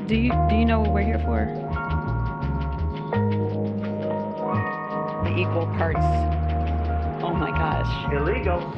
Do you know what we're here for? The equal parts. Oh my gosh. Illegal.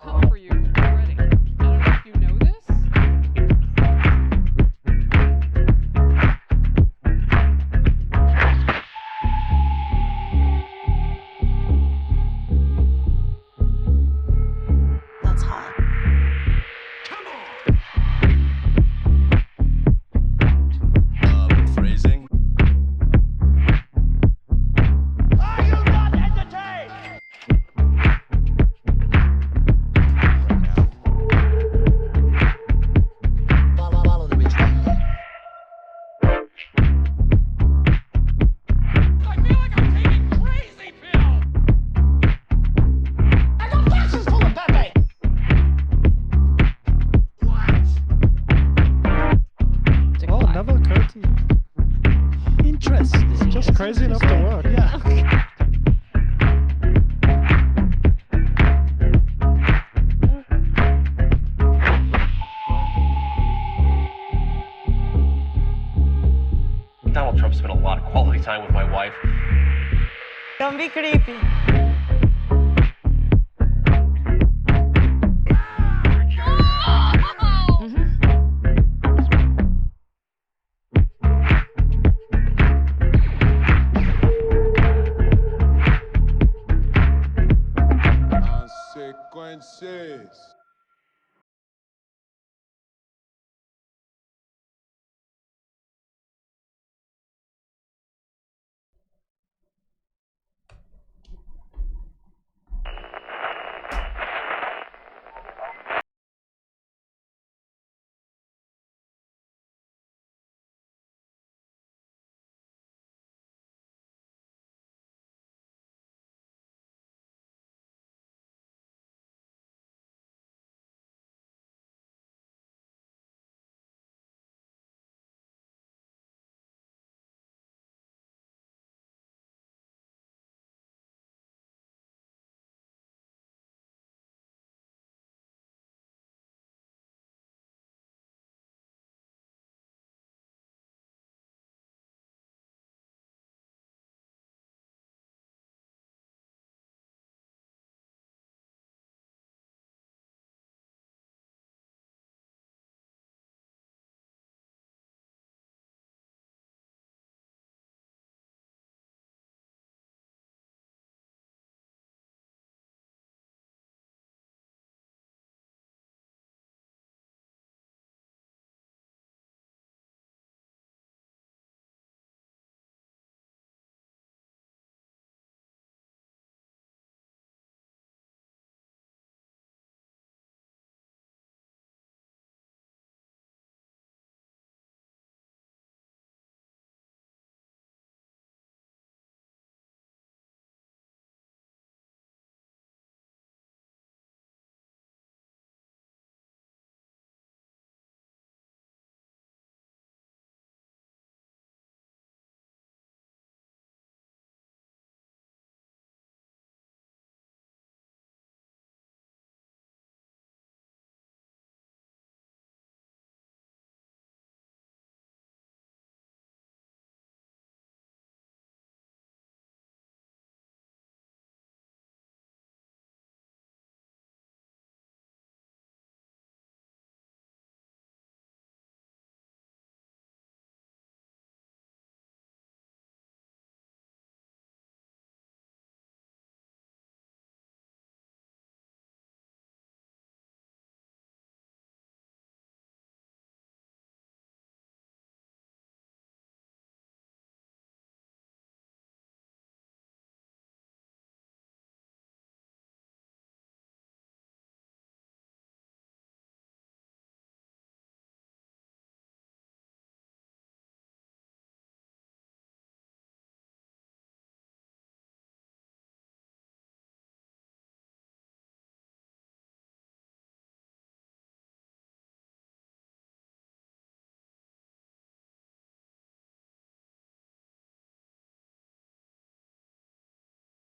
come for you already. I don't know if you know this. That's hot. Phrasing. Are you not entertained? Follow the retreat. I feel like I'm taking crazy pills. I got boxes full of Pepe. What? Oh, never occurred to me. Interesting. It's just crazy enough to work. Yeah. Donald Trump spent a lot of quality time with my wife. Don't be creepy. Consequences.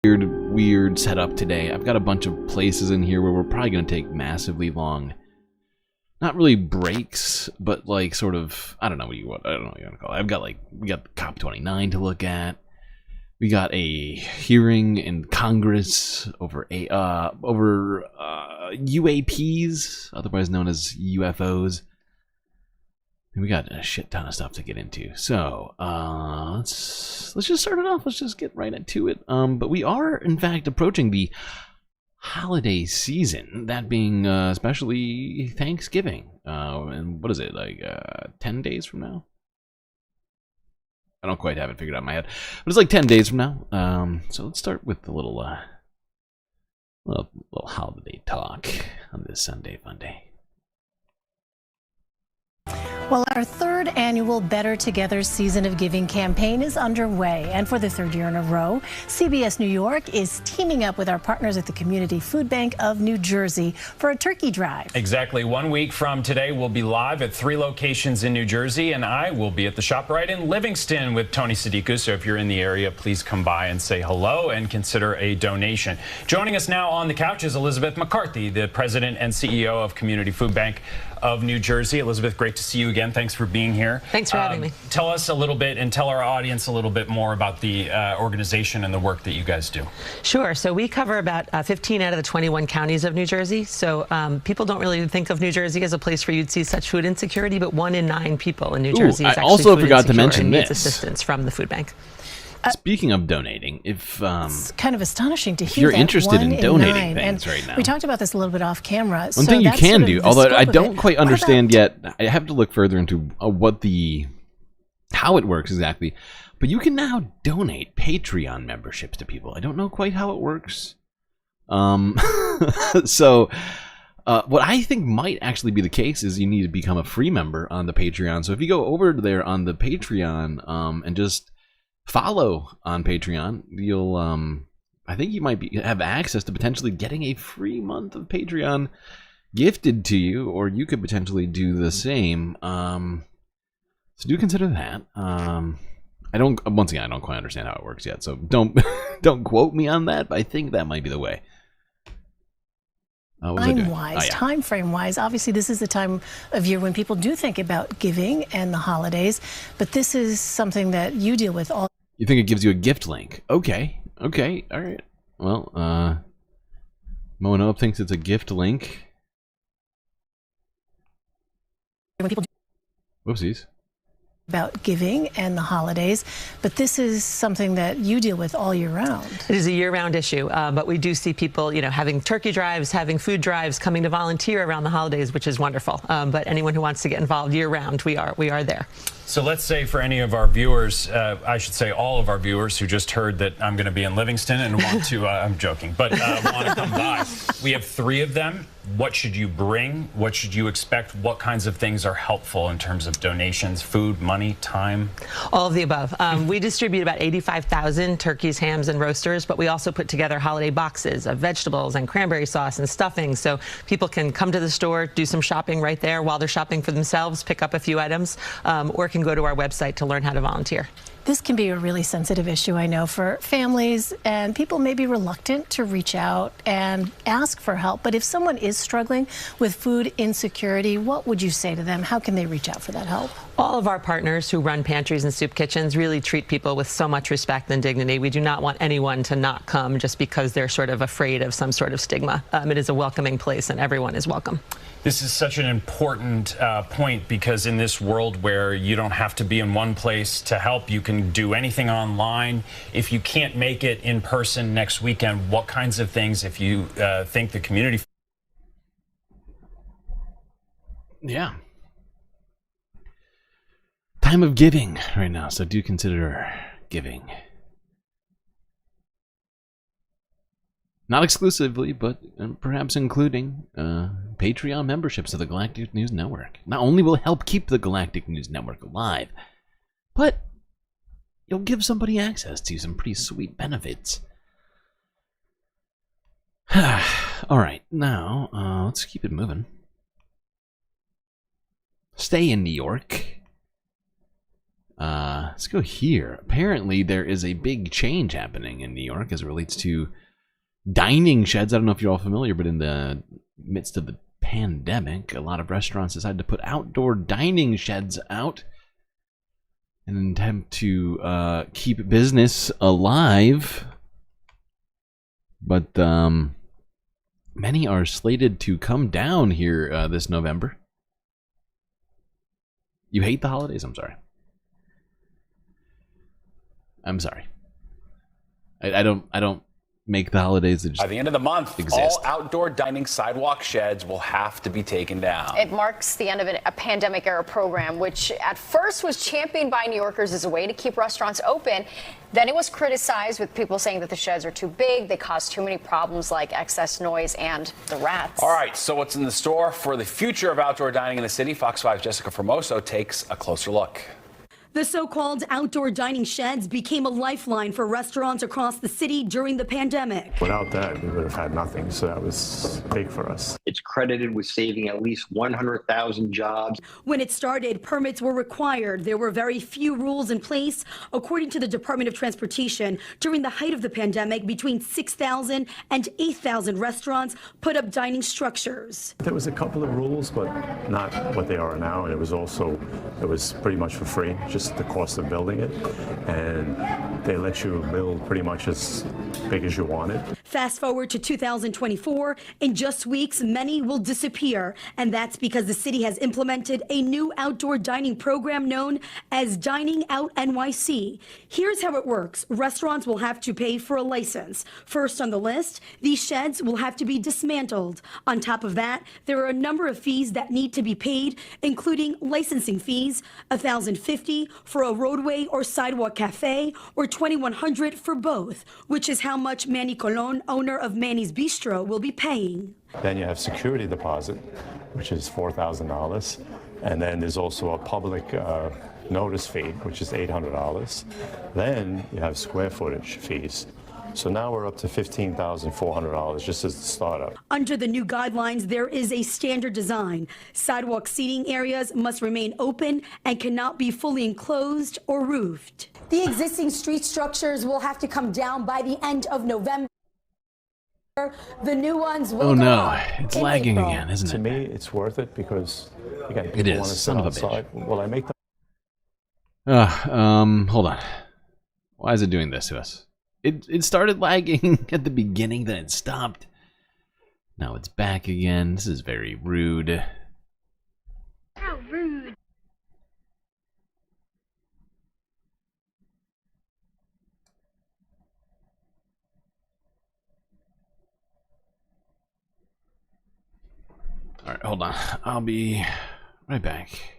Weird setup today. I've got a bunch of places in here where we're probably going to take massively long, not really breaks, but like sort of, I don't know what you want to call it. We got COP29 to look at. We got a hearing in Congress over UAPs, otherwise known as UFOs. And we got a shit ton of stuff to get into. So let's just start it off. Let's just get right into it. But we are, in fact, approaching the holiday season, that being especially Thanksgiving. And what is it, like 10 days from now? I don't quite have it figured out in my head, but it's like 10 days from now. So let's start with a little holiday talk on this Sunday fun day. Well, our third annual Better Together Season of Giving campaign is underway. And for the third year in a row, CBS New York is teaming up with our partners at the Community Food Bank of New Jersey for a turkey drive. Exactly. 1 week from today, we'll be live at 3 locations in New Jersey, and I will be at the ShopRite in Livingston with Tony Sadiku. So if you're in the area, please come by and say hello and consider a donation. Joining us now on the couch is Elizabeth McCarthy, the president and CEO of Community Food Bank of New Jersey. Elizabeth, great to see you again. Thanks for being here. Thanks for having me. Tell us a little bit and tell our audience a little bit more about the organization and the work that you guys do. Sure. So we cover about 15 out of the 21 counties of New Jersey. So people don't really think of New Jersey as a place where you'd see such food insecurity, but 1 in 9 people in New Jersey is actually also food forgot to insecure mention and needs this. assistance from the food bank. Speaking of donating, if It's kind of astonishing to hear you're that interested 1 in donating 9. things And right now, we talked about this a little bit off camera. one thing you can do, although I don't quite understand yet, I have to look further into how it works exactly. But you can now donate Patreon memberships to people. I don't know quite how it works. So what I think might actually be the case is you need to become a free member on the Patreon. So if you go over there on the Patreon and just follow on Patreon, you'll I think you might have access to potentially getting a free month of Patreon gifted to you, or you could potentially do the same. So do consider that. I don't quite understand how it works yet, so don't quote me on that, but I think that might be the way. Time frame wise, obviously this is the time of year when people do think about giving and the holidays, but this is something that you deal with all. You think it gives you a gift link? Okay, all right. Well, Mono thinks it's a gift link. When people Whoopsies. About giving and the holidays, but this is something that you deal with all year round. It is a year-round issue, but we do see people, having turkey drives, having food drives, coming to volunteer around the holidays, which is wonderful. But anyone who wants to get involved year-round, we are there. So let's say for any of our viewers, I should say all of our viewers who just heard that I'm going to be in Livingston and want to, I'm joking, but want to come by. We have 3 of them. What should you bring? What should you expect? What kinds of things are helpful in terms of donations, food, money, time? All of the above. We distribute about 85,000 turkeys, hams, and roasters, but we also put together holiday boxes of vegetables and cranberry sauce and stuffing, so people can come to the store, do some shopping right there while they're shopping for themselves, pick up a few items, or can go to our website to learn how to volunteer. This can be a really sensitive issue, I know, for families, and people may be reluctant to reach out and ask for help. But if someone is struggling with food insecurity, what would you say to them? How can they reach out for that help? All of our partners who run pantries and soup kitchens really treat people with so much respect and dignity. We do not want anyone to not come just because they're sort of afraid of some sort of stigma. It is a welcoming place, and everyone is welcome. This is such an important point, because in this world where you don't have to be in one place to help, you can do anything online. If you can't make it in person next weekend, what kinds of things, if you think the community... Yeah. Time of giving right now, so do consider giving. Not exclusively, but perhaps including Patreon memberships of the Galactic News Network. Not only will it help keep the Galactic News Network alive, but you'll give somebody access to some pretty sweet benefits. Alright, now let's keep it moving. Stay in New York. Let's go here. Apparently there is a big change happening in New York as it relates to dining sheds. I don't know if you're all familiar, but in the midst of the pandemic, a lot of restaurants decided to put outdoor dining sheds out in an attempt to keep business alive. But many are slated to come down here this November. You hate the holidays? I'm sorry. I'm sorry. I don't make the holidays that just By the end of the month, exist. all outdoor dining sidewalk sheds will have to be taken down. It marks the end of a pandemic-era program, which at first was championed by New Yorkers as a way to keep restaurants open. Then it was criticized, with people saying that the sheds are too big, they cause too many problems like excess noise and the rats. All right, so what's in the store for the future of outdoor dining in the city? Fox 5's Jessica Formoso takes a closer look. The so-called outdoor dining sheds became a lifeline for restaurants across the city during the pandemic. Without that, we would have had nothing, so that was big for us. It's credited with saving at least 100,000 jobs. When it started, permits were required. There were very few rules in place. According to the Department of Transportation, during the height of the pandemic, between 6,000 and 8,000 restaurants put up dining structures. There was a couple of rules, but not what they are now, and it was pretty much for free, just the cost of building it, and they let you build pretty much as big as you wanted. Fast forward to 2024, in just weeks, many will disappear, and that's because the city has implemented a new outdoor dining program known as Dining Out NYC. Here's how it works. Restaurants will have to pay for a license. First on the list, these sheds will have to be dismantled. On top of that, there are a number of fees that need to be paid, including licensing fees, $1,050 for a roadway or sidewalk cafe, or $2,100 for both, which is how much Manny Colon, owner of Manny's Bistro, will be paying. Then you have security deposit, which is $4,000, and then there's also a public notice fee, which is $800. Then you have square footage fees. So now we're up to $15,400 just as the startup. Under the new guidelines, there is a standard design. Sidewalk seating areas must remain open and cannot be fully enclosed or roofed. The existing street structures will have to come down by the end of November. The new ones will Oh no, go it's in lagging April. again, isn't it? To me, it's worth it because, again, people It is, want to sit son of a outside. Will I make them? Hold on. Why is it doing this to us? It started lagging at the beginning, then it stopped. Now it's back again. This is very rude. How rude. All right, hold on. I'll be right back.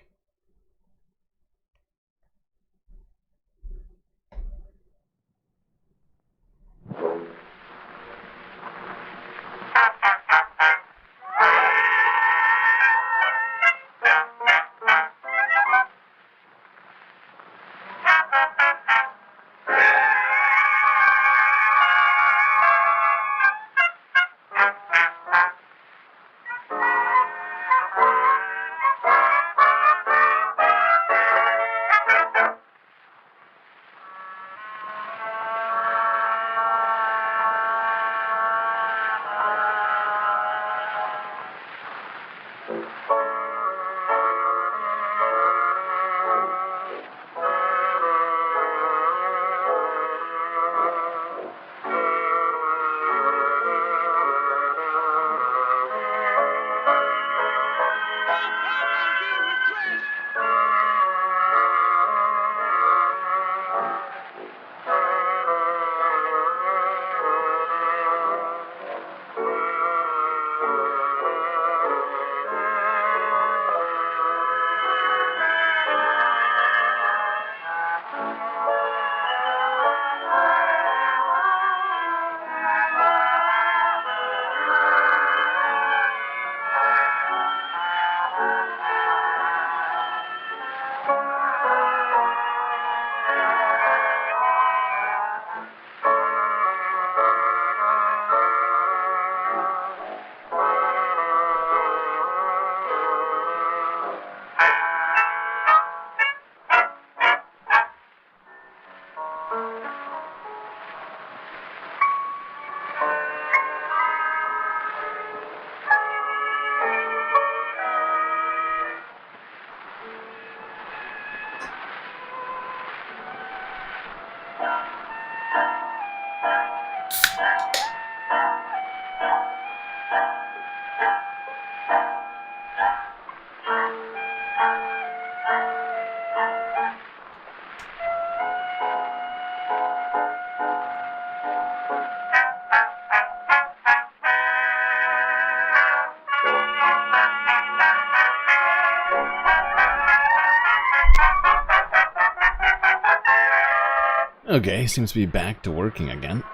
Okay, seems to be back to working again.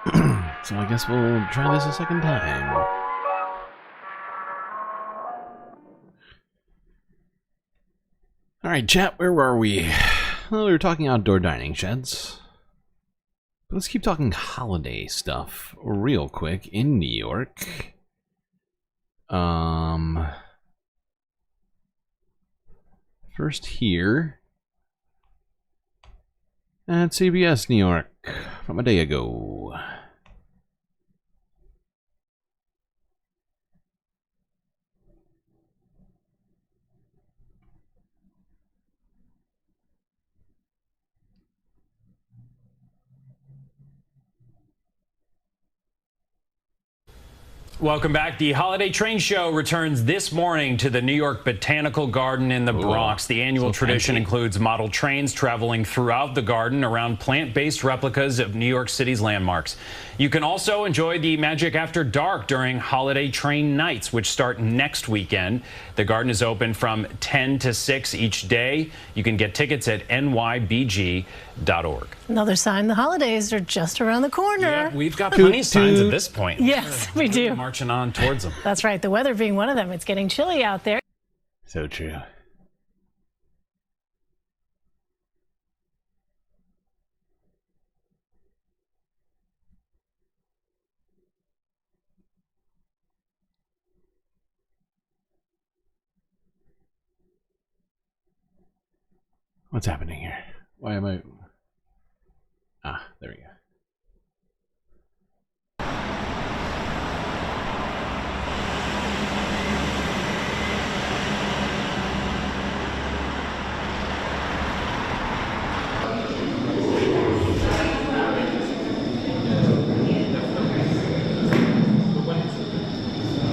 So I guess we'll try this a second time. Alright, chat, where were we? Well, we were talking outdoor dining sheds. But let's keep talking holiday stuff real quick in New York. First here at CBS New York from a day ago. Welcome back. The Holiday Train Show returns this morning to the New York Botanical Garden in the Bronx. The annual tradition includes model trains traveling throughout the garden around plant-based replicas of New York City's landmarks. You can also enjoy the magic after dark during Holiday Train Nights, which start next weekend. The garden is open from 10 to 6 each day. You can get tickets at nybg.org. Another sign the holidays are just around the corner. Yeah, we've got plenty of signs at this point. Yes, we do. Marching on towards them. That's right. The weather being one of them. It's getting chilly out there. So true. What's happening here? Why am I... Ah, there we go.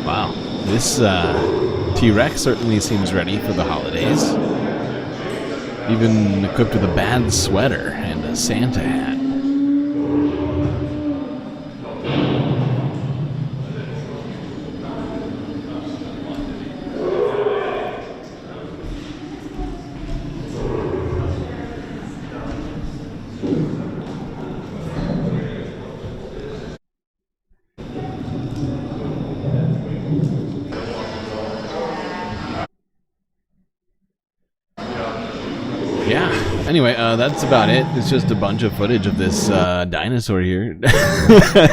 Wow, this T-Rex certainly seems ready for the holidays. Even equipped with a bad sweater and a Santa hat. Anyway, that's about it. It's just a bunch of footage of this dinosaur here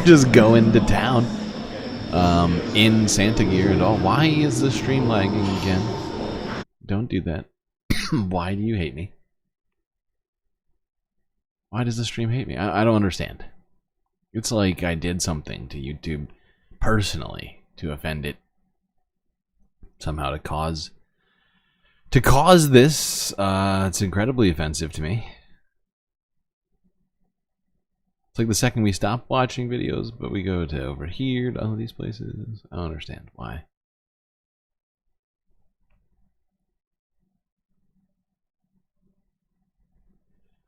just going to town in Santa gear and all. Why is the stream lagging again? Don't do that. Why do you hate me? Why does the stream hate me? I don't understand. It's like I did something to YouTube personally to offend it. Somehow to cause this, it's incredibly offensive to me. It's like the second we stop watching videos, but we go to over here to all of these places. I don't understand why.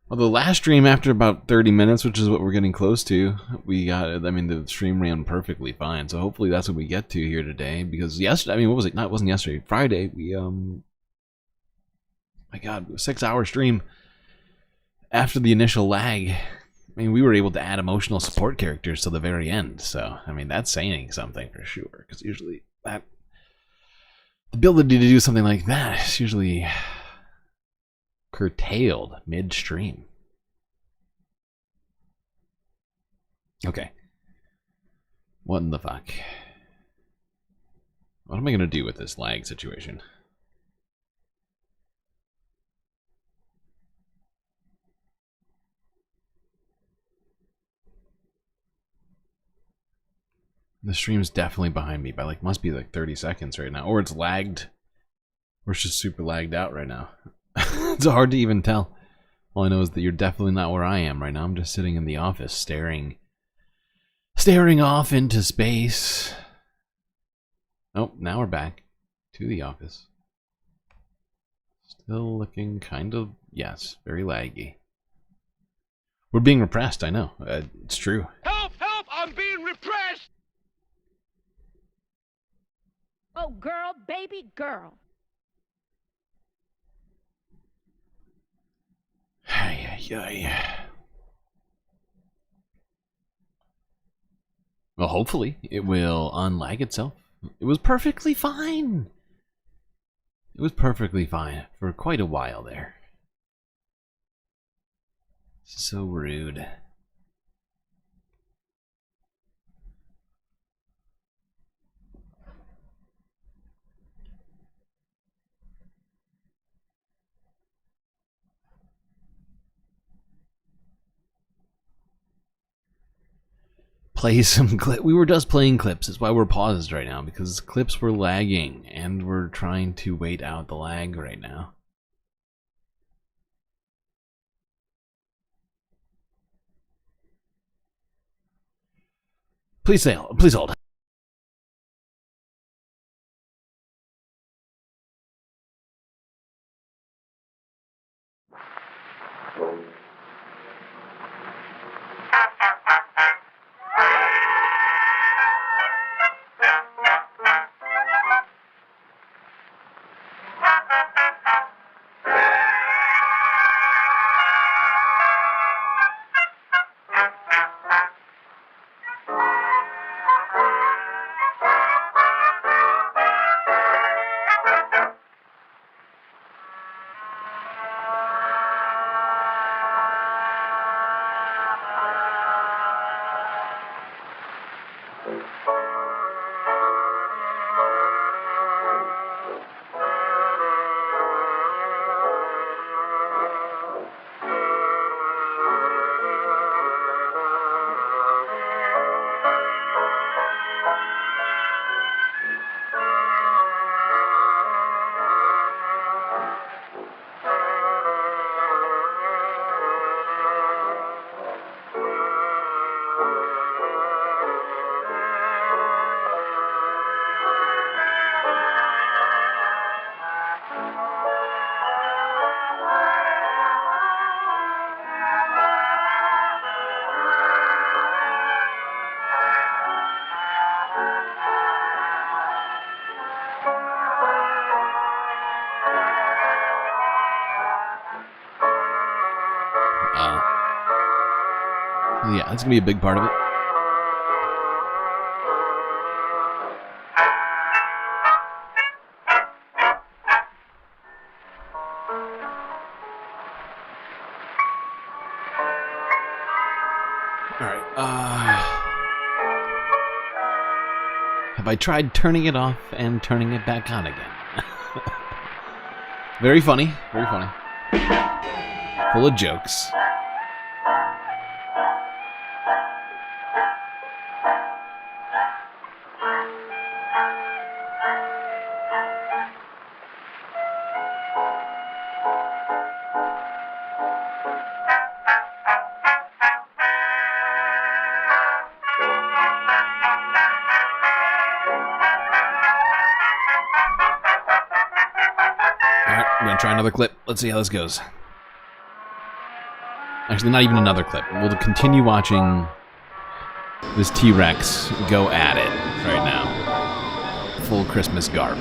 Well, the last stream, after about 30 minutes, which is what we're getting close to, we got, I mean, the stream ran perfectly fine. So hopefully that's what we get to here today. Because yesterday, I mean, what was it? No, it wasn't yesterday. Friday, we, my God, 6-hour stream after the initial lag. I mean, we were able to add emotional support characters to the very end. So, I mean, that's saying something for sure. Because usually that, the ability to do something like that is usually curtailed midstream. Okay. What in the fuck? What am I going to do with this lag situation? The stream's definitely behind me by like, must be like 30 seconds right now. Or it's lagged. Or it's just super lagged out right now. It's hard to even tell. All I know is that you're definitely not where I am right now. I'm just sitting in the office staring off into space. Oh, now we're back to the office. Still looking kind of, yes, very laggy. We're being repressed, I know. It's true. Help! Help! I'm being repressed! Oh, girl, baby girl. Well, hopefully it will unlag itself. It was perfectly fine. It was perfectly fine for quite a while there. So rude. Play some clip. We were just playing clips. That's why we're paused right now, because clips were lagging and we're trying to wait out the lag right now. Please hold. Yeah, that's gonna be a big part of it. Have I tried turning it off and turning it back on again? Very funny, very funny. Full of jokes. Try another clip. Let's see how this goes. Actually, not even another clip. We'll continue watching this T-Rex go at it right now. Full Christmas garb.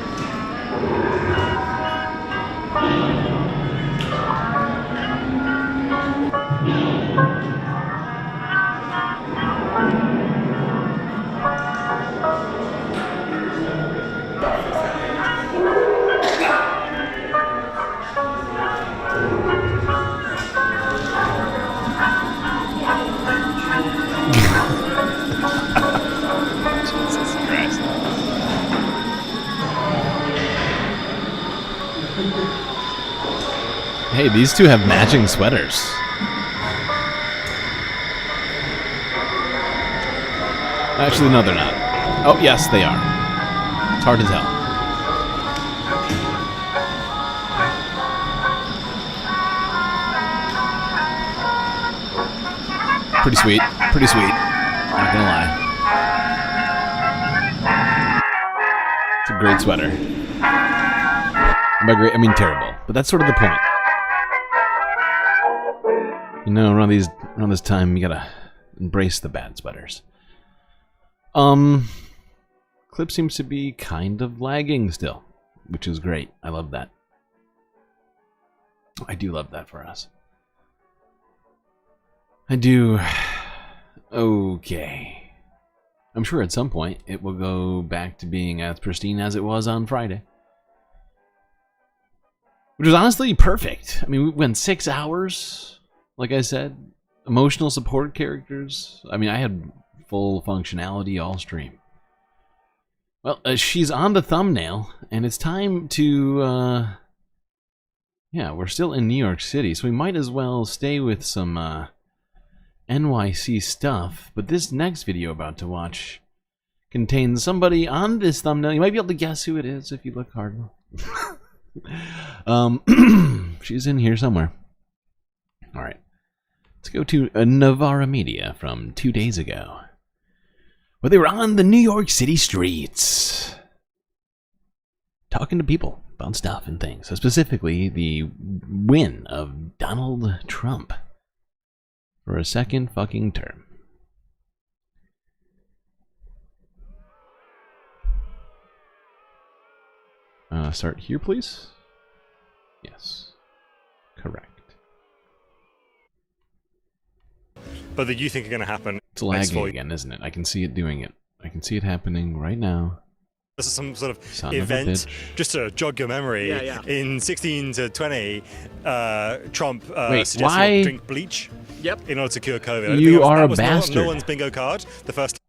Hey, these two have matching sweaters. Actually, no, they're not. Oh, yes, they are. It's hard to tell. Pretty sweet. Pretty sweet. Not gonna lie. It's a great sweater. And by great, I mean terrible. But that's sort of the point. You know, around this time, you gotta embrace the bad sweaters. Clip seems to be kind of lagging still, which is great. I love that. I do love that for us. I do. Okay. I'm sure at some point it will go back to being as pristine as it was on Friday. Which was honestly perfect. I mean, we went 6 hours, like I said. Emotional support characters. I mean, I had full functionality all stream. Well, she's on the thumbnail, and it's time to, yeah, we're still in New York City, so we might as well stay with some, NYC stuff. But this next video about to watch contains somebody on this thumbnail. You might be able to guess who it is if you look hard. She's in here somewhere. Alright. Let's go to Navarra Media from 2 days ago, where they were on the New York City streets talking to people about stuff and things. So specifically, the win of Donald Trump for a second fucking term. Start here, please. Yes. Correct. But that you think are going to happen. It's lagging again, isn't it? I can see it doing it. I can see it happening right now. This is some sort of event, just to jog your memory. In 16 to 20, Trump suggested you drink bleach in order to cure COVID. You are a bastard. No one's bingo card. The first.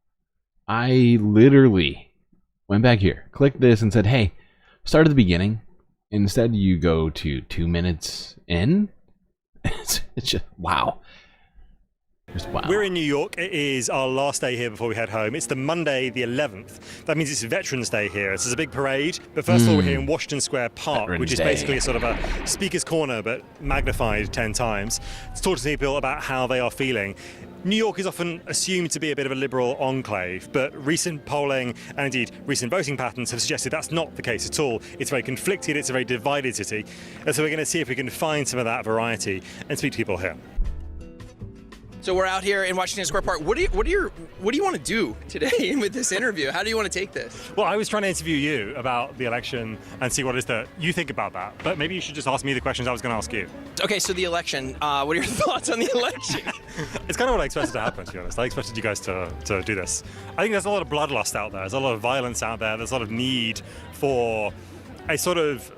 I literally went back here, clicked this, and said, hey, start at the beginning. Instead, you go to 2 minutes in. It's just, wow. Wow. We're in New York. It is our last day here before we head home. It's the Monday, the 11th. That means it's Veterans Day here. This is a big parade. But first of all, we're here in Washington Square Park, which is basically a sort of a speaker's corner, but magnified 10 times. To talk to people about how they are feeling. New York is often assumed to be a bit of a liberal enclave, but recent polling and indeed recent voting patterns have suggested that's not the case at all. It's very conflicted, it's a very divided city. And so we're going to see if we can find some of that variety and speak to people here. So we're out here in Washington Square Park. What do you want to do today with this interview? How do you want to take this? Well, I was trying to interview you about the election and see what it is that you think about that. But maybe you should just ask me the questions I was going to ask you. Okay, so the election. What are your thoughts on the election? It's kind of what I expected to happen, to be honest. I expected you guys to do this. I think there's a lot of bloodlust out there. There's a lot of violence out there. There's a lot of need for a sort of...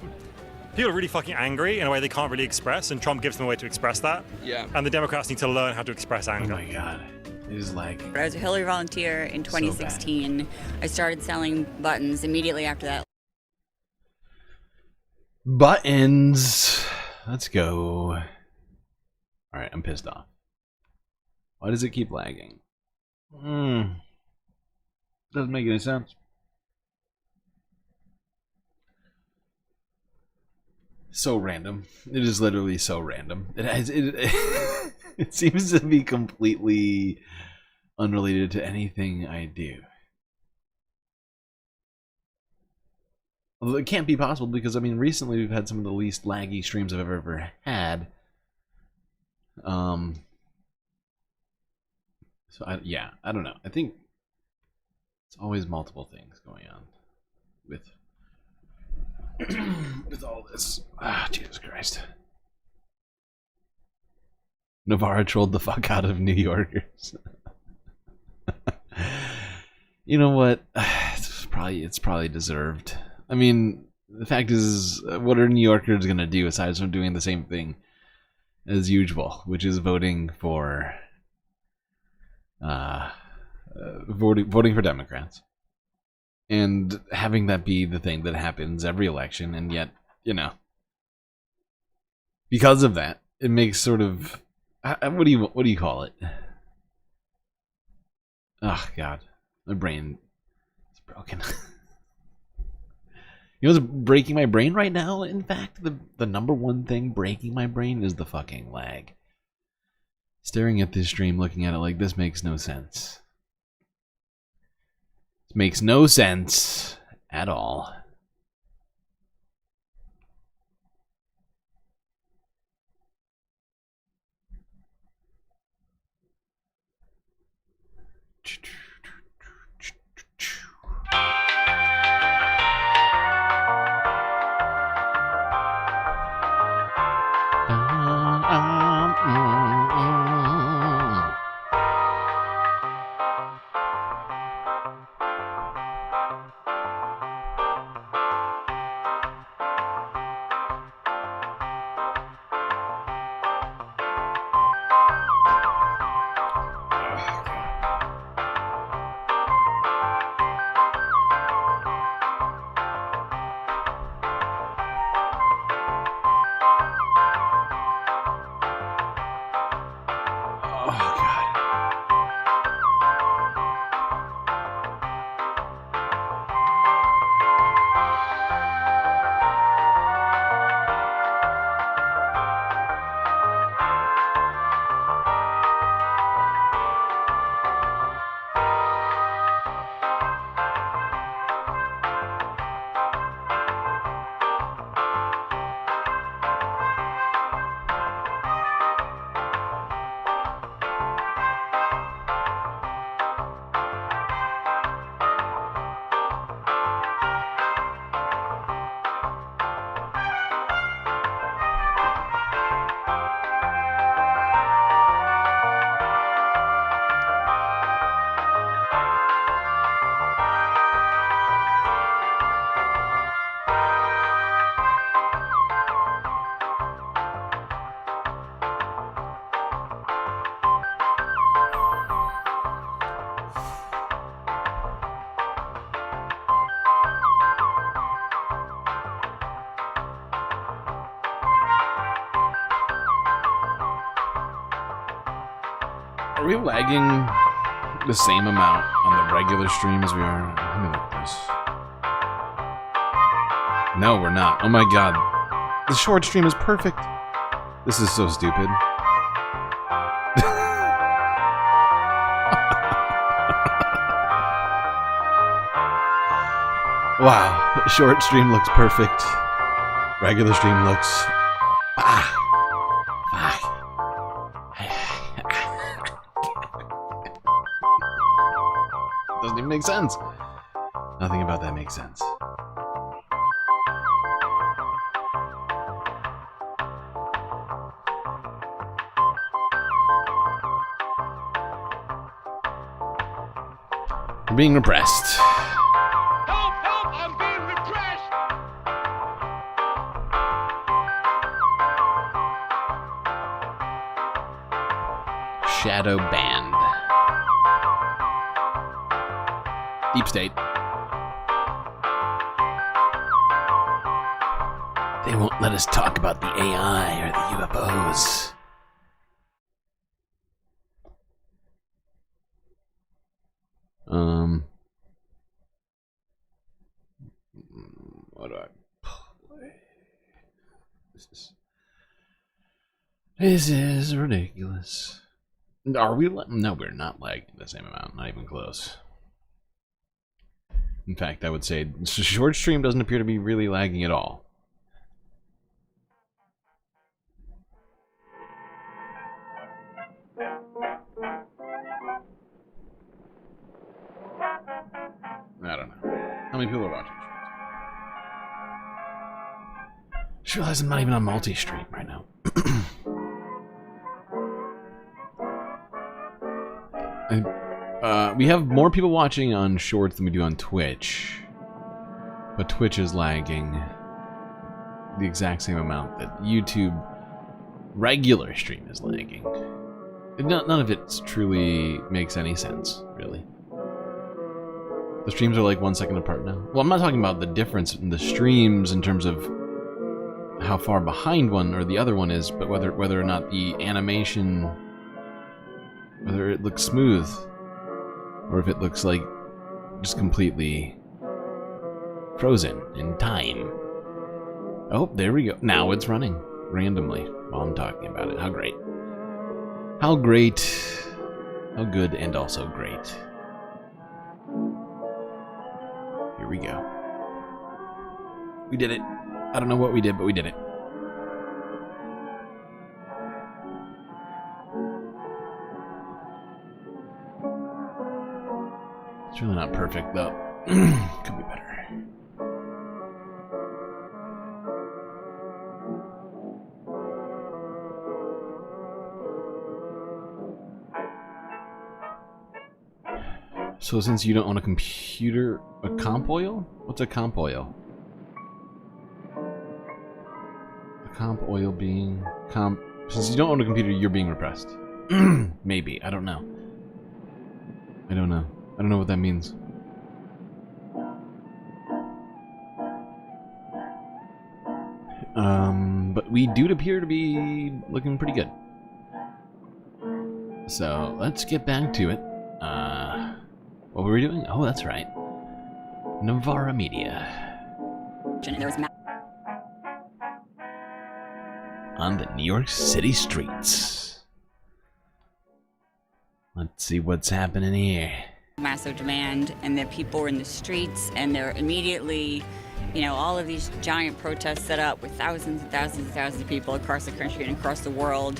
People are really fucking angry in a way they can't really express, and Trump gives them a way to express that. Yeah. And the Democrats need to learn how to express anger. Oh my god. It is like... I was a Hillary volunteer in 2016. I started selling buttons immediately after that. Buttons. Let's go. Alright, I'm pissed off. Why does it keep lagging? Doesn't make any sense. So random. It is literally so random. It seems to be completely unrelated to anything I do. Although it can't be possible because, I mean, recently we've had some of the least laggy streams I've ever had. So, yeah, I don't know. I think it's always multiple things going on with... with all this. Jesus Christ. Navarra trolled the fuck out of New Yorkers. You know what? It's probably deserved. I mean, the fact is, what are New Yorkers gonna do aside from doing the same thing as usual, which is voting for voting for Democrats. And having that be the thing that happens every election, and yet, you know, because of that, it makes sort of, what do you call it? Oh God, my brain is broken. You know what's breaking my brain right now? In fact, the number one thing breaking my brain is the fucking lag. Staring at this stream, looking at it like this makes no sense. Makes no sense at all. Are we lagging the same amount on the regular stream as we are? Let me look at this. No, we're not. Oh my god. The short stream is perfect. This is so stupid. Wow. Short stream looks perfect. Regular stream looks... Doesn't even make sense. Nothing about that makes sense. We're being repressed. Help! Help! I'm being repressed! Shadow banned. Deep state. They won't let us talk about the AI or the UFOs. What do I play? This is ridiculous. Are we? No, we're not lagging the same amount. Not even close. In fact, I would say short stream doesn't appear to be really lagging at all. I don't know. How many people are watching? Just realized I'm not even on multi-stream right now. We have more people watching on Shorts than we do on Twitch. But Twitch is lagging the exact same amount that YouTube regular stream is lagging. None of it truly makes any sense, really. The streams are like 1 second apart now. Well, I'm not talking about the difference in the streams in terms of how far behind one or the other one is, but whether or not the animation, whether it looks smooth, or if it looks like just completely frozen in time. Oh, there we go. Now it's running randomly while I'm talking about it. How great. How great. How good and also great. Here we go. We did it. I don't know what we did, but we did it. It's really not perfect, though. Could be better. So since you don't own a computer, a comp oil? What's a comp oil? A comp oil being comp. Since you don't own a computer, you're being repressed. Maybe. I don't know. I don't know. I don't know what that means. But we do appear to be looking pretty good. So let's get back to it. What were we doing? Oh, that's right. Novara Media. On the New York City streets. Let's see what's happening here. Massive demand, and that people were in the streets, and they're immediately, you know, all of these giant protests set up with thousands and thousands and thousands of people across the country and across the world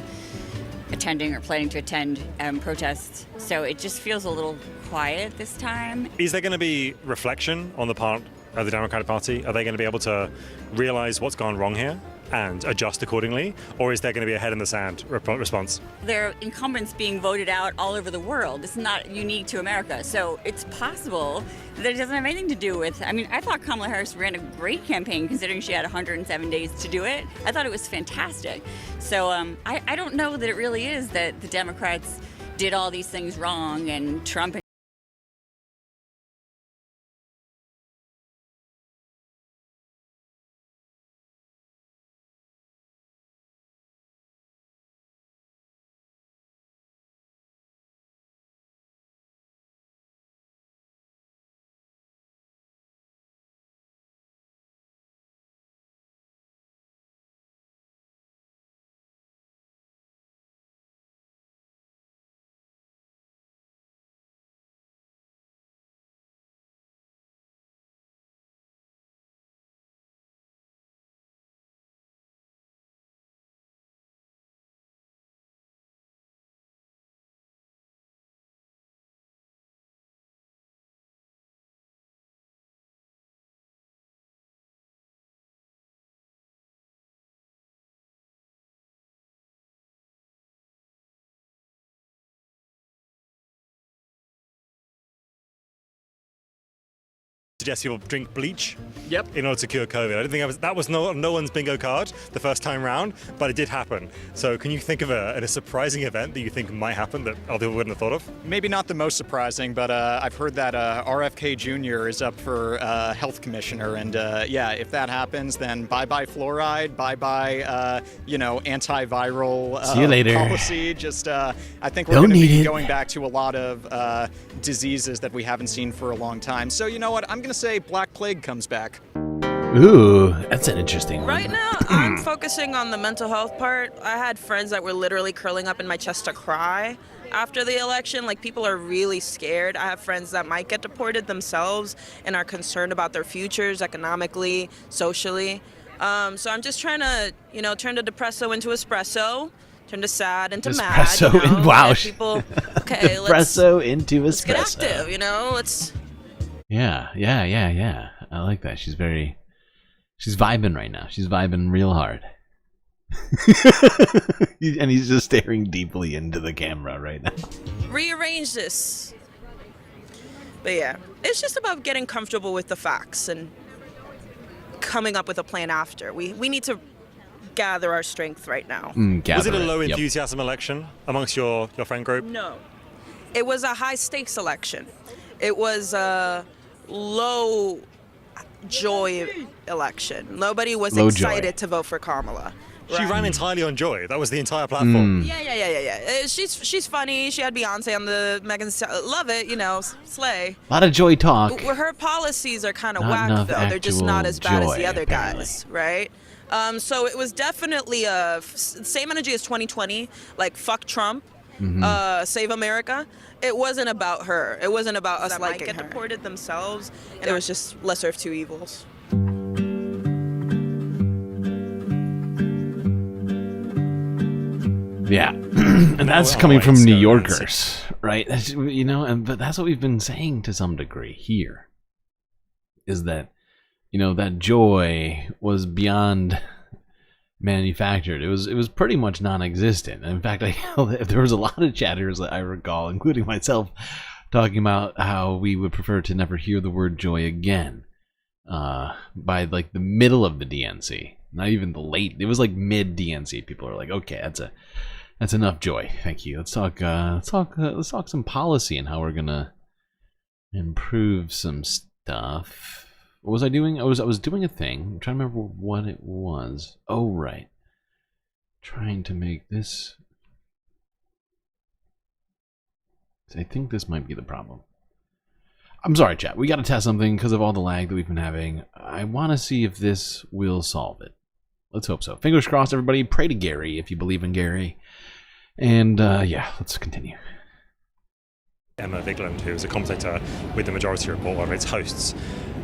attending or planning to attend protests. So it just feels a little quiet this time. Is there going to be reflection on the part of the Democratic Party? Are they going to be able to realize what's gone wrong here and adjust accordingly? Or is there going to be a head in the sand response? There are incumbents being voted out all over the world. It's not unique to America. So it's possible that it doesn't have anything to do with, I mean, I thought Kamala Harris ran a great campaign considering she had 107 days to do it. I thought it was fantastic. So I don't know that it really is that the Democrats did all these things wrong and Trump suggest people drink bleach Yep. in order to cure COVID. I don't think that was no one's bingo card the first time round, but it did happen. So can you think of a surprising event that you think might happen that other people wouldn't have thought of? Maybe not the most surprising, but I've heard that RFK Jr. is up for health commissioner, and yeah, if that happens, then bye-bye fluoride, bye-bye, antiviral See you later. policy. Just, I think we're Don't going to be need it. going back to a lot of diseases that we haven't seen for a long time. So you know what? I'm going to say Black Plague comes back. Ooh, that's an interesting one. Right now, I'm focusing on the mental health part. I had friends that were literally curling up in my chest to cry after the election. Like, people are really scared. I have friends that might get deported themselves and are concerned about their futures economically, socially. So I'm just trying to, turn the depresso into espresso, turn the sad into Espresso mad. wow. Let people, okay, Espresso into espresso. let's get active, Let's. Yeah. I like that. She's vibing right now. She's vibing real hard. And he's just staring deeply into the camera right now. Rearrange this. But yeah, it's just about getting comfortable with the facts and coming up with a plan after. We need to gather our strength right now. Was it a low enthusiasm election amongst your friend group? No. It was a high stakes election. It was a low joy election. Nobody was Low excited to vote for Kamala. She ran entirely on joy. That was the entire platform. Yeah. She's funny. She had Beyonce on the Megan. Love it, slay. A lot of joy talk. Her policies are kind of Not whack enough though. They're just not as bad as joy, the other apparently. guys, right? So it was definitely same energy as 2020. Like fuck Trump, save America. It wasn't about her. It wasn't about us liking her. Get deported themselves. And it was just lesser of two evils. Yeah, and that's coming from New Yorkers, right? That's, but that's what we've been saying to some degree here, is that, that joy was beyond manufactured. It was pretty much non-existent. In fact, there was a lot of chatters that I recall, including myself, talking about how we would prefer to never hear the word joy again by like the middle of the DNC, not even the late. It was like mid DNC. People are like, okay, that's enough joy. Thank you. Let's talk some policy and how we're gonna improve some stuff. What was I doing? I was doing a thing. I'm trying to remember what it was. Oh right. Trying to make this. I think this might be the problem. I'm sorry, chat. We got to test something because of all the lag that we've been having. I want to see if this will solve it. Let's hope so. Fingers crossed, everybody. Pray to Gary if you believe in Gary. And yeah, let's continue. Emma Vigland, who is a commentator with the Majority Report, one of its hosts.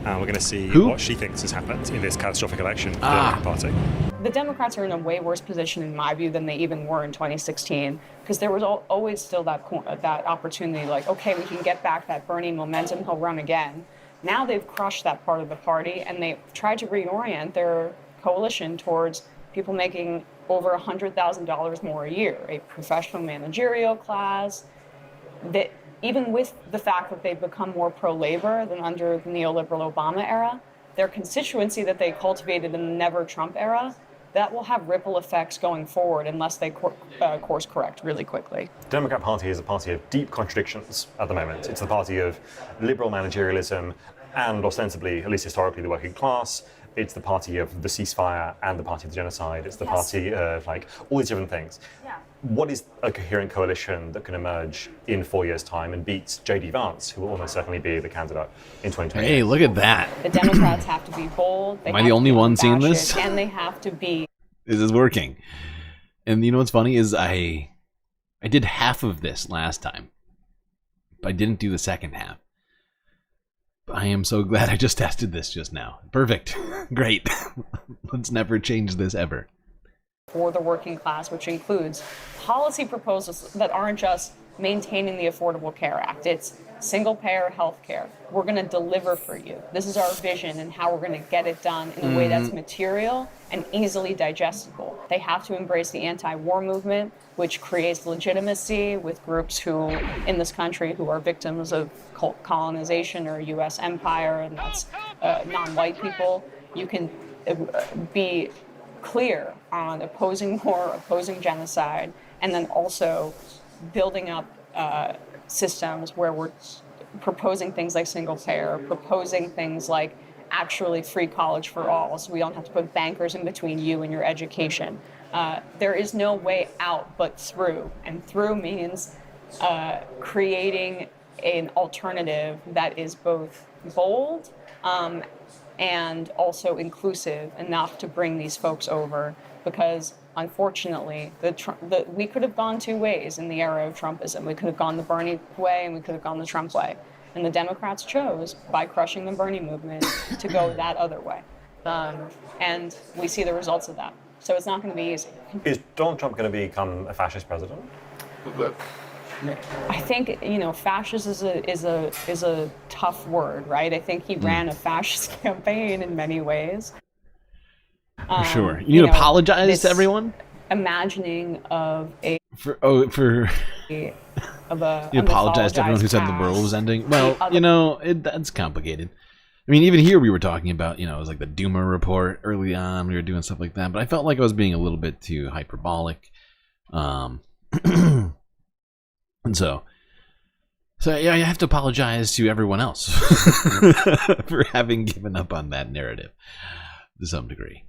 And we're going to see Who? what she thinks has happened in this catastrophic election for the Democratic Party. The Democrats are in a way worse position, in my view, than they even were in 2016, because there was always still that opportunity, like, okay, we can get back that Bernie momentum, he'll run again. Now they've crushed that part of the party, and they've tried to reorient their coalition towards people making over $100,000 more a year, a professional managerial class, that even with the fact that they've become more pro-labor than under the neoliberal Obama era, their constituency that they cultivated in the never-Trump era, that will have ripple effects going forward unless they course correct really quickly. The Democrat Party is a party of deep contradictions at the moment. It's the party of liberal managerialism and ostensibly, at least historically, the working class. It's the party of the ceasefire and the party of the genocide. It's the party of like all these different things. Yeah. What is a coherent coalition that can emerge in 4 years' time and beat J.D. Vance, who will almost certainly be the candidate in 2020? Hey, look at that. The Democrats have to be bold. Am I the only one seeing this? And they have to be. This is working. And you know what's funny is I did half of this last time, but I didn't do the second half. I am so glad I just tested this just now. Perfect. Great. Let's never change this ever. For the working class, which includes policy proposals that aren't just maintaining the Affordable Care Act. It's single-payer healthcare. We're going to deliver for you. This is our vision and how we're going to get it done in a way that's material and easily digestible. They have to embrace the anti-war movement, which creates legitimacy with groups who, in this country, who are victims of colonization or U.S. empire, and that's non-white people. You can be clear on opposing war, opposing genocide, and then also building up systems where we're proposing things like single payer, proposing things like actually free college for all, so we don't have to put bankers in between you and your education. There is no way out but through, and through means creating an alternative that is both bold and also inclusive enough to bring these folks over, because unfortunately, we could have gone two ways in the era of Trumpism. We could have gone the Bernie way and we could have gone the Trump way. And the Democrats chose, by crushing the Bernie movement, to go that other way. And we see the results of that. So it's not going to be easy. Is Donald Trump going to become a fascist president? I think, fascist is a tough word, right? I think he ran a fascist campaign in many ways. For sure. You need to apologize to everyone? Imagining of a... You apologize to everyone who said the world was ending? Well, that's complicated. I mean, even here we were talking about, it was like the Duma report early on. We were doing stuff like that. But I felt like I was being a little bit too hyperbolic. And so yeah, I have to apologize to everyone else for having given up on that narrative to some degree.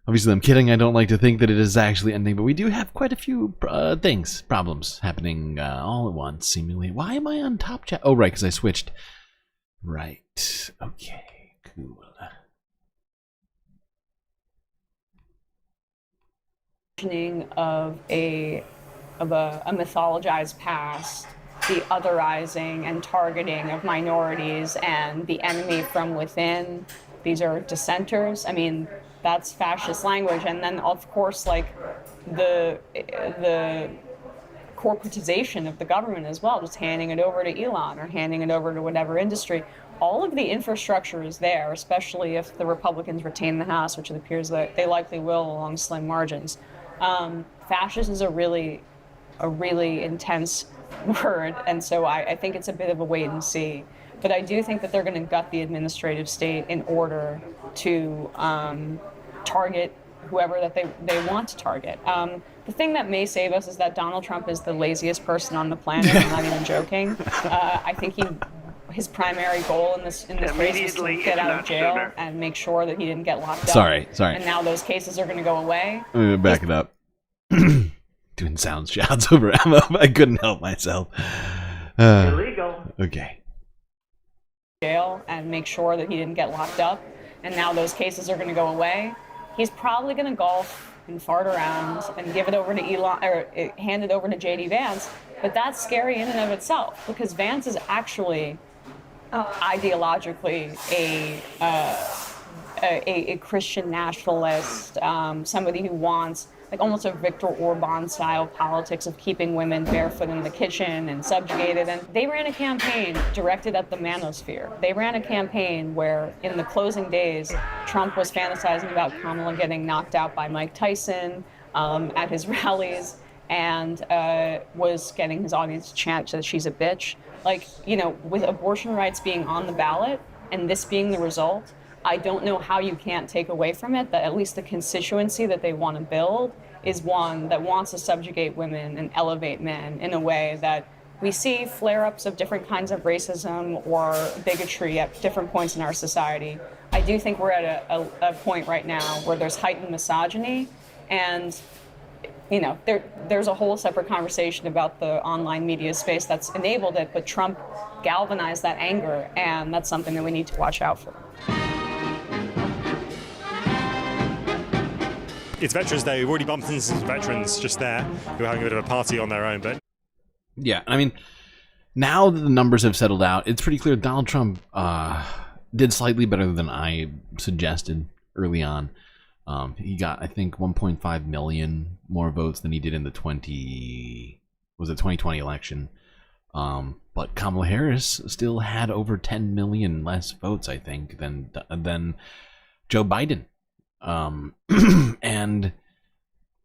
Obviously, I'm kidding. I don't like to think that it is actually ending, but we do have quite a few problems happening all at once, seemingly. Why am I on top chat? Oh, right, because I switched. Right. Okay, cool. Of a mythologized past, the otherizing and targeting of minorities and the enemy from within. These are dissenters. I mean, that's fascist language. And then, of course, like the corporatization of the government as well, just handing it over to Elon or handing it over to whatever industry. All of the infrastructure is there, especially if the Republicans retain the House, which it appears that they likely will along slim margins. Fascist is a really intense word, and so I think it's a bit of a wait and see. But I do think that they're going to gut the administrative state in order to target whoever that they want to target. The thing that may save us is that Donald Trump is the laziest person on the planet. I'm not even joking. I think his primary goal in this race was to get out of jail and make sure that he didn't get locked up. Sorry. And now those cases are going to go away. I'm going to back it up. Doing sound shouts over ammo. I couldn't help myself. Illegal. Okay. Jail and make sure that he didn't get locked up. And now those cases are going to go away. He's probably going to golf and fart around and give it over to Elon, or hand it over to JD Vance. But that's scary in and of itself, because Vance is actually ideologically a Christian nationalist, somebody who wants like almost a Viktor Orban style politics of keeping women barefoot in the kitchen and subjugated. And they ran a campaign directed at the manosphere. They ran a campaign where in the closing days, Trump was fantasizing about Kamala getting knocked out by Mike Tyson at his rallies, and was getting his audience to chant that she's a bitch. Like, with abortion rights being on the ballot and this being the result, I don't know how you can't take away from it that at least the constituency that they want to build is one that wants to subjugate women and elevate men in a way that we see flare-ups of different kinds of racism or bigotry at different points in our society. I do think we're at a point right now where there's heightened misogyny, and there's a whole separate conversation about the online media space that's enabled it, but Trump galvanized that anger, and that's something that we need to watch out for. It's Veterans Day. We've already bumped into some veterans just there who are having a bit of a party on their own. But yeah, I mean, now that the numbers have settled out, it's pretty clear Donald Trump did slightly better than I suggested early on. He got, I think, 1.5 million more votes than he did in the 2020 election. But Kamala Harris still had over 10 million less votes, I think, than Joe Biden. And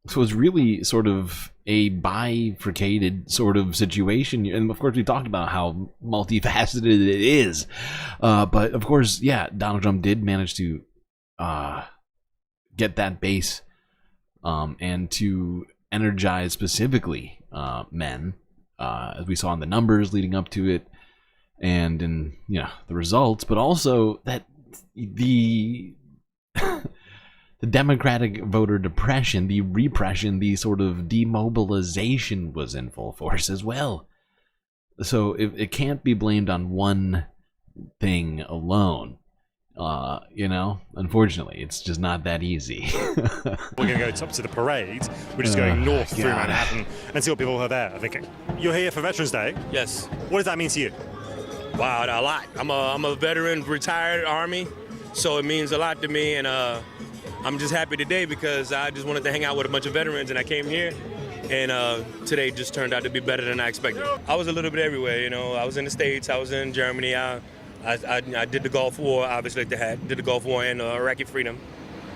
so it's really sort of a bifurcated sort of situation. And of course, we talked about how multifaceted it is. But of course, yeah, Donald Trump did manage to get that base and to energize specifically men, as we saw in the numbers leading up to it and in the results, but also that the the Democratic voter depression, the repression, the sort of demobilization was in full force as well. So it can't be blamed on one thing alone. Unfortunately, it's just not that easy. We're going to go up to the parade, which is going north through Manhattan, and see what people are there. I think you're here for Veterans Day. Yes. What does that mean to you? Wow, a lot. I'm a veteran, retired Army, so it means a lot to me, and I'm just happy today because I just wanted to hang out with a bunch of veterans, and I came here, and today just turned out to be better than I expected. I was a little bit everywhere, I was in the States, I was in Germany, I did the Gulf War, obviously did the Gulf War and Iraqi freedom.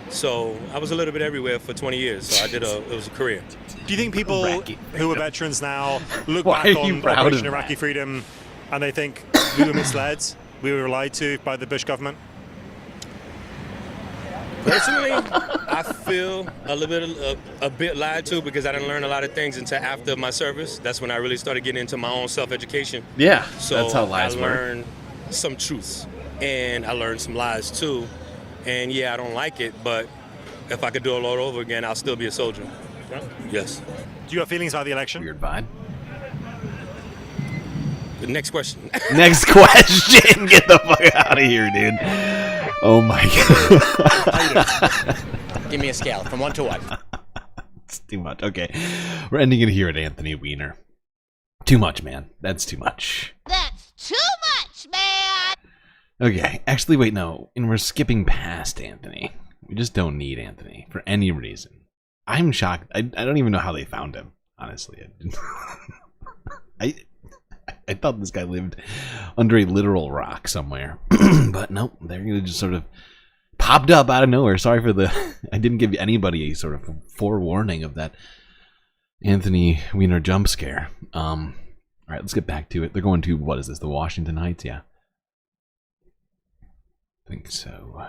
So I was a little bit everywhere for 20 years. So it was a career. Do you think people who are veterans now look back on Operation Iraqi freedom and they think we were misled, we were lied to by the Bush government? Personally, I feel a bit lied to because I didn't learn a lot of things until after my service. That's when I really started getting into my own self-education. Yeah, so that's how lies work. I learned some truths, and I learned some lies too. And yeah, I don't like it, but if I could do it all over again, I'll still be a soldier. Yeah. Yes. Do you have feelings about the election? Weird vibe. The next question. Next question. Get the fuck out of here, dude. Oh my god. Give me a scale from 1 to 1. It's too much. Okay. We're ending it here at Anthony Weiner. Too much, man. That's too much. That's too much, man. Okay. Actually, wait, no. And we're skipping past Anthony. We just don't need Anthony for any reason. I'm shocked. I don't even know how they found him, honestly. I thought this guy lived under a literal rock somewhere. But nope, there he just sort of popped up out of nowhere. Sorry for I didn't give anybody a sort of forewarning of that Anthony Weiner jump scare. All right, let's get back to it. They're going to, what is this, the Washington Heights? Yeah. I think so.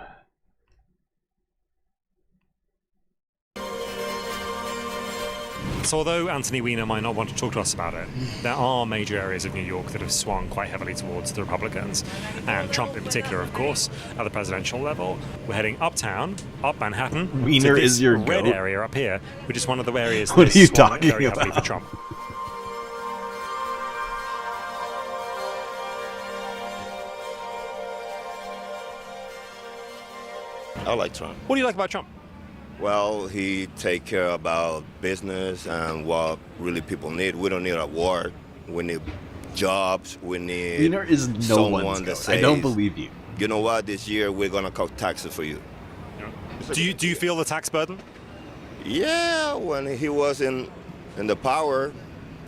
So although Anthony Weiner might not want to talk to us about it, there are major areas of New York that have swung quite heavily towards the Republicans, and Trump in particular, of course, at the presidential level. We're heading uptown, up Manhattan, Weiner to this is your red goat? area up here, which is one of the areas What that are you swung talking very heavily about? for Trump. I like Trump. What do you like about Trump? Well, he take care about business and what really people need. We don't need a war. We need jobs. We need Weiner is no someone one's that goat. says, I don't believe you. You know what? This year we're gonna cut taxes for you. Do you feel the tax burden? Yeah, when he was in the power,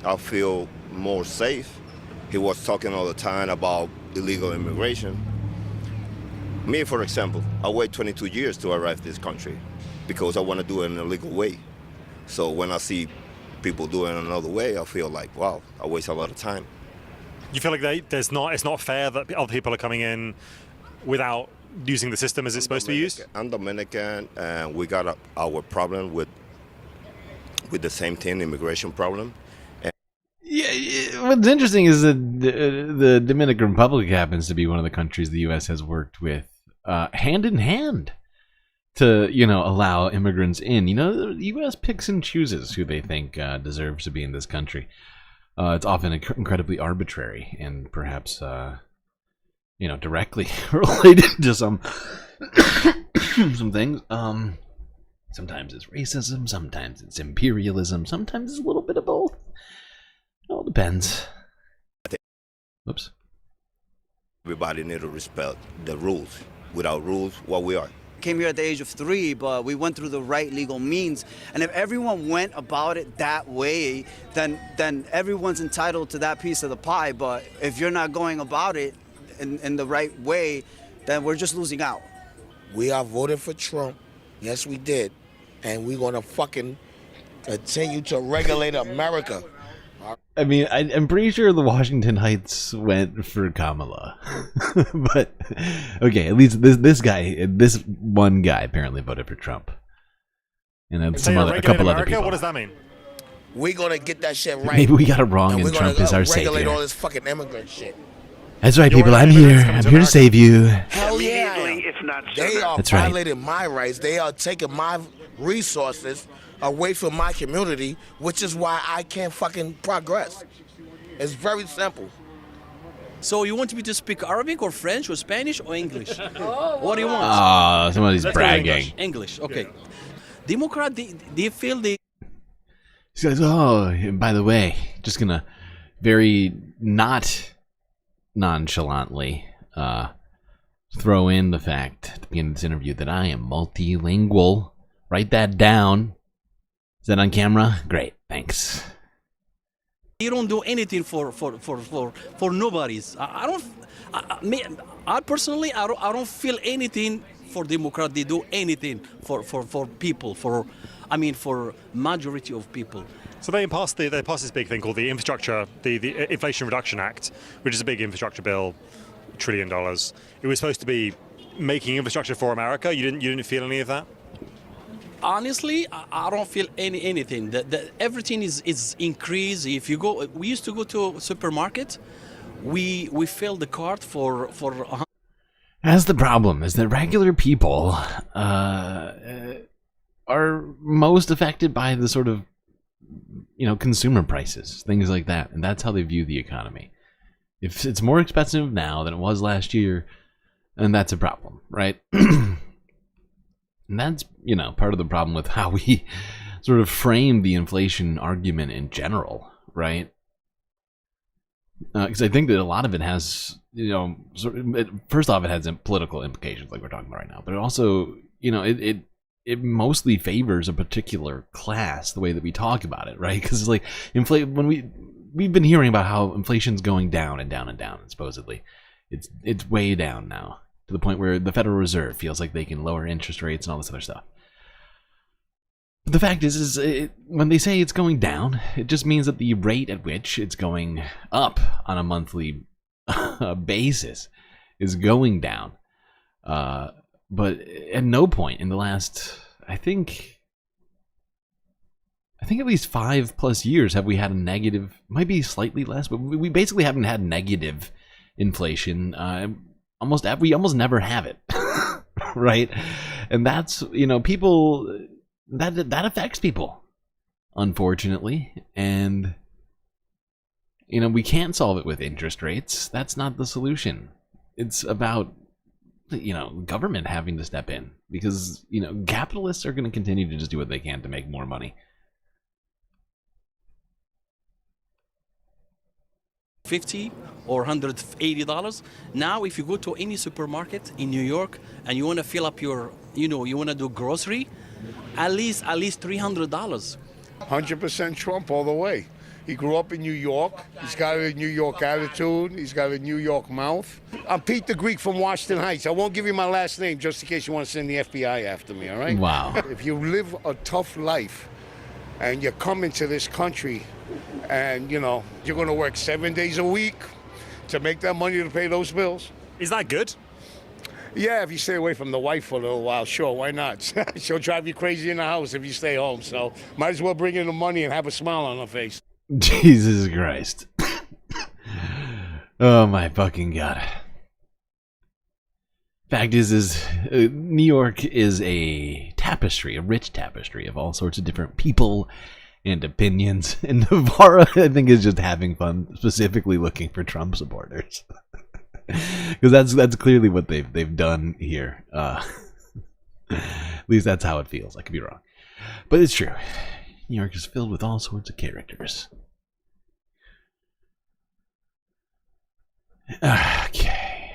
I feel more safe. He was talking all the time about illegal immigration. Me, for example, I wait 22 years to arrive this country because I want to do it in a legal way. So when I see people doing it another way, I feel like, wow, I waste a lot of time. You feel like it's not fair that other people are coming in without using the system as it's supposed to be used? I'm Dominican, and we got our problem with the same thing, immigration problem. Yeah, what's interesting is that the Dominican Republic happens to be one of the countries the U.S. has worked with hand in hand to, allow immigrants in. The U.S. picks and chooses who they think deserves to be in this country. It's often incredibly arbitrary and perhaps, directly related to some things. Sometimes it's racism, sometimes it's imperialism, sometimes it's a little bit of both. It all depends. Whoops. Everybody need to respect the rules. Without rules, what we are? came here at the age of 3, but we went through the right legal means. And if everyone went about it that way, then everyone's entitled to that piece of the pie. But if you're not going about it in the right way, then we're just losing out. We are voting for Trump. Yes, we did. And we're going to fucking continue to regulate America. I mean, I'm pretty sure the Washington Heights went for Kamala. But, okay, at least this one guy apparently voted for Trump. And then a couple other people. What does that mean? We're going to get that shit right. Maybe we got it wrong and Trump is our savior. Regulate all this fucking immigrant shit. That's right, people. I'm here. I'm here to save you. Hell yeah, I am. They are violating my rights. They are taking my resources away from my community, which is why I can't fucking progress. It's very simple. So you want me to speak Arabic or French or Spanish or English? What do you want? Somebody's bragging. English, okay. Democrat, they feel they... He goes, oh, and by the way, just gonna very not nonchalantly throw in the fact at the beginning of this interview that I am multilingual. Write that down. Is that on camera? Great, thanks. You don't do anything for nobodies. I personally don't feel anything for Democrat. They do anything for people, for majority of people. So they passed this big thing called the infrastructure, the Inflation Reduction Act, which is a big infrastructure bill, $1 trillion. It was supposed to be making infrastructure for America. You didn't feel any of that? Honestly, I don't feel anything. Everything is increased. If you go, we used to go to a supermarket. We fill the cart for. That's the problem. Is that regular people are most affected by the sort of consumer prices, things like that, and that's how they view the economy. If it's more expensive now than it was last year, then that's a problem, right? And that's, part of the problem with how we sort of frame the inflation argument in general, right? Because I think that a lot of it has, first off, it has political implications like we're talking about right now, but it also, it mostly favors a particular class, the way that we talk about it, right? Because it's like, when we've been hearing about how inflation's going down and down and down, and supposedly. It's way down now, to the point where the Federal Reserve feels like they can lower interest rates and all this other stuff. But the fact is when they say it's going down, it just means that the rate at which it's going up on a monthly basis is going down. But at no point in the last, I think at least 5+ years have we had a negative, might be slightly less, but we basically haven't had negative inflation. We almost never have it, right? And that's, people, that affects people, unfortunately. And, we can't solve it with interest rates. That's not the solution. It's about, government having to step in, because, capitalists are going to continue to just do what they can to make more money. $50 or $180. Now, if you go to any supermarket in New York and you want to fill up your, you want to do grocery, at least $300. 100% Trump all the way. He grew up in New York. He's got a New York attitude. He's got a New York mouth. I'm Pete the Greek from Washington Heights. I won't give you my last name just in case you want to send the FBI after me, all right? Wow. If you live a tough life and you come into this country and, you're going to work 7 days a week to make that money to pay those bills. Is that good? Yeah, if you stay away from the wife for a little while, sure, why not? She'll drive you crazy in the house if you stay home, so might as well bring in the money and have a smile on her face. Jesus Christ. Oh my fucking God. Fact is New York is a tapestry, a rich tapestry of all sorts of different people and opinions. And Navarro, I think, is just having fun, specifically looking for Trump supporters. Because that's clearly what they've done here. At least that's how it feels. I could be wrong, but it's true. New York is filled with all sorts of characters. Okay.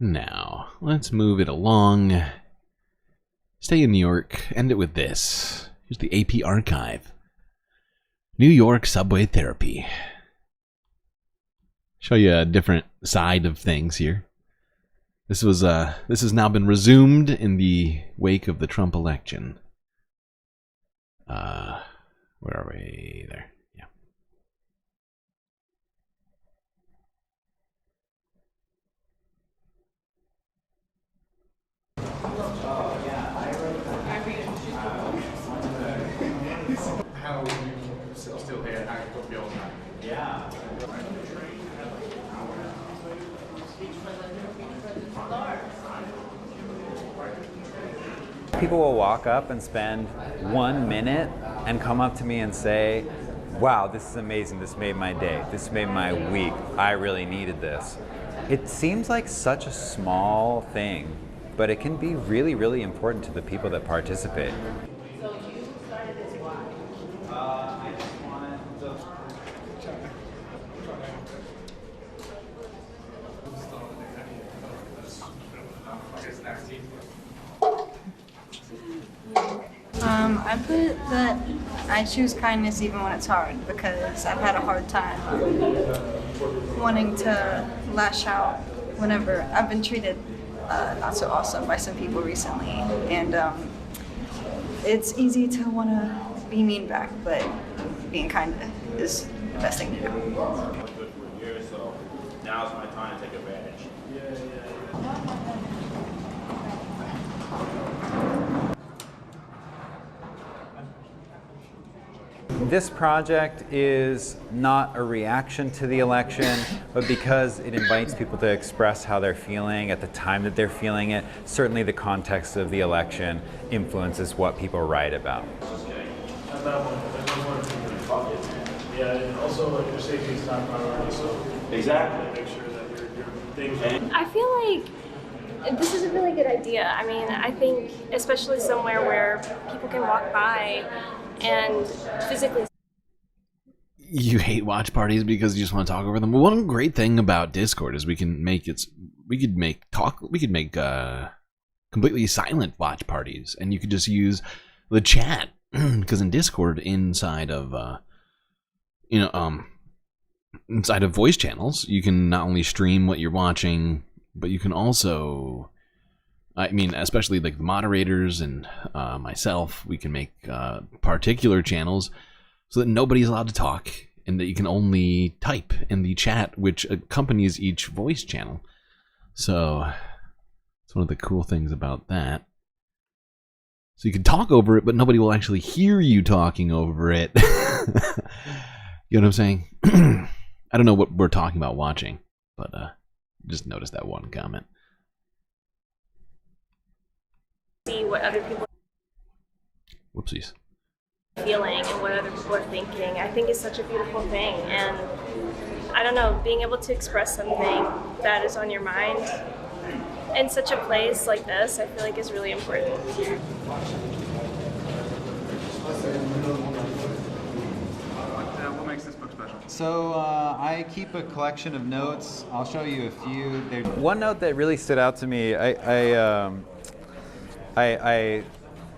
Now, let's move it along. Stay in New York. End it with this. Here's the AP archive. New York subway therapy. Show you a different side of things here. This has now been resumed in the wake of the Trump election. Where are we? There. Yeah. How are you still here? How you feel? Yeah. People will walk up and spend 1 minute and come up to me and say, wow, this is amazing. This made my day. This made my week. I really needed this. It seems like such a small thing, but it can be really, really important to the people that participate. I put that I choose kindness even when it's hard, because I've had a hard time wanting to lash out whenever I've been treated not so awesome by some people recently, and it's easy to want to be mean back, but being kind is the best thing to do. Good for years, so now's my time to take advantage. This project is not a reaction to the election, but because it invites people to express how they're feeling at the time that they're feeling it. Certainly the context of the election influences what people write about. Yeah, and also like your safety is top priority, so exactly make sure that your things. I feel like this is a really good idea. I mean, I think especially somewhere where people can walk by and physically. You hate watch parties because you just want to talk over them. One great thing about Discord is we could make completely silent watch parties, and you could just use the chat because in Discord, inside of voice channels, you can not only stream what you're watching, but you can also, I mean, especially like the moderators and myself, we can make particular channels so that nobody's allowed to talk and that you can only type in the chat, which accompanies each voice channel. So it's one of the cool things about that. So you can talk over it, but nobody will actually hear you talking over it. You know what I'm saying? I don't know what we're talking about watching, but just noticed that one comment. See what other people Whoopsies. are feeling and what other people are thinking. I think is such a beautiful thing, and I don't know, being able to express something that is on your mind in such a place like this, I feel like is really important. What makes this book special? So I keep a collection of notes. I'll show you a few. One note that really stood out to me, I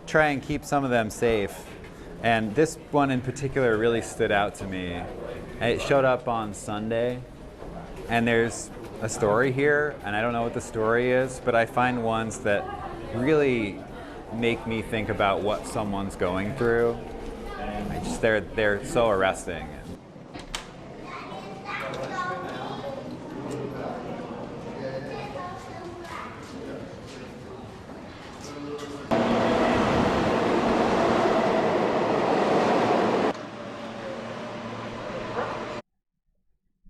try and keep some of them safe, and this one in particular really stood out to me. And it showed up on Sunday, and there's a story here, and I don't know what the story is, but I find ones that really make me think about what someone's going through. They're so arresting.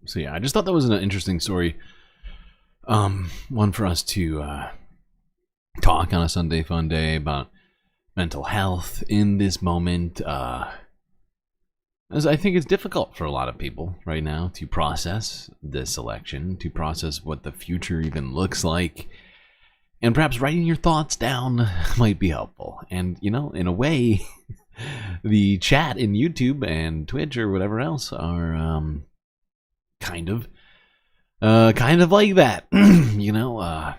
So yeah, I just thought that was an interesting story. One for us to talk on a Sunday Fun Day about mental health in this moment. As I think it's difficult for a lot of people right now to process this election, to process what the future even looks like. And perhaps writing your thoughts down might be helpful. And, you know, in a way, the chat in YouTube and Twitch or whatever else are kind of like that. You know,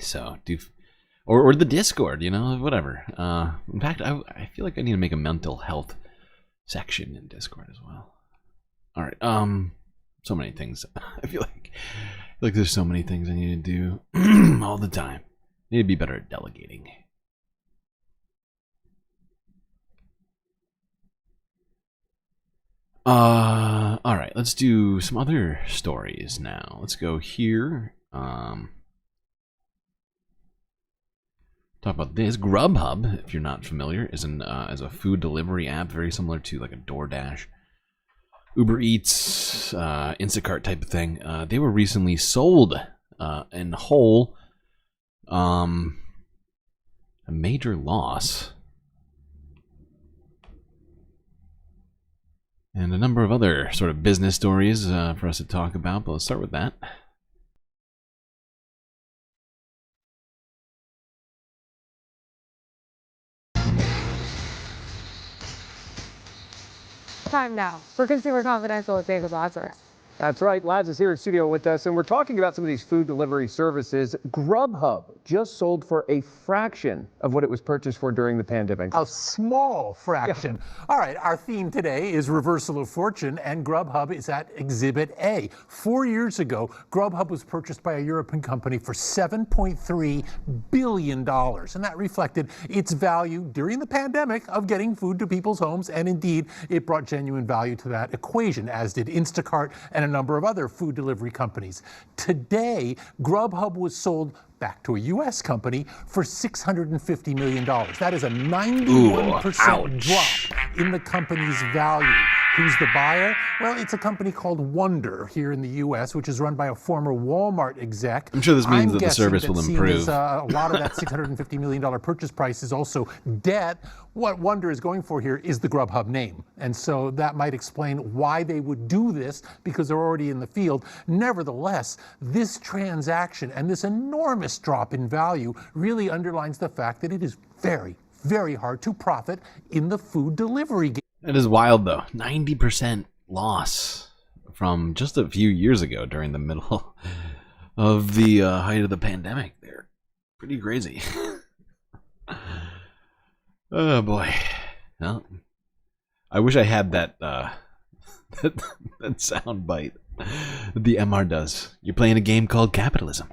So or the Discord, you know, whatever. In fact, I feel like I need to make a mental health section in Discord as well. All right. So many things. I feel like there's so many things I need to do all the time. Need to be better at delegating. All right, let's do some other stories now. Let's go here. Talk about this. Grubhub, if you're not familiar, is a food delivery app very similar to like a DoorDash, Uber Eats, Instacart type of thing. They were recently sold in whole. A major loss. And a number of other sort of business stories for us to talk about, but let's start with that. Time now for Consumer Confidential with David Lazarus. That's right, Laz is here in studio with us, and we're talking about some of these food delivery services. Grubhub just sold for a fraction of what it was purchased for during the pandemic. A small fraction. Yeah. All right, our theme today is reversal of fortune, and Grubhub is at Exhibit A. 4 years ago, Grubhub was purchased by a European company for $7.3 billion, and that reflected its value during the pandemic of getting food to people's homes, and indeed, it brought genuine value to that equation, as did Instacart and a number of other food delivery companies. Today, Grubhub was sold back to a U.S. company for $650 million. That is a 91% drop in the company's value. Who's the buyer? Well, it's a company called Wonder here in the U.S., which is run by a former Walmart exec. I'm sure this means that the service will improve. A lot of that $650 million purchase price is also debt. What Wonder is going for here is the Grubhub name. And so that might explain why they would do this, because they're already in the field. Nevertheless, this transaction and this enormous drop in value really underlines the fact that it is very, very hard to profit in the food delivery game. It is wild, though. 90% loss from just a few years ago during the middle of the height of the pandemic. They're pretty crazy. Oh, boy. Well, I wish I had that, that sound bite that the MR does. You're playing a game called capitalism.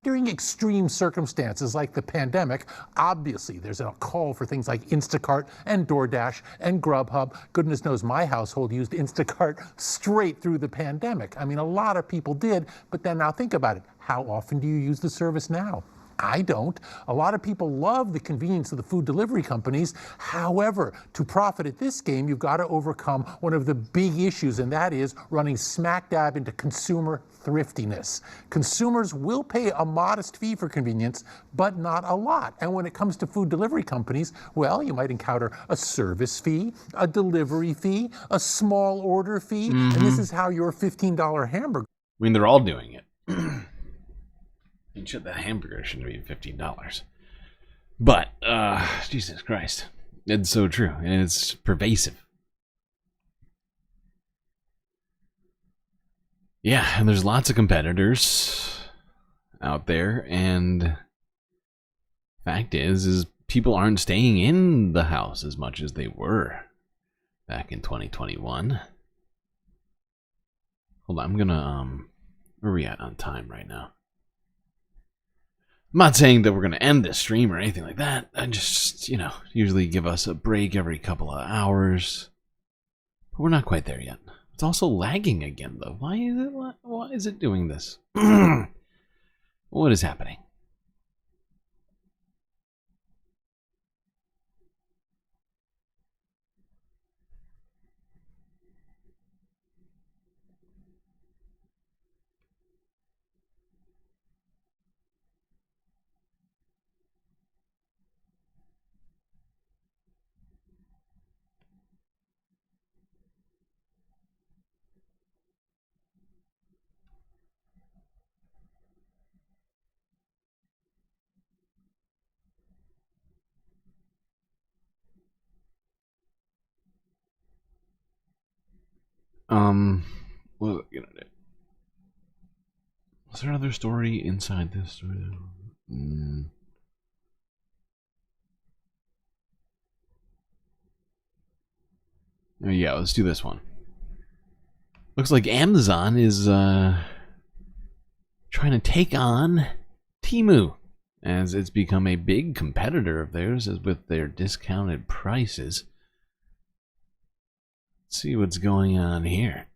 During extreme circumstances like the pandemic, obviously there's a call for things like Instacart and DoorDash and Grubhub. Goodness knows my household used Instacart straight through the pandemic. I mean, a lot of people did, but then now think about it. How often do you use the service now? I don't. A lot of people love the convenience of the food delivery companies. However, to profit at this game, you've got to overcome one of the big issues, and that is running smack dab into consumer thriftiness. Consumers will pay a modest fee for convenience, but not a lot. And when it comes to food delivery companies, well, you might encounter a service fee, a delivery fee, a small order fee, and this is how your $15 hamburger. I mean, they're all doing it. The hamburger shouldn't be $15. But, Jesus Christ. It's so true. And it's pervasive. Yeah, and there's lots of competitors out there. And fact is people aren't staying in the house as much as they were back in 2021. Hold on, I'm gonna, where are we at on time right now? I'm not saying that we're going to end this stream or anything like that. I just, you know, usually give us a break every couple of hours. But we're not quite there yet. It's also lagging again, though. Why is it doing this? What is happening? What was I gonna do? Was there another story inside this story? Oh, yeah, let's do this one. Looks like Amazon is trying to take on Temu, as it's become a big competitor of theirs with their discounted prices. Let's see what's going on here.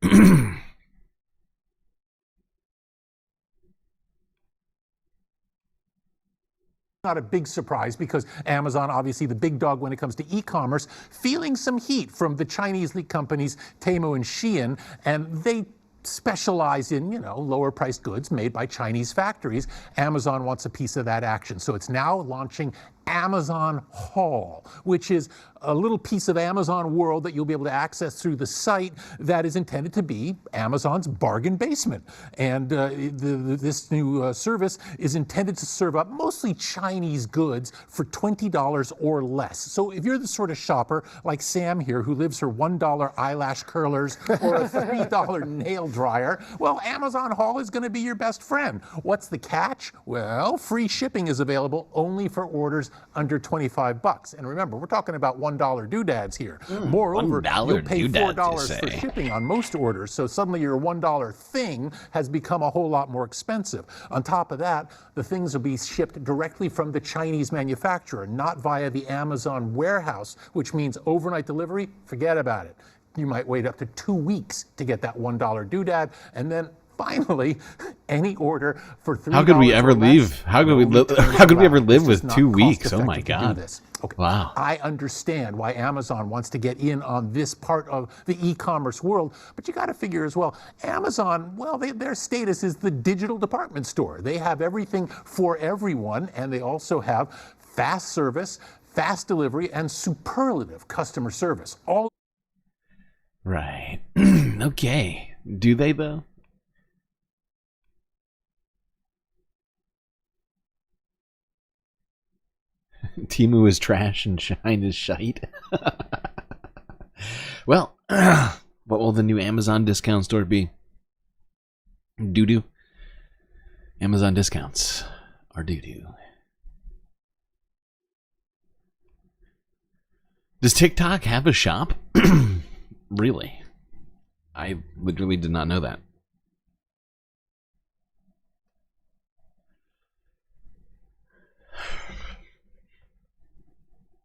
Not a big surprise because Amazon, obviously the big dog when it comes to e-commerce, feeling some heat from the Chinese companies Temu and Shein, and they specialize in, lower priced goods made by Chinese factories. Amazon wants a piece of that action. So it's now launching Amazon Haul, which is a little piece of Amazon world that you'll be able to access through the site that is intended to be Amazon's bargain basement. And this new service is intended to serve up mostly Chinese goods for $20 or less. So if you're the sort of shopper like Sam here who lives for $1 eyelash curlers or a $3 nail dryer, well, Amazon Haul is going to be your best friend. What's the catch? Well, free shipping is available only for orders under $25. And remember, we're talking about $1 doodads here. Moreover, you'll pay $4 for shipping on most orders, so suddenly your $1 thing has become a whole lot more expensive. On top of that, the things will be shipped directly from the Chinese manufacturer, not via the Amazon warehouse, which means overnight delivery, forget about it. You might wait up to 2 weeks to get that $1 doodad, and then finally, any order for $3. How could we ever leave? How could we ever live with 2 weeks? Oh my God! Okay. Wow. I understand why Amazon wants to get in on this part of the e-commerce world, but you got to figure as well, Amazon, well, their status is the digital department store. They have everything for everyone, and they also have fast service, fast delivery, and superlative customer service. All right. Okay. Do they though? Temu is trash and Shine is shite. Well, what will the new Amazon discount store be? Doo-doo. Amazon discounts are doo-doo. Does TikTok have a shop? Really? I literally did not know that.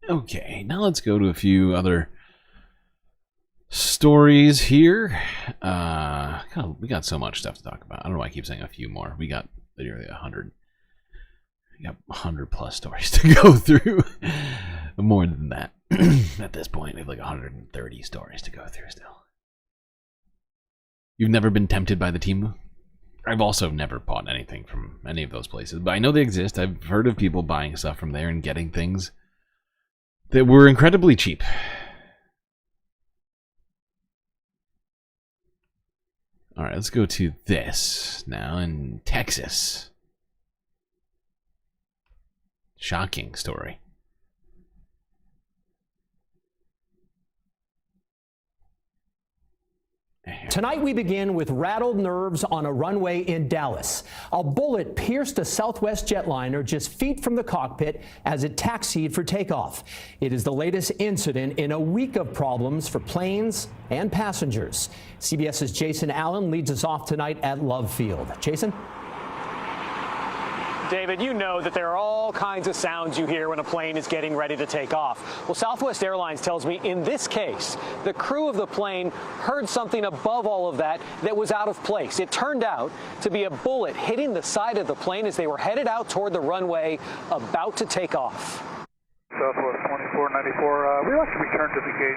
Okay, now let's go to a few other stories here. God, we got so much stuff to talk about. I don't know why I keep saying a few more. We got literally 100. We got 100 plus stories to go through. More than that. At this point, we have like 130 stories to go through still. You've never been tempted by the Temu? I've also never bought anything from any of those places, but I know they exist. I've heard of people buying stuff from there and getting things that were incredibly cheap. All right, let's go to this now in Texas. Shocking story. Tonight we begin with rattled nerves on a runway in Dallas. A bullet pierced a Southwest jetliner just feet from the cockpit as it taxied for takeoff. It is the latest incident in a week of problems for planes and passengers. CBS's Jason Allen leads us off tonight at Love Field. Jason? David, you know that there are all kinds of sounds you hear when a plane is getting ready to take off. Well, Southwest Airlines tells me in this case, the crew of the plane heard something above all of that that was out of place. It turned out to be a bullet hitting the side of the plane as they were headed out toward the runway, about to take off. Southwest 2494, we like to return to the gate.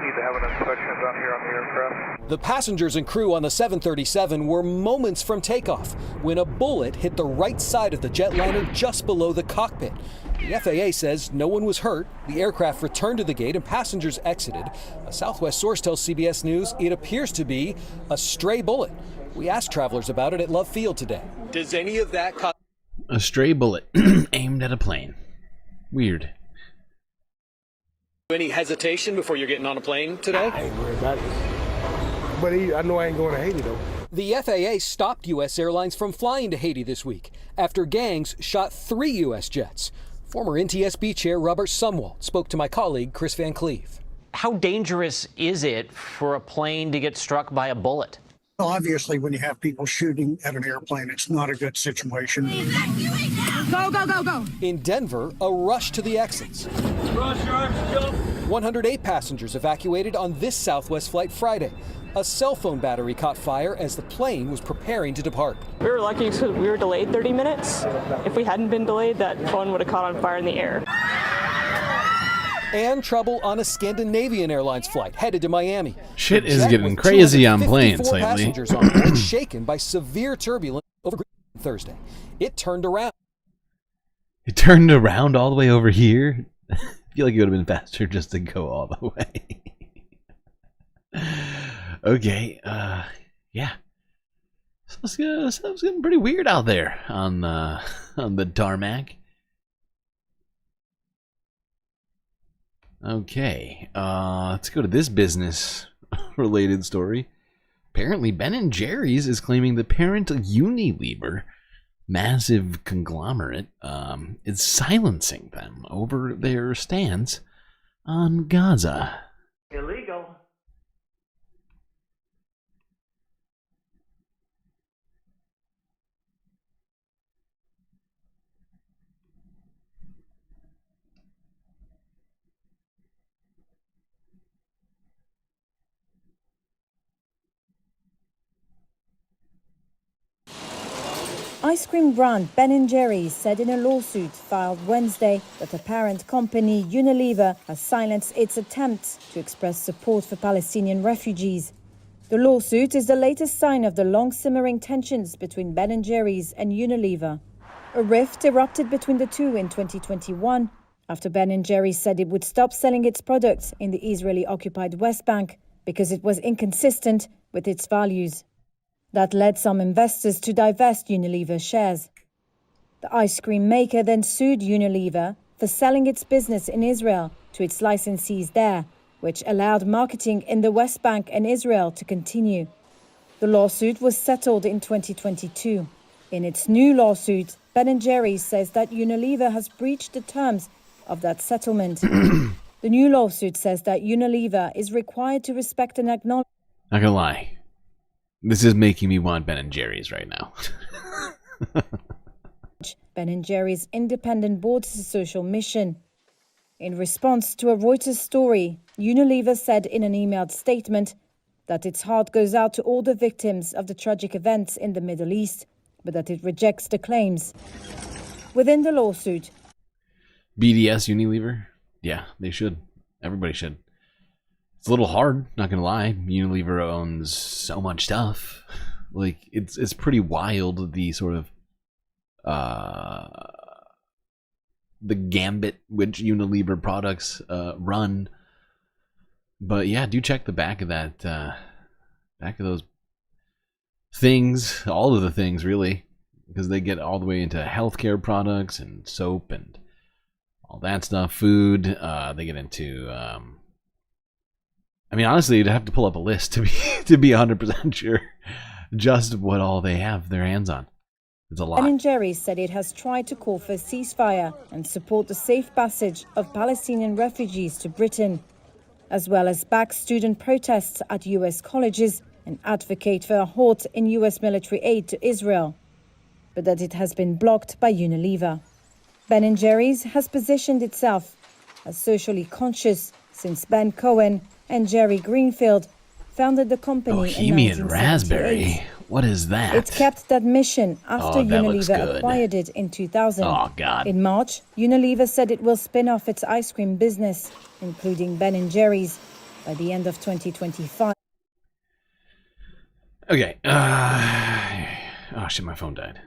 Need to have an inspection done here on the aircraft. The passengers and crew on the 737 were moments from takeoff when a bullet hit the right side of the jetliner just below the cockpit. The FAA says no one was hurt. The aircraft returned to the gate and passengers exited. A Southwest source tells CBS News it appears to be a stray bullet. We asked travelers about it at Love Field today. Does any of that cause a stray bullet aimed at a plane? Weird. Any hesitation before you're getting on a plane today? I ain't worried about it. But I know I ain't going to Haiti, though. The FAA stopped U.S. airlines from flying to Haiti this week after gangs shot 3 U.S. jets. Former NTSB Chair Robert Sumwalt spoke to my colleague Chris Van Cleve. How dangerous is it for a plane to get struck by a bullet? Well, obviously, when you have people shooting at an airplane, it's not a good situation. Go, go, go, go! In Denver, a rush to the exits. 108 passengers evacuated on this Southwest flight Friday. A cell phone battery caught fire as the plane was preparing to depart. We were lucky because we were delayed 30 minutes. If we hadn't been delayed, that phone would have caught on fire in the air. And trouble on a Scandinavian Airlines flight headed to Miami. Shit is getting crazy on planes lately. Passengers on board shaken by severe turbulence over Thursday. It turned around. It turned around all the way over here? I feel like it would have been faster just to go all the way. Okay, yeah. Stuff's getting pretty weird out there on the tarmac. Okay, let's go to this business-related story. Apparently, Ben & Jerry's is claiming the parent Unilever, massive conglomerate, is silencing them over their stance on Gaza. Illegal. Ice cream brand Ben & Jerry's said in a lawsuit filed Wednesday that the parent company Unilever has silenced its attempts to express support for Palestinian refugees. The lawsuit is the latest sign of the long-simmering tensions between Ben & Jerry's and Unilever. A rift erupted between the two in 2021 after Ben & Jerry's said it would stop selling its products in the Israeli-occupied West Bank because it was inconsistent with its values. That led some investors to divest Unilever shares. The ice cream maker then sued Unilever for selling its business in Israel to its licensees there, which allowed marketing in the West Bank and Israel to continue. The lawsuit was settled in 2022. In its new lawsuit, Ben & Jerry's says that Unilever has breached the terms of that settlement. The new lawsuit says that Unilever is required to respect and acknowledge... Not gonna lie. This is making me want Ben & Jerry's right now. Ben & Jerry's independent board's social mission. In response to a Reuters story, Unilever said in an emailed statement that its heart goes out to all the victims of the tragic events in the Middle East, but that it rejects the claims. Within the lawsuit, BDS Unilever? Yeah, they should. Everybody should. It's a little hard, not gonna lie. Unilever owns so much stuff. Like, it's pretty wild, the sort of the gambit which Unilever products run. But yeah, do check the back of that back of those things, all of the things really, because they get all the way into healthcare products and soap and all that stuff, food. They get into I mean, honestly, you'd have to pull up a list to be 100% sure just what all they have their hands on. It's a lot. Ben & Jerry's said it has tried to call for a ceasefire and support the safe passage of Palestinian refugees to Britain, as well as back student protests at U.S. colleges and advocate for a halt in U.S. military aid to Israel, but that it has been blocked by Unilever. Ben & Jerry's has positioned itself as socially conscious since Ben Cohen and Jerry Greenfield founded the company Bohemian in 1978. Raspberry. What is that? It kept that mission after Unilever acquired it in 2000. Oh, God. In March, Unilever said it will spin off its ice cream business, including Ben & Jerry's, by the end of 2025. Okay. Oh, shit, my phone died.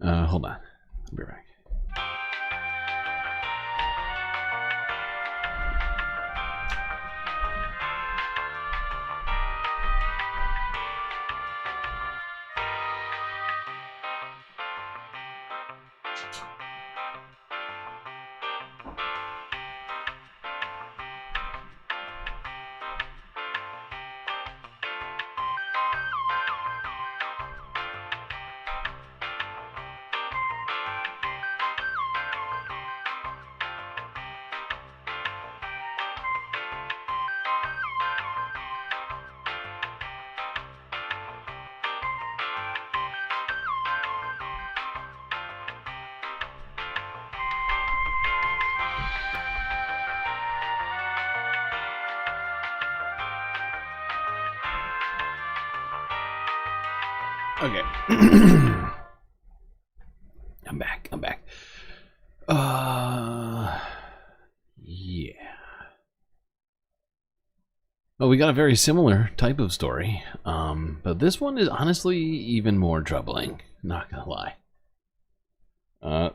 Hold on. I'll be right back. Okay. I'm back. Yeah. Well, we got a very similar type of story, but this one is honestly even more troubling. Not gonna lie.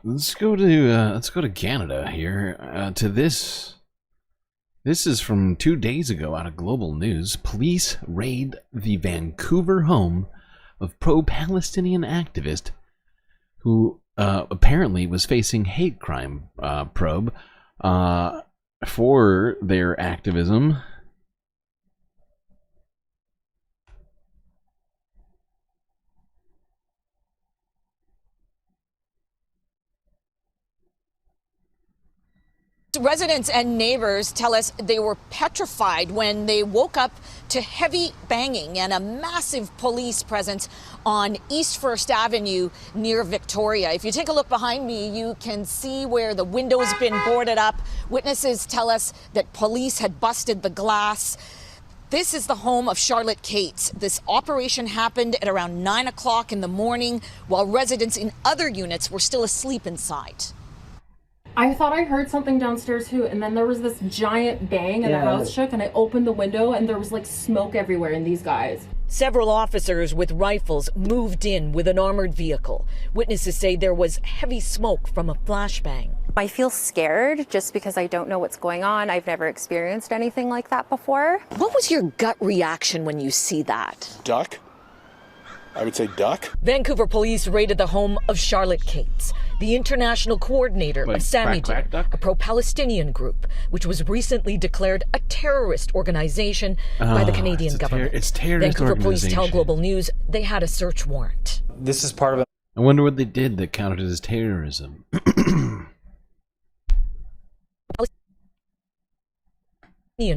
Let's go to Canada here. To this. This is from 2 days ago out of Global News. Police raid the Vancouver home of pro-Palestinian activist who apparently was facing hate crime probe for their activism. Residents and neighbors tell us they were petrified when they woke up to heavy banging and a massive police presence on East First Avenue near Victoria. If you take a look behind me, you can see where the window's been boarded up. Witnesses tell us that police had busted the glass. This is the home of Charlotte Gaetz. This operation happened at around 9 o'clock in the morning while residents in other units were still asleep inside. I thought I heard something downstairs too, and then there was this giant bang and the house shook, and I opened the window and there was like smoke everywhere in these guys. Several officers with rifles moved in with an armored vehicle. Witnesses say there was heavy smoke from a flashbang. I feel scared just because I don't know what's going on. I've never experienced anything like that before. What was your gut reaction when you see that? Duck. I would say duck. Vancouver police raided the home of Charlotte Gaetz, the international coordinator of Samidun, a pro-Palestinian group, which was recently declared a terrorist organization by the Canadian government. It's terrorist Vancouver police tell organization. Global News they had a search warrant. This is part of it. I wonder what they did that counted as terrorism.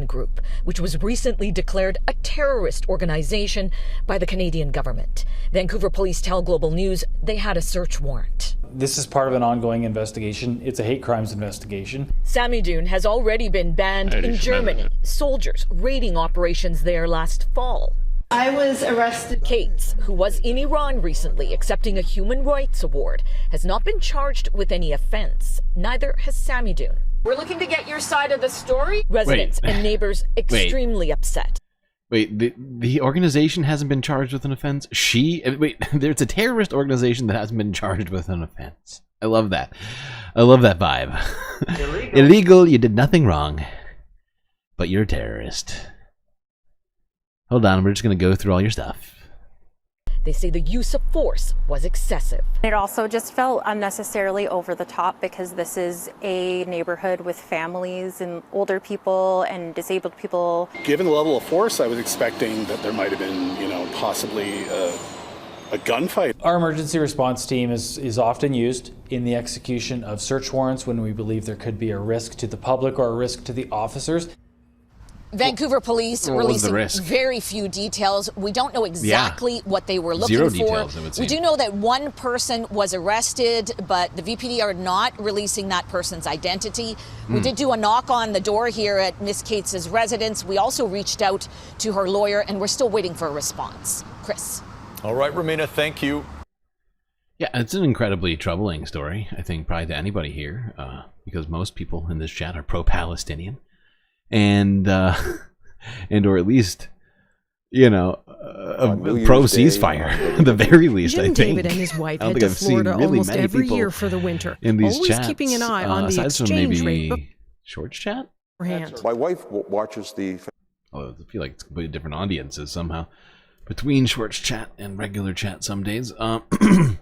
Group, which was recently declared a terrorist organization by the Canadian government. Vancouver police tell Global News they had a search warrant. This is part of an ongoing investigation. It's a hate crimes investigation. Samidun has already been banned in Germany. Soldiers raiding operations there last fall. I was arrested. Gaetz, who was in Iran recently accepting a human rights award, has not been charged with any offense. Neither has Samidun. We're looking to get your side of the story. Residents and neighbors extremely upset. Wait, the organization hasn't been charged with an offense? There's a terrorist organization that hasn't been charged with an offense. I love that. I love that vibe. Illegal, you did nothing wrong. But you're a terrorist. Hold on, we're just going to go through all your stuff. They say the use of force was excessive. It also just felt unnecessarily over the top because this is a neighborhood with families and older people and disabled people. Given the level of force, I was expecting that there might have been, possibly a gunfight. Our emergency response team is often used in the execution of search warrants when we believe there could be a risk to the public or a risk to the officers. Vancouver police releasing very few details. We don't know exactly what they were looking for. Details, I would say. We do know that one person was arrested, but the VPD are not releasing that person's identity. We did do a knock on the door here at Miss Gaetz's residence. We also reached out to her lawyer, and we're still waiting for a response. Chris. All right, Romina, thank you. Yeah, it's an incredibly troubling story, I think, probably to anybody here, because most people in this chat are pro-Palestinian. And or at least, pro ceasefire, at the very least. Jim I think. David and his wife head to Florida almost every year for the winter, in these always chats, keeping an eye on the aside from exchange maybe rate. Shorts chat. My wife watches the. Oh, I feel like it's completely different audiences somehow between Shorts chat and regular chat some days. But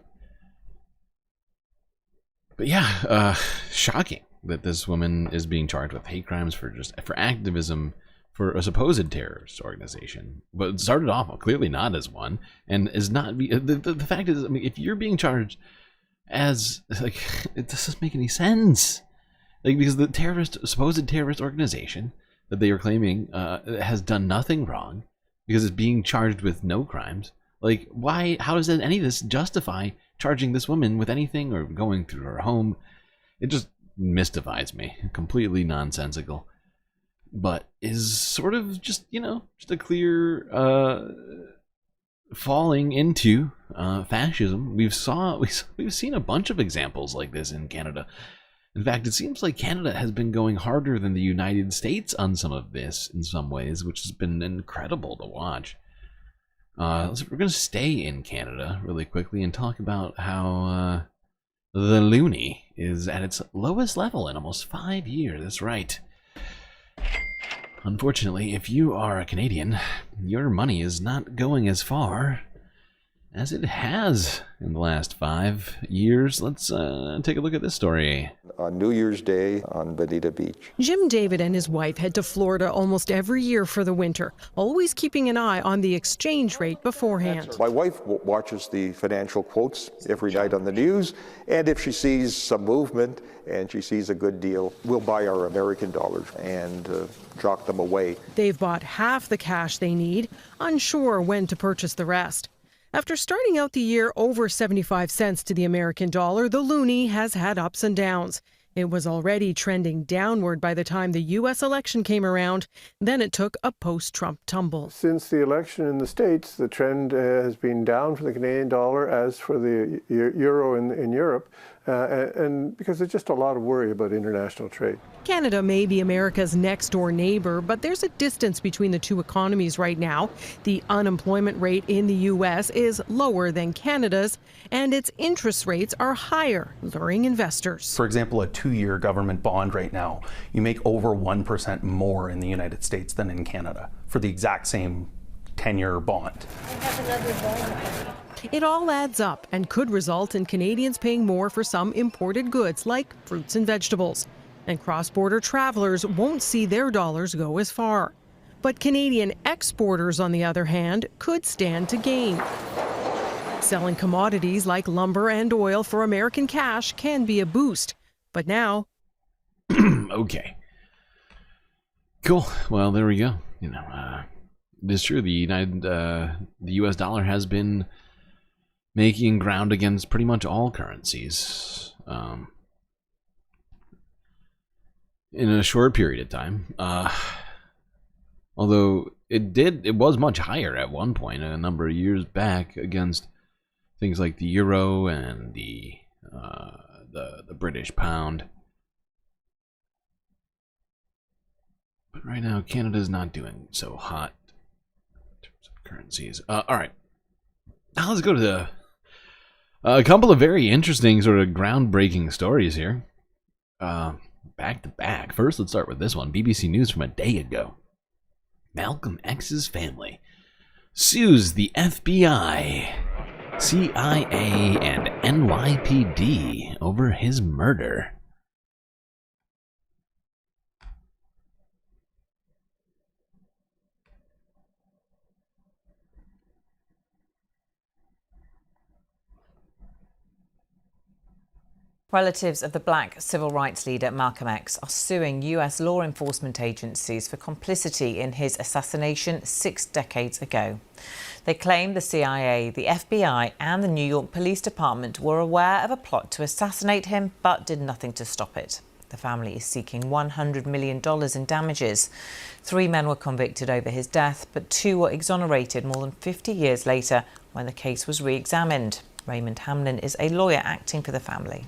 yeah, shocking that this woman is being charged with hate crimes for activism for a supposed terrorist organization, but it started off clearly not as one, and is not. The fact is, I mean, if you're being charged as it doesn't make any sense, because the supposed terrorist organization that they are claiming has done nothing wrong because it's being charged with no crimes. Why? How does any of this justify charging this woman with anything or going through her home? It just mystifies me. Completely nonsensical. But is sort of just a clear falling into fascism. We've seen a bunch of examples like this in Canada. In fact, it seems like Canada has been going harder than the United States on some of this in some ways, which has been incredible to watch. So we're going to stay in Canada really quickly and talk about how the loonie is at its lowest level in almost 5 years. That's right. Unfortunately, if you are a Canadian, your money is not going as far as it has in the last 5 years. Let's take a look at this story. On New Year's Day on Vendetta Beach. Jim David and his wife head to Florida almost every year for the winter, always keeping an eye on the exchange rate beforehand. My wife watches the financial quotes every night on the news, and if she sees some movement and she sees a good deal, we'll buy our American dollars and jock them away. They've bought half the cash they need, unsure when to purchase the rest. After starting out the year over 75 cents to the American dollar, the loonie has had ups and downs. It was already trending downward by the time the U.S. election came around. Then it took a post-Trump tumble. Since the election in the States, the trend has been down for the Canadian dollar as for the euro in Europe, and because there's just a lot of worry about international trade. Canada may be America's next-door neighbor, but there's a distance between the two economies right now. The unemployment rate in the U.S. is lower than Canada's, and its interest rates are higher, luring investors. For example, a 2-year government bond right now, you make over 1% more in the United States than in Canada for the exact same 10-year bond. It all adds up and could result in Canadians paying more for some imported goods like fruits and vegetables. And cross-border travelers won't see their dollars go as far. But Canadian exporters, on the other hand, could stand to gain. Selling commodities like lumber and oil for American cash can be a boost. But now... Okay. Cool. Well, there we go. You know, it is true. The U.S. dollar has been making ground against pretty much all currencies in a short period of time. Although it was much higher at one point a number of years back against things like the euro and the British pound. But right now, Canada's not doing so hot in terms of currencies. All right, now let's go to a couple of very interesting, sort of groundbreaking stories here. Back to back. First, let's start with this one. BBC News from a day ago. Malcolm X's family sues the FBI, CIA, and NYPD over his murder. Relatives of the black civil rights leader Malcolm X are suing US law enforcement agencies for complicity in his assassination 6 decades ago. They claim the CIA, the FBI and the New York Police Department were aware of a plot to assassinate him but did nothing to stop it. The family is seeking $100 million in damages. 3 men were convicted over his death, but 2 were exonerated more than 50 years later when the case was re-examined. Raymond Hamlin is a lawyer acting for the family.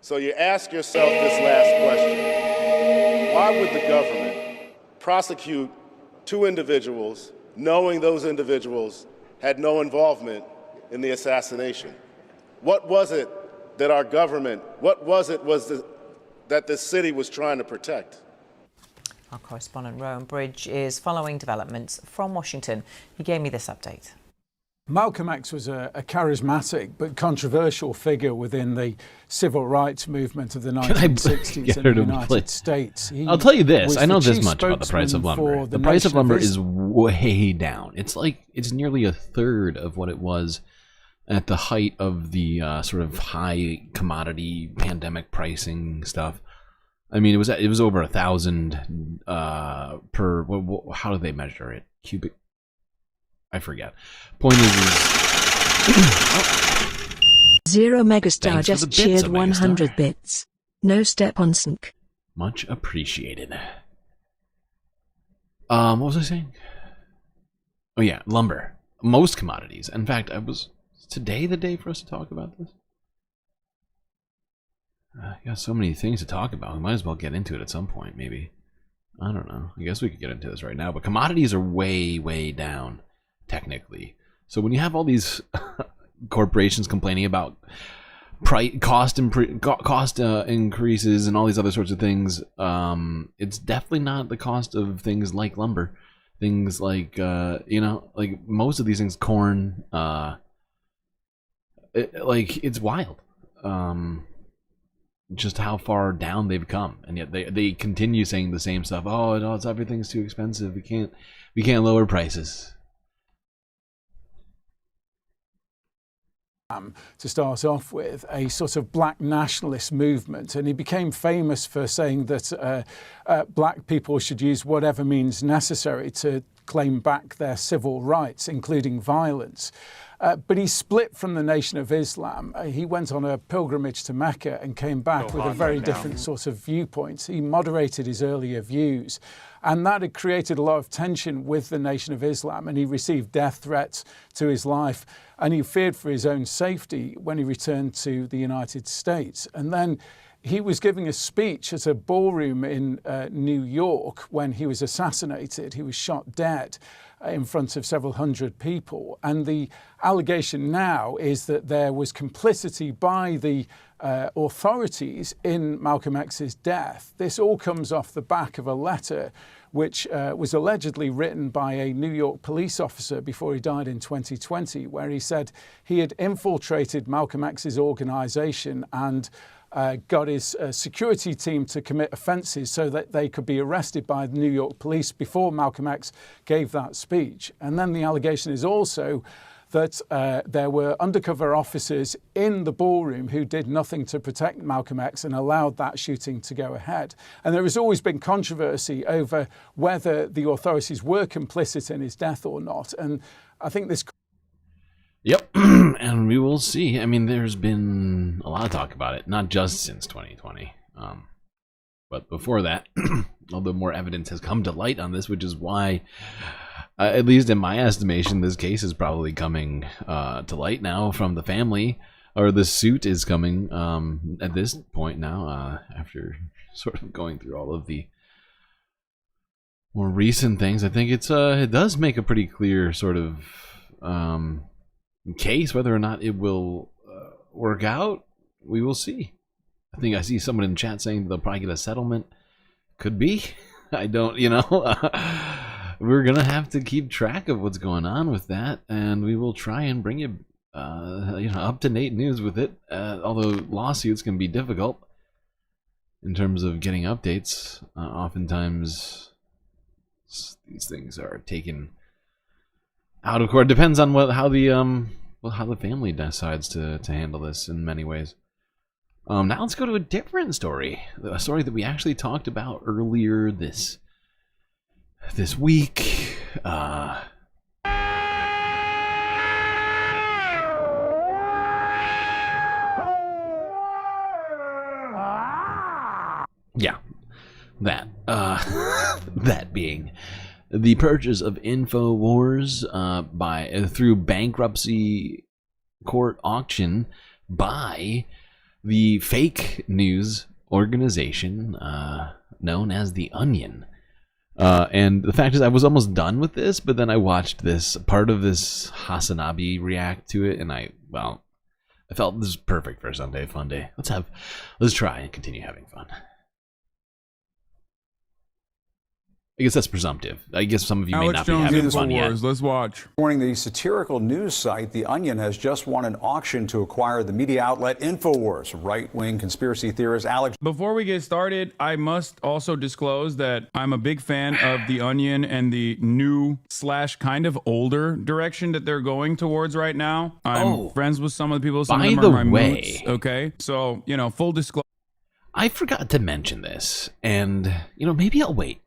So you ask yourself this last question: why would the government prosecute 2 individuals knowing those individuals had no involvement in the assassination? What was it that our government, that the city was trying to protect? Our correspondent Rowan Bridge is following developments from Washington. He gave me this update. Malcolm X was a charismatic but controversial figure within the civil rights movement of the 1960s in the United States. I'll tell you this, I know this much about the price of lumber. The price of lumber is way down. It's nearly a third of what it was at the height of the sort of high commodity pandemic pricing stuff. I mean, it was over 1,000 per. How do they measure it? Cubic. I forget. Point is Zero Megastar just cheered 100 bits. No step on sync. Much appreciated. What was I saying? Oh yeah, lumber. most commodities. In fact, was today the day for us to talk about this? Got so many things to talk about. We might as well get into it at some point, maybe. I don't know. I guess we could get into this right now. But commodities are way, way down, technically. So when you have all these corporations complaining about cost increases and all these other sorts of things, it's definitely not the cost of things like lumber, things like like most of these things, corn. It's wild. Just how far down they've come, and yet they continue saying the same stuff. Oh, no, everything's too expensive. We can't lower prices. To start off with, a sort of black nationalist movement, and he became famous for saying that black people should use whatever means necessary to claim back their civil rights, including violence. But he split from the Nation of Islam. He went on a pilgrimage to Mecca and came back with a very different sort of viewpoint. He moderated his earlier views, and that had created a lot of tension with the Nation of Islam, and he received death threats to his life, and he feared for his own safety when he returned to the United States. And then he was giving a speech at a ballroom in New York when he was assassinated. He was shot dead in front of several hundred people. And the allegation now is that there was complicity by the authorities in Malcolm X's death. This all comes off the back of a letter which was allegedly written by a New York police officer before he died in 2020, where he said he had infiltrated Malcolm X's organization and got his security team to commit offences so that they could be arrested by the New York police before Malcolm X gave that speech. And then the allegation is also that there were undercover officers in the ballroom who did nothing to protect Malcolm X and allowed that shooting to go ahead. And there has always been controversy over whether the authorities were complicit in his death or not. And I think this... Yep, and we will see. I mean, there's been a lot of talk about it, not just since 2020. But before that, although more evidence has come to light on this, which is why, at least in my estimation, this case is probably coming to light now from the family, or the suit is coming at this point now, after sort of going through all of the more recent things. I think it does make a pretty clear sort of case. Whether or not it will work out, we will see. I think I see someone in chat saying they'll probably get a settlement. Could be. I don't, we're gonna have to keep track of what's going on with that, and we will try and bring you up to date news with it, although lawsuits can be difficult in terms of getting updates. Oftentimes these things are taken out of court. Depends on how the family decides to handle this in many ways. Now let's go to a different story, a story that we actually talked about earlier this week. Yeah, that that being the purchase of InfoWars through bankruptcy court auction by the fake news organization known as The Onion. And the fact is, I was almost done with this, but then I watched this part of this Hasanabi react to it, and I felt this is perfect for Sunday Fun Day. Let's try and continue having fun. I guess that's presumptive. I guess some of you may not be having fun yet. Let's watch. Morning, the satirical news site The Onion has just won an auction to acquire the media outlet InfoWars. Right-wing conspiracy theorist Alex. Before we get started, I must also disclose that I'm a big fan of The Onion and the new / kind of older direction that they're going towards right now. I'm friends with some of the people. Some of them are my moots. Okay, so full disclosure. I forgot to mention this, and maybe I'll wait.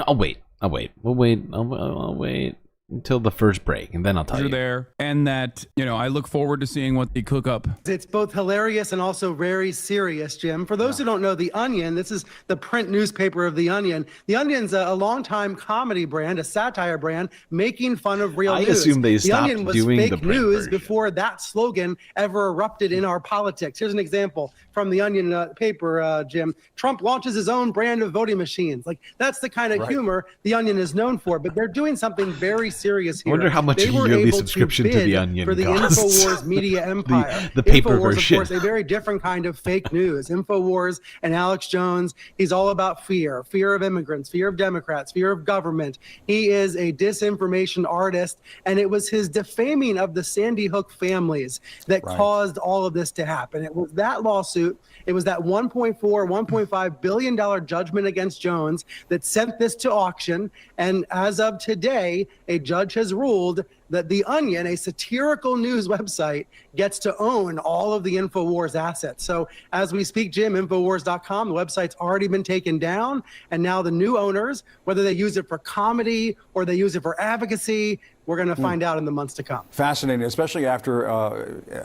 I'll wait. We'll wait. I'll wait. until the first break, and then I'll tell you. There, and that, I look forward to seeing what they cook up. It's both hilarious and also very serious, Jim. For those who don't know The Onion, this is the print newspaper of The Onion. The Onion's a longtime comedy brand, a satire brand, making fun of real news. I assume they The stopped Onion was doing fake the print news version before that slogan ever erupted in our politics. Here's an example from The Onion paper, Jim. Trump launches his own brand of voting machines. Like, that's the kind of humor The Onion is known for, but they're doing something very serious here. I wonder how much they a were yearly able subscription to to bid The Onion for the costs. InfoWars media empire. the paper InfoWars, version. of course, a very different kind of fake news. InfoWars and Alex Jones, he's all about fear of immigrants, fear of Democrats, fear of government. He is a disinformation artist, and it was his defaming of the Sandy Hook families that caused all of this to happen. It was that lawsuit, it was that $1.5 billion judgment against Jones that sent this to auction. And as of today, a judge has ruled that The Onion, a satirical news website, gets to own all of the InfoWars assets. So as we speak, Jim, Infowars.com, the website's already been taken down. And now the new owners, whether they use it for comedy or they use it for advocacy, we're going to find out in the months to come. Fascinating, especially after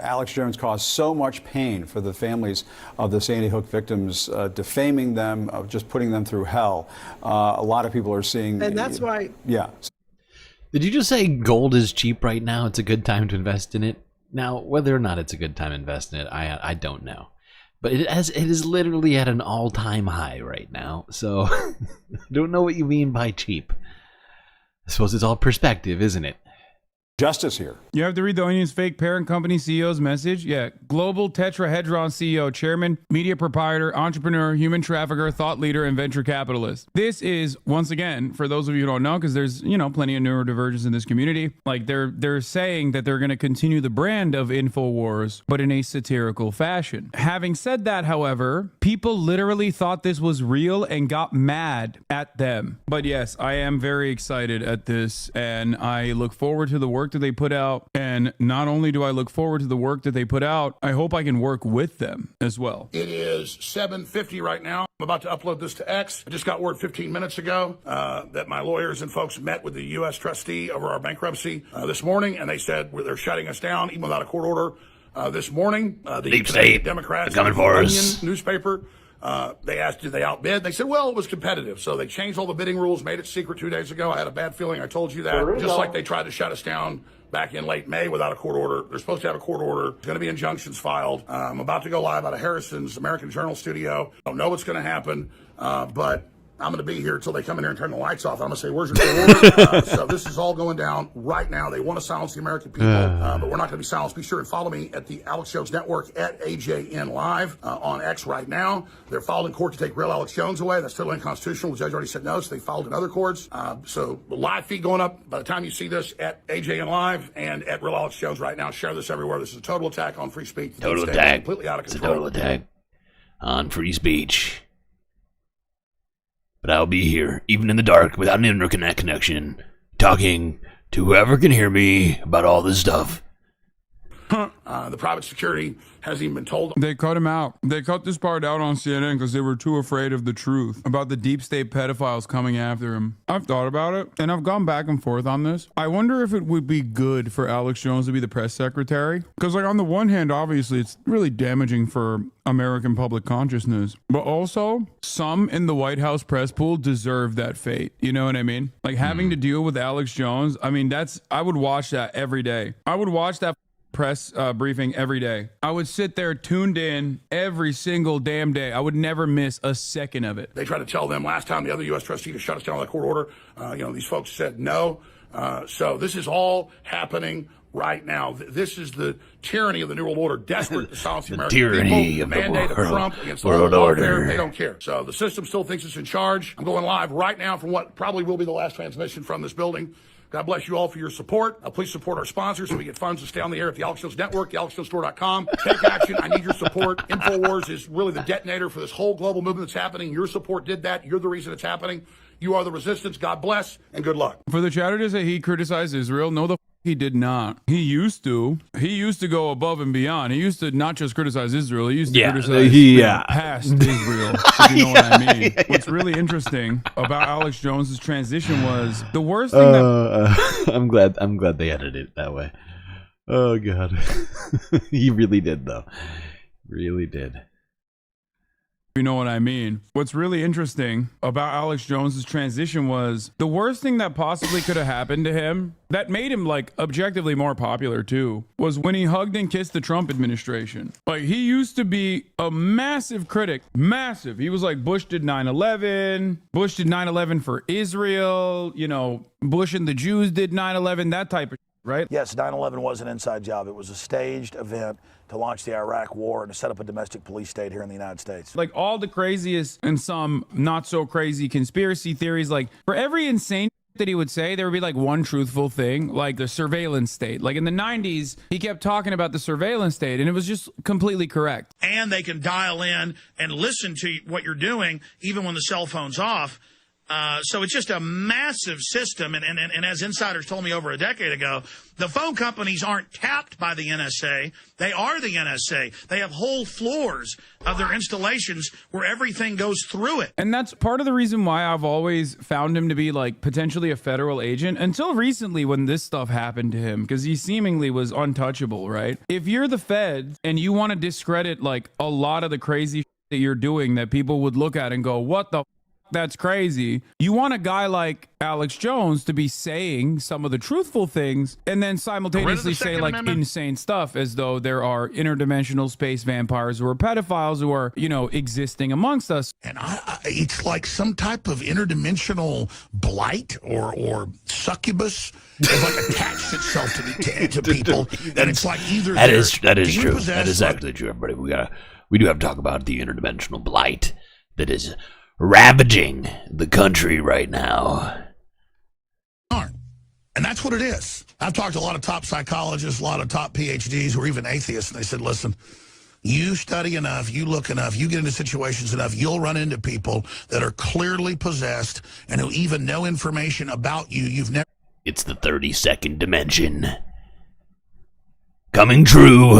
Alex Jones caused so much pain for the families of the Sandy Hook victims, defaming them, just putting them through hell. A lot of people are seeing... And that's why... Yeah. Did you just say gold is cheap right now? It's a good time to invest in it? Now, whether or not it's a good time to invest in it, I don't know. But it is literally at an all-time high right now. So, I don't know what you mean by cheap. I suppose it's all perspective, isn't it? Justice here. You have to read The Onion's fake parent company CEO's message. Yeah. Global tetrahedron CEO, chairman, media proprietor, entrepreneur, human trafficker, thought leader, and venture capitalist. This is, once again, for those of you who don't know, because there's, plenty of neurodivergence in this community, like they're saying that they're going to continue the brand of InfoWars, but in a satirical fashion. Having said that, however, people literally thought this was real and got mad at them. But yes, I am very excited at this, and I look forward to the work that they put out. And not only do I look forward to the work that they put out, I hope I can work with them as well. It is 7:50 right now. I'm about to upload this to X. I just got word 15 minutes ago that my lawyers and folks met with the U.S. trustee over our bankruptcy this morning, and they said they're shutting us down even without a court order. This morning, the Deep State Democrats, coming for Onion us. Newspaper, they asked, did they outbid? They said, well, it was competitive. So they changed all the bidding rules, made it secret 2 days ago. I had a bad feeling I told you that. Just like they tried to shut us down back in late May without a court order. They're supposed to have a court order. There's going to be injunctions filed. I'm about to go live out of Harrison's American Journal studio. I don't know what's going to happen, but I'm going to be here until they come in here and turn the lights off. I'm going to say, where's your court order? So this is all going down right now. They want to silence the American people, but we're not going to be silenced. Be sure and follow me at the Alex Jones Network at AJN Live on X right now. They're filed in court to take real Alex Jones away. That's totally unconstitutional. The judge already said no, so they filed in other courts. So the live feed going up by the time you see this at AJN Live and at real Alex Jones right now. Share this everywhere. This is a total attack on free speech. Total attack. Completely out of It's a control. total attack on free speech. But I'll be here, even in the dark, without an internet connection, talking to whoever can hear me about all this stuff. The private security hasn't even been told. They cut him out. They cut this part out on CNN because they were too afraid of the truth about the deep state pedophiles coming after him. I've thought about it, and I've gone back and forth on this. I wonder if it would be good for Alex Jones to be the press secretary. Because, on the one hand, obviously, it's really damaging for American public consciousness. But also, some in the White House press pool deserve that fate. You know what I mean? Like, having to deal with Alex Jones, I would watch that every day. I would watch that press briefing every day. I would sit there tuned in every single damn day. I would never miss a second of it. They tried to tell them last time, the other U.S. trustee, to shut us down on the court order. These folks said no. So this is all happening right now. This is the tyranny of the New World Order, desperate to silence the American tyranny people. of The the mandate of world- Trump against the world whole order. warfare. They don't care. So the system still thinks it's in charge. I'm going live right now from what probably will be the last transmission from this building. God bless you all for your support. Please support our sponsors so we get funds to stay on the air at the Alex Jones Network, thealexjonestore.com. Take action. I need your support. InfoWars is really the detonator for this whole global movement that's happening. Your support did that. You're the reason it's happening. You are the resistance. God bless and good luck. For the chatter to say he criticized Israel, no, the He did not. He used to. He used to go above and beyond. He used to not just criticize Israel. He used to criticize past Israel, if you know what I mean. What's really interesting about Alex Jones's transition was the worst thing that... I'm glad they edited it that way. Oh, God. He really did, though. Really did. You know what I mean? What's really interesting about Alex Jones's transition was the worst thing that possibly could have happened to him that made him like objectively more popular too was when he hugged and kissed the Trump administration. Like he used to be a massive critic, massive. He was like Bush did 9/11, Bush did 9/11 for Israel, you know, Bush and the Jews did 9/11, that type of shit, right? Yes, 9/11 was an inside job. It was a staged event to launch the Iraq war and to set up a domestic police state here in the United States. Like all the craziest and some not so crazy conspiracy theories, like for every insane that he would say, there would be like one truthful thing, like the surveillance state. Like in the 90s, he kept talking about the surveillance state and it was just completely correct. And they can dial in and listen to what you're doing even when the cell phone's off. So it's just a massive system. And as insiders told me over a decade ago, the phone companies aren't tapped by the NSA. They are the NSA. They have whole floors of their installations where everything goes through it. And that's part of the reason why I've always found him to be like potentially a federal agent until recently when this stuff happened to him, because he seemingly was untouchable, right? If you're the Fed and you want to discredit like a lot of the crazy that you're doing that people would look at and go, what the that's crazy. You want a guy like Alex Jones to be saying some of the truthful things and then simultaneously say like insane stuff as though there are interdimensional space vampires who are pedophiles who are, you know, existing amongst us. And it's like some type of interdimensional blight or succubus has like attached itself to people. And it's like either that is true. That is actually true, everybody. We do have to talk about the interdimensional blight that is ravaging the country right now. And that's what it is. I've talked to a lot of top psychologists, a lot of top PhDs who are even atheists, and they said, listen, you study enough, you look enough, you get into situations enough, you'll run into people that are clearly possessed and who even know information about you you've never... It's the 32nd dimension. Coming true.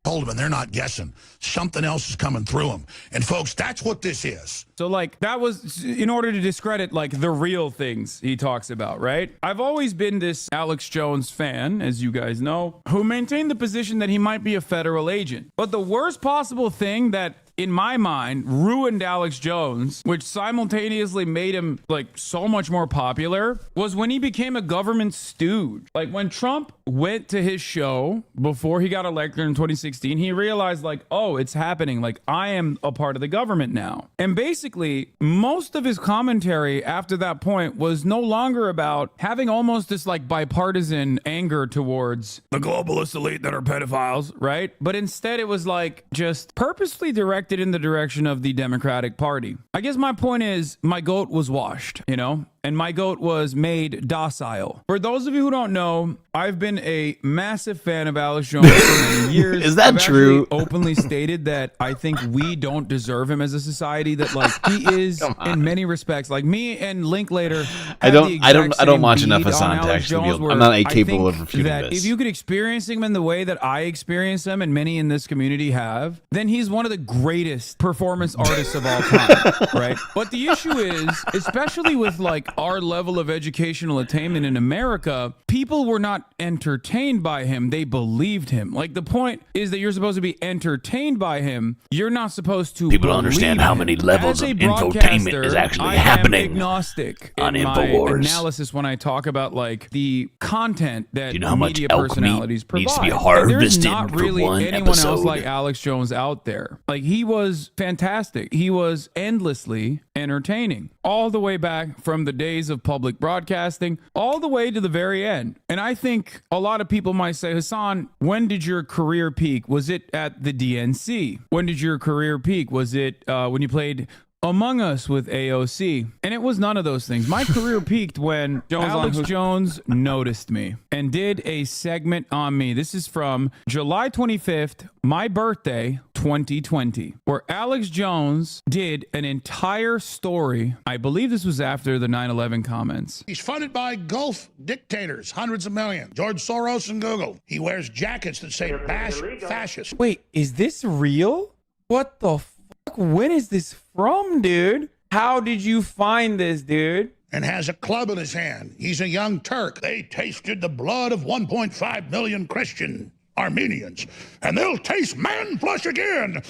Told them, and they're not guessing. Something else is coming through them. And folks, that's what this is. So like that was in order to discredit like the real things he talks about, right? I've always been this Alex Jones fan, as you guys know, who maintained the position that he might be a federal agent. But the worst possible thing that in my mind, ruined Alex Jones, which simultaneously made him like so much more popular, was when he became a government stooge. Like when Trump went to his show before he got elected in 2016, he realized like, oh, it's happening. Like I am a part of the government now. And basically, most of his commentary after that point was no longer about having almost this like bipartisan anger towards the globalist elite that are pedophiles, right? But instead it was like just purposely directed in the direction of the Democratic Party. I guess my point is my goat was washed, you know, and my goat was made docile. For those of you who don't know, I've been a massive fan of Alex Jones for many years. Is that true? Openly stated that I think we don't deserve him as a society. That like he is in many respects. Like me and Linklater. I don't watch enough Hasan to actually be. I'm not capable of refuting that this. If you could experience him in the way that I experience him, and many in this community have, then he's one of the greatest performance artists of all time, right? But the issue is, especially with like our level of educational attainment in America, people were not entertained by him. They believed him. Like the point is that you're supposed to be entertained by him. You're not supposed to. People don't understand how many levels of infotainment is actually happening. I am agnostic on in InfoWars. My analysis when I talk about like the content that you know how much media elk personalities meat provide. needs to be harvested There's not really for one anyone episode. else like Alex Jones out there. Like he was fantastic. He was endlessly entertaining all the way back from the days of public broadcasting all the way to the very end. And I think a lot of people might say, Hasan, when did your career peak? Was it at the DNC? When did your career peak? Was it when you played Among Us with AOC, and it was none of those things. My career peaked when Alex Jones noticed me and did a segment on me. This is from July 25th, my birthday, 2020, where Alex Jones did an entire story. I believe this was after the 9/11 comments. He's funded by Gulf dictators, hundreds of millions. George Soros and Google. He wears jackets that say "Bash Fascist." Wait, is this real? What the fuck? When is this from, dude? How did you find this, dude? And has a club in his hand. He's a young Turk. They tasted the blood of 1.5 million Christian Armenians, and they'll taste man flesh again.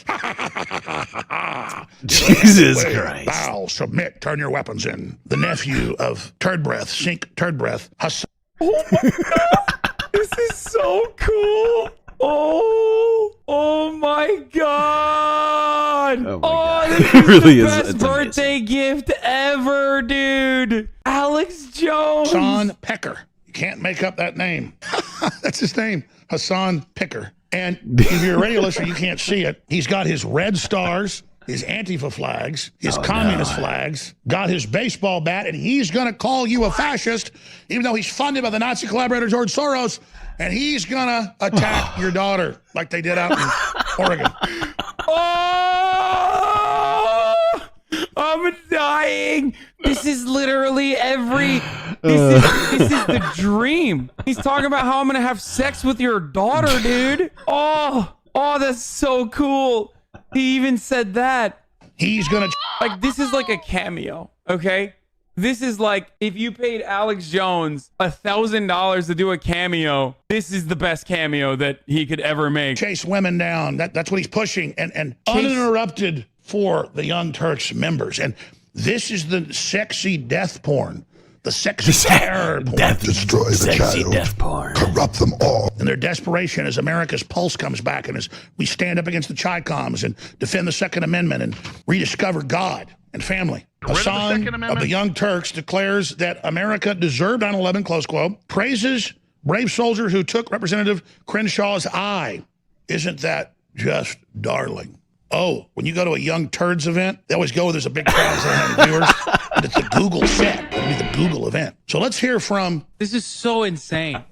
Jesus Christ. Bow, submit, turn your weapons in. The nephew of Turd Breath, Sink Turd Breath, Hassan. Oh my God. This is so cool. Oh my God. Oh, my God. This It really the is. best It's birthday gift ever, dude. Alex Jones. Hassan Pecker. You can't make up that name. That's his name, Hassan Pecker. And if you're a radio listener, you can't see it. He's got his red stars, his Antifa flags, his communist flags, got his baseball bat, and he's going to call you a fascist, even though he's funded by the Nazi collaborator George Soros, and he's going to attack your daughter like they did out in Oregon. Oh, I'm dying. This is literally this is the dream. He's talking about how I'm going to have sex with your daughter, dude. Oh, that's so cool. He even said that. He's gonna like, this is like a cameo, okay? This is like if you paid Alex Jones $1,000 to do a cameo. This is the best cameo that he could ever make. Chase women down. That's what he's pushing, and uninterrupted for the Young Turks members. And this is the sexy death porn. The sexy terror porn. Destroy the child. Death porn. Corrupt them all. And their desperation as America's pulse comes back and as we stand up against the Chi-Coms and defend the Second Amendment and rediscover God and family. Hassan of the Young Turks declares that America deserved 9/11, close quote, praises brave soldiers who took Representative Crenshaw's eye. Isn't that just darling? Oh, when you go to a Young Turds event, they always go where there's a big crowd of 700 viewers. And it's the Google set. It'll be the Google event. So let's hear from... This is so insane.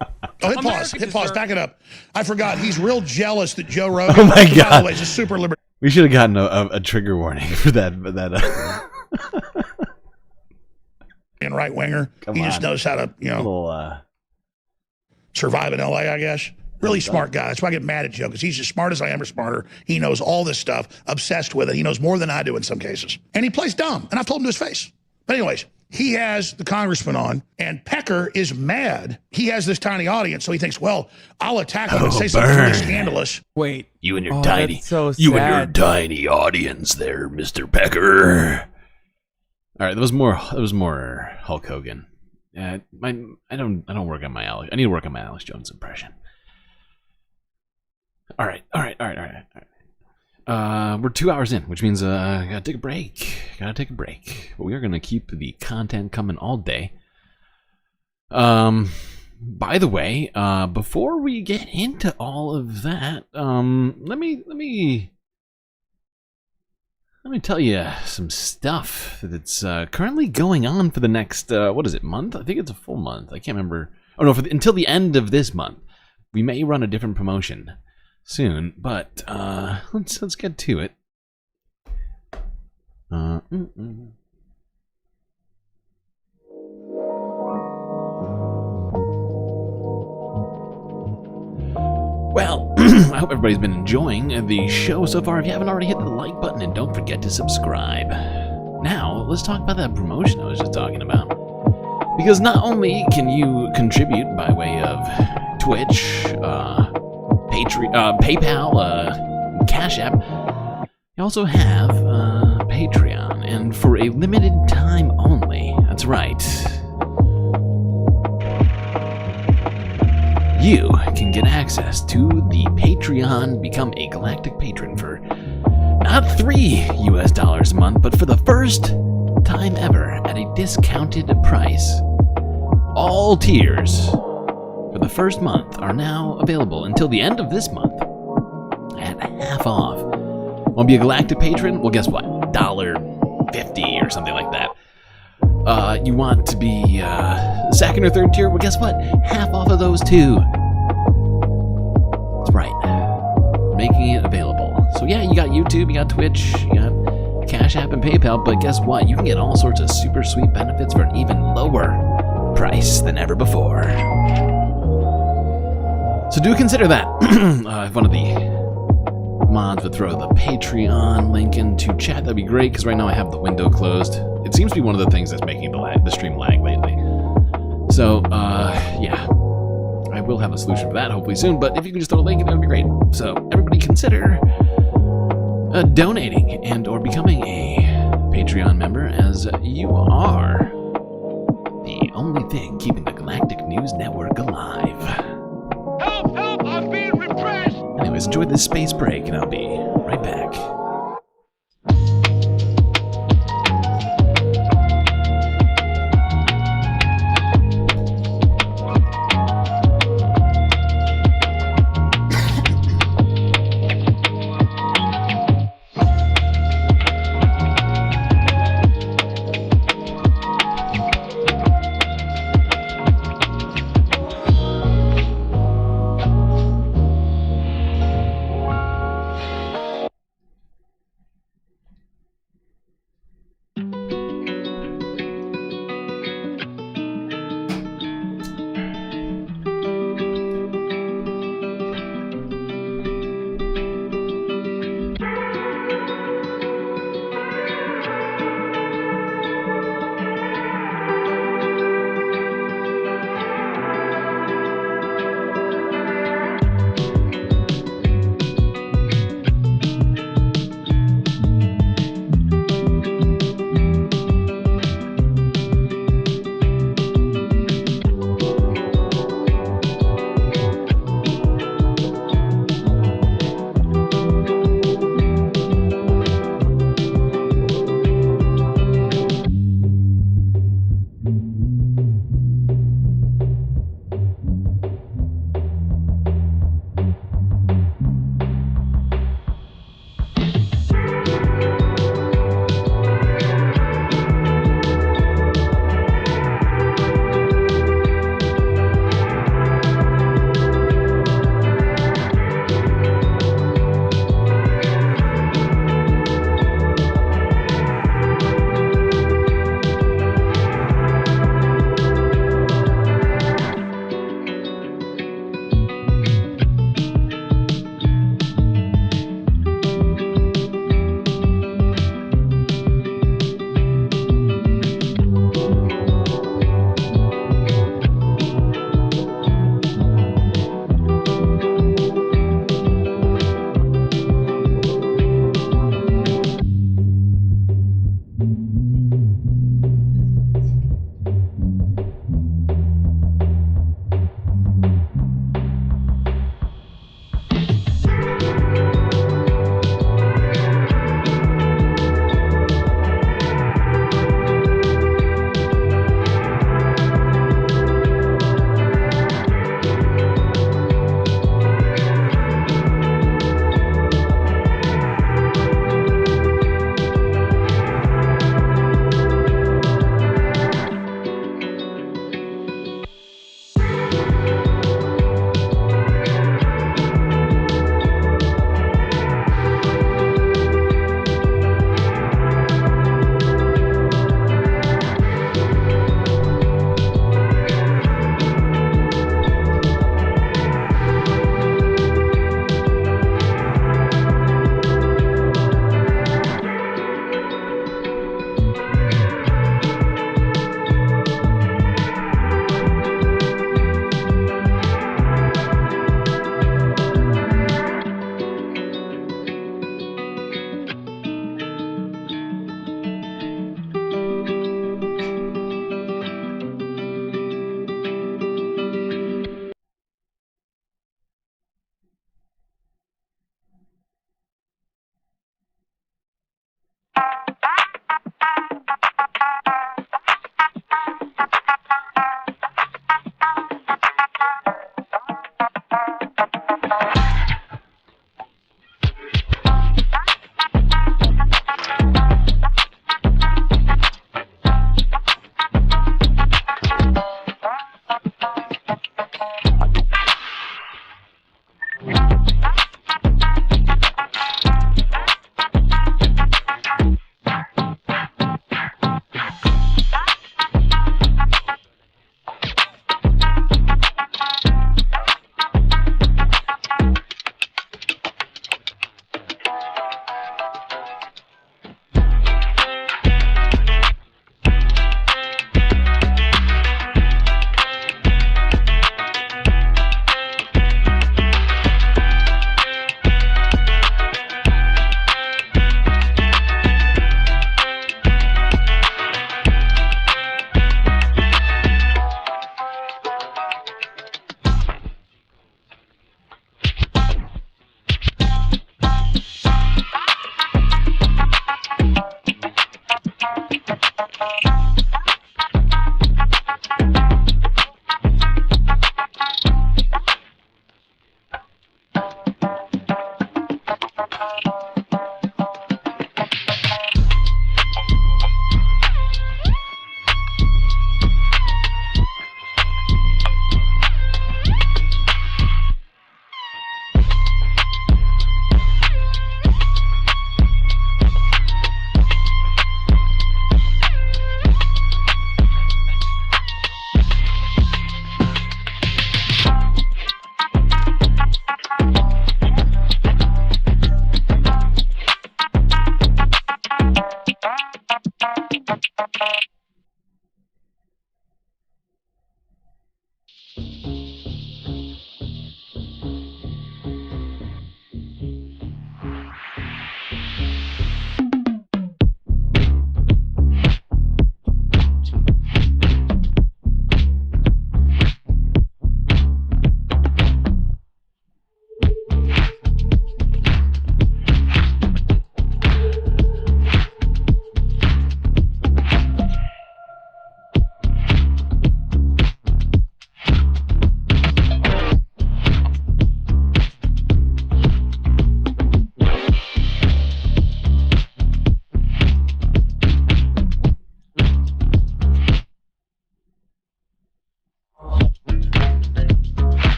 Oh, hit pause. Hit pause. Back it up. I forgot. He's real jealous that Joe Rogan... Oh, my God. By the way, is a super libertarian. We should have gotten a trigger warning for that. Right-winger. He just knows how to, survive in L.A., I guess. Really smart guy. That's why I get mad at Joe, because he's as smart as I am or smarter. He knows all this stuff, obsessed with it. He knows more than I do in some cases. And he plays dumb, and I've told him to his face. But anyways, he has the congressman on, and Pecker is mad. He has this tiny audience, so he thinks, well, I'll attack him and say something really scandalous. Wait. You and your that's so sad. You and your tiny audience there, Mr. Pecker. All right, that was more Hulk Hogan. I don't work on my Alex. I need to work on my Alex Jones impression. All right. We're 2 hours in, which means gotta take a break. But we are gonna keep the content coming all day. By the way, before we get into all of that, let me tell you some stuff that's currently going on for the next month? I think it's a full month. I can't remember. Oh no, until the end of this month. We may run a different promotion soon, but let's get to it. Well, I hope everybody's been enjoying the show so far. If you haven't already, hit the like button and don't forget to subscribe. Now, let's talk about that promotion I was just talking about. Because not only can you contribute by way of Twitch, PayPal, Cash App, you also have Patreon, and for a limited time only, that's right, you can get access to the Patreon, become a Galactic patron for not $3 a month, but for the first time ever at a discounted price. All tiers for the first month are now available until the end of this month at half off. Want to be a Galactic patron? Well, guess what? $1.50 $1.50 or something like that. You want to be second or third tier? Well, guess what? Half off of those too. That's right. Making it available. So yeah, you got YouTube, you got Twitch, you got Cash App and PayPal, but guess what? You can get all sorts of super sweet benefits for an even lower price than ever before. So do consider that. If one of the mods would throw the Patreon link into chat, that'd be great, because right now I have the window closed. It seems to be one of the things that's making the stream lag lately. So, yeah. I will have a solution for that hopefully soon, but if you can just throw a link in, that would be great. So, everybody consider donating and or becoming a Patreon member, as you are the only thing keeping the Galactic News Network alive. Help! Help! I'm being repressed! Anyways, enjoy this space break, and I'll be right back.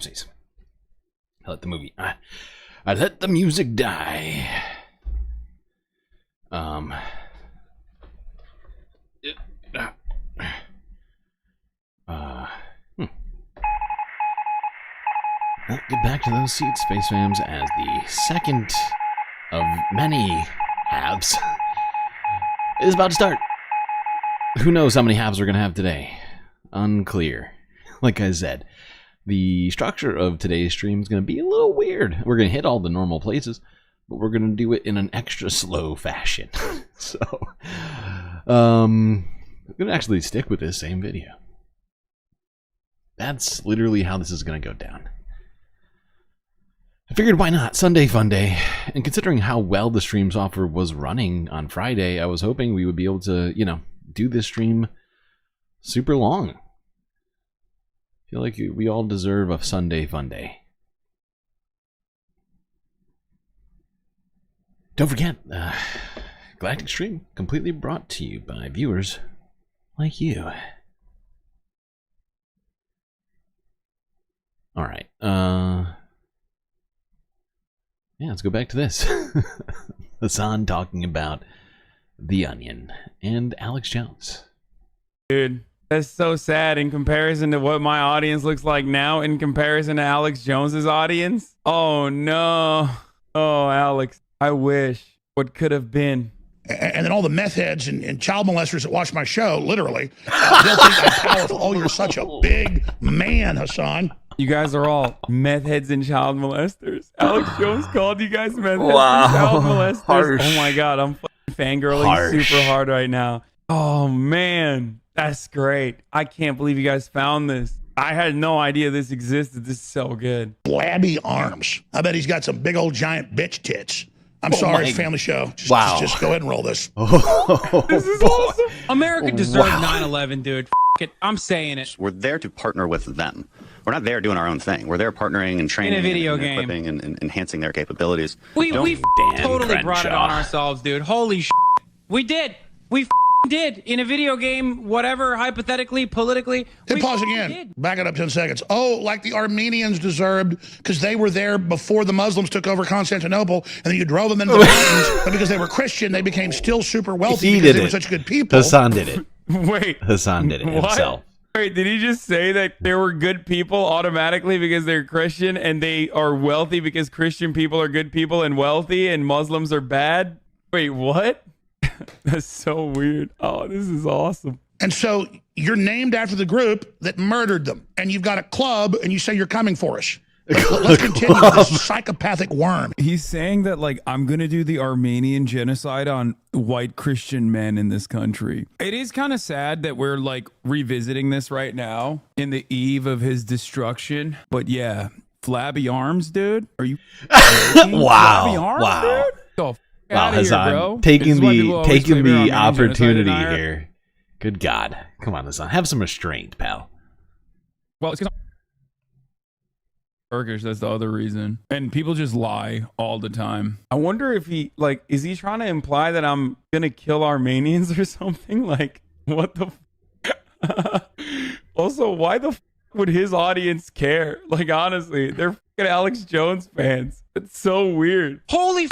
Whoopsies. I let the movie. I let the music die. Well, get back to those seats, Space Fams, as the second of many halves is about to start. Who knows how many halves we're going to have today? Unclear. Like I said, the structure of today's stream is going to be a little weird. We're going to hit all the normal places, but we're going to do it in an extra slow fashion. So, I'm going to actually stick with this same video. That's literally how this is going to go down. I figured, why not? Sunday fun day. And considering how well the streams offer was running on Friday, I was hoping we would be able to, do this stream super long. I feel like we all deserve a Sunday fun day. Don't forget, Galactic Stream completely brought to you by viewers like you. All right. Yeah, let's go back to this. Hassan talking about The Onion and Alex Jones. Dude, that's so sad in comparison to what my audience looks like now in comparison to Alex Jones's audience. Oh, no. Oh, Alex, I wish what could have been. And then all the meth heads and child molesters that watch my show, literally, they'll think I'm powerful. Oh, you're such a big man, Hassan. You guys are all meth heads and child molesters. Alex Jones called you guys meth heads and child molesters. Harsh. Oh my God, I'm fangirling super hard right now. Oh man, that's great. I can't believe you guys found this. I had no idea this existed. This is so good. Blabby arms. I bet he's got some big old giant bitch tits. I'm sorry, it's a family show. Just go ahead and roll this. This is awesome. America deserved 9/11, dude. F it. I'm saying it. We're there to partner with them. We're not there doing our own thing. We're there partnering and training in a video and game, equipping and enhancing their capabilities. We totally brought it on ourselves, dude. Holy shit. We did. We did in a video game, whatever, hypothetically, politically. Then pause again. Back it up 10 seconds. Oh, like the Armenians deserved because they were there before the Muslims took over Constantinople, and then you drove them into the mountains, but because they were Christian, they became still super wealthy because they were such good people. Hassan did it. Wait. Hassan did it himself. Wait, did he just say that they were good people automatically because they're Christian and they are wealthy because Christian people are good people and wealthy and Muslims are bad? Wait, what? That's so weird. Oh, this is awesome. And so you're named after the group that murdered them, and you've got a club, and you say you're coming for us. Let's continue with this psychopathic worm. He's saying that, like, I'm going to do the Armenian genocide on white Christian men in this country. It is kind of sad that we're, like, revisiting this right now in the eve of his destruction. But, yeah, flabby arms, dude? Are you Wow. Flabby arms, Wow. dude? Go Wow, out of here, Hassan, bro. taking This is why people always the favor Armenian opportunity genocide here. Good God. Come on, Hassan. Have some restraint, pal. Well, it's because Turkish, that's the other reason. And people just lie all the time. I wonder if he, like, is he trying to imply that I'm gonna kill Armenians or something? Like, what the Also, why the would his audience care? Like, honestly, they're fucking Alex Jones fans. It's so weird. Holy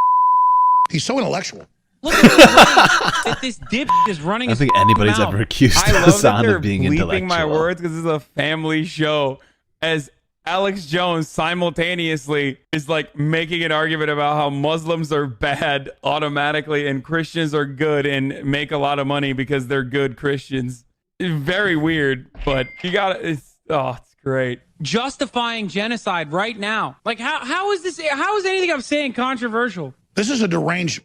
He's so intellectual. Look at that this dip is running. I don't think anybody's ever accused I love Hassan that they're of being bleeping intellectual. my words because this is a family show. As Alex Jones simultaneously is like making an argument about how Muslims are bad automatically and Christians are good and make a lot of money because they're good Christians. It's very weird, but you got it's great. Justifying genocide right now. Like, how is this? How is anything I'm saying controversial? This is a deranged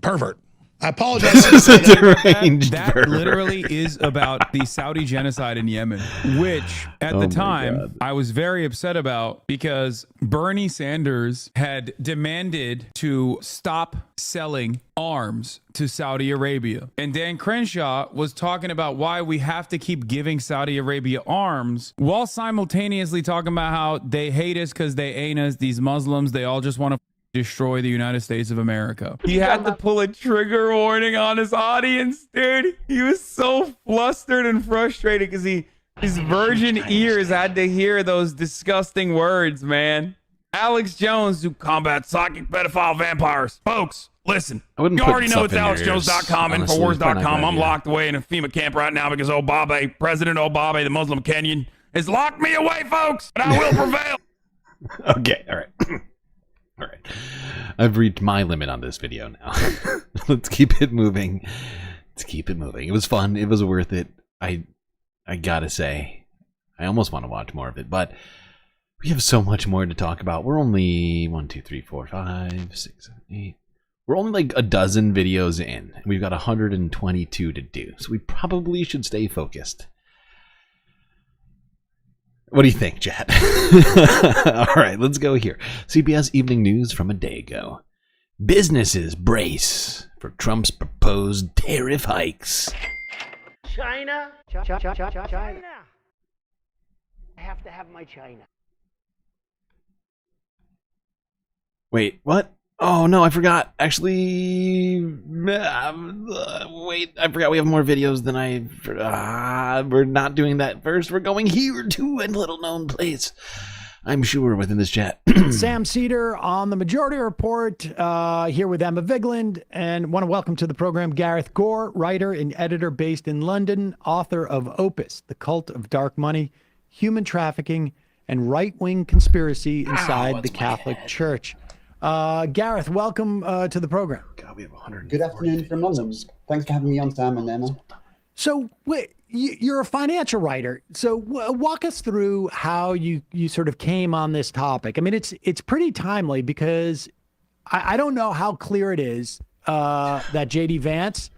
pervert. I apologize. This is a deranged That pervert. literally is about the Saudi genocide in Yemen, which at the time I was very upset about because Bernie Sanders had demanded to stop selling arms to Saudi Arabia. And Dan Crenshaw was talking about why we have to keep giving Saudi Arabia arms while simultaneously talking about how they hate us because they ain't us, these Muslims, they all just want to destroy the United States of America. He had to pull a trigger warning on his audience, dude. He was so flustered and frustrated because he His virgin ears had to hear those disgusting words, man. Alex Jones, who combats psychic pedophile vampires. Folks, listen. You already know it's AlexJones.com, Infowars.com. I'm locked away in a FEMA camp right now because Obabe, President Obabe, the Muslim Kenyan, has locked me away, folks, and I will prevail. Okay, all right. All right. I've reached my limit on this video now. Let's keep it moving. Let's keep it moving. It was fun. It was worth it. I gotta say, I almost want to watch more of it, but we have so much more to talk about. We're only 1, 2, 3, 4, 5, 6, 7, 8. We're only like a dozen videos in. We've got 122 to do, so we probably should stay focused. What do you think, chat? All right, let's go here. CBS Evening News from a day ago. Businesses brace for Trump's proposed tariff hikes. China. I have to have my China. Wait, what? Oh, no, I forgot. Actually, wait, I forgot we have more videos than we're not doing that first. We're going here to a little-known place, I'm sure, within this chat. Sam Cedar on the Majority Report, here with Emma Vigland, and want to welcome to the program Gareth Gore, writer and editor based in London, author of Opus, The Cult of Dark Money, Human Trafficking, and Right-Wing Conspiracy Inside the Catholic Church. Gareth, welcome to the program. God, we have 100. Good afternoon from London. Thanks for having me on, Sam and Emma. So, wait, you're a financial writer. So, walk us through how you sort of came on this topic. I mean, it's pretty timely because I don't know how clear it is that J.D. Vance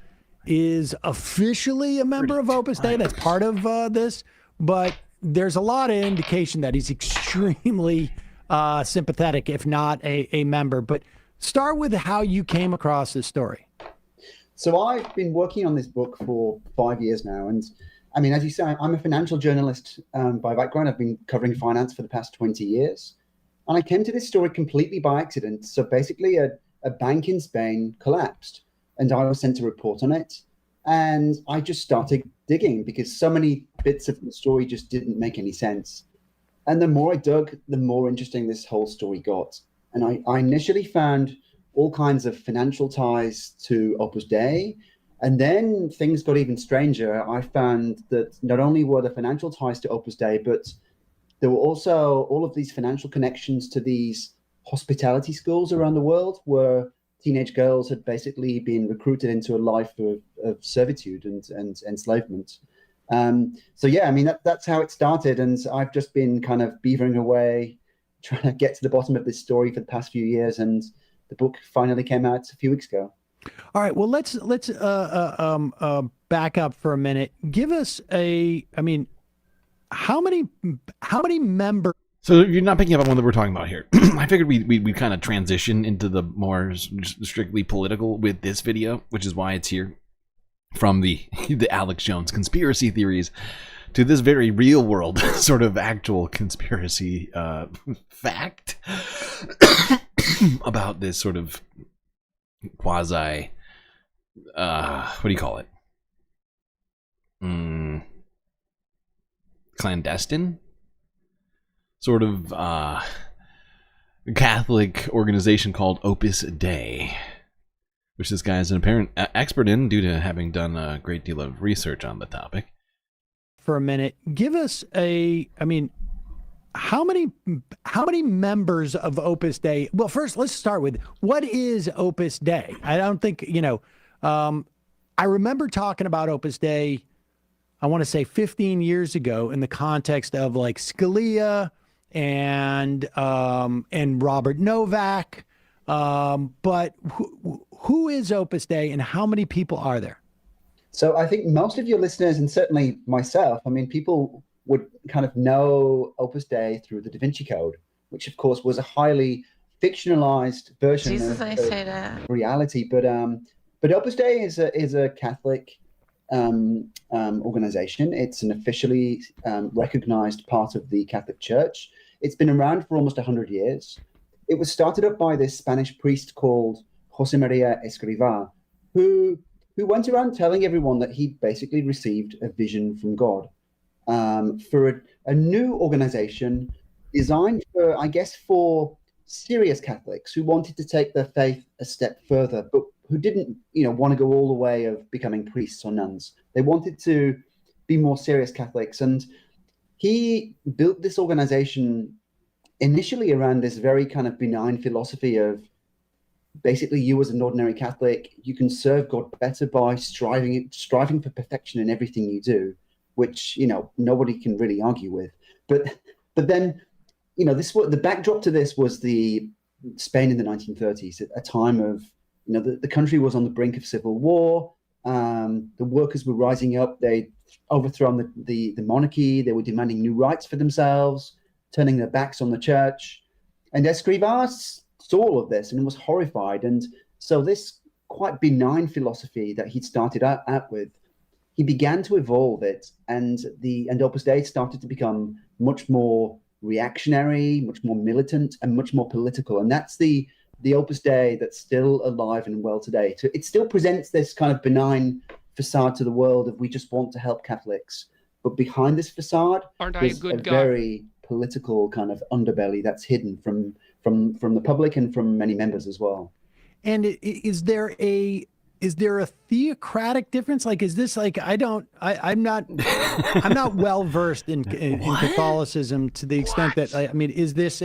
is officially a member of Opus Dei. That's part of this, but there's a lot of indication that he's extremely sympathetic, if not a member. But start with how you came across this story. So I've been working on this book for 5 years now. And I mean, as you say, I'm a financial journalist by background. I've been covering finance for the past 20 years. And I came to this story completely by accident. So basically a bank in Spain collapsed and I was sent to report on it. And I just started digging because so many bits of the story just didn't make any sense. And the more I dug, the more interesting this whole story got. And I initially found all kinds of financial ties to Opus Dei. And then things got even stranger. I found that not only were the financial ties to Opus Dei, but there were also all of these financial connections to these hospitality schools around the world where teenage girls had basically been recruited into a life of servitude and enslavement. So yeah, I mean, that's how it started. And I've just been kind of beavering away, trying to get to the bottom of this story for the past few years. And the book finally came out a few weeks ago. All right. Well, let's back up for a minute. Give us how many members? So you're not picking up on what we're talking about here. I figured we'd kind of transition into the more strictly political with this video, which is why it's here. From the Alex Jones conspiracy theories to this very real world sort of actual conspiracy fact about this sort of quasi, what do you call it? Clandestine? Sort of Catholic organization called Opus Dei, which this guy is an apparent expert in due to having done a great deal of research on the topic. For a minute, give us how many members of Opus Dei? Well, first, let's start with what is Opus Dei? I don't think, I remember talking about Opus Dei, I want to say 15 years ago in the context of like Scalia and Robert Novak. But who is Opus Dei and how many people are there? So I think most of your listeners, and certainly myself, I mean, people would kind of know Opus Dei through the Da Vinci Code, which of course was a highly fictionalized version of reality. But Opus Dei is a Catholic organization. It's an officially recognized part of the Catholic Church. It's been around for almost 100 years. It was started up by this Spanish priest called José María Escrivá, who went around telling everyone that he basically received a vision from God. for a new organization designed for, I guess, for serious Catholics who wanted to take their faith a step further, but who didn't, want to go all the way of becoming priests or nuns. They wanted to be more serious Catholics. And he built this organization initially around this very kind of benign philosophy of basically you as an ordinary Catholic, you can serve God better by striving for perfection in everything you do, which, nobody can really argue with. But then, the backdrop to this was the Spain in the 1930s, a time of, the country was on the brink of civil war. The workers were rising up. They'd overthrown the monarchy. They were demanding new rights for themselves, turning their backs on the church. And Escrivá saw all of this and was horrified. And so this quite benign philosophy that he'd started out with, he began to evolve it. And Opus Dei started to become much more reactionary, much more militant, and much more political. And that's the Opus Dei that's still alive and well today. So it still presents this kind of benign facade to the world of we just want to help Catholics. But behind this facade, there's a very political kind of underbelly that's hidden from the public and from many members as well. And is there a theocratic difference? Like, is this like, I'm not well versed in Catholicism to the extent that, is this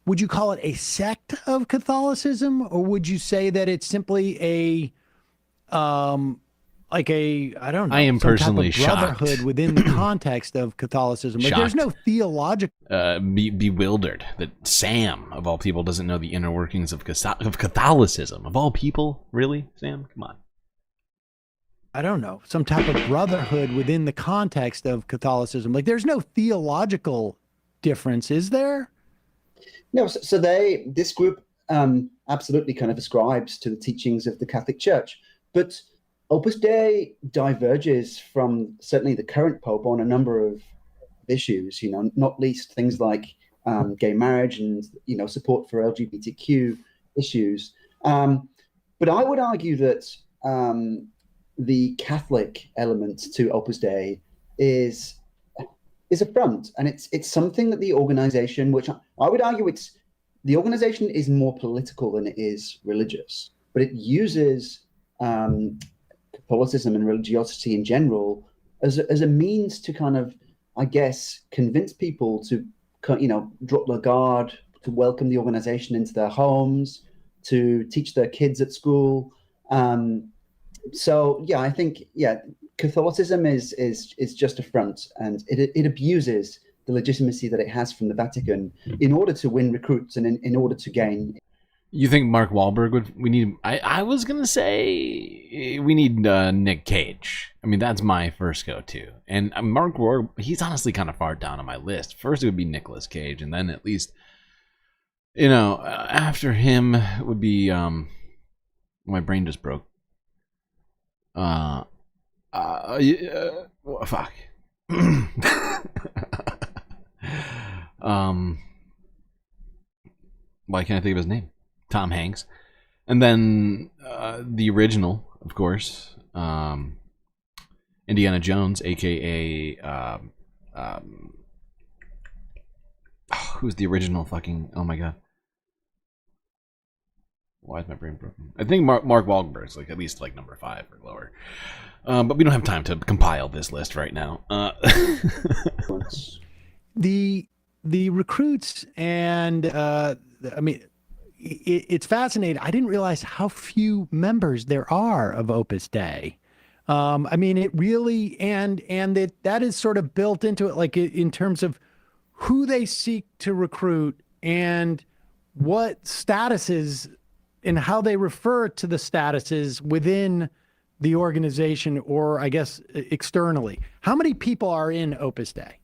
would you call it a sect of Catholicism, or would you say that it's simply I don't know. I am personally shocked. Brotherhood within the context of Catholicism. Like, there's no theological. Bewildered that Sam, of all people, doesn't know the inner workings of Catholicism. Of all people, really, Sam? Come on. I don't know. Some type of brotherhood within the context of Catholicism. Like, there's no theological difference, is there? No. So this group absolutely kind of ascribes to the teachings of the Catholic Church, but Opus Dei diverges from certainly the current Pope on a number of issues, not least things like gay marriage and, support for LGBTQ issues. But I would argue that the Catholic element to Opus Dei is a front, and it's something that the organization, which I would argue the organization is more political than it is religious, but it uses Catholicism and religiosity in general as a means to kind of, I guess, convince people to, drop their guard, to welcome the organization into their homes, to teach their kids at school. So yeah, I think Catholicism is just a front, and it abuses the legitimacy that it has from the Vatican in order to win recruits and in order to gain. You think Mark Wahlberg we need? I was gonna say we need Nick Cage. I mean, that's my first go-to. And Mark Wahlberg, he's honestly kind of far down on my list. First, it would be Nicolas Cage, and then at least, after him would be my brain just broke. Fuck. Why can't I think of his name? Tom Hanks. And then the original, of course, Indiana Jones, aka who's the original fucking, oh my god, why is my brain broken? I think Mark Wahlberg's like at least like number 5 or lower, but we don't have time to compile this list right now. The recruits and it's fascinating. I didn't realize how few members there are of Opus Dei. It really, and that is sort of built into it, like in terms of who they seek to recruit and what statuses and how they refer to the statuses within the organization, or I guess externally. How many people are in Opus Dei?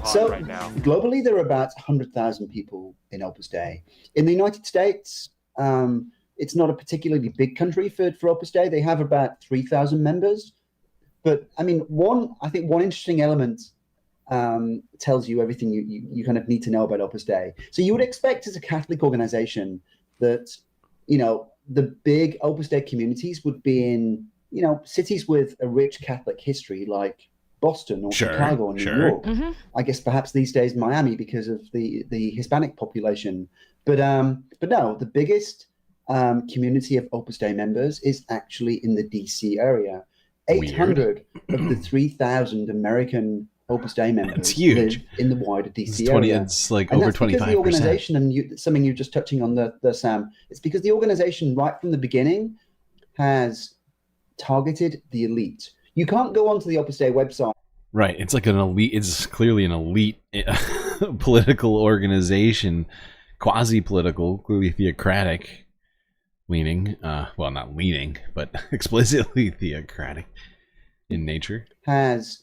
So right now, globally, there are about 100,000 people in Opus Dei. In the United States, it's not a particularly big country for Opus Dei. They have about 3,000 members. But one interesting element tells you everything you kind of need to know about Opus Dei. So you would expect as a Catholic organization that, the big Opus Dei communities would be in, cities with a rich Catholic history like Boston or Chicago or New York. I guess perhaps these days Miami because of the Hispanic population. But no, the biggest community of Opus Dei members is actually in the DC area. 800 of the 3,000 American Opus Dei members live in the wider DC area. It's like and over that's because 25%. the organization, and something you're just touching on the Sam, it's because the organization right from the beginning has targeted the elite. You can't go onto the Opus Dei website. Right. It's like an elite. It's clearly an elite political organization, quasi-political, clearly theocratic leaning. Well, not leaning, but explicitly theocratic in nature. Has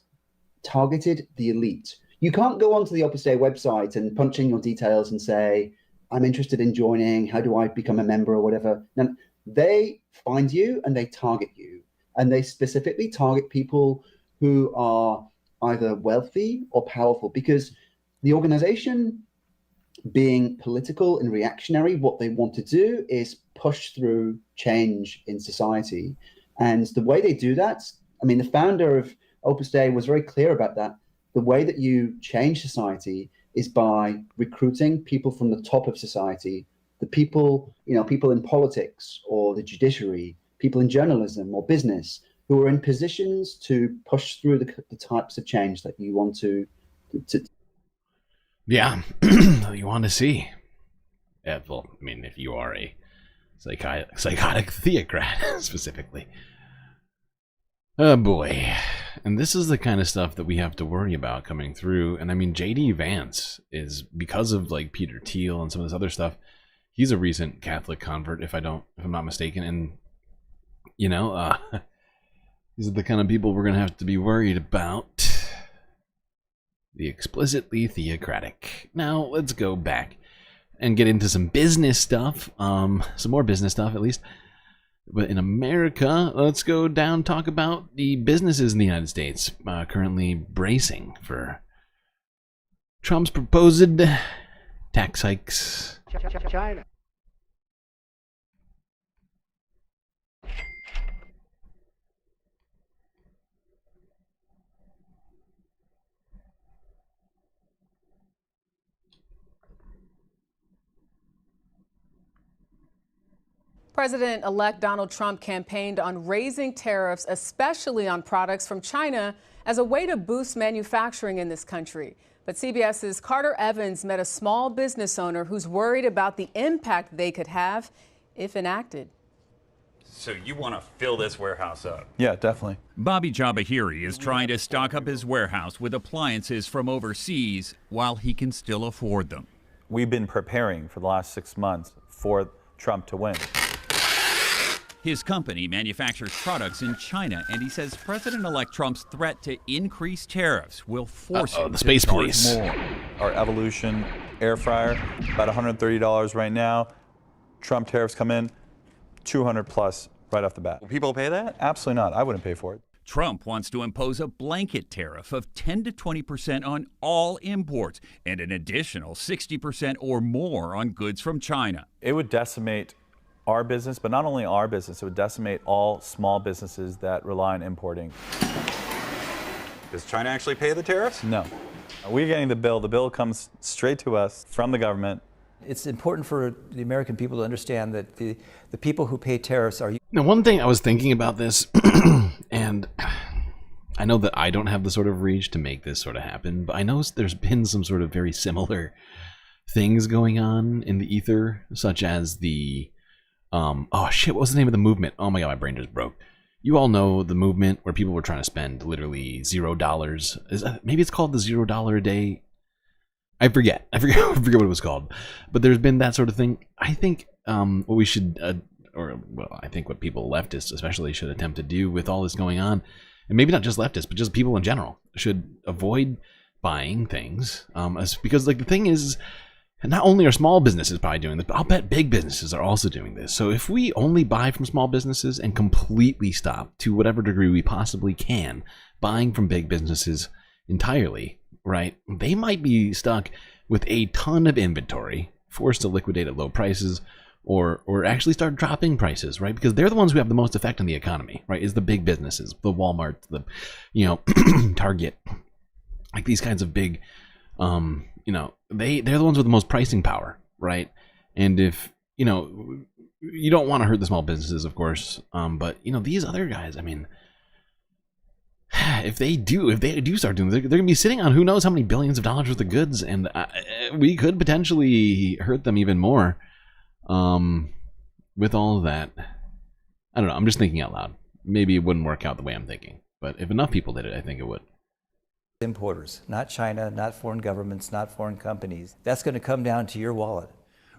targeted the elite. You can't go onto the Opus Dei website and punch in your details and say, I'm interested in joining. How do I become a member or whatever? No, they find you and they target you. And they specifically target people who are either wealthy or powerful, because the organization, being political and reactionary, what they want to do is push through change in society. And the way they do that, I mean, the founder of Opus Dei was very clear about that. The way that you change society is by recruiting people from the top of society, the people, people in politics or the judiciary, people in journalism or business, who are in positions to push through the types of change that you want to Yeah, you want to see. Yeah, well, I mean, if you are a psychotic theocrat, specifically. Oh, boy. And this is the kind of stuff that we have to worry about coming through. And I mean, J.D. Vance is, because of, like, Peter Thiel and some of this other stuff, he's a recent Catholic convert, if I'm not mistaken. And, these are the kind of people we're going to have to be worried about. The explicitly theocratic. Now, let's go back and get into some business stuff. Some more business stuff, at least. But in America, let's go down and talk about the businesses in the United States currently bracing for Trump's proposed tax hikes. China. President-elect Donald Trump campaigned on raising tariffs, especially on products from China, as a way to boost manufacturing in this country. But CBS's Carter Evans met a small business owner who's worried about the impact they could have if enacted. So you want to fill this warehouse up? Yeah, definitely. Bobby Jabahiri is trying to stock up his warehouse with appliances from overseas while he can still afford them. We've been preparing for the last 6 months for Trump to win. His company manufactures products in China, and he says President-elect Trump's threat to increase tariffs will force him the space to charge police. more. Our Evolution air fryer, about $130 right now. Trump tariffs come in, 200 plus right off the bat. Will people pay that? Absolutely not. I wouldn't pay for it. Trump wants to impose a blanket tariff of 10 to 20% on all imports and an additional 60% or more on goods from China. It would decimate our business, but not only our business, it would decimate all small businesses that rely on importing. Does China actually pay the tariffs? No. We're getting the bill. The bill comes straight to us from the government. It's important for the American people to understand that the people who pay tariffs are... Now, one thing I was thinking about this, and I know that I don't have the sort of reach to make this sort of happen, but I know there's been some sort of very similar things going on in the ether, such as the... oh shit, what was the name of the movement? Oh my god, my brain just broke. You all know the movement where people were trying to spend literally $0. Maybe it's called the $0 a day. I forget what it was called. But there's been that sort of thing. I think what we should, I think what people, leftists especially, should attempt to do with all this going on, and maybe not just leftists, but just people in general, should avoid buying things. Because like the thing is, not only are small businesses probably doing this, but I'll bet big businesses are also doing this. So if we only buy from small businesses and completely stop, to whatever degree we possibly can, buying from big businesses entirely, right, they might be stuck with a ton of inventory, forced to liquidate at low prices, or actually start dropping prices, right? Because they're the ones who have the most effect on the economy, right? Is the big businesses, the Walmart, the, you know, Target, like these kinds of big, you know, they're the ones with the most pricing power, right? And if, you know, you don't want to hurt the small businesses, of course, but you know, these other guys, I mean, if they do start doing this, they're gonna be sitting on who knows how many billions of dollars worth of goods, and we could potentially hurt them even more. With all of that, I don't know. I'm just thinking out loud. Maybe it wouldn't work out the way I'm thinking, but if enough people did it, I think it would. Importers, not China, not foreign governments, not foreign companies. That's going to come down to your wallet.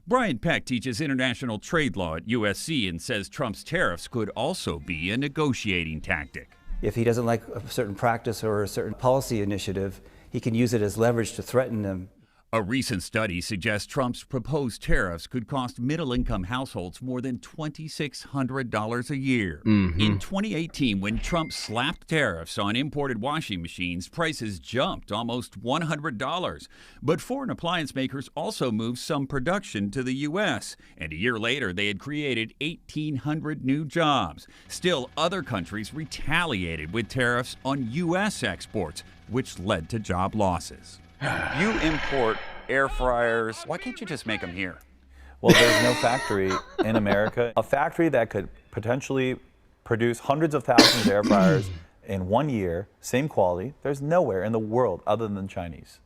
Brian Peck teaches international trade law at USC and says Trump's tariffs could also be a negotiating tactic. If he doesn't like a certain practice or a certain policy initiative, he can use it as leverage to threaten them. A recent study suggests Trump's proposed tariffs could cost middle-income households more than $2,600 a year. In 2018, when Trump slapped tariffs on imported washing machines, prices jumped almost $100. But foreign appliance makers also moved some production to the U.S., and a year later, they had created 1,800 new jobs. Still, other countries retaliated with tariffs on U.S. exports, which led to job losses. You import air fryers. Why can't you just make them here? Well, there's no factory in America. A factory that could potentially produce hundreds of thousands of air fryers in 1 year, same quality, there's nowhere in the world other than Chinese.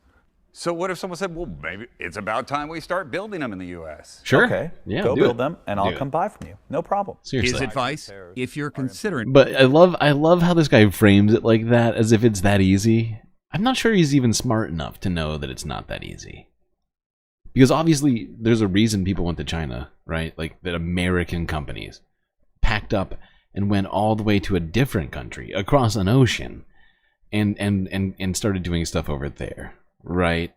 So what if someone said, well, maybe it's about time we start building them in the U.S.? Sure. Okay. Yeah, go do build it. them, and I'll Do come it. buy from you. No problem. Seriously. His advice, if you're considering... But I love how this guy frames it like that, as if it's that easy. I'm not sure he's even smart enough to know that it's not that easy. Because obviously, there's a reason people went to China, right? Like, that American companies packed up and went all the way to a different country, across an ocean, and started doing stuff over there, right?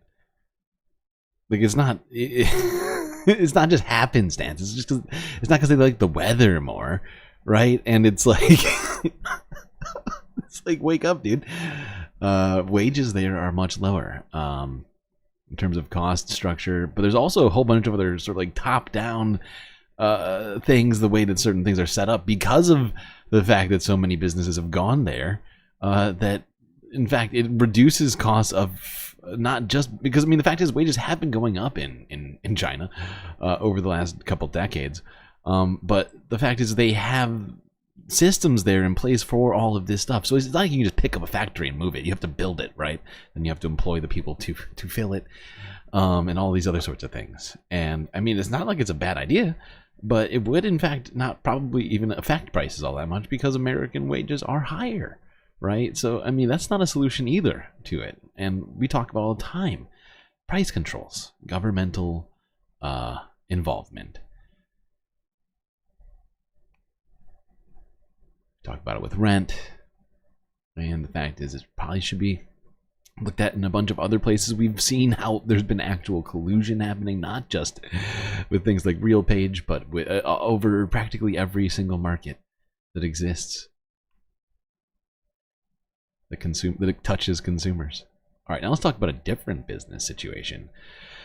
Like, it's not... it's not just happenstance. It's just 'cause, it's not because they like the weather more, right? And it's like... it's like, wake up, dude. Wages there are much lower in terms of cost structure, but there's also a whole bunch of other sort of like top-down things, the way that certain things are set up because of the fact that so many businesses have gone there, that in fact it reduces costs of not just because, I mean, the fact is wages have been going up in China over the last couple decades, but the fact is they have systems there in place for all of this stuff. So it's not like you can just pick up a factory and move it. You have to build it, right? And you have to employ the people to fill it, and all these other sorts of things. And I mean, it's not like it's a bad idea, but it would in fact not probably even affect prices all that much because American wages are higher, right? So I mean, that's not a solution either to it. And we talk about all the time, price controls, governmental involvement. Talk about it with rent, and the fact is it probably should be looked at in a bunch of other places. We've seen how there's been actual collusion happening, not just with things like RealPage, but with, over practically every single market that exists that touches consumers. All right, now let's talk about a different business situation.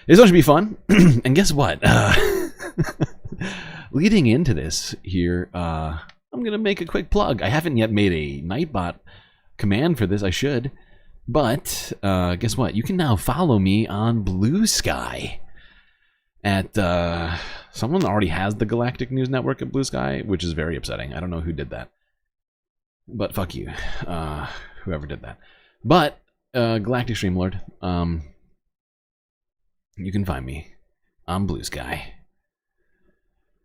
This one should be fun. And guess what? Leading into this here, I'm going to make a quick plug. I haven't yet made a Nightbot command for this. I should. But guess what? You can now follow me on Blue Sky. At someone already has the Galactic News Network at Blue Sky, which is very upsetting. I don't know who did that. But fuck you, whoever did that. But GalacticStreamLord, you can find me on Blue Sky.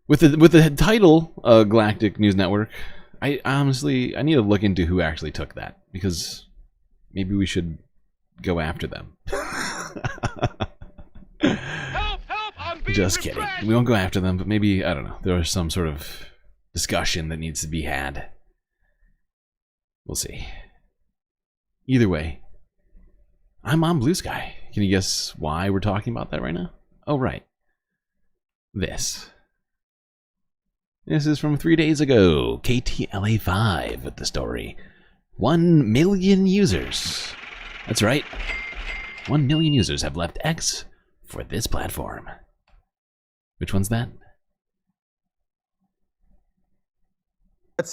With the title Galactic News Network, I honestly need to look into who actually took that, because maybe we should go after them. Just kidding. We won't go after them, but maybe, I don't know, there was some sort of discussion that needs to be had. We'll see. Either way, I'm on Blue Sky. Can you guess why we're talking about that right now? Oh, right. This is from 3 days ago. KTLA5 with the story. 1 million users. That's right. 1 million users have left X for this platform. Which one's that?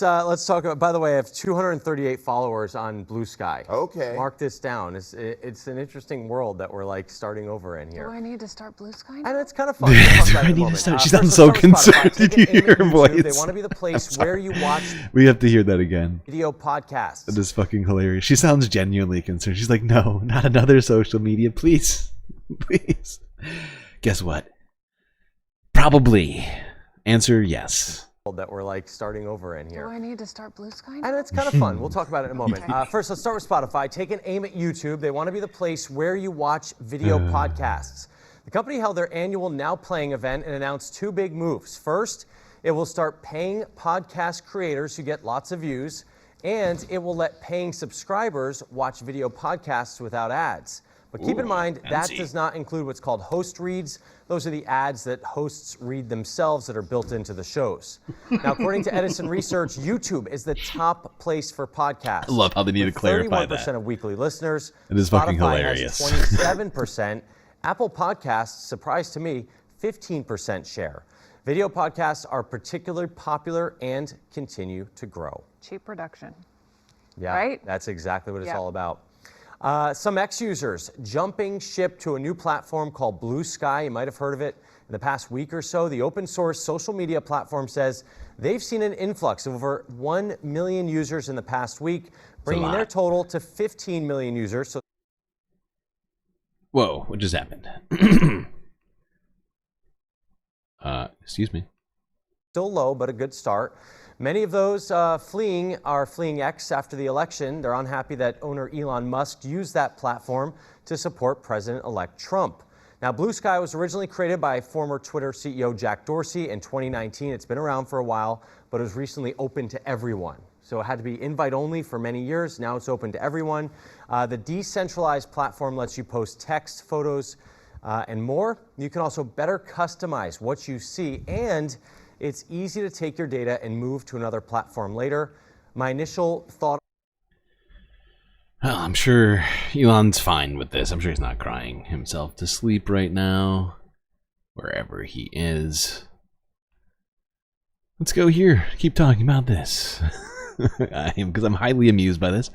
Let's talk about, by the way, I have 238 followers on Blue Sky. Okay. Mark this down. It's an interesting world that we're like starting over in here. Do I need to start Blue Sky? And it's kind of fun. We'll talk about it in a moment. She First, sounds let's so start with Spotify. concerned. Take Did you an aim hear at her YouTube. voice? They want to be the place where you watch We have to hear that again. video podcasts. That is fucking hilarious. She sounds genuinely concerned. She's like, no, not another social media, please. Please. Guess what? Probably. Answer yes. That we're like starting over in Do here. I need to start Blue Sky? And it's kind of fun. We'll talk about it in a moment. First, let's start with Spotify. Take an aim at YouTube. They want to be the place where you watch video podcasts. The company held their annual Now Playing event and announced two big moves. First, it will start paying podcast creators who get lots of views, and it will let paying subscribers watch video podcasts without ads. But keep in mind, that does not include what's called host reads. Those are the ads that hosts read themselves that are built into the shows. Now, according to Edison Research, YouTube is the top place for podcasts. I love how they need to clarify 31% that. of weekly listeners. It is fucking hilarious. Has 27%. Apple Podcasts, surprise to me, 15% share. Video podcasts are particularly popular and continue to grow. Cheap production. Yeah, Right? That's exactly what it's Yeah. all about. Some X users jumping ship to a new platform called Blue Sky. You might have heard of it in the past week or so. The open source social media platform says they've seen an influx of over 1 million users in the past week, bringing their total to 15 million users. So Whoa, what just happened? Excuse me. still low, but a good start. Many of those are fleeing X after the election. They're unhappy that owner Elon Musk used that platform to support President-elect Trump. Now, Blue Sky was originally created by former Twitter CEO Jack Dorsey in 2019. It's been around for a while, but it was recently open to everyone. So it had to be invite only for many years. Now it's open to everyone. The decentralized platform lets you post text, photos, and more. You can also better customize what you see, and it's easy to take your data and move to another platform later. My initial thought. Well, I'm sure Elon's fine with this. I'm sure he's not crying himself to sleep right now, wherever he is. Let's go here. Keep talking about this. Because I'm highly amused by this.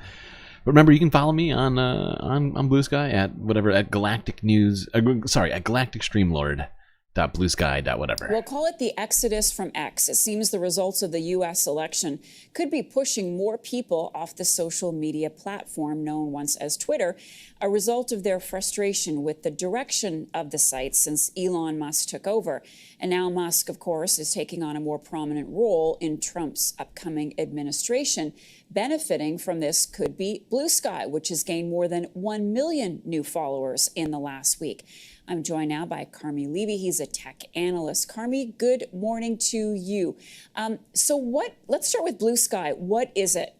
But remember, you can follow me on Blue Sky at whatever, at Galactic News. At GalacticStreamLord. .bluesky.whatever. We'll call it the exodus from X. It seems the results of the U.S. election could be pushing more people off the social media platform known once as Twitter, a result of their frustration with the direction of the site since Elon Musk took over. And now Musk, of course, is taking on a more prominent role in Trump's upcoming administration. Benefiting from this could be Blue Sky, which has gained more than 1 million new followers in the last week. I'm joined now by Carmi Levy. He's a tech analyst. Carmi, good morning to you. Let's start with Blue Sky. What is it?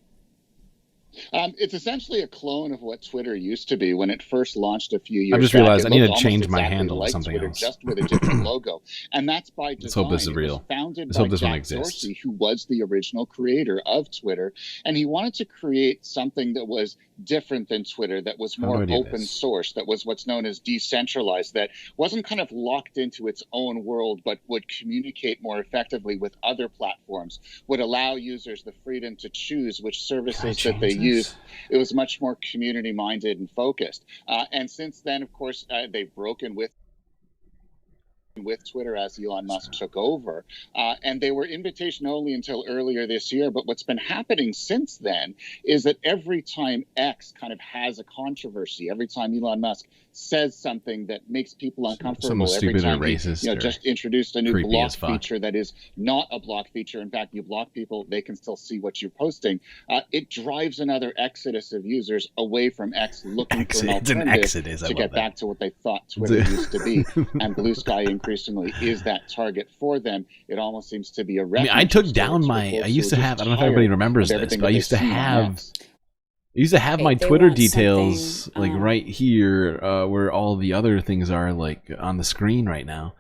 It's essentially a clone of what Twitter used to be when it first launched a few years back. I just realized I need to change my handle like to something Twitter, else. just with a different logo. And that's by design. Let's hope this is real. It was founded Let's by hope this one Jack exists. Dorsey, who was the original creator of Twitter. And he wanted to create something that was different than Twitter, that was more open source, that was what's known as decentralized, that wasn't kind of locked into its own world, but would communicate more effectively with other platforms, would allow users the freedom to choose which services that they use. It was much more community minded and focused. And since then, of course, they've broken with Twitter as Elon Musk took over. And they were invitation only until earlier this year. But what's been happening since then is that every time X kind of has a controversy, every time Elon Musk says something that makes people uncomfortable, every time he just introduced a new block feature that is not a block feature. In fact, you block people, they can still see what you're posting. It drives another exodus of users away from X, looking for an alternative to get back to what they thought Twitter used to be. And Blue Sky increasingly is that target for them. It almost seems to be a refuge. I took down my. I used to have. I don't know if everybody remembers this, but I used to have. I used to have my Twitter details like right here, where all the other things are like on the screen right now.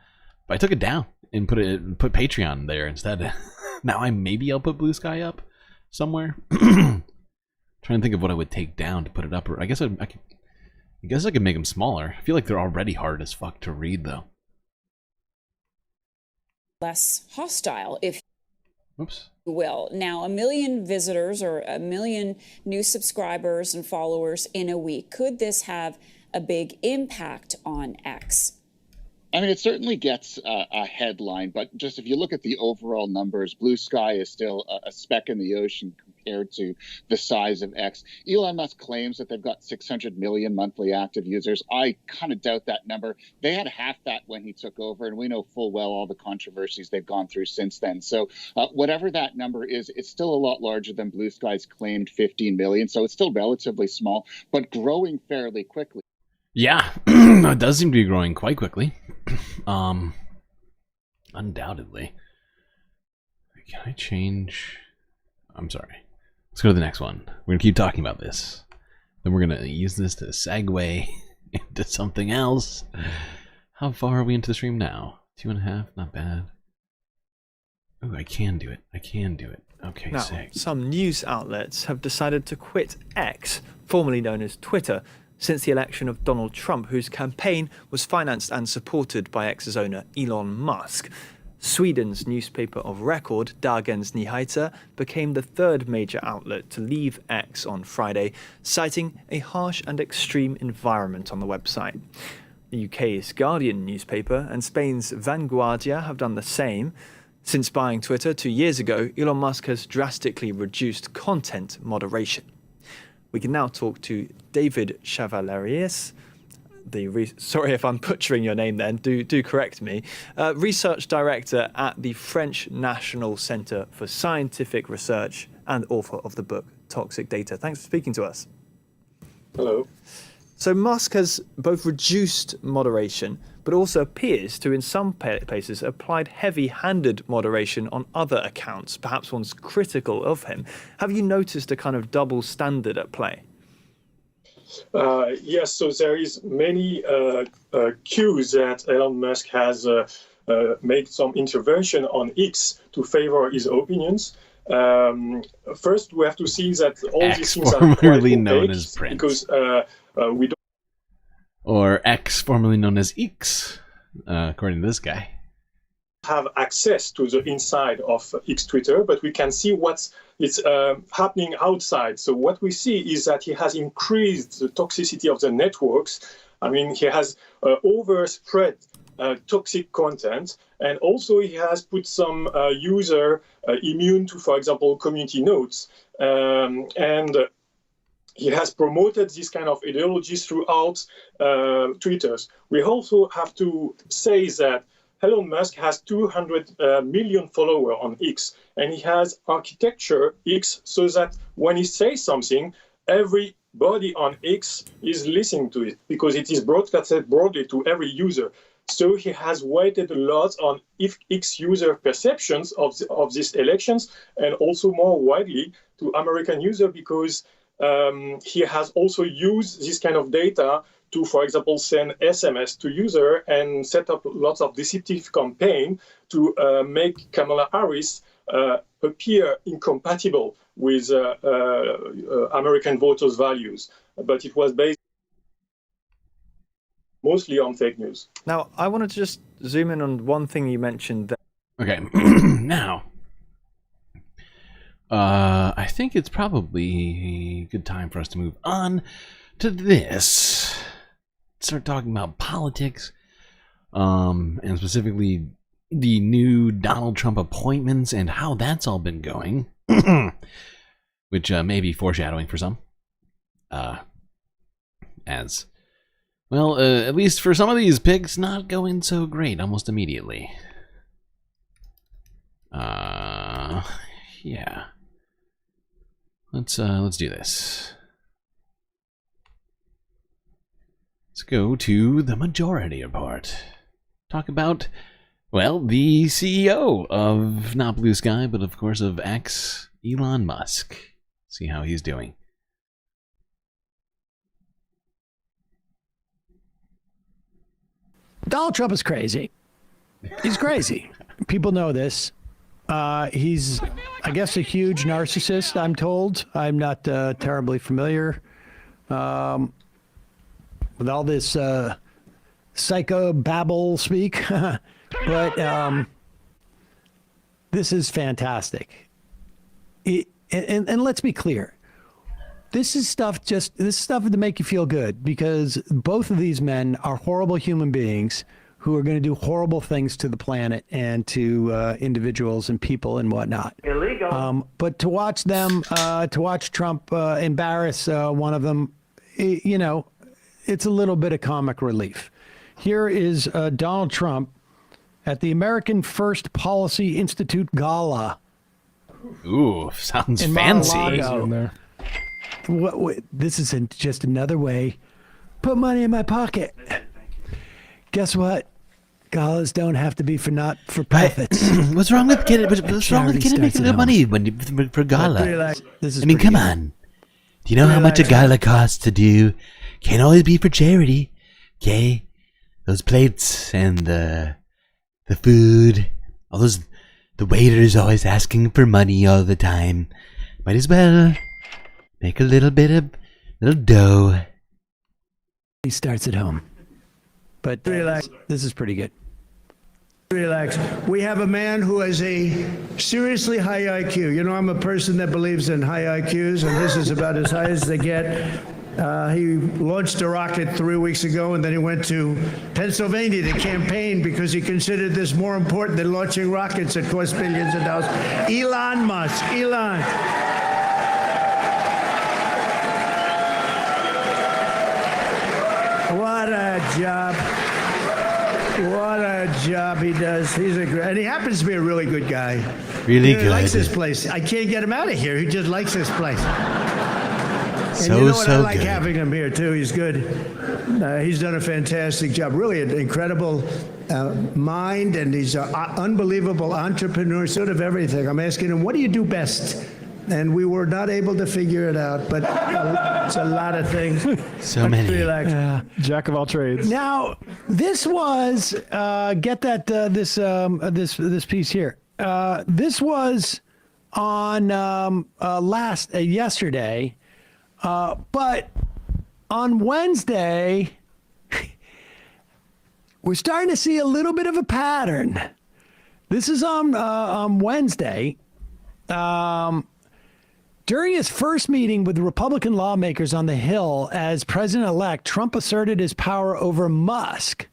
But I took it down and put Patreon there instead. Now maybe I'll put Blue Sky up somewhere. Trying to think of what I would take down to put it up. I guess I could make them smaller. I feel like they're already hard as fuck to read though. Less hostile if Oops. Will. Now, 1 million visitors or 1 million new subscribers and followers in a week. Could this have a big impact on X? I mean, it certainly gets a headline, but just if you look at the overall numbers, Blue Sky is still a speck in the ocean compared to the size of X. Elon Musk claims that they've got 600 million monthly active users. I kind of doubt that number. They had half that when he took over, and we know full well all the controversies they've gone through since then. So whatever that number is, it's still a lot larger than Blue Sky's claimed 15 million. So it's still relatively small, but growing fairly quickly. Yeah, it does seem to be growing quite quickly. Undoubtedly. Can I change? I'm sorry. Let's go to the next one. We're going to keep talking about this. Then we're going to use this to segue into something else. How far are we into the stream now? 2.5? Not bad. Ooh, I can do it. I can do it. Okay, now, sick. Some news outlets have decided to quit X, formerly known as Twitter, since the election of Donald Trump, whose campaign was financed and supported by X's owner Elon Musk. Sweden's newspaper of record, Dagens Nyheter, became the third major outlet to leave X on Friday, citing a harsh and extreme environment on the website. The UK's Guardian newspaper and Spain's Vanguardia have done the same. Since buying Twitter 2 years ago, Elon Musk has drastically reduced content moderation. We can now talk to David Chavalerius, sorry if I'm butchering your name then, do correct me, research director at the French National Centre for Scientific Research and author of the book Toxic Data. Thanks for speaking to us. Hello. So Musk has both reduced moderation, but also appears to, in some places, applied heavy-handed moderation on other accounts, perhaps ones critical of him. Have you noticed a kind of double standard at play? Yes, so there is many cues that Elon Musk has made some intervention on X to favor his opinions. First, we have to see that all these things are formerly quite known opaque as Prince. because we don't. Or X, formerly known as X, according to this guy. Have access to the inside of X Twitter, but we can see what's happening outside. So what we see is that he has increased the toxicity of the networks. I mean, he has overspread toxic content, and also he has put some user immune to, for example, community notes, and he has promoted this kind of ideologies throughout Twitters. We also have to say that Elon Musk has 200 million followers on X, and he has architecture X so that when he says something, everybody on X is listening to it because it is broadcasted broadly to every user. So he has weighted a lot on X user perceptions of these elections, and also more widely to American users because he has also used this kind of data to, for example, send SMS to user and set up lots of deceptive campaign to make Kamala Harris appear incompatible with American voters' values. But it was based mostly on fake news. Now, I wanted to just zoom in on one thing you mentioned there. Okay, now, I think it's probably a good time for us to move on to this. Start talking about politics, and specifically the new Donald Trump appointments and how that's all been going, which may be foreshadowing for some. As well, at least for some of these picks, not going so great almost immediately. Yeah. Let's do this. Let's go to the majority report. Talk about, well, the CEO of not Blue Sky, but of course of X, Elon Musk. See how he's doing. Donald Trump is crazy. He's crazy. People know this. He's, I guess, a huge narcissist, I'm told. I'm not terribly familiar with all this psycho babble speak. But this is fantastic. And let's be clear. This is stuff to make you feel good, because both of these men are horrible human beings who are going to do horrible things to the planet and to individuals and people and whatnot. Illegal. But to watch them, to watch Trump embarrass one of them, you know, it's a little bit of comic relief. Here is Donald Trump at the American First Policy Institute Gala. Ooh, sounds in fancy. Mar-a-Lago. What, this is just another way. Put money in my pocket. Guess what? Galas don't have to be for not-for-profits. What's wrong with getting? What's wrong with getting making a little money when you, for gala? This is I mean, come on. Do you know how much a gala costs to do? Can't always be for charity. Okay, those plates and the food, all those. The waiter's always asking for money all the time. Might as well make a little bit of little dough. He starts at home. But relax. This is pretty good. Relax. We have a man who has a seriously high IQ. You know, I'm a person that believes in high IQs, and this is about as high as they get. He launched a rocket 3 weeks ago, and then he went to Pennsylvania to campaign because he considered this more important than launching rockets that cost billions of dollars. Elon Musk. Elon. What a job. What a job he does. He's a great, and he happens to be a really good guy. Really He good. likes this place. I can't get him out of here. He just likes this place. And So, you know what? I so like good. having him here, too. He's good. He's done a fantastic job. Really an incredible mind, and he's an unbelievable entrepreneur, sort of everything. I'm asking him, what do you do best? And we were not able to figure it out, but it's a lot of things. So many. Relax. Jack of all trades. Now, this was get that this piece here. This was on yesterday, but on Wednesday, we're starting to see a little bit of a pattern. This is on Wednesday. During his first meeting with Republican lawmakers on the Hill as president-elect, Trump asserted his power over Musk,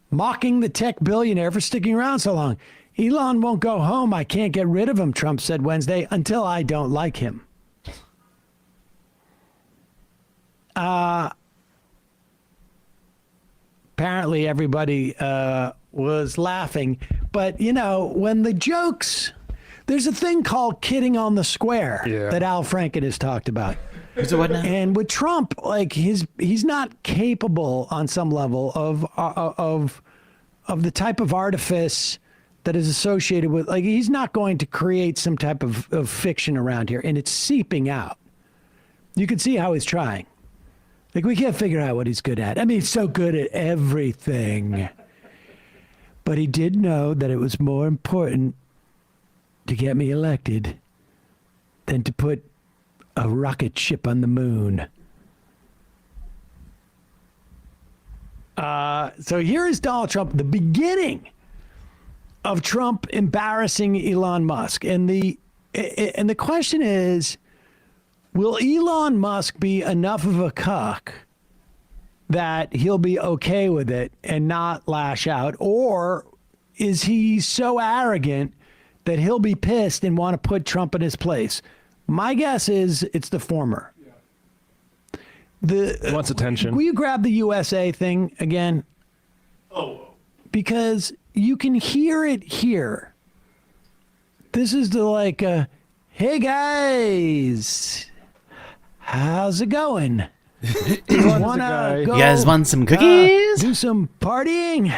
mocking the tech billionaire for sticking around so long. Elon won't go home. I can't get rid of him, Trump said Wednesday, until I don't like him. Apparently everybody was laughing. But, you know, when the jokes... There's a thing called kidding on the square that Al Franken has talked about. So what now? And with Trump, like he's not capable on some level of the type of artifice that is associated with, like, he's not going to create some type of fiction around here, and it's seeping out. You can see how he's trying. Like, we can't figure out what he's good at. I mean, he's so good at everything. But he did know that it was more important to get me elected than to put a rocket ship on the moon. So here is Donald Trump, the beginning of Trump embarrassing Elon Musk. And the question is, will Elon Musk be enough of a cuck that he'll be okay with it and not lash out? Or is he so arrogant that he'll be pissed and want to put Trump in his place? My guess is it's the former. He wants attention. Will you grab the USA thing again? Oh. Because you can hear it here. This is the like, hey guys, how's it going? You guys want some cookies? Do some partying?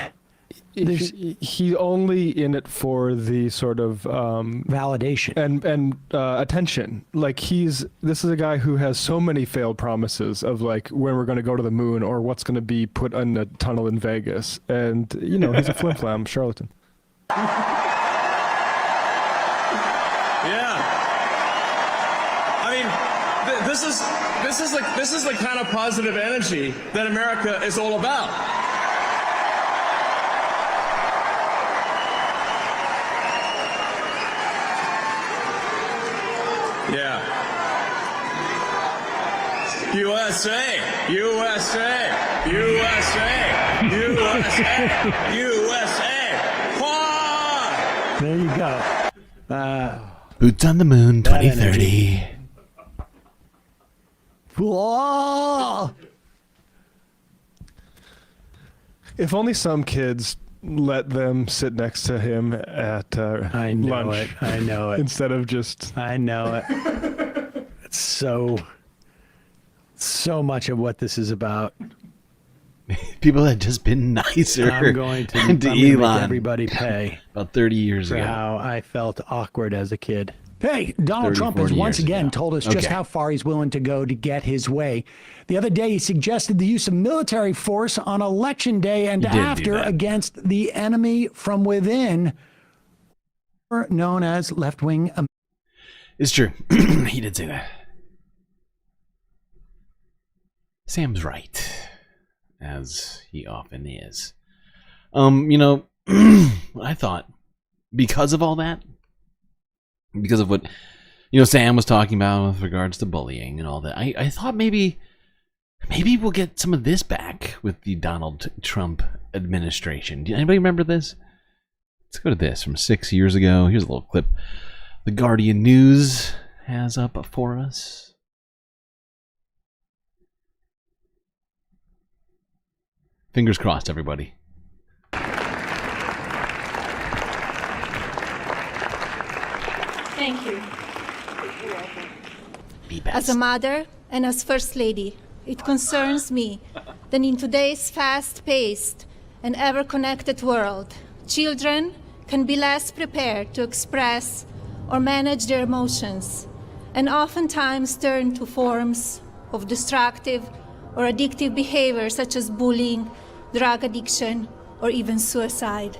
He's only in it for the sort of validation and attention. Like this is a guy who has so many failed promises of like when we're going to go to the moon or what's going to be put in a tunnel in Vegas, and you know he's a flim-flam charlatan. Yeah. I mean, this is the kind of positive energy that America is all about. Yeah. USA, USA, USA, USA, USA. Wah! There you go. Boots on the Moon 2030. Whoa! If only some kids let them sit next to him at I know lunch. it. I know it. Instead of just... I know it. It's so much of what this is about. People had just been nicer. I'm going to Elon. make everybody pay About 30 years for ago. how I felt awkward as a kid. Hey, Donald 30, Trump has 40 once years again ago. told us just Okay. how far he's willing to go to get his way. The other day, he suggested the use of military force on Election Day and He did do after that. against the enemy from within, known as left-wing. It's true. He did say that. Sam's right, as he often is. You know, I thought because of all that, because of what, you know, Sam was talking about with regards to bullying and all that, I thought maybe we'll get some of this back with the Donald Trump administration. Do anybody remember this? Let's go to this from 6 years ago. Here's a little clip The Guardian News has up for us. Fingers crossed, everybody. Thank you. Be best. As a mother and as First Lady, it concerns me that in today's fast-paced and ever-connected world, children can be less prepared to express or manage their emotions, and oftentimes turn to forms of destructive or addictive behavior such as bullying, drug addiction, or even suicide.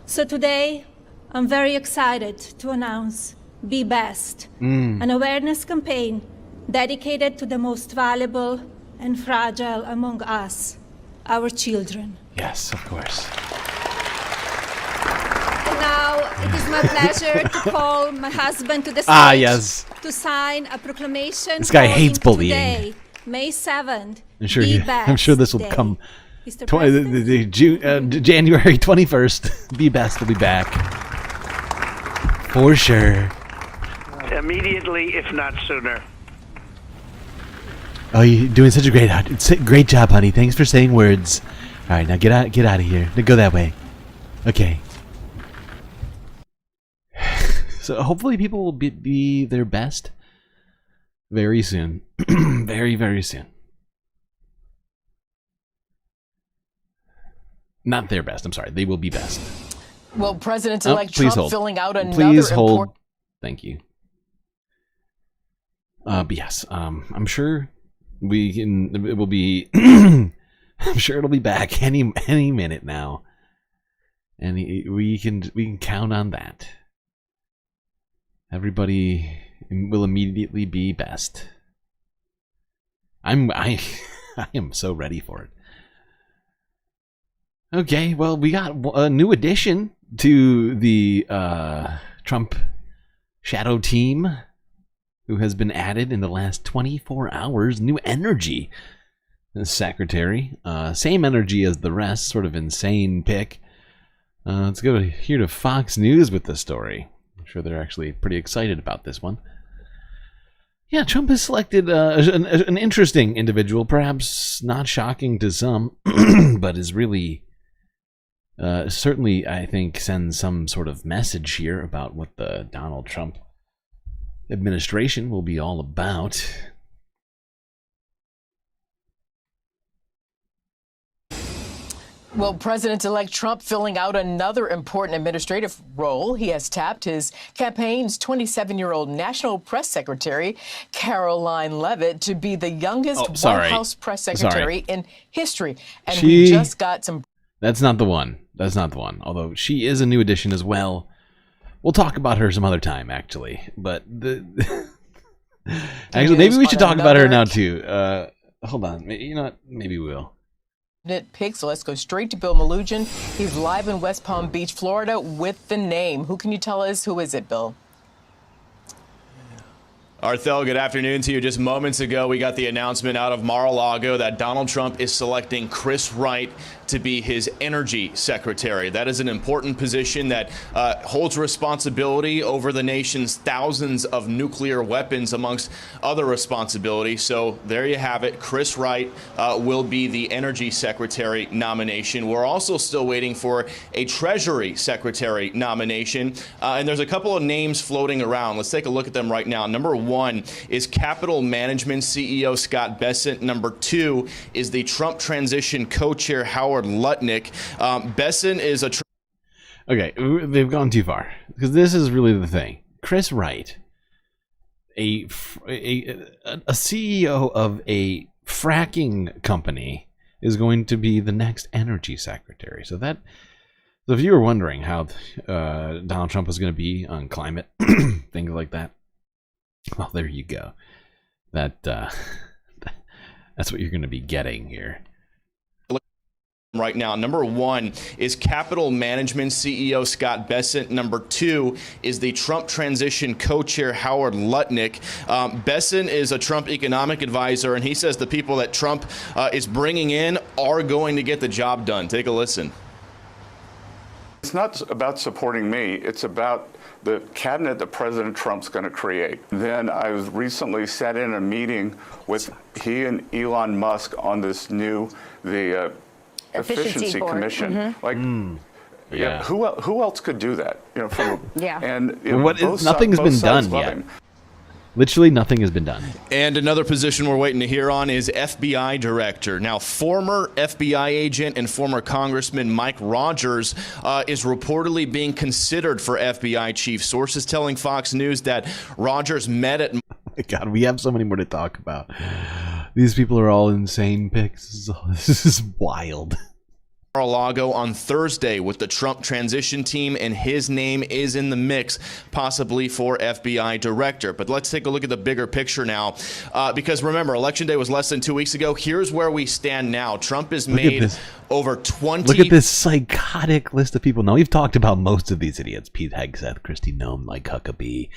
So today, I'm very excited to announce Be Best, an awareness campaign dedicated to the most valuable and fragile among us, our children. Yes, of course. And now it is my pleasure to call my husband to the stage yes. to sign a proclamation. This guy calling hates bullying. Today, May 7th, I'm sure, Be I'm sure this will Best come. Day. Mr. January 21st. Be Best will be back. For sure. Immediately, if not sooner. Oh, you're doing such a great job, honey. Thanks for saying words. All right, now get out of here. Now go that way. Okay. So hopefully people will be their best very soon. Very, very soon. Not their best. I'm sorry. They will be best. Well, President-elect please Trump hold. filling out another Please hold. important... Thank you. But yes, I'm sure we can. It will be. I'm sure it'll be back any minute now, and we can count on that. Everybody will immediately be best. I am so ready for it. Okay, well, we got a new addition to the Trump shadow team, who has been added in the last 24 hours. New energy, the secretary. Same energy as the rest, sort of insane pick. Let's go here to Fox News with the story. I'm sure they're actually pretty excited about this one. Yeah, Trump has selected an interesting individual, perhaps not shocking to some, but is really... certainly, I think, sends some sort of message here about what the Donald Trump administration will be all about. Well, President-elect Trump filling out another important administrative role. He has tapped his campaign's 27-year-old National Press Secretary, Caroline Leavitt, to be the youngest White House press secretary in history. And we just got some... That's not the one. That's not the one. Although she is a new addition as well. We'll talk about her some other time, actually. But actually, maybe we should talk about her now too. Hold on. You know what? Maybe we will. Pick, so let's go straight to Bill Malugin. He's live in West Palm Beach, Florida, with the name. Who can you tell us? Who is it, Bill? Arthel, good afternoon to you. Just moments ago, we got the announcement out of Mar-a-Lago that Donald Trump is selecting Chris Wright to be his energy secretary. That is an important position that holds responsibility over the nation's thousands of nuclear weapons, amongst other responsibilities. So there you have it. Chris Wright will be the energy secretary nomination. We're also still waiting for a treasury secretary nomination. And there's a couple of names floating around. Let's take a look at them right now. Number one is Capital Management CEO Scott Bessent. Number two is the Trump transition co-chair Howard Lutnick. Bessent is a... Okay, they've gone too far, because this is really the thing. Chris Wright, a CEO of a fracking company, is going to be the next energy secretary. So if you were wondering how Donald Trump was going to be on climate, things like that, well, there you go. That's what you're going to be getting here. Right now, number one is Capital Management CEO Scott Bessent. Number two is the Trump transition co-chair Howard Lutnick. Bessent is a Trump economic advisor, and he says the people that Trump is bringing in are going to get the job done. Take a listen. It's not about supporting me. It's about the cabinet that President Trump's going to create. Then I was recently sat in a meeting with he and Elon Musk on this new, the Efficiency Commission. Mm-hmm. Like, yeah, who else could do that? You know, from and you know, nothing's been done yet. Literally nothing has been done. And another position we're waiting to hear on is FBI director. Now, former FBI agent and former Congressman Mike Rogers is reportedly being considered for FBI chief. Sources telling Fox News that Rogers met at... Oh my God, we have so many more to talk about. These people are all insane picks. This is wild. Mar-a-Lago on Thursday with the Trump transition team, and his name is in the mix, possibly for FBI director. But let's take a look at the bigger picture now, because remember, Election Day was less than 2 weeks ago. Here's where we stand now. Trump has made over 20... Look at this psychotic list of people. Now, we've talked about most of these idiots. Pete Hegseth, Kristi Noem, Mike Huckabee,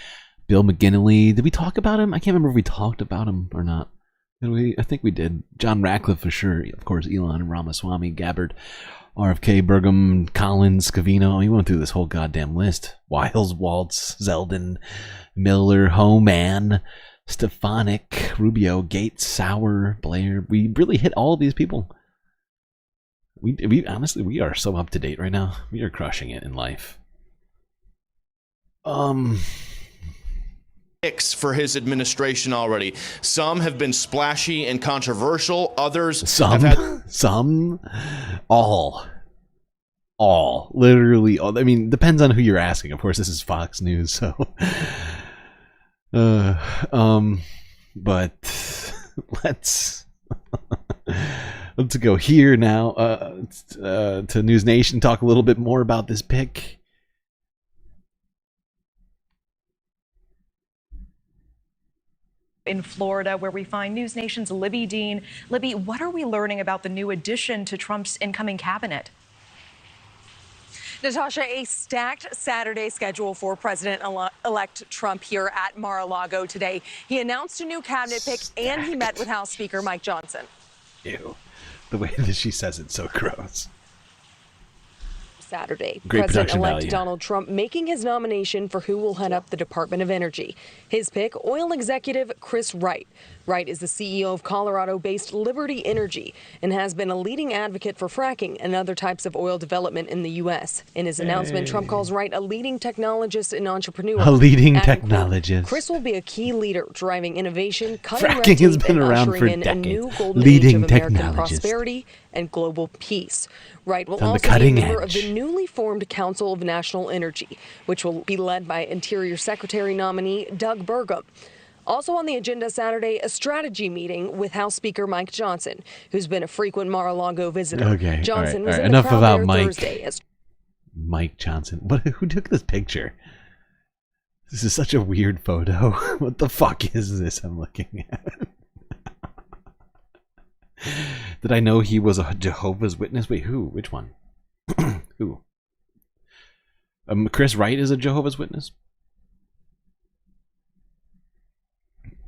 Bill McGinley. Did we talk about him? I can't remember if we talked about him or not. I think we did. John Ratcliffe for sure. Of course, Elon Ramaswamy, Gabbard, RFK, Burgum, Collins, Scavino. We went through this whole goddamn list. Wiles, Waltz, Zeldin, Miller, Homan, Stefanik, Rubio, Gates, Sauer, Blair. We really hit all of these people. We honestly, we are so up to date right now. We are crushing it in life. For his administration already. Some have been splashy and controversial. Others all, literally all. I mean, depends on who you're asking. Of course, this is Fox News, so. But let's go here now to News Nation. Talk a little bit more about this pick. In Florida, where we find News Nation's Libby Dean. Libby, what are we learning about the new addition to Trump's incoming cabinet? Natasha, a stacked Saturday schedule for President-elect Trump here at Mar-a-Lago today. He announced a new cabinet pick and he met with House Speaker Mike Johnson. Ew. The way that she says it's so gross. Saturday, Great President-elect Donald Trump making his nomination for who will head up the Department of Energy. His pick, oil executive Chris Wright. Wright is the CEO of Colorado-based Liberty Energy and has been a leading advocate for fracking and other types of oil development in the U.S. In his announcement, Trump calls Wright a leading technologist and entrepreneur. A leading technologist. Chris will be a key leader driving innovation, cutting red Fracking has tape, been and around ushering for in a decades. new golden Leading age of American technologist. prosperity and global peace. Wright will On the also be a cutting member edge. of the newly formed Council of National Energy, which will be led by Interior Secretary nominee Doug Burgum. Also on the agenda Saturday, a strategy meeting with House Speaker Mike Johnson, who's been a frequent Mar-a-Lago visitor. Okay, Johnson all was right. in the Enough crowd about there Mike. Thursday as Mike Johnson. Who took this picture? This is such a weird photo. What the fuck is this I'm looking at? Did I know he was a Jehovah's Witness? Wait, who? Which one? Who? Chris Wright is a Jehovah's Witness?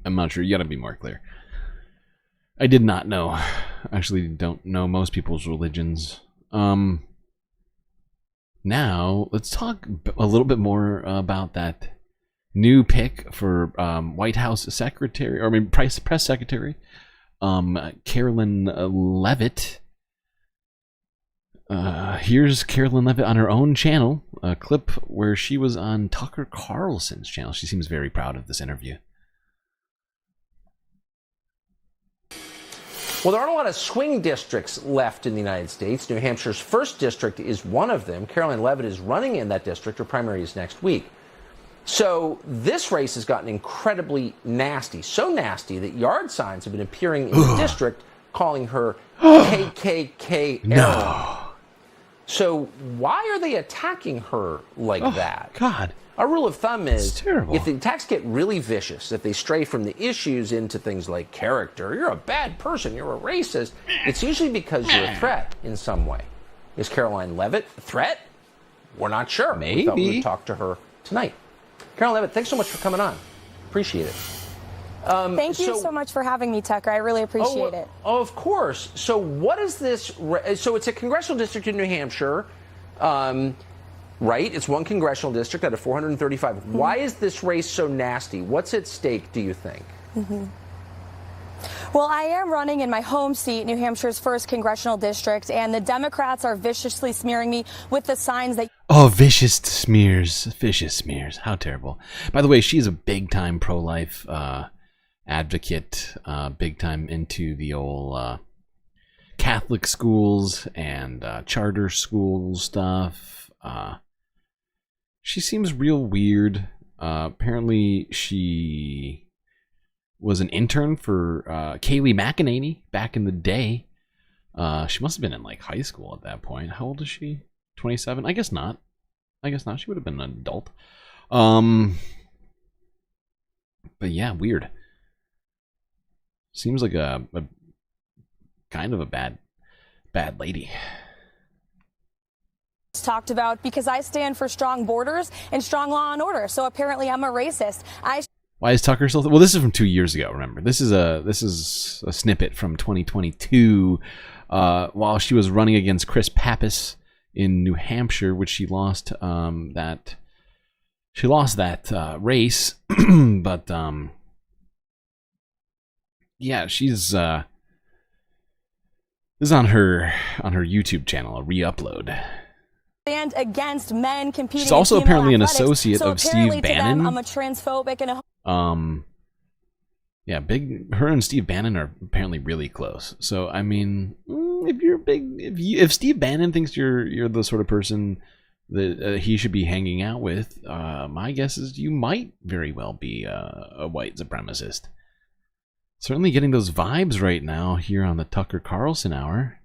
I'm not sure. You gotta be more clear. I did not know. Actually, don't know most people's religions. Now, let's talk a little bit more about that new pick for White House Secretary, or I mean, Press Secretary, Carolyn Levitt. Here's Carolyn Levitt on her own channel, a clip where she was on Tucker Carlson's channel. She seems very proud of this interview. Well, there aren't a lot of swing districts left in the United States. New Hampshire's 1st district is one of them. Carolyn Levitt is running in that district. Her primary is next week. So this race has gotten incredibly nasty. So nasty that yard signs have been appearing in the district calling her KKK No. So why are they attacking her like that? God. Our rule of thumb is terrible. if the attacks get really vicious, if they stray from the issues into things like character, you're a bad person, you're a racist, it's usually because you're a threat in some way. Is Caroline Levitt a threat? We're not sure. We thought we would talk to her tonight. Caroline Levitt, thanks so much for coming on. Appreciate it. Thank you so much for having me, Tucker. I really appreciate it. Of course. So what is this? So it's a congressional district in New Hampshire, right? It's one congressional district out of 435. Mm-hmm. Why is this race so nasty? What's at stake, do you think? Mm-hmm. Well, I am running in my home seat, New Hampshire's 1st congressional district, and the Democrats are viciously smearing me with the signs that... Oh, vicious smears. Vicious smears. How terrible. By the way, she's a big-time pro-life advocate, big-time into the old Catholic schools and charter school stuff. She seems real weird. Apparently, she was an intern for Kayleigh McEnany back in the day. She must have been in like high school at that point. How old is she? 27? I guess not. She would have been an adult. But yeah, weird. Seems like a kind of a bad lady. Talked about because I stand for strong borders and strong law and order. So apparently I'm a racist. Why is Tucker still? Well, this is from 2 years ago. Remember, this is a snippet from 2022, while she was running against Chris Pappas in New Hampshire, which she lost that race. But yeah, she's this is on her YouTube channel, a re-upload. Stand against men competing. She's also in female apparently an athletics. associate So of Steve apparently to Bannon. them, I'm a transphobic and a Yeah, her and Steve Bannon are apparently really close. So I mean, if Steve Bannon thinks you're the sort of person that he should be hanging out with, my guess is you might very well be a white supremacist. Certainly getting those vibes right now here on the Tucker Carlson Hour.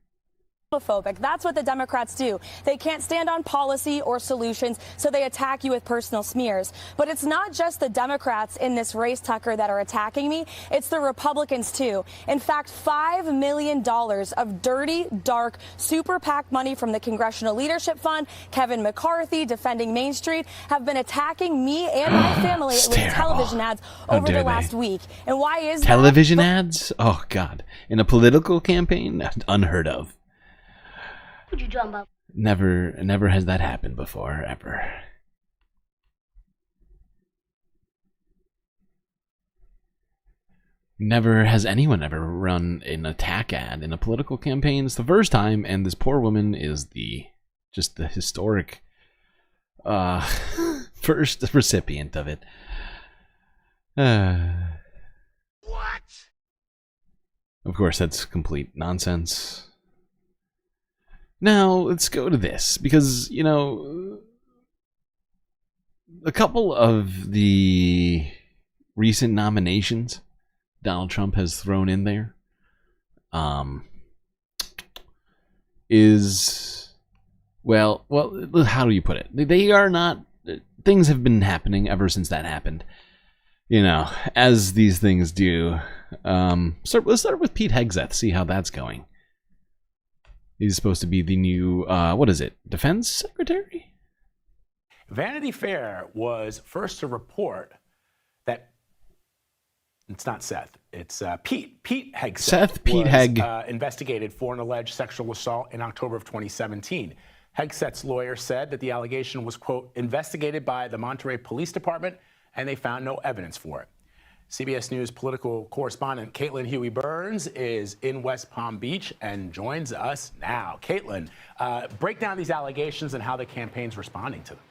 homophobic. That's what the Democrats do. They can't stand on policy or solutions, so they attack you with personal smears. But it's not just the Democrats in this race, Tucker, that are attacking me. It's the Republicans, too. In fact, $5 million of dirty, dark, super PAC money from the Congressional Leadership Fund, Kevin McCarthy, Defending Main Street, have been attacking me and my family with television ads over the last week. And why is television ads? Oh, God. In a political campaign? Unheard of. Would you drum up? Never has that happened before, ever. Never has anyone ever run an attack ad in a political campaign. It's the first time, and this poor woman is just the historic first recipient of it. What? Of course, that's complete nonsense. Now, let's go to this, because, you know, a couple of the recent nominations Donald Trump has thrown in there is, well, how do you put it? They are not, things have been happening ever since that happened, you know, as these things do. Let's start with Pete Hegseth, see how that's going. He's supposed to be the new, what is it, Defense Secretary? Vanity Fair was first to report that It's not Seth. It's Pete. Pete Hegseth. Seth Pete was, Heg. Investigated for an alleged sexual assault in October of 2017. Hegseth's lawyer said that the allegation was, quote, investigated by the Monterey Police Department, and they found no evidence for it. CBS News political correspondent Caitlin Huey-Burns is in West Palm Beach and joins us now. Caitlin, break down these allegations and how the campaign's responding to them.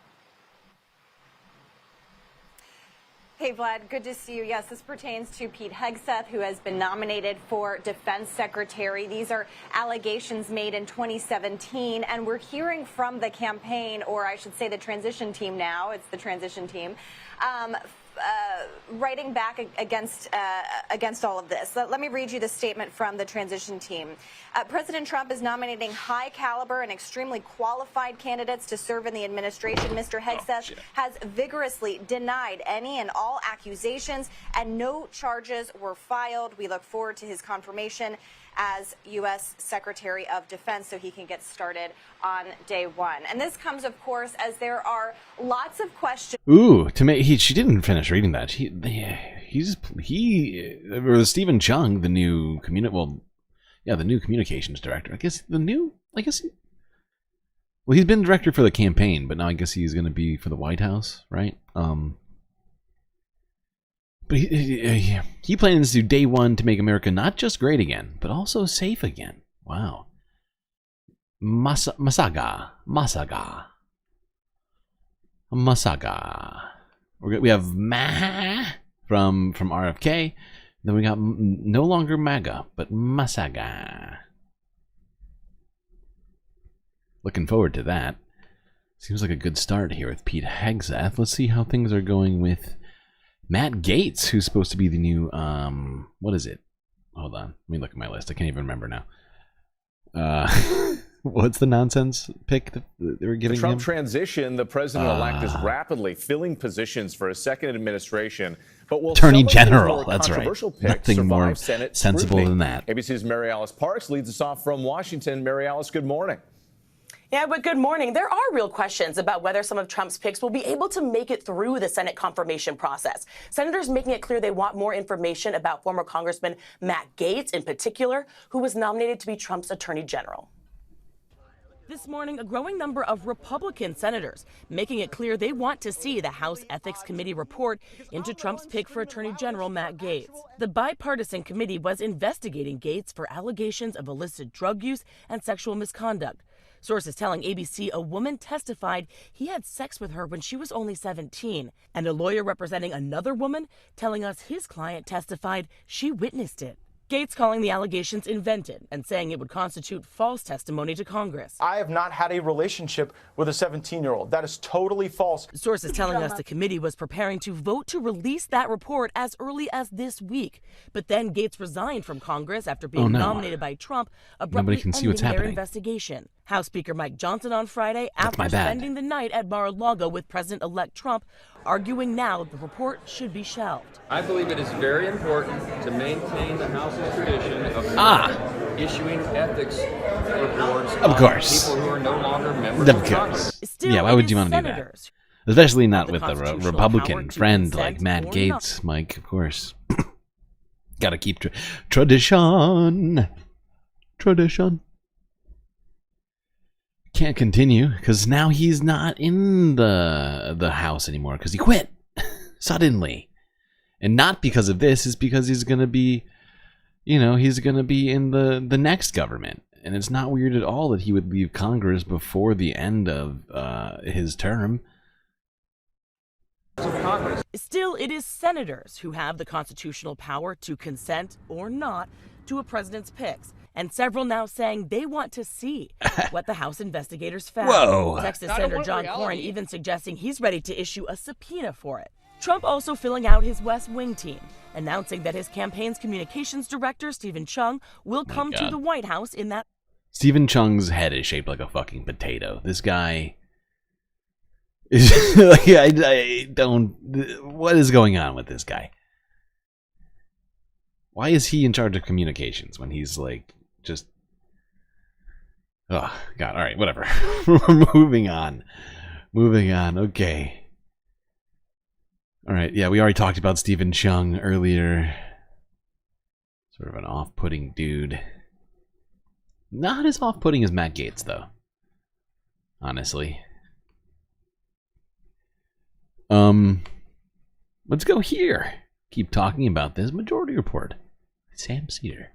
Hey, Vlad, good to see you. Yes, this pertains to Pete Hegseth, who has been nominated for defense secretary. These are allegations made in 2017, and we're hearing from the campaign, or I should say the transition team now, it's the transition team, writing back against all of this. Let me read you the statement from the transition team. President Trump is nominating high caliber and extremely qualified candidates to serve in the administration. Mr. Hegseth has vigorously denied any and all accusations, and no charges were filed. We look forward to his confirmation as U.S. Secretary of Defense so he can get started on day one. And this comes, of course, as there are lots of questions. Ooh, she didn't finish reading that. Stephen Chung, the new the new communications director. Well, he's been director for the campaign, but now I guess he's going to be for the White House, right? But he plans to do day one to make America not just great again, but also safe again. Wow. Masaga. We have Ma from RFK. Then we got no longer MAGA, but Masaga. Looking forward to that. Seems like a good start here with Pete Hegseth. Let's see how things are going with Matt Gaetz, who's supposed to be the new, what is it? Hold on. Let me look at my list. I can't even remember now. What's the nonsense pick that they were giving the Trump him? transition, the president-elect is rapidly filling positions for a second administration. But will Attorney some of these General, more that's right. controversial picks Nothing more survive Senate sensible scrutiny? than that. ABC's Mary Alice Parks leads us off from Washington. Mary Alice, good morning. Yeah, but good morning. There are real questions about whether some of Trump's picks will be able to make it through the Senate confirmation process. Senators making it clear they want more information about former Congressman Matt Gaetz in particular, who was nominated to be Trump's Attorney General. This morning, a growing number of Republican senators making it clear they want to see the House Ethics Committee report into Trump's pick for Attorney General Matt Gaetz. The bipartisan committee was investigating Gaetz for allegations of illicit drug use and sexual misconduct. Sources telling ABC a woman testified he had sex with her when she was only 17, and a lawyer representing another woman telling us his client testified she witnessed it. Gaetz calling the allegations invented and saying it would constitute false testimony to Congress. I have not had a relationship with a 17-year-old. That is totally false. Sources telling us the committee was preparing to vote to release that report as early as this week. But then Gaetz resigned from Congress after being nominated by Trump, abruptly can see what's ending their happening. investigation. House Speaker Mike Johnson on Friday, after spending the night at Mar-a-Lago with President-elect Trump, arguing now the report should be shelved. I believe it is very important to maintain the House's tradition of issuing ethics reports Of course. on people who are no longer members Of of Congress. course. Yeah, why would you want to do that? Especially not with a Republican friend like Matt Gaetz, Mike, of course. Gotta keep tradition. Can't continue because now he's not in the House anymore because he quit suddenly, and not because of this. Is because he's gonna be, he's gonna be in the next government, and it's not weird at all that he would leave Congress before the end of his term. Still, it is senators who have the constitutional power to consent or not to a president's picks. And several now saying they want to see what the House investigators found. Whoa. Texas Senator John Cornyn even suggesting he's ready to issue a subpoena for it. Trump also filling out his West Wing team, announcing that his campaign's communications director, Stephen Chung, will come to the White House in that. Stephen Chung's head is shaped like a fucking potato. This guy is like, I don't. What is going on with this guy? Why is he in charge of communications when he's like just? Oh God! All right, whatever. We're moving on. Okay. All right. Yeah, we already talked about Stephen Chung earlier. Sort of an off-putting dude. Not as off-putting as Matt Gaetz, though. Honestly. Let's go here. Keep talking about this Majority Report. Sam Cedar.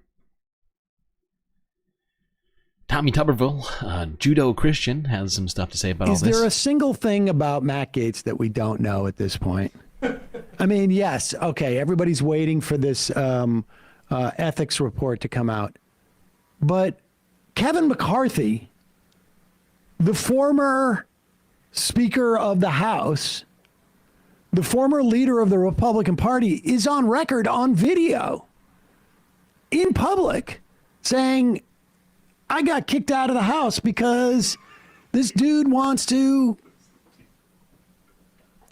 Tommy Tuberville, judo Christian, has some stuff to say about all this. Is there a single thing about Matt Gaetz that we don't know at this point? I mean, yes, okay, everybody's waiting for this ethics report to come out. But Kevin McCarthy, the former Speaker of the House, the former leader of the Republican Party, is on record on video in public saying, I got kicked out of the House because this dude wants to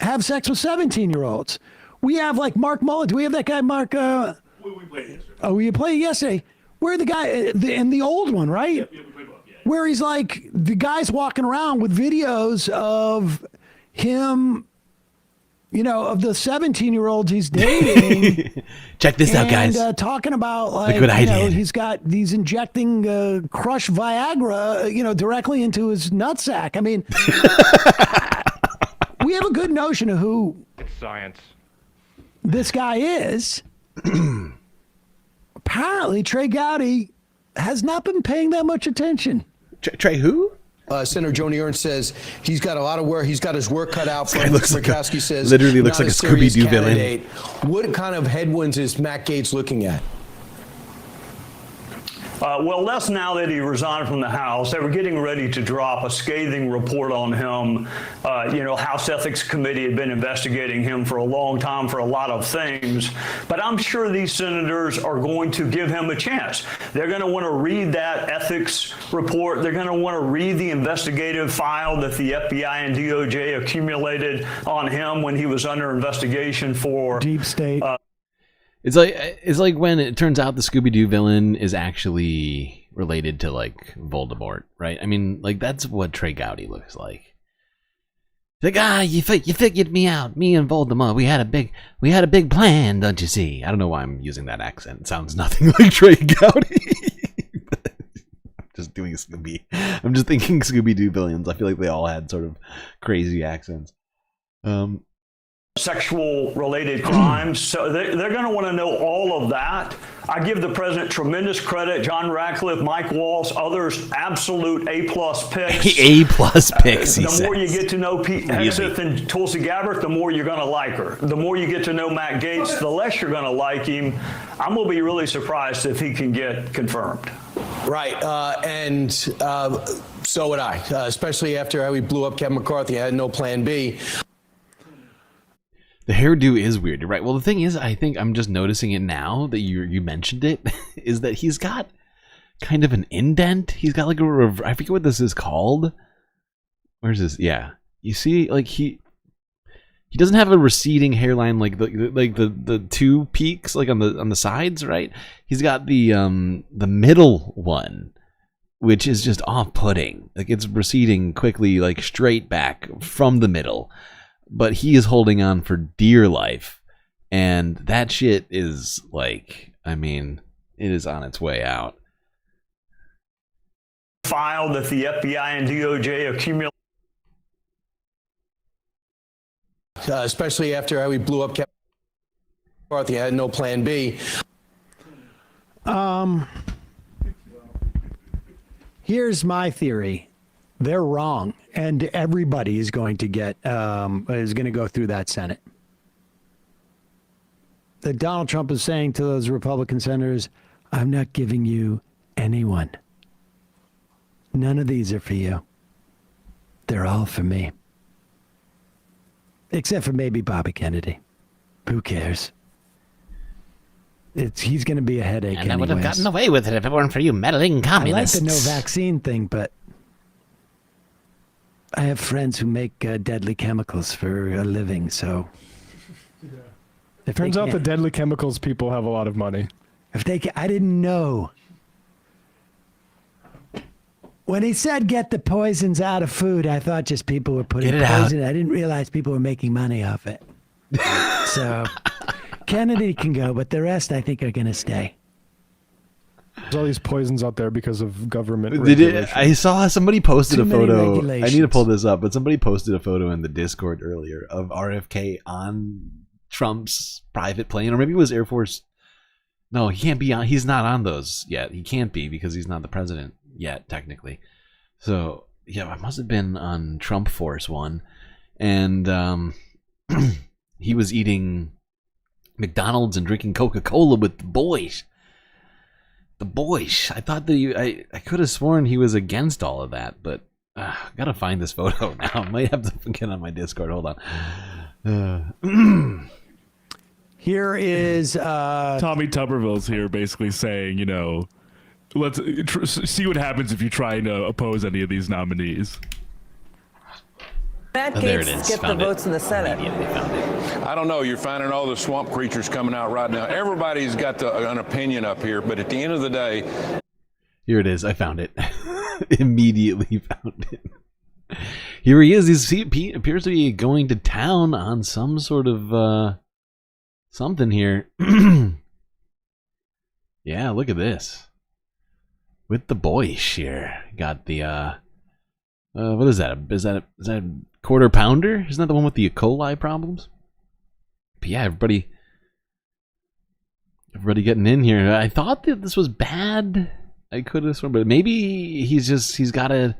have sex with 17-year-olds. We have like Mark Mullen. Do we have that guy, Mark? We played yesterday. Oh, we played yesterday. Where the guy, and the old one, right? Yeah, we played both, yeah. Where he's like, the guy's walking around with videos of him, you know, of the 17-year-olds he's dating. Check this out, guys. And talking about, like, Look what I you know, did. he's injecting crushed Viagra, you know, directly into his nutsack. I mean, we have a good notion of who it's science. This guy is. Apparently, Trey Gowdy has not been paying that much attention. Trey who? Senator Joni Ernst says he's got a lot of work. He's got his work cut out for him. Murkowski says literally looks not like a serious Scooby-Doo villain. candidate. What kind of headwinds is Matt Gaetz looking at? Well, less now that he resigned from the House. They were getting ready to drop a scathing report on him. You know, House Ethics Committee had been investigating him for a long time for a lot of things. But I'm sure these senators are going to give him a chance. They're going to want to read that ethics report. They're going to want to read the investigative file that the FBI and DOJ accumulated on him when he was under investigation for deep state. It's like when it turns out the Scooby-Doo villain is actually related to like Voldemort, right? I mean, like that's what Trey Gowdy looks like. Like, you figured me out, me and Voldemort. We had a big plan, don't you see? I don't know why I'm using that accent. It sounds nothing like Trey Gowdy. I'm just doing Scooby. I'm just thinking Scooby-Doo villains. I feel like they all had sort of crazy accents. Sexual related crimes. So they're going to want to know all of that. I give the president tremendous credit. John Ratcliffe, Mike Waltz, others, absolute A-plus picks. A-plus picks, he The more says. you get to know Pete Hegseth and Tulsi Gabbard, the more you're going to like her. The more you get to know Matt Gaetz, the less you're going to like him. I'm going to be really surprised if he can get confirmed. Right, and so would I, especially after how we blew up Kevin McCarthy. I had no plan B. The hairdo is weird, right? Well, the thing is, I think I'm just noticing it now that you mentioned it, is that he's got kind of an indent. He's got like I forget what this is called. Where's this? Yeah, you see, like he doesn't have a receding hairline like the two peaks like on the sides, right? He's got the middle one, which is just off-putting. Like it's receding quickly, like straight back from the middle. But he is holding on for dear life. And that shit is like, I mean, it is on its way out. File that the FBI and DOJ accumulated. Especially after how we blew up Kevin McCarthy. I had no plan B. Here's my theory. They're wrong, and everybody is going to go through that Senate. That Donald Trump is saying to those Republican senators, I'm not giving you anyone. None of these are for you. They're all for me. Except for maybe Bobby Kennedy. Who cares? He's going to be a headache And anyways. I would have gotten away with it if it weren't for you meddling communists. I like the no vaccine thing, but I have friends who make deadly chemicals for a living, so... It turns out the deadly chemicals people have a lot of money. I didn't know. When he said get the poisons out of food, I thought just people were putting Get it out. poison. I didn't realize people were making money off it. So Kennedy can go, but the rest I think are going to stay. There's all these poisons out there because of government Did it, regulation. I saw somebody posted Too a many photo. I regulations. need to pull this up, but somebody posted a photo in the Discord earlier of RFK on Trump's private plane, or maybe it was Air Force. No, he can't be on. He's not on those yet. He can't be because he's not the president yet, technically. So yeah, it must have been on Trump Force One, and he was eating McDonald's and drinking Coca-Cola with the boys. The boys. I thought that I could have sworn he was against all of that, but I gotta find this photo now. I might have to get on my Discord. Hold on. Here is Tommy Tuberville's here, basically saying, you know, let's see what happens if you try to oppose any of these nominees. Matt There it Gaetz is. skipped the Found it. votes in the Senate. I don't know. You're finding all the swamp creatures coming out right now. Everybody's got an opinion up here, but at the end of the day, Here it is. I found it. Immediately found it. Here he is. He appears to be going to town on some sort of something here. Yeah, look at this. With the boys here. Got the what is that? Is that a quarter pounder? Isn't that the one with the E. coli problems? But yeah, everybody getting in here. I thought that this was bad. I could have sworn, but maybe he's got to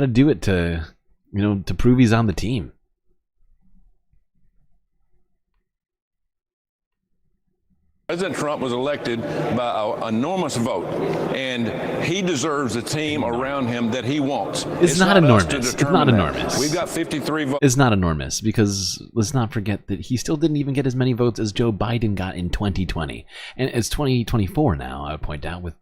do it to, you know, to prove he's on the team. President Trump was elected by an enormous vote, and he deserves a team around him that he wants. It's not us to enormous. It's not determine that. enormous. We've got 53 votes. It's not enormous because let's not forget that he still didn't even get as many votes as Joe Biden got in 2020. And it's 2024 now, I would point out, with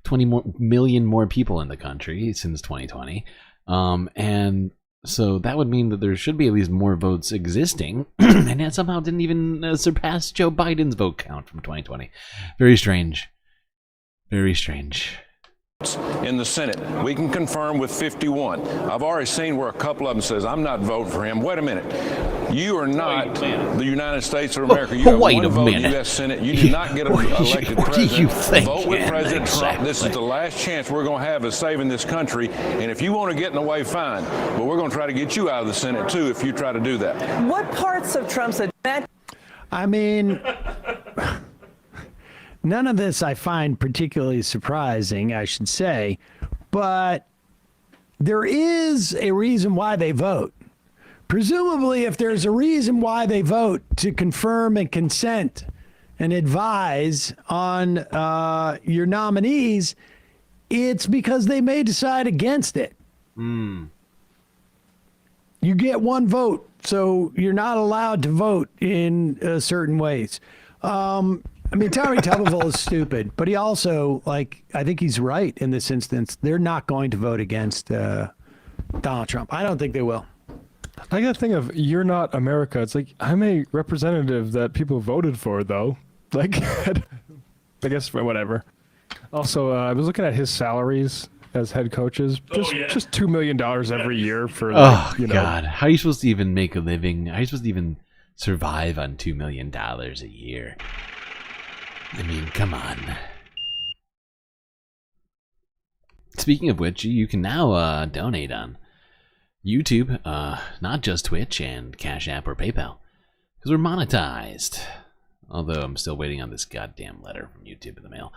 20 million more people in the country since 2020. And so that would mean that there should be at least more votes existing. And that somehow didn't even surpass Joe Biden's vote count from 2020. Very strange. Very strange. In the Senate, we can confirm with 51. I've already seen where a couple of them says, I'm not voting for him. Wait a minute. You are not the United States of America. You have Wait one a vote in the minute. U.S. Senate. You do not get elected what do president. you think? Vote with Yeah, President Trump. This is exactly. the last chance we're going to have of saving this country. And if you want to get in the way, fine. But we're going to try to get you out of the Senate, too, if you try to do that. What parts of Trump's agenda? I mean, none of this I find particularly surprising, I should say, but there is a reason why they vote. Presumably, if there's a reason why they vote to confirm and consent and advise on your nominees, it's because they may decide against it. You get one vote, so you're not allowed to vote in certain ways. I mean, Tommy Tuberville is stupid, but he also, like, I think he's right in this instance. They're not going to vote against Donald Trump. I don't think they will. I got to think of, you're not America. It's like, I'm a representative that people voted for, though. Like, I guess whatever. Also, I was looking at his salaries as head coaches. Just $2 million every year for, like, you know. God. How are you supposed to even make a living? How are you supposed to even survive on $2 million a year? I mean, come on. Speaking of which, you can now donate on YouTube, not just Twitch and Cash App or PayPal, because we're monetized. Although I'm still waiting on this goddamn letter from YouTube in the mail.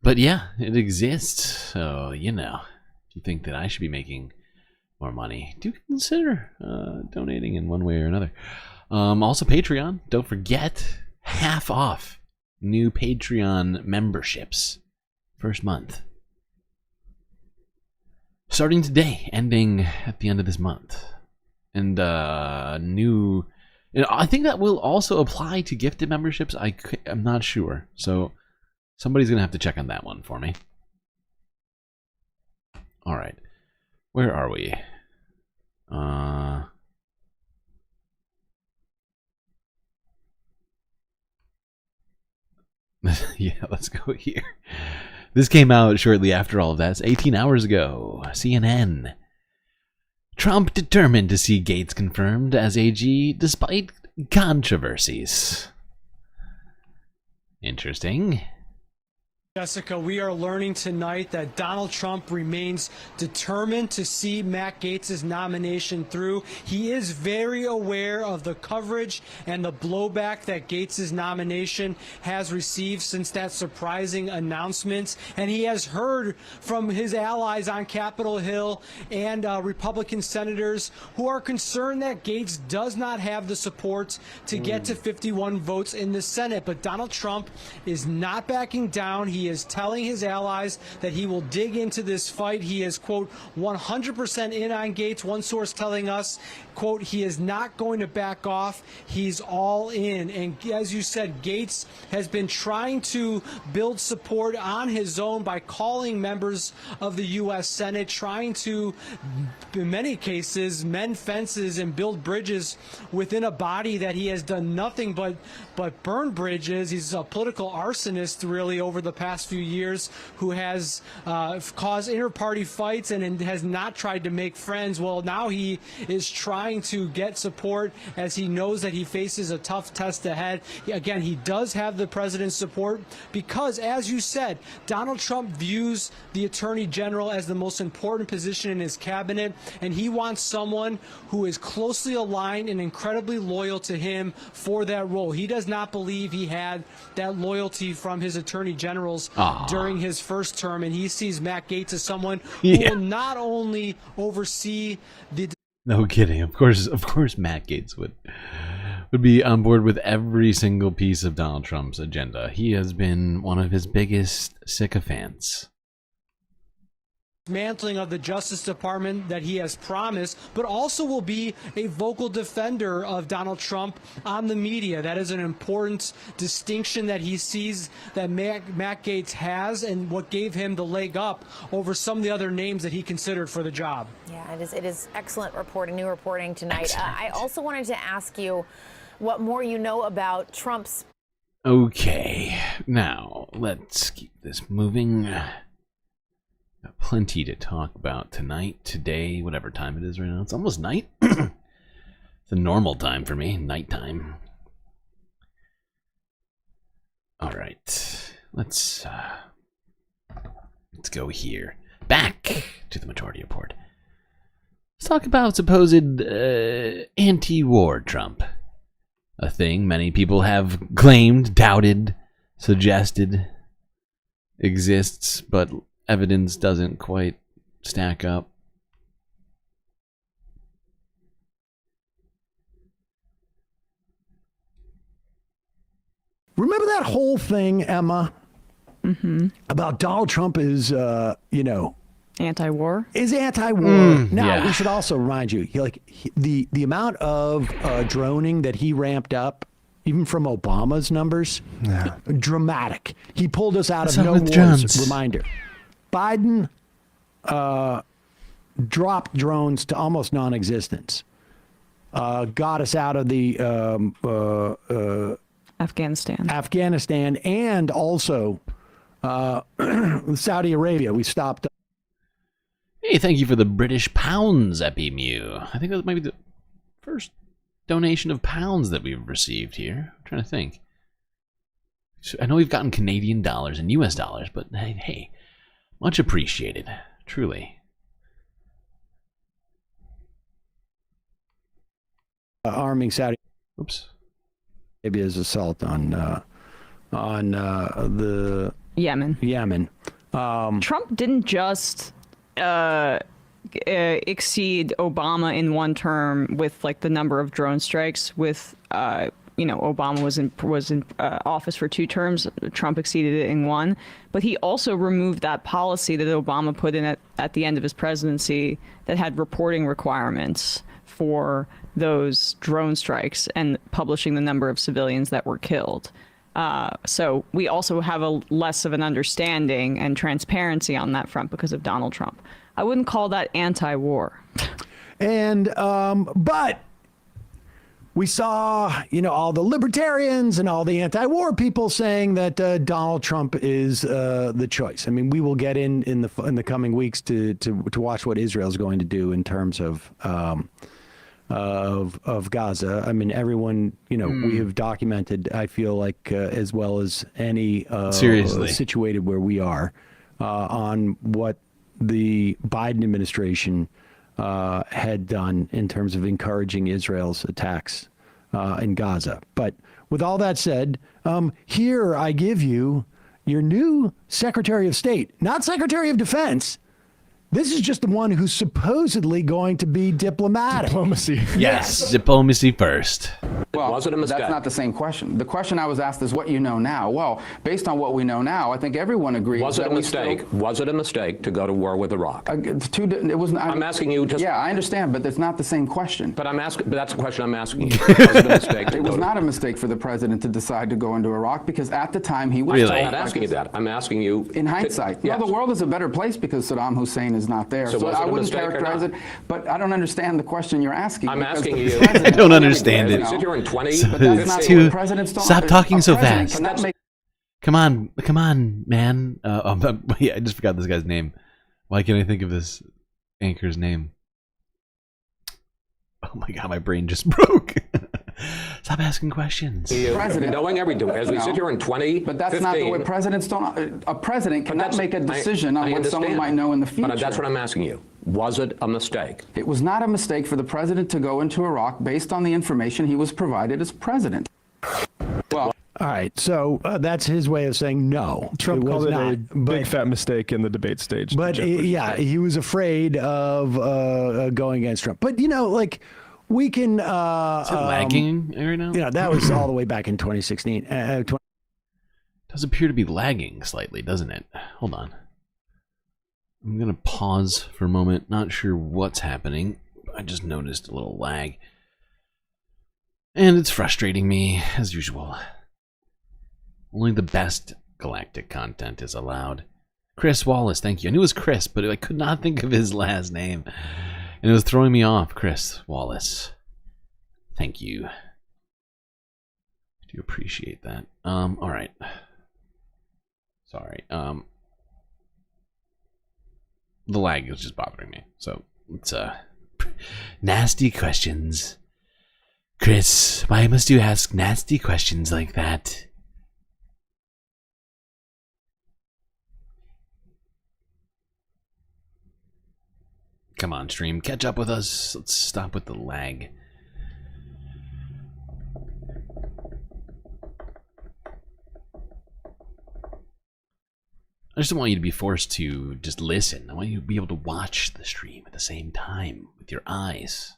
But yeah, it exists. So, you know, if you think that I should be making more money, do consider donating in one way or another. Also, Patreon. Don't forget, half off new Patreon memberships. First month. Starting today, ending at the end of this month. And new... I think that will also apply to gifted memberships. I'm not sure. So somebody's going to have to check on that one for me. All right. Where are we? Yeah, let's go here. This came out shortly after all of that. It's 18 hours ago. CNN. Trump determined to see Gaetz confirmed as AG despite controversies. Interesting. Jessica, we are learning tonight that Donald Trump remains determined to see Matt Gaetz' nomination through. He is very aware of the coverage and the blowback that Gaetz' nomination has received since that surprising announcement. And he has heard from his allies on Capitol Hill and Republican senators who are concerned that Gaetz does not have the support to get to 51 votes in the Senate. But Donald Trump is not backing down. He is telling his allies that he will dig into this fight. He is, quote, 100% in on Gaetz. One source telling us, quote, he is not going to back off. He's all in. And as you said, Gaetz has been trying to build support on his own by calling members of the U.S. Senate, trying to, in many cases, mend fences and build bridges within a body that he has done nothing but burn bridges. He's a political arsonist, really, over the past few years, who has caused inter-party fights and has not tried to make friends. Well, now he is trying to get support as he knows that he faces a tough test ahead. Again, he does have the president's support because, as you said, Donald Trump views the Attorney General as the most important position in his cabinet, and he wants someone who is closely aligned and incredibly loyal to him for that role. He does not believe he had that loyalty from his attorney generals during his first term, and he sees Matt Gaetz as someone who will not only oversee the... No kidding. Of course Matt Gaetz would be on board with every single piece of Donald Trump's agenda. He has been one of his biggest sycophants. Dismantling of the Justice Department that he has promised, but also will be a vocal defender of Donald Trump on the media. That is an important distinction that he sees that Matt Gaetz has, and what gave him the leg up over some of the other names that he considered for the job. Yeah, it is excellent reporting, new reporting tonight. I also wanted to ask you what more you know about Trump's... Okay, now let's keep this moving. Got plenty to talk about tonight, today, whatever time it is right now. It's almost night. It's a normal time for me, nighttime. All right, let's go here. Back to the Majority Report. Let's talk about supposed anti-war Trump. A thing many people have claimed, doubted, suggested exists, but evidence doesn't quite stack up. Remember that whole thing, Emma, about Donald Trump is, anti-war? Is anti-war. Now, we should also remind you, the amount of droning that he ramped up, even from Obama's numbers, dramatic. He pulled us out of no wars. Drones? Reminder. Biden dropped drones to almost non-existence. Got us out of the Afghanistan, and also Saudi Arabia. We stopped. Hey, thank you for the British pounds, Epimu. I think that might be the first donation of pounds that we've received here. I'm trying to think. I know we've gotten Canadian dollars and US dollars, but hey, much appreciated, truly. Arming Saudi Arabia's assault on the Yemen. Trump didn't just exceed Obama in one term with like the number of drone strikes. With Obama was in office for 2 terms. Trump exceeded it in 1, but he also removed that policy that Obama put in at the end of his presidency that had reporting requirements for those drone strikes and publishing the number of civilians that were killed. So we also have a less of an understanding and transparency on that front because of Donald Trump. I wouldn't call that anti-war. And but we saw, all the libertarians and all the anti-war people saying that Donald Trump is the choice. I mean, we will get in the coming weeks to watch what Israel's going to do in terms of of Gaza. I mean, everyone, we have documented, I feel like, as well as any Seriously situated where we are, on what the Biden administration had done in terms of encouraging Israel's attacks in Gaza. But with all that said, here I give you your new Secretary of State, not Secretary of Defense. This is just the one who's supposedly going to be diplomatic. Diplomacy. Yes, diplomacy first. Well, was it a mistake? That's not the same question. The question I was asked is what you know now. Well, based on what we know now, I think everyone agrees. Was it a mistake? Was it a mistake to go to war with Iraq? It was. I'm asking you. Yeah, I understand, but it's not the same question. But I'm asking. But that's the question I'm asking you. Was it a mistake? It was not a mistake for the president to decide to go into Iraq because at the time he was. Really? I'm not asking you that. I'm asking you. In hindsight, yes. Well, the world is a better place because Saddam Hussein is not there. So I wouldn't characterize it. But I don't understand the question you're asking. I'm asking you. I don't understand it. Sit here in 20. But that's not what presidents don't. Stop talking so fast. Make, come on, man. Yeah, I just forgot this guy's name. Why can't I think of this anchor's name? Oh my god, my brain just broke. Stop asking questions. President, knowing everything as we sit here in 20. But that's not the way presidents don't. A president cannot make a decision on what someone might know in the future. But that's what I'm asking you. Was it a mistake? It was not a mistake for the president to go into Iraq based on the information he was provided as president. Well, all right, so that's his way of saying no. Trump called it a big fat mistake in the debate stage. But he was afraid of going against Trump. But we can. Is it lagging right now? That was all the way back in 2016. Does appear to be lagging slightly, doesn't it? Hold on. I'm gonna pause for a moment. Not sure what's happening. I just noticed a little lag. And it's frustrating me, as usual. Only the best galactic content is allowed. Chris Wallace, thank you. I knew it was Chris, but I could not think of his last name. And it was throwing me off. Chris Wallace. Thank you. I do appreciate that. Alright. Sorry. The lag is just bothering me. So, it's, nasty questions. Chris, why must you ask nasty questions like that? Come on, stream. Catch up with us. Let's stop with the lag. I just don't want you to be forced to just listen. I want you to be able to watch the stream at the same time with your eyes.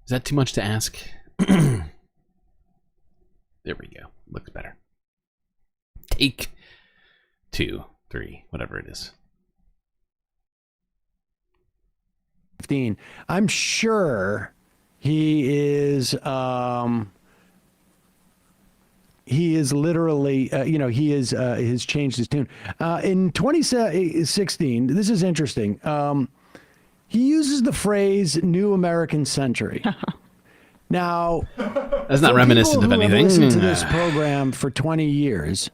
Is that too much to ask? There we go. Looks better. Take 2, 3, whatever it is. 15. I'm sure he is literally he has changed his tune. In 2016, this is interesting. He uses the phrase "New American Century." Now, that's not reminiscent of anything. Listened to this program for 20 years.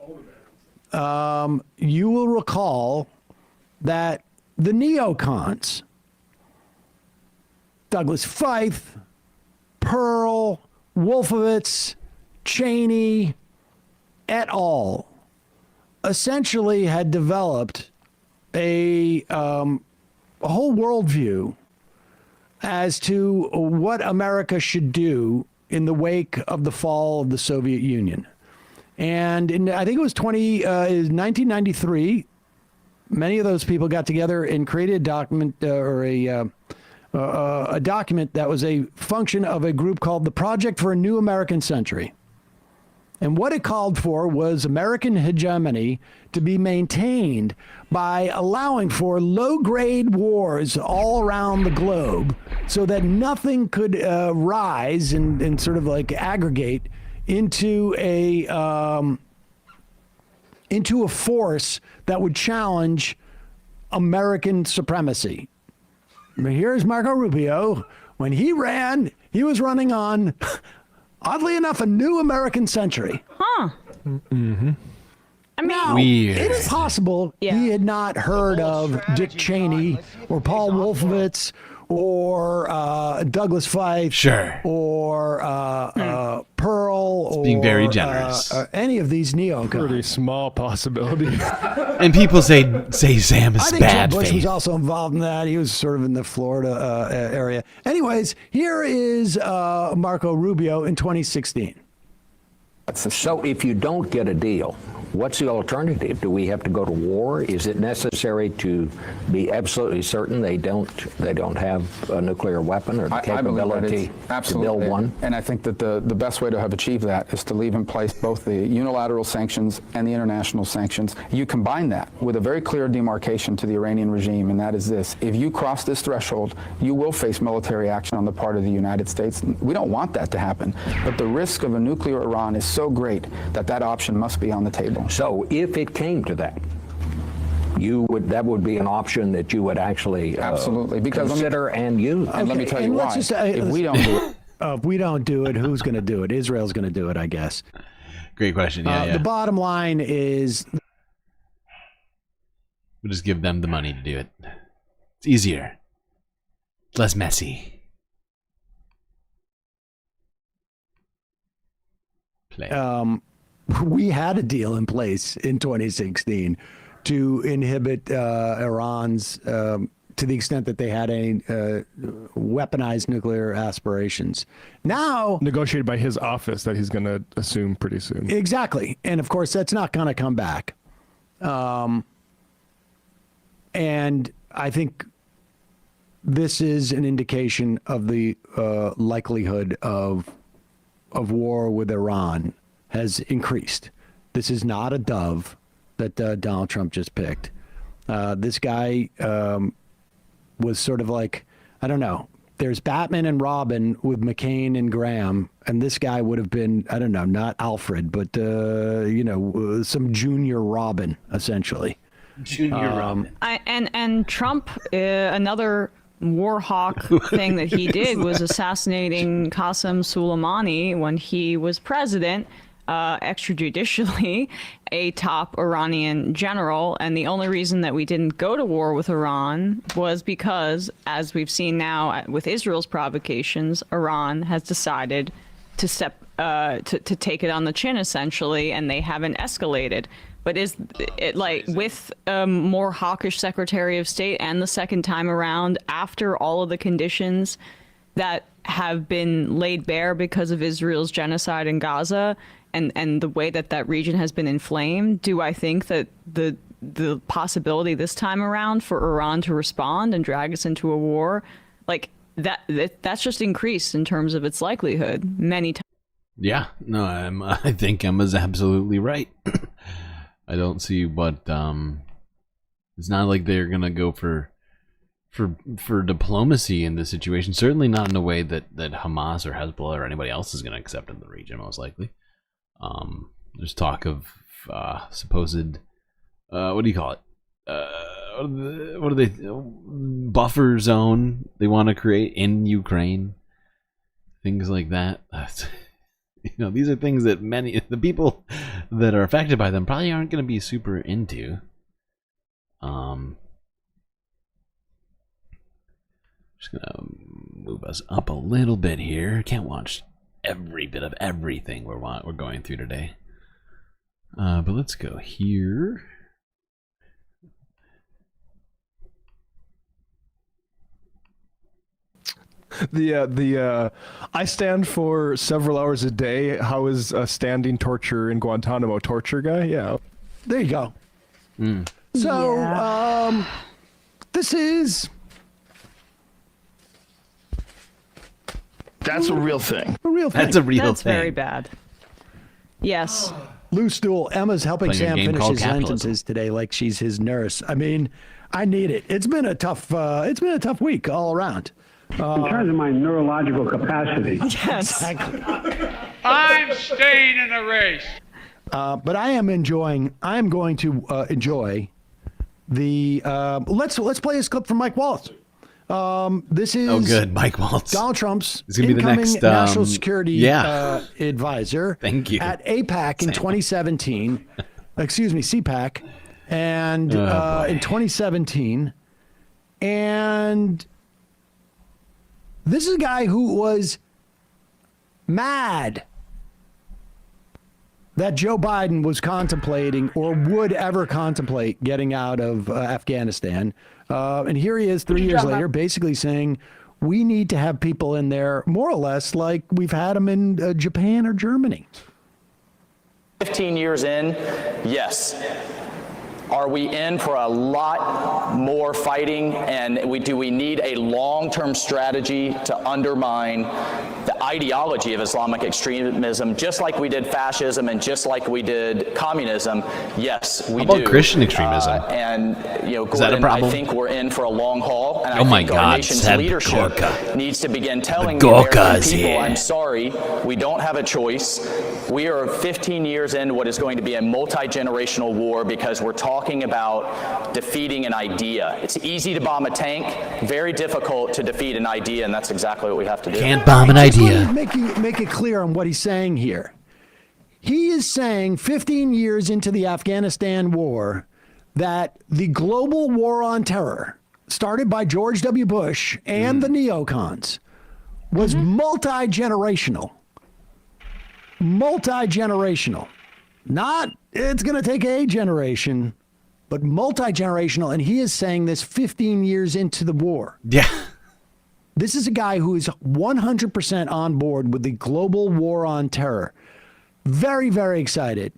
You will recall that the neocons, Douglas Feith, Pearl, Wolfowitz, Cheney, et al., essentially had developed a whole worldview as to what America should do in the wake of the fall of the Soviet Union. And I think it was 1993, many of those people got together and created a document a document that was a function of a group called the Project for a New American Century. And what it called for was American hegemony to be maintained by allowing for low-grade wars all around the globe so that nothing could rise and sort of like aggregate into a force that would challenge American supremacy. Here's Marco Rubio. When he ran, he was running on, oddly enough, a new American century. Huh. Mm-hmm. I mean, now, Weird. it is possible he had not heard of Dick Cheney or Paul Wolfowitz or Douglas Feith, sure, or Pearl, or being very generous. Any of these neocons. Pretty small possibility. And people say Sam is I think bad Jeb Bush faith. was also involved in that. He was sort of in the Florida area. Anyways, here is Marco Rubio in 2016. So if you don't get a deal, what's the alternative? Do we have to go to war? Is it necessary to be absolutely certain they don't have a nuclear weapon or the capability to build one? And I think that the best way to have achieved that is to leave in place both the unilateral sanctions and the international sanctions. You combine that with a very clear demarcation to the Iranian regime, and that is this: if you cross this threshold, you will face military action on the part of the United States. We don't want that to happen, but the risk of a nuclear Iran is so great that that option must be on the table. So if it came to that, that would be an option that you would actually absolutely consider and use. And let me tell you why. If we don't do it, if we don't do it, who's going to do it? Israel's going to do it, I guess. Great question. Yeah, The bottom line is, we'll just give them the money to do it. It's easier. It's less messy. we had a deal in place in 2016 to inhibit Iran's, to the extent that they had any weaponized nuclear aspirations. Now, negotiated by his office that he's going to assume pretty soon. Exactly. And of course, that's not going to come back. And I think this is an indication of the likelihood of war with Iran has increased. This is not a dove that Donald Trump just picked. This guy was sort of like, I don't know, there's Batman and Robin with McCain and Graham, and this guy would have been, I don't know, not Alfred, but, some junior Robin, essentially. Junior Robin. And Trump, another war hawk thing that he did was assassinating Qasem Soleimani when he was president, extrajudicially, a top Iranian general. And the only reason that we didn't go to war with Iran was because, as we've seen now with Israel's provocations, Iran has decided to to take it on the chin, essentially, and they haven't escalated. But is it like with a more hawkish Secretary of State and the second time around, after all of the conditions that have been laid bare because of Israel's genocide in Gaza and the way that that region has been inflamed, do I think that the possibility this time around for Iran to respond and drag us into a war, like that's just increased in terms of its likelihood many times? Yeah, no, I think Emma's absolutely right. I don't see what it's not like they're gonna go for diplomacy in this situation. Certainly not in a way that Hamas or Hezbollah or anybody else is gonna accept in the region, most likely. There's talk of supposed what do you call it? What are they buffer zone they want to create in Ukraine? Things like that. These are things that many the people that are affected by them probably aren't going to be super into. Just gonna move us up a little bit here. Can't watch every bit of everything we're going through today. But let's go here. I stand for several hours a day. How is standing torture in Guantanamo torture guy? Yeah. There you go. So, this is... That's a real thing. A real thing. That's a real thing. That's very bad. Yes. Loose stool. Emma's helping Playing a Sam game finish called his capitalism. sentences today like she's his nurse. I mean, I need it. It's been a tough week all around. In terms of my neurological capacity. Yes. I'm staying in the race. But I am going to enjoy the let's play this clip from Mike Waltz. This is good, Mike Waltz. Donald Trump's It's gonna be the incoming next, national security advisor. Thank you. At APAC in 2017. Excuse me, CPAC, and in 2017, and This is a guy who was mad that Joe Biden was contemplating or would ever contemplate getting out of Afghanistan. And here he is 3 years later basically saying we need to have people in there more or less like we've had them in Japan or Germany. 15 years in, yes. Are we in for a lot more fighting, and do we need a long-term strategy to undermine the ideology of Islamic extremism, just like we did fascism and just like we did communism? Yes, we do. How about Christian extremism? And Is that a Gordon, problem? I think we're in for a long haul, and Oh I my think God, our nation's Seb leadership Gorka. needs to begin telling the Gorka's American people, here. I'm sorry, we don't have a choice. We are 15 years into what is going to be a multi-generational war because we're talking about defeating an idea. It's easy to bomb a tank, very difficult to defeat an idea, and that's exactly what we have to do. Can't bomb an I just idea. want to make it clear on what he's saying here. He is saying 15 years into the Afghanistan war that the global war on terror started by George W. Bush and the neocons was multi-generational. Multi-generational. Not it's going to take a generation, but multi-generational. And he is saying this 15 years into the war. Yeah. This is a guy who is 100% on board with the global war on terror. Very, very excited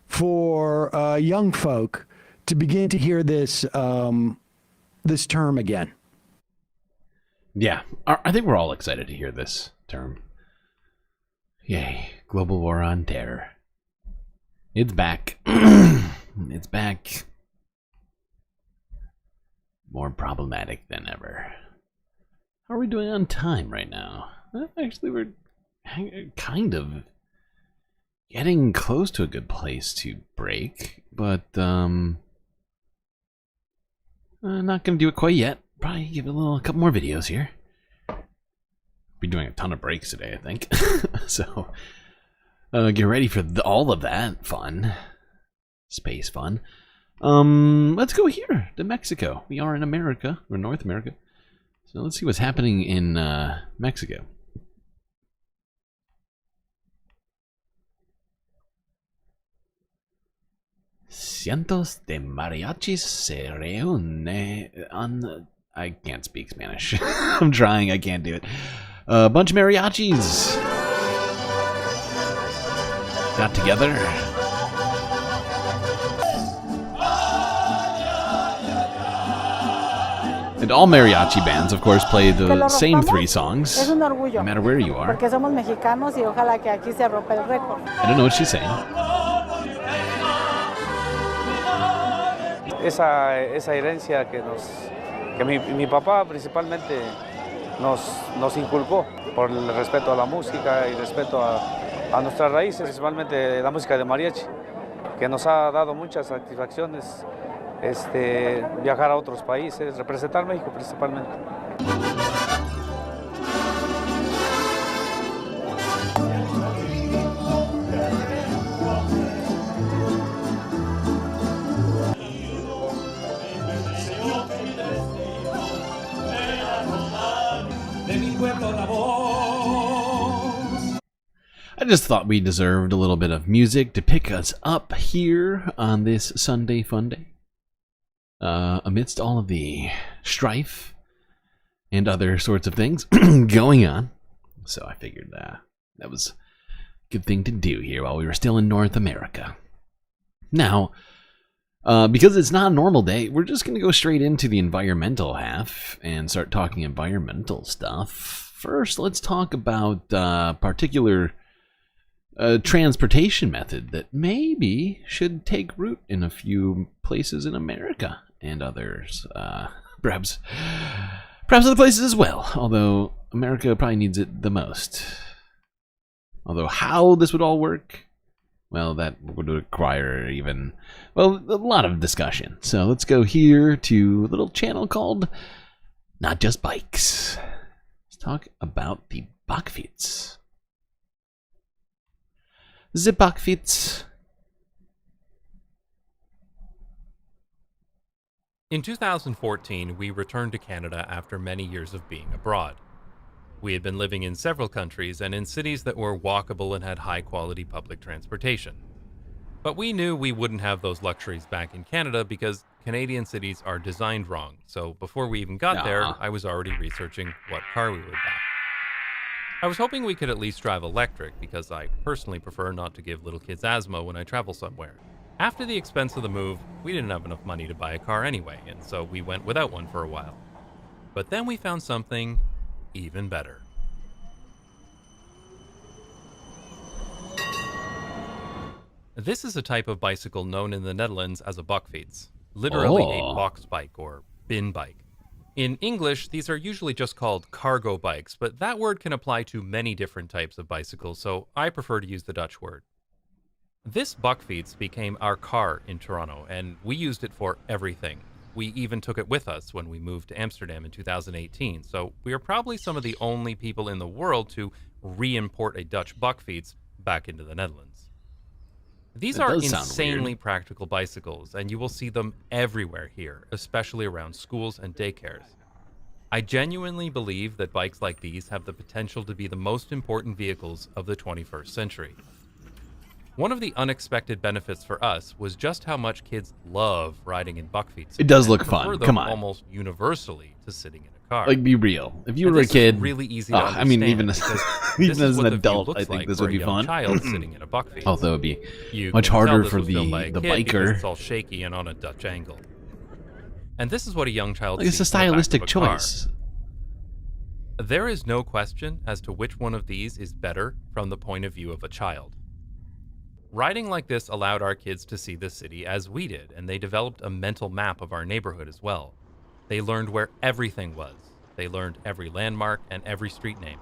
for young folk to begin to hear this this term again. Yeah, I think we're all excited to hear this term. Yay, global war on terror. It's back. It's back. More problematic than ever. How are we doing on time right now? Actually, we're kind of getting close to a good place to break, but I'm not gonna do it quite yet. Probably give it a couple more videos here. Be doing a ton of breaks today, I think. So get ready for all of that fun, space fun. Let's go here to Mexico. We are in America, or North America. So let's see what's happening in Mexico. Cientos de mariachis se reúne on... I can't speak Spanish. I'm trying, I can't do it. A bunch of mariachis got together. And all mariachi bands, of course, play the same three songs, no matter where you are. I don't know what she's saying. Esa herencia que mi papá principalmente nos inculcó por el respeto a la música y respeto a nuestras raíces, principalmente la música de mariachi, que nos ha dado muchas satisfacciones, viajar a otros países, representar México principalmente. I just thought we deserved a little bit of music to pick us up here on this Sunday Funday. Amidst all of the strife and other sorts of things going on. So I figured that was a good thing to do here while we were still in North America. Now, because it's not a normal day, we're just going to go straight into the environmental half and start talking environmental stuff. First, let's talk about particular transportation method that maybe should take root in a few places in America and others, perhaps other places as well, although America probably needs it the most. Although how this would all work, well, that would require a lot of discussion. So let's go here to a little channel called Not Just Bikes. Let's talk about the Bakfiets. The Bakfiets. In 2014, we returned to Canada after many years of being abroad. We had been living in several countries and in cities that were walkable and had high-quality public transportation. But we knew we wouldn't have those luxuries back in Canada because Canadian cities are designed wrong. So before we even got there, I was already researching what car we would buy. I was hoping we could at least drive electric because I personally prefer not to give little kids asthma when I travel somewhere. After the expense of the move, we didn't have enough money to buy a car anyway, and so we went without one for a while. But then we found something even better. This is a type of bicycle known in the Netherlands as a bakfiets, literally a box bike or bin bike. In English, these are usually just called cargo bikes, but that word can apply to many different types of bicycles, so I prefer to use the Dutch word. This bakfiets became our car in Toronto, and we used it for everything. We even took it with us when we moved to Amsterdam in 2018, so we are probably some of the only people in the world to re-import a Dutch bakfiets back into the Netherlands. These are insanely practical bicycles, and you will see them everywhere here, especially around schools and daycares. I genuinely believe that bikes like these have the potential to be the most important vehicles of the 21st century. One of the unexpected benefits for us was just how much kids love riding in bakfiets. It does look fun. Come on. Almost universally to sitting in a car. Like, be real. If you were a kid, really easy to I mean, even as, even as an adult, I think this would be fun. Child sitting in a bakfiets. Although it'd be You much can tell harder this for was the filmed by a kid because biker. It's all shaky and on a Dutch angle. And this is what a young child Like, it's a sees in the back stylistic of a car. choice. There is no question as to which one of these is better from the point of view of a child. Riding like this allowed our kids to see the city as we did, and they developed a mental map of our neighborhood as well. They learned where everything was. They learned every landmark and every street name.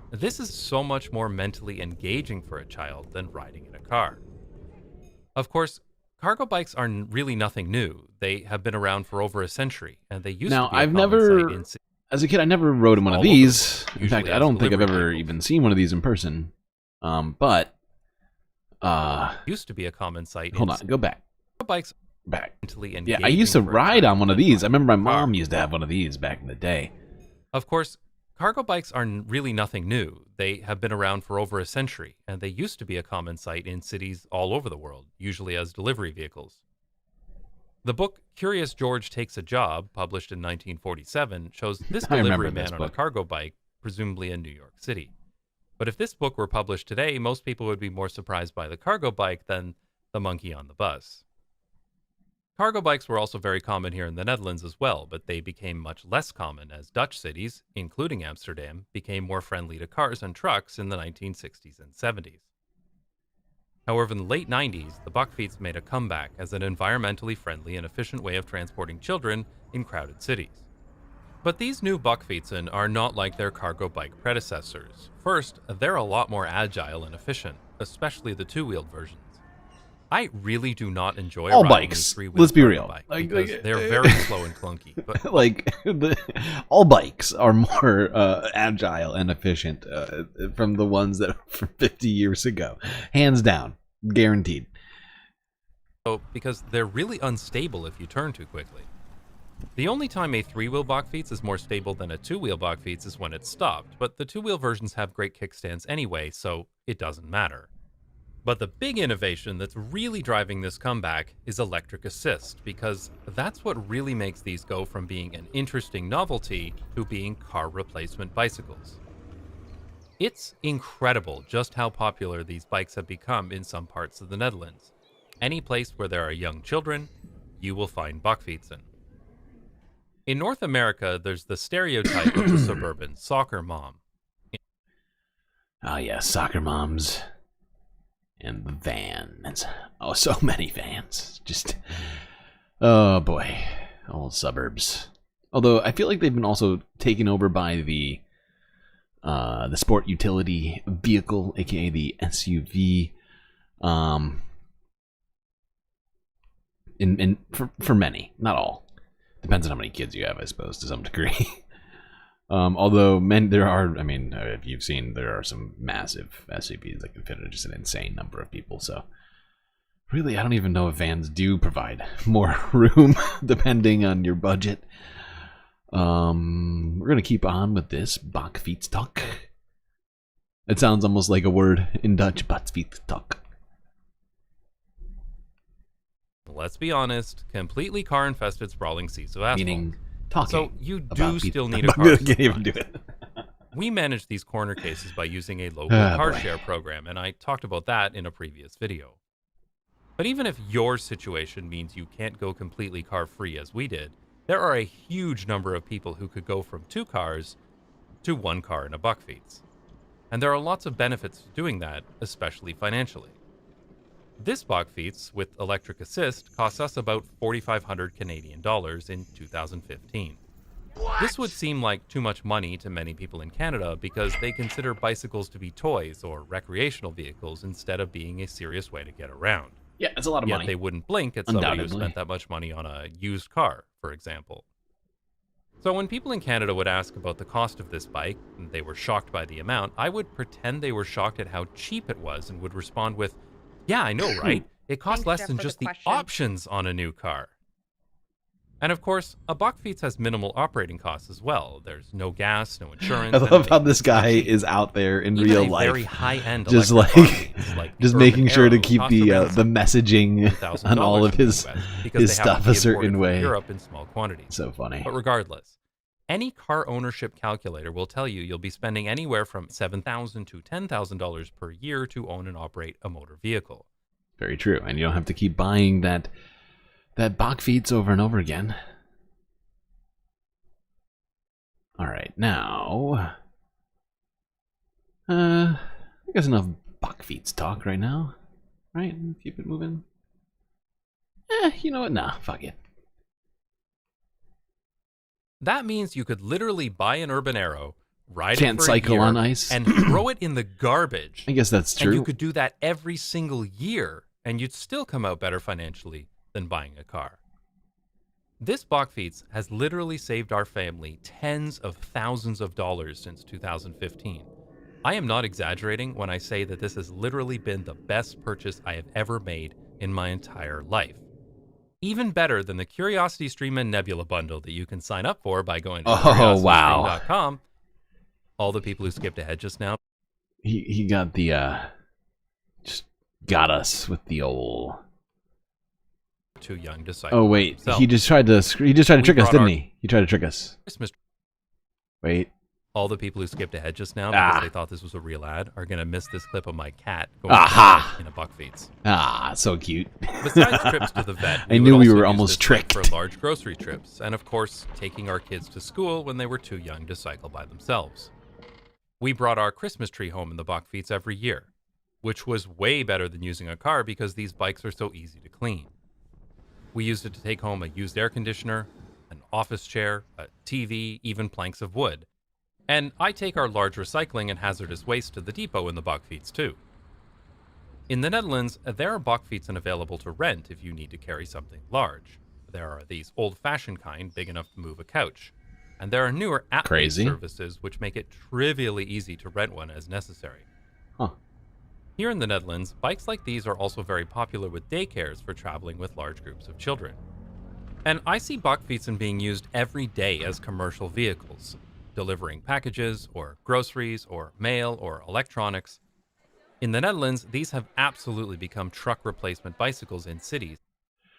This is so much more mentally engaging for a child than riding in a car. Of course, cargo bikes are really nothing new. They have been around for over a century, and they used to be a I've common never, sight in as a kid, I never rode in one of these. In fact, I don't think I've delivery ever even seen one of these in person. But used to be a common sight. Hold on, go back. Bikes back. Yeah, I used to ride on one of these. I remember my mom used to have one of these back in the day. Of course, cargo bikes are really nothing new. They have been around for over a century, and they used to be a common sight in cities all over the world, usually as delivery vehicles. The book Curious George Takes a Job, published in 1947, shows this delivery man on a cargo bike, presumably in New York City. But if this book were published today, most people would be more surprised by the cargo bike than the monkey on the bus. Cargo bikes were also very common here in the Netherlands as well, but they became much less common as Dutch cities, including Amsterdam, became more friendly to cars and trucks in the 1960s and 70s. However, in the late 90s, the bakfiets made a comeback as an environmentally friendly and efficient way of transporting children in crowded cities. But these new bakfietsen are not like their cargo bike predecessors. First, they're a lot more agile and efficient, especially the two-wheeled versions. I really do not enjoy All riding bikes. a three-wheeled Let's be cargo real. bike because they're very slow and clunky. But Like, all bikes are more agile and efficient from the ones that are from 50 years ago. Hands down. Guaranteed. because they're really unstable if you turn too quickly. The only time a three-wheel bakfiets is more stable than a two-wheel bakfiets is when it's stopped, but the two-wheel versions have great kickstands anyway, so it doesn't matter. But the big innovation that's really driving this comeback is electric assist, because that's what really makes these go from being an interesting novelty to being car replacement bicycles. It's incredible just how popular these bikes have become in some parts of the Netherlands. Any place where there are young children, you will find bakfietsen. In North America, there's the stereotype of the suburban soccer mom. Oh yeah, soccer moms. And the vans. Oh, so many vans. Just, oh boy, all suburbs. Although I feel like they've been also taken over by the sport utility vehicle, aka the SUV. For many, not all. Depends on how many kids you have, I suppose, to some degree. Although there are, I mean, if you've seen, there are some massive SUVs that can fit just an insane number of people. So really, I don't even know if vans do provide more room depending on your budget. We're gonna keep on with this bakfietstok. It sounds almost like a word in Dutch, bakfietstok. Let's be honest, completely car-infested sprawling seas of asphalt. Meaning talking. So you do about still people. need a car. I can't even do it. We manage these corner cases by using a local car share program, and I talked about that in a previous video. But even if your situation means you can't go completely car-free as we did, there are a huge number of people who could go from 2 cars to 1 car and a buckfeets. And there are lots of benefits to doing that, especially financially. This buckfeets with electric assist costs us about 4,500 Canadian dollars in 2015. This would seem like too much money to many people in Canada because they consider bicycles to be toys or recreational vehicles instead of being a serious way to get around. Yeah, it's a lot of Yet money. they wouldn't blink at somebody who Undoubtedly. spent that much money on a used car, for example. So when people in Canada would ask about the cost of this bike, and they were shocked by the amount, I would pretend they were shocked at how cheap it was and would respond with, "Yeah, I know, right? It costs less than just the options on a new car." And of course, a buckfeets has minimal operating costs as well. There's no gas, no insurance. I love how this guy is out there in Even real a life, very high-end just electric like, bike, like the just Urban making sure to Arrow, keep costs the around messaging on all of $1,000 in his the US because they have stuff to a be certain imported from way. Europe in small quantities. So funny. But regardless, any car ownership calculator will tell you you'll be spending anywhere from $7,000 to $10,000 per year to own and operate a motor vehicle. Very true, and you don't have to keep buying that buckfeets over and over again. All right, now, I guess enough buckfeets talk right now, right? Keep it moving. You know what? Nah, fuck it. That means you could literally buy an Urban Arrow, ride Can't it for cycle a year, on ice. and throw it in the garbage. I guess that's And you true. could do that every single year, and you'd still come out better financially than buying a car. This buckfeets has literally saved our family tens of thousands of dollars since 2015. I am not exaggerating when I say that this has literally been the best purchase I have ever made in my entire life. Even better than the Curiosity Stream and Nebula bundle that you can sign up for by going to curiositystream.com. All the people who skipped ahead just now. He got the just got us with the old. Too young to cycle. Oh wait, himself. he just tried to trick us, didn't he? He tried to trick us. Christmas. Wait. All the people who skipped ahead just now because they thought this was a real ad are gonna miss this clip of my cat going in a buckfeets. Ah, so cute. Besides trips to the vet, I knew we were almost tricked. for large grocery trips, and of course, taking our kids to school when they were too young to cycle by themselves. We brought our Christmas tree home in the buckfeets every year, which was way better than using a car because these bikes are so easy to clean. We used it to take home a used air conditioner, an office chair, a TV, even planks of wood. And I take our large recycling and hazardous waste to the depot in the buckfeets too. In the Netherlands, there are buckfeets available to rent if you need to carry something large. There are these old-fashioned kind big enough to move a couch. And there are newer app-based services which make it trivially easy to rent one as necessary. Huh. Here in the Netherlands, bikes like these are also very popular with daycares for traveling with large groups of children. And I see buckfeets being used every day as commercial vehicles, delivering packages or groceries or mail or electronics. In the Netherlands, these have absolutely become truck replacement bicycles in cities.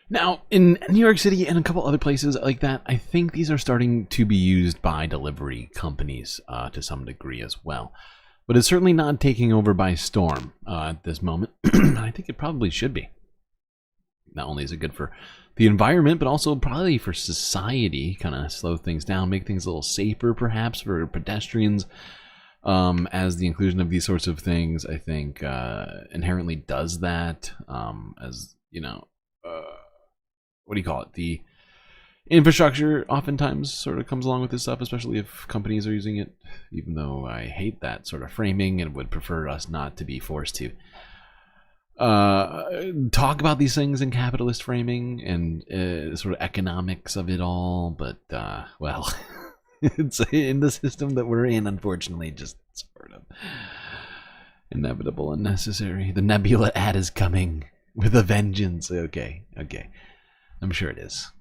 Now, in New York City and a couple other places like that, I think these are starting to be used by delivery companies to some degree as well. But it's certainly not taking over by storm at this moment. I think it probably should be. Not only is it good for the environment, but also probably for society, kind of slow things down, make things a little safer perhaps for pedestrians. As the inclusion of these sorts of things, I think, inherently does that. As, you know, what do you call it? The infrastructure oftentimes sort of comes along with this stuff, especially if companies are using it, even though I hate that sort of framing and would prefer us not to be forced to talk about these things in capitalist framing and sort of economics of it all. But, well, it's in the system that we're in, unfortunately, just sort of inevitable and necessary. The Nebula ad is coming with a vengeance. Okay. I'm sure it is.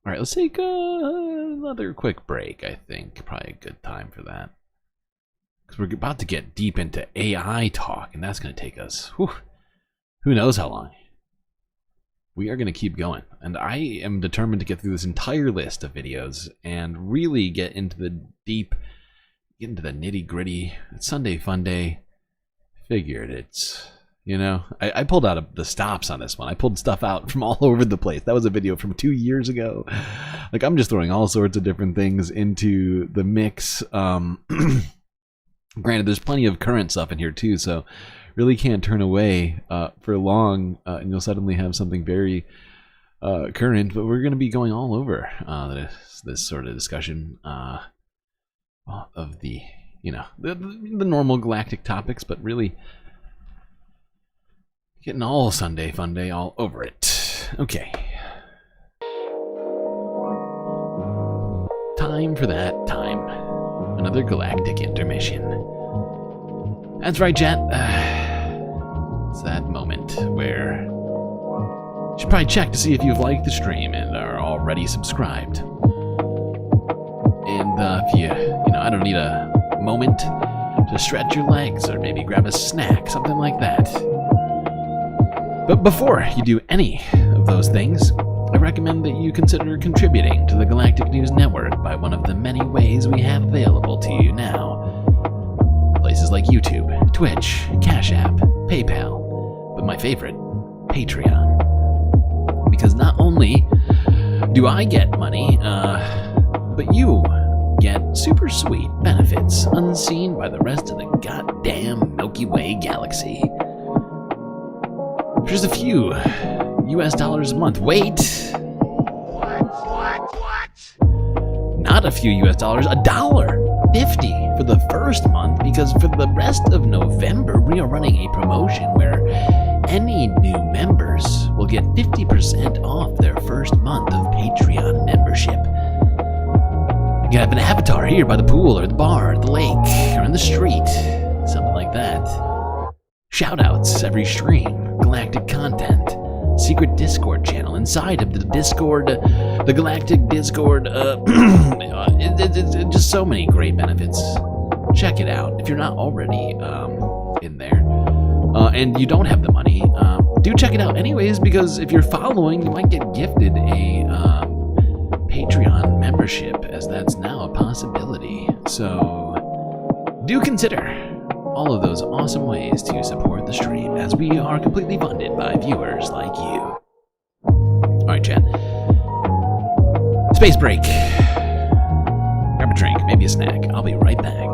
All right, let's take another quick break, I think. Probably a good time for that. Because we're about to get deep into AI talk, and that's going to take us, who knows how long. We are going to keep going, and I am determined to get through this entire list of videos and really get into the nitty-gritty. It's Sunday Fun Day. Figured it's, I pulled out the stops on this one. I pulled stuff out from all over the place. That was a video from 2 years ago. Like, I'm just throwing all sorts of different things into the mix. Granted, there's plenty of current stuff in here too, so really can't turn away for long, and you'll suddenly have something very current. But we're going to be going all over this sort of discussion of the the normal galactic topics, but really getting all Sunday Fun Day all over it. Okay. Time for that time. Another galactic intermission. That's right, chat. It's that moment where you should probably check to see if you've liked the stream and are already subscribed. And if you I don't need a moment to stretch your legs or maybe grab a snack, something like that. But before you do any of those things, I recommend that you consider contributing to the Galactic News Network by one of the many ways we have available to you now. Places like YouTube, Twitch, Cash App, PayPal, but my favorite, Patreon. Because not only do I get money, but you get super sweet benefits unseen by the rest of the goddamn Milky Way galaxy. Just a few US dollars a month. Wait! Not a few US dollars, $1.50 for the first month, because for the rest of November we are running a promotion where any new members will get 50% off their first month of Patreon membership. You can have an avatar here by the pool or the bar, or the lake, or in the street, something like that. Shoutouts every stream, galactic content, secret Discord channel inside of the Discord, the Galactic Discord, just so many great benefits. Check it out if you're not already in there. And you don't have the money, do check it out anyways, because if you're following, you might get gifted a Patreon membership, as that's now a possibility. So do consider all of those awesome ways to support the stream, as we are completely funded by viewers like you. Alright, chat. Space break. Grab a drink, maybe a snack. I'll be right back.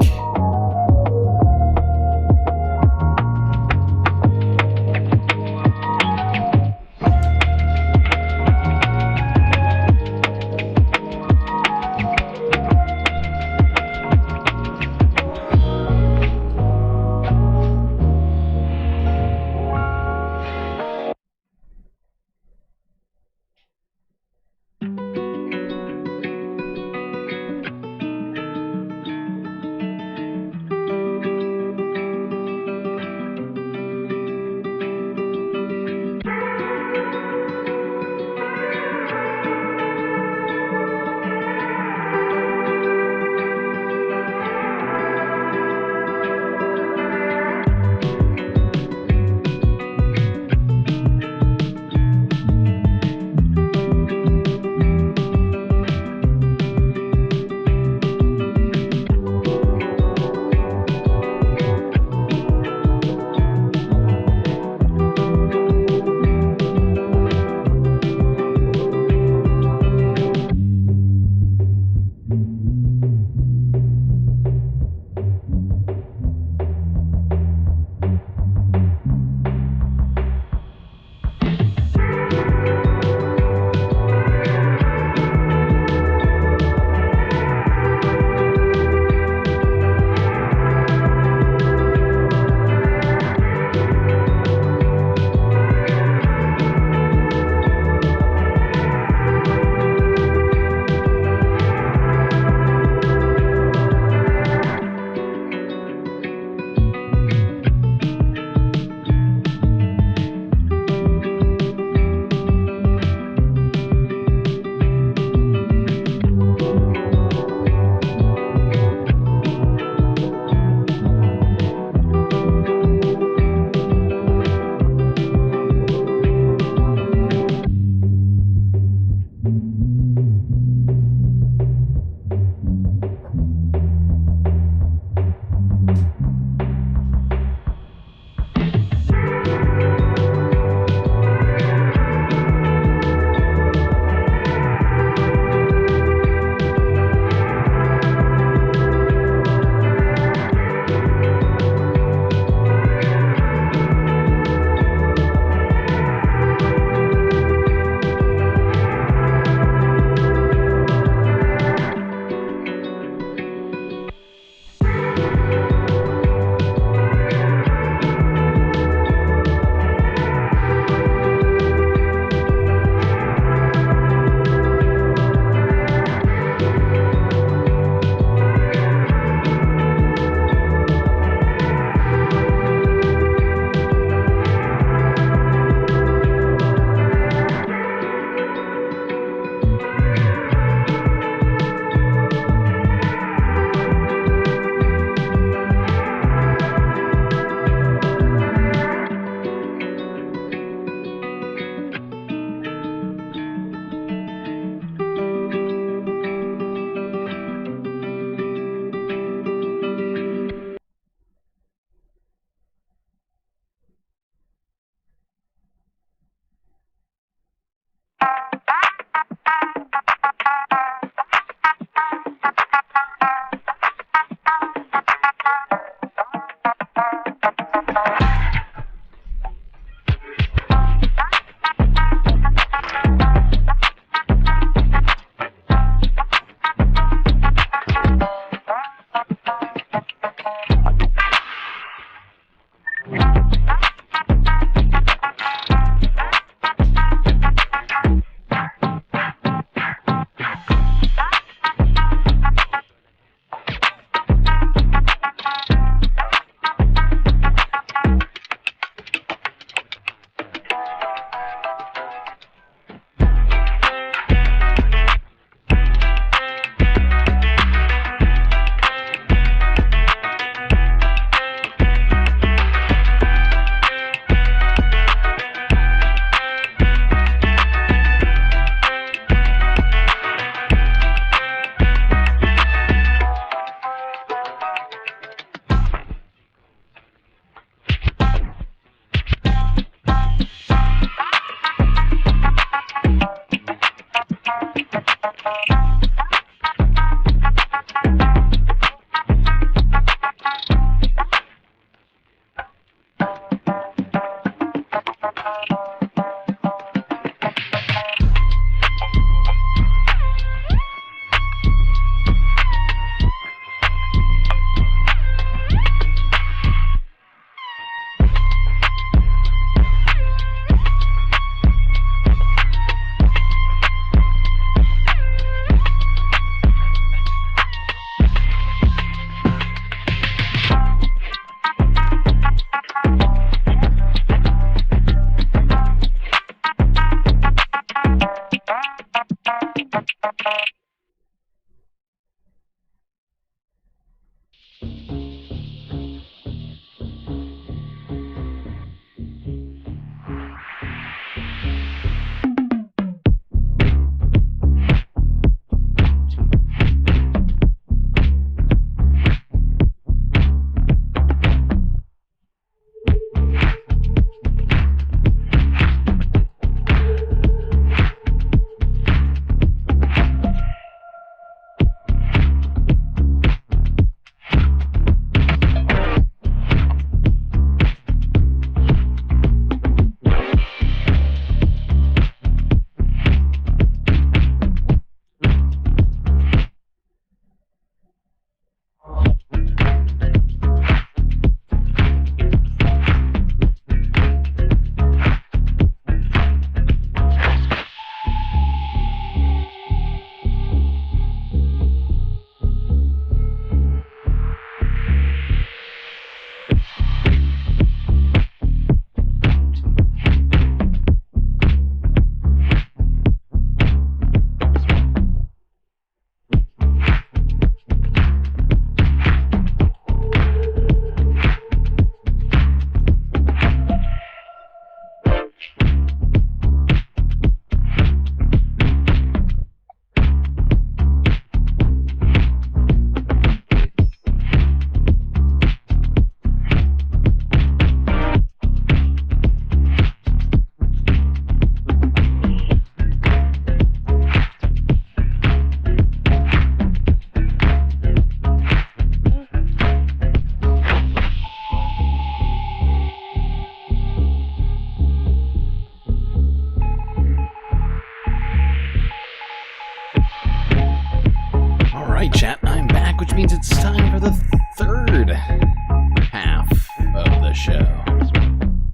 which means it's time for the third half of the show.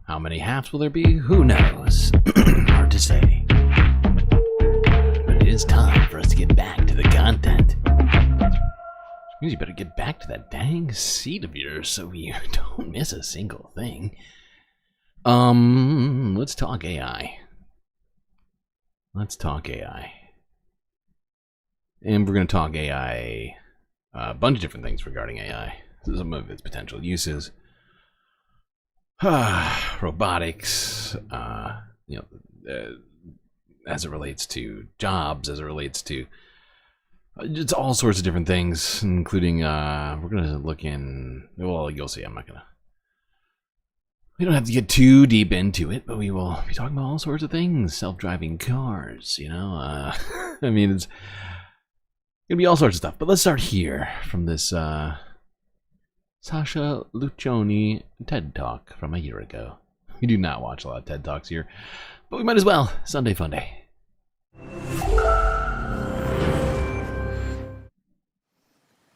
How many halves will there be? Who knows? Hard to say. But it is time for us to get back to the content. Which means you better get back to that dang seat of yours so you don't miss a single thing. Let's talk AI. Let's talk AI. And we're going to talk AI, a bunch of different things regarding AI. Some of its potential uses. Robotics, as it relates to jobs, as it relates to it's all sorts of different things, including, we're going to look in, well, you'll see, we don't have to get too deep into it, but we will be talking about all sorts of things. Self-driving cars, I mean, it's gonna be all sorts of stuff. But let's start here from this Sasha Lucioni TED Talk from a year ago. We do not watch a lot of TED Talks here, but we might as well. Sunday Funday.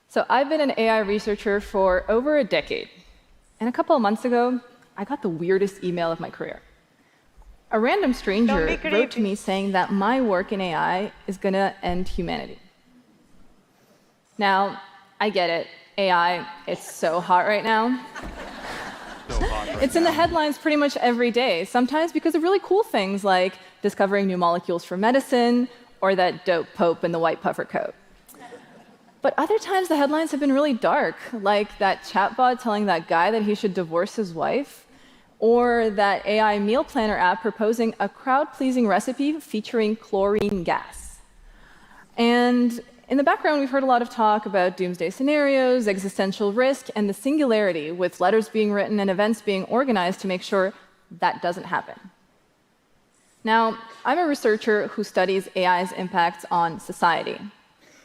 So I've been an AI researcher for over a decade. And a couple of months ago, I got the weirdest email of my career. A random stranger wrote to me saying that my work in AI is going to end humanity. Now, I get it. AI, it's so hot right now. It's in the headlines pretty much every day, sometimes because of really cool things like discovering new molecules for medicine or that dope pope in the white puffer coat. But other times the headlines have been really dark, like that chatbot telling that guy that he should divorce his wife, or that AI meal planner app proposing a crowd-pleasing recipe featuring chlorine gas. And in the background, we've heard a lot of talk about doomsday scenarios, existential risk, and the singularity, with letters being written and events being organized to make sure that doesn't happen. Now, I'm a researcher who studies AI's impacts on society.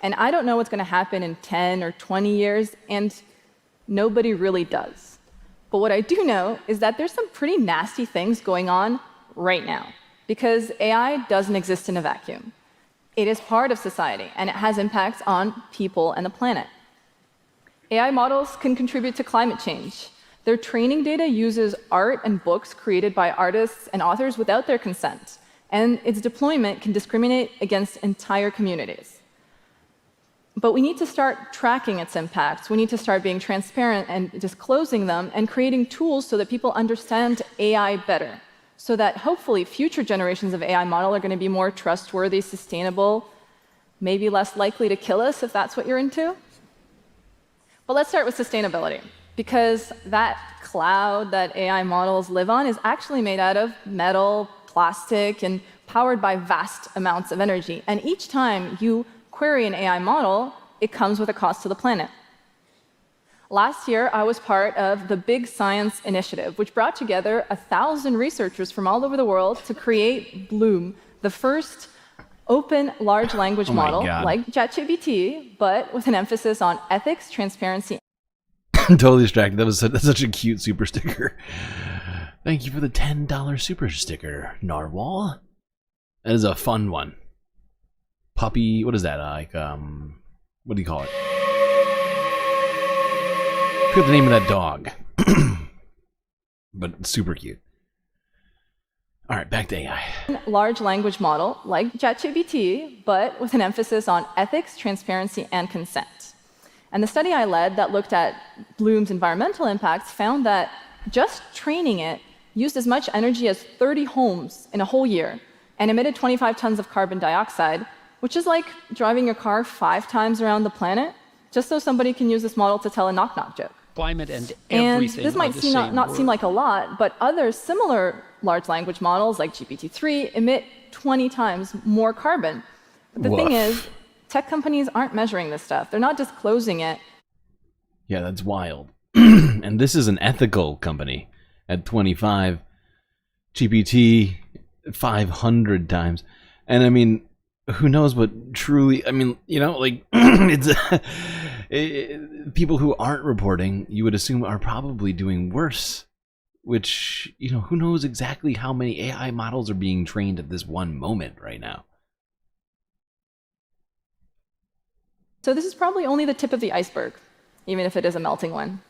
And I don't know what's going to happen in 10 or 20 years, and nobody really does. But what I do know is that there's some pretty nasty things going on right now, because AI doesn't exist in a vacuum. It is part of society, and it has impacts on people and the planet. AI models can contribute to climate change. Their training data uses art and books created by artists and authors without their consent, and its deployment can discriminate against entire communities. But we need to start tracking its impacts. We need to start being transparent and disclosing them and creating tools so that people understand AI better, so that hopefully future generations of AI model are going to be more trustworthy, sustainable, maybe less likely to kill us if that's what you're into. But let's start with sustainability, because that cloud that AI models live on is actually made out of metal, plastic, and powered by vast amounts of energy. And each time you query an AI model, it comes with a cost to the planet. Last year, I was part of the Big Science Initiative, which brought together 1,000 researchers from all over the world to create Bloom, the first open large language model like ChatGPT, but with an emphasis on ethics, transparency. I'm totally distracted. That's such a cute super sticker. Thank you for the $10 super sticker, Narwhal. That is a fun one. Puppy, what is that? Like, what do you call it? I forget the name of that dog. But super cute. All right, back to AI. Large language model like ChatGPT, but with an emphasis on ethics, transparency, and consent. And the study I led that looked at Bloom's environmental impacts found that just training it used as much energy as 30 homes in a whole year and emitted 25 tons of carbon dioxide, which is like driving your car 5 times around the planet, just so somebody can use this model to tell a knock-knock joke. Climate and everything. And this might not seem like a lot, but other similar large language models like GPT-3 emit 20 times more carbon. But the thing is, tech companies aren't measuring this stuff. They're not disclosing it. Yeah, that's wild. And this is an ethical company at 25, GPT 500 times. And I mean, who knows what truly, I mean, like, it's people who aren't reporting, you would assume, are probably doing worse, which, who knows exactly how many AI models are being trained at this one moment right now. So this is probably only the tip of the iceberg, even if it is a melting one.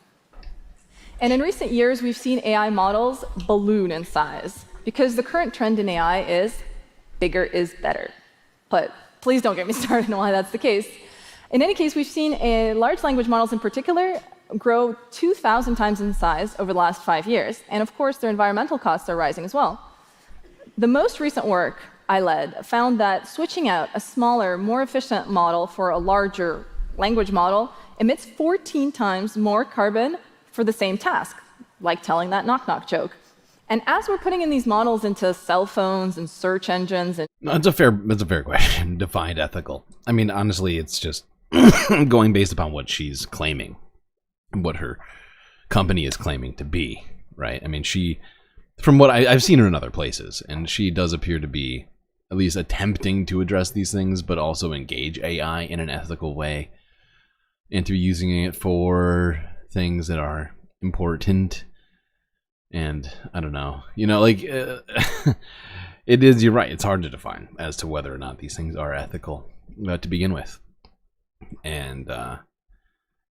And in recent years, we've seen AI models balloon in size because the current trend in AI is bigger is better. But please don't get me started on why that's the case. In any case, we've seen large language models in particular grow 2,000 times in size over the last 5 years. And of course, their environmental costs are rising as well. The most recent work I led found that switching out a smaller, more efficient model for a larger language model emits 14 times more carbon for the same task, like telling that knock-knock joke. And as we're putting in these models into cell phones and search engines and... No, that's a fair question. Defined ethical. I mean, honestly, it's just going based upon what she's claiming, what her company is claiming to be, right? I mean, from what I've seen her in other places, and she does appear to be at least attempting to address these things, but also engage AI in an ethical way, and through using it for things that are important. And I don't know, like it is. You're right. It's hard to define as to whether or not these things are ethical to begin with, and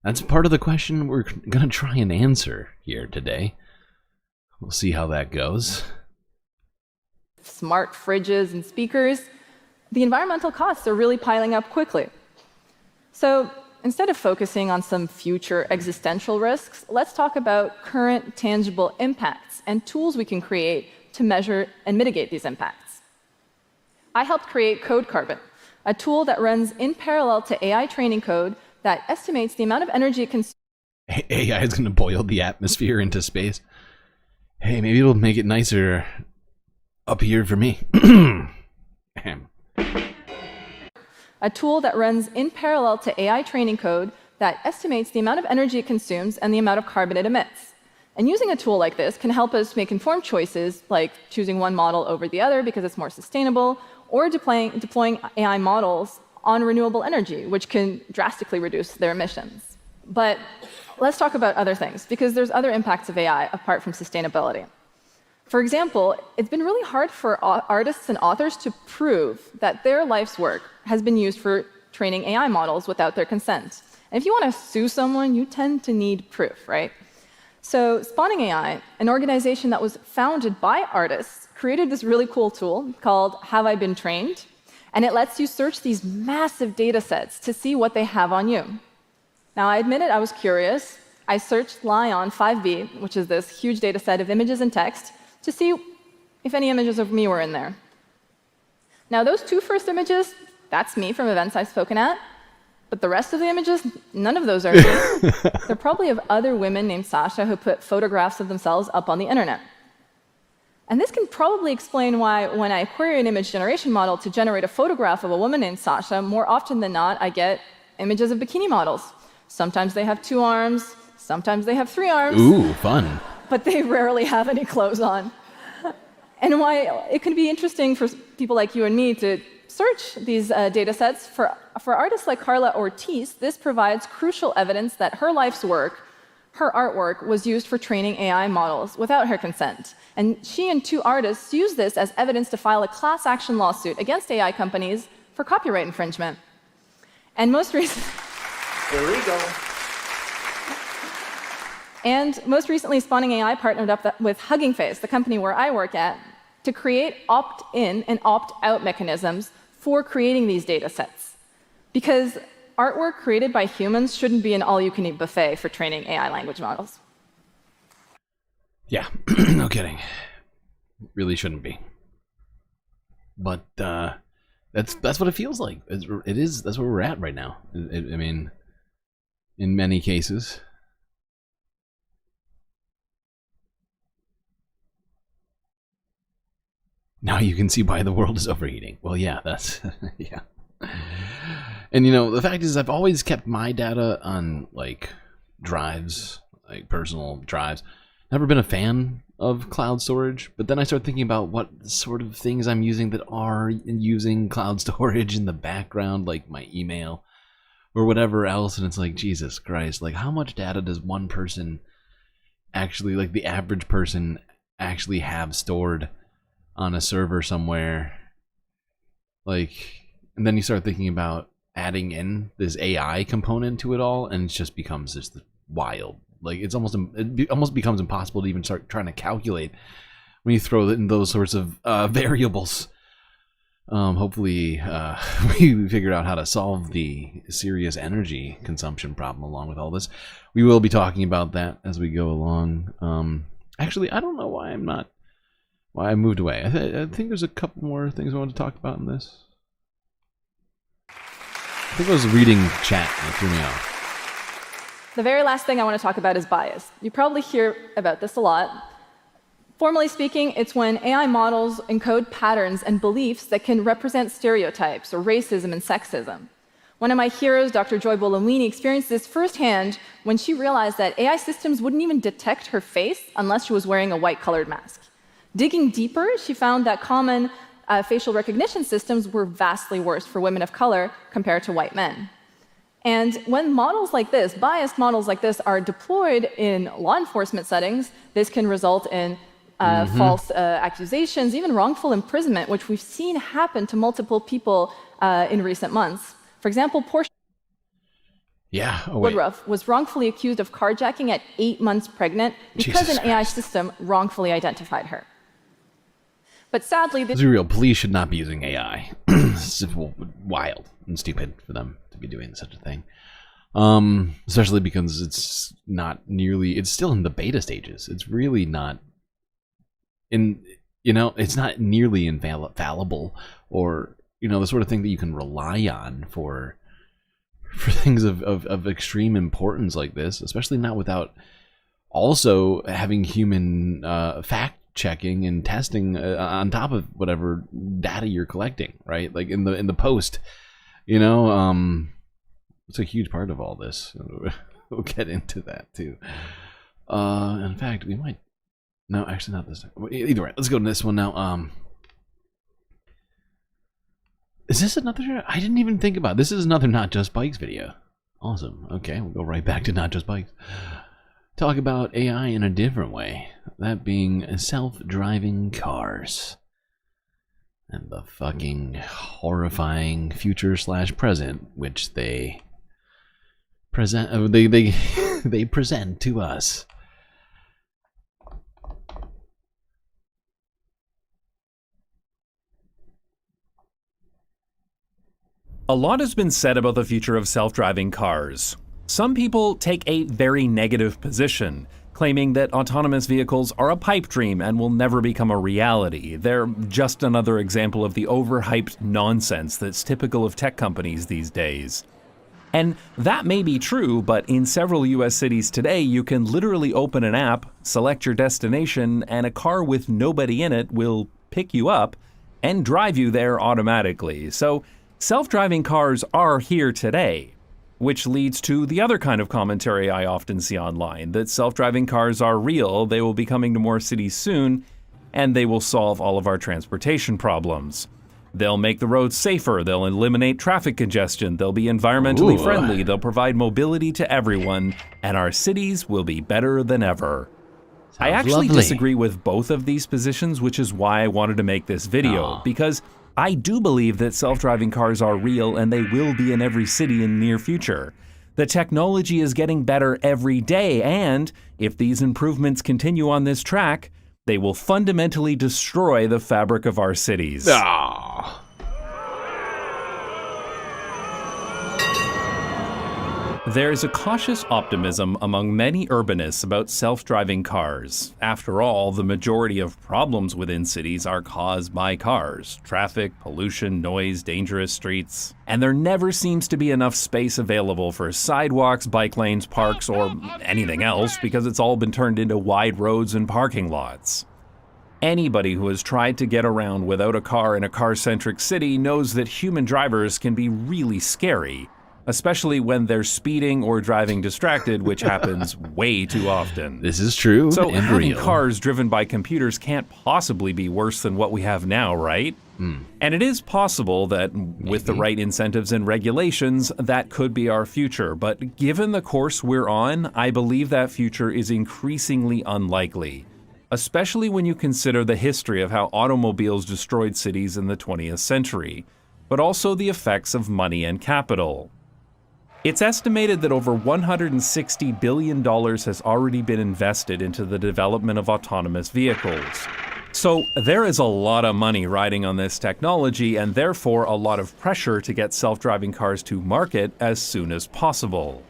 that's part of the question we're gonna try and answer here today. We'll see how that goes. Smart fridges and speakers, the environmental costs are really piling up quickly. So instead of focusing on some future existential risks, let's talk about current tangible impacts and tools we can create to measure and mitigate these impacts. I helped create Code Carbon, a tool that runs in parallel to AI training code that estimates the amount of energy it consumes. AI is going to boil the atmosphere into space. Hey, maybe it'll make it nicer up here for me. A tool that runs in parallel to AI training code that estimates the amount of energy it consumes and the amount of carbon it emits. And using a tool like this can help us make informed choices, like choosing one model over the other because it's more sustainable, or deploying AI models on renewable energy, which can drastically reduce their emissions. But let's talk about other things, because there's other impacts of AI apart from sustainability. For example, it's been really hard for artists and authors to prove that their life's work has been used for training AI models without their consent. And if you want to sue someone, you tend to need proof, right? So Spawning AI, an organization that was founded by artists, created this really cool tool called Have I Been Trained? And it lets you search these massive data sets to see what they have on you. Now, I admit it, I was curious. I searched Lion 5B, which is this huge data set of images and text, to see if any images of me were in there. Now, those two first images, that's me from events I've spoken at. But the rest of the images, none of those are me. They're probably of other women named Sasha who put photographs of themselves up on the internet. And this can probably explain why when I query an image generation model to generate a photograph of a woman named Sasha, more often than not, I get images of bikini models. Sometimes they have 2 arms, sometimes they have 3 arms. Ooh, fun. But they rarely have any clothes on. And why it can be interesting for people like you and me to search these data sets. For artists like Carla Ortiz, this provides crucial evidence that her life's work, her artwork, was used for training AI models without her consent. And she and 2 artists use this as evidence to file a class action lawsuit against AI companies for copyright infringement. And most recently... Here we go. And most recently, Spawning AI partnered up with Hugging Face, the company where I work at, to create opt-in and opt-out mechanisms for creating these data sets. Because artwork created by humans shouldn't be an all-you-can-eat buffet for training AI language models. Yeah, no kidding. Really shouldn't be. But that's what it feels like. It is. That's where we're at right now. I mean, in many cases. Now you can see why the world is overheating. Well, yeah, that's yeah. And the fact is, I've always kept my data on like drives, like personal drives. Never been a fan of cloud storage, but then I started thinking about what sort of things I'm using that are using cloud storage in the background, like my email or whatever else, and it's like, Jesus Christ, like how much data does one person actually, like the average person, actually have stored on a server somewhere? Like, and then you start thinking about adding in this AI component to it all, and it just becomes just wild. Like it almost becomes impossible to even start trying to calculate when you throw in those sorts of variables. Hopefully we figured out how to solve the serious energy consumption problem along with all this. We will be talking about that as we go along. Actually, I don't know why I moved away. I think there's a couple more things I want to talk about in this. I think I was reading chat and it threw me off. The very last thing I want to talk about is bias. You probably hear about this a lot. Formally speaking, it's when AI models encode patterns and beliefs that can represent stereotypes or racism and sexism. One of my heroes, Dr. Joy Buolamwini, experienced this firsthand when she realized that AI systems wouldn't even detect her face unless she was wearing a white-colored mask. Digging deeper, she found that common facial recognition systems were vastly worse for women of color compared to white men. And when models like this, biased models like this, are deployed in law enforcement settings, this can result in false accusations, even wrongful imprisonment, which we've seen happen to multiple people in recent months. For example, Portia Woodruff was wrongfully accused of carjacking at 8 months pregnant because an AI system wrongfully identified her. But sadly, this is real. Police should not be using AI. It's wild and stupid for them to be doing such a thing. Especially because it's still in the beta stages. It's really not it's not nearly infallible or, the sort of thing that you can rely on for things of extreme importance like this, especially not without also having human fact checking and testing on top of whatever data you're collecting, right? Like in the post, it's a huge part of all this. We'll get into that too. In fact, we might. No, actually not this time. Either way, let's go to this one now. Is this another? I didn't even think about it. This is another Not Just Bikes video. Awesome. Okay, we'll go right back to Not Just Bikes. Talk about AI in a different way. That being self-driving cars. And the fucking horrifying future/present which they present they present to us. A lot has been said about the future of self-driving cars. Some people take a very negative position, claiming that autonomous vehicles are a pipe dream and will never become a reality. They're just another example of the overhyped nonsense that's typical of tech companies these days. And that may be true, but in several US cities today, you can literally open an app, select your destination, and a car with nobody in it will pick you up and drive you there automatically. So self-driving cars are here today, which leads to the other kind of commentary I often see online, that self-driving cars are real, they will be coming to more cities soon, and they will solve all of our transportation problems. They'll make the roads safer, they'll eliminate traffic congestion, they'll be environmentally friendly, they'll provide mobility to everyone, and our cities will be better than ever. I actually disagree with both of these positions, which is why I wanted to make this video, because I do believe that self-driving cars are real and they will be in every city in the near future. The technology is getting better every day, and if these improvements continue on this track, they will fundamentally destroy the fabric of our cities. There is a cautious optimism among many urbanists about self-driving cars. After all, the majority of problems within cities are caused by cars. Traffic, pollution, noise, dangerous streets. And there never seems to be enough space available for sidewalks, bike lanes, parks, or anything else because it's all been turned into wide roads and parking lots. Anybody who has tried to get around without a car in a car-centric city knows that human drivers can be really scary, especially when they're speeding or driving distracted, which happens way too often. This is true. So and having real. cars driven by computers can't possibly be worse than what we have now, right? And it is possible that with the right incentives and regulations, that could be our future. But given the course we're on, I believe that future is increasingly unlikely, especially when you consider the history of how automobiles destroyed cities in the 20th century. but also the effects of money and capital. It's estimated that over $160 billion has already been invested into the development of autonomous vehicles. So there is a lot of money riding on this technology, and therefore a lot of pressure to get self-driving cars to market as soon as possible.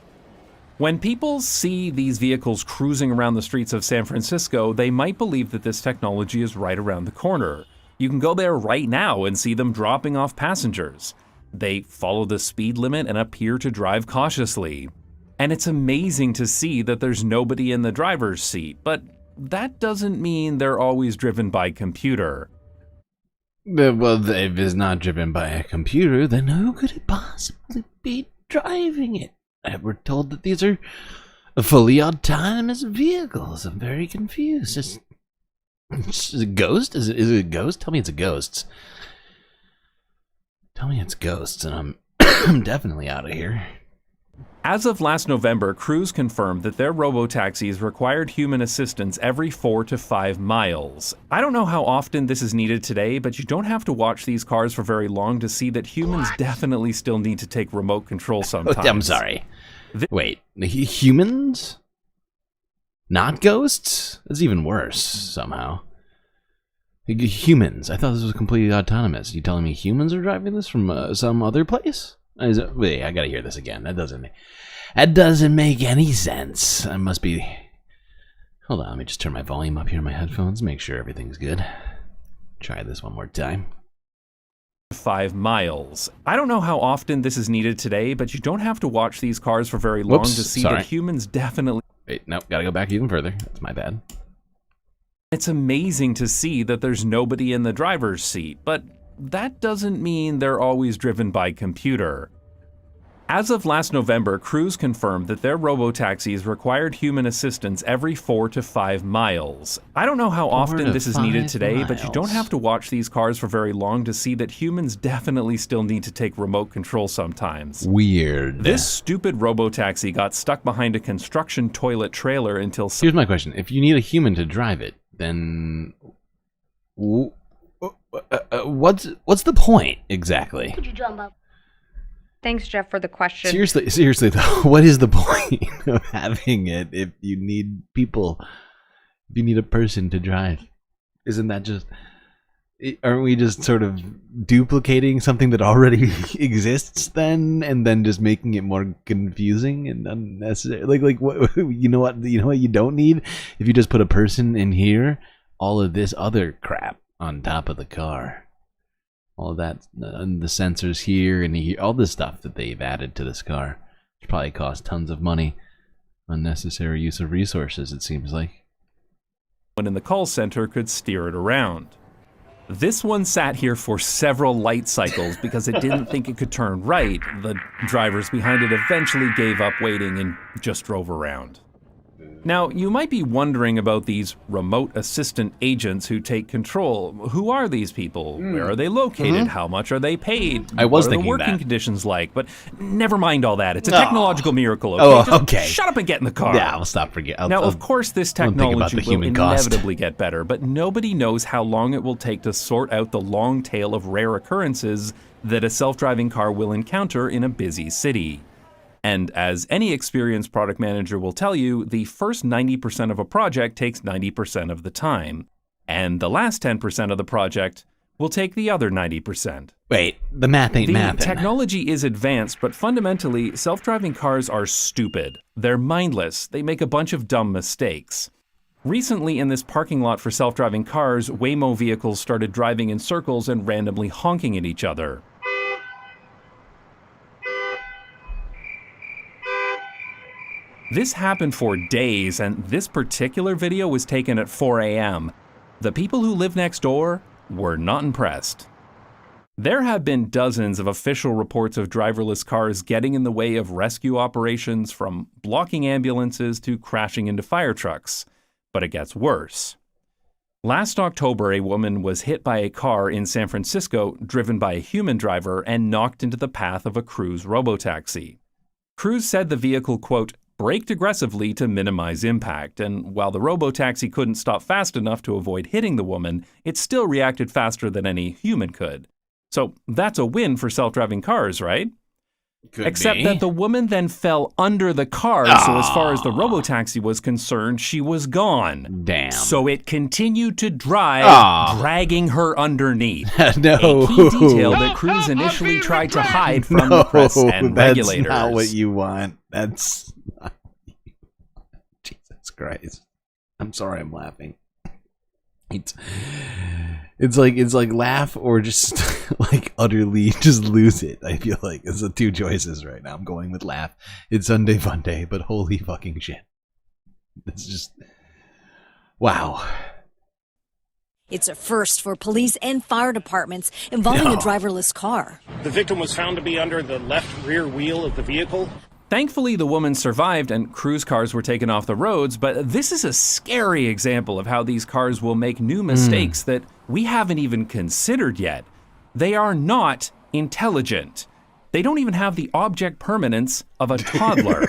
When people see these vehicles cruising around the streets of San Francisco, they might believe that this technology is right around the corner. You can go there right now and see them dropping off passengers. They follow the speed limit and appear to drive cautiously. And it's amazing to see that there's nobody in the driver's seat, but that doesn't mean they're always driven by computer. Well, if it's not driven by a computer, then who could it possibly be driving it? We're told that these are fully autonomous vehicles. I'm very confused. Is it a ghost? Is it a ghost? Tell me it's a ghost. Tell me it's ghosts, and I'm I'm definitely out of here. As of last November, Cruise confirmed that their robotaxis required human assistance every 4 to 5 miles. I don't know how often this is needed today, but you don't have to watch these cars for very long to see that humans definitely still need to take remote control sometimes. I'm sorry. Wait, humans? Not ghosts? That's even worse, somehow. Humans. I thought this was completely autonomous. You telling me humans are driving this from some other place? Wait, I gotta hear this again. That doesn't make any sense. I must be... Hold on, let me just turn my volume up here in my headphones, make sure everything's good. Try this one more time. 5 miles. I don't know how often this is needed today, but you don't have to watch these cars for very long to see that humans definitely... Wait, nope, gotta go back even further. That's my bad. It's amazing to see that there's nobody in the driver's seat, but that doesn't mean they're always driven by computer. As of last November, Cruise confirmed that their robotaxis required human assistance every 4 to 5 miles. I don't know how often this is needed today, but you don't have to watch these cars for very long to see that humans definitely still need to take remote control sometimes. Weird. This stupid robotaxi got stuck behind a construction toilet trailer until... Here's my question. If you need a human to drive it, then... what's the point exactly? Could you jump up? Thanks, Jeff, for the question. Seriously though, what is the point of having it if you need people? If you need a person to drive, isn't that just? Aren't we just sort of duplicating something that already exists then, and then just making it more confusing and unnecessary? Like what? You know what you don't need? If you just put a person in here, all of this other crap on top of the car. All of that, and the sensors here and here, all this stuff that they've added to this car, which probably cost tons of money. Unnecessary use of resources, it seems like. One in the call center could steer it around. This one sat here for several light cycles because it didn't think it could turn right. The drivers behind it eventually gave up waiting and just drove around. Now, you might be wondering about these remote assistant agents who take control. Who are these people? Where are they located? How much are they paid? I was what thinking are the working that. conditions like? But never mind all that. It's a technological miracle. Okay? Oh, Just okay. Shut up and get in the car. Yeah, I'll stop forgetting. Now, of course, this technology will inevitably get better, but nobody knows how long it will take to sort out the long tail of rare occurrences that a self-driving car will encounter in a busy city. And as any experienced product manager will tell you, the first 90% of a project takes 90% of the time. And the last 10% of the project will take the other 90%. Wait, the math ain't mathing. The technology is advanced, but fundamentally, self-driving cars are stupid. They're mindless. They make a bunch of dumb mistakes. Recently, in this parking lot for self-driving cars, Waymo vehicles started driving in circles and randomly honking at each other. This happened for days, and this particular video was taken at 4 a.m. The people who live next door were not impressed. There have been dozens of official reports of driverless cars getting in the way of rescue operations, from blocking ambulances to crashing into fire trucks. But it gets worse. Last October, a woman was hit by a car in San Francisco driven by a human driver and knocked into the path of a Cruise robotaxi. Cruise said the vehicle, quote, braked aggressively to minimize impact, and while the robotaxi couldn't stop fast enough to avoid hitting the woman, it still reacted faster than any human could. So that's a win for self-driving cars, right? Except be. that the woman then fell under the car, so as far as the robotaxi was concerned, she was gone. Damn. So it continued to drive, dragging her underneath. No. A key detail that crews initially tried to hide from the press and regulators. That's not what you want. That's not... Jesus Christ. I'm sorry I'm laughing. It's like laugh or just like utterly just lose it. I feel like it's the two choices right now. I'm going with laugh. It's Sunday fun day, but holy fucking shit. It's just wow. It's a first for police and fire departments involving a driverless car. The victim was found to be under the left rear wheel of the vehicle. Thankfully, the woman survived and cruise cars were taken off the roads, but this is a scary example of how these cars will make new mistakes that we haven't even considered yet. They are not intelligent. They don't even have the object permanence of a toddler.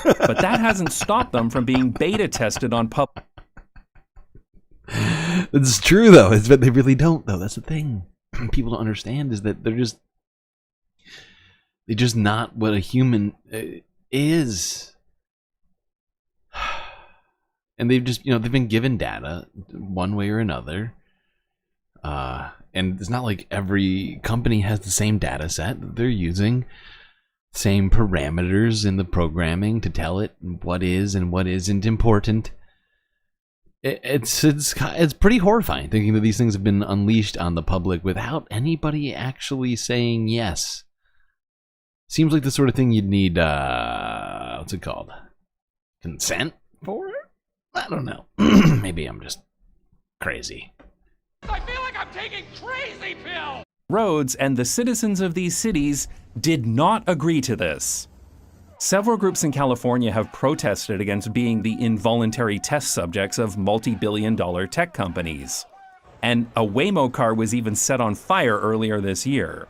But that hasn't stopped them from being beta tested on public. It's true, though. It's but they really don't, though. That's the thing. People don't understand is that they're just not what a human is. And they've just, they've been given data one way or another. And it's not like every company has the same data set that they're using. Same parameters in the programming to tell it what is and what isn't important. It's pretty horrifying thinking that these things have been unleashed on the public without anybody actually saying yes. Seems like the sort of thing you'd need, what's it called? Consent for it? I don't know. Maybe I'm just crazy. I feel like I'm taking crazy pills. Roads and the citizens of these cities did not agree to this. Several groups in California have protested against being the involuntary test subjects of multi-billion-dollar tech companies. And a Waymo car was even set on fire earlier this year.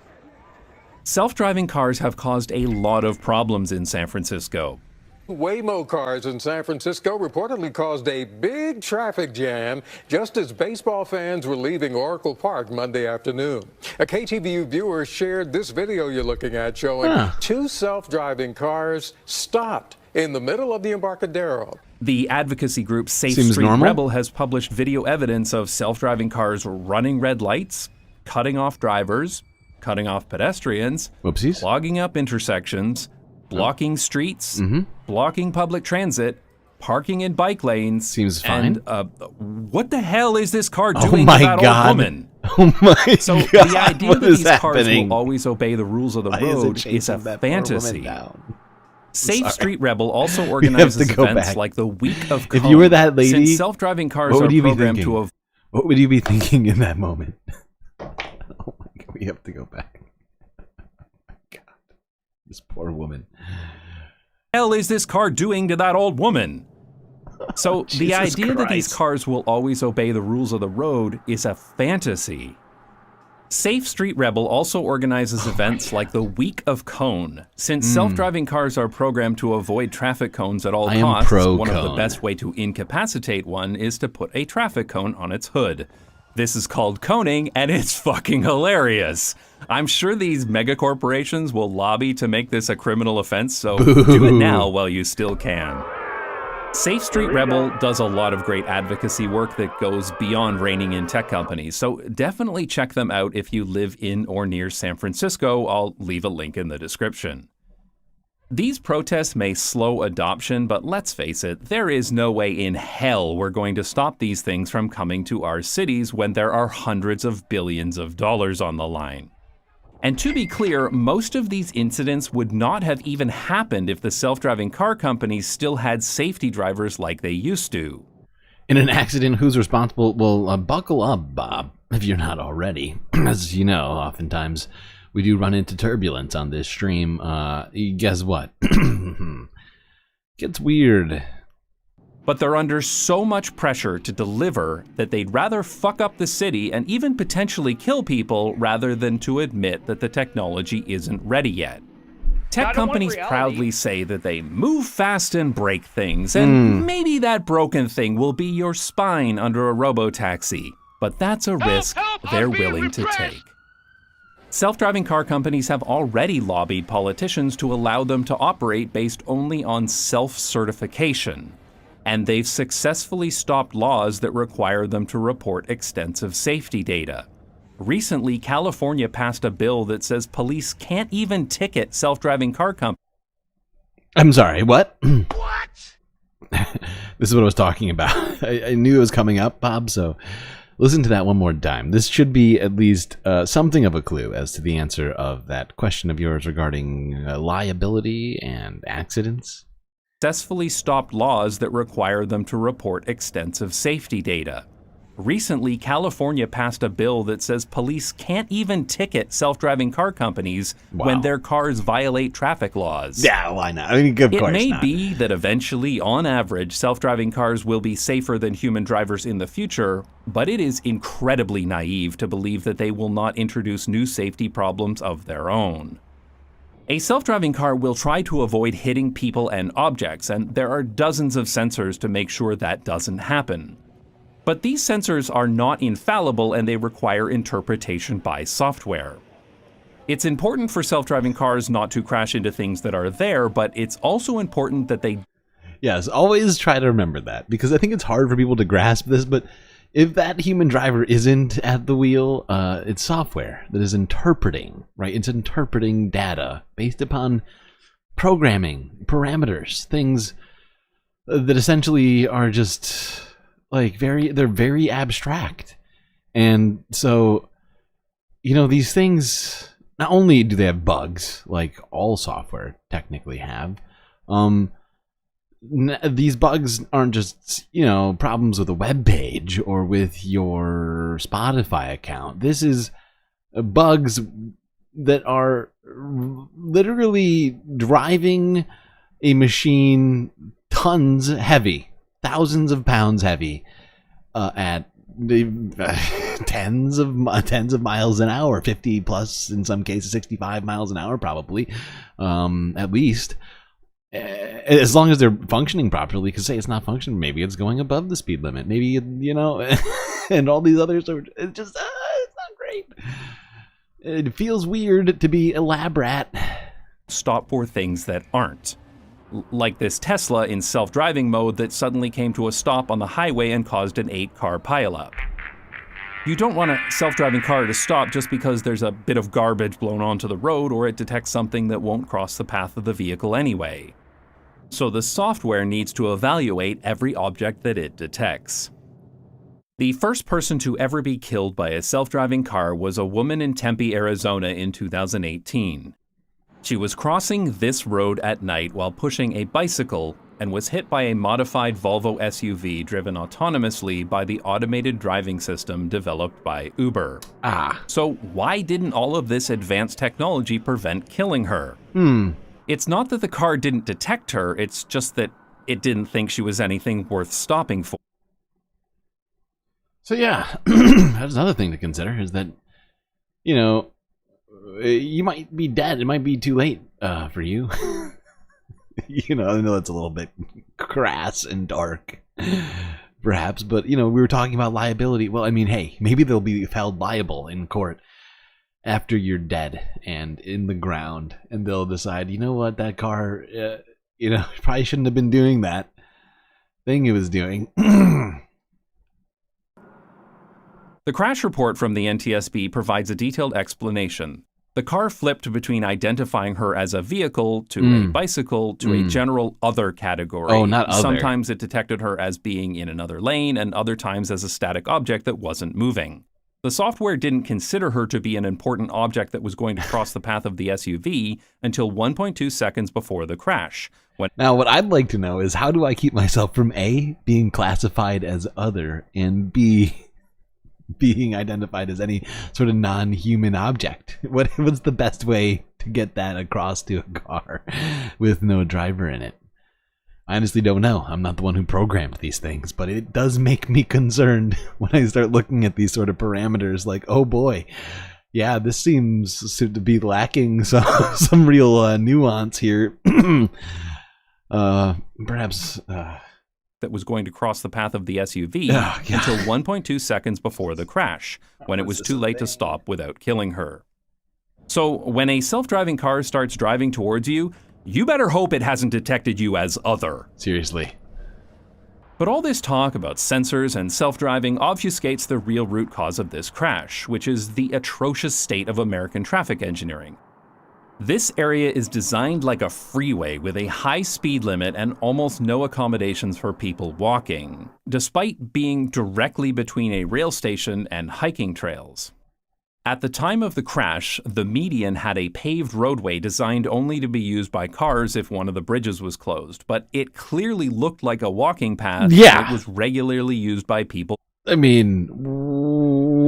Self-driving cars have caused a lot of problems in San Francisco. Waymo cars in San Francisco reportedly caused a big traffic jam just as baseball fans were leaving Oracle Park Monday afternoon. A KTVU viewer shared this video you're looking at showing two self-driving cars stopped in the middle of the Embarcadero. The advocacy group Safe Seems Street normal. Rebel has published video evidence of self-driving cars running red lights, cutting off drivers, cutting off pedestrians, clogging up intersections, blocking streets, blocking public transit, parking in bike lanes. Seems fine. And what the hell is this car doing my to that God. old woman? Oh my So God. the idea What that is these cars happening? will always obey the rules of the Why is it road is chasing a that poor woman fantasy. down? Safe Sorry. Street Rebel also We have organizes to go events back. like the Week of If you were that Cone, lady, since self-driving cars what are would you be programmed thinking? to What would you be thinking in that moment? Oh my God, we have to go back. Oh my God, this poor woman. hell is this car doing to that old woman? So the Jesus idea that these Christ. cars will always obey the rules of the road is a fantasy. Safe Street Rebel also organizes events like the Week of Cone. Since self-driving cars are programmed to avoid traffic cones at all I am costs, pro one of the cone. best way to incapacitate one is to put a traffic cone on its hood. This is called coning, and it's fucking hilarious. I'm sure these mega corporations will lobby to make this a criminal offense, so do it now while you still can. Safe Street Rebel does a lot of great advocacy work that goes beyond reining in tech companies, so definitely check them out if you live in or near San Francisco. I'll leave a link in the description. These protests may slow adoption, but let's face it, there is no way in hell we're going to stop these things from coming to our cities when there are hundreds of billions of dollars on the line. And to be clear, most of these incidents would not have even happened if the self-driving car companies still had safety drivers like they used to. In an accident, who's responsible? Well, buckle up, Bob, if you're not already. As you know, oftentimes we do run into turbulence on this stream. Guess what? Gets weird. But they're under so much pressure to deliver that they'd rather fuck up the city and even potentially kill people rather than to admit that the technology isn't ready yet. Tech companies proudly say that they move fast and break things, and maybe that broken thing will be your spine under a robotaxi. But that's a risk they're willing to take. Self-driving car companies have already lobbied politicians to allow them to operate based only on self-certification, and they've successfully stopped laws that require them to report extensive safety data. Recently, California passed a bill that says police can't even ticket self-driving car companies. I'm sorry, what? What? This is what I was talking about. I knew it was coming up, Bob, so listen to that one more time. This should be at least something of a clue as to the answer of that question of yours regarding liability and accidents. Successfully stopped laws that require them to report extensive safety data. Recently, California passed a bill that says police can't even ticket self-driving car companies when their cars violate traffic laws. Yeah, why not? I mean, of course It may not. be that eventually, on average, self-driving cars will be safer than human drivers in the future, but it is incredibly naive to believe that they will not introduce new safety problems of their own. A self-driving car will try to avoid hitting people and objects, and there are dozens of sensors to make sure that doesn't happen. But these sensors are not infallible and they require interpretation by software. It's important for self-driving cars not to crash into things that are there, but it's also important that they... Yes, always try to remember that, because I think it's hard for people to grasp this, but if that human driver isn't at the wheel, it's software that is interpreting, right? It's interpreting data based upon programming, parameters, things that essentially are just... they're very abstract. And so, these things, not only do they have bugs, like all software technically have, these bugs aren't just, problems with a web page or with your Spotify account. This is bugs that are literally driving a machine tons heavy, thousands of pounds heavy, at tens of miles an hour, 50 plus, in some cases 65 miles an hour probably, at least, as long as they're functioning properly. Because say it's not functioning, maybe it's going above the speed limit, maybe and all these others are, it's just it's not great. It feels weird to be elaborate. Stop for things that aren't. Like this Tesla in self-driving mode that suddenly came to a stop on the highway and caused an 8-car pileup. You don't want a self-driving car to stop just because there's a bit of garbage blown onto the road or it detects something that won't cross the path of the vehicle anyway. So the software needs to evaluate every object that it detects. The first person to ever be killed by a self-driving car was a woman in Tempe, Arizona in 2018. She was crossing this road at night while pushing a bicycle and was hit by a modified Volvo SUV driven autonomously by the automated driving system developed by Uber. So why didn't all of this advanced technology prevent killing her? It's not that the car didn't detect her, it's just that it didn't think she was anything worth stopping for. So yeah, that's another thing to consider, is that, you might be dead. It might be too late for you. I know it's a little bit crass and dark, perhaps, but, we were talking about liability. Well, I mean, hey, maybe they'll be held liable in court after you're dead and in the ground, and they'll decide, what, that car, probably shouldn't have been doing that thing it was doing. The crash report from the NTSB provides a detailed explanation. The car flipped between identifying her as a vehicle to a bicycle to a general other category. Oh, not other. Sometimes it detected her as being in another lane and other times as a static object that wasn't moving. The software didn't consider her to be an important object that was going to cross the path of the SUV until 1.2 seconds before the crash. Now, what I'd like to know is, how do I keep myself from A, being classified as other, and B, being identified as any sort of non-human object? What's the best way to get that across to a car with no driver in it? I honestly don't know. I'm not the one who programmed these things, but it does make me concerned when I start looking at these sort of parameters, like, oh boy, yeah, this seems to be lacking some real nuance here. Perhaps that was going to cross the path of the SUV until 1.2 seconds before the crash, when it was too late to stop without killing her. So when a self-driving car starts driving towards you, you better hope it hasn't detected you as other. Seriously. But all this talk about sensors and self-driving obfuscates the real root cause of this crash, which is the atrocious state of American traffic engineering. This area is designed like a freeway with a high speed limit and almost no accommodations for people walking, despite being directly between a rail station and hiking trails. At the time of the crash, the median had a paved roadway designed only to be used by cars if one of the bridges was closed, but it clearly looked like a walking path. Yeah. It was regularly used by people. I mean,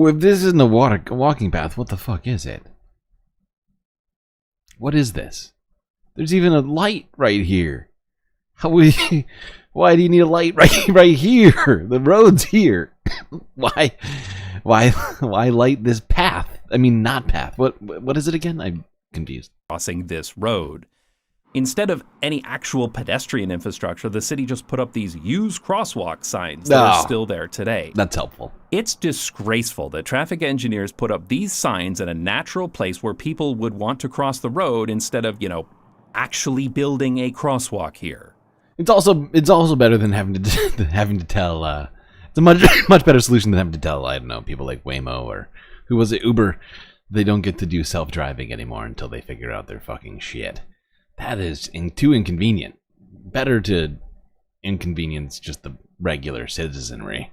if this isn't a walking path, what the fuck is it? What is this? There's even a light right here. Why do you need a light right here? The road's here. Why light this path? I mean, not path. What is it again? I'm confused. Crossing this road. Instead of any actual pedestrian infrastructure, the city just put up these use crosswalk signs that are still there today. That's helpful. It's disgraceful that traffic engineers put up these signs in a natural place where people would want to cross the road instead of, actually building a crosswalk here. It's also better than having to tell. It's a much better solution than having to tell, I don't know, people like Waymo or who was it, Uber, they don't get to do self-driving anymore until they figure out their fucking shit. That is too inconvenient. Better to inconvenience just the regular citizenry.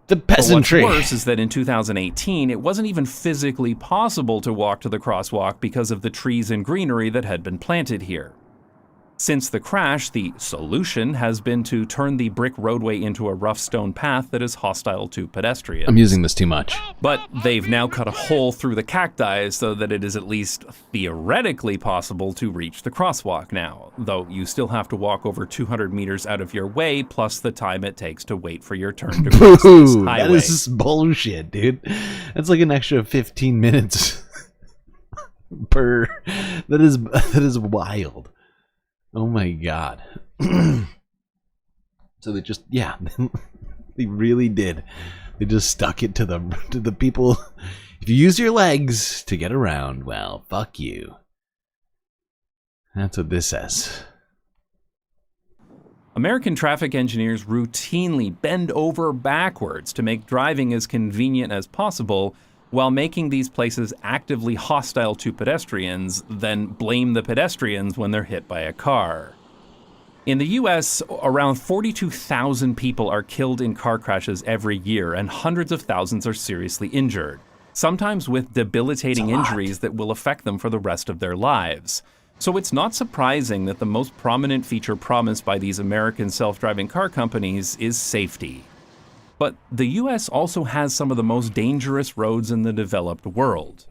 The peasantry. But what's worse is that in 2018, it wasn't even physically possible to walk to the crosswalk because of the trees and greenery that had been planted here. Since the crash, the solution has been to turn the brick roadway into a rough stone path that is hostile to pedestrians. I'm using this too much. But they've now cut a hole through the cacti so that it is at least theoretically possible to reach the crosswalk now, though you still have to walk over 200 meters out of your way, plus the time it takes to wait for your turn to cross this highway. That is bullshit, dude. That's like an extra 15 minutes per. That is wild. Oh my god. So they just, they really did. They just stuck it to the people. If you use your legs to get around, well, fuck you. That's what this says. American traffic engineers routinely bend over backwards to make driving as convenient as possible, while making these places actively hostile to pedestrians, then blame the pedestrians when they're hit by a car. In the US, around 42,000 people are killed in car crashes every year, and hundreds of thousands are seriously injured, sometimes with debilitating injuries that will affect them for the rest of their lives. So it's not surprising that the most prominent feature promised by these American self-driving car companies is safety. But the US also has some of the most dangerous roads in the developed world.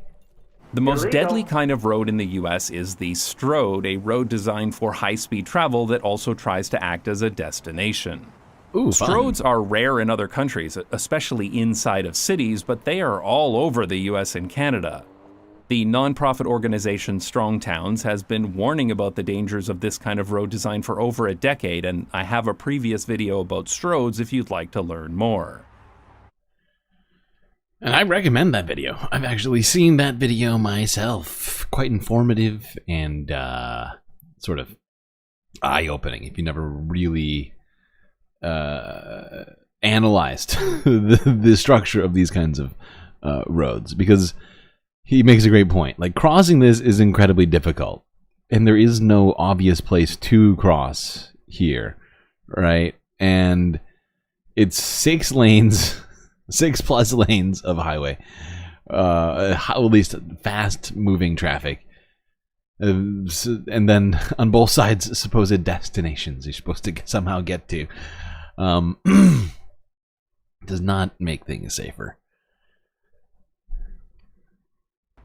The most deadly kind of road in the US is the Strode, a road designed for high-speed travel that also tries to act as a destination. Ooh, Strodes are rare in other countries, especially inside of cities, but they are all over the US and Canada. The nonprofit organization Strong Towns has been warning about the dangers of this kind of road design for over a decade, and I have a previous video about Strodes if you'd like to learn more. And I recommend that video. I've actually seen that video myself. Quite informative and sort of eye-opening if you never really analyzed the structure of these kinds of roads, because he makes a great point. Like, crossing this is incredibly difficult, and there is no obvious place to cross here, right? And it's 6 lanes, 6+ lanes of highway, at least fast-moving traffic, and then on both sides, supposed destinations you're supposed to somehow get to. Does not make things safer.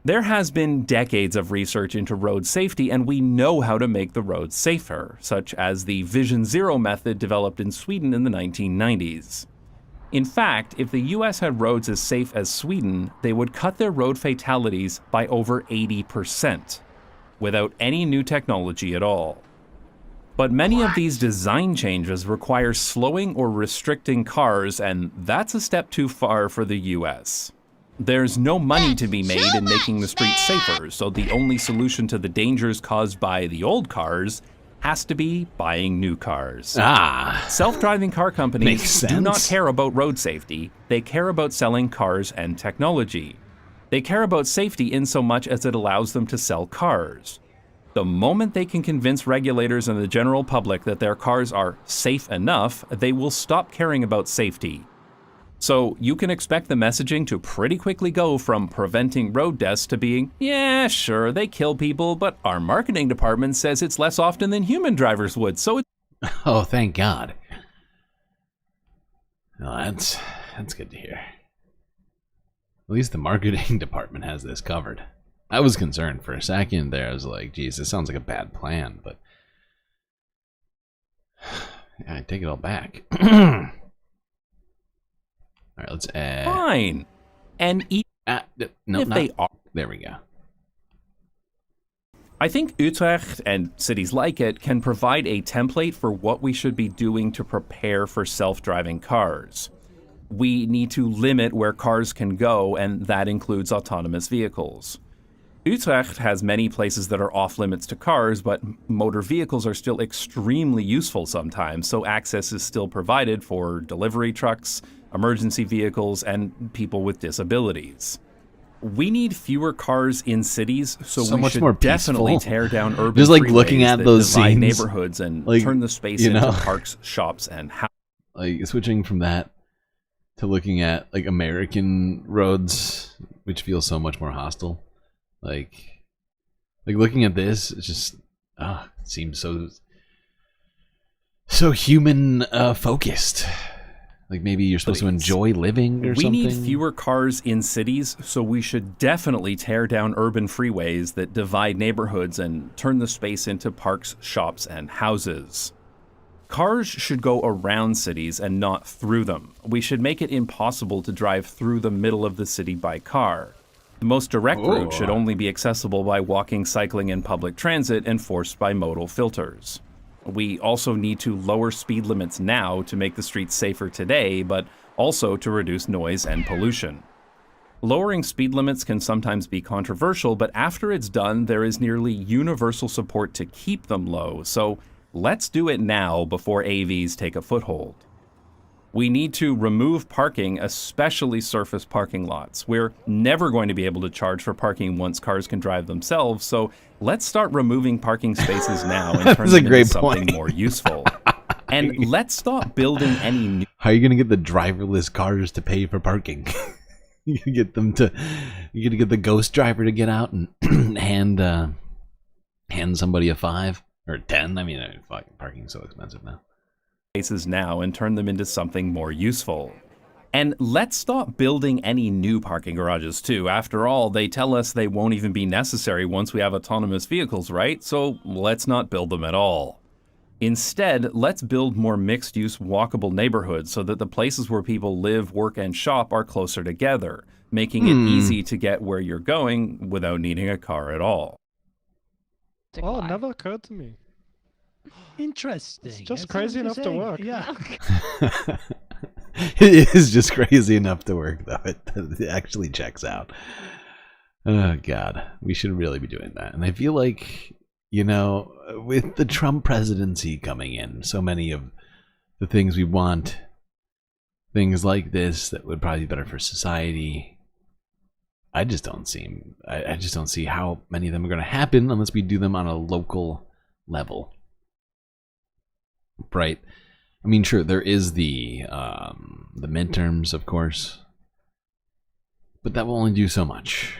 There has been decades of research into road safety, and we know how to make the roads safer, such as the Vision Zero method developed in Sweden in the 1990s. In fact, if the US had roads as safe as Sweden, they would cut their road fatalities by over 80%, without any new technology at all. But many of these design changes require slowing or restricting cars, and that's a step too far for the US. There's no money to be made in making the streets safer, so the only solution to the dangers caused by the old cars has to be buying new cars. Self-driving car companies do not care about road safety. They care about selling cars and technology. They care about safety in so much as it allows them to sell cars. The moment they can convince regulators and the general public that their cars are safe enough, they will stop caring about safety. So you can expect the messaging to pretty quickly go from preventing road deaths to being, yeah, sure, they kill people, but our marketing department says it's less often than human drivers would, so it's... Oh, thank God. Well, that's good to hear. At least the marketing department has this covered. I was concerned for a second there. I was like, geez, this sounds like a bad plan, but... yeah, I take it all back. All right, let's add... Fine. And no, if they are... There we go. I think Utrecht and cities like it can provide a template for what we should be doing to prepare for self-driving cars. We need to limit where cars can go, and that includes autonomous vehicles. Utrecht has many places that are off limits to cars, but motor vehicles are still extremely useful sometimes, so access is still provided for delivery trucks, emergency vehicles, and people with disabilities. We need fewer cars in cities, so we much should more definitely peaceful. tear down urban Just like freeways looking at that those divide scenes, neighborhoods and like, turn the space you into know, parks, shops, and houses. Like switching from that to looking at like American roads, which feel so much more hostile. Like looking at this, it's just it seems so human focused. Like maybe you're supposed to enjoy living or something. We need fewer cars in cities, so we should definitely tear down urban freeways that divide neighborhoods and turn the space into parks, shops, and houses. Cars should go around cities and not through them. We should make it impossible to drive through the middle of the city by car. The most direct route should only be accessible by walking, cycling, and public transit enforced by modal filters. We also need to lower speed limits now to make the streets safer today, but also to reduce noise and pollution. Lowering speed limits can sometimes be controversial, but after it's done, there is nearly universal support to keep them low, so let's do it now before AVs take a foothold. We need to remove parking, especially surface parking lots. We're never going to be able to charge for parking once cars can drive themselves, so let's start removing parking spaces now and turn them into something more useful. And let's stop building any new... How are you going to get the driverless cars to pay for parking? You're going to get the ghost driver to get out and hand somebody a 5 or 10. I mean, fucking parking's so expensive now. Spaces now and turn them into something more useful. And let's stop building any new parking garages too. After all, they tell us they won't even be necessary once we have autonomous vehicles, right? So let's not build them at all. Instead, let's build more mixed-use walkable neighborhoods so that the places where people live, work, and shop are closer together, making it easy to get where you're going without needing a car at all. Oh, it never occurred to me. Interesting. It's just crazy enough to work. Yeah. It is just crazy enough to work, though. It actually checks out. Oh, God. We should really be doing that. And I feel like, you know, with the Trump presidency coming in, so many of the things we want, things like this that would probably be better for society, I just don't see how many of them are going to happen unless we do them on a local level. Right? I mean, sure, there is the midterms, of course, but that will only do so much.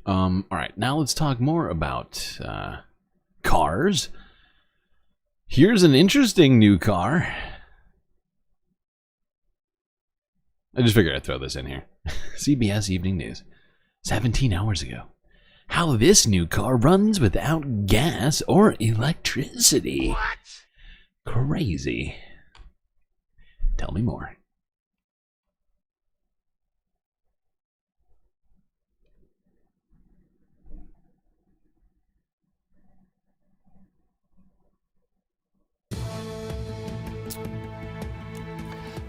All right, now let's talk more about cars. Here's an interesting new car. I just figured I'd throw this in here. CBS Evening News, 17 hours ago. How this new car runs without gas or electricity. What? Crazy. Tell me more.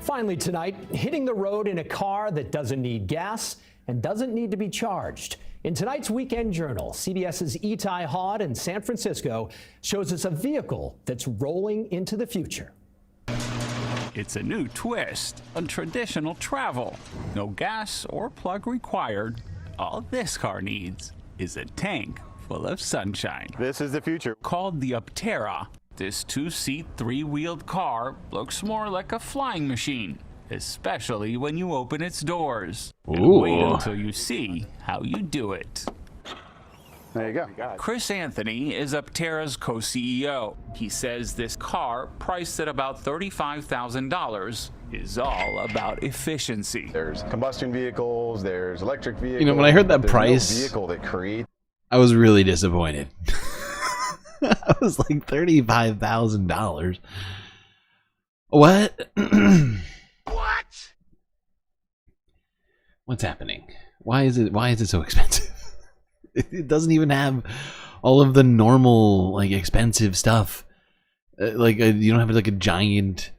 Finally tonight, hitting the road in a car that doesn't need gas and doesn't need to be charged. In tonight's Weekend Journal, CBS's Itai Haught in San Francisco shows us a vehicle that's rolling into the future. It's a new twist on traditional travel. No gas or plug required. All this car needs is a tank full of sunshine. This is the future. Called the Aptera, this two-seat, three-wheeled car looks more like a flying machine, especially when you open its doors. And wait until you see how you do it. There you go. Chris Anthony is Aptera's co-CEO. He says this car, priced at about $35,000, is all about efficiency. There's combustion vehicles, there's electric vehicles. You know, when I heard that there's price, no vehicle that creates. I was really disappointed. I was like, $35,000. What? What? What's happening? Why is it so expensive? It doesn't even have all of the normal, like, expensive stuff. You don't have like a giant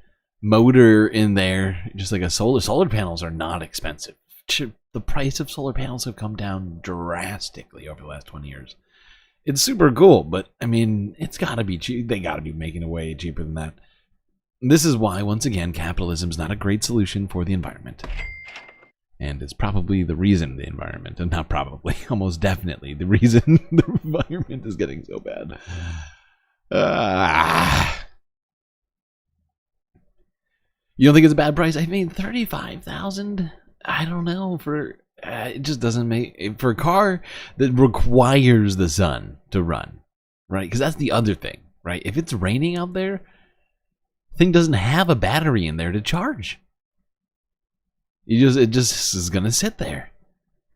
motor in there. Just like a solar panels are not expensive. The price of solar panels have come down drastically over the last 20 years. It's super cool, but I mean, it's got to be cheap. They got to be making it way cheaper than that. This is why, once again, capitalism is not a great solution for the environment. And it's probably the reason the environment, and not probably, almost definitely the reason the environment is getting so bad. You don't think it's a bad price? I mean, $35,000? I don't know. It just doesn't make, for a car that requires the sun to run, right? Because that's the other thing, right? If it's raining out there, the thing doesn't have a battery in there to charge. It just is gonna sit there.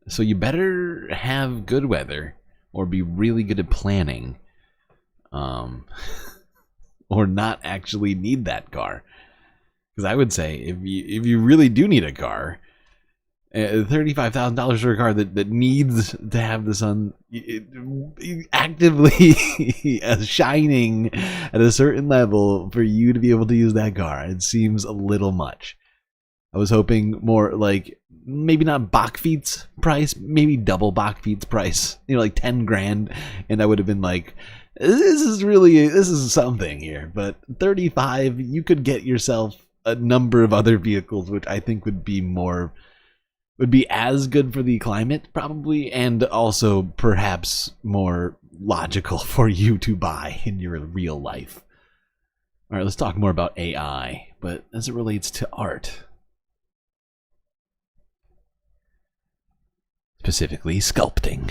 So you better have good weather or be really good at planning, or not actually need that car. Because I would say if you really do need a car, $35,000 for a car that needs to have the sun actively shining at a certain level for you to be able to use that car, it seems a little much. I was hoping more like, maybe not Bachfeet's price, maybe double Bachfeet's price, like 10 grand, and I would have been like, this is something here. But 35, you could get yourself a number of other vehicles, which I think would be as good for the climate, probably, and also perhaps more logical for you to buy in your real life. All right, let's talk more about AI, but as it relates to art. Specifically, sculpting.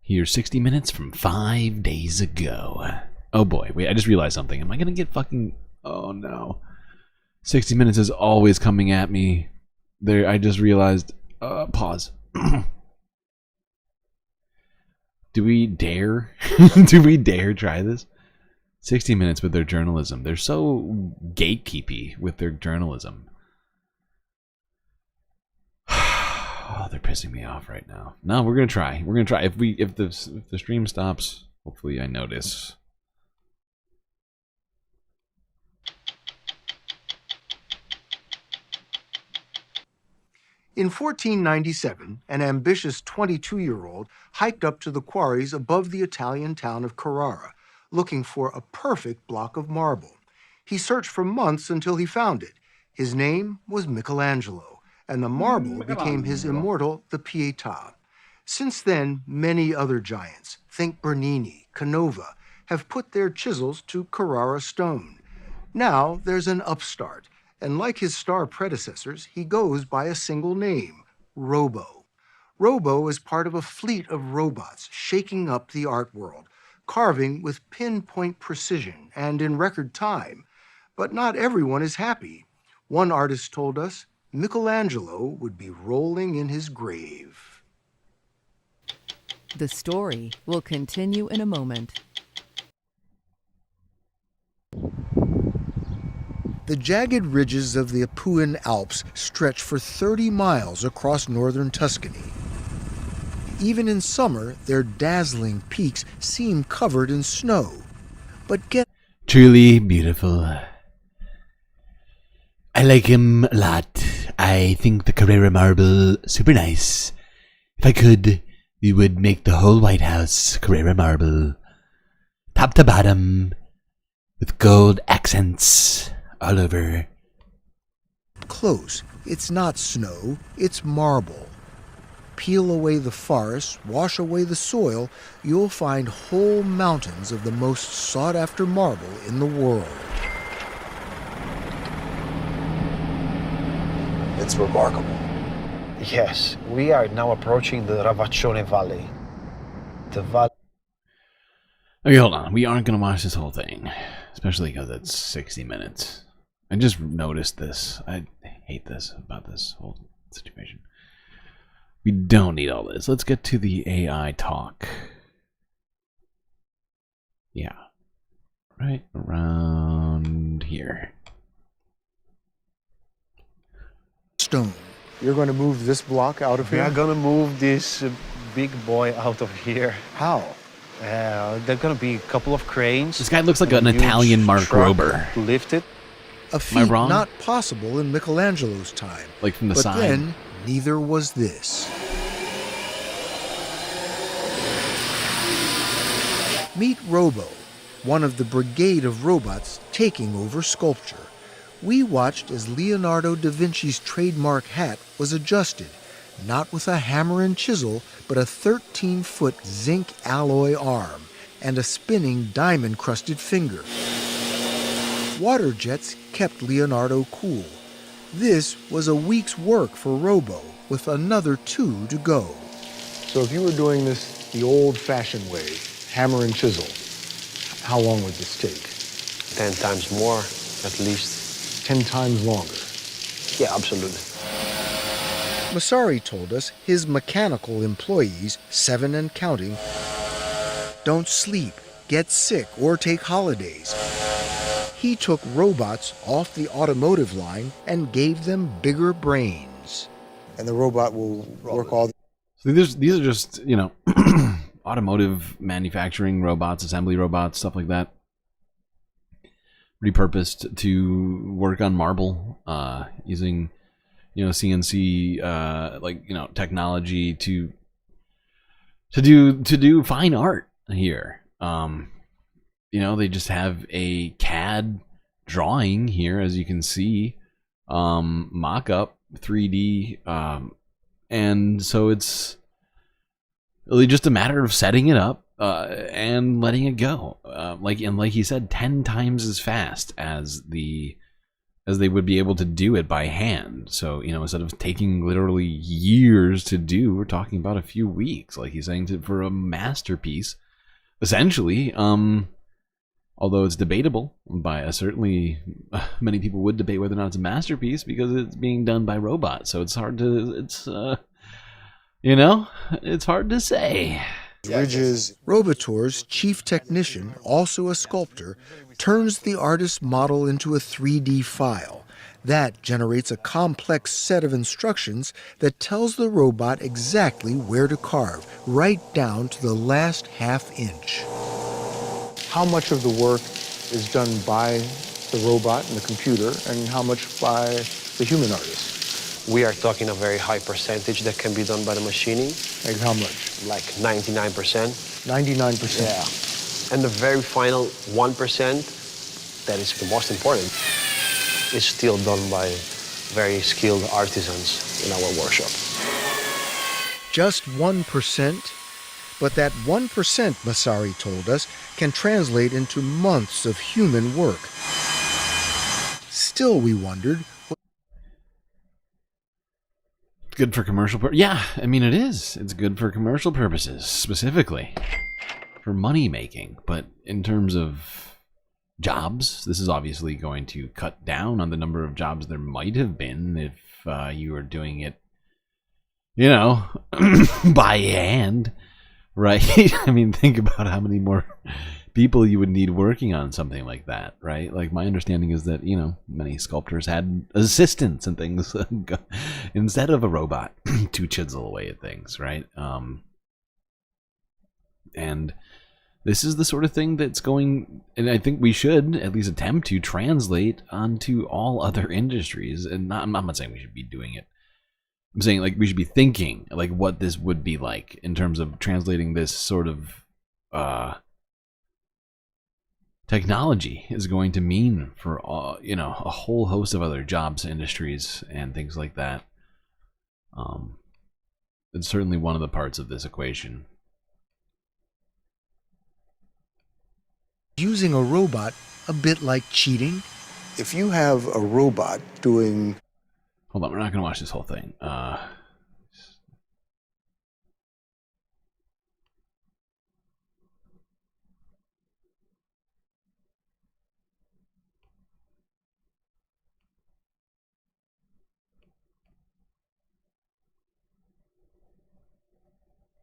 Here's 60 minutes from 5 days ago. Oh boy, wait, I just realized something. Am I gonna get fucking... Oh no. 60 minutes is always coming at me. There, I just realized... Pause. Do we dare? Do we dare try this? 60 minutes with their journalism. They're so gatekeepy with their journalism. Oh, they're pissing me off right now. No, we're gonna try. We're gonna try. If the stream stops, hopefully I notice. In 1497, an ambitious 22-year-old hiked up to the quarries above the Italian town of Carrara, looking for a perfect block of marble. He searched for months until he found it. His name was Michelangelo, and the marble became his immortal the Pietà. Since then, many other giants, think Bernini, Canova, have put their chisels to Carrara stone. Now there's an upstart, and like his star predecessors, he goes by a single name, Robo. Robo is part of a fleet of robots shaking up the art world, carving with pinpoint precision and in record time. But not everyone is happy. One artist told us Michelangelo would be rolling in his grave. The story will continue in a moment. The jagged ridges of the Apuan Alps stretch for 30 miles across northern Tuscany. Even in summer, their dazzling peaks seem covered in snow. But truly beautiful. I like him a lot. I think the Carrera marble super nice. If I could, we would make the whole White House Carrera marble, top to bottom, with gold accents all over. Close. It's not snow, it's marble. Peel away the forest, wash away the soil, you'll find whole mountains of the most sought-after marble in the world. It's remarkable. Yes, we are now approaching the Ravaccione Valley. The valley. Okay, hold on. We aren't going to watch this whole thing, especially because it's 60 minutes. I just noticed this. I hate this about this whole situation. We don't need all this. Let's get to the AI talk. Yeah. Right around here. Stone. You're going to move this block out of here? We are going to move this big boy out of here. How? There are going to be a couple of cranes. This guy looks like an Italian Mark Rober. Lift it. A feat not possible in Michelangelo's time. Like from the but side. Then, neither was this. Meet Robo, one of the brigade of robots taking over sculpture. We watched as Leonardo da Vinci's trademark hat was adjusted, not with a hammer and chisel, but a 13-foot zinc alloy arm and a spinning diamond-crusted finger. Water jets kept Leonardo cool. This was a week's work for Robo, with another 2 to go. So if you were doing this the old-fashioned way, hammer and chisel, how long would this take? 10 times more, at least. 10 times longer? Yeah, absolutely. Massari told us his mechanical employees, 7 and counting, don't sleep, get sick, or take holidays. He took robots off the automotive line and gave them bigger brains. And the robot will work all... So these are just, you know, automotive manufacturing robots, assembly robots, stuff like that. Repurposed to work on marble, using, you know, CNC, like, you know, technology to do fine art here. You know, they just have a CAD drawing here, as you can see, mock-up 3D, and so it's really just a matter of setting it up and letting it go, like he said, 10 times as fast as they would be able to do it by hand. So, you know, instead of taking literally years to do, we're talking about a few weeks, like he's saying, for a masterpiece, essentially. Although it's debatable by certainly many people would debate whether or not it's a masterpiece because it's being done by robots. So it's hard to, you know, it's hard to say. Robotor's chief technician, also a sculptor, turns the artist's model into a 3D file. That generates a complex set of instructions that tells the robot exactly where to carve, right down to the last ½ inch. How much of the work is done by the robot and the computer, and how much by the human artist? We are talking a very high percentage that can be done by the machining. Like how much? Like 99%. 99%? Yeah. And the very final 1%, that is the most important, is still done by very skilled artisans in our workshop. Just 1%? But that 1%, Massari told us, can translate into months of human work. Still, we wondered... Good for commercial purposes. Yeah, I mean, it is. It's good for commercial purposes, specifically. For money making. But in terms of jobs, this is obviously going to cut down on the number of jobs there might have been if you were doing it, you know, by hand. Right? I mean, think about how many more people you would need working on something like that, right? Like, my understanding is that, you know, many sculptors had assistants and things instead of a robot to chisel away at things, right? And this is the sort of thing that's going, and I think we should at least attempt to translate onto all other industries. And I'm not saying we should be doing it. I'm saying like we should be thinking like what this would be like in terms of translating this sort of technology is going to mean for a whole host of other jobs, industries, and things like that. It's certainly one of the parts of this equation. Using a robot a bit like cheating? If you have a robot doing... Hold on, we're not going to watch this whole thing.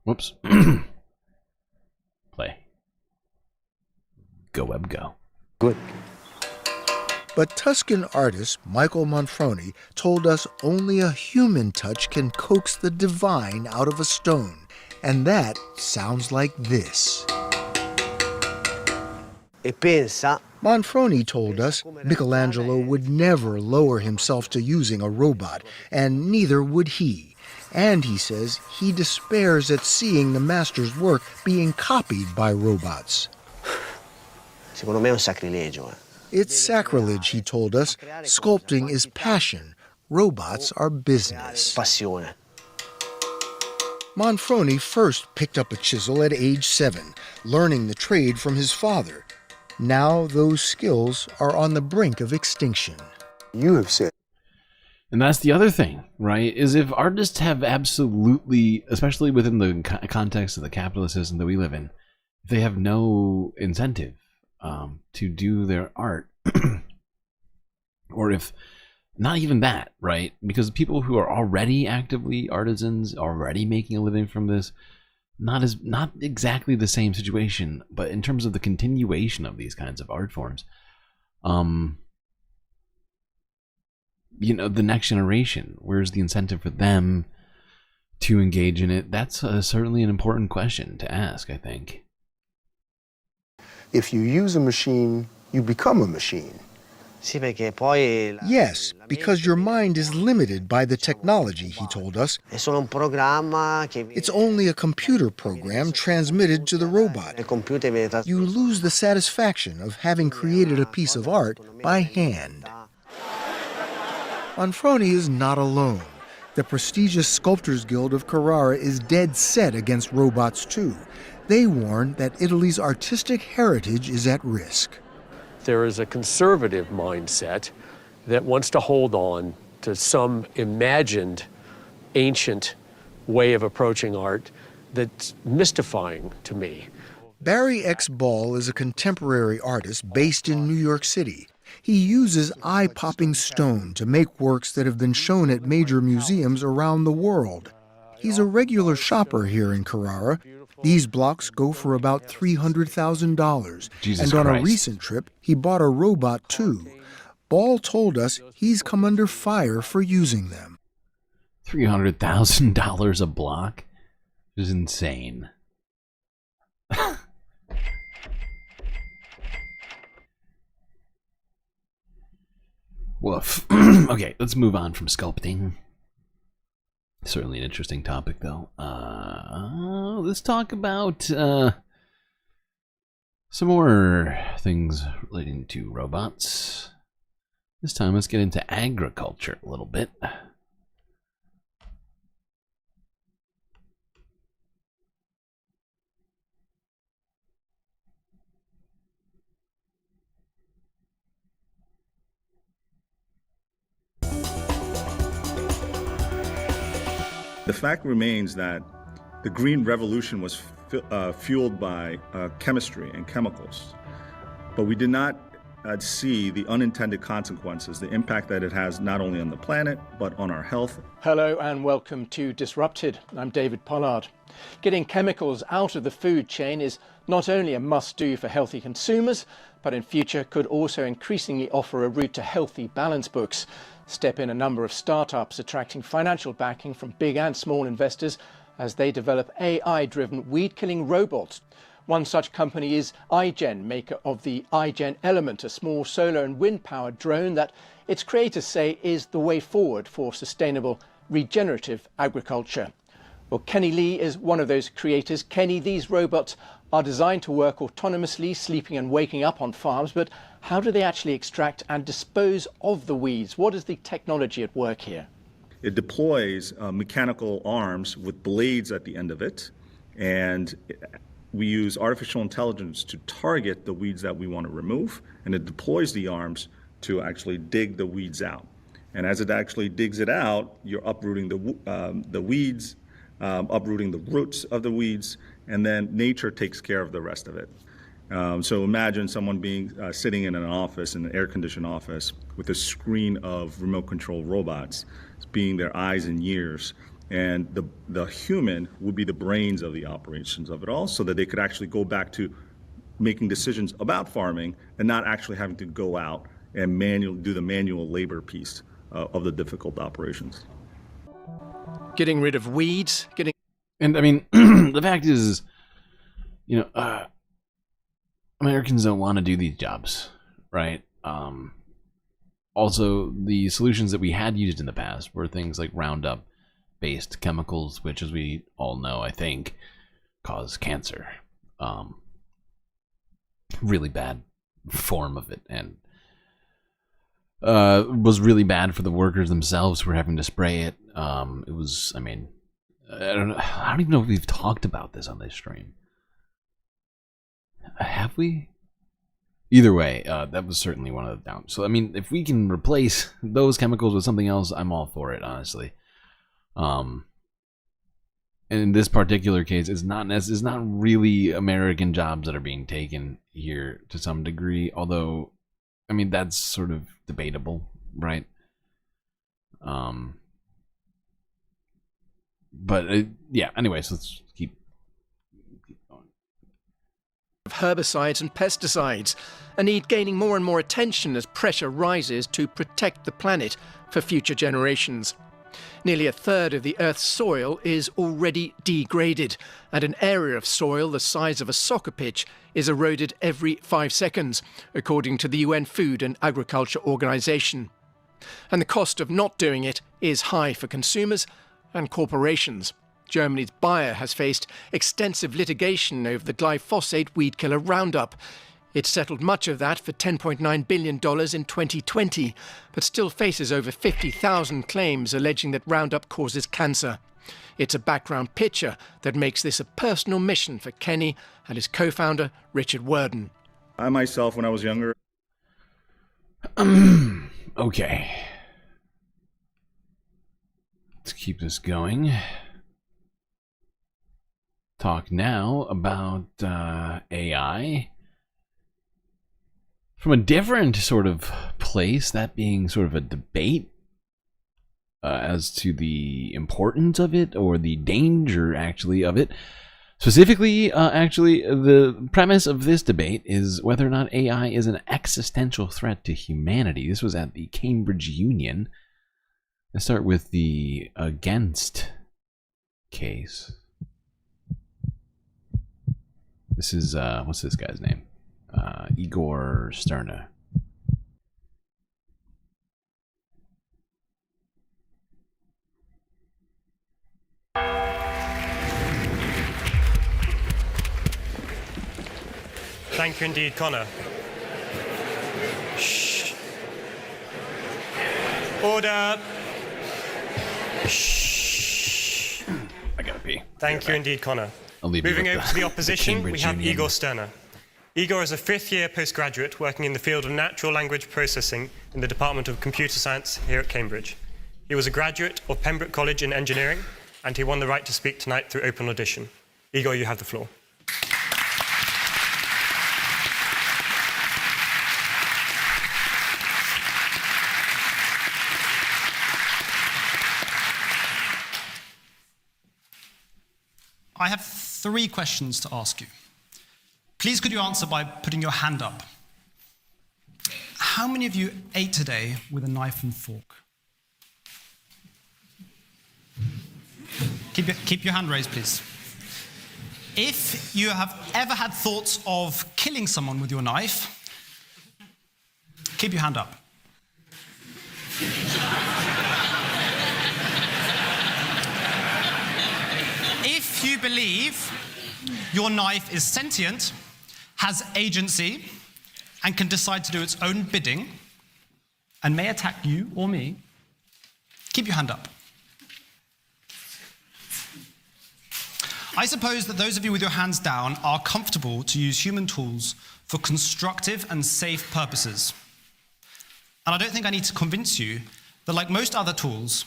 Whoops. Play. Go web go. Good. But Tuscan artist Michael Manfroni told us only a human touch can coax the divine out of a stone. And that sounds like this. Manfroni told us Michelangelo would never lower himself to using a robot, and neither would he. And he says he despairs at seeing the master's work being copied by robots. Secondo me è un sacrilegio. It's sacrilege, he told us. Sculpting is passion. Robots are business. Passione. Manfroni first picked up a chisel at age 7, learning the trade from his father. Now those skills are on the brink of extinction. You have said. And that's the other thing, right? Is if artists have absolutely, especially within the context of the capitalist system that we live in, if they have no incentive to do their art, or if not even that, right? Because people who are already actively artisans, already making a living from this, not exactly the same situation, but in terms of the continuation of these kinds of art forms, the next generation, where's the incentive for them to engage in it? That's certainly an important question to ask, I think. If you use a machine, you become a machine. Yes, because your mind is limited by the technology, he told us. It's only a computer program transmitted to the robot. You lose the satisfaction of having created a piece of art by hand. Manfroni is not alone. The prestigious Sculptors Guild of Carrara is dead set against robots too. They warn that Italy's artistic heritage is at risk. There is a conservative mindset that wants to hold on to some imagined ancient way of approaching art that's mystifying to me. Barry X. Ball is a contemporary artist based in New York City. He uses eye-popping stone to make works that have been shown at major museums around the world. He's a regular shopper here in Carrara. These blocks go for about $300,000. And on a recent trip, he bought a robot too. Ball told us he's come under fire for using them. $300,000 a block is insane. Woof. Okay, let's move on from sculpting. Certainly an interesting topic, though. Let's talk about some more things relating to robots. This time, let's get into agriculture a little bit. The fact remains that the Green Revolution was fueled by chemistry and chemicals, but we did not see the unintended consequences, the impact that it has not only on the planet, but on our health. Hello and welcome to Disrupted. I'm David Pollard. Getting chemicals out of the food chain is not only a must-do for healthy consumers, but in future could also increasingly offer a route to healthy balance books. Step in a number of startups attracting financial backing from big and small investors as they develop AI-driven weed-killing robots. One such company is iGen, maker of the iGen Element, a small solar and wind-powered drone that its creators say is the way forward for sustainable regenerative agriculture. Well, Kenny Lee is one of those creators. Kenny, these robots are designed to work autonomously, sleeping and waking up on farms, but how do they actually extract and dispose of the weeds? What is the technology at work here? It deploys mechanical arms with blades at the end of it, and we use artificial intelligence to target the weeds that we want to remove, and it deploys the arms to actually dig the weeds out. And as it actually digs it out, you're uprooting the weeds, uprooting the roots of the weeds, and then nature takes care of the rest of it. So imagine someone sitting in an office, in an air-conditioned office, with a screen of remote-control robots being their eyes and ears, and the human would be the brains of the operations of it all, so that they could actually go back to making decisions about farming and not actually having to go out and do the manual labor piece of the difficult operations. Getting rid of weeds, And I mean, the fact is, Americans don't want to do these jobs, right? Also, the solutions that we had used in the past were things like Roundup-based chemicals, which, as we all know, I think, cause cancer. Really bad form of it, and was really bad for the workers themselves who were having to spray it. It was, I mean, I don't even know if we've talked about this on this stream. Have we? Either way, that was certainly one of the downs. So, I mean, if we can replace those chemicals with something else, I'm all for it, honestly. And in this particular case, it's not really American jobs that are being taken here to some degree, although, I mean, that's sort of debatable, right? But yeah, anyways, let's keep going. Herbicides and pesticides, a need gaining more and more attention as pressure rises to protect the planet for future generations. Nearly a third of the Earth's soil is already degraded, and an area of soil the size of a soccer pitch is eroded every 5 seconds, according to the UN Food and Agriculture Organization. And the cost of not doing it is high for consumers and corporations. Germany's Bayer has faced extensive litigation over the glyphosate weed killer Roundup. It settled much of that for $10.9 billion in 2020, but still faces over 50,000 claims alleging that Roundup causes cancer. It's a background picture that makes this a personal mission for Kenny and his co-founder, Richard Worden. I myself, when I was younger... Okay. Let's keep this going. Talk now about AI. From a different sort of place, that being sort of a debate as to the importance of it or the danger actually of it. Specifically, actually, the premise of this debate is whether or not AI is an existential threat to humanity. This was at the Cambridge Union. Let's start with the against case. This is, what's this guy's name? Igor Sterna. Thank you indeed, Connor. Shh. Order. Shh. I gotta pee. Thank you indeed, Connor. Moving over to the opposition, we have Union. Igor Sterna. Igor is a fifth-year postgraduate working in the field of natural language processing in the Department of Computer Science here at Cambridge. He was a graduate of Pembroke College in Engineering, and he won the right to speak tonight through open audition. Igor, you have the floor. I have 3 questions to ask you. Please could you answer by putting your hand up. How many of you ate today with a knife and fork? Keep your hand raised, please. If you have ever had thoughts of killing someone with your knife, keep your hand up. If you believe your knife is sentient, has agency, and can decide to do its own bidding, and may attack you or me, keep your hand up. I suppose that those of you with your hands down are comfortable to use human tools for constructive and safe purposes. And I don't think I need to convince you that, like most other tools,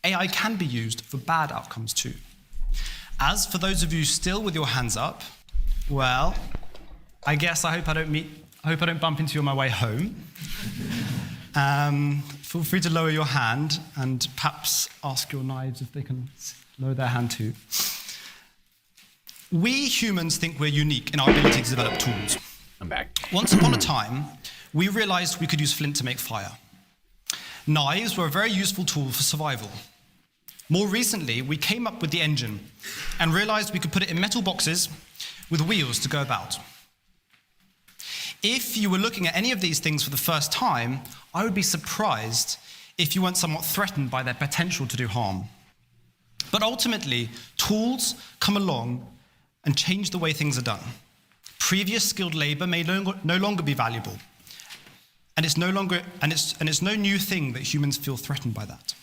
AI can be used for bad outcomes too. As for those of you still with your hands up, well, I guess I hope I don't bump into you on my way home. Feel free to lower your hand and perhaps ask your knives if they can lower their hand too. We humans think we're unique in our ability to develop tools. I'm back. Once upon a time, we realized we could use flint to make fire. Knives were a very useful tool for survival. More recently, we came up with the engine and realized we could put it in metal boxes with wheels to go about. If you were looking at any of these things for the first time, I would be surprised if you weren't somewhat threatened by their potential to do harm. But ultimately, tools come along and change the way things are done. Previous skilled labor may no longer be valuable, and it's no new thing that humans feel threatened by that.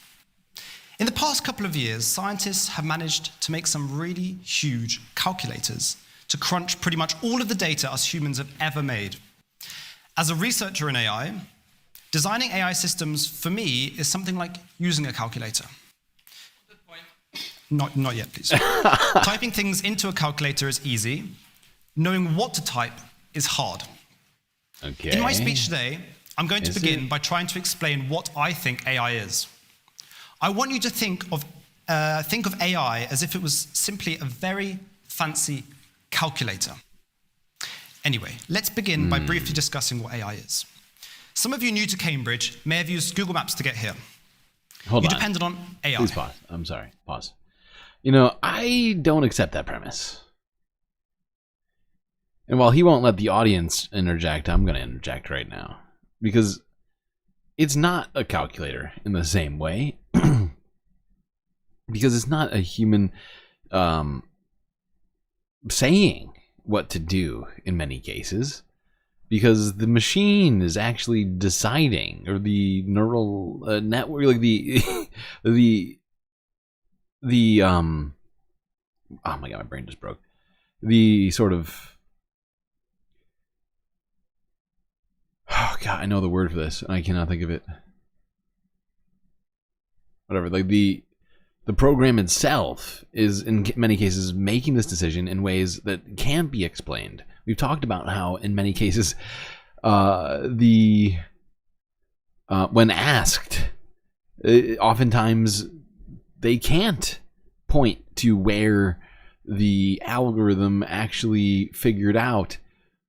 In the past couple of years, scientists have managed to make some really huge calculators to crunch pretty much all of the data us humans have ever made. As a researcher in AI, designing AI systems for me is something like using a calculator. Not yet, please. Typing things into a calculator is easy. Knowing what to type is hard. Okay. In my speech today, I'm going to begin by trying to explain what I think AI is. I want you to think of AI as if it was simply a very fancy calculator. Anyway, let's begin by briefly discussing what AI is. Some of you new to Cambridge may have used Google Maps to get here. Hold on. You depended on AI. Please pause. I'm sorry. Pause. You know, I don't accept that premise. And while he won't let the audience interject, I'm going to interject right now. Because it's not a calculator in the same way. Because it's not a human saying what to do in many cases. Because the machine is actually deciding, or the neural network, like oh my god, my brain just broke. The sort of, oh god, I know the word for this, and I cannot think of it. Whatever, like the program itself is in many cases making this decision in ways that can't be explained. We've talked about how in many cases when asked, oftentimes they can't point to where the algorithm actually figured out,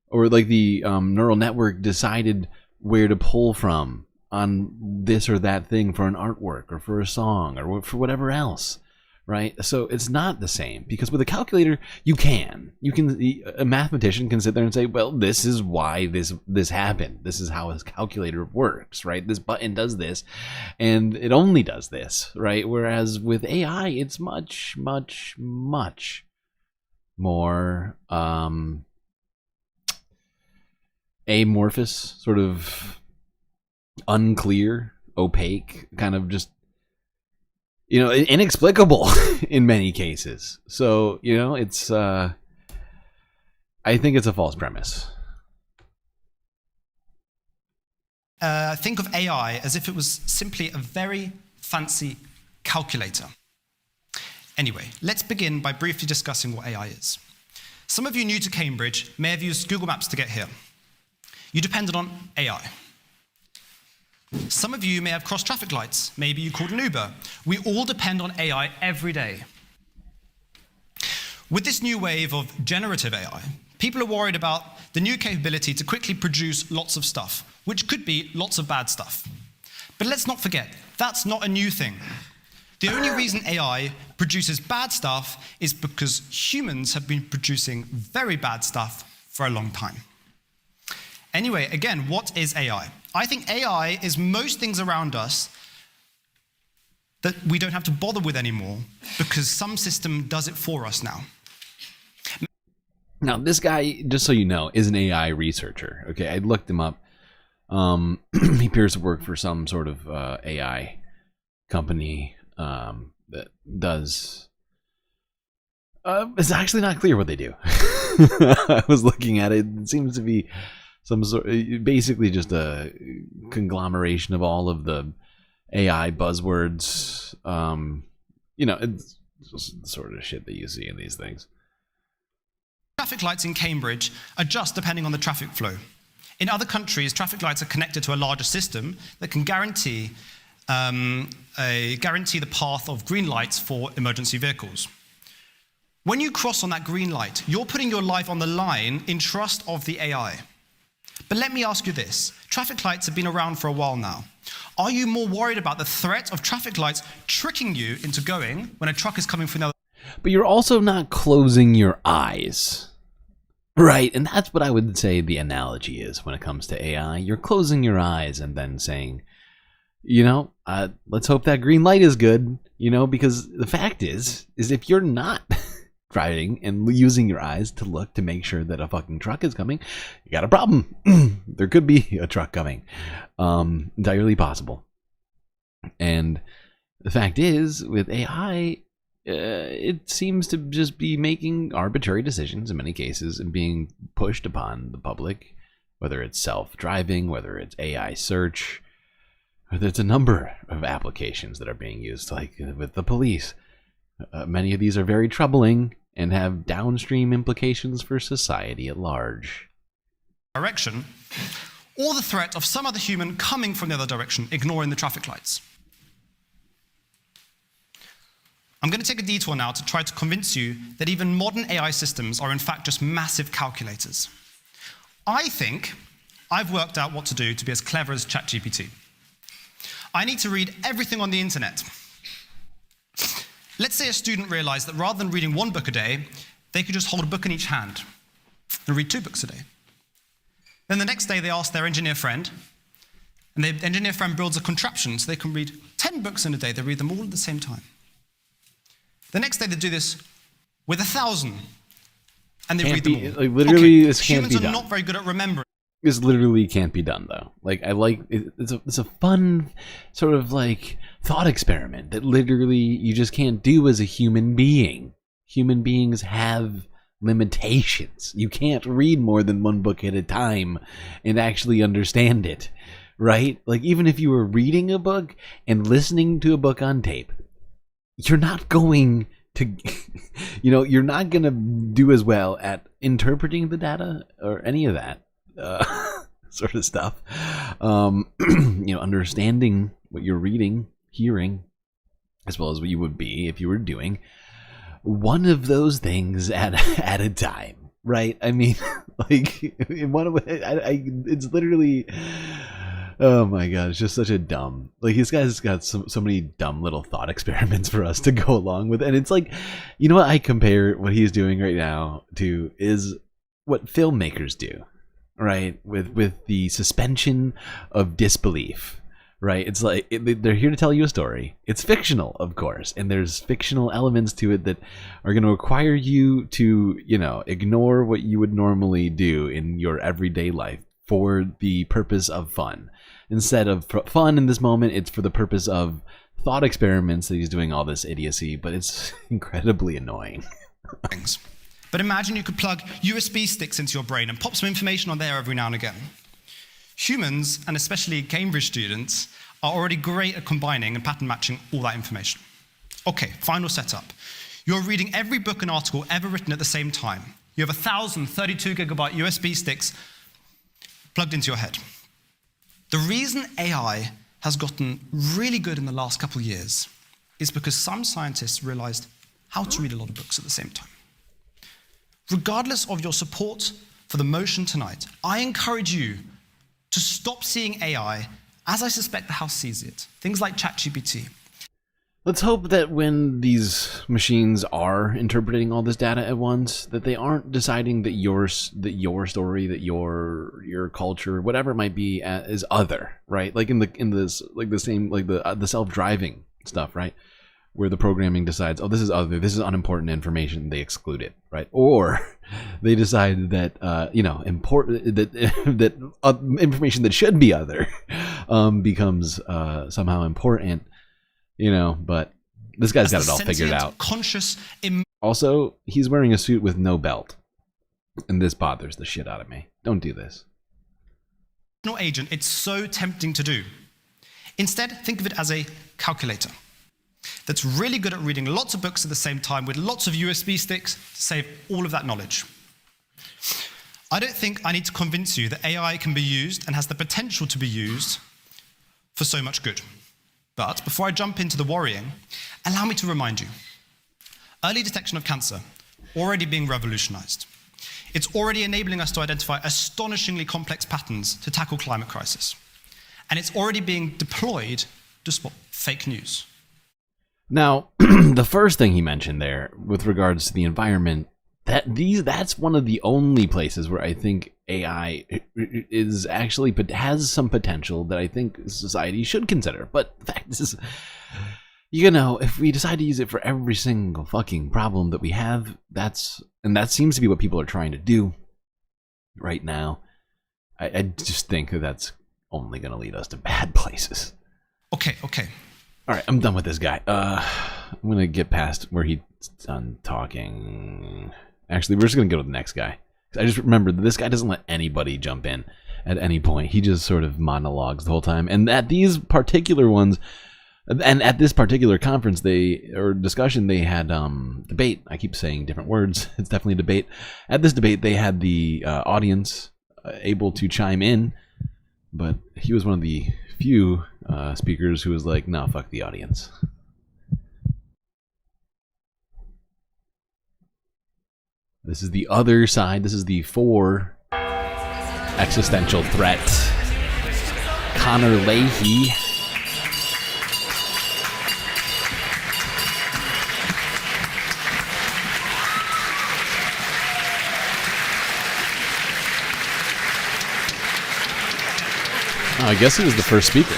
or like the neural network decided where to pull from on this or that thing for an artwork or for a song or for whatever else, right? So it's not the same, because with a calculator a mathematician can sit there and say, well, this is why this happened, this is how his calculator works, right? This button does this and it only does this, right? Whereas with AI, it's much more amorphous, sort of unclear, opaque, kind of just, you know, inexplicable in many cases. So, you know, it's I think it's a false premise. Think of AI as if it was simply a very fancy calculator. Anyway, let's begin by briefly discussing what AI is. Some of you new to Cambridge may have used Google Maps to get here. You depended on AI. Some of you may have crossed traffic lights. Maybe you called an Uber. We all depend on AI every day. With this new wave of generative AI, people are worried about the new capability to quickly produce lots of stuff, which could be lots of bad stuff. But let's not forget, that's not a new thing. The only reason AI produces bad stuff is because humans have been producing very bad stuff for a long time. Anyway, again, what is AI? I think AI is most things around us that we don't have to bother with anymore because some system does it for us now. Now, this guy, just so you know, is an AI researcher. Okay, I looked him up. He appears to work for some sort of AI company that does. It's actually not clear what they do. I was looking at it. It seems to be some sort, basically just a conglomeration of all of the AI buzzwords. You know, it's just the sort of shit that you see in these things. Traffic lights in Cambridge adjust depending on the traffic flow. In other countries, traffic lights are connected to a larger system that can guarantee the path of green lights for emergency vehicles. When you cross on that green light, you're putting your life on the line in trust of the AI. But let me ask you this. Traffic lights have been around for a while now. Are you more worried about the threat of traffic lights tricking you into going when a truck is coming from the other? But you're also not closing your eyes. Right, and that's what I would say the analogy is when it comes to AI. You're closing your eyes and then saying, you know, let's hope that green light is good, you know, because the fact is if you're not driving and using your eyes to look to make sure that a fucking truck is coming, you got a problem. There could be a truck coming. Entirely possible. And the fact is, with AI, it seems to just be making arbitrary decisions in many cases and being pushed upon the public, whether it's self-driving, whether it's AI search, whether it's a number of applications that are being used, like with the police. Many of these are very troubling and have downstream implications for society at large. Direction, or the threat of some other human coming from the other direction, ignoring the traffic lights. I'm going to take a detour now to try to convince you that even modern AI systems are in fact just massive calculators. I think I've worked out what to do to be as clever as ChatGPT. I need to read everything on the internet. Let's say a student realized that rather than reading one book a day, they could just hold a book in each hand and read 2 books a day. Then the next day they ask their engineer friend, and the engineer friend builds a contraption so they can read 10 books in a day. They read them all at the same time. The next day they do this with 1,000, and they read them all. Like, literally, this can't humans be done. are not very good at remembering. This literally can't be done, though. Like, I like it's a fun sort of like thought experiment that literally you just can't do as a human being. Human beings have limitations. You can't read more than 1 book at a time and actually understand it, right? Like, even if you were reading a book and listening to a book on tape, you're not going to, you know, you're not going to do as well at interpreting the data or any of that sort of stuff. You know, understanding what you're reading, hearing, as well as what you would be if you were doing one of those things at a time, right? I mean, like, in one way, it's literally. Oh my god, it's just such a dumb, like, this guy's got so many dumb little thought experiments for us to go along with. And it's like, you know what I compare what he's doing right now to is what filmmakers do, right? With the suspension of disbelief, right? It's like they're here to tell you a story. It's fictional, of course, and there's fictional elements to it that are going to require you to, you know, ignore what you would normally do in your everyday life for the purpose of fun. Instead of fun in this moment, it's for the purpose of thought experiments that he's doing all this idiocy, but it's incredibly annoying. But imagine you could plug USB sticks into your brain and pop some information on there every now and again. Humans, and especially Cambridge students, are already great at combining and pattern matching all that information. Okay, final setup. You're reading every book and article ever written at the same time. You have 1,000 32-gigabyte USB sticks plugged into your head. The reason AI has gotten really good in the last couple of years is because some scientists realized how to read a lot of books at the same time. Regardless of your support for the motion tonight, I encourage you to stop seeing AI as I suspect the House sees it. Things like ChatGPT. Let's hope that when these machines are interpreting all this data at once, that they aren't deciding that your story, that your culture, whatever it might be, is other, right? Like in the self-driving stuff, right? Where the programming decides, oh, this is other, this is unimportant information, they exclude it, right? Or they decide that information that should be other becomes somehow important. But this guy's got it all figured out. Also, he's wearing a suit with no belt. And this bothers the shit out of me. Don't do this. Agent, it's so tempting to do. Instead, think of it as a calculator that's really good at reading lots of books at the same time with lots of USB sticks to save all of that knowledge. I don't think I need to convince you that AI can be used and has the potential to be used for so much good. But before I jump into the worrying, allow me to remind you. Early detection of cancer, already being revolutionized. It's already enabling us to identify astonishingly complex patterns to tackle climate crisis. And it's already being deployed to spot fake news. Now, the first thing he mentioned there with regards to the environment, that's one of the only places where I think AI is actually has some potential that I think society should consider. But the fact is, if we decide to use it for every single fucking problem that we have, that seems to be what people are trying to do right now. I just think that's only going to lead us to bad places. Okay. All right, I'm done with this guy. I'm going to get past where he's done talking. Actually, we're just going to go to the next guy. I just remembered that this guy doesn't let anybody jump in at any point. He just sort of monologues the whole time. And at these particular ones, and at this particular conference discussion, they had debate. I keep saying different words. It's definitely a debate. At this debate, they had the audience able to chime in, but he was one of the few speakers who was like, "No, fuck the audience." This is the other side. This is the existential threat. Connor Leahy. Oh, I guess he was the first speaker.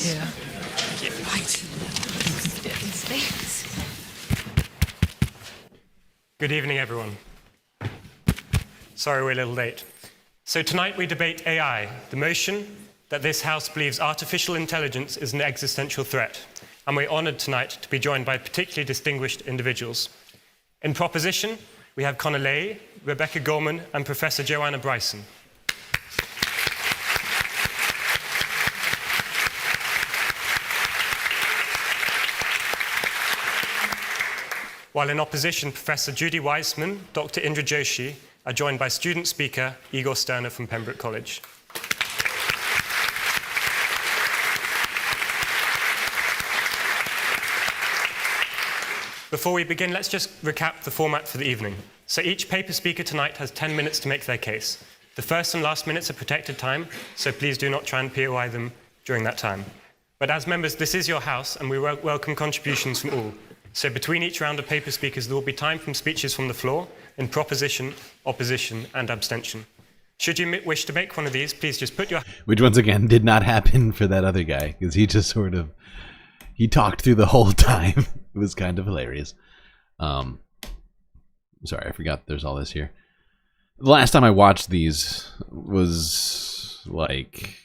Yeah. Good evening, everyone. Sorry we're a little late. So tonight we debate AI, the motion that this House believes artificial intelligence is an existential threat. And we're honored tonight to be joined by particularly distinguished individuals. In proposition, we have Connor Leahy, Rebecca Gorman, and Professor Joanna Bryson. While in opposition, Professor Judy Weissman, Dr. Indra Joshi are joined by student speaker Igor Sterner from Pembroke College. Before we begin, let's just recap the format for the evening. So each paper speaker tonight has 10 minutes to make their case. The first and last minutes are protected time, so please do not try and POI them during that time. But as members, this is your house, and we welcome contributions from all. So between each round of paper speakers, there will be time for speeches from the floor in proposition, opposition, and abstention. Should you wish to make one of these, please just put your... Which once again did not happen for that other guy, because he just he talked through the whole time. It was kind of hilarious. Sorry, I forgot there's all this here. The last time I watched these was like...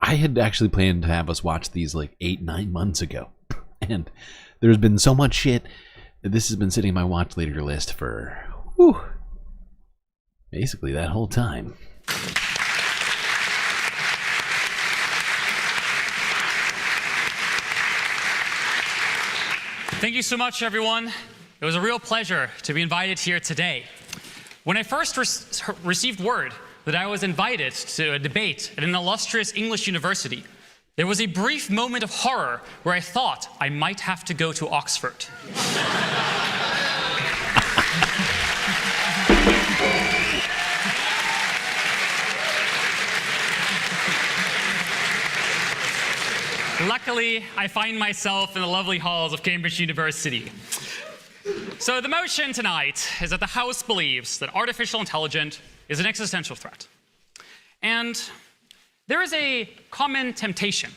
I had actually planned to have us watch these like 8-9 months ago. And there's been so much shit that this has been sitting on my watch later list for basically that whole time. Thank you so much, everyone. It was a real pleasure to be invited here today. When I first received word that I was invited to a debate at an illustrious English university, there was a brief moment of horror where I thought I might have to go to Oxford. Luckily, I find myself in the lovely halls of Cambridge University. So the motion tonight is that the House believes that artificial intelligence is an existential threat. And there is a common temptation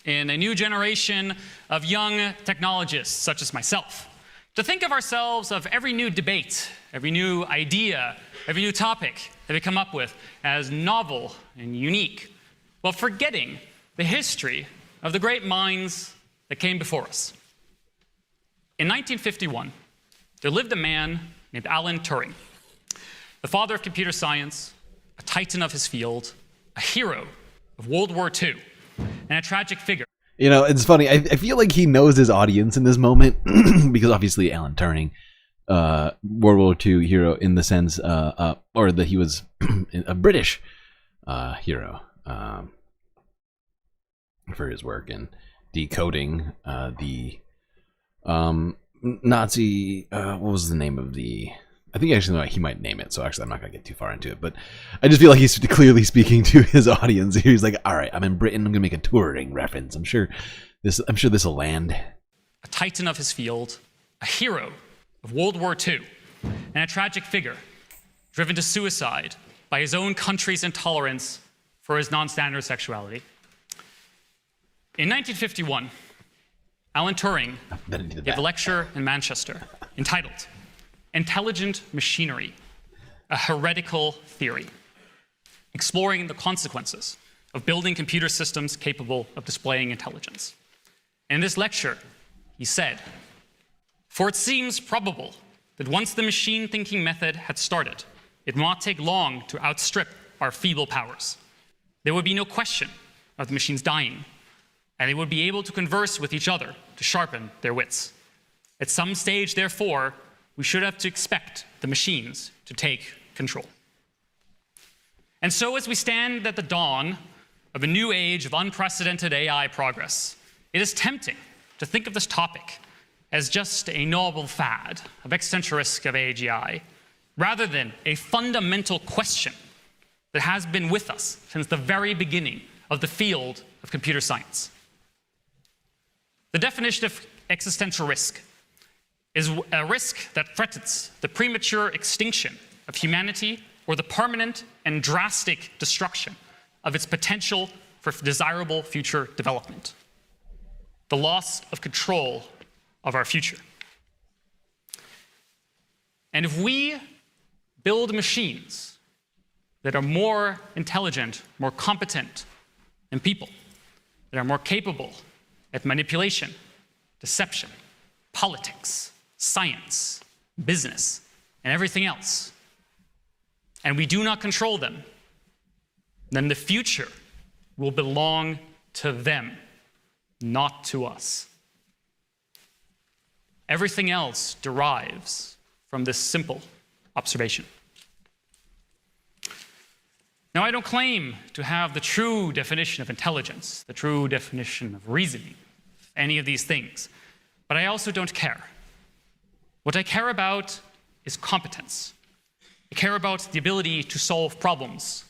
in a new generation of young technologists, such as myself, to think of ourselves of every new debate, every new idea, every new topic that we come up with as novel and unique, while forgetting the history of the great minds that came before us. In 1951, there lived a man named Alan Turing, the father of computer science, a titan of his field, a hero of World War II, and a tragic figure. You know, it's funny. I feel like he knows his audience in this moment because obviously Alan Turing, World War II hero in the sense, or that he was a British hero for his work in decoding the Nazi. What was the name of the? I think actually he might name it. So actually, I'm not gonna get too far into it. But I just feel like he's clearly speaking to his audience. He's like, "All right, I'm in Britain. I'm gonna make a Turing reference. I'm sure this will land." A titan of his field, a hero of World War II, and a tragic figure, driven to suicide by his own country's intolerance for his non-standard sexuality. In 1951, Alan Turing gave a lecture in Manchester entitled Intelligent Machinery, a Heretical Theory, exploring the consequences of building computer systems capable of displaying intelligence. In this lecture, he said, "For it seems probable that once the machine thinking method had started, it will not take long to outstrip our feeble powers. There would be no question of the machines dying, and they would be able to converse with each other to sharpen their wits. At some stage, therefore, we should have to expect the machines to take control." And so as we stand at the dawn of a new age of unprecedented AI progress, it is tempting to think of this topic as just a novel fad of existential risk of AGI, rather than a fundamental question that has been with us since the very beginning of the field of computer science. The definition of existential risk is a risk that threatens the premature extinction of humanity or the permanent and drastic destruction of its potential for desirable future development. The loss of control of our future. And if we build machines that are more intelligent, more competent than people, that are more capable at manipulation, deception, politics, science, business, and everything else, and we do not control them, then the future will belong to them, not to us. Everything else derives from this simple observation. Now, I don't claim to have the true definition of intelligence, the true definition of reasoning, any of these things, but I also don't care. What I care about is competence. I care about the ability to solve problems,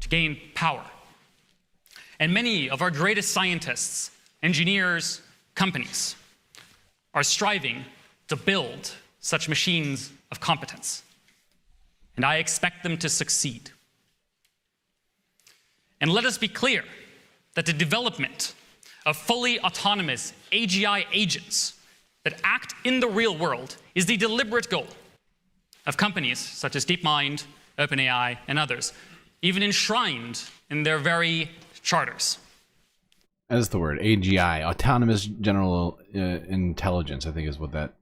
to gain power. And many of our greatest scientists, engineers, companies are striving to build such machines of competence. And I expect them to succeed. And let us be clear that the development of fully autonomous AGI agents that act in the real world is the deliberate goal of companies such as DeepMind, OpenAI, and others, even enshrined in their very charters. That's the word, AGI, Autonomous General Intelligence, I think is what that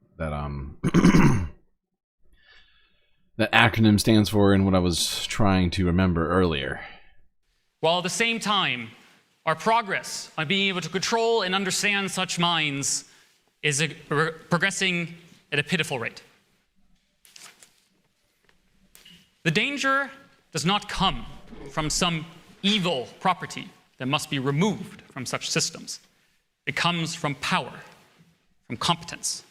that acronym stands for, and what I was trying to remember earlier. While at the same time, our progress on being able to control and understand such minds is progressing at a pitiful rate. The danger does not come from some evil property that must be removed from such systems. It comes from power, from competence.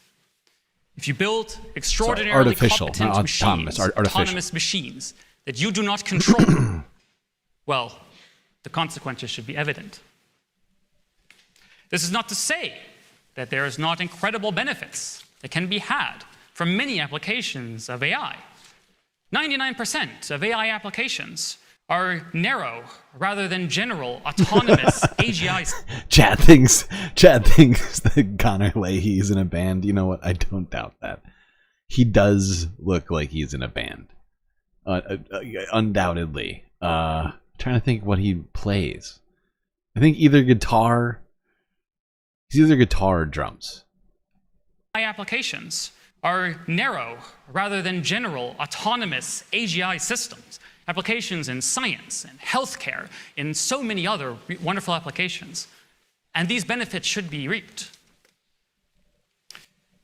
If you build extraordinarily competent machines, autonomous machines that you do not control, well, the consequences should be evident. This is not to say that there is not incredible benefits that can be had from many applications of AI. 99% of AI applications are narrow rather than general autonomous AGI. Chad thinks that Connor Leahy's in a band. You know what? I don't doubt that. He does look like he's in a band. Undoubtedly. Trying to think what he plays. I think either guitar. He's either guitar or drums. AI applications are narrow rather than general autonomous AGI systems. Applications in science and healthcare, in so many other wonderful applications. And these benefits should be reaped.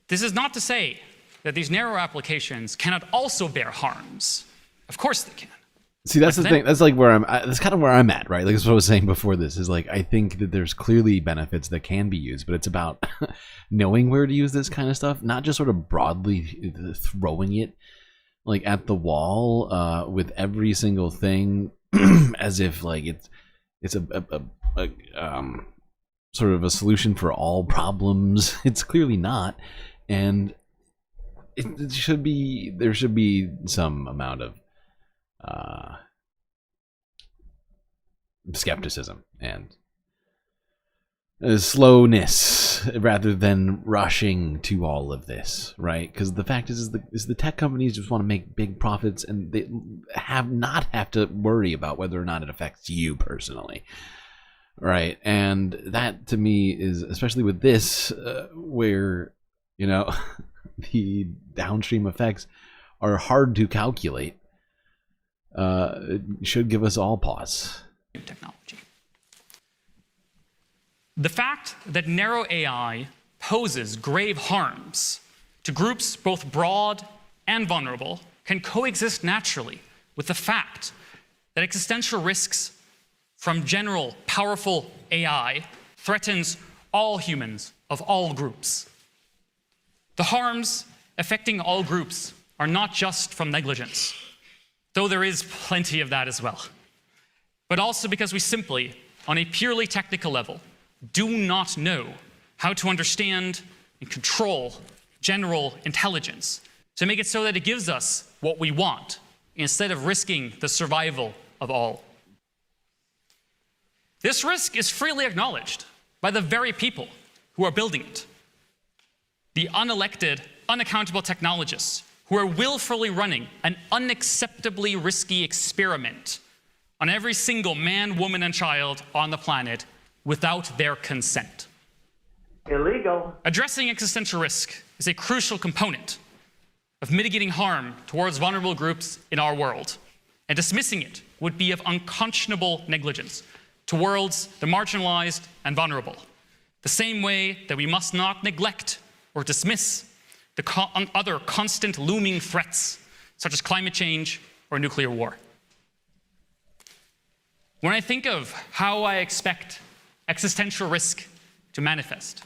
This is not to say that these narrow applications cannot also bear harms. Of course they can. See, that's the thing. That's like where that's kind of where I'm at, right? Like that's what I was saying before this is like, I think that there's clearly benefits that can be used, but it's about knowing where to use this kind of stuff, not just sort of broadly throwing it like at the wall with every single thing as if like it's a sort of a solution for all problems. It's clearly not. And there should be some amount of skepticism and slowness rather than rushing to all of this, right? Because the fact is the tech companies just want to make big profits, and they have to worry about whether or not it affects you personally, right? And that to me is, especially with this, where the downstream effects are hard to calculate. It should give us all pause. Technology. The fact that narrow AI poses grave harms to groups both broad and vulnerable can coexist naturally with the fact that existential risks from general powerful AI threatens all humans of all groups. The harms affecting all groups are not just from negligence, though there is plenty of that as well, but also because we simply, on a purely technical level, do not know how to understand and control general intelligence to make it so that it gives us what we want instead of risking the survival of all. This risk is freely acknowledged by the very people who are building it. The unelected, unaccountable technologists who are willfully running an unacceptably risky experiment on every single man, woman, and child on the planet without their consent. Illegal. Addressing existential risk is a crucial component of mitigating harm towards vulnerable groups in our world, and dismissing it would be of unconscionable negligence towards the marginalized and vulnerable, the same way that we must not neglect or dismiss the other constant looming threats, such as climate change or nuclear war. When I think of how I expect existential risk to manifest,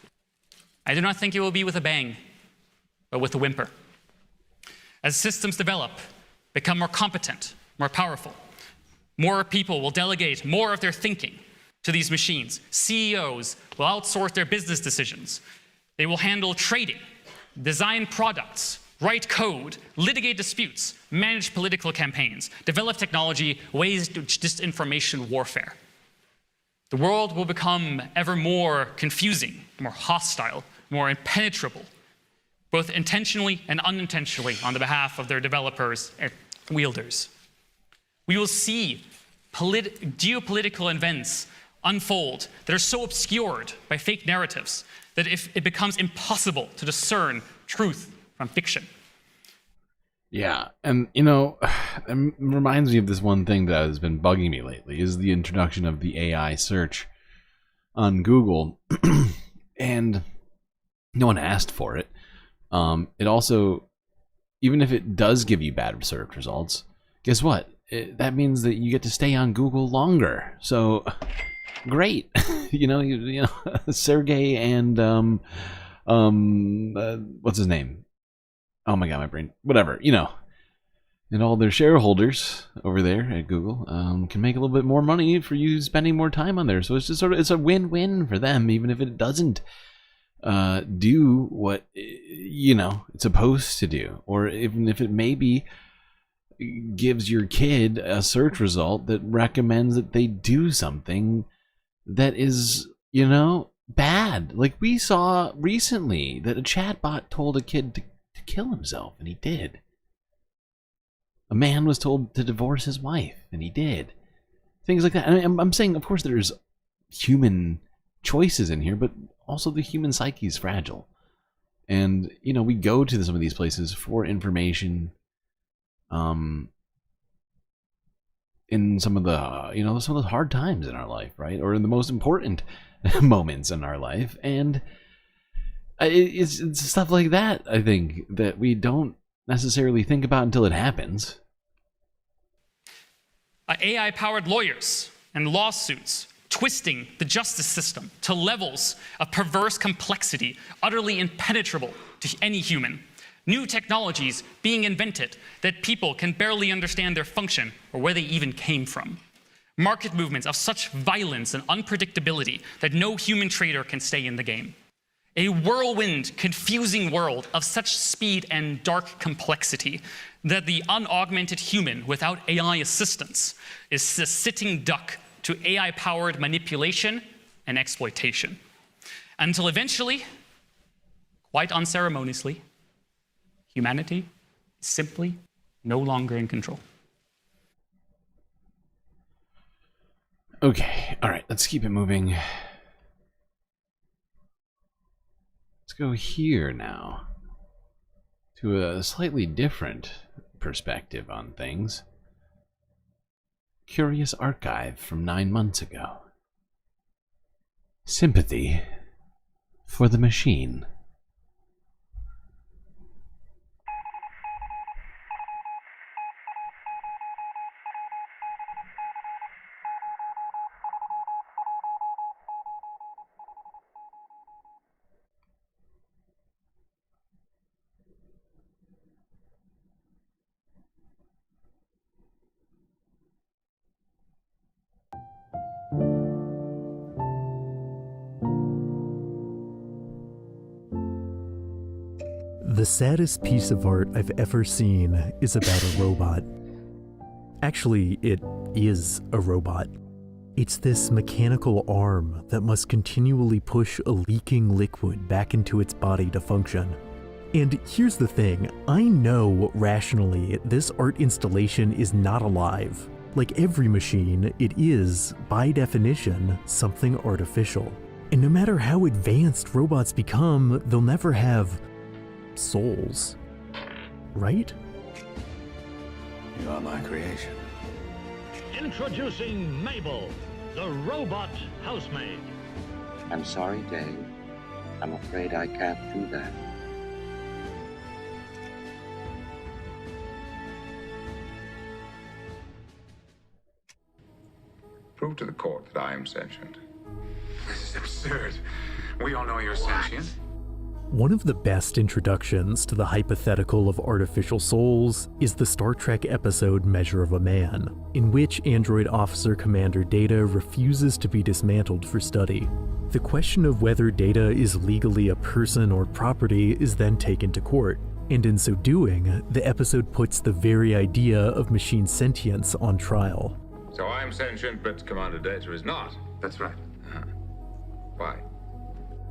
I do not think it will be with a bang, but with a whimper. As systems develop, become more competent, more powerful, more people will delegate more of their thinking to these machines. CEOs will outsource their business decisions. They will handle trading, design products, write code, litigate disputes, manage political campaigns, develop technology, ways to disinformation warfare. The world will become ever more confusing, more hostile, more impenetrable, both intentionally and unintentionally on the behalf of their developers and wielders. We will see geopolitical events unfold that are so obscured by fake narratives that it becomes impossible to discern truth from fiction. Yeah, and it reminds me of this one thing that has been bugging me lately, is the introduction of the AI search on Google, and no one asked for it. It also, even if it does give you bad search results, guess what? That means that you get to stay on Google longer. So, great. Sergey and what's his name? Oh my god, my brain. Whatever. and all their shareholders over there at Google can make a little bit more money for you spending more time on there. So it's just sort of, it's a win-win for them, even if it doesn't do what, you know, it's supposed to do, or even if it maybe gives your kid a search result that recommends that they do something that is, you know, bad. Like we saw recently that a chatbot told a kid to kill himself, and he did. A man was told to divorce his wife, and he did. Things like that. And I'm saying, of course, there's human choices in here, but also the human psyche is fragile. And, you know, we go to some of these places for information in some of the, you know, some of the hard times in our life, right? Or in the most important moments in our life. And it's stuff like that, I think, that we don't necessarily think about until it happens. AI-powered lawyers and lawsuits twisting the justice system to levels of perverse complexity utterly impenetrable to any human. New technologies being invented that people can barely understand their function or where they even came from. Market movements of such violence and unpredictability that no human trader can stay in the game. A whirlwind, confusing world of such speed and dark complexity that the unaugmented human without AI assistance is a sitting duck to AI-powered manipulation and exploitation. Until eventually, quite unceremoniously, humanity is simply no longer in control. Okay, all right, let's keep it moving. Let's go here now to a slightly different perspective on things. Curious archive from 9 months ago. Sympathy for the machine. The saddest piece of art I've ever seen is about a robot. Actually, it is a robot. It's this mechanical arm that must continually push a leaking liquid back into its body to function. And here's the thing, I know rationally this art installation is not alive. Like every machine, it is, by definition, something artificial. And no matter how advanced robots become, they'll never have souls, right? You are my creation. Introducing Mabel, the robot housemaid. I'm sorry, Dave. I'm afraid I can't do that. Prove to the court that I am sentient. This is absurd. We all know you're sentient. One of the best introductions to the hypothetical of artificial souls is the Star Trek episode Measure of a Man, in which android officer Commander Data refuses to be dismantled for study. The question of whether Data is legally a person or property is then taken to court, and in so doing, the episode puts the very idea of machine sentience on trial. So I'm sentient, but Commander Data is not. That's right. Why?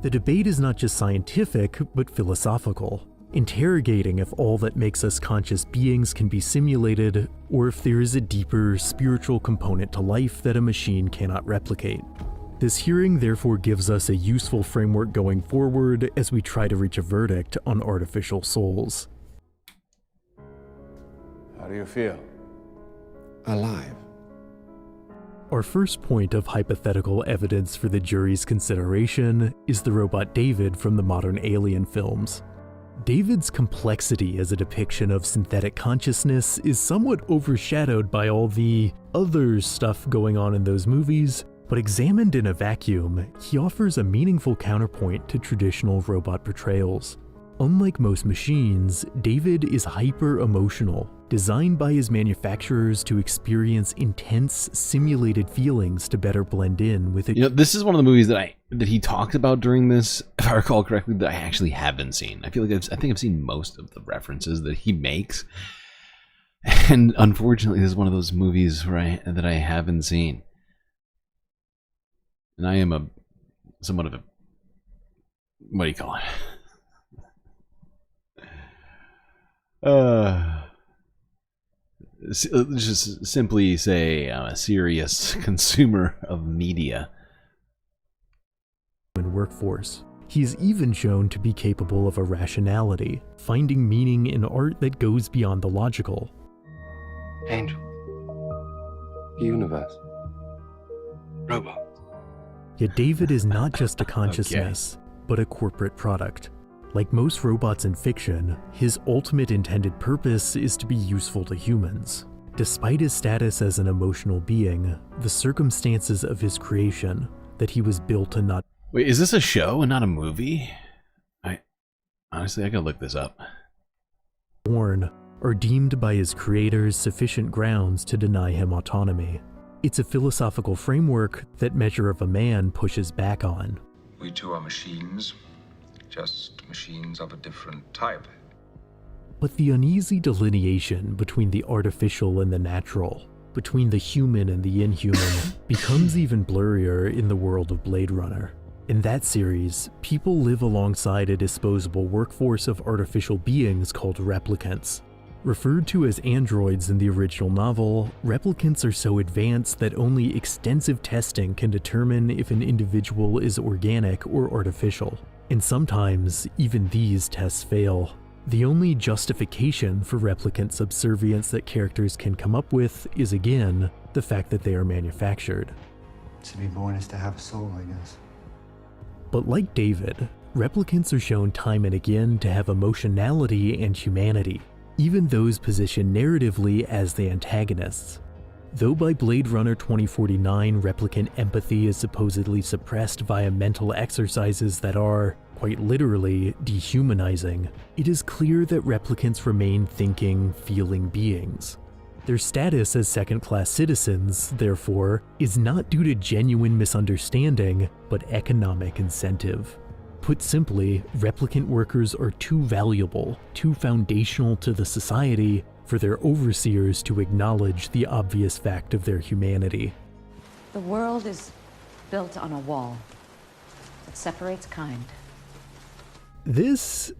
The debate is not just scientific, but philosophical, interrogating if all that makes us conscious beings can be simulated, or if there is a deeper, spiritual component to life that a machine cannot replicate. This hearing therefore gives us a useful framework going forward as we try to reach a verdict on artificial souls. How do you feel? Alive. Our first point of hypothetical evidence for the jury's consideration is the robot David from the modern Alien films. David's complexity as a depiction of synthetic consciousness is somewhat overshadowed by all the other stuff going on in those movies, but examined in a vacuum, he offers a meaningful counterpoint to traditional robot portrayals. Unlike most machines, David is hyper-emotional, designed by his manufacturers to experience intense, simulated feelings to better blend in with it. You know, this is one of the movies that he talked about during this, if I recall correctly, that I actually haven't seen. I feel like I think I've seen most of the references that he makes, and unfortunately, this is one of those movies that I haven't seen. And I am somewhat of a, what do you call it? Just simply say I'm a serious consumer of media. Workforce. He's even shown to be capable of irrationality, finding meaning in art that goes beyond the logical. Angel. Universe. Robot. Yet David is not just a consciousness, but a corporate product. Like most robots in fiction, his ultimate intended purpose is to be useful to humans. Despite his status as an emotional being, the circumstances of his creation, that he was built to not... Wait, is this a show and not a movie? Honestly, I gotta look this up. ...born, are deemed by his creators sufficient grounds to deny him autonomy. It's a philosophical framework that Measure of a Man pushes back on. We too are machines, just machines of a different type. But the uneasy delineation between the artificial and the natural, between the human and the inhuman, becomes even blurrier in the world of Blade Runner. In that series, people live alongside a disposable workforce of artificial beings called replicants. Referred to as androids in the original novel, replicants are so advanced that only extensive testing can determine if an individual is organic or artificial. And sometimes, even these tests fail. The only justification for replicant subservience that characters can come up with is, again, the fact that they are manufactured. To be born is to have a soul, I guess. But like David, replicants are shown time and again to have emotionality and humanity, even those positioned narratively as the antagonists. Though by Blade Runner 2049, replicant empathy is supposedly suppressed via mental exercises that are, quite literally, dehumanizing, it is clear that replicants remain thinking, feeling beings. Their status as second-class citizens, therefore, is not due to genuine misunderstanding, but economic incentive. Put simply, replicant workers are too valuable, too foundational to the society for their overseers to acknowledge the obvious fact of their humanity. The world is built on a wall that separates kind. This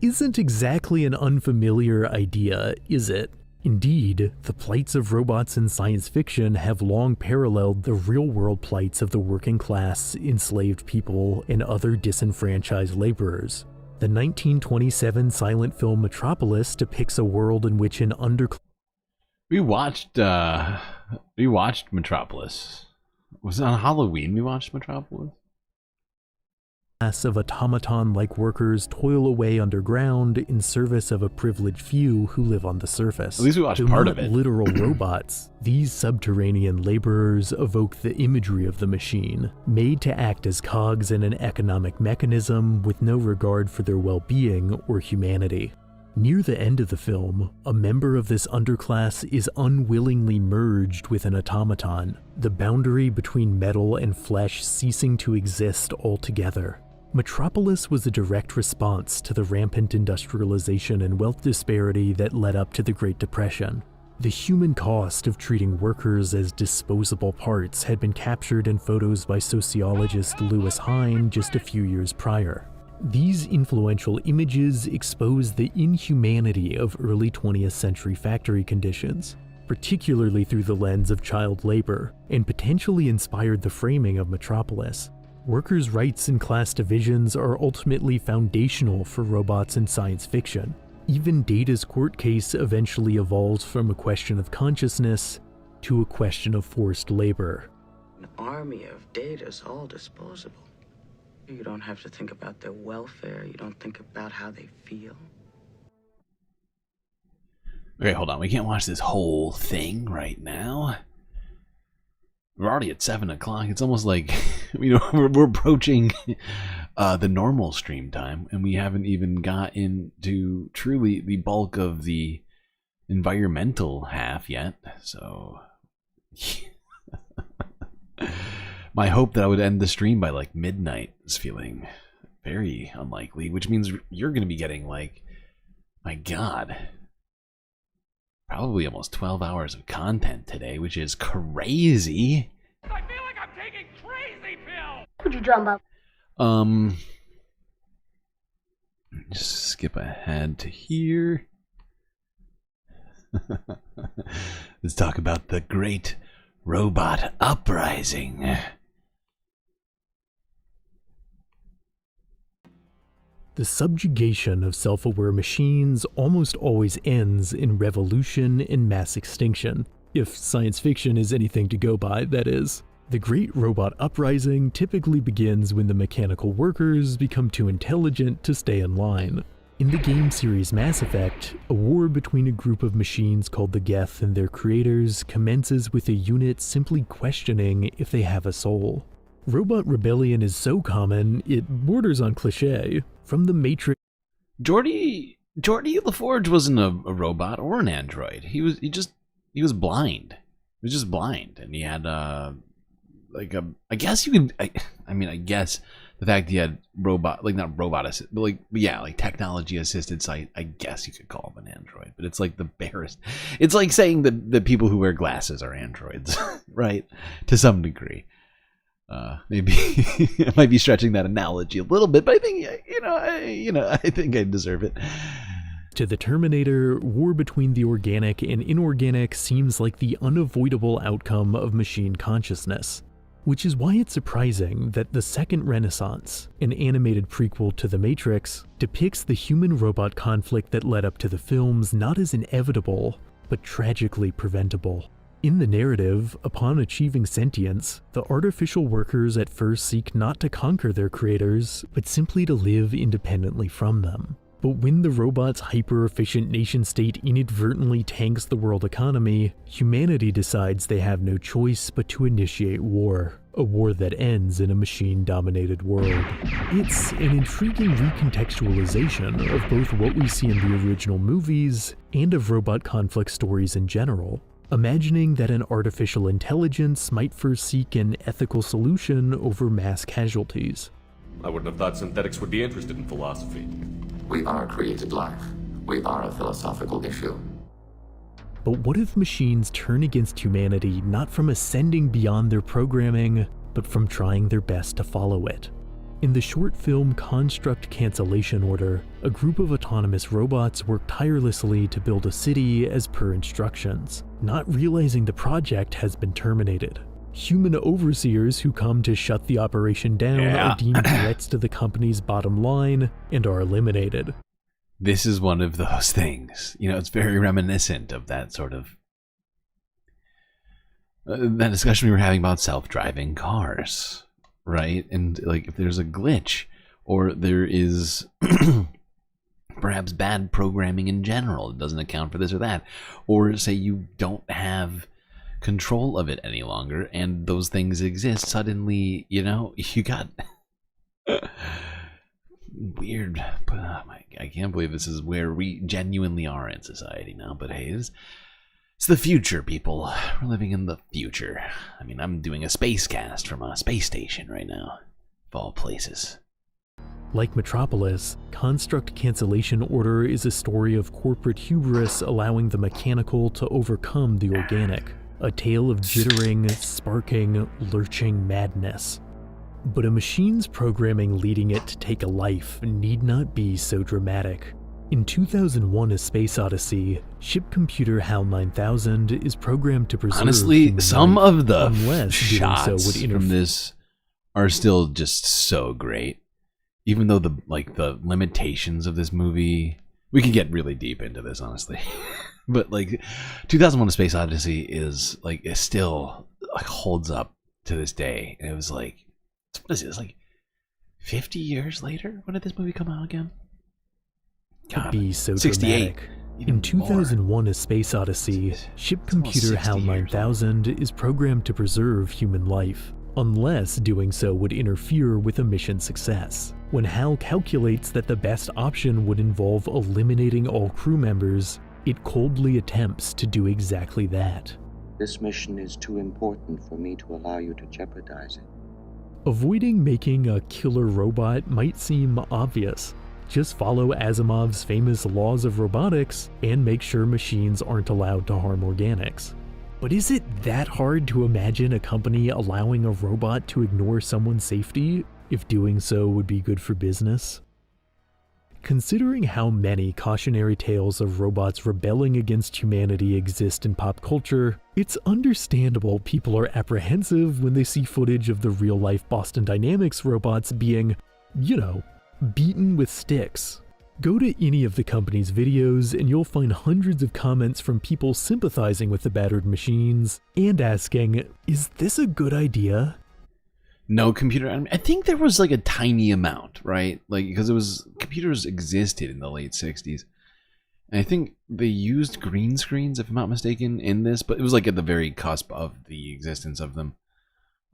isn't exactly an unfamiliar idea, is it? Indeed, the plights of robots in science fiction have long paralleled the real-world plights of the working class, enslaved people, and other disenfranchised laborers. The 1927 silent film Metropolis depicts a world in which an underclass... We watched Metropolis. Was it on Halloween we watched Metropolis? Of automaton-like workers toil away underground in service of a privileged few who live on the surface. At least we watched part of it. Literal robots, these subterranean laborers evoke the imagery of the machine, made to act as cogs in an economic mechanism with no regard for their well-being or humanity. Near the end of the film, a member of this underclass is unwillingly merged with an automaton, the boundary between metal and flesh ceasing to exist altogether. Metropolis was a direct response to the rampant industrialization and wealth disparity that led up to the Great Depression. The human cost of treating workers as disposable parts had been captured in photos by sociologist Lewis Hine just a few years prior. These influential images expose the inhumanity of early 20th century factory conditions, particularly through the lens of child labor, and potentially inspired the framing of Metropolis. Workers' rights and class divisions are ultimately foundational for robots in science fiction. Even Data's court case eventually evolves from a question of consciousness to a question of forced labor. An army of Data's all disposable. You don't have to think about their welfare. You don't think about how they feel. Okay, hold on. We can't watch this whole thing right now. We're already at 7 o'clock. It's almost like, you know, we're approaching the normal stream time, and we haven't even got into truly the bulk of the environmental half yet, so my hope that I would end the stream by like midnight is feeling very unlikely, which means you're going to be getting like, my God, probably almost 12 hours of content today, which is crazy. I feel like I'm taking crazy pills. Could you drum up? Just skip ahead to here. Let's talk about the great robot uprising. The subjugation of self-aware machines almost always ends in revolution and mass extinction, if science fiction is anything to go by, that is. The Great Robot Uprising typically begins when the mechanical workers become too intelligent to stay in line. In the game series Mass Effect, a war between a group of machines called the Geth and their creators commences with a unit simply questioning if they have a soul. Robot rebellion is so common, it borders on cliché. From the Matrix... Geordi LaForge wasn't a robot or an android. He was blind. He was just blind, and he had I guess you can. I guess the fact he had not robot assist, but like technology assisted sight. I guess you could call him an android, but it's like the barest. It's like saying that the people who wear glasses are androids, right? To some degree. Maybe I might be stretching that analogy a little bit, but I think I think I deserve it. To the Terminator, war between the organic and inorganic seems like the unavoidable outcome of machine consciousness, which is why it's surprising that The Second Renaissance, an animated prequel to The Matrix, depicts the human-robot conflict that led up to the films not as inevitable, but tragically preventable. In the narrative, upon achieving sentience, the artificial workers at first seek not to conquer their creators, but simply to live independently from them. But when the robot's hyper-efficient nation-state inadvertently tanks the world economy, humanity decides they have no choice but to initiate war. A war that ends in a machine-dominated world. It's an intriguing recontextualization of both what we see in the original movies and of robot conflict stories in general. Imagining that an artificial intelligence might first seek an ethical solution over mass casualties. I wouldn't have thought synthetics would be interested in philosophy. We are created life. We are a philosophical issue. But what if machines turn against humanity not from ascending beyond their programming, but from trying their best to follow it? In the short film Construct Cancellation Order, a group of autonomous robots work tirelessly to build a city as per instructions, not realizing the project has been terminated. Human overseers who come to shut the operation down are deemed threats to the company's bottom line and are eliminated. This is one of those things. It's very reminiscent of that sort of that discussion we were having about self-driving cars. Right? And like if there's a glitch or there is perhaps bad programming in general, it doesn't account for this or that, or say you don't have control of it any longer and those things exist, suddenly, you got weird. I can't believe this is where we genuinely are in society now, but hey, it's the future, people. We're living in the future. I mean, I'm doing a spacecast from a space station right now, of all places. Like Metropolis, Construct Cancellation Order is a story of corporate hubris allowing the mechanical to overcome the organic. A tale of jittering, sparking, lurching madness. But a machine's programming leading it to take a life need not be so dramatic. In 2001: A Space Odyssey, ship computer HAL 9000 is programmed to preserve honestly, some life, of the unless shots doing so would from this are still just so great. Even though the limitations of this movie, we could get really deep into this, honestly. But 2001: A Space Odyssey is still holds up to this day. And it was what is it? 50 years later? When did this movie come out again? God, be so 68. Dramatic. In 2001: A Space Odyssey, ship computer HAL 9000 is programmed to preserve human life, unless doing so would interfere with a mission success. When HAL calculates that the best option would involve eliminating all crew members, it coldly attempts to do exactly that. This mission is too important for me to allow you to jeopardize it. Avoiding making a killer robot might seem obvious. Just follow Asimov's famous laws of robotics and make sure machines aren't allowed to harm organics. But is it that hard to imagine a company allowing a robot to ignore someone's safety if doing so would be good for business? Considering how many cautionary tales of robots rebelling against humanity exist in pop culture, it's understandable people are apprehensive when they see footage of the real-life Boston Dynamics robots being, you know, beaten with sticks. Go to any of the company's videos and you'll find hundreds of comments from people sympathizing with the battered machines and asking, is this a good idea? No computer. I think there was like a tiny amount, right? Like, because it was, computers existed in the late 60s. And I think they used green screens, if I'm not mistaken, in this, but it was like at the very cusp of the existence of them.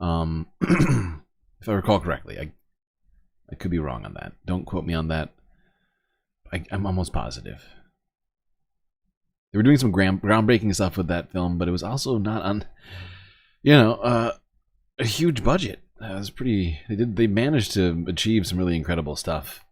If I recall correctly, I could be wrong on that. Don't quote me on that. I'm almost positive. They were doing some groundbreaking stuff with that film, but it was also not on, you know, a huge budget. It was pretty. They managed to achieve some really incredible stuff.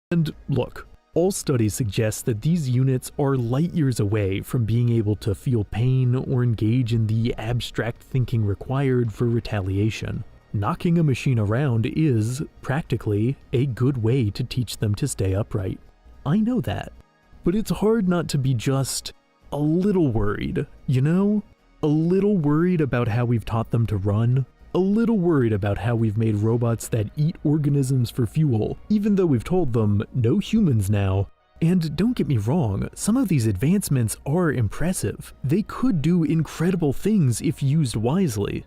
And look, all studies suggest that these units are light years away from being able to feel pain or engage in the abstract thinking required for retaliation. Knocking a machine around is, practically, a good way to teach them to stay upright. I know that. But it's hard not to be just a little worried, you know? A little worried about how we've taught them to run. A little worried about how we've made robots that eat organisms for fuel, even though we've told them, no humans now. And don't get me wrong, some of these advancements are impressive. They could do incredible things if used wisely.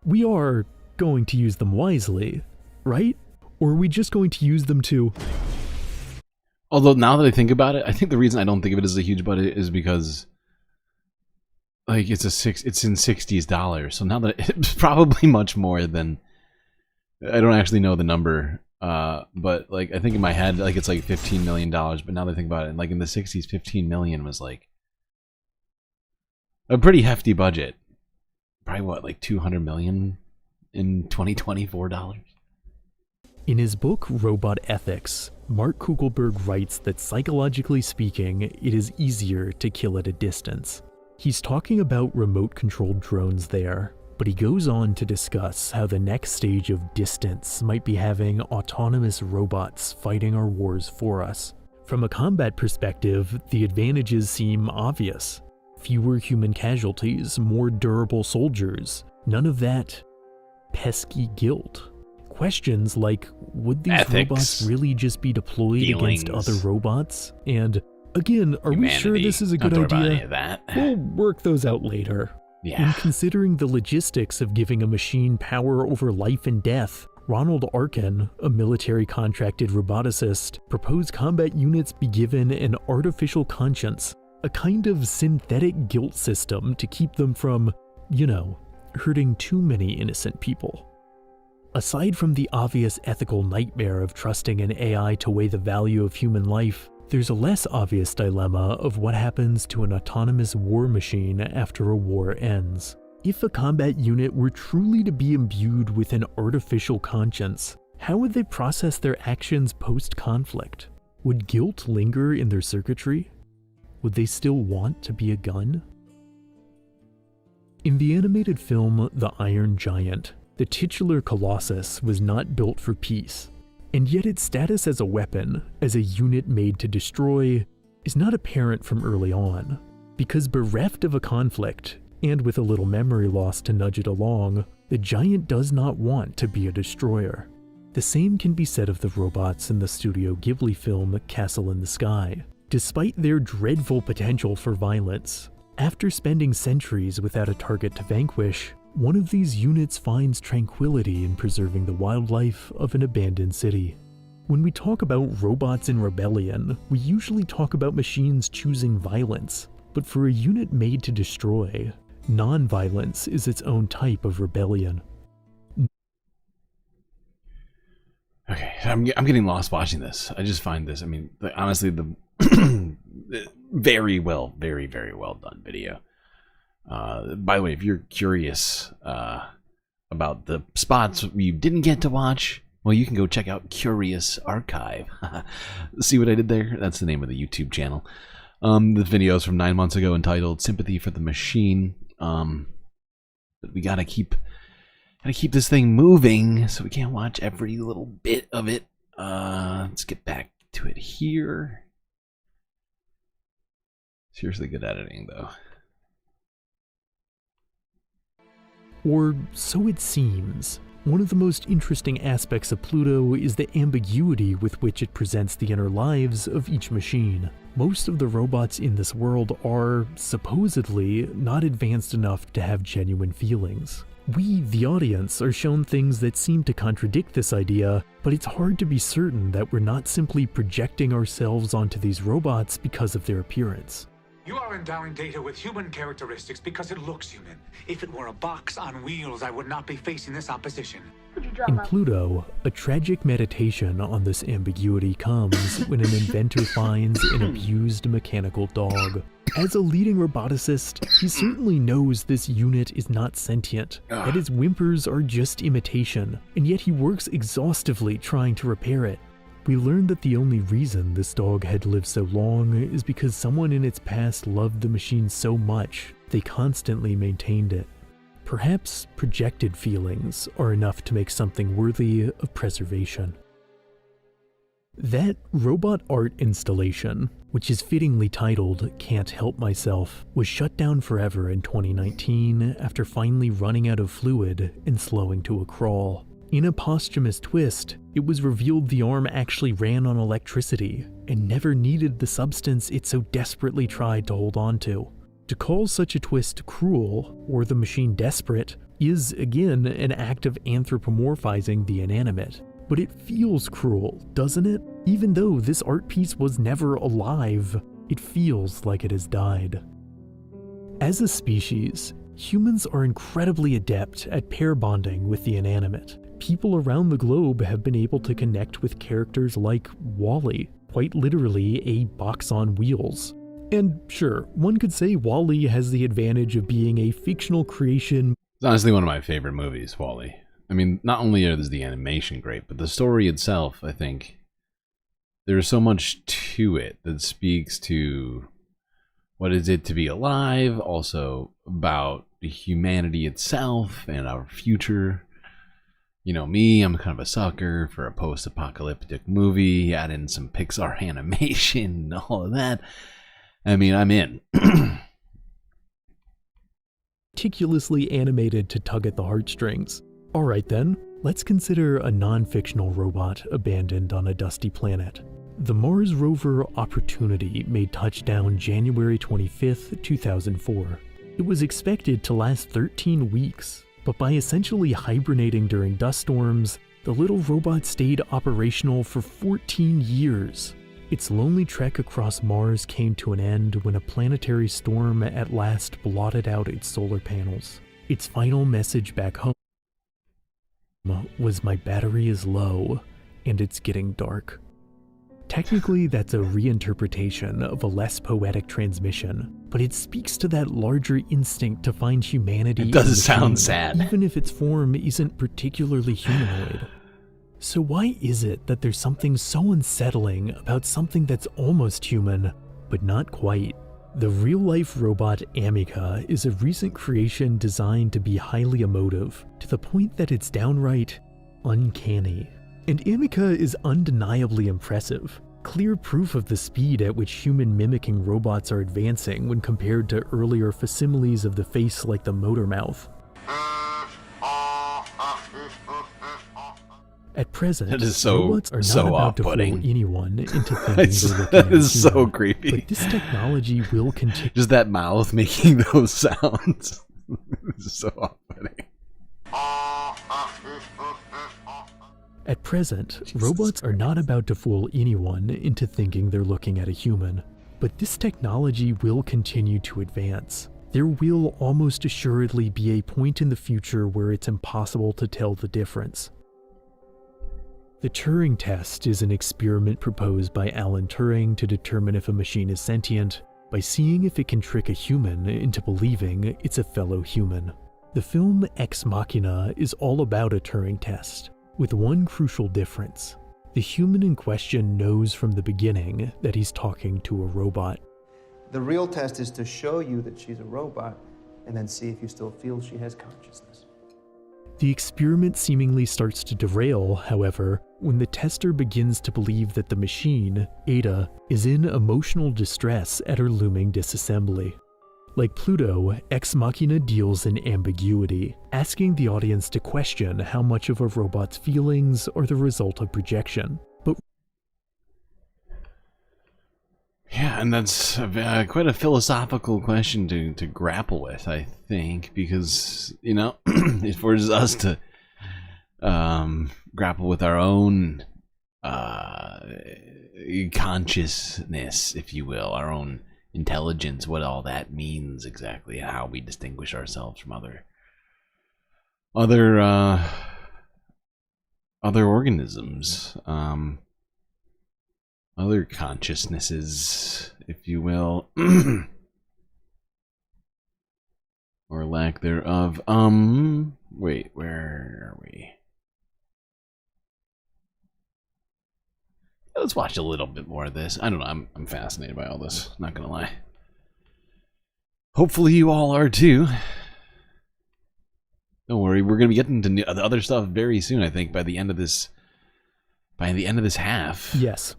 We are going to use them wisely, right? Or are we just going to use them to... Although now that I think about it, I think the reason I don't think of it as a huge budget is because, like, it's in $60s. So now that it's probably much more than, I don't actually know the number, but like I think in my head like it's like $15 million. But now that I think about it, like in the 60s, 15 million was like a pretty hefty budget. Probably what, like 200 million in 2024 dollars. In his book Robot Ethics, Mark Kugelberg writes that psychologically speaking, it is easier to kill at a distance. He's talking about remote-controlled drones there, but he goes on to discuss how the next stage of distance might be having autonomous robots fighting our wars for us. From a combat perspective, the advantages seem obvious. Fewer human casualties, more durable soldiers, none of that pesky guilt. Questions like, would these robots really just be deployed against other robots? And again, are we sure this is a good idea? We'll work those out later. Yeah. In considering the logistics of giving a machine power over life and death, Ronald Arkin, a military contracted roboticist, proposed combat units be given an artificial conscience, a kind of synthetic guilt system to keep them from, you know, hurting too many innocent people. Aside from the obvious ethical nightmare of trusting an AI to weigh the value of human life, there's a less obvious dilemma of what happens to an autonomous war machine after a war ends. If a combat unit were truly to be imbued with an artificial conscience, how would they process their actions post-conflict? Would guilt linger in their circuitry? Would they still want to be a gun? In the animated film The Iron Giant, the titular Colossus was not built for peace, and yet its status as a weapon, as a unit made to destroy, is not apparent from early on, because bereft of a conflict, and with a little memory loss to nudge it along, the giant does not want to be a destroyer. The same can be said of the robots in the Studio Ghibli film Castle in the Sky. Despite their dreadful potential for violence, after spending centuries without a target to vanquish, one of these units finds tranquility in preserving the wildlife of an abandoned city. When we talk about robots in rebellion, we usually talk about machines choosing violence, but for a unit made to destroy, non-violence is its own type of rebellion. Okay, I'm getting lost watching this. I just find this, I mean, honestly, very well, very, very well done video. By the way, if you're curious about the spots you didn't get to watch, well, you can go check out Curious Archive. See what I did there? That's the name of the YouTube channel. The video's from 9 months ago entitled "Sympathy for the Machine." But we gotta keep this thing moving, so we can't watch every little bit of it. Let's get back to it here. Seriously good editing, though. Or so it seems. One of the most interesting aspects of Pluto is the ambiguity with which it presents the inner lives of each machine. Most of the robots in this world are, supposedly, not advanced enough to have genuine feelings. We, the audience, are shown things that seem to contradict this idea, but it's hard to be certain that we're not simply projecting ourselves onto these robots because of their appearance. You are endowing data with human characteristics because it looks human. If it were a box on wheels, I would not be facing this opposition. In Pluto, a tragic meditation on this ambiguity comes when an inventor finds an abused mechanical dog. As a leading roboticist, he certainly knows this unit is not sentient, that his whimpers are just imitation, and yet he works exhaustively trying to repair it. We learn that the only reason this dog had lived so long is because someone in its past loved the machine so much, they constantly maintained it. Perhaps projected feelings are enough to make something worthy of preservation. That robot art installation, which is fittingly titled "Can't Help Myself," was shut down forever in 2019 after finally running out of fluid and slowing to a crawl. In a posthumous twist, it was revealed the arm actually ran on electricity and never needed the substance it so desperately tried to hold on to. To call such a twist cruel, or the machine desperate, is again an act of anthropomorphizing the inanimate. But it feels cruel, doesn't it? Even though this art piece was never alive, it feels like it has died. As a species, humans are incredibly adept at pair bonding with the inanimate. People around the globe have been able to connect with characters like WALL-E, quite literally a box on wheels. And sure, one could say WALL-E has the advantage of being a fictional creation. It's honestly one of my favorite movies, WALL-E. I mean, not only is the animation great, but the story itself, I think, there's so much to it that speaks to what is it to be alive, also about humanity itself and our future. You know me, I'm kind of a sucker for a post-apocalyptic movie, add in some Pixar animation and all of that. I mean, I'm in. Meticulously animated to tug at the heartstrings. Alright then, let's consider a non-fictional robot abandoned on a dusty planet. The Mars rover Opportunity made touchdown January 25th, 2004. It was expected to last 13 weeks, but by essentially hibernating during dust storms, the little robot stayed operational for 14 years. Its lonely trek across Mars came to an end when a planetary storm at last blotted out its solar panels. Its final message back home was, "My battery is low, and it's getting dark." Technically, that's a reinterpretation of a less poetic transmission, but it speaks to that larger instinct to find humanity. It does sound sad. Even if its form isn't particularly humanoid. So why is it that there's something so unsettling about something that's almost human, but not quite? The real-life robot Amica is a recent creation designed to be highly emotive, to the point that it's downright uncanny. And Amica is undeniably impressive, clear proof of the speed at which human-mimicking robots are advancing when compared to earlier facsimiles of the face like the motor mouth. At present, robots are not about to fool anyone into thinking they're looking That at is a so human, creepy. But this technology will continue. Just that mouth making those sounds. It's so off-putting. At present, robots are not about to fool anyone into thinking they're looking at a human. But this technology will continue to advance. There will almost assuredly be a point in the future where it's impossible to tell the difference. The Turing test is an experiment proposed by Alan Turing to determine if a machine is sentient, by seeing if it can trick a human into believing it's a fellow human. The film Ex Machina is all about a Turing test, with one crucial difference. The human in question knows from the beginning that he's talking to a robot. The real test is to show you that she's a robot and then see if you still feel she has consciousness. The experiment seemingly starts to derail, however, when the tester begins to believe that the machine, Ada, is in emotional distress at her looming disassembly. Like Pluto, Ex Machina deals in ambiguity, asking the audience to question how much of a robot's feelings are the result of projection. But yeah, and that's quite a philosophical question to grapple with, I think, because, you know, it forces us to grapple with our own consciousness, if you will, our own intelligence, what all that means exactly, and how we distinguish ourselves from other organisms, other consciousnesses, if you will, or lack thereof. Wait, where are we? Let's watch a little bit more of this. I don't know, I'm fascinated by all this, not gonna lie. Hopefully you all are too. Don't worry, we're gonna be getting to the other stuff very soon, I think, by the end of this half. yes.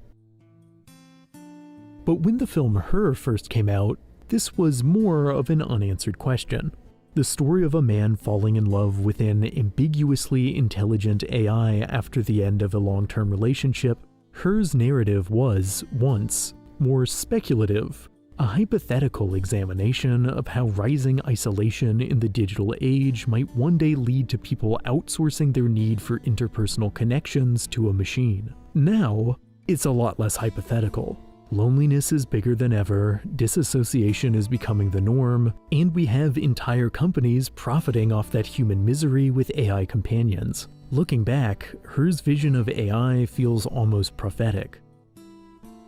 But when the film Her first came out, this was more of an unanswered question. The story of a man falling in love with an ambiguously intelligent AI after the end of a long-term relationship. Her's narrative was, once, more speculative, a hypothetical examination of how rising isolation in the digital age might one day lead to people outsourcing their need for interpersonal connections to a machine. Now, it's a lot less hypothetical. Loneliness is bigger than ever, disassociation is becoming the norm, and we have entire companies profiting off that human misery with AI companions. Looking back, Her's vision of AI feels almost prophetic.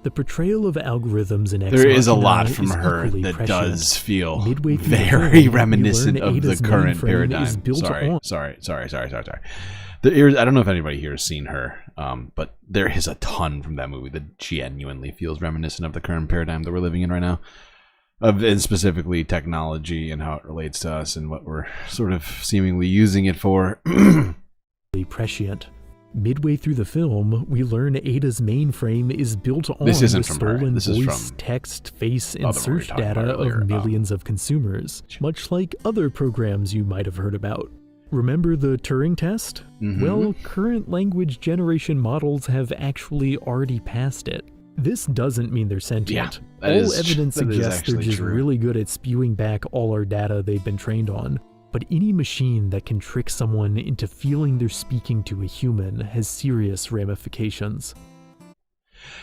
The portrayal of algorithms in Ex There is a Machina lot from is Her equally that prescient. does feel Midway through the very film, reminiscent we learn of the Ada's current mainframe paradigm. is built on- Sorry. I don't know if anybody here has seen Her, but there is a ton from that movie that genuinely feels reminiscent of the current paradigm that we're living in right now, and specifically technology and how it relates to us and what we're sort of seemingly using it for. Prescient. Midway through the film, we learn Ada's mainframe is built on This isn't the from Her. stolen This is voice, from text, face, and other one we search talked data about earlier. of millions of consumers, much like other programs you might have heard about. Remember the Turing test? Mhm. Well, current language generation models have actually already passed it. This doesn't mean they're sentient. that All is- evidence that is suggests they're actually just true. really good at spewing back all our data they've been trained on. But any machine that can trick someone into feeling they're speaking to a human has serious ramifications.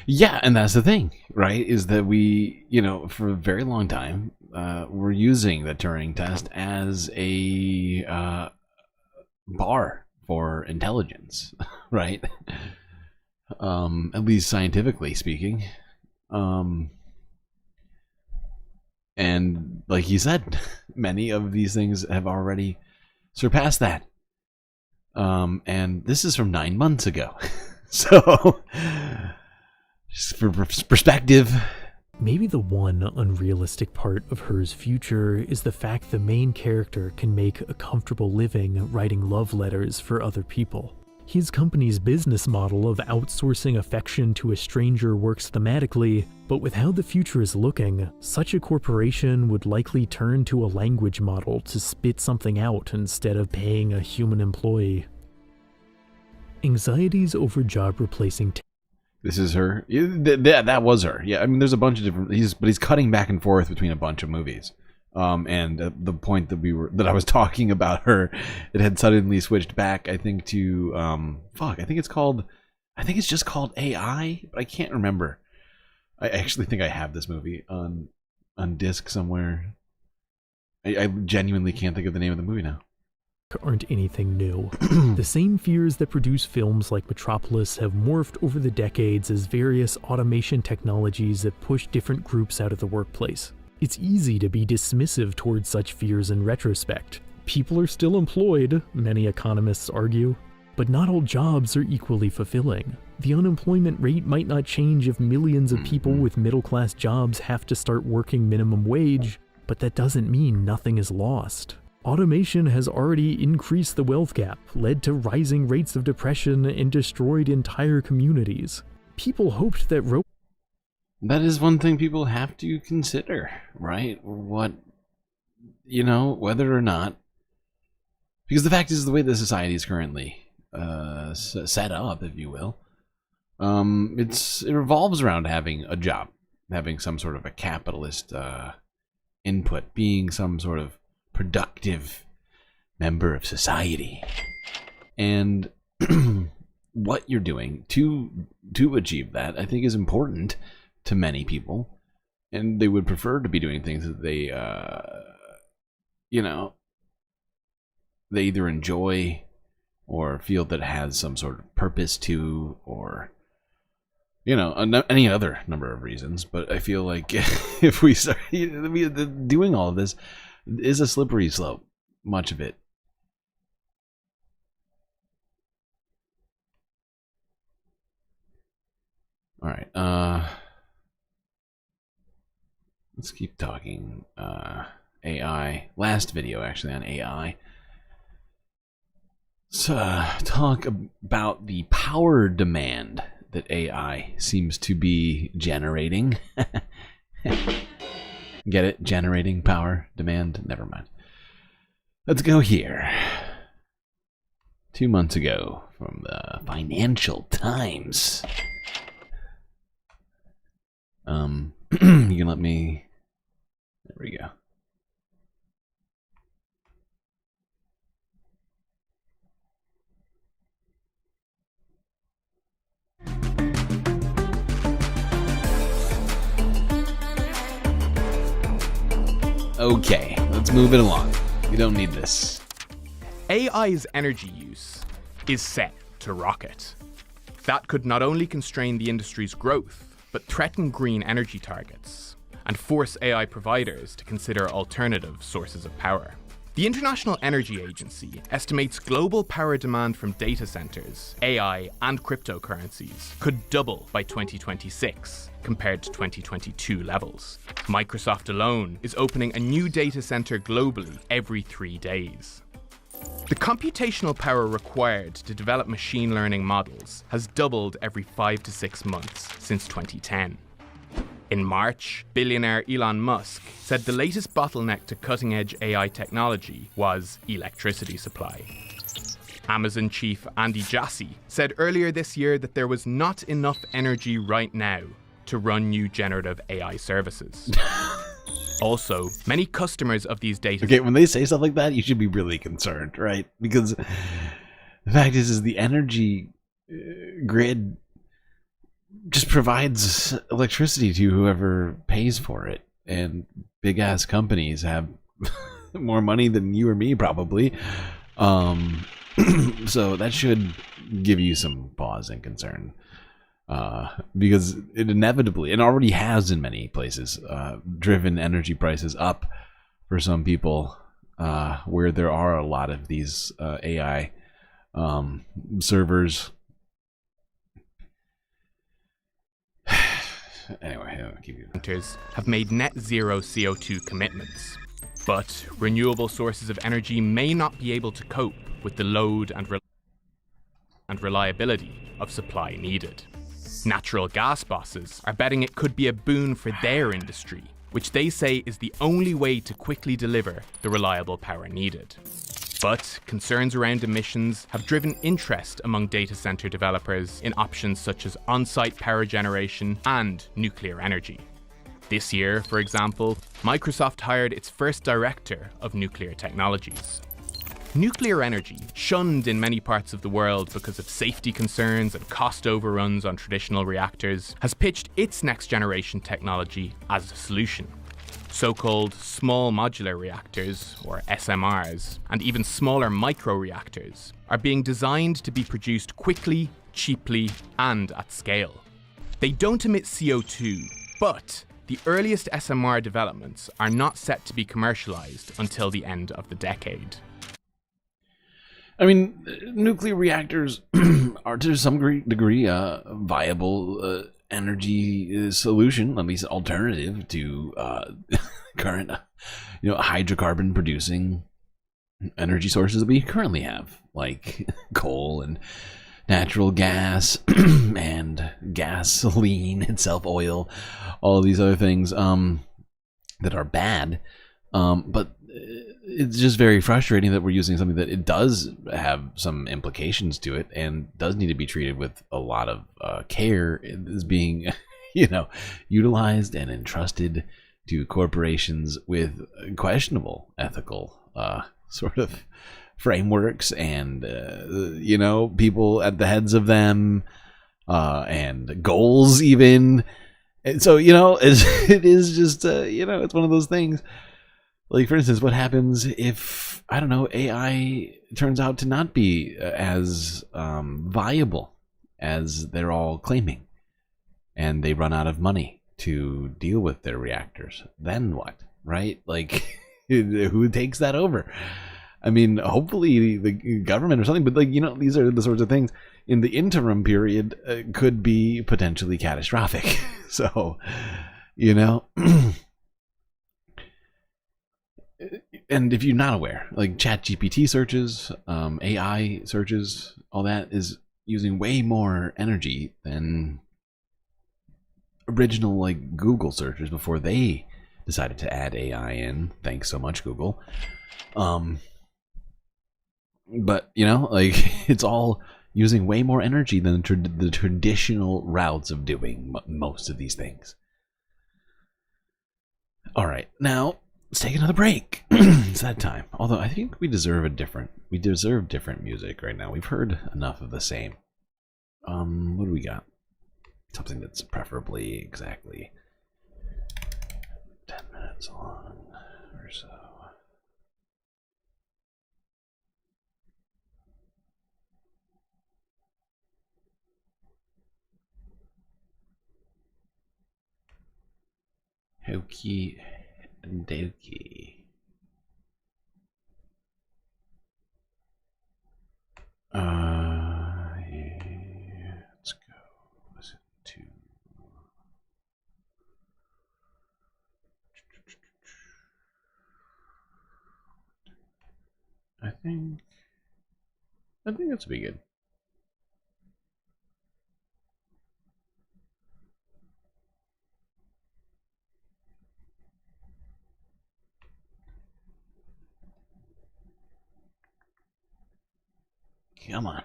Yeah, and that's the thing, right? Is that we, for a very long time, we're using the Turing test as a bar for intelligence, right? At least scientifically speaking. And like you said, many of these things have already surpassed that. And this is from 9 months ago. So, just for perspective. Maybe the one unrealistic part of Her's future is the fact the main character can make a comfortable living writing love letters for other people. His company's business model of outsourcing affection to a stranger works thematically, but with how the future is looking, such a corporation would likely turn to a language model to spit something out instead of paying a human employee. Anxieties over job replacing This is Her. That was Her. Yeah, I mean, there's a bunch of different. He's cutting back and forth between a bunch of movies. And at the point that I was talking about Her, it had suddenly switched back. I think to I think it's just called AI, but I can't remember. I actually think I have this movie on disc somewhere. I genuinely can't think of the name of the movie now. aren't anything new. The same fears that produce films like Metropolis have morphed over the decades as various automation technologies that push different groups out of the workplace. It's easy to be dismissive towards such fears in retrospect. People are still employed, many economists argue, but not all jobs are equally fulfilling. The unemployment rate might not change if millions of people with middle-class jobs have to start working minimum wage, but that doesn't mean nothing is lost. Automation has already increased the wealth gap, led to rising rates of depression, and destroyed entire communities. People hoped that that is one thing people have to consider, right? What, whether or not, because the fact is the way the society is currently set up, if you will, it revolves around having a job, having some sort of a capitalist input, being some sort of productive member of society, and what you're doing to achieve that, I think, is important to many people, and they would prefer to be doing things that they they either enjoy or feel that it has some sort of purpose to, or any other number of reasons. But I feel like if we start doing all of this is a slippery slope, much of it. All right, let's keep talking AI. Last video actually on AI. Let's talk about the power demand that AI seems to be generating. Get it? Generating power demand? Never mind. Let's go here. 2 months ago from the Financial Times. You can let me... There we go. Okay, let's move it along. We don't need this. AI's energy use is set to rocket. That could not only constrain the industry's growth, but threaten green energy targets and force AI providers to consider alternative sources of power. The International Energy Agency estimates global power demand from data centers, AI, and cryptocurrencies could double by 2026 compared to 2022 levels. Microsoft alone is opening a new data center globally every 3 days. The computational power required to develop machine learning models has doubled every 5 to 6 months since 2010. In March, billionaire Elon Musk said the latest bottleneck to cutting-edge AI technology was electricity supply. Amazon chief Andy Jassy said earlier this year that there was not enough energy right now to run new generative AI services. Also, many customers of these data... Okay, when they say stuff like that, you should be really concerned, right? Because the fact is the energy grid just provides electricity to whoever pays for it. And big-ass companies have more money than you or me, probably. So that should give you some pause and concern. Because it inevitably, and already has in many places, driven energy prices up for some people, where there are a lot of these AI servers. Anyway, I'll keep you. Have made net zero CO2 commitments, but renewable sources of energy may not be able to cope with the load and reliability of supply needed. Natural gas bosses are betting it could be a boon for their industry, which they say is the only way to quickly deliver the reliable power needed. But concerns around emissions have driven interest among data center developers in options such as on-site power generation and nuclear energy. This year, for example, Microsoft hired its first director of nuclear technologies. Nuclear energy, shunned in many parts of the world because of safety concerns and cost overruns on traditional reactors, has pitched its next generation technology as a solution. So-called small modular reactors, or SMRs, and even smaller microreactors are being designed to be produced quickly, cheaply, and at scale. They don't emit CO2, but the earliest SMR developments are not set to be commercialized until the end of the decade. I mean, nuclear reactors are to some degree a viable energy solution, at least alternative to current, hydrocarbon producing energy sources that we currently have, like coal and natural gas and gasoline itself, oil, all these other things that are bad. But it's just very frustrating that we're using something that it does have some implications to it and does need to be treated with a lot of care. It is being, utilized and entrusted to corporations with questionable ethical sort of frameworks and, people at the heads of them and goals even. And so, it is just, it's one of those things. Like, for instance, what happens if, AI turns out to not be as viable as they're all claiming, and they run out of money to deal with their reactors? Then what, right? Like, who takes that over? I mean, hopefully the government or something, but these are the sorts of things in the interim period could be potentially catastrophic. So, and if you're not aware, like ChatGPT searches, AI searches, all that is using way more energy than original Google searches before they decided to add AI in. Thanks so much, Google. But it's all using way more energy than the traditional routes of doing most of these things. All right, now let's take another break. It's that time. Although I think we deserve different music right now. We've heard enough of the same. What do we got? Something that's preferably exactly 10 minutes long or so. Hokey dokey. Let's go listen to I think that's be good. Come on.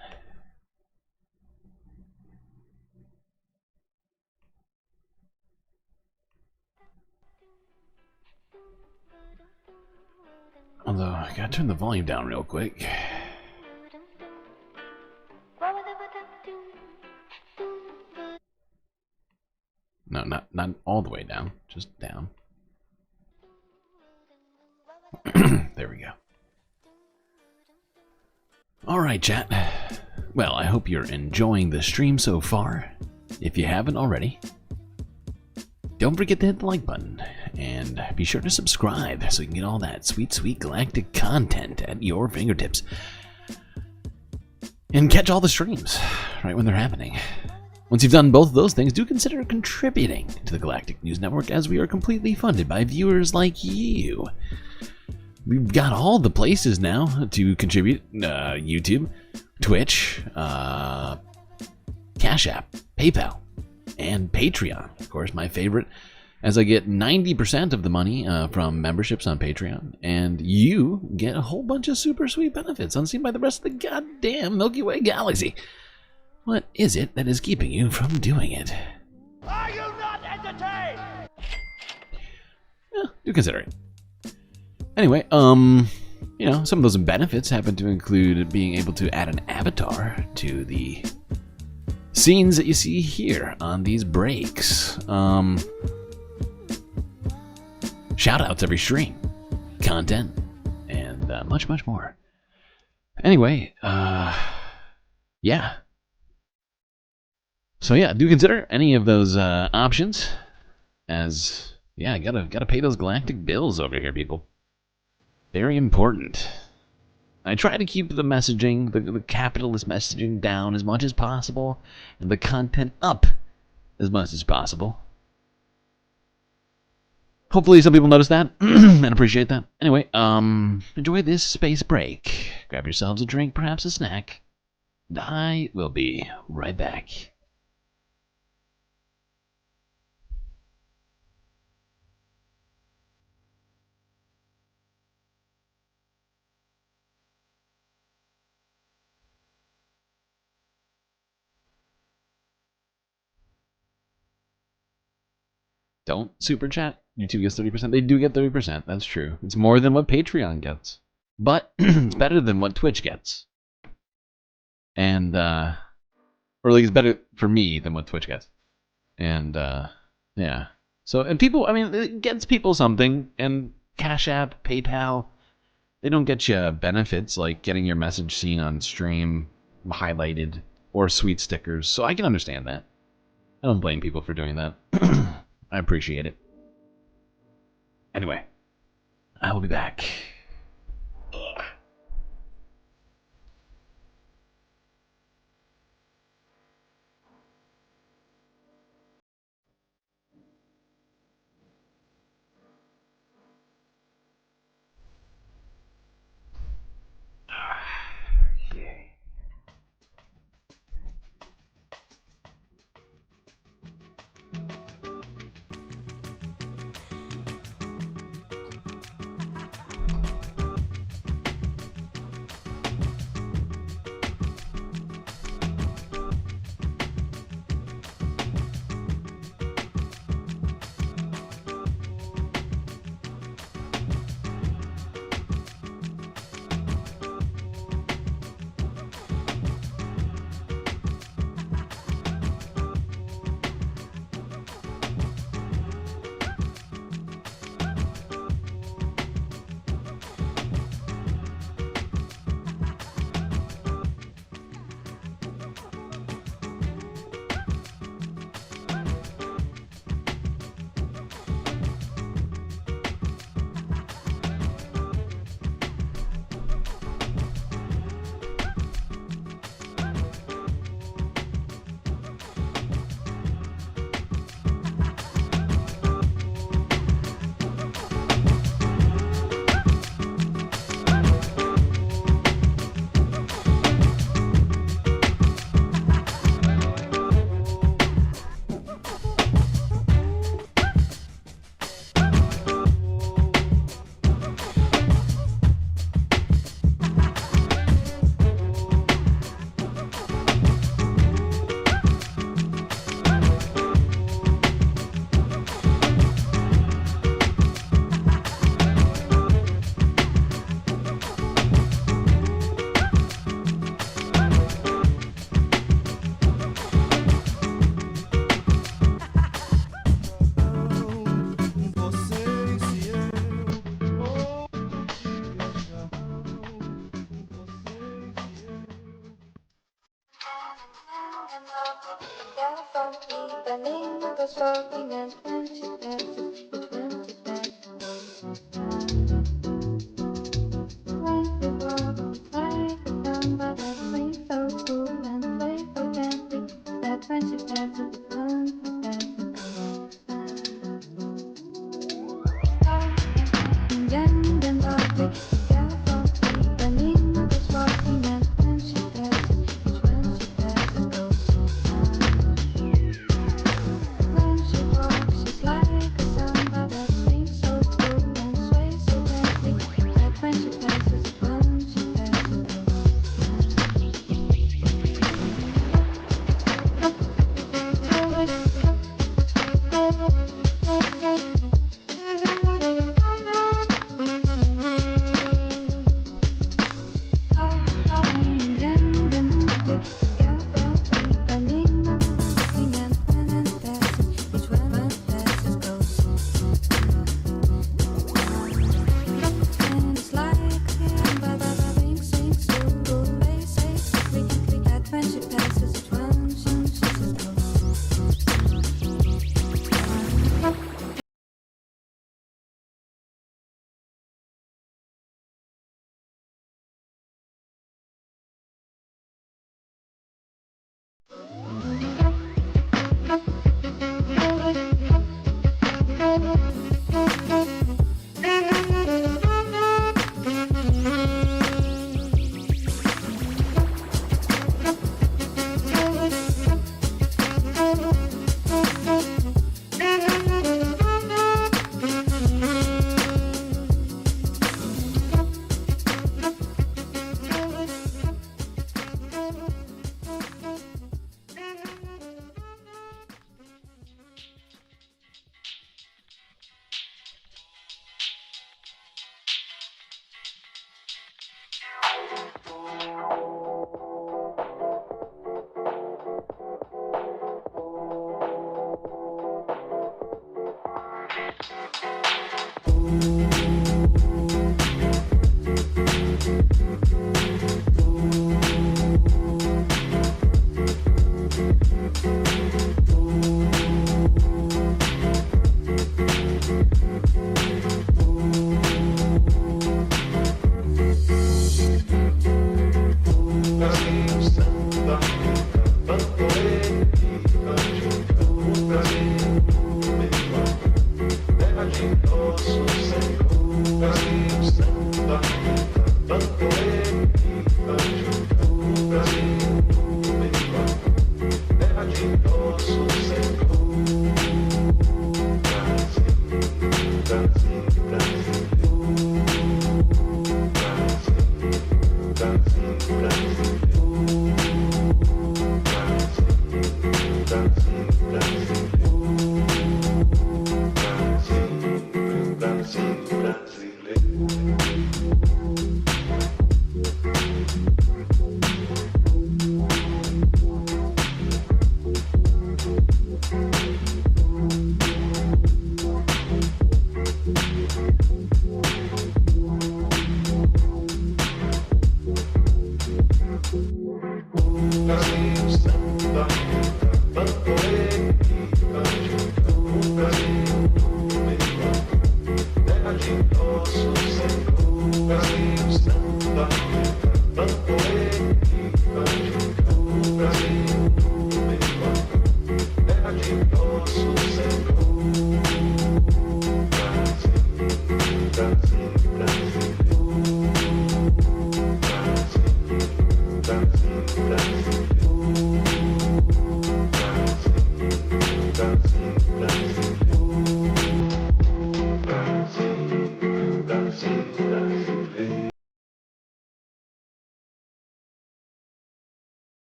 Although, I gotta turn the volume down real quick. No, not all the way down, just down. There we go. Alright, chat. Well, I hope you're enjoying the stream so far. If you haven't already, don't forget to hit the like button. And be sure to subscribe so you can get all that sweet, sweet galactic content at your fingertips. And catch all the streams right when they're happening. Once you've done both of those things, do consider contributing to the Galactic News Network, as we are completely funded by viewers like you. We've got all the places now to contribute. YouTube, Twitch, Cash App, PayPal, and Patreon. Of course, my favorite, as I get 90% of the money from memberships on Patreon, and you get a whole bunch of super sweet benefits unseen by the rest of the goddamn Milky Way galaxy. What is it that is keeping you from doing it? Are you not entertained? Yeah, do consider it. Anyway, some of those benefits happen to include being able to add an avatar to the scenes that you see here on these breaks. shout-outs every stream, content, and much, much more. Anyway, yeah. So yeah, do consider any of those options, as yeah, gotta pay those galactic bills over here, people. Very important. I try to keep the messaging, the capitalist messaging down as much as possible, and the content up as much as possible. Hopefully some people notice that and appreciate that. Anyway, enjoy this space break. Grab yourselves a drink, perhaps a snack. I will be right back. Don't super chat. YouTube gets 30%. They do get 30%. That's true. It's more than what Patreon gets. But it's better than what Twitch gets. And, or at least better for me than what Twitch gets. And, yeah. So, and people, I mean, it gets people something. And Cash App, PayPal, they don't get you benefits like getting your message seen on stream, highlighted, or sweet stickers. So I can understand that. I don't blame people for doing that. I appreciate it. Anyway, I will be back. Ugh.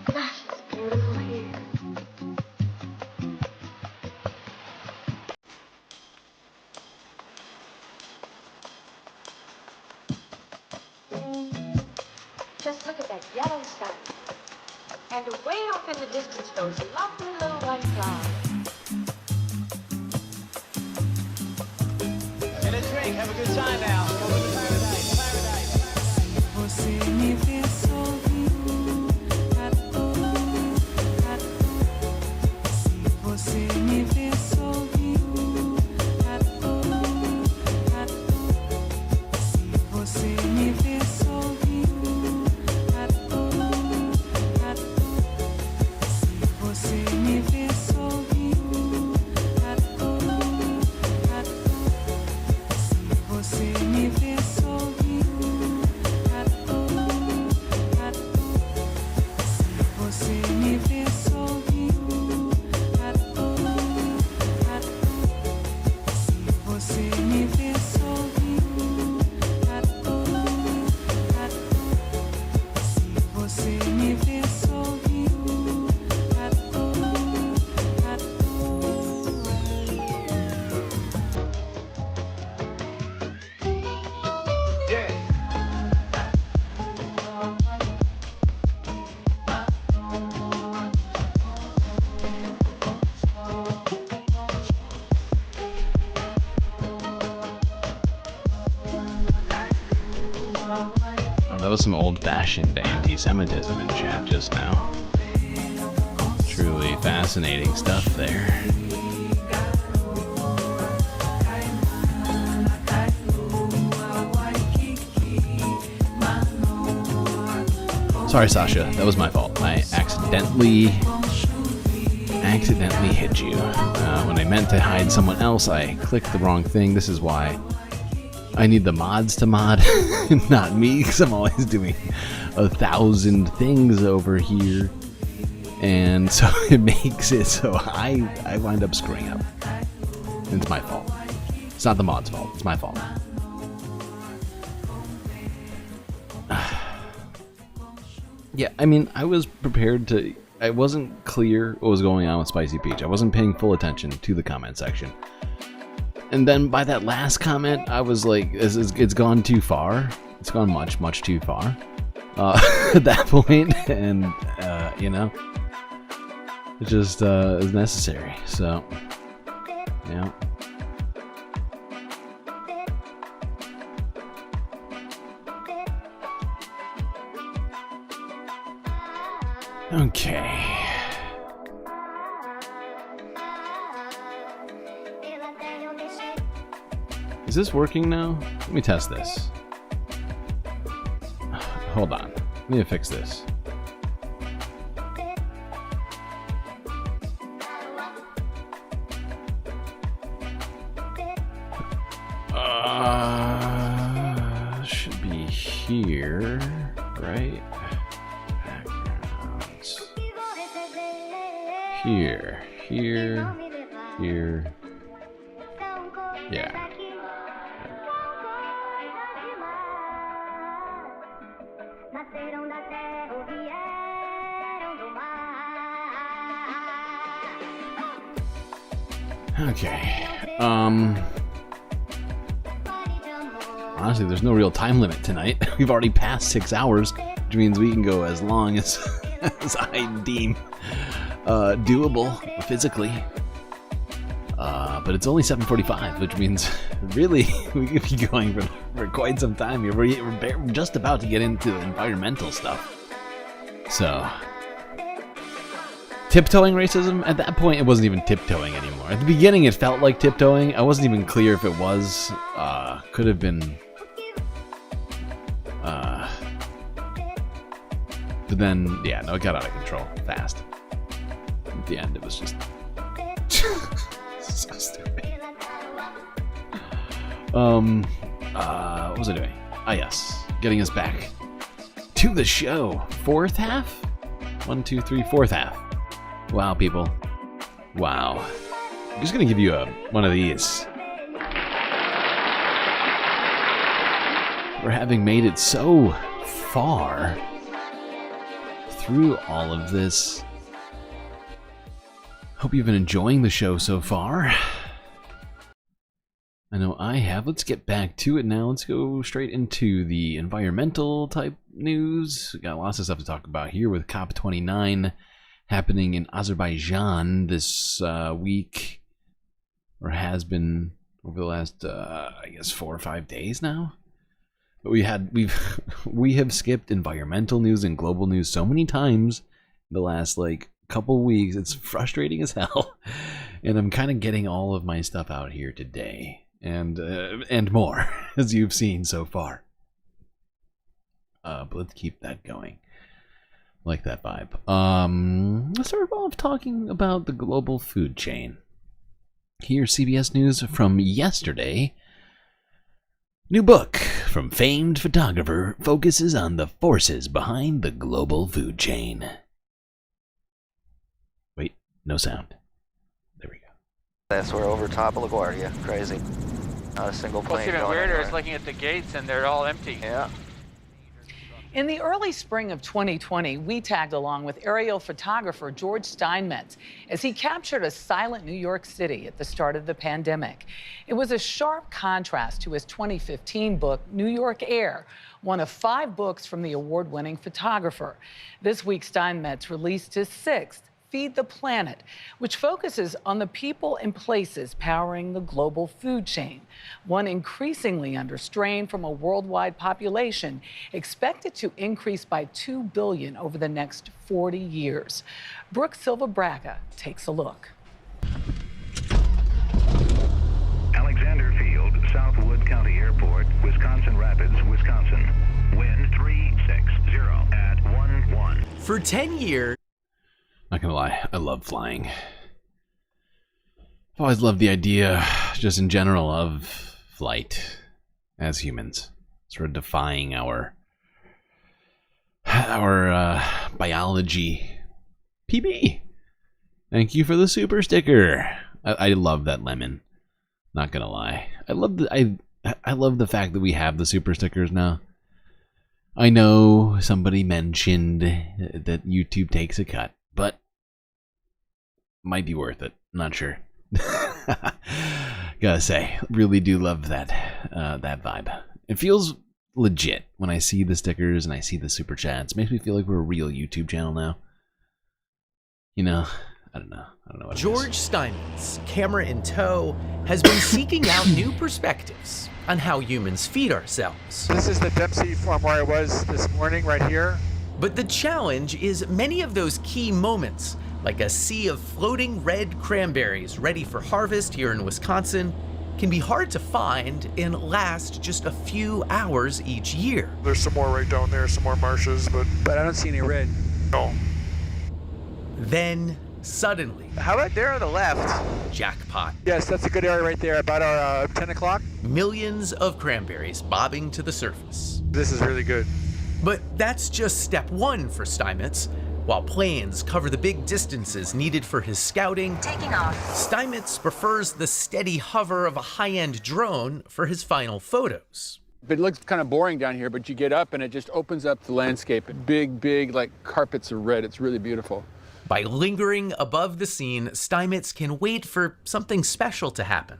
Gosh, it's beautiful here. Just look at that yellow sky. And way off in the distance, those lovely little white clouds. Get a drink, have a good time now. Welcome to paradise, paradise. Você me vê sorrindo à toa. Se você me vê sorrindo à toa. Se você me vê sorrindo à toa. Se você me vê sorrindo à toa. Você me vê sorrindo à toa. Você me vê sorrindo à toa. Você me vê sorrindo à toa. Você me vê sorrindo à toa. Oh, that was some old-fashioned anti-Semitism in chat just now. Truly fascinating stuff there. Sorry, Sasha. That was my fault. I accidentally hit you. When I meant to hide someone else, I clicked the wrong thing. This is why I need the mods to mod, not me, because I'm always doing 1,000 things over here. And so it makes it so I wind up screwing up. It's my fault. It's not the mod's fault. It's my fault. Yeah, I mean, I was prepared to... I wasn't clear what was going on with Spicy Peach. I wasn't paying full attention to the comment section. And then by that last comment, I was like, it's gone too far. It's gone much, much too far at that point. And, you know, it just is necessary. So, yeah. Okay. Is this working now? Let me test this. Hold on. Let me fix this. Should be here, right? Backgrounds. Here. Yeah. Okay. Honestly, there's no real time limit tonight. We've already passed 6 hours, which means we can go as long as, as I deem doable physically. But it's only 7:45, which means really we could be going for quite some time here. We're just about to get into environmental stuff. So, tiptoeing racism? At that point, it wasn't even tiptoeing anymore. At the beginning, it felt like tiptoeing. I wasn't even clear if it was. Could have been. But then, yeah, no, it got out of control fast. At the end, it was just so stupid. What was I doing? Ah, yes, getting us back to the show. Fourth half? 1, 2, 3, fourth half. Wow, people. Wow. I'm just gonna give you one of these. For having made it so far through all of this. Hope you've been enjoying the show so far. I know I have. Let's get back to it now. Let's go straight into the environmental type news. We got lots of stuff to talk about here with COP29 happening in Azerbaijan this week, or has been over the last, I guess, 4 or 5 days now. But we have skipped environmental news and global news so many times in the last couple weeks. It's frustrating as hell, and I'm kind of getting all of my stuff out here today, and more as you've seen so far. But let's keep that going. Like that vibe. Let's start off talking about the global food chain. Here's CBS News from yesterday. New book from famed photographer focuses on the forces behind the global food chain. Wait, no sound. There we go. That's we're over top of LaGuardia. Crazy. Not a single plane. What's even weirder is looking at the gates and they're all empty. Yeah. In the early spring of 2020, we tagged along with aerial photographer George Steinmetz as he captured a silent New York City at the start of the pandemic. It was a sharp contrast to his 2015 book, New York Air, one of 5 books from the award-winning photographer. This week, Steinmetz released his 6th, Feed the Planet, which focuses on the people and places powering the global food chain, one increasingly under strain from a worldwide population expected to increase by 2 billion over the next 40 years. Brooke Silva Braga takes a look. Alexander Field, Southwood County Airport, Wisconsin Rapids, Wisconsin. Wind 360 at 11. For 10 years. Not gonna lie, I love flying. I've always loved the idea, just in general, of flight as humans. Sort of defying our biology. PB! Thank you for the super sticker. I love that lemon. Not gonna lie. I love the fact that we have the super stickers now. I know somebody mentioned that YouTube takes a cut, but might be worth it. Not sure. Gotta say, really do love that that vibe. It feels legit when I see the stickers and I see the super chats. Makes me feel like we're a real YouTube channel now. You know, I don't know what George Steinmetz, camera in tow, has been seeking out new perspectives on how humans feed ourselves. This is the Dempsey from where I was this morning, right here. But the challenge is many of those key moments, like a sea of floating red cranberries ready for harvest here in Wisconsin, can be hard to find and last just a few hours each year. There's some more right down there, some more marshes, but I don't see any red. No. Then, suddenly... How about there on the left? Jackpot. Yes, that's a good area right there, about our 10 o'clock. Millions of cranberries bobbing to the surface. This is really good. But that's just step one for Steinmetz. While planes cover the big distances needed for his scouting, Taking off. Steinmetz prefers the steady hover of a high-end drone for his final photos. It looks kind of boring down here, but you get up and it just opens up the landscape. Big, like carpets of red. It's really beautiful. By lingering above the scene, Steinmetz can wait for something special to happen.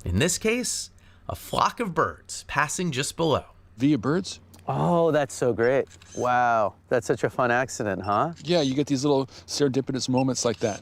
In this case, a flock of birds passing just below. Via birds? Oh, that's so great. Wow, that's such a fun accident, huh? Yeah, you get these little serendipitous moments like that.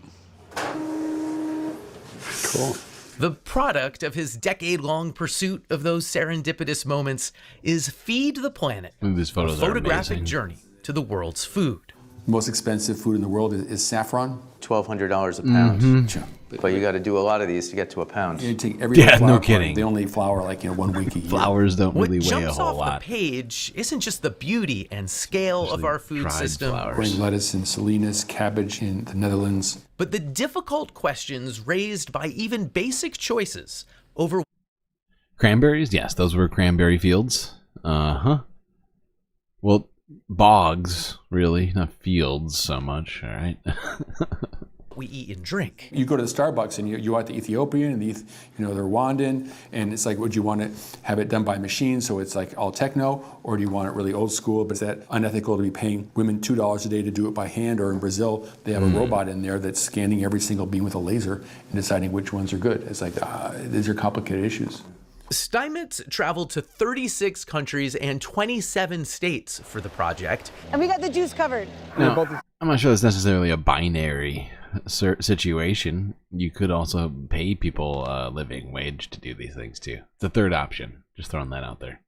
Cool. The product of his decade-long pursuit of those serendipitous moments is Feed the Planet, These photos a are photographic amazing. journey to the world's food. Most expensive food in the world is saffron. $1,200 a pound. Mm-hmm. But you got to do a lot of these to get to a pound. You take every Yeah, flower no kidding. They only flower like 1 week a year. Flowers don't What really weigh a jumps whole off lot. the page isn't just the beauty and scale of our food dried system, flowers. Growing lettuce in Salinas, cabbage in the Netherlands. but the difficult questions raised by even basic choices over Cranberries? Yes, those were cranberry fields. Uh-huh. Well, bogs, really, not fields so much, all right? we eat and drink. You go to the Starbucks and you want the Ethiopian and the Rwandan, and it's like, would you want to have it done by machine so it's like all techno, or do you want it really old school? But is that unethical to be paying women $2 a day to do it by hand? Or in Brazil, they have a robot in there that's scanning every single bean with a laser and deciding which ones are good. It's like, these are complicated issues. Steinmetz traveled to 36 countries and 27 states for the project. And we got the juice covered. Now, I'm not sure it's necessarily a binary situation. You could also pay people a living wage to do these things too. It's the third option. Just throwing that out there.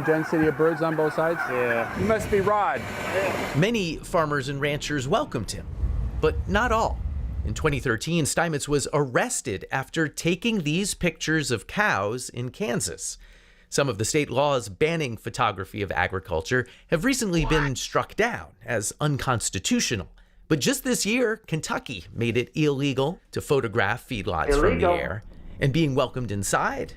Density of birds on both sides? Yeah. You must be Rod. Many farmers and ranchers welcomed him, but not all. In 2013, Steinmetz was arrested after taking these pictures of cows in Kansas. Some of the state laws banning photography of agriculture have recently been struck down as unconstitutional. But just this year, Kentucky made it illegal to photograph feedlots from the air. And being welcomed inside,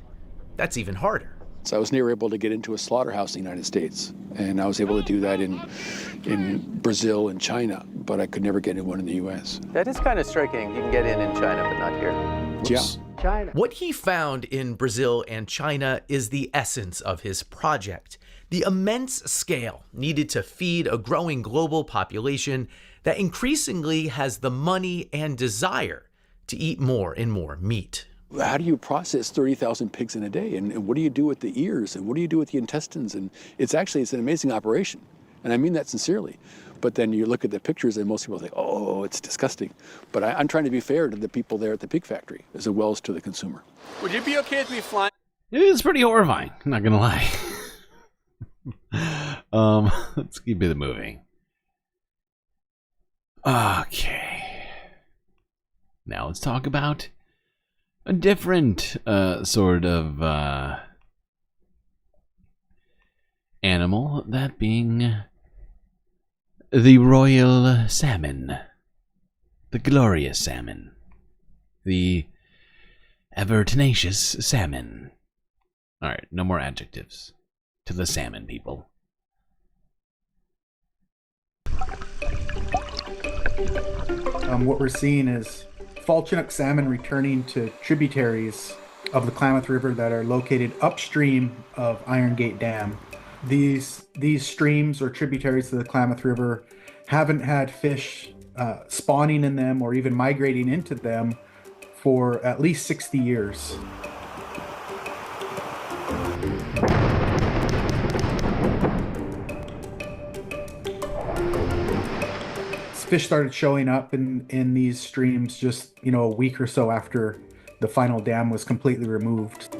that's even harder. So I was never able to get into a slaughterhouse in the United States, and I was able to do that in Brazil and China, but I could never get in one in the U.S. That is kind of striking. You can get in China, but not here. Yeah. China. What he found in Brazil and China is the essence of his project, the immense scale needed to feed a growing global population that increasingly has the money and desire to eat more and more meat. How do you process 30,000 pigs in a day? And what do you do with the ears? And what do you do with the intestines? And it's an amazing operation. And I mean that sincerely. But then you look at the pictures and most people say, oh, it's disgusting. But I'm trying to be fair to the people there at the pig factory as well as to the consumer. Would you be okay with me flying? It's pretty horrifying, I'm not gonna lie. Let's keep it moving. Okay. Now let's talk about a different sort of animal, that being the royal salmon, the glorious salmon, the ever tenacious salmon. All right, no more adjectives to the salmon people. What we're seeing is fall Chinook salmon returning to tributaries of the Klamath River that are located upstream of Iron Gate Dam. These streams or tributaries to the Klamath River haven't had fish spawning in them or even migrating into them for at least 60 years. Fish started showing up in these streams just, a week or so after the final dam was completely removed.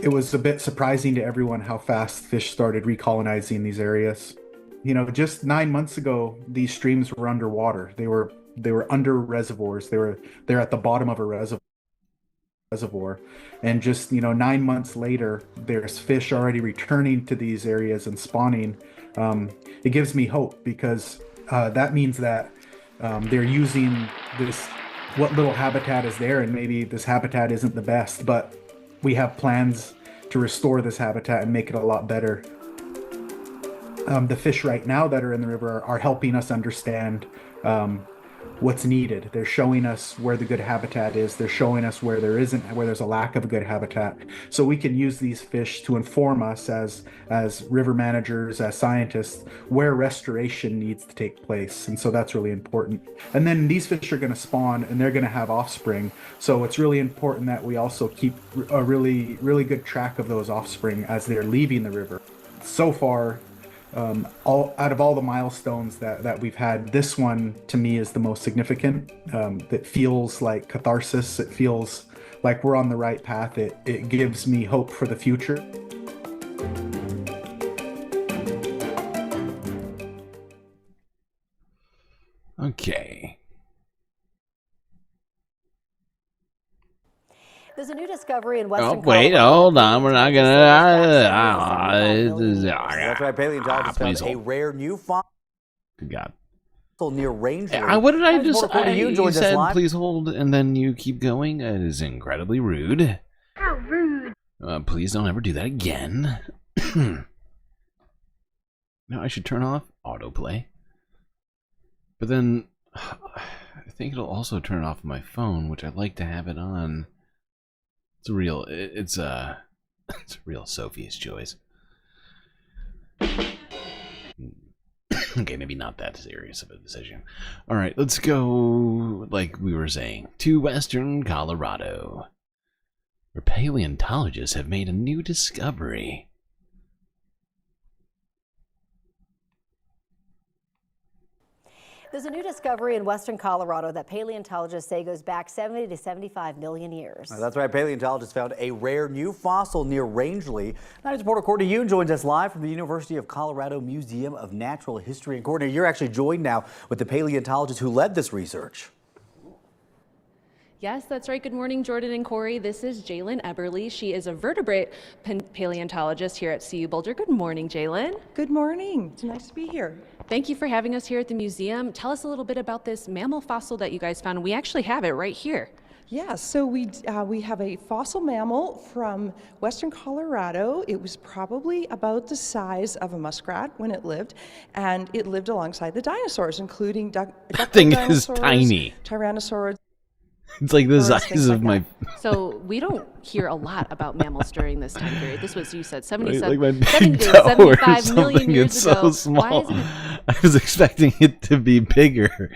It was a bit surprising to everyone how fast fish started recolonizing these areas. Just 9 months ago, these streams were underwater. They were under reservoirs. They're at the bottom of a reservoir. And just, 9 months later, there's fish already returning to these areas and spawning. It gives me hope because that means that they're using what little habitat is there, and maybe this habitat isn't the best, but we have plans to restore this habitat and make it a lot better. The fish right now that are in the river are helping us understand what's needed. They're showing us where the good habitat is. They're showing us where there's a lack of a good habitat. So we can use these fish to inform us as river managers, as scientists, where restoration needs to take place. And so that's really important. And then these fish are going to spawn and they're going to have offspring. So it's really important that we also keep a really, really good track of those offspring as they're leaving the river. So far, out of all the milestones that we've had, this one to me is the most significant. It feels like catharsis. It feels like we're on the right path. It gives me hope for the future. Okay. There's a new discovery in Western wait, hold on. We're not gonna. That's right. Paleontologists found a rare new fossil. God. Near Ranger. What did I just? You said please hold, and then you keep going. It is incredibly rude. How rude! Please don't ever do that again. No, I should turn off autoplay. But then I think it'll also turn off my phone, which I'd like to have it on. It's a real Sophie's choice. Okay, maybe not that serious of a decision. All right, let's go, like we were saying, to Western Colorado, where paleontologists have made a new discovery. There's a new discovery in Western Colorado that paleontologists say goes back 70 to 75 million years. That's right. Paleontologists found a rare new fossil near Rangeley. Tonight's reporter Courtney Yoon joins us live from the University of Colorado Museum of Natural History. And Courtney, you're actually joined now with the paleontologist who led this research. Yes, that's right. Good morning, Jordan and Corey. This is Jalen Eberly. She is a vertebrate paleontologist here at CU Boulder. Good morning, Jalen. Good morning. It's nice to be here. Thank you for having us here at the museum. Tell us a little bit about this mammal fossil that you guys found. We actually have it right here. Yeah, so we have a fossil mammal from Western Colorado. It was probably about the size of a muskrat when it lived, and it lived alongside the dinosaurs, including That thing is tiny. Tyrannosaurs. It's like the size of my. So we don't hear a lot about mammals during this time period. This was, you said, 70 like my to big toe or 75 million something. years It's ago. so small. Why isn't it? I was expecting it to be bigger.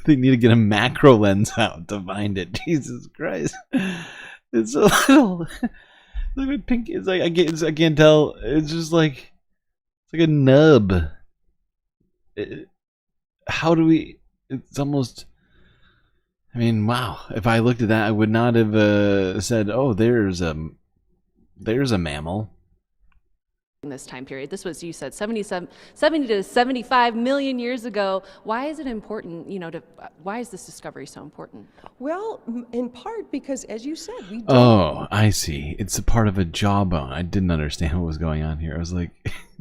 They need to get a macro lens out to find it. Jesus Christ, it's so little. Look at pink. It's like I can't tell. It's just like it's like a nub. How do we? It's almost. I mean, wow. If I looked at that, I would not have said, "Oh, there's a mammal." In this time period, this was, you said, 70 to 75 million years ago. Why is it important? Why is this discovery so important? Well, in part because, as you said, we don't. Oh, I see. It's a part of a jawbone. I didn't understand what was going on here. I was like,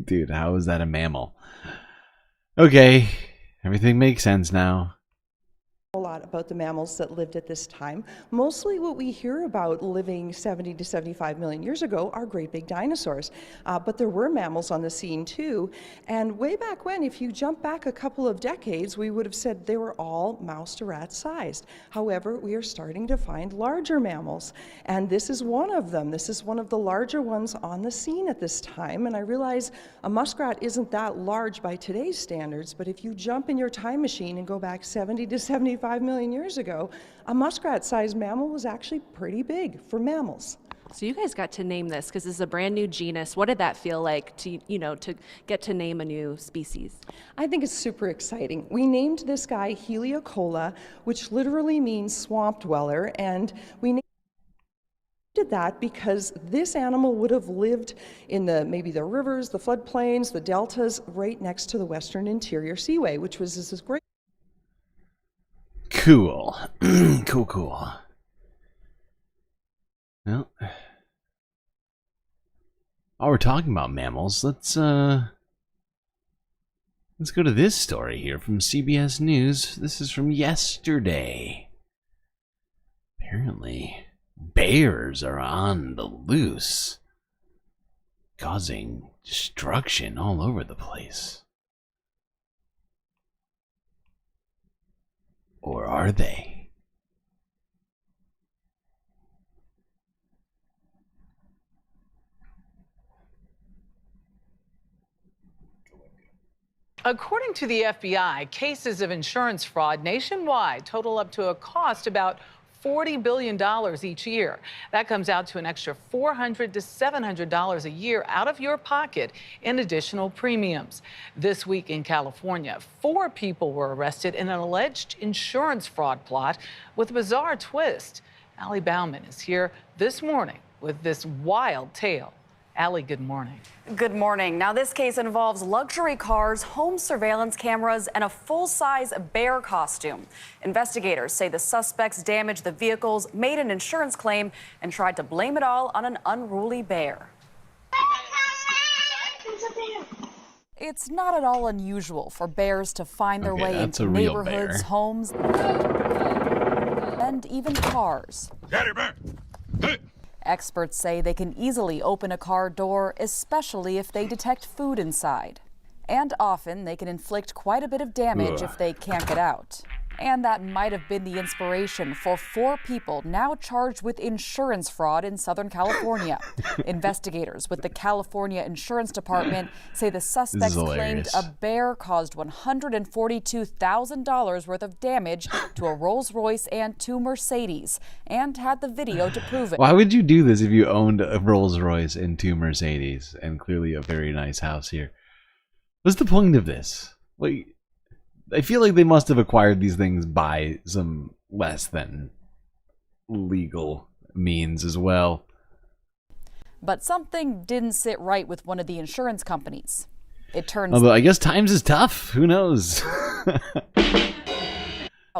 dude, how is that a mammal? Okay, everything makes sense now. lot about the mammals that lived at this time. Mostly what we hear about living 70 to 75 million years ago are great big dinosaurs. But there were mammals on the scene too. And way back when, if you jump back a couple of decades, we would have said they were all mouse to rat sized. However, we are starting to find larger mammals. And this is one of them. This is one of the larger ones on the scene at this time. And I realize a muskrat isn't that large by today's standards, but if you jump in your time machine and go back 70 to 75 million years ago, a muskrat-sized mammal was actually pretty big for mammals. So you guys got to name this because this is a brand new genus. What did that feel like to, to get to name a new species? I think it's super exciting. We named this guy Heliocola, which literally means swamp dweller, and we did that because this animal would have lived in maybe the rivers, the floodplains, the deltas, right next to the Western Interior Seaway, which was this great. Cool. Cool. Well, while we're talking about mammals, let's go to this story here from CBS News. This is from yesterday. Apparently, bears are on the loose, causing destruction all over the place. Or are they? According to the FBI, cases of insurance fraud nationwide total up to a cost about $40 billion each year. That comes out to an extra $400 to $700 a year out of your pocket in additional premiums. This week in California, 4 people were arrested in an alleged insurance fraud plot with a bizarre twist. Allie Bauman is here this morning with this wild tale. Allie, good morning. Good morning. Now, this case involves luxury cars, home surveillance cameras, and a full-size bear costume. Investigators say the suspects damaged the vehicles, made an insurance claim, and tried to blame it all on an unruly bear. It's not at all unusual for bears to find their way into neighborhoods, homes, and even cars. Experts say they can easily open a car door, especially if they detect food inside. And often they can inflict quite a bit of damage if they can't get out. And that might have been the inspiration for 4 people now charged with insurance fraud in Southern California. Investigators with the California Insurance Department say the suspects claimed a bear caused $142,000 worth of damage to a Rolls-Royce and 2 Mercedes, and had the video to prove it. Why would you do this if you owned a Rolls-Royce and 2 Mercedes and clearly a very nice house here? What's the point of this? Like, I feel like they must have acquired these things by some less than legal means as well. But something didn't sit right with one of the insurance companies. It turns Although I guess times is tough. Who knows?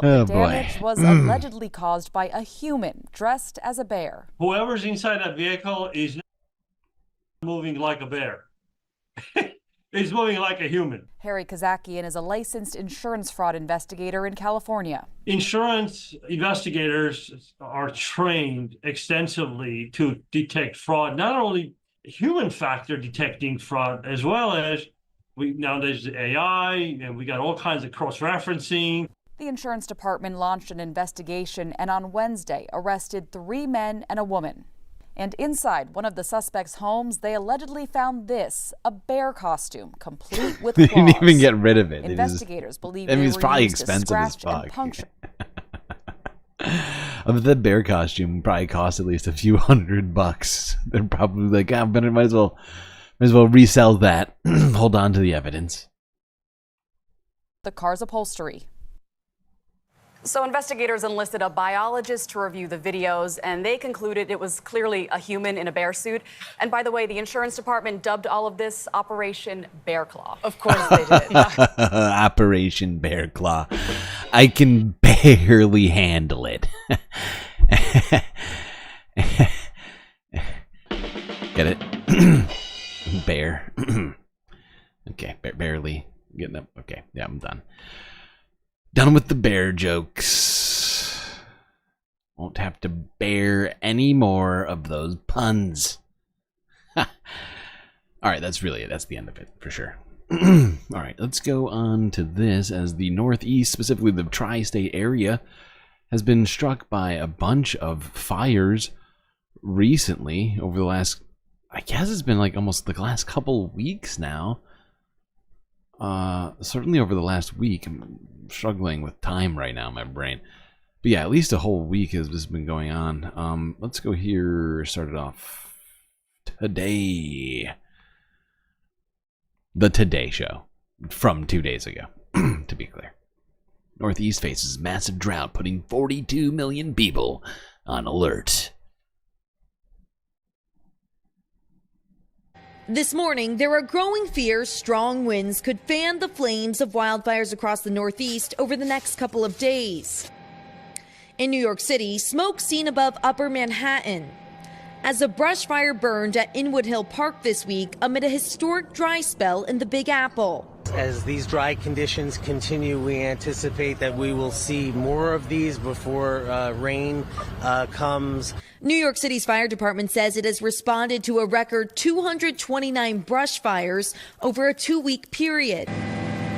the damage was allegedly caused by a human dressed as a bear. Whoever's inside that vehicle is not moving like a bear. It's moving like a human. Harry Kazakian is a licensed insurance fraud investigator in California. Insurance investigators are trained extensively to detect fraud, not only human factor detecting fraud, as well as nowadays the AI, and we got all kinds of cross-referencing. The insurance department launched an investigation and on Wednesday arrested 3 men and a woman. And inside one of the suspects' homes, they allegedly found this, a bear costume, complete with claws. They didn't even get rid of it. Investigators believe it's they probably were used expensive to as scratch fuck. and puncture. The bear costume probably cost at least a few $100. They're probably like, might as well resell that. Hold on to the evidence. The car's upholstery. So investigators enlisted a biologist to review the videos, and they concluded it was clearly a human in a bear suit. And by the way, the insurance department dubbed all of this Operation Bear Claw. Of course they did. Operation Bear Claw. I can barely handle it. Get it? Bear. Okay, barely getting up. Okay, yeah, I'm done. Done with the bear jokes. Won't have to bear any more of those puns. All right, that's really it. That's the end of it, for sure. All right, let's go on to this. As the Northeast, specifically the tri-state area, has been struck by a bunch of fires recently over the last, I guess it's been like almost the last couple weeks now. Certainly over the last week. I'm struggling with time right now in my brain. But yeah, at least a whole week has this been going on. Let's go here, start it off today. The Today Show from 2 days ago, to be clear. Northeast faces massive drought, putting 42 million people on alert. This morning, there are growing fears strong winds could fan the flames of wildfires across the Northeast over the next couple of days. In New York City, smoke seen above Upper Manhattan as a brush fire burned at Inwood Hill Park this week amid a historic dry spell in the Big Apple. As these dry conditions continue, we anticipate that we will see more of these before rain comes. New York City's fire department says it has responded to a record 229 brush fires over a 2-week period.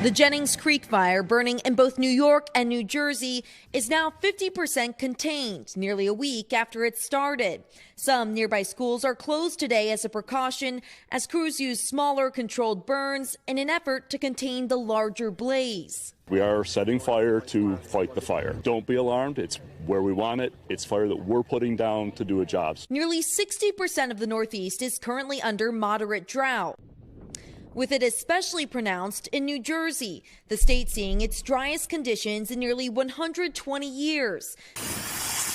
The Jennings Creek fire, burning in both New York and New Jersey, is now 50% contained, nearly a week after it started. Some nearby schools are closed today as a precaution, as crews use smaller controlled burns in an effort to contain the larger blaze. We are setting fire to fight the fire. Don't be alarmed. It's where we want it. It's fire that we're putting down to do a job. Nearly 60% of the Northeast is currently under moderate drought, with it especially pronounced in New Jersey, the state seeing its driest conditions in nearly 120 years.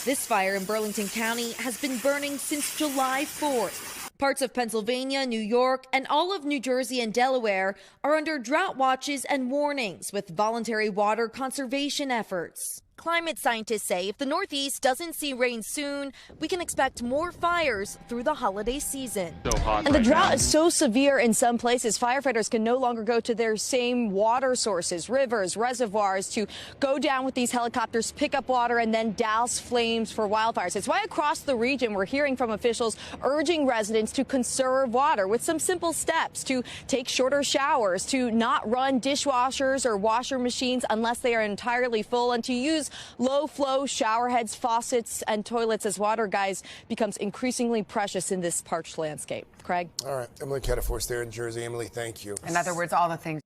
This fire in Burlington County has been burning since July 4th. Parts of Pennsylvania, New York, and all of New Jersey and Delaware are under drought watches and warnings with voluntary water conservation efforts. Climate scientists say if the Northeast doesn't see rain soon, we can expect more fires through the holiday season. And the drought is so severe in some places, firefighters can no longer go to their same water sources, rivers, reservoirs, to go down with these helicopters, pick up water, and then douse flames for wildfires. It's why across the region we're hearing from officials urging residents to conserve water with some simple steps: to take shorter showers, to not run dishwashers or washer machines unless they are entirely full, and to use low-flow shower heads, faucets, and toilets as water, guys, becomes increasingly precious in this parched landscape. Craig? All right. Emily Kedaforce there in Jersey. Emily, thank you. In other words, all the things.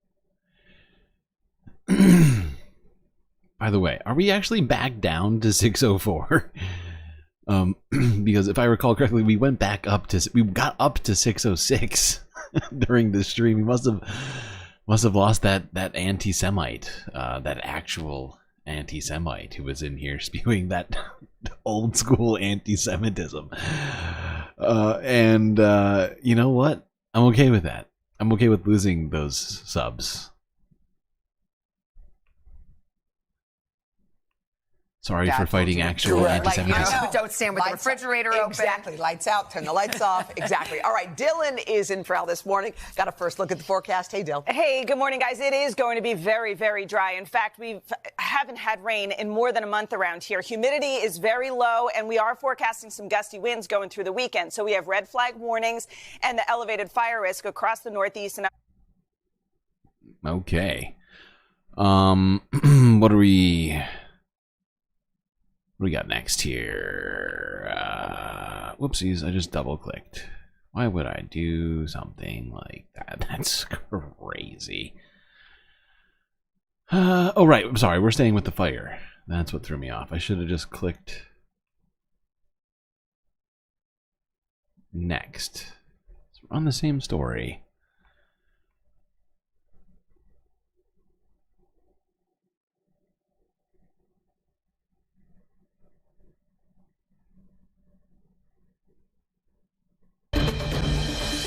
By the way, are we actually back down to 604? Because if I recall correctly, we got up to 606 during the stream. We must have lost that anti-Semite, that actual anti-Semite who was in here spewing that old school anti-Semitism. And you know what? I'm okay with that. I'm okay with losing those subs. Sorry for fighting actual anti-Semitism. Don't stand with the refrigerator open. Exactly. Lights out, turn the lights off. Exactly. All right. Dylan is in for Al this morning. Got a first look at the forecast. Hey, Dill. Hey, good morning, guys. It is going to be very, very dry. In fact, we haven't had rain in more than a month around here. Humidity is very low, and we are forecasting some gusty winds going through the weekend. So we have red flag warnings and the elevated fire risk across the Northeast. And okay. What do we got next here? Whoopsies, I just double clicked. Why would I do something like that? That's crazy. Oh, right. I'm sorry. We're staying with the fire. That's what threw me off. I should have just clicked next. So we're on the same story.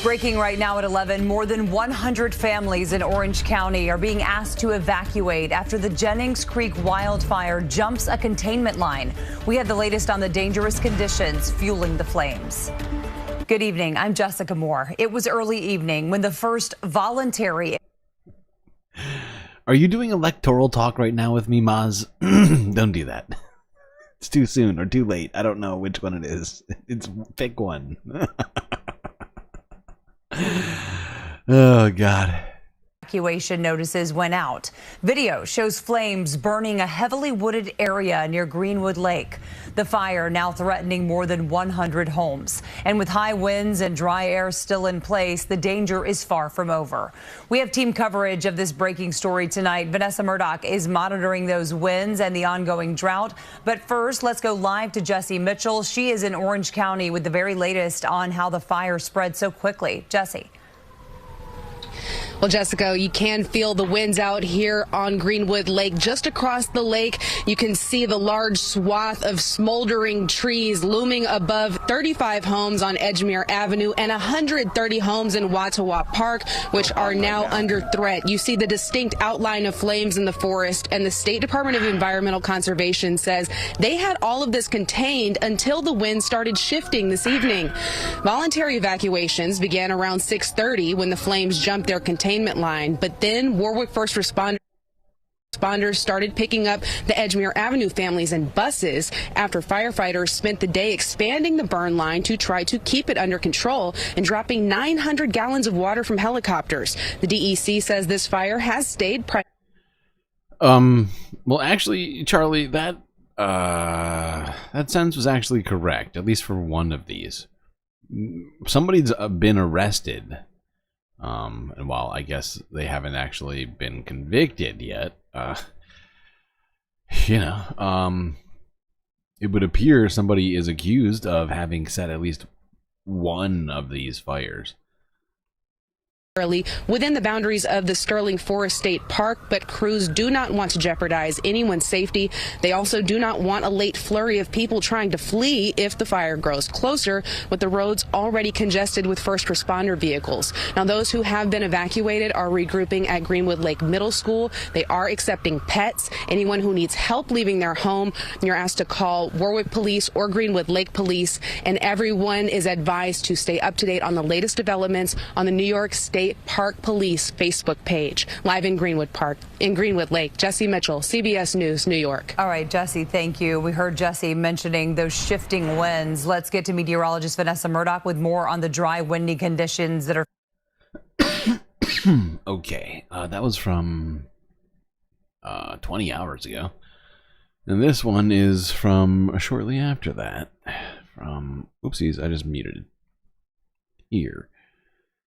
Breaking right now at 11, more than 100 families in Orange County are being asked to evacuate after the Jennings Creek wildfire jumps a containment line. We have the latest on the dangerous conditions fueling the flames. Good evening. I'm Jessica Moore. It was early evening when the first voluntary... Are you doing electoral talk right now with me, Maz? Don't do that. It's too soon or too late. I don't know which one it is. It's pick one. Oh, God. Evacuation notices went out. Video shows flames burning a heavily wooded area near Greenwood Lake. The fire now threatening more than 100 homes. And with high winds and dry air still in place, the danger is far from over. We have team coverage of this breaking story tonight. Vanessa Murdoch is monitoring those winds and the ongoing drought. But first, let's go live to Jessie Mitchell. She is in Orange County with the very latest on how the fire spread so quickly. Jessie. Well, Jessica, you can feel the winds out here on Greenwood Lake. Just across the lake, you can see the large swath of smoldering trees looming above 35 homes on Edgemere Avenue and 130 homes in Wattawa Park, which are now under threat. You see the distinct outline of flames in the forest, and the State Department of Environmental Conservation says they had all of this contained until the wind started shifting this evening. Voluntary evacuations began around 6:30 when the flames jumped their containment line, but then Warwick first responders started picking up the Edgemere Avenue families in buses after firefighters spent the day expanding the burn line to try to keep it under control and dropping 900 gallons of water from helicopters. The DEC says this fire has stayed Well, actually, Charlie, that sentence was actually correct, at least for one of these. Somebody's been arrested. And while I guess they haven't actually been convicted yet, it would appear somebody is accused of having set at least one of these fires within the boundaries of the Sterling Forest State Park, but crews do not want to jeopardize anyone's safety. They also do not want a late flurry of people trying to flee if the fire grows closer, with the roads already congested with first responder vehicles. Now, those who have been evacuated are regrouping at Greenwood Lake Middle School. They are accepting pets. Anyone who needs help leaving their home, you're asked to call Warwick Police or Greenwood Lake Police, and everyone is advised to stay up to date on the latest developments on the New York State Park Police Facebook page. Live in Greenwood Lake, Jessie Mitchell, CBS News, New York. All right, Jessie, thank you. We heard Jessie mentioning those shifting winds. Let's get to meteorologist Vanessa Murdoch with more on the dry, windy conditions that are. Okay, that was from 20 hours ago. And this one is from shortly after that. From, oopsies, I just muted it. Here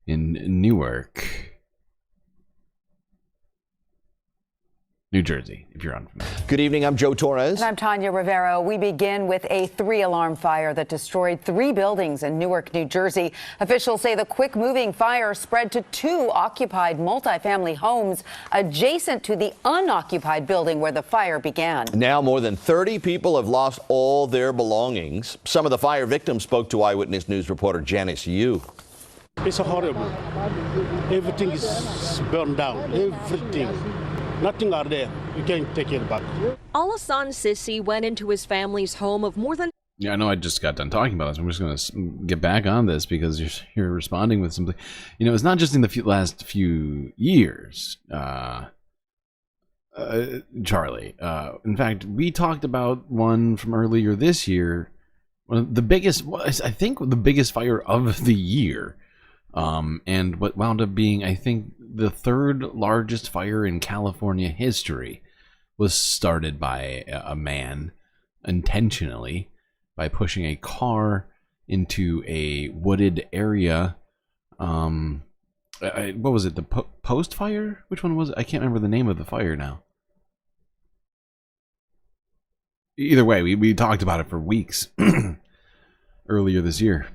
in Newark, New Jersey, if you're on. Good evening, I'm Joe Torres. And I'm Tanya Rivero. We begin with a 3-alarm fire that destroyed 3 buildings in Newark, New Jersey. Officials say the quick-moving fire spread to 2 occupied multifamily homes adjacent to the unoccupied building where the fire began. Now more than 30 people have lost all their belongings. Some of the fire victims spoke to Eyewitness News reporter Janice Yu. It's horrible. Everything is burned down. Everything. Nothing are there. You can't take it back. Alassane Sissi went into his family's home of more than... Yeah, I know I just got done talking about this. I'm just going to get back on this because you're responding with something. You know, it's not just in the last few years, Charlie. In fact, we talked about one from earlier this year. The biggest, I think the biggest fire of the year. And what wound up being, I think, the 3rd largest fire in California history was started by a man intentionally by pushing a car into a wooded area. What was it? The Post fire? Which one was it? I can't remember the name of the fire now. Either way, we talked about it for weeks earlier this year.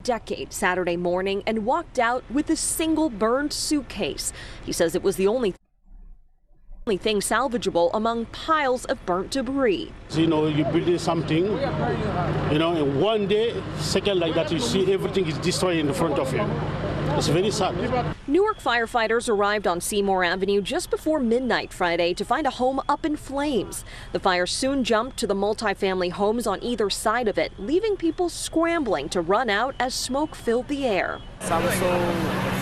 Decade Saturday morning and walked out with a single burned suitcase. He says it was the only thing salvageable among piles of burnt debris. So, you know, you're building something, you know, and one day, second like that, you see everything is destroyed in front of you. It's very sad. Newark firefighters arrived on Seymour Avenue just before midnight Friday to find a home up in flames. The fire soon jumped to the multifamily homes on either side of it, leaving people scrambling to run out as smoke filled the air. I was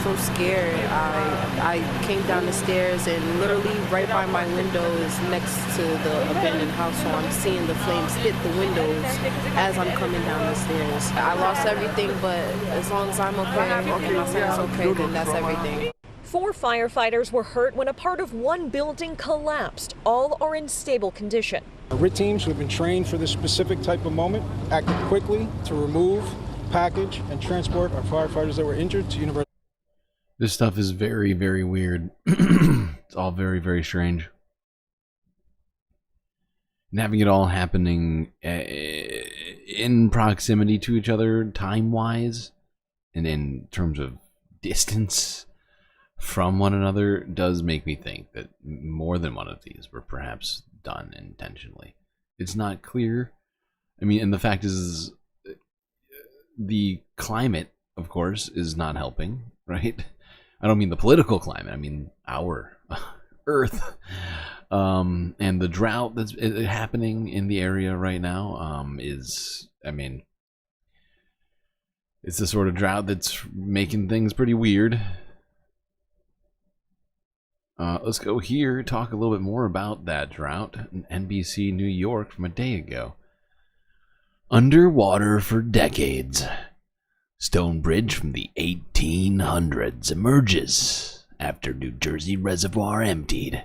so scared. I came down the stairs and literally right by my window is next to the abandoned house, so I'm seeing the flames hit the windows as I'm coming down the stairs. I lost everything, but as long as I'm okay and my son's okay, then that's everything. 4 firefighters were hurt when a part of one building collapsed. All are in stable condition. RIT teams who have been trained for this specific type of moment acted quickly to remove, package, and transport our firefighters that were injured to University. This stuff is very, very weird. It's all very, very strange. And having it all happening in proximity to each other time-wise and in terms of distance from one another does make me think that more than one of these were perhaps done intentionally. It's not clear. I mean, and the fact is the climate, of course, is not helping, right? I don't mean the political climate. I mean our Earth. And the drought that's happening in the area right now is, I mean, it's the sort of drought that's making things pretty weird. Let's go here, talk a little bit more about that drought. NBC New York from a day ago. Underwater for decades. Stone bridge from the 1800s emerges after New Jersey reservoir emptied.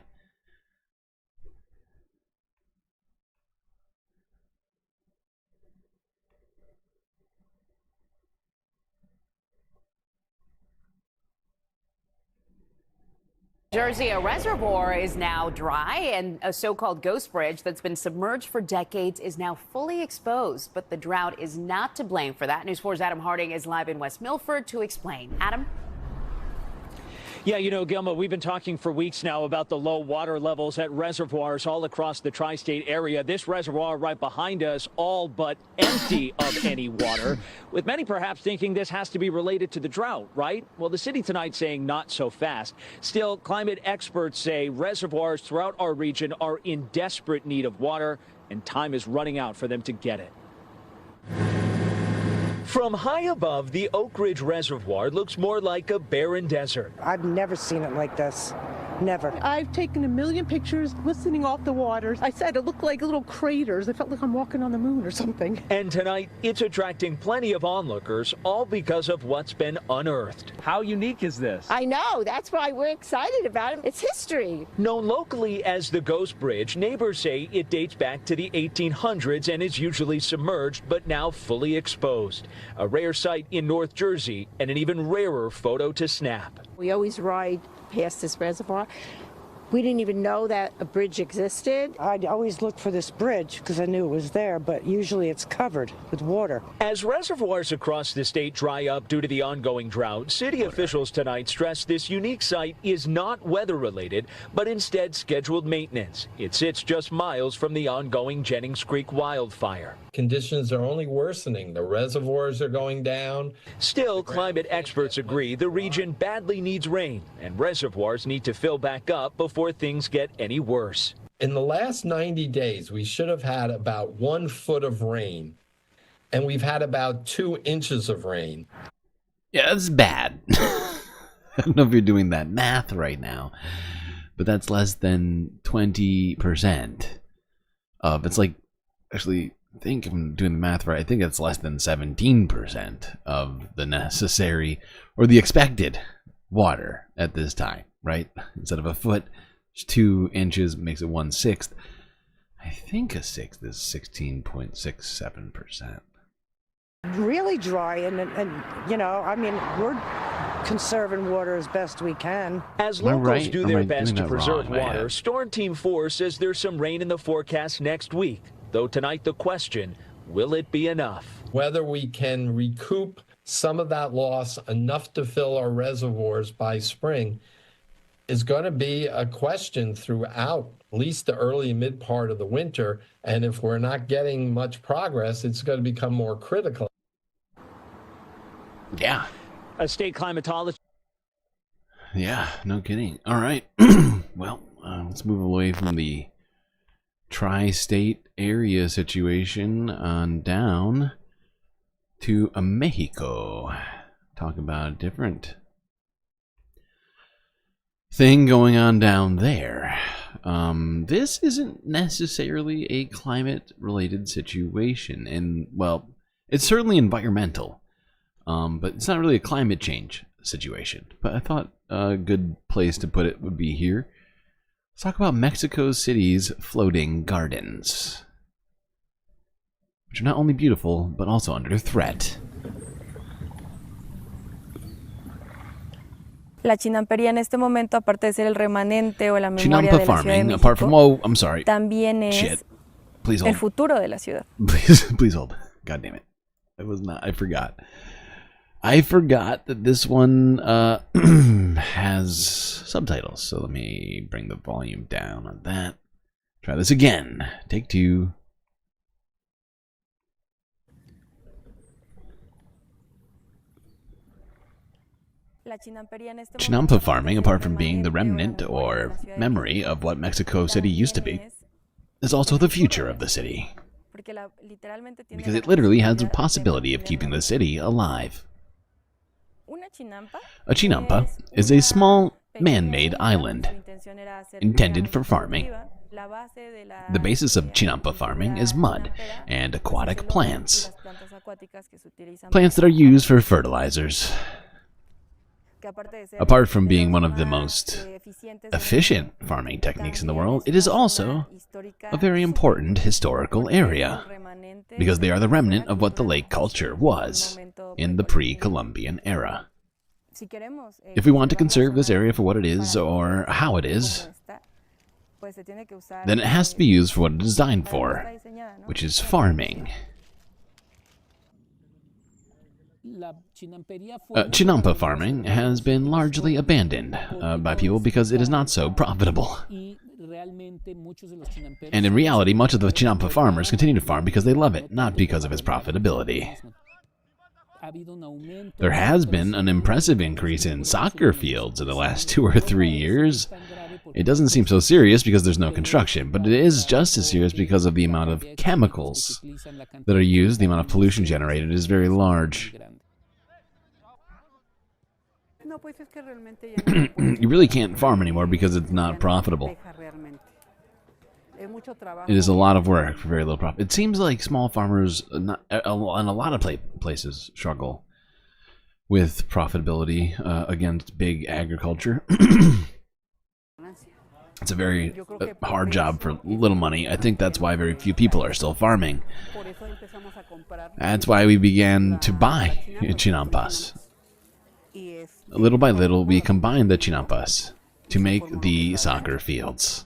Jersey, a reservoir is now dry, and a so-called ghost bridge that's been submerged for decades is now fully exposed. But the drought is not to blame for that. News 4's Adam Harding is live in West Milford to explain. Adam? Yeah, you know, Gilma, we've been talking for weeks now about the low water levels at reservoirs all across the tri-state area. This reservoir right behind us, all but empty of any water, with many perhaps thinking this has to be related to the drought, right? Well, the city tonight saying not so fast. Still, climate experts say reservoirs throughout our region are in desperate need of water, and time is running out for them to get it. From high above, the Oak Ridge Reservoir looks more like a barren desert. I've never seen it like this. Never. I've taken a million pictures listening off the waters. I said it looked like little craters. I felt like I'm walking on the moon or something. And tonight, it's attracting plenty of onlookers, all because of what's been unearthed. How unique is this? I know. That's why we're excited about it. It's history. Known locally as the Ghost Bridge, neighbors say it dates back to the 1800s and is usually submerged, but now fully exposed. A rare sight in North Jersey and an even rarer photo to snap. We always ride past this reservoir. We didn't even know that a bridge existed. I'd always look for this bridge because I knew it was there, but usually it's covered with water. As reservoirs across the state dry up due to the ongoing drought, city officials tonight stressed this unique site is not weather-related, but instead scheduled maintenance. It sits just miles from the ongoing Jennings Creek wildfire. Conditions are only worsening. The reservoirs are going down. Still, climate experts agree the region badly needs rain, and reservoirs need to fill back up before things get any worse. In the last 90 days, we should have had about 1 foot of rain, and we've had about 2 inches of rain. Yeah, that's bad. I don't know if you're doing that math right now, but that's less than 20% of, it's like, actually, I think if I'm doing the math right, I think it's less than 17% of the necessary or the expected water at this time, right? Instead of a foot, 2 inches makes it 1/6. I think a sixth is 16.67%. Really dry, and you know, I mean, we're conserving water as best we can. As locals do their best to preserve water, Storm Team 4 says there's some rain in the forecast next week. Though tonight the question, will it be enough? Whether we can recoup some of that loss enough to fill our reservoirs by spring is going to be a question throughout at least the early and mid part of the winter. And if we're not getting much progress, it's going to become more critical. Yeah. a state climatologist. Yeah, no kidding. All right. Well, let's move away from the tri-state area situation on down to Mexico. Talk about a different thing going on down there. This isn't necessarily a climate-related situation, and well, it's certainly environmental, but it's not really a climate change situation. But I thought a good place to put it would be here. Let's talk about Mexico City's floating gardens, which are not only beautiful, but also under threat. La chinampería en este momento, aparte de ser el remanente o la memoria Chinampa de la Ciudad de farming, México, apart from, oh, I'm sorry. también es Shit. Please hold. el futuro de la ciudad. Please hold. God damn it. It was not. I forgot. I forgot that this one has subtitles. So let me bring the volume down on that. Try this again. Take two. Chinampa farming, apart from being the remnant or memory of what Mexico City used to be, is also the future of the city. Because it literally has the possibility of keeping the city alive. A chinampa is a small man-made island intended for farming. The basis of chinampa farming is mud and aquatic plants. Plants that are used for fertilizers. Apart from being one of the most efficient farming techniques in the world, it is also a very important historical area, because they are the remnant of what the lake culture was in the pre-Columbian era. If we want to conserve this area for what it is, or how it is, then it has to be used for what it is designed for, which is farming. Chinampa farming has been largely abandoned by people because it is not so profitable. And in reality, much of the chinampa farmers continue to farm because they love it, not because of its profitability. There has been an impressive increase in soccer fields in the last 2 or 3 years. It doesn't seem so serious because there's no construction, but it is just as serious because of the amount of chemicals that are used. The amount of pollution generated is very large. You really can't farm anymore because it's not profitable. It is a lot of work for very little profit. It seems like small farmers in a lot of places struggle with profitability against big agriculture. It's a very hard job for little money. I think that's why very few people are still farming. That's why we began to buy chinampas. Little by little, we combined the chinampas to make the soccer fields.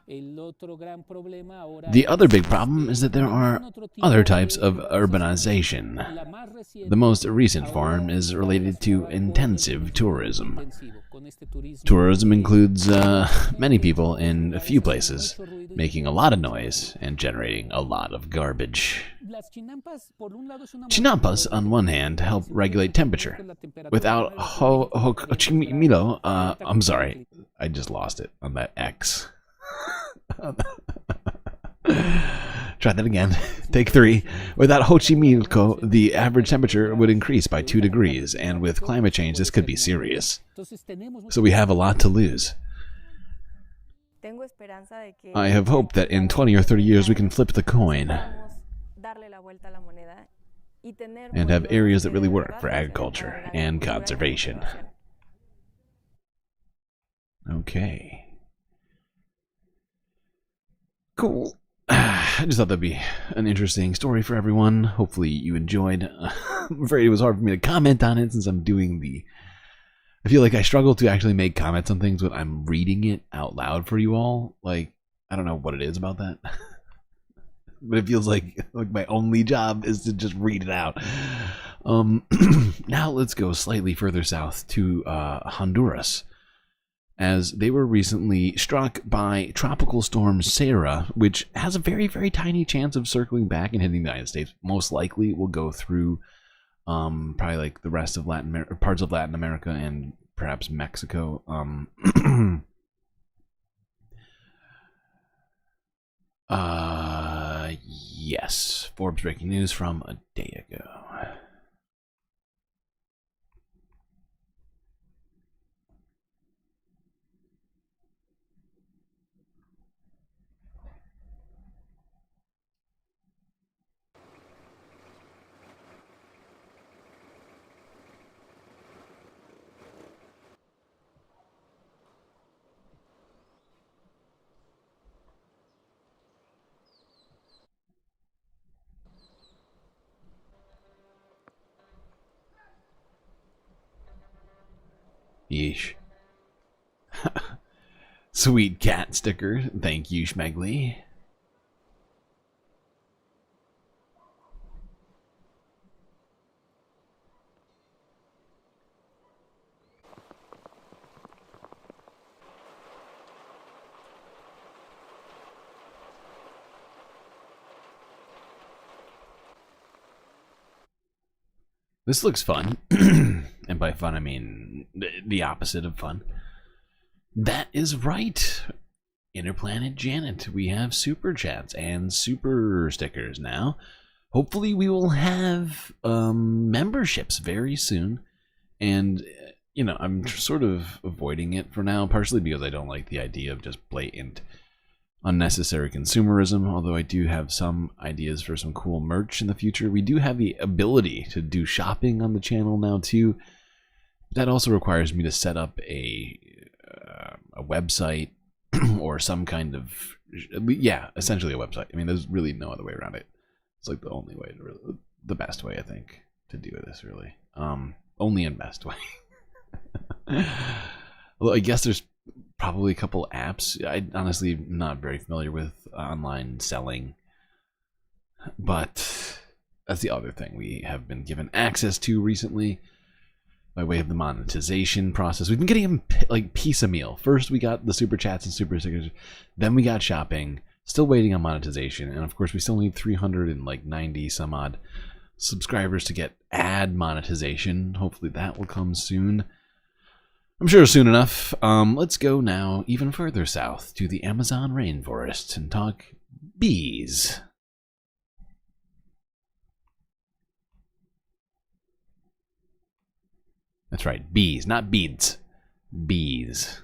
The other big problem is that there are other types of urbanization. The most recent form is related to intensive tourism. Tourism includes many people in a few places, making a lot of noise and generating a lot of garbage. Chinampas, on one hand, help regulate temperature. Without Hochimilo, I'm sorry, I just lost it on that X. Try that again. Take 3. Without Xochimilco, the average temperature would increase by 2 degrees, and with climate change, this could be serious. So we have a lot to lose. I have hope that in 20 or 30 years we can flip the coin and have areas that really work for agriculture and conservation. Okay. Cool. I just thought that'd be an interesting story for everyone. Hopefully you enjoyed. I'm afraid it was hard for me to comment on it since I'm doing the... I feel like I struggle to actually make comments on things when I'm reading it out loud for you all. Like, I don't know what it is about that. But it feels like my only job is to just read it out. Now let's go slightly further south to Honduras. as they were recently struck by Tropical Storm Sarah, which has a very, very tiny chance of circling back and hitting the United States. Most likely will go through probably like the rest of parts of Latin America and perhaps Mexico. Yes, Forbes breaking news from a day ago. Yeesh. Sweet cat sticker. Thank you, Schmegley. This looks fun. And by fun, I mean the opposite of fun. That is right. Interplanet Janet. We have super chats and super stickers now. Hopefully we will have memberships very soon. And, you know, I'm sort of avoiding it for now, partially because I don't like the idea of just blatant unnecessary consumerism, although I do have some ideas for some cool merch in the future. We do have the ability to do shopping on the channel now too. That also requires me to set up a website or some kind of, yeah, essentially a website. I mean, there's really no other way around it. It's like the only way to really, the best way, I think, to do this, really. Only in best way. Well, I guess there's probably a couple apps. I honestly am not very familiar with online selling, but that's the other thing we have been given access to recently by way of the monetization process. We've been getting them like piecemeal. First we got the super chats and super stickers, then we got shopping, still waiting on monetization, and of course we still need 390 some odd subscribers to get ad monetization. Hopefully that will come soon. I'm sure soon enough. Let's go now even further south to the Amazon rainforest and talk bees. That's right, bees, not beads. Bees.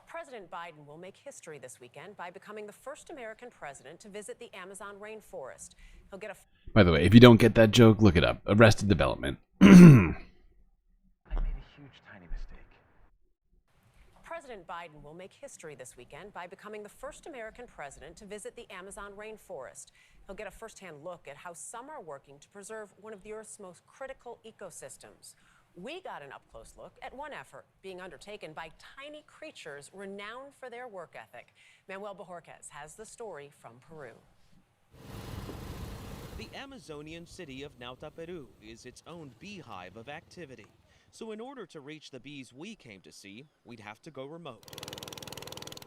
President Biden will make history this weekend by becoming the first American president to visit the Amazon rainforest. He'll get a... By the way, if you don't get that joke, look it up. Arrested Development. President Biden will make history this weekend by becoming the first American president to visit the Amazon rainforest. He'll get a first-hand look at how some are working to preserve one of the Earth's most critical ecosystems. We got an up-close look at one effort being undertaken by tiny creatures renowned for their work ethic. Manuel Bojorquez has the story from Peru. The Amazonian city of Nauta, Peru is its own beehive of activity. So in order to reach the bees we came to see, we'd have to go remote.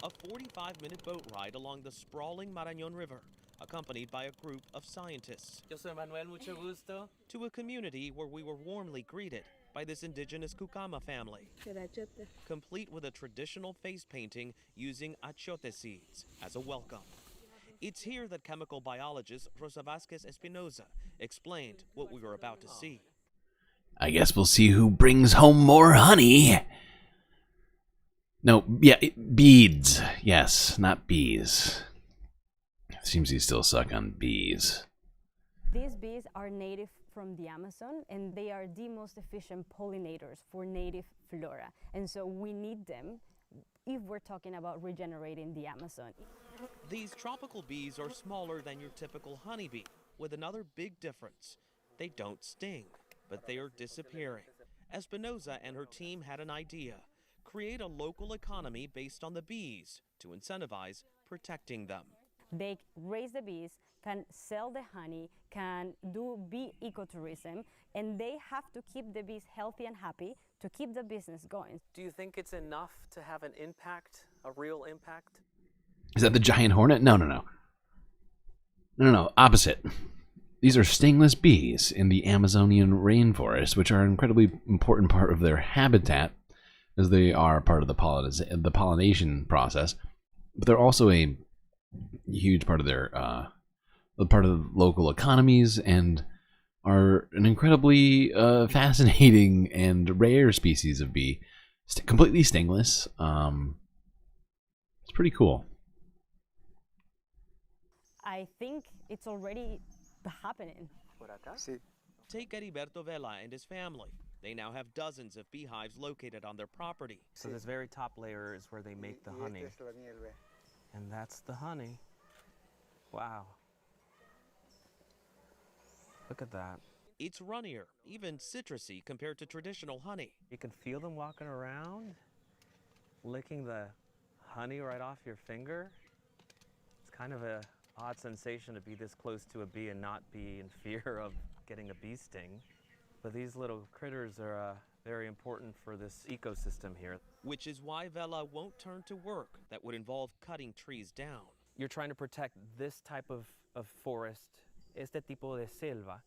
A 45-minute boat ride along the sprawling Marañón River, accompanied by a group of scientists. Yo soy Manuel, mucho gusto. To a community where we were warmly greeted by this indigenous Cucama family, complete with a traditional face painting using achote seeds as a welcome. It's here that chemical biologist Rosa Vázquez Espinosa explained what we were about to see. I guess we'll see who brings home more honey. No, yeah, beads. Yes, not bees. Seems you still suck on bees. These bees are native from the Amazon, and they are the most efficient pollinators for native flora. And so we need them if we're talking about regenerating the Amazon. These tropical bees are smaller than your typical honeybee, with another big difference. They don't sting, but they are disappearing. Espinosa and her team had an idea: create a local economy based on the bees to incentivize protecting them. They raise the bees, can sell the honey, can do bee ecotourism, and they have to keep the bees healthy and happy to keep the business going. Do you think it's enough to have an impact, a real impact? Is that the giant hornet? No. Opposite. These are stingless bees in the Amazonian rainforest, which are an incredibly important part of their habitat, as they are part of the pollination process. But they're also a huge part of their part of the local economies, and are an incredibly fascinating and rare species of bee, completely stingless. It's pretty cool. I think it's already happening. Take Heriberto Vela and his family. They now have dozens of beehives located on their property. So this very top layer is where they make the honey. And that's the honey. Wow. Look at that. It's runnier, even citrusy compared to traditional honey. You can feel them walking around, licking the honey right off your finger. It's kind of a odd sensation to be this close to a bee and not be in fear of getting a bee sting. But these little critters are very important for this ecosystem here. Which is why Vela won't turn to work that would involve cutting trees down. You're trying to protect this type of forest, este tipo de selva,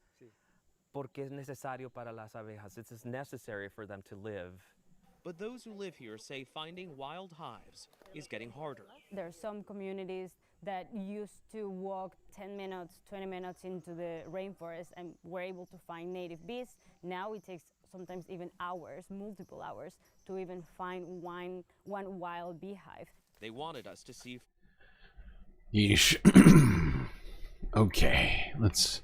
porque es necesario para las abejas. It's necessary for them to live. But those who live here say finding wild hives is getting harder. There are some communities that used to walk 10 minutes, 20 minutes into the rainforest and were able to find native bees. Now it takes sometimes even hours, multiple hours, to even find one wild beehive. They wanted us to see. Yeesh. Okay, let's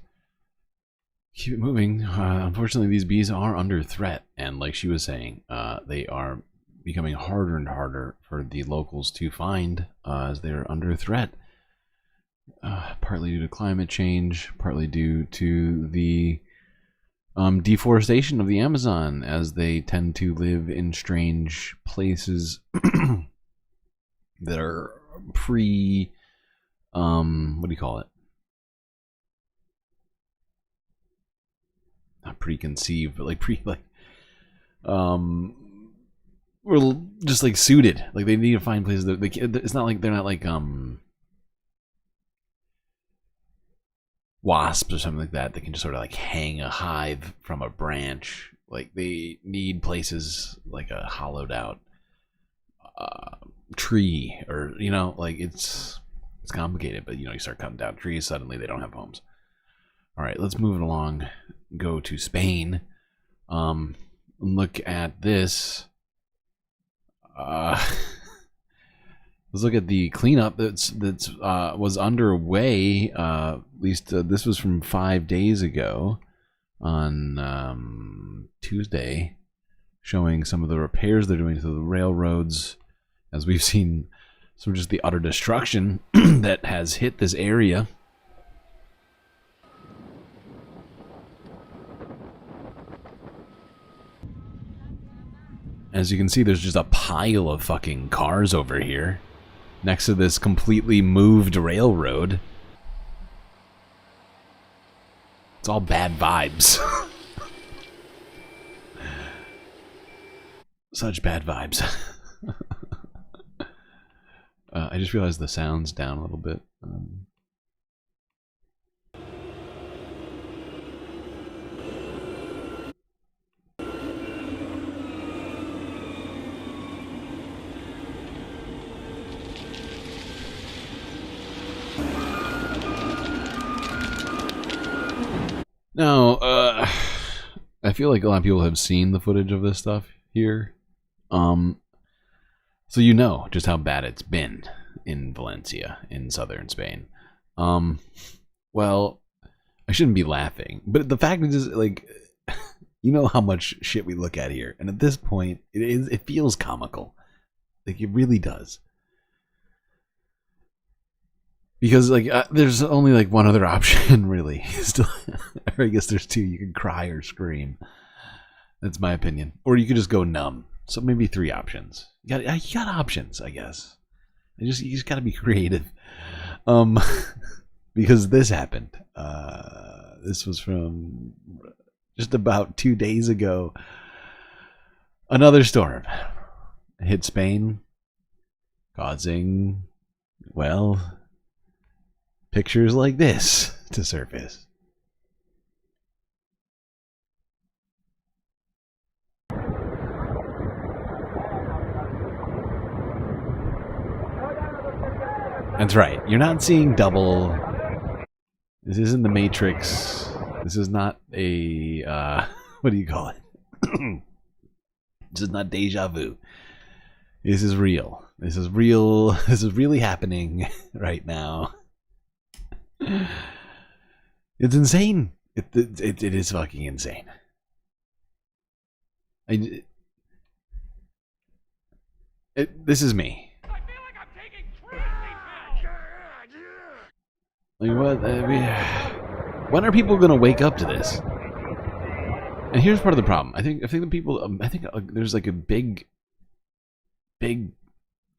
keep it moving. Unfortunately, these bees are under threat, and like she was saying, they are becoming harder and harder for the locals to find as they're under threat. Partly due to climate change, partly due to the deforestation of the Amazon, as they tend to live in strange places that are what do you call it? Not preconceived, but we're just like suited. Like they need to find places that it's not like they're not like wasps or something like that. They can just sort of like hang a hive from a branch. Like they need places like a hollowed out tree, or like it's complicated. But you start cutting down trees, suddenly they don't have homes. All right, let's move it along. Go to Spain. Look at this. Let's look at the cleanup that's was underway. At least this was from 5 days ago on Tuesday, showing some of the repairs they're doing to the railroads, as we've seen some just the utter destruction that has hit this area. As you can see, there's just a pile of fucking cars over here next to this completely moved railroad. It's all bad vibes. Such bad vibes. I just realized the sound's down a little bit. Now, I feel like a lot of people have seen the footage of this stuff here. So you know just how bad it's been in Valencia, in southern Spain. Well, I shouldn't be laughing, but the fact is, like, you know how much shit we look at here, and at this point, it feels comical. Like, it really does. Because, like, there's only, like, one other option, really. Still, or I guess there's two. You can cry or scream. That's my opinion. Or you could just go numb. So maybe 3 options. You got options, I guess. You just got to be creative. Because this happened. This was from just about 2 days ago. Another storm hit Spain, causing, well, pictures like this to surface. That's right. You're not seeing double. This isn't the Matrix. This is not a what do you call it? This is not deja vu. This is real. This is real. This is really happening right now. It's insane. It is fucking insane. This is me. Like what? When are people gonna wake up to this? And here's part of the problem. I think the people. I think there's like a big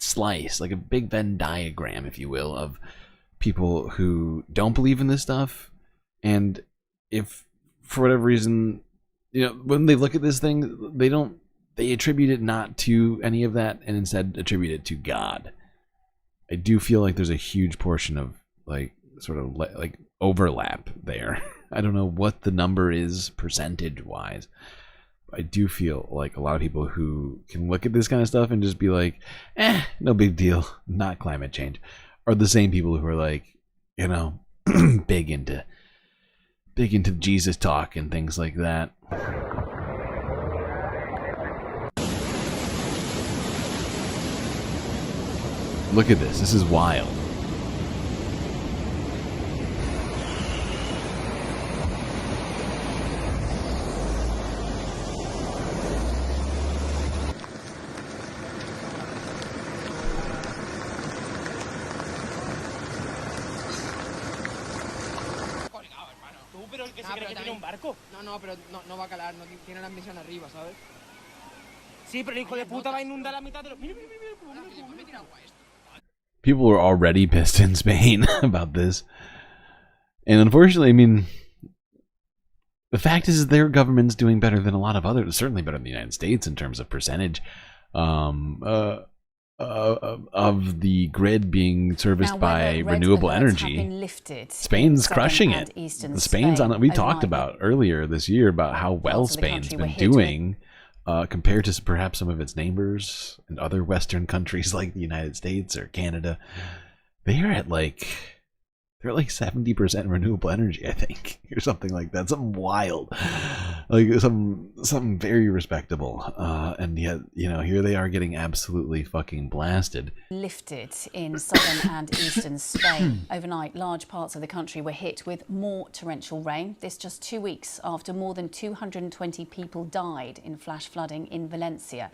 slice, like a big Venn diagram, if you will, of people who don't believe in this stuff, and if for whatever reason, you know, when they look at this thing, they attribute it not to any of that, and instead attribute it to God. I do feel like there's a huge portion of like sort of like overlap there. I don't know what the number is percentage wise. I do feel like a lot of people who can look at this kind of stuff and just be like, no big deal, not climate change, are the same people who are like, you know, big into Jesus talk and things like that. Look at this. This is wild. No, pero no va a calar, no tiene la misión arriba, ¿sabes? Sí, pero el hijo de puta va a inundar la mitad de los... Mira, me tira agua esto. People were already pissed in Spain about this. And unfortunately, I mean, the fact is their government's doing better than a lot of others, certainly better than the United States in terms of percentage of the grid being serviced by renewable energy. Spain's crushing it. Spain's on it. We talked about earlier this year about how well Spain's been doing compared to perhaps some of its neighbors and other Western countries like the United States or Canada. They're at like 70% renewable energy, I think, or something like that. Something wild, like something very respectable. And yet, you know, here they are getting absolutely fucking blasted. Lifted in southern and eastern Spain. Overnight, large parts of the country were hit with more torrential rain. This just 2 weeks after more than 220 people died in flash flooding in Valencia.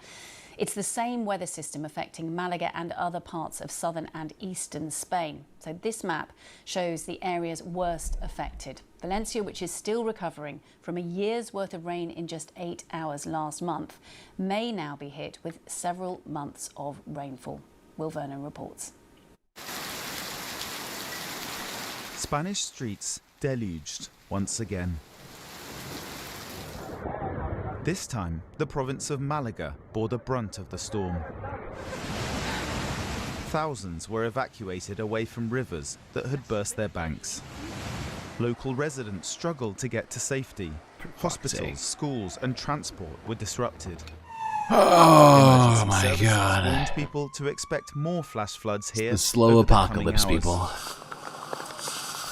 It's the same weather system affecting Malaga and other parts of southern and eastern Spain. So this map shows the areas worst affected. Valencia, which is still recovering from a year's worth of rain in just 8 hours last month, may now be hit with several months of rainfall. Will Vernon reports. Spanish streets deluged once again. This time, the province of Malaga bore the brunt of the storm. Thousands were evacuated away from rivers that had burst their banks. Local residents struggled to get to safety. Hospitals, schools and transport were disrupted. Oh my God. Warned people to expect more flash floods here. It's the slow apocalypse, people.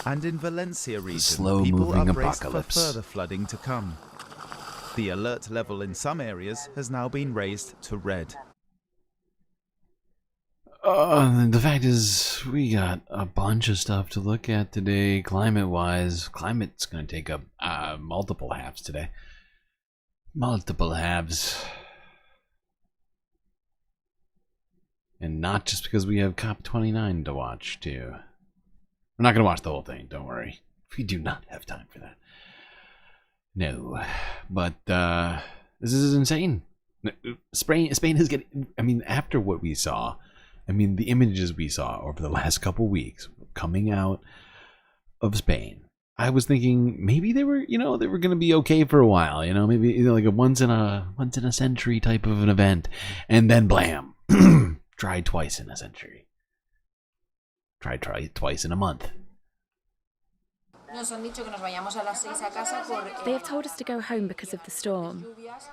And in Valencia region, slow people are braced apocalypse. for further flooding to come. The alert level in some areas has now been raised to red. The fact is, we got a bunch of stuff to look at today, climate-wise. Climate's going to take up multiple halves today. Multiple halves. And not just because we have COP29 to watch, too. We're not going to watch the whole thing, don't worry. We do not have time for that. No, but this is insane. Spain is getting, I mean, after what we saw, I mean, the images we saw over the last couple weeks, coming out of Spain. I was thinking maybe they were going to be okay for a while, maybe like a once in a century type of an event, and then blam, tried twice in a century, tried twice in a month. They have told us to go home because of the storm.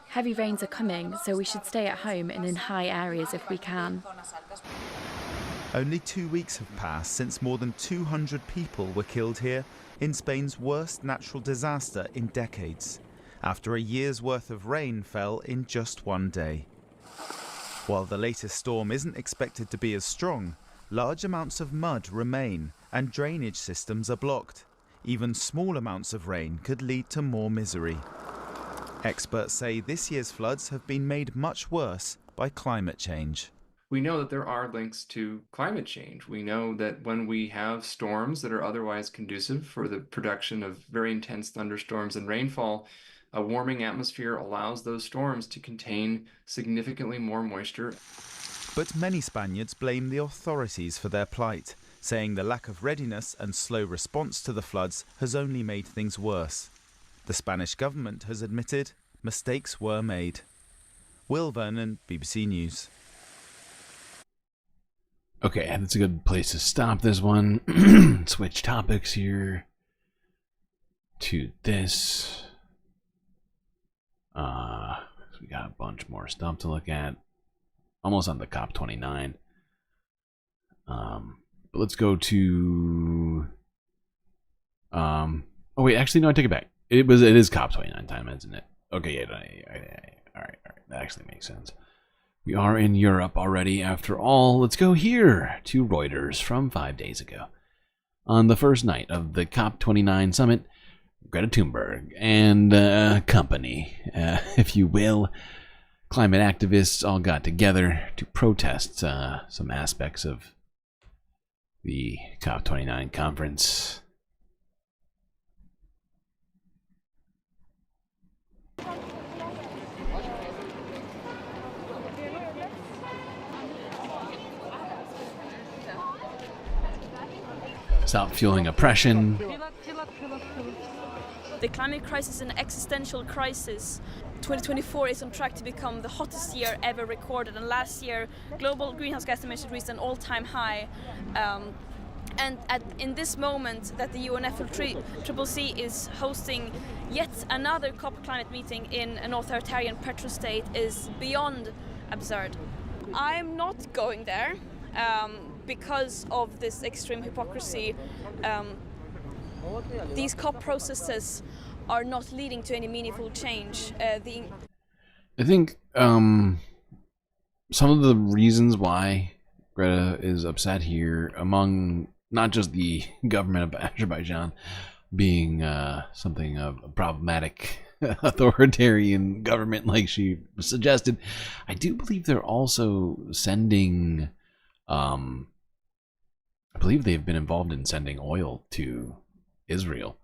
Heavy rains are coming, so we should stay at home and in high areas if we can. Only 2 weeks have passed since more than 200 people were killed here in Spain's worst natural disaster in decades, after a year's worth of rain fell in just one day. While the latest storm isn't expected to be as strong, large amounts of mud remain and drainage systems are blocked. Even small amounts of rain could lead to more misery. Experts say this year's floods have been made much worse by climate change. We know that there are links to climate change. We know that when we have storms that are otherwise conducive for the production of very intense thunderstorms and rainfall, a warming atmosphere allows those storms to contain significantly more moisture. But many Spaniards blame the authorities for their plight, saying the lack of readiness and slow response to the floods has only made things worse. The Spanish government has admitted mistakes were made. Will Vernon, BBC News. Okay, and it's a good place to stop this one. Switch topics here to this. We got a bunch more stuff to look at. Almost on the COP29. But let's go to. Oh wait, actually no, I take it back. It is COP29 time, isn't it? Okay, yeah, all right. That actually makes sense. We are in Europe already, after all. Let's go here to Reuters from 5 days ago. On the first night of the COP29 summit, Greta Thunberg and company, if you will, climate activists all got together to protest some aspects of the COP29 conference. Stop fueling oppression. The climate crisis is an existential crisis. 2024 is on track to become the hottest year ever recorded, and last year global greenhouse gas emissions reached an all-time high. And in this moment that the UNFCCC is hosting yet another COP climate meeting in an authoritarian petrostate is beyond absurd. I'm not going there because of this extreme hypocrisy. These COP processes are not leading to any meaningful change. I think some of the reasons why Greta is upset here, among not just the government of Azerbaijan being something of a problematic authoritarian government like she suggested, I do believe they're also sending, I believe they've been involved in sending oil to Israel.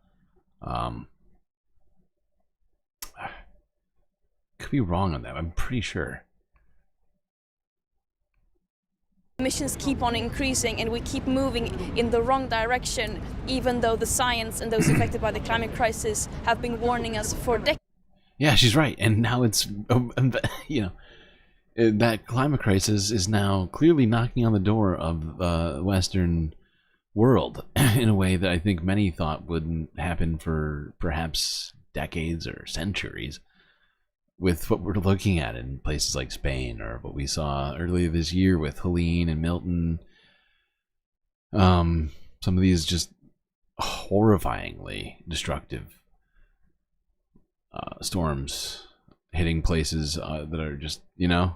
Could be wrong on that. I'm pretty sure. Emissions keep on increasing and we keep moving in the wrong direction, even though the science and those affected by the climate crisis have been warning us for decades. Yeah, she's right. And now it's, that climate crisis is now clearly knocking on the door of the Western world in a way that I think many thought wouldn't happen for perhaps decades or centuries, with what we're looking at in places like Spain, or what we saw earlier this year with Helene and Milton. Some of these just horrifyingly destructive storms hitting places that are just, because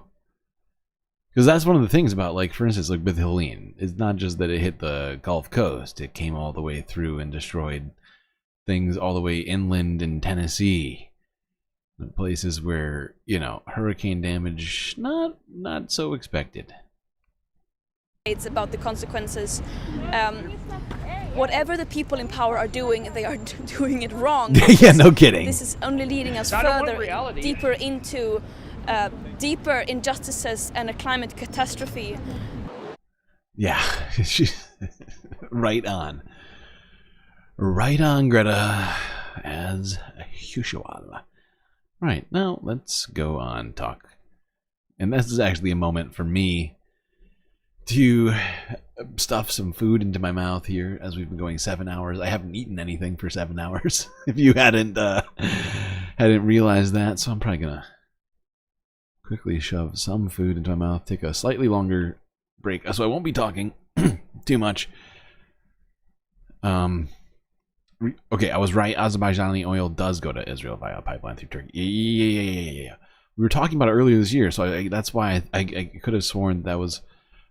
that's one of the things about, like, for instance, like with Helene, it's not just that it hit the Gulf Coast, it came all the way through and destroyed things all the way inland in Tennessee. Places where, hurricane damage not so expected. It's about the consequences. Whatever the people in power are doing, they are doing it wrong. Yeah, no kidding. This is only leading us further, deeper into deeper injustices and a climate catastrophe. Yeah, Right on. Right on, Greta. As usual. Right, now let's go on talk. And this is actually a moment for me to stuff some food into my mouth here as we've been going 7 hours. I haven't eaten anything for 7 hours, if you hadn't realized that. So I'm probably gonna quickly shove some food into my mouth, take a slightly longer break, so I won't be talking too much. Okay, I was right. Azerbaijani oil does go to Israel via a pipeline through Turkey. Yeah. We were talking about it earlier this year, so that's why I could have sworn that was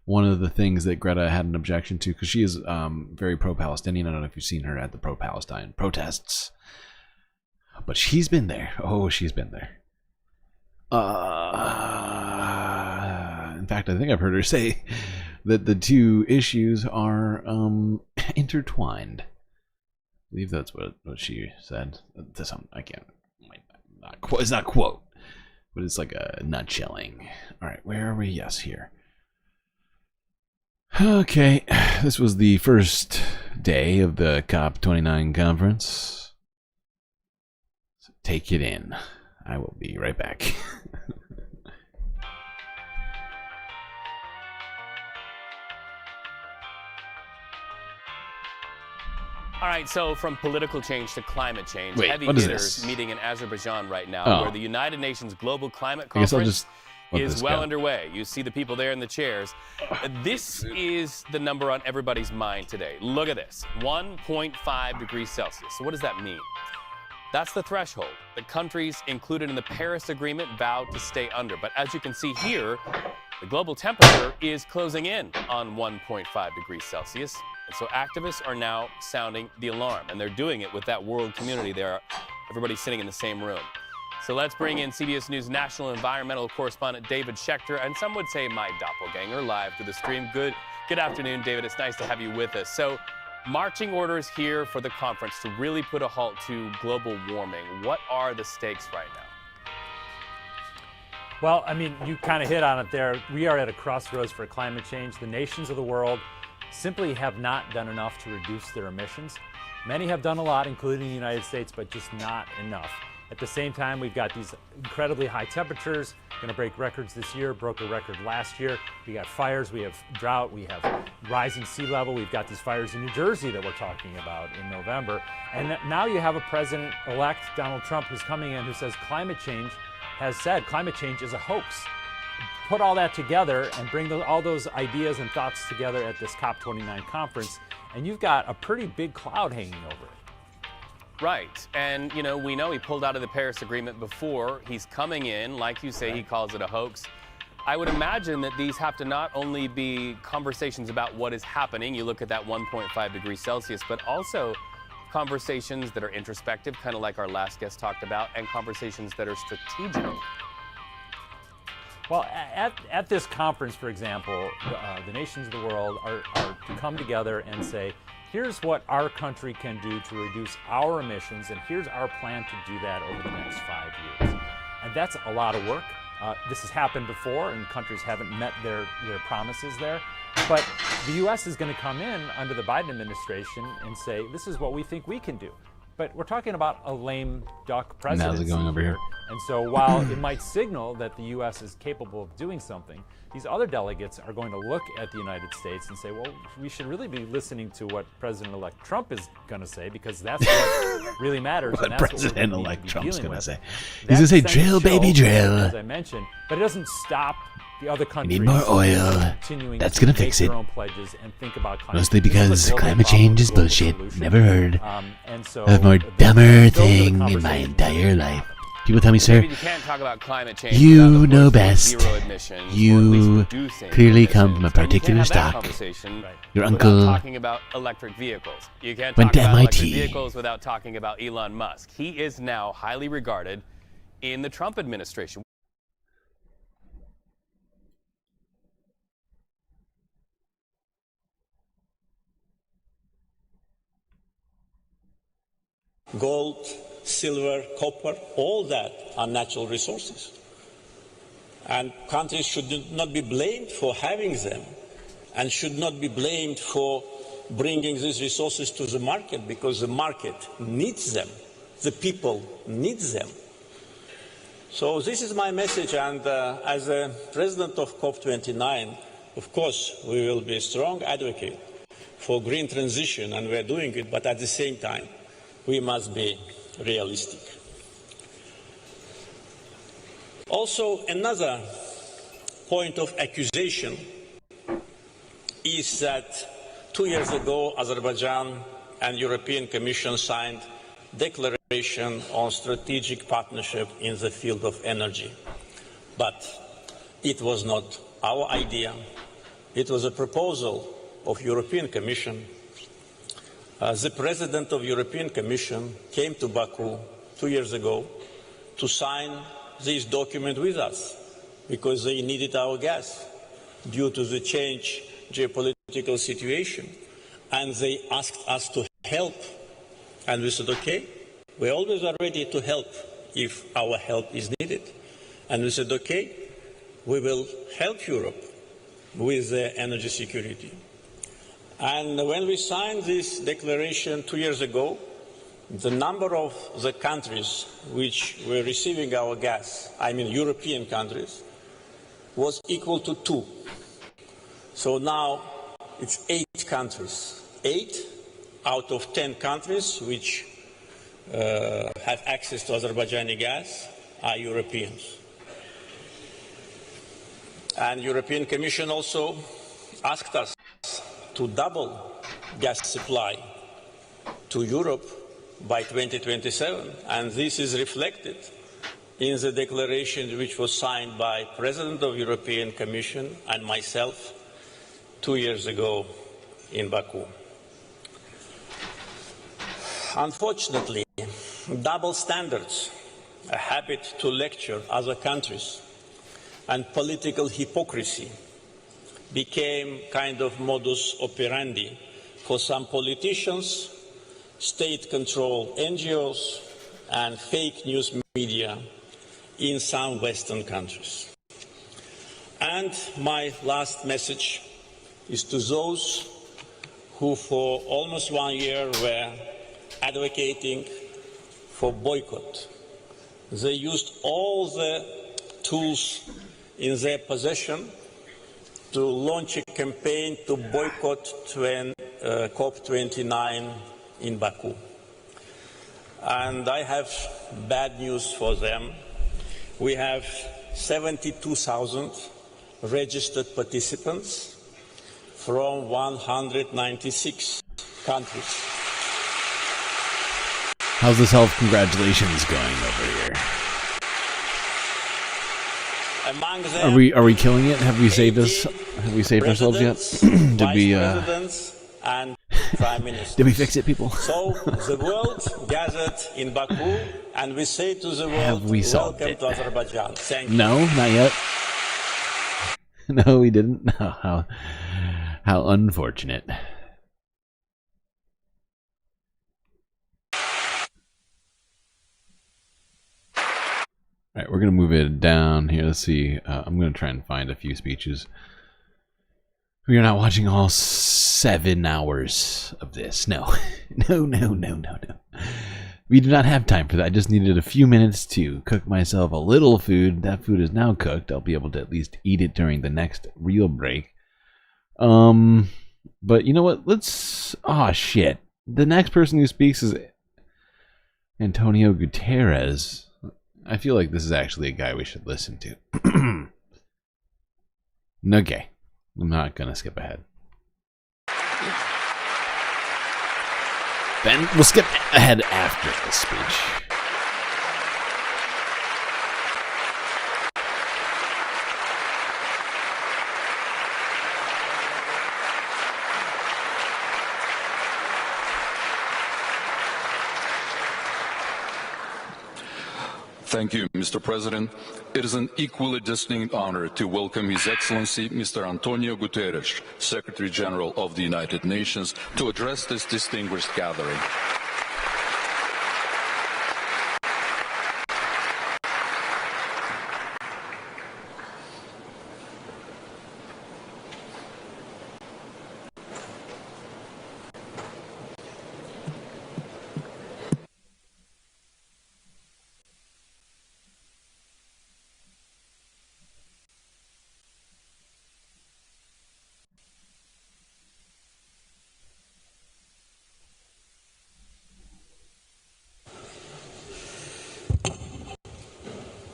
one of the things that Greta had an objection to, because she is very pro-Palestinian. I don't know if you've seen her at the pro-Palestine protests, but she's been there. Oh, she's been there. In fact, I think I've heard her say that the two issues are intertwined. I believe that's what she said. I can't. It's not quote, but it's like a nutshelling. All right, where are we? Yes, here. Okay, this was the first day of the COP29 conference. So take it in. I will be right back. All right, so from political change to climate change, Wait, heavy what is hitters this? meeting in Azerbaijan right now, where the United Nations Global Climate Conference is well underway. You see the people there in the chairs. This is the number on everybody's mind today. Look at this, 1.5 degrees Celsius. So what does that mean? That's the threshold that countries included in the Paris Agreement vowed to stay under. But as you can see here, the global temperature is closing in on 1.5 degrees Celsius. And so activists are now sounding the alarm, and they're doing it with that world community there. Everybody's sitting in the same room. So let's bring in CBS News national environmental correspondent David Schechter, and some would say my doppelganger, live to the stream. Good afternoon, David. It's nice to have you with us. So marching orders here for the conference to really put a halt to global warming. What are the stakes right now? Well, I mean, you kind of hit on it there. We are at a crossroads for climate change. The nations of the world simply have not done enough to reduce their emissions. Many have done a lot, including the United States, but just not enough. At the same time, we've got these incredibly high temperatures, going to break records this year, broke a record last year. We got fires, we have drought, we have rising sea level. We've got these fires in New Jersey that we're talking about in November. And now you have a president-elect, Donald Trump, who's coming in, who says climate change is a hoax. Put all that together and bring all those ideas and thoughts together at this COP29 conference, and you've got a pretty big cloud hanging over it. Right, and we know he pulled out of the Paris Agreement before. He's coming in, like you say, he calls it a hoax. I would imagine that these have to not only be conversations about what is happening, you look at that 1.5 degrees Celsius, but also conversations that are introspective, kind of like our last guest talked about, and conversations that are strategic. Well, at this conference, for example, the nations of the world are to come together and say, here's what our country can do to reduce our emissions, and here's our plan to do that over the next 5 years. And that's a lot of work. This has happened before, and countries haven't met their promises there. But the U.S. is going to come in under the Biden administration and say, this is what we think we can do. But we're talking about a lame duck presidency. How's it going over here? And so while it might signal that the U.S. is capable of doing something, these other delegates are going to look at the United States and say, well, we should really be listening to what President-elect Trump is going to say, because that's what really matters. What President-elect Trump's going to say. He's going to say, drill, baby, drill. As I mentioned, but it doesn't stop the other countries. We need more oil. That's going to fix it. Mostly because climate change is bullshit. Never heard of a more dumber thing in my entire life. People tell me, sir, you can't talk about climate change you know best. You clearly come from a particular stock. Your uncle talking about electric vehicles. You can't went talk to about MIT. electric vehicles without talking about Elon Musk. He is now highly regarded in the Trump administration. Gold, silver, copper, all that are natural resources. And countries should not be blamed for having them and should not be blamed for bringing these resources to the market because the market needs them, the people need them. So this is my message, and as a president of COP29, of course, we will be a strong advocate for green transition, and we're doing it, but at the same time, we must be realistic. Also, another point of accusation is that 2 years ago, Azerbaijan and European Commission signed declaration on strategic partnership in the field of energy. But it was not our idea. It was a proposal of European Commission. The President of European Commission came to Baku 2 years ago to sign this document with us because they needed our gas due to the change geopolitical situation. And they asked us to help. And we said, okay, we always are ready to help if our help is needed. And we said, okay, we will help Europe with the energy security. And when we signed this declaration 2 years ago, the number of the countries which were receiving our gas, I mean European countries, was equal to 2. So now it's 8 countries. 8 out of 10 countries which have access to Azerbaijani gas are Europeans. And European Commission also asked us to double gas supply to Europe by 2027, and this is reflected in the declaration which was signed by President of European Commission and myself 2 years ago in Baku. Unfortunately, double standards, a habit to lecture other countries, and political hypocrisy became kind of modus operandi for some politicians, state-controlled NGOs, and fake news media in some Western countries. And my last message is to those who for almost 1 year were advocating for boycott. They used all the tools in their possession to launch a campaign to boycott COP29 in Baku. And I have bad news for them. We have 72,000 registered participants from 196 countries. How's the self-congratulations going over here? Among them, Are we killing it? Have we saved us? Have we saved ourselves yet? Did we and prime ministers. Did we fix it, people? So the world gathered in Baku, and we say to the world, Have we solved welcome it? to Azerbaijan. Thank you. No, not yet. No, we didn't. No, how unfortunate. All right, we're going to move it down here. Let's see. I'm going to try and find a few speeches. We are not watching all 7 hours of this. No. No. We do not have time for that. I just needed a few minutes to cook myself a little food. That food is now cooked. I'll be able to at least eat it during the next real break. But you know what? Let's... Oh, shit. The next person who speaks is Antonio Guterres. I feel like this is actually a guy we should listen to. Okay. I'm not going to skip ahead. Then we'll skip ahead after the speech. Thank you, Mr. President. It is an equally distinct honor to welcome His Excellency Mr. Antonio Guterres, Secretary General of the United Nations, to address this distinguished gathering.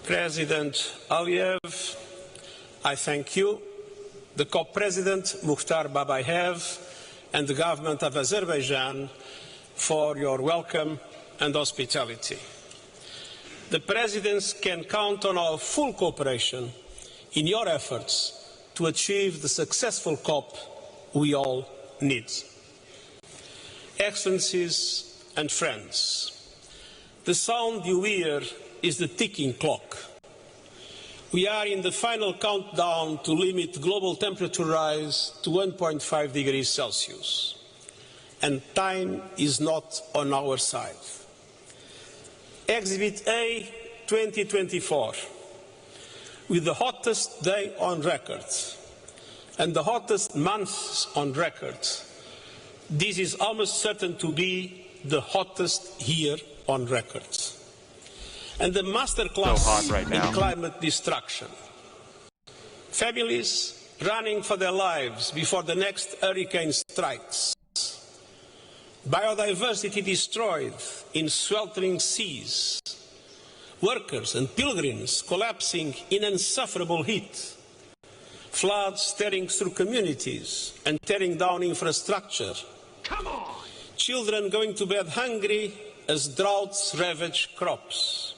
President Aliyev, I thank you, the COP President Mukhtar Babayev, and the government of Azerbaijan for your welcome and hospitality. The Presidents can count on our full cooperation in your efforts to achieve the successful COP we all need. Excellencies and friends, the sound you hear is the ticking clock. We are in the final countdown to limit global temperature rise to 1.5 degrees Celsius, and time is not on our side. Exhibit A 2024, with the hottest day on record and the hottest months on record, this is almost certain to be the hottest year on record. And the masterclass in climate destruction. Families running for their lives before the next hurricane strikes. Biodiversity destroyed in sweltering seas. Workers and pilgrims collapsing in insufferable heat. Floods tearing through communities and tearing down infrastructure. Come on! Children going to bed hungry as droughts ravage crops.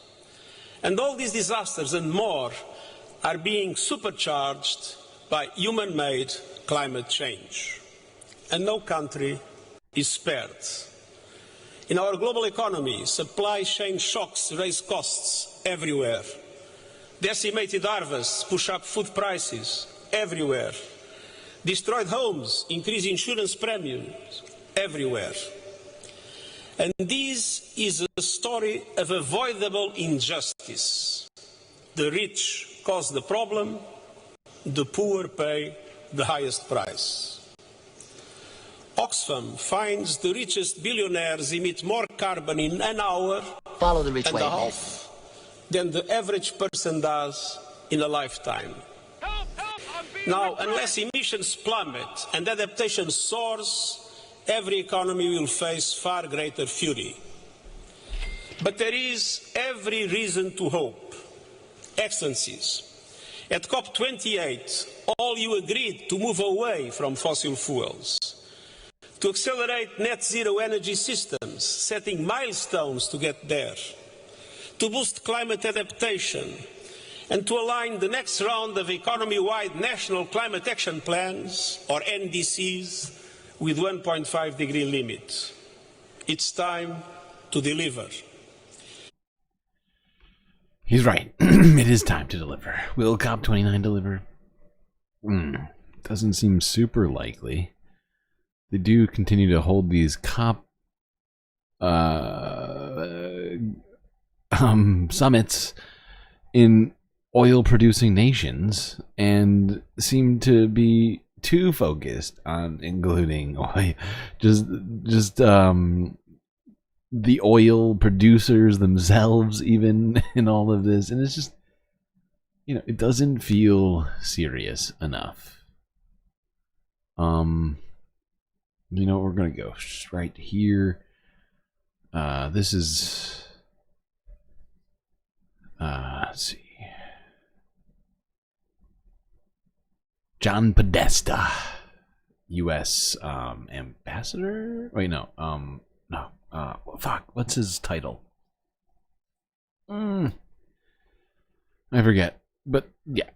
And all these disasters and more are being supercharged by human-made climate change. And no country is spared. In our global economy, supply chain shocks raise costs everywhere. Decimated harvests push up food prices everywhere. Destroyed homes increase insurance premiums everywhere. And this is a story of avoidable injustice. The rich cause the problem, the poor pay the highest price. Oxfam finds the richest billionaires emit more carbon in an hour and a half than the average person does in a lifetime. Now, unless emissions plummet and adaptation soars, every economy will face far greater fury. But there is every reason to hope. Excellencies, at COP28, all you agreed to move away from fossil fuels, to accelerate net zero energy systems, setting milestones to get there, to boost climate adaptation, and to align the next round of economy-wide national climate action plans, or NDCs, with 1.5 degree limit. It's time to deliver. He's right. It is time to deliver. Will COP29 deliver? Doesn't seem super likely. They do continue to hold these COP summits in oil-producing nations and seem to be too focused on including oil, just the oil producers themselves even in all of this, and it's just, you know, it doesn't feel serious enough. You know, we're gonna go right here. This is let's see, John Podesta, U.S. ambassador. Wait, no, fuck, what's his title? I forget, but yeah,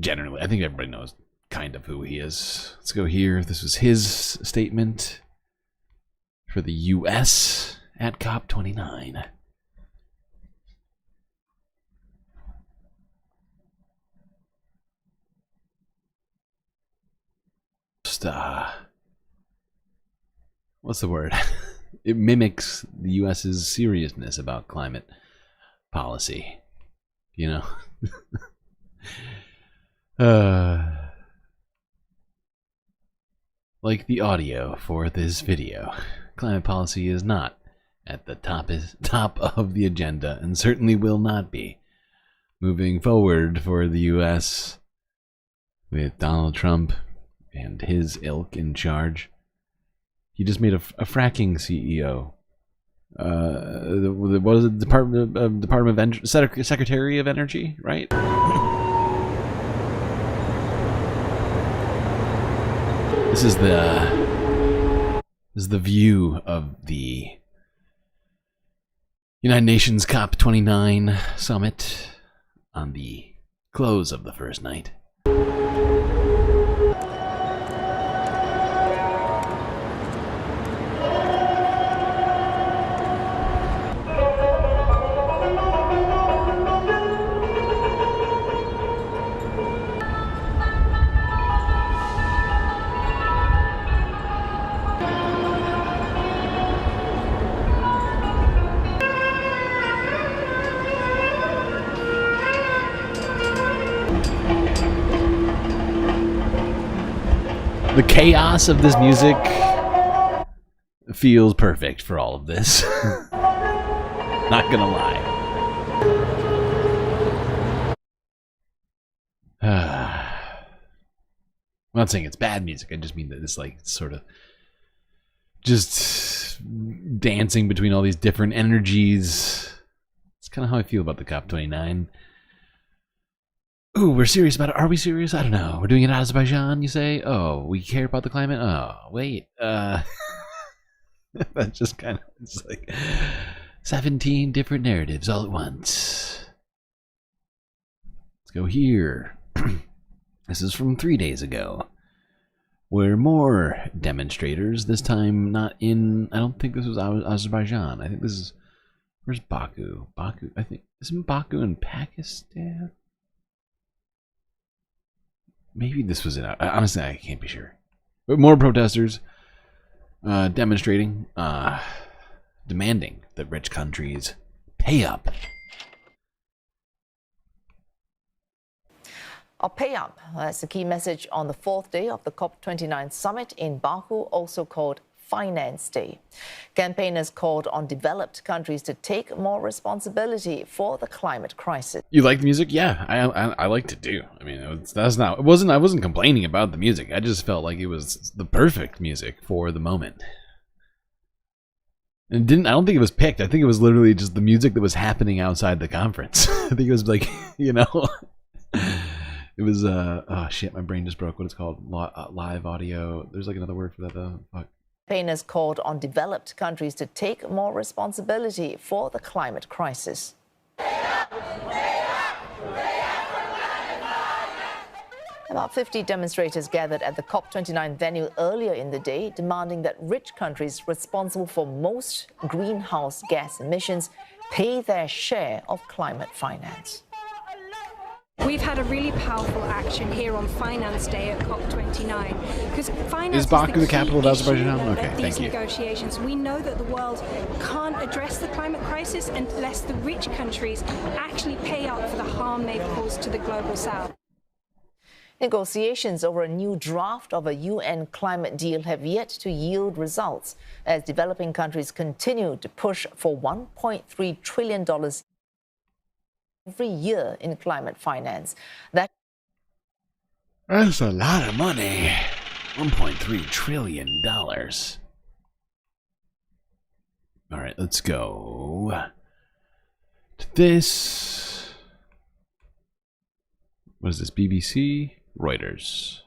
generally, I think everybody knows kind of who he is. Let's go here. This was his statement for the U.S. at COP29. What's the word? It mimics the U.S.'s seriousness about climate policy, you know. Like the audio for this video, climate policy is not at the top of the agenda, and certainly will not be moving forward for the U.S. with Donald Trump and his ilk in charge. He just made a fracking CEO what is it? Department of Energy, Secretary of Energy, right? This is the view of the United Nations COP29 summit on the close of the first night. The chaos of this music feels perfect for all of this. Not gonna lie. I'm not saying it's bad music, I just mean that it's like sort of just dancing between all these different energies. It's kind of how I feel about the COP29. Ooh, we're serious about it. Are we serious? I don't know. We're doing it in Azerbaijan, you say? Oh, we care about the climate? Oh, wait. That's just kind of, it's like 17 different narratives all at once. Let's go here. This is from 3 days ago, where more demonstrators, this time not in, I don't think this was Azerbaijan. I think this is, where's Baku? Baku, I think, isn't Baku in Pakistan? Maybe this was it. Honestly, I can't be sure. But more protesters demonstrating, demanding that rich countries pay up. Or pay up. That's the key message on the fourth day of the COP29 summit in Baku, also called Finance Day. Campaigners called on developed countries to take more responsibility for the climate crisis. You like the music? Yeah, I liked it too. I mean, I wasn't complaining about the music. I just felt like it was the perfect music for the moment. And I don't think it was picked. I think it was literally just the music that was happening outside the conference. I think it was like, you know, it was oh shit, my brain just broke. What it's called? Live audio. There's like another word for that though. Fuck. Campaigners called on developed countries to take more responsibility for the climate crisis. About 50 demonstrators gathered at the COP29 venue earlier in the day, demanding that rich countries responsible for most greenhouse gas emissions pay their share of climate finance. We've had a really powerful action here on Finance Day at COP29 because finance is Baku the capital of Azerbaijan? Okay, thank you. These negotiations, we know that the world can't address the climate crisis unless the rich countries actually pay up for the harm they've caused to the global south. Negotiations over a new draft of a UN climate deal have yet to yield results as developing countries continue to push for $1.3 trillion every year in climate finance. That's a lot of money. $1.3 trillion. All right, let's go to this. What is this? BBC? Reuters.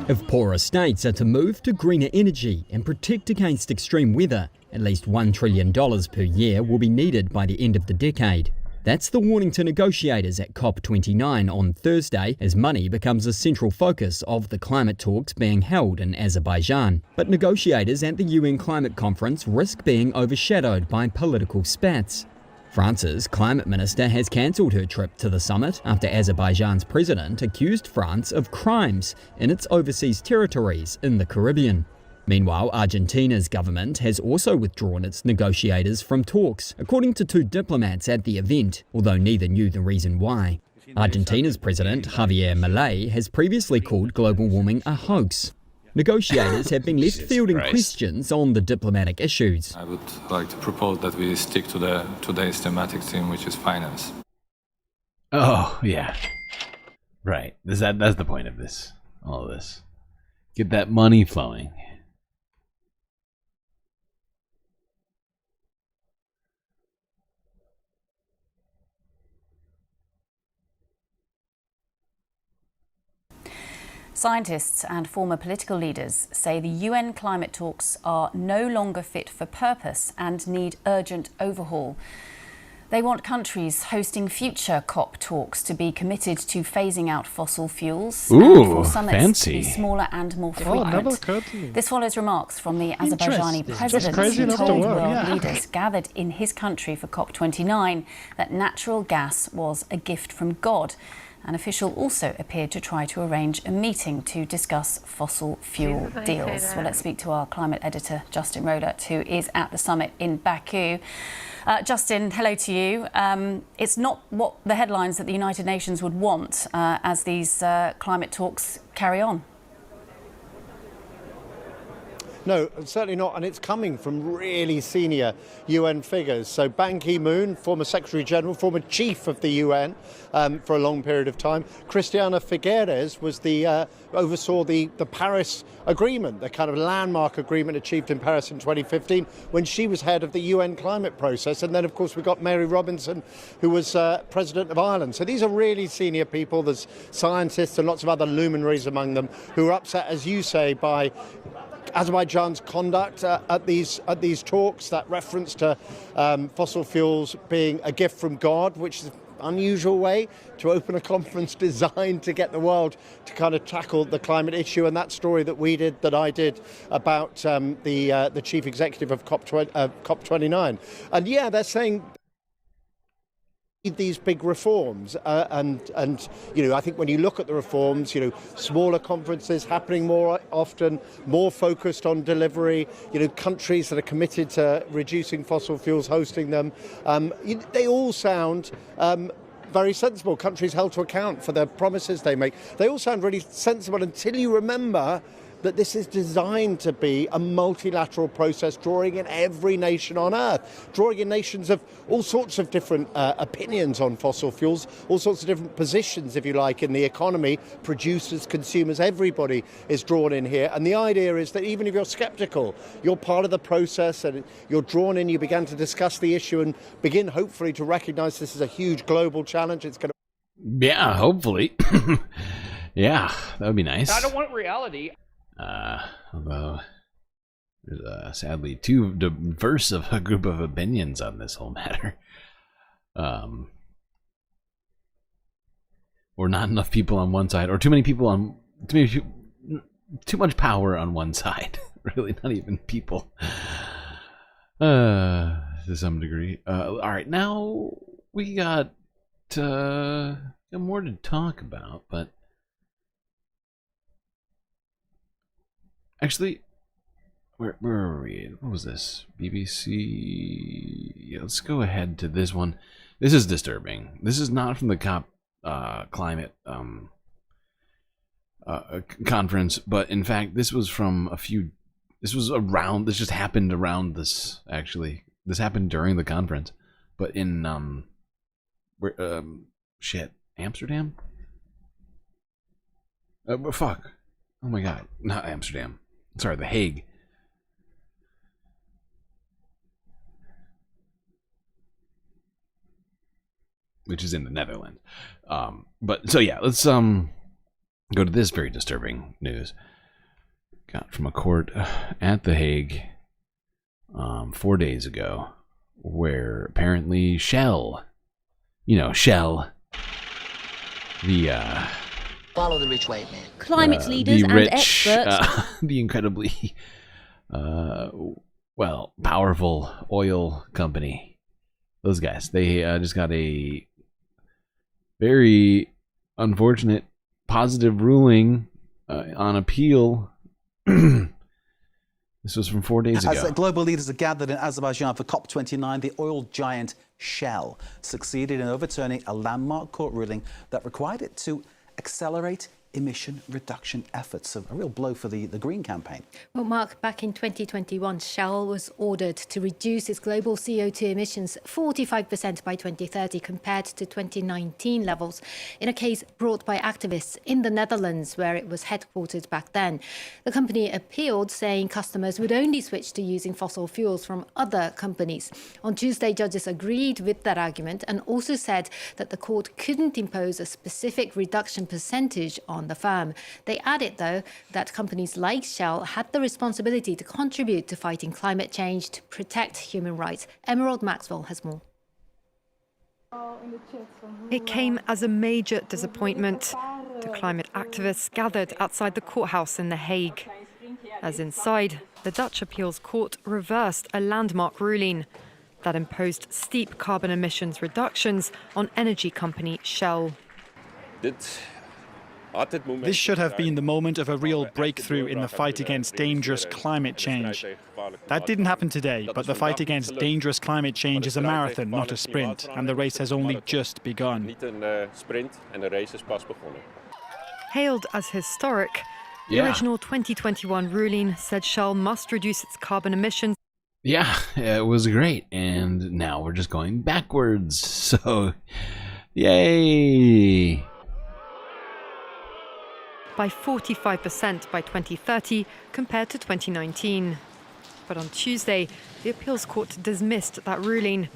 If poorer states are to move to greener energy and protect against extreme weather, at least $1 trillion per year will be needed by the end of the decade. That's the warning to negotiators at COP29 on Thursday as money becomes a central focus of the climate talks being held in Azerbaijan. But negotiators at the UN Climate Conference risk being overshadowed by political spats. France's climate minister has cancelled her trip to the summit after Azerbaijan's president accused France of crimes in its overseas territories in the Caribbean. Meanwhile, Argentina's government has also withdrawn its negotiators from talks, according to two diplomats at the event, although neither knew the reason why. Argentina's president, Javier Milei, has previously called global warming a hoax. Negotiators have been left fielding questions on the diplomatic issues. I would like to propose that we stick to today's thematic theme, which is finance. Oh, yeah. Right. That's the point of this. All of this. Get that money flowing. Scientists and former political leaders say the UN climate talks are no longer fit for purpose and need urgent overhaul. They want countries hosting future COP talks to be committed to phasing out fossil fuels and for summits to be smaller and more frequent. This follows remarks from the Azerbaijani president who told world leaders gathered in his country for COP29 that natural gas was a gift from God. An official also appeared to try to arrange a meeting to discuss fossil fuel deals. Well, let's speak to our climate editor, Justin Rohlert, who is at the summit in Baku. Justin, hello to you. It's not what the headlines that the United Nations would want as these climate talks carry on. No, certainly not, and it's coming from really senior UN figures. So Ban Ki-moon, former Secretary General, former Chief of the UN for a long period of time. Christiana Figueres was oversaw the Paris Agreement, the kind of landmark agreement achieved in Paris in 2015 when she was head of the UN climate process. And then, of course, we got Mary Robinson, who was President of Ireland. So these are really senior people. There's scientists and lots of other luminaries among them who are upset, as you say, by Azerbaijan's conduct at these talks, that reference to fossil fuels being a gift from God, which is an unusual way to open a conference designed to get the world to kind of tackle the climate issue. And that story that I did about the chief executive of COP29. And yeah, they're saying these big reforms and I think when you look at the reforms, smaller conferences happening more often, more focused on delivery, countries that are committed to reducing fossil fuels hosting them, they all sound very sensible. Countries held to account for the promises they make. They all sound really sensible until you remember that this is designed to be a multilateral process, drawing in every nation on Earth, drawing in nations of all sorts of different opinions on fossil fuels, all sorts of different positions, if you like, in the economy, producers, consumers, everybody is drawn in here. And the idea is that even if you're sceptical, you're part of the process and you're drawn in, you begin to discuss the issue and begin hopefully to recognize this is a huge global challenge. It's going to... Yeah, hopefully. Yeah, that would be nice. I don't want reality. Although there's sadly too diverse of a group of opinions on this whole matter, or not enough people on one side, or too much power on one side. Really, not even people. To some degree. All right, now we got more to talk about, but. Actually, where were we? What was this? BBC. Yeah, let's go ahead to this one. This is disturbing. This is not from the COP climate conference, but in fact, this was from a few. This was around. This just happened around this. Actually, this happened during the conference, but in Amsterdam. Fuck. Oh my God, not Amsterdam. Sorry, The Hague. Which is in the Netherlands. But so yeah, let's go to this very disturbing news. Got from a court at The Hague 4 days ago, where apparently Shell, Shell, the follow the rich white man. Climate leaders and experts. The incredibly, powerful oil company. Those guys. They just got a very unfortunate positive ruling on appeal. This was from 4 days ago. As global leaders are gathered in Azerbaijan for COP29, the oil giant Shell succeeded in overturning a landmark court ruling that required it to accelerate emission reduction efforts. So a real blow for the Green campaign. Well, Mark, back in 2021, Shell was ordered to reduce its global CO2 emissions 45% by 2030 compared to 2019 levels, in a case brought by activists in the Netherlands, where it was headquartered back then. The company appealed, saying customers would only switch to using fossil fuels from other companies. On Tuesday, judges agreed with that argument and also said that the court couldn't impose a specific reduction percentage on the firm. They added, though, that companies like Shell had the responsibility to contribute to fighting climate change to protect human rights. Emerald Maxwell has more. It came as a major disappointment to climate activists gathered outside the courthouse in The Hague, as inside, the Dutch appeals court reversed a landmark ruling that imposed steep carbon emissions reductions on energy company Shell. This should have been the moment of a real breakthrough in the fight against dangerous climate change. That didn't happen today, but the fight against dangerous climate change is a marathon, not a sprint, and the race has only just begun. Hailed as historic, the original 2021 ruling said Shell must reduce its carbon emissions. Yeah, it was great, and now we're just going backwards, so yay! By 45% by 2030 compared to 2019. But on Tuesday, the appeals court dismissed that ruling,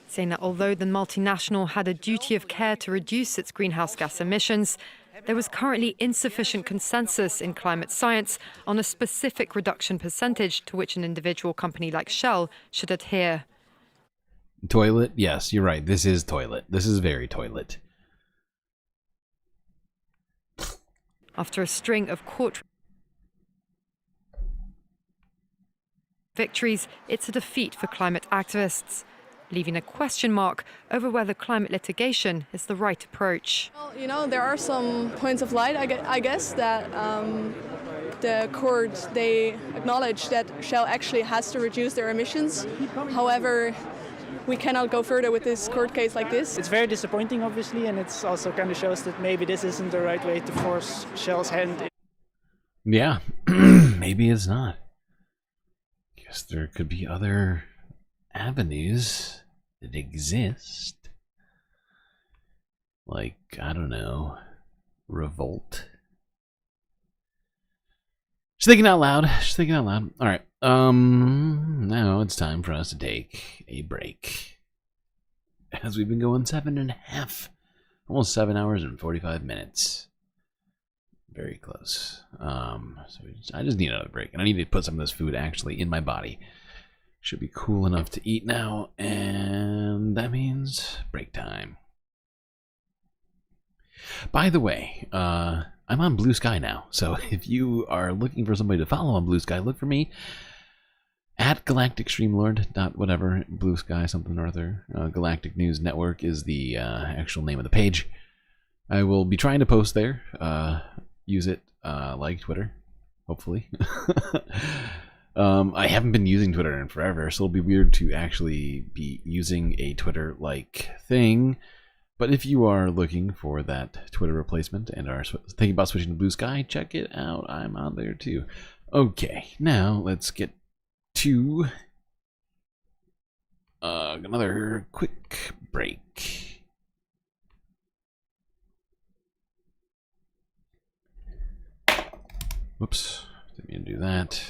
saying that although the multinational had a duty of care to reduce its greenhouse gas emissions, there was currently insufficient consensus in climate science on a specific reduction percentage to which an individual company like Shell should adhere. Toilet? Yes, you're right. This is toilet. This is very toilet. After a string of court victories, it's a defeat for climate activists, leaving a question mark over whether climate litigation is the right approach. Well, you know, there are some points of light, I guess, that the court, they acknowledge that Shell actually has to reduce their emissions. However, we cannot go further with this court case like this. It's very disappointing, obviously, and it's also kind of shows that maybe this isn't the right way to force Shell's hand. Yeah, maybe it's not. Guess there could be other avenues that exist. Like, I don't know, revolt. Just thinking out loud. Just thinking out loud. All right. Now it's time for us to take a break, as we've been going 7.5, almost 7 hours and 45 minutes. Very close. I just need another break, and I need to put some of this food actually in my body. Should be cool enough to eat now, and that means break time. By the way, I'm on Blue Sky now, so if you are looking for somebody to follow on Blue Sky, look for me at GalacticStreamLord. Whatever, Blue Sky something or other. Galactic News Network is the actual name of the page. I will be trying to post there. Use it like Twitter, hopefully. I haven't been using Twitter in forever, so it'll be weird to actually be using a Twitter-like thing. But if you are looking for that Twitter replacement and are thinking about switching to Blue Sky, check it out. I'm on there too. Okay, now let's get to another quick break. Whoops, didn't mean to do that.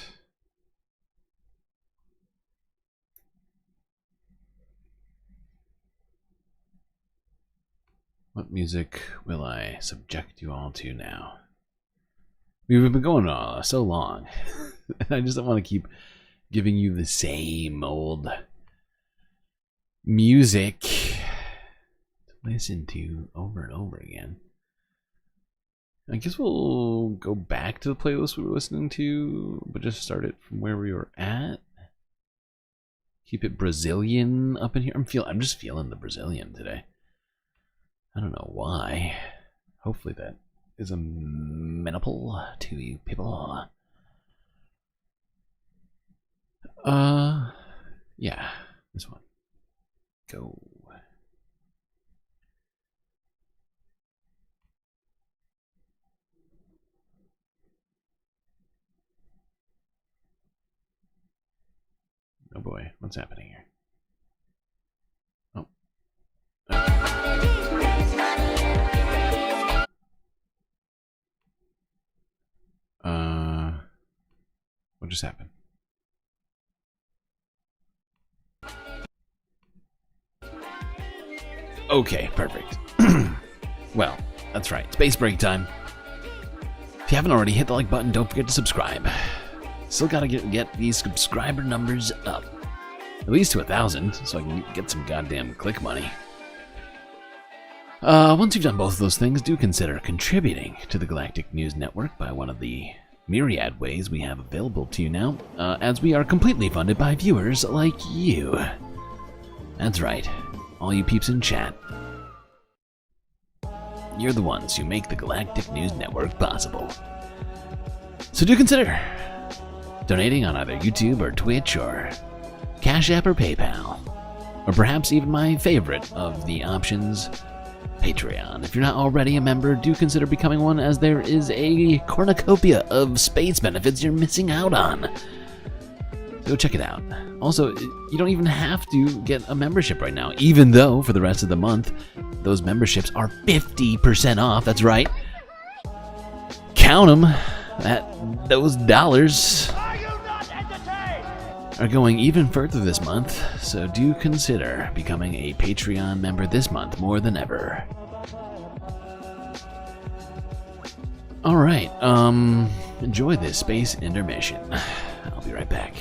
What music will I subject you all to now? We've been going on so long. I just don't want to keep giving you the same old music to listen to over and over again. I guess we'll go back to the playlist we were listening to, but just start it from where we were at. Keep it Brazilian up in here. I'm just feeling the Brazilian today. I don't know why. Hopefully that is amenable to you people. Yeah, this one. Go. boy. What's happening here? Oh. What just happened? Okay, perfect. Well, that's right. Space break time. If you haven't already, hit the like button. Don't forget to subscribe. Still gotta get these subscriber numbers up. At least to 1,000, so I can get some goddamn click money. Once you've done both of those things, do consider contributing to the Galactic News Network by one of the myriad ways we have available to you now, as we are completely funded by viewers like you. That's right, all you peeps in chat. You're the ones who make the Galactic News Network possible. So do consider donating on either YouTube or Twitch or Cash App or PayPal, or perhaps even my favorite of the options, Patreon. If you're not already a member, do consider becoming one, as there is a cornucopia of space benefits you're missing out on. Go check it out. Also, you don't even have to get a membership right now, even though for the rest of the month, those memberships are 50% off. That's right. Count them. Those dollars are going even further this month, so do consider becoming a Patreon member this month more than ever. Alright, enjoy this space intermission. I'll be right back.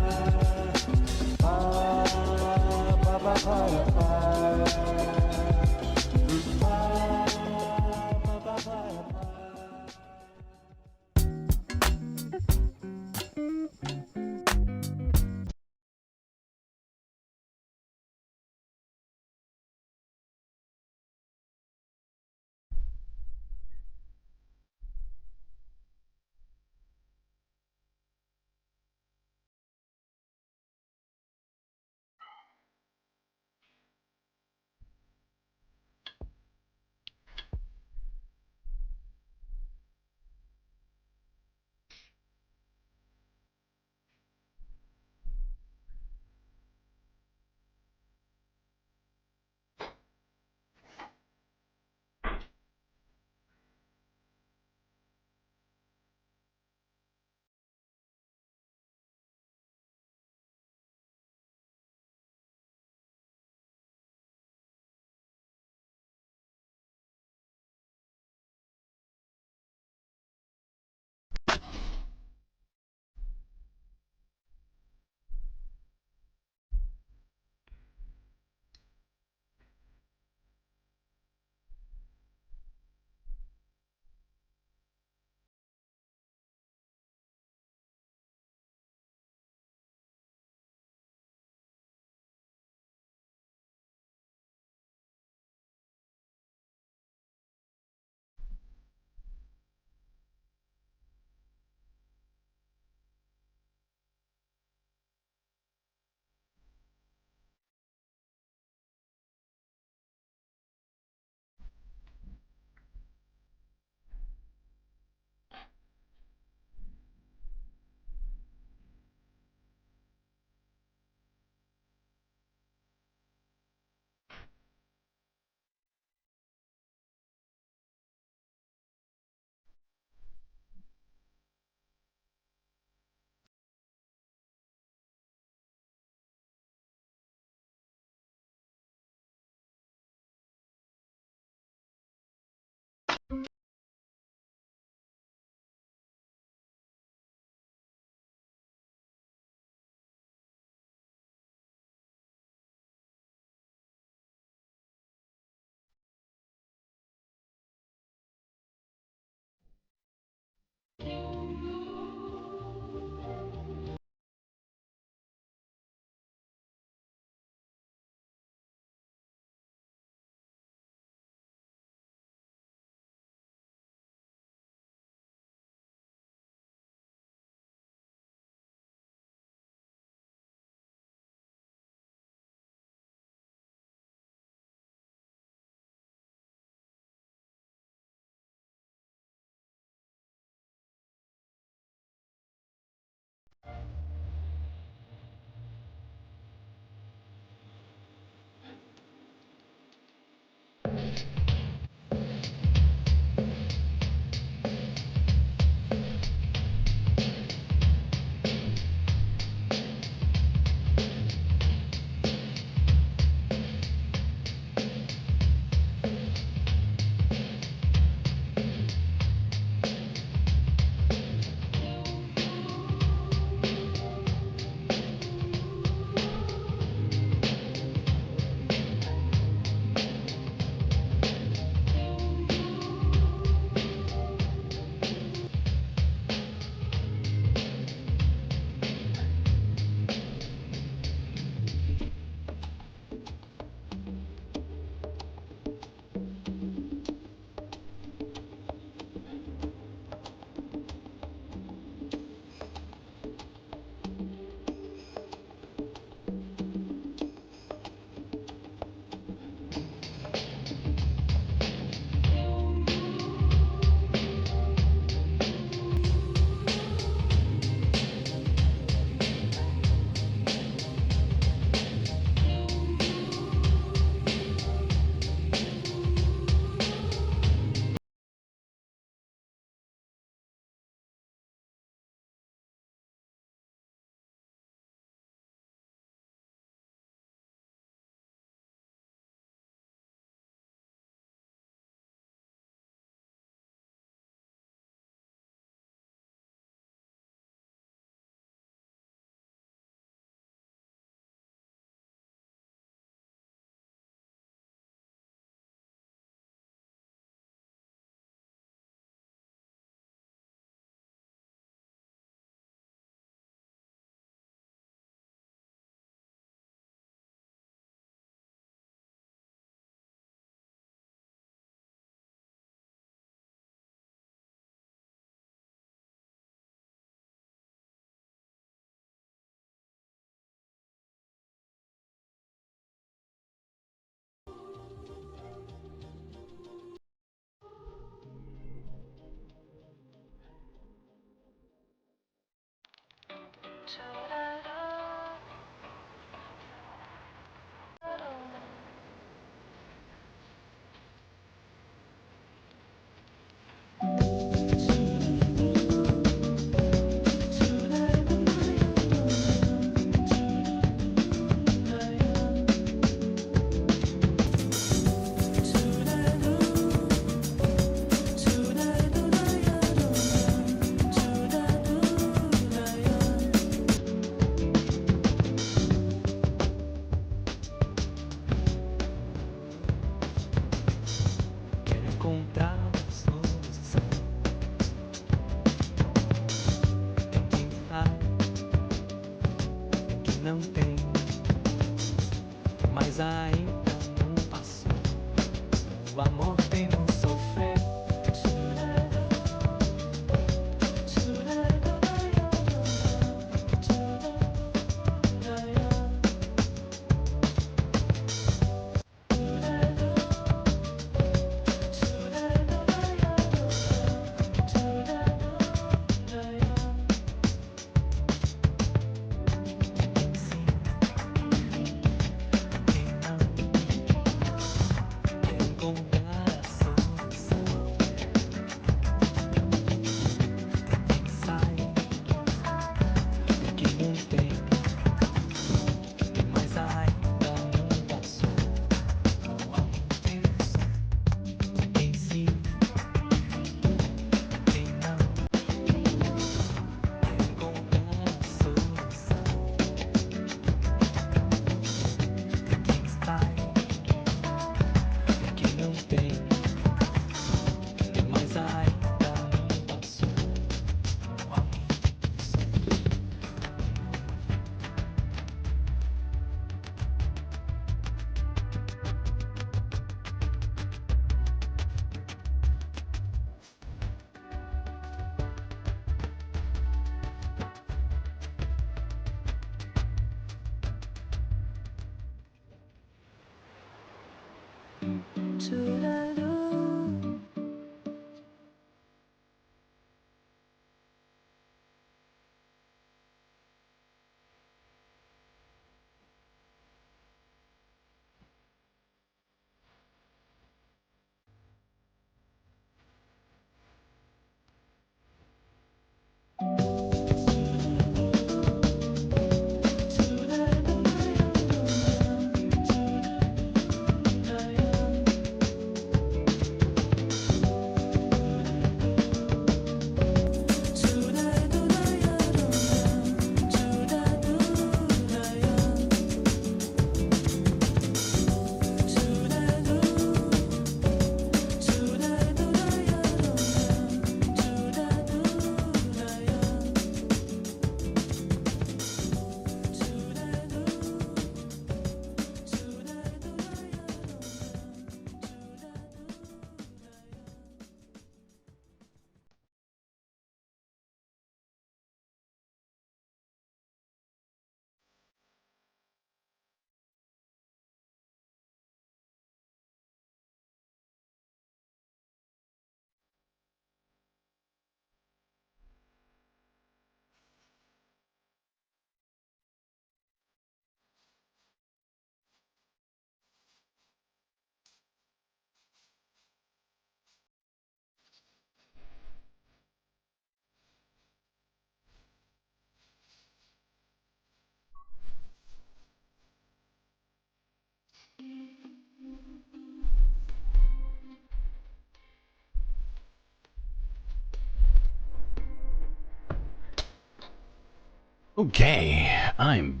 Okay, I'm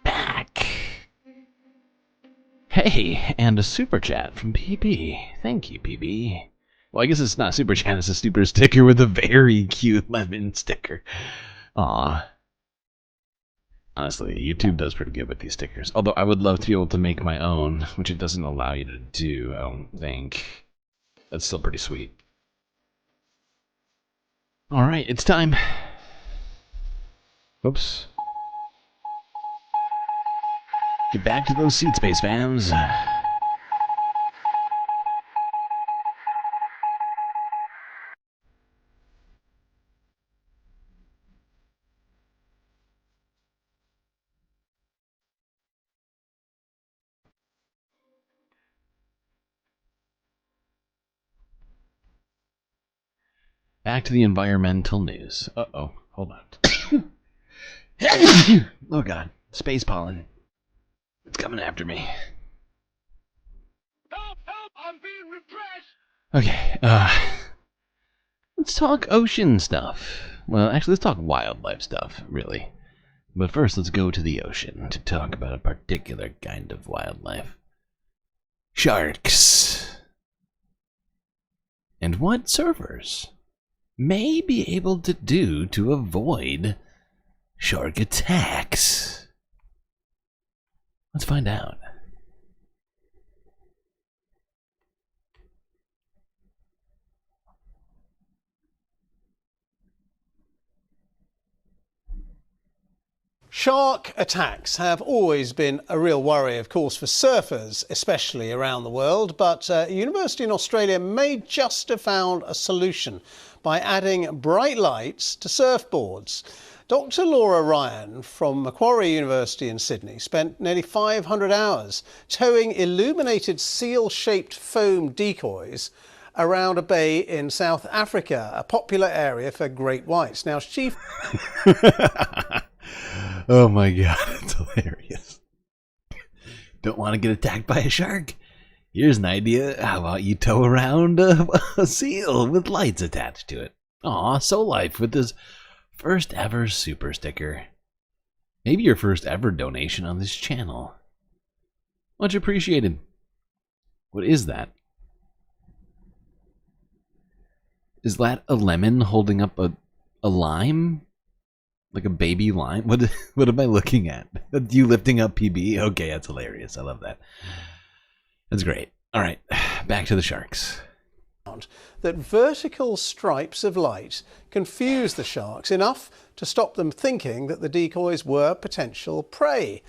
back. Hey, and a super chat from PB. Thank you, PB. Well, I guess it's not super chat, it's a super sticker with a very cute lemon sticker. Aw. Honestly, YouTube does pretty good with these stickers. Although I would love to be able to make my own, which it doesn't allow you to do, I don't think. That's still pretty sweet. Alright, it's time. Oops. Get back to those seats, space fans. Back to the environmental news. Uh-oh. Hold on. Oh, God. Space pollen. It's coming after me. Help! Help! I'm being repressed! Okay, let's talk ocean stuff. Well, actually, let's talk wildlife stuff, really. But first, let's go to the ocean to talk about a particular kind of wildlife. Sharks. And what surfers may be able to do to avoid shark attacks. Let's find out. Shark attacks have always been a real worry, of course, for surfers, especially around the world. But a university in Australia may just have found a solution by adding bright lights to surfboards. Dr. Laura Ryan from Macquarie University in Sydney spent nearly 500 hours towing illuminated seal-shaped foam decoys around a bay in South Africa, a popular area for great whites. Now, she... Oh my god, it's hilarious. Don't want to get attacked by a shark? Here's an idea. How about you tow around a seal with lights attached to it? Aw, so life with this first ever super sticker. Maybe your first ever donation on this channel. Much appreciated. What is that? Is that a lemon holding up a lime? Like a baby lime? What am I looking at? You lifting up PB? Okay, that's hilarious. I love that. That's great. All right, back to the sharks. That vertical stripes of light confuse the sharks enough to stop them thinking that the decoys were potential prey.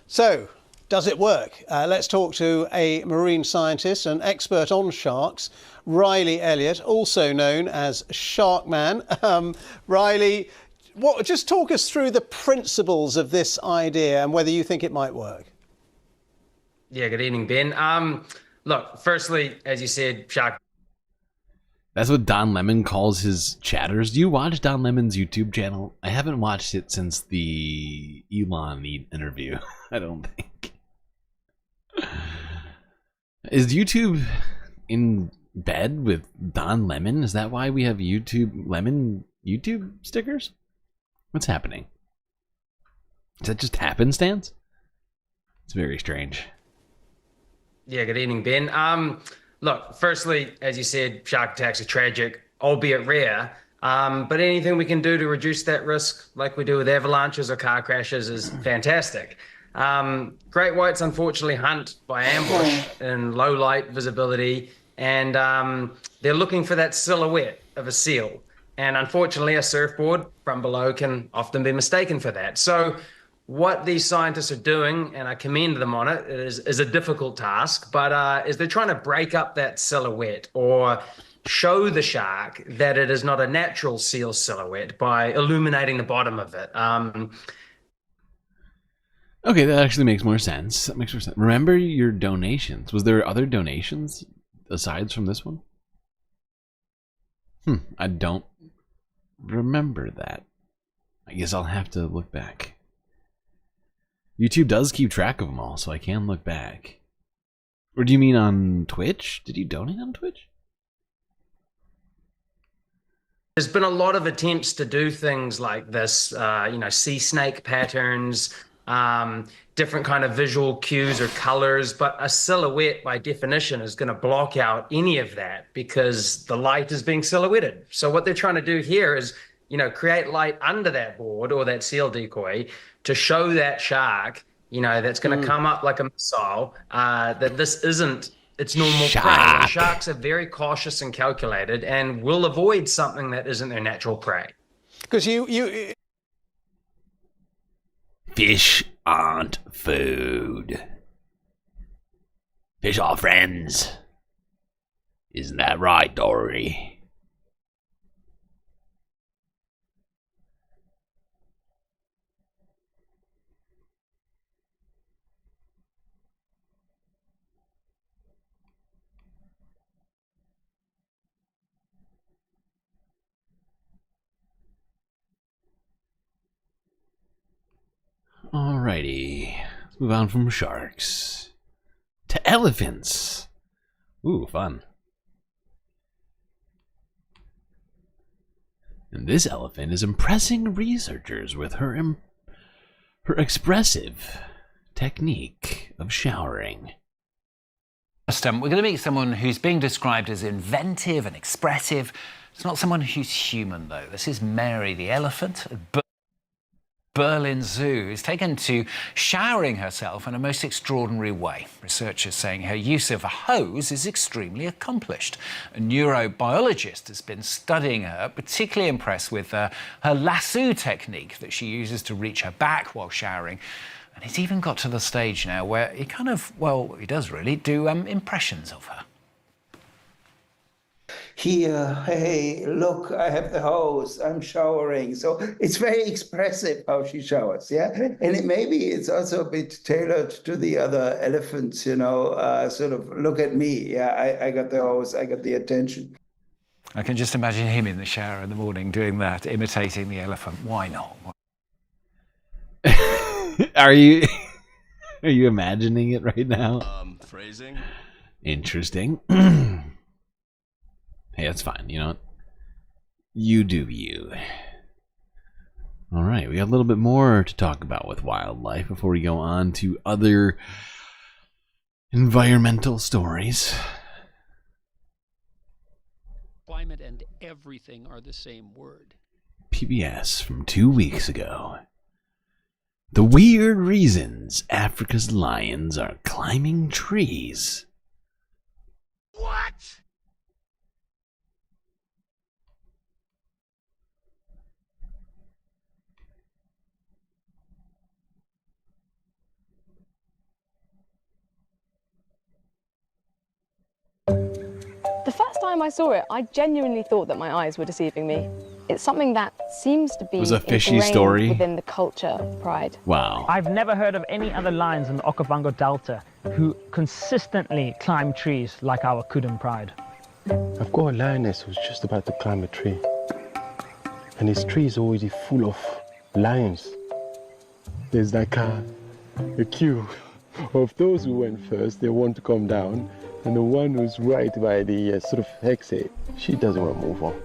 So, does it work? Let's talk to a marine scientist and expert on sharks, Riley Elliott, also known as Sharkman. Riley, just talk us through the principles of this idea and whether you think it might work. Yeah, good evening, Ben. Look, firstly, as you said, shark. That's what Don Lemon calls his chatters. Do you watch Don Lemon's YouTube channel? I haven't watched it since the Elon interview. I don't think. Is YouTube in bed with Don Lemon? Is that why we have YouTube stickers? What's happening? Is that just happenstance? It's very strange. Yeah, good evening, Ben. Look, firstly, as you said, shark attacks are tragic, albeit rare. But anything we can do to reduce that risk, like we do with avalanches or car crashes, is fantastic. Great whites unfortunately hunt by ambush in low light visibility, and they're looking for that silhouette of a seal. And unfortunately, a surfboard from below can often be mistaken for that. So what these scientists are doing, and I commend them on it, is a difficult task, but is they're trying to break up that silhouette or show the shark that it is not a natural seal silhouette by illuminating the bottom of it. Okay, that actually makes more sense. That makes more sense. Remember your donations. Was there other donations aside from this one? I don't remember that. I guess I'll have to look back. YouTube does keep track of them all, so I can look back. Or do you mean on Twitch? Did you donate on Twitch? There's been a lot of attempts to do things like this, sea snake patterns, different kind of visual cues or colors, but a silhouette by definition is going to block out any of that because the light is being silhouetted. So what they're trying to do here is, create light under that board or that seal decoy to show that shark, that's going to come up like a missile, that this isn't its normal prey. And sharks are very cautious and calculated and will avoid something that isn't their natural prey. Because Fish aren't food. Fish are friends. Isn't that right, Dory? Alrighty. Let's move on from sharks to elephants. Ooh, fun. And this elephant is impressing researchers with her expressive technique of showering. We're going to meet someone who's being described as inventive and expressive. It's not someone who's human, though. This is Mary the elephant at Berlin Zoo, who's taken to showering herself in a most extraordinary way. Researchers saying her use of a hose is extremely accomplished. A neurobiologist has been studying her, particularly impressed with her lasso technique that she uses to reach her back while showering. And he's even got to the stage now where he kind of, well, he does really do impressions of her. Here, hey, look, I have the hose, I'm showering. So it's very expressive how she showers, yeah? And maybe it's also a bit tailored to the other elephants, you know, sort of, look at me, yeah, I got the hose, I got the attention. I can just imagine him in the shower in the morning doing that, imitating the elephant. Why not? Are you imagining it right now? Phrasing. Interesting. Hey, that's fine. You know what? You do you. All right, we got a little bit more to talk about with wildlife before we go on to other environmental stories. Climate and everything are the same word. PBS from 2 weeks ago. The weird reasons Africa's lions are climbing trees. What? The first time I saw it, I genuinely thought that my eyes were deceiving me. It's something that seems to be It was a fishy ingrained story. within the culture of pride. Wow. I've never heard of any other lions in the Okavango Delta who consistently climb trees like our Kudum pride. I've got a lioness who's just about to climb a tree. And his tree is already full of lions. There's like a queue of those who went first, they want to come down. And the one who's right by the sort of Hegseth, she doesn't want to move on.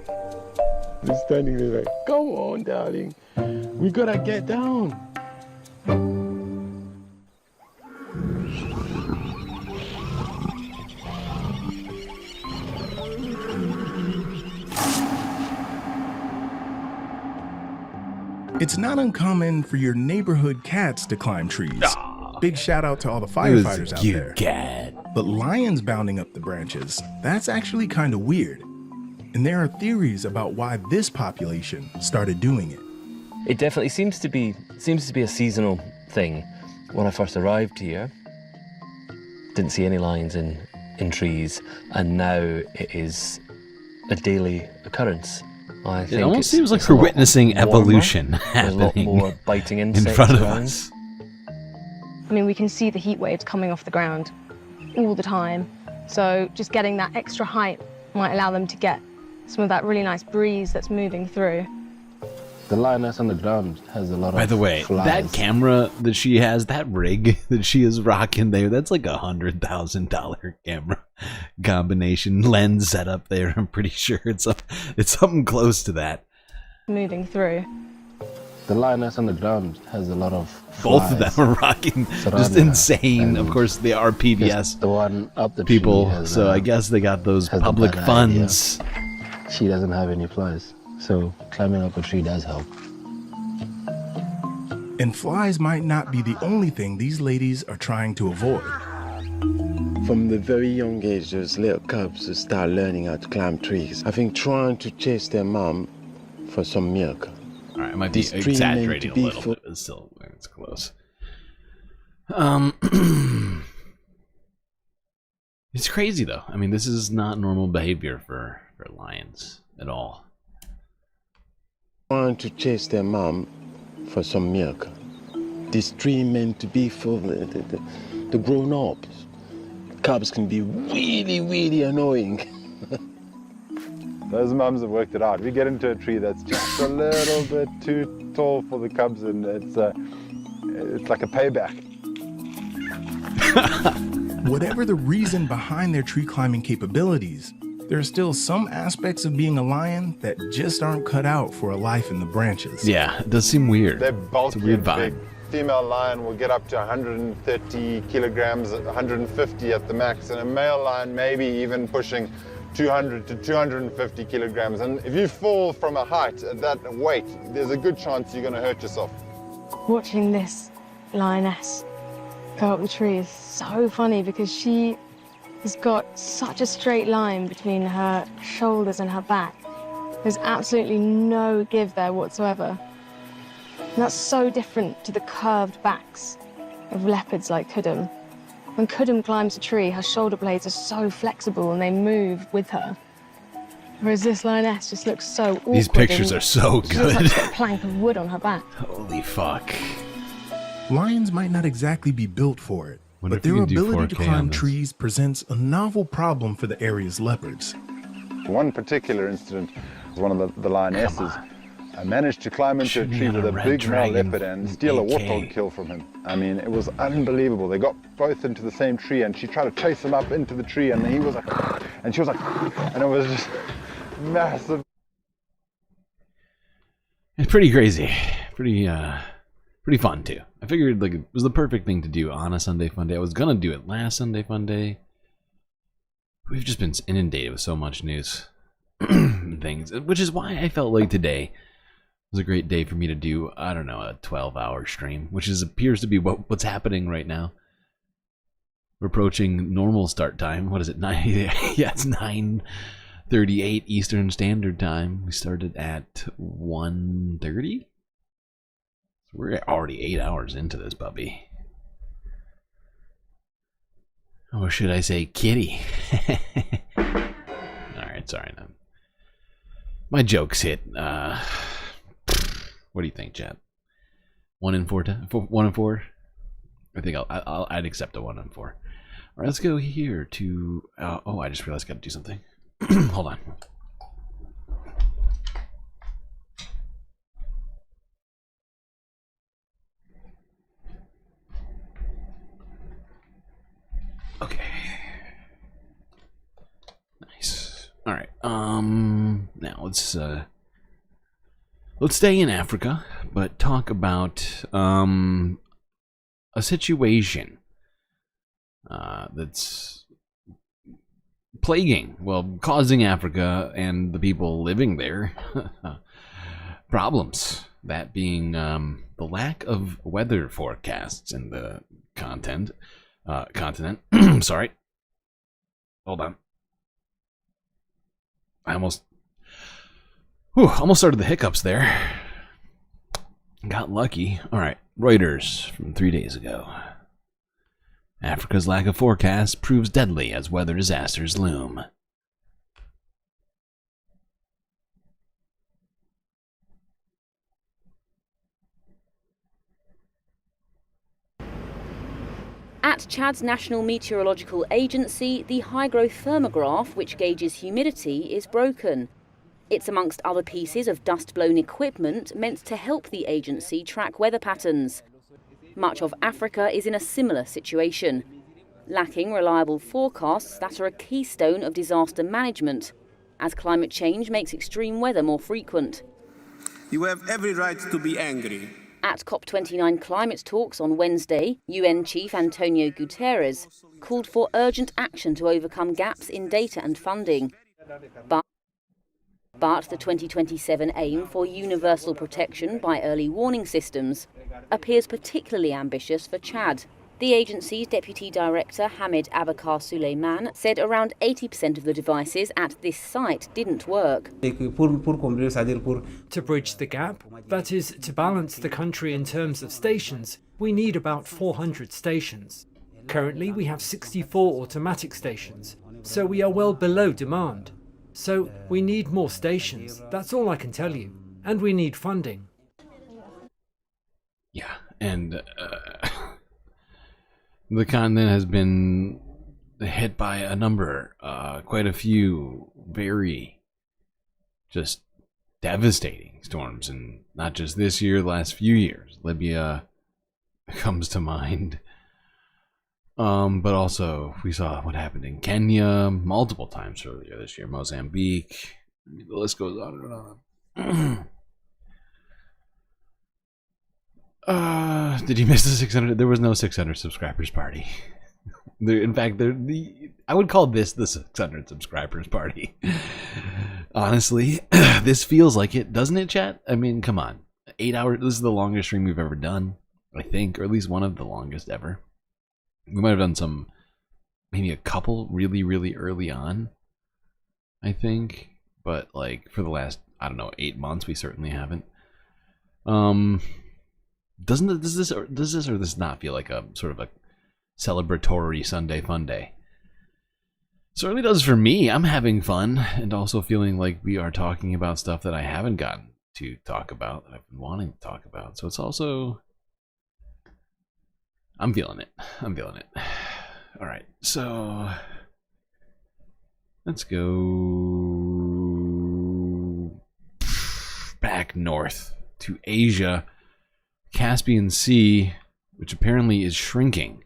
They're standing there like, come on, darling, we gotta get down. It's not uncommon for your neighborhood cats to climb trees. Aww. Big shout out to all the It was a firefighters out cute there. cat. But lions bounding up the branches, that's actually kind of weird. And there are theories about why this population started doing it. It definitely seems to be a seasonal thing. When I first arrived here, didn't see any lions in trees, and now it is a daily occurrence. I think It almost it's, seems like it's a we're lot witnessing warmer. evolution There's a lot happening more biting in insects front of around. us. I mean, we can see the heat waves coming off the ground all the time. So just getting that extra height might allow them to get some of that really nice breeze that's moving through. The lioness on the ground has a lot of By the way, flies. that camera that she has, that rig that she is rocking there, that's like $100,000 camera combination lens setup there. I'm pretty sure it's something close to that. Moving through. The lioness on the ground has a lot of Both of flies them are rocking surrounding just her. insane. Of And course, they are PBS just the one up the tree people, has, so I guess they got those has a public better funds. idea. She doesn't have any flies, so climbing up a tree does help. And flies might not be the only thing these ladies are trying to avoid. From the very young age, those little cubs who start learning how to climb trees. I think trying to chase their mom for some milk. All right, I might be This tree exaggerating a meant to be little for- bit, but still, it's close. It's crazy though. I mean, this is not normal behavior for lions at all. Trying to chase their mom for some milk. This tree meant to be for the grown-ups. Cubs can be really, really annoying. Those mums have worked it out. We get into a tree that's just a little bit too tall for the cubs, and it's like a payback. Whatever the reason behind their tree climbing capabilities, there are still some aspects of being a lion that just aren't cut out for a life in the branches. Yeah, it does seem weird. They're bulky it's a weird and vibe. big. Female lion will get up to 130 kilograms, 150 at the max, and a male lion maybe even pushing 200 to 250 kilograms. And if you fall from a height at that weight, there's a good chance you're going to hurt yourself. Watching this lioness go up the tree is so funny because she has got such a straight line between her shoulders and her back. There's absolutely no give there whatsoever. And that's so different to the curved backs of leopards like Kudum. When Kudum climbs a tree, her shoulder blades are so flexible and they move with her. Whereas this lioness just looks so awkward. These pictures are so She looks like good. she's got a plank of wood on her back. Holy fuck. Lions might not exactly be built for it, Wonder but if you their can do ability to 4K climb on this. trees presents a novel problem for the area's leopards. One particular incident was one of the lionesses managed to climb into a tree with a big male leopard and steal a warthog kill from him. I mean, it was unbelievable. They got both into the same tree and she tried to chase him up into the tree and he was like, and she was like, and it was just massive. It's pretty crazy. Pretty fun too. I figured like it was the perfect thing to do on a Sunday Fun Day. I was gonna do it last Sunday Fun Day. We've just been inundated with so much news and things, which is why I felt like today was a great day for me to do, I don't know, a 12-hour stream, which appears to be what's happening right now. We're approaching normal start time. What is it? Yeah, it's 9:38 Eastern Standard Time. We started at 1:30. We're already 8 hours into this puppy. Or should I say kitty? Alright, sorry. No. My jokes hit. What do you think, Chad? 1 in 4? 1 in 4? I think I'd accept a 1 in 4. Alright, let's go here to... oh, I just realized I gotta do something. Hold on. Okay. Nice. All right. Now let's stay in Africa, but talk about a situation that's plaguing, well, causing Africa and the people living there problems. That being the lack of weather forecasts in the continent. Sorry. Hold on. I almost started the hiccups there. Got lucky. All right. Reuters from 3 days ago. Africa's lack of forecasts proves deadly as weather disasters loom. At Chad's National Meteorological Agency, the high-growth thermograph, which gauges humidity, is broken. It's amongst other pieces of dust-blown equipment meant to help the agency track weather patterns. Much of Africa is in a similar situation, lacking reliable forecasts that are a keystone of disaster management, as climate change makes extreme weather more frequent. You have every right to be angry. At COP29 climate talks on Wednesday, UN Chief Antonio Guterres called for urgent action to overcome gaps in data and funding. But the 2027 aim for universal protection by early warning systems appears particularly ambitious for Chad. The agency's Deputy Director Hamid Abakar Suleiman said around 80% of the devices at this site didn't work. To bridge the gap, that is, to balance the country in terms of stations, we need about 400 stations. Currently, we have 64 automatic stations, so we are well below demand. So we need more stations, that's all I can tell you. And we need funding. Yeah, and the continent has been hit by a number, quite a few very just devastating storms, and not just this year, the last few years. Libya, comes to mind. But also we saw what happened in Kenya multiple times earlier this year, Mozambique. The list goes on and on. Did you miss the 600? There was no 600 subscribers party. In fact, I would call this the 600 subscribers party. Honestly, this feels like it, doesn't it, chat? I mean, come on. 8 hours. This is the longest stream we've ever done, I think, or at least one of the longest ever. We might have done maybe a couple really, really early on, I think. But like for the last, I don't know, 8 months, we certainly haven't. Does this not feel like a sort of a celebratory Sunday fun day? Certainly does for me. I'm having fun and also feeling like we are talking about stuff that I haven't gotten to talk about, that I've been wanting to talk about. So it's also, I'm feeling it. I'm feeling it. All right, so let's go back north to Asia. Caspian Sea, which apparently is shrinking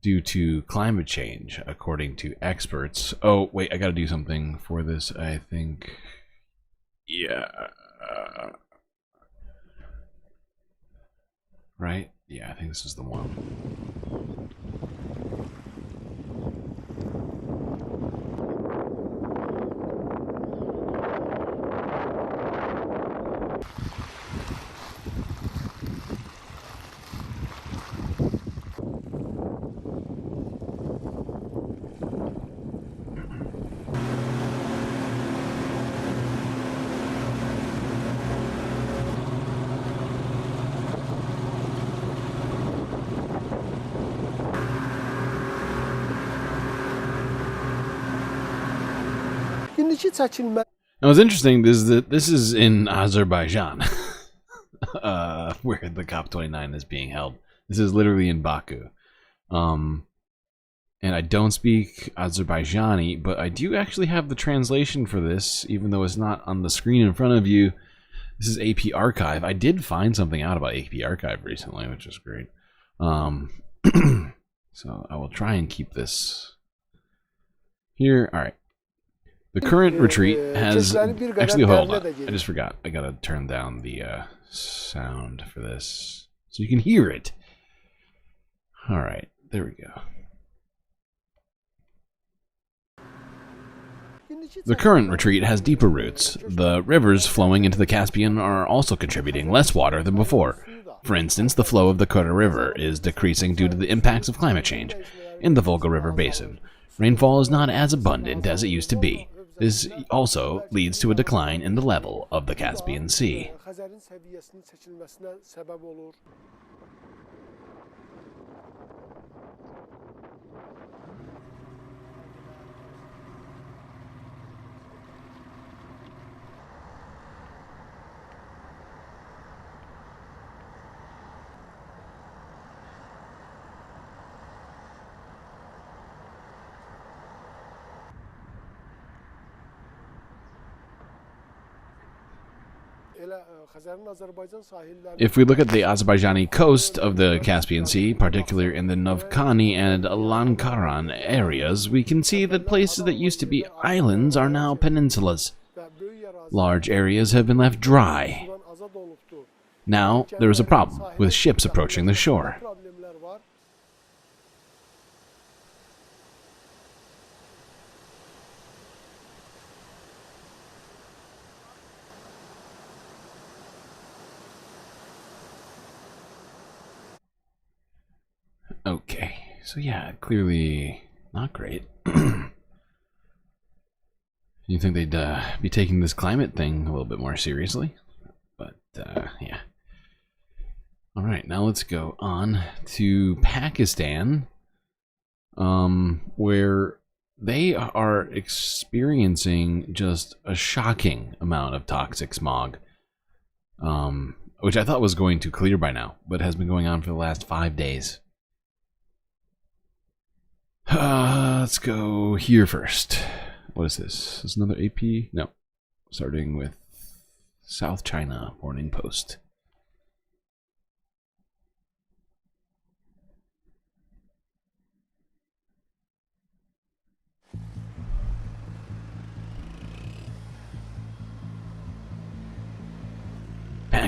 due to climate change, according to experts. Oh, wait, I gotta do something for this, I think. Yeah. Right? Yeah, I think this is the one. Now, what's interesting is that this is in Azerbaijan, where the COP29 is being held. This is literally in Baku. And I don't speak Azerbaijani, but I do actually have the translation for this, even though it's not on the screen in front of you. This is AP Archive. I did find something out about AP Archive recently, which is great. So I will try and keep this here. All right. The current retreat has... Actually, hold on. I just forgot. I gotta turn down the sound for this so you can hear it. All right. There we go. The current retreat has deeper roots. The rivers flowing into the Caspian are also contributing less water than before. For instance, the flow of the Kura River is decreasing due to the impacts of climate change. In the Volga River basin, rainfall is not as abundant as it used to be. This also leads to a decline in the level of the Caspian Sea. If we look at the Azerbaijani coast of the Caspian Sea, particularly in the Novkani and Lankaran areas, we can see that places that used to be islands are now peninsulas. Large areas have been left dry. Now, there is a problem with ships approaching the shore. Okay, so yeah, clearly not great. You think they'd be taking this climate thing a little bit more seriously? But, yeah. Alright, now let's go on to Pakistan, where they are experiencing just a shocking amount of toxic smog, which I thought was going to clear by now, but has been going on for the last 5 days. Let's go here first. What is this? Is another AP? No. Starting with South China Morning Post.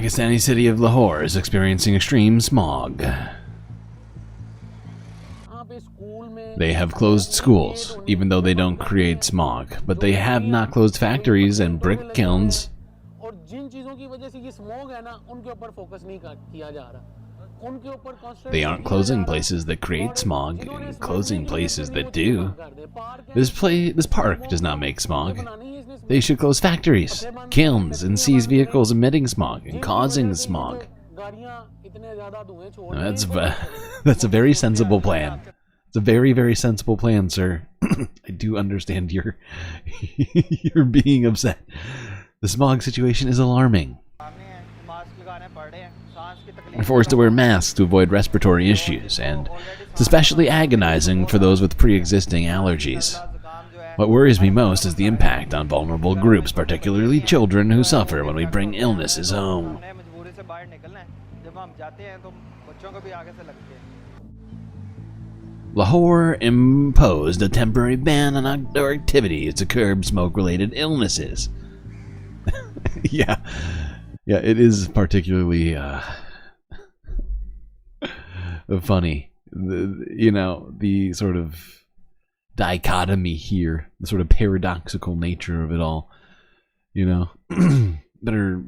Pakistani city of Lahore is experiencing extreme smog. They have closed schools, even though they don't create smog, but they have not closed factories and brick kilns. They aren't closing places that create smog and closing places that do. This park does not make smog. They should close factories, kilns, and seize vehicles emitting smog and causing smog. That's a very sensible plan. It's a very, very sensible plan, sir. I do understand you're being upset. The smog situation is alarming. We're forced to wear masks to avoid respiratory issues, and it's especially agonizing for those with pre-existing allergies. What worries me most is the impact on vulnerable groups, particularly children who suffer when we bring illnesses home. Lahore imposed a temporary ban on outdoor activities to curb smoke-related illnesses. Yeah, it is particularly funny. The sort of dichotomy here, the sort of paradoxical nature of it all. Better,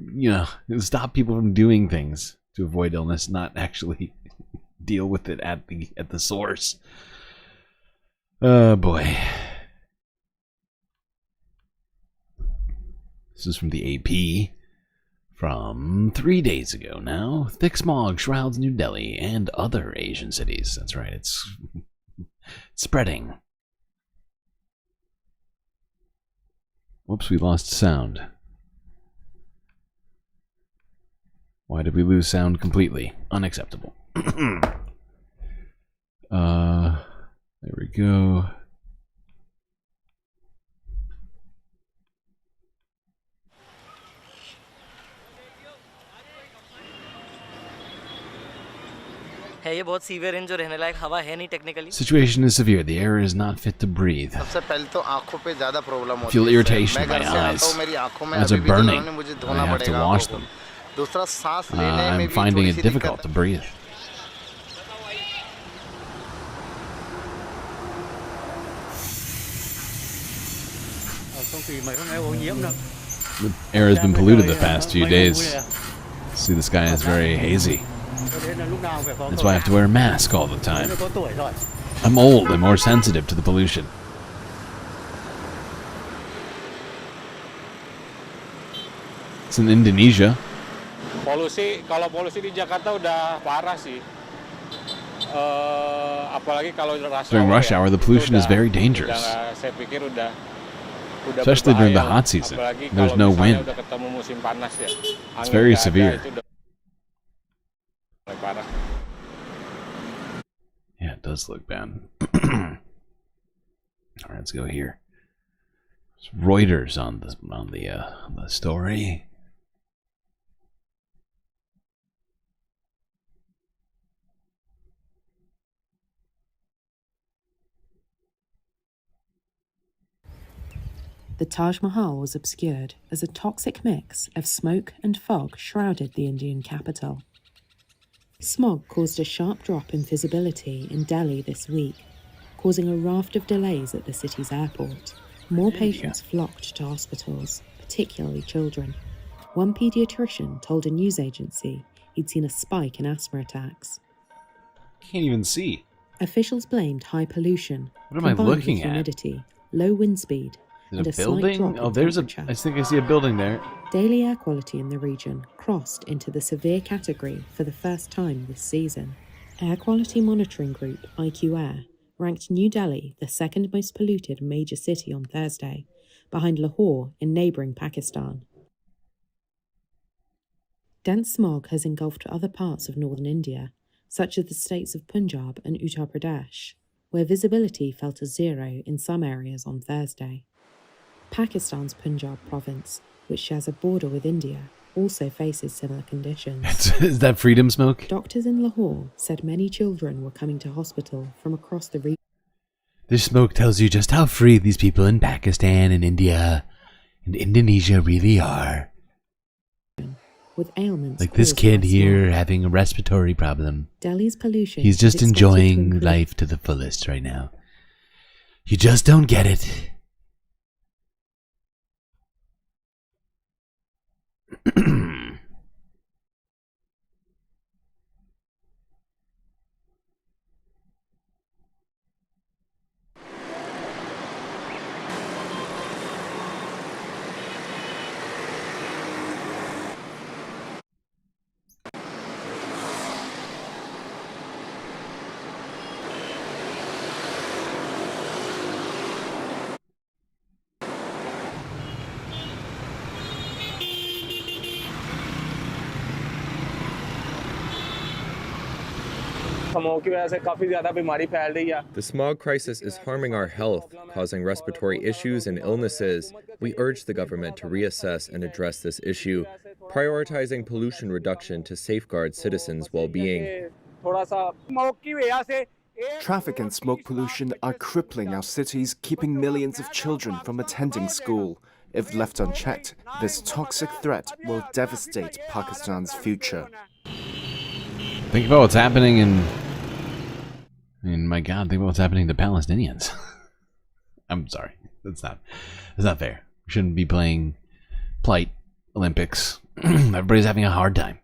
stop people from doing things to avoid illness, not actually deal with it at the source. Oh boy. This is from the AP from 3 days ago now. Thick smog shrouds New Delhi and other Asian cities. That's right, it's spreading. Whoops, we lost sound. Why did we lose sound completely? Unacceptable. There we go. Situation is severe. The air is not fit to breathe. I feel irritation in my eyes. Eyes are burning. I have to wash them. I'm finding it difficult to breathe. The air has been polluted the past few days. See, the sky is very hazy. That's why I have to wear a mask all the time. I'm old and more sensitive to the pollution. It's in Indonesia. Kalau polusi di Jakarta udah parah sih. Apalagi kalau during rush hour, the pollution is very dangerous. Saya pikir udah especially during the hot season. There's no wind. It's very severe. Yeah, it does look bad. All right, let's go here. It's Reuters on the story. The Taj Mahal was obscured as a toxic mix of smoke and fog shrouded the Indian capital. Smog caused a sharp drop in visibility in Delhi this week, causing a raft of delays at the city's airport. More patients flocked to hospitals, particularly children. One paediatrician told a news agency he'd seen a spike in asthma attacks. Can't even see. Officials blamed high pollution, what am I looking with humidity, low wind speed, and a slight drop in temperature. I think I see a building there. Daily air quality in the region crossed into the severe category for the first time this season. Air quality monitoring group IQ Air ranked New Delhi the second most polluted major city on Thursday, behind Lahore in neighbouring Pakistan. Dense smog has engulfed other parts of northern India, such as the states of Punjab and Uttar Pradesh, where visibility fell to zero in some areas on Thursday. Pakistan's Punjab province, which shares a border with India, also faces similar conditions. Is that freedom smoke? Doctors in Lahore said many children were coming to hospital from across the region. This smoke tells you just how free these people in Pakistan and India and Indonesia really are. with ailments Like this caused kid by here smog. having a respiratory problem. Delhi's pollution He's is just expected to enjoying increase. life to the fullest right now. You just don't get it. The smog crisis is harming our health, causing respiratory issues and illnesses. We urge the government to reassess and address this issue, prioritizing pollution reduction to safeguard citizens' well-being. Traffic and smoke pollution are crippling our cities, keeping millions of children from attending school. If left unchecked, this toxic threat will devastate Pakistan's future. Think about what's happening my God, think about what's happening to Palestinians. I'm sorry. That's not fair. We shouldn't be playing Plight Olympics. Everybody's having a hard time.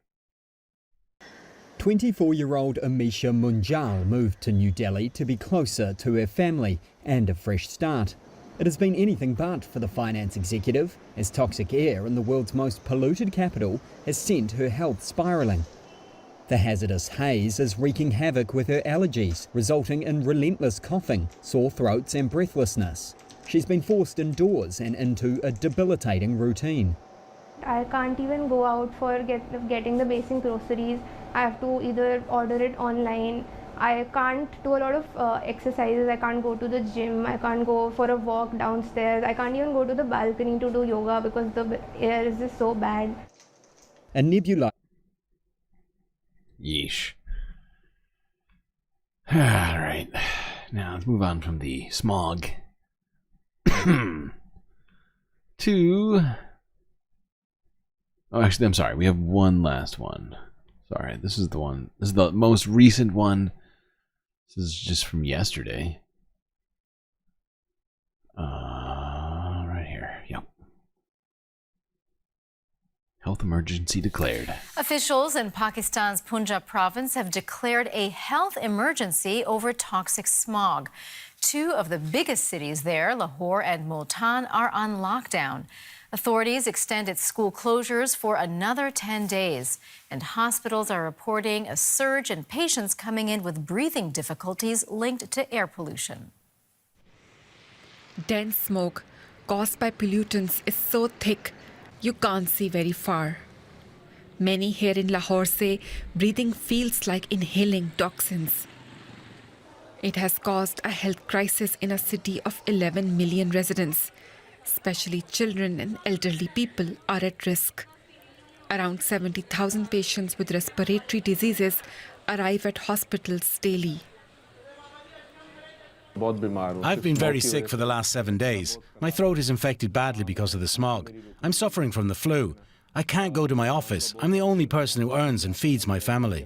24-year-old Amisha Munjal moved to New Delhi to be closer to her family and a fresh start. It has been anything but for the finance executive, as toxic air in the world's most polluted capital has sent her health spiralling. The hazardous haze is wreaking havoc with her allergies, resulting in relentless coughing, sore throats and breathlessness. She's been forced indoors and into a debilitating routine. I can't even go out for getting the basic groceries. I have to either order it online. I can't do a lot of exercises. I can't go to the gym. I can't go for a walk downstairs. I can't even go to the balcony to do yoga because the air is just so bad. A nebula. Yeesh. Alright. Now let's move on from the smog to... Oh, actually, I'm sorry. We have one last one. Sorry, this is the one. This is the most recent one. This is just from yesterday. Right here. Yep. Health emergency declared. Officials in Pakistan's Punjab province have declared a health emergency over toxic smog. Two of the biggest cities there, Lahore and Multan, are on lockdown. Authorities extended school closures for another 10 days, and hospitals are reporting a surge in patients coming in with breathing difficulties linked to air pollution. Dense smoke caused by pollutants is so thick you can't see very far. Many here in Lahore say breathing feels like inhaling toxins. It has caused a health crisis in a city of 11 million residents. Especially children and elderly people are at risk. Around 70,000 patients with respiratory diseases arrive at hospitals daily. I've been very sick for the last 7 days. My throat is infected badly because of the smog. I'm suffering from the flu. I can't go to my office. I'm the only person who earns and feeds my family.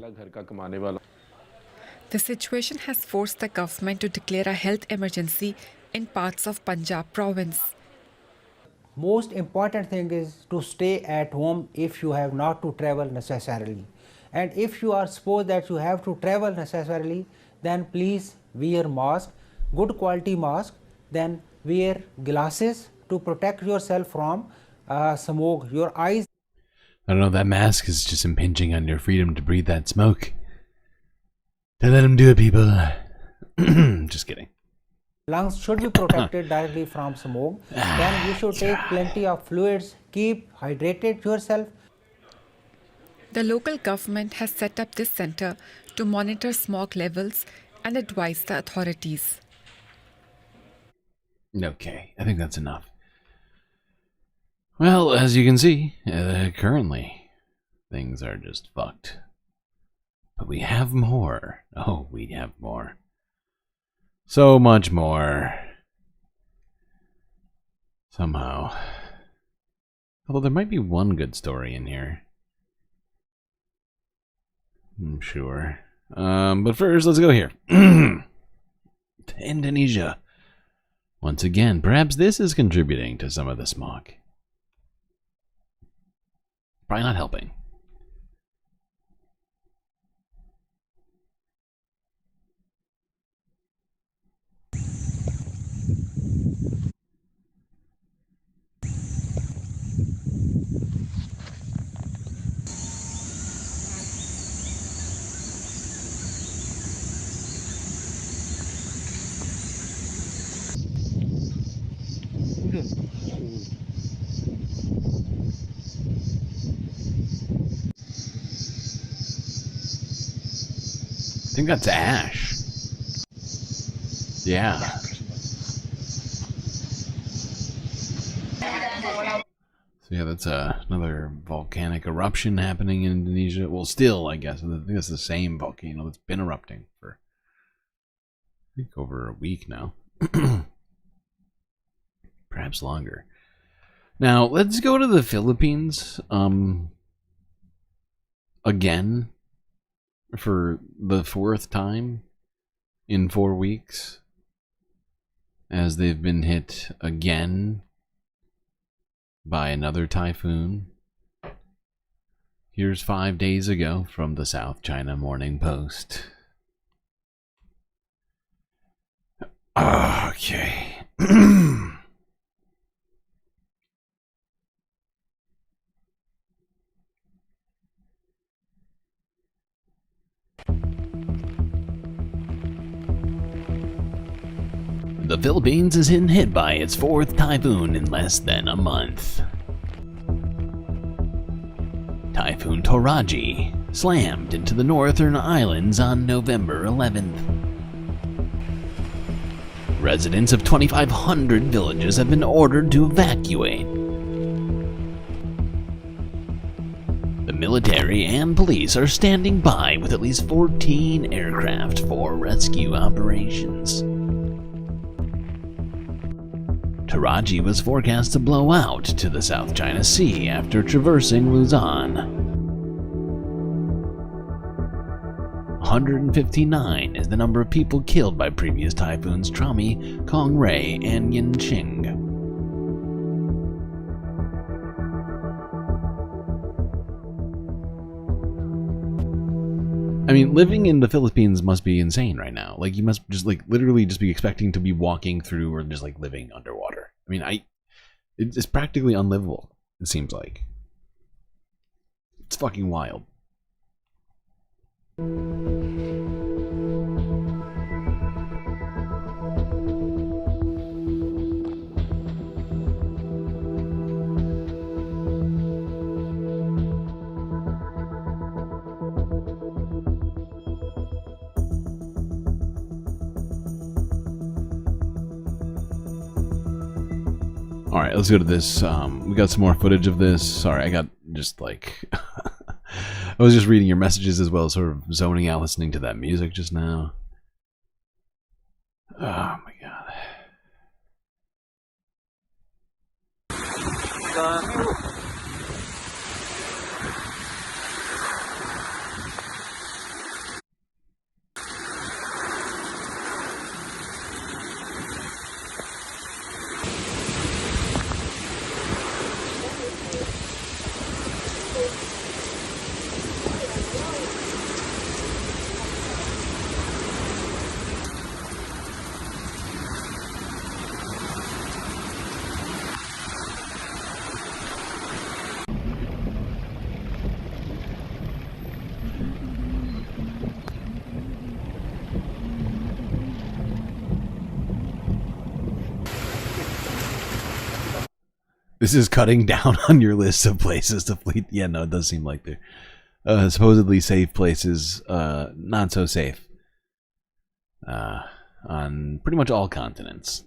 The situation has forced the government to declare a health emergency in parts of Punjab province. Most important thing is to stay at home if you have not to travel necessarily. And if you are supposed that you have to travel necessarily, then please wear mask, good quality mask, then wear glasses to protect yourself from smoke. Your eyes. I don't know, that mask is just impinging on your freedom to breathe that smoke. Don't let him do it, people. Just kidding. Lungs should be protected directly from smoke. Then you should take plenty of fluids, keep hydrated yourself. The local government has set up this center to monitor smog levels and advise the authorities. Okay, I think that's enough. Well, as you can see, currently, things are just fucked. But we have more. Oh, we have more. So much more. Somehow. Although there might be one good story in here. I'm sure. But first, let's go here. To Indonesia. Once again, perhaps this is contributing to some of the smog. Probably not helping. I think that's ash. Yeah. So yeah, that's another volcanic eruption happening in Indonesia. Well, still, I guess. I think it's the same volcano that's been erupting for, I think, over a week now. Perhaps longer. Now, let's go to the Philippines. Again. For the 4th time in 4 weeks, as they've been hit again by another typhoon. Here's 5 days ago from the South China Morning Post. Okay. The Philippines is hit by its 4th typhoon in less than a month. Typhoon Toraji slammed into the northern islands on November 11th. Residents of 2,500 villages have been ordered to evacuate. The military and police are standing by with at least 14 aircraft for rescue operations. Toraji was forecast to blow out to the South China Sea after traversing Luzon. 159 is the number of people killed by previous typhoons Trami, Kongray, and Yinqing. I mean, living in the Philippines must be insane right now. Like, you must just, like, literally just be expecting to be walking through or just, like, living underwater. I mean, it's practically unlivable, it seems like. It's fucking wild. Alright, let's go to this. We got some more footage of this. Sorry, I got just like... I was just reading your messages as well, sort of zoning out listening to that music just now. Oh my god. This is cutting down on your list of places to flee. Yeah, no, it does seem like they're supposedly safe places, not so safe. On pretty much all continents.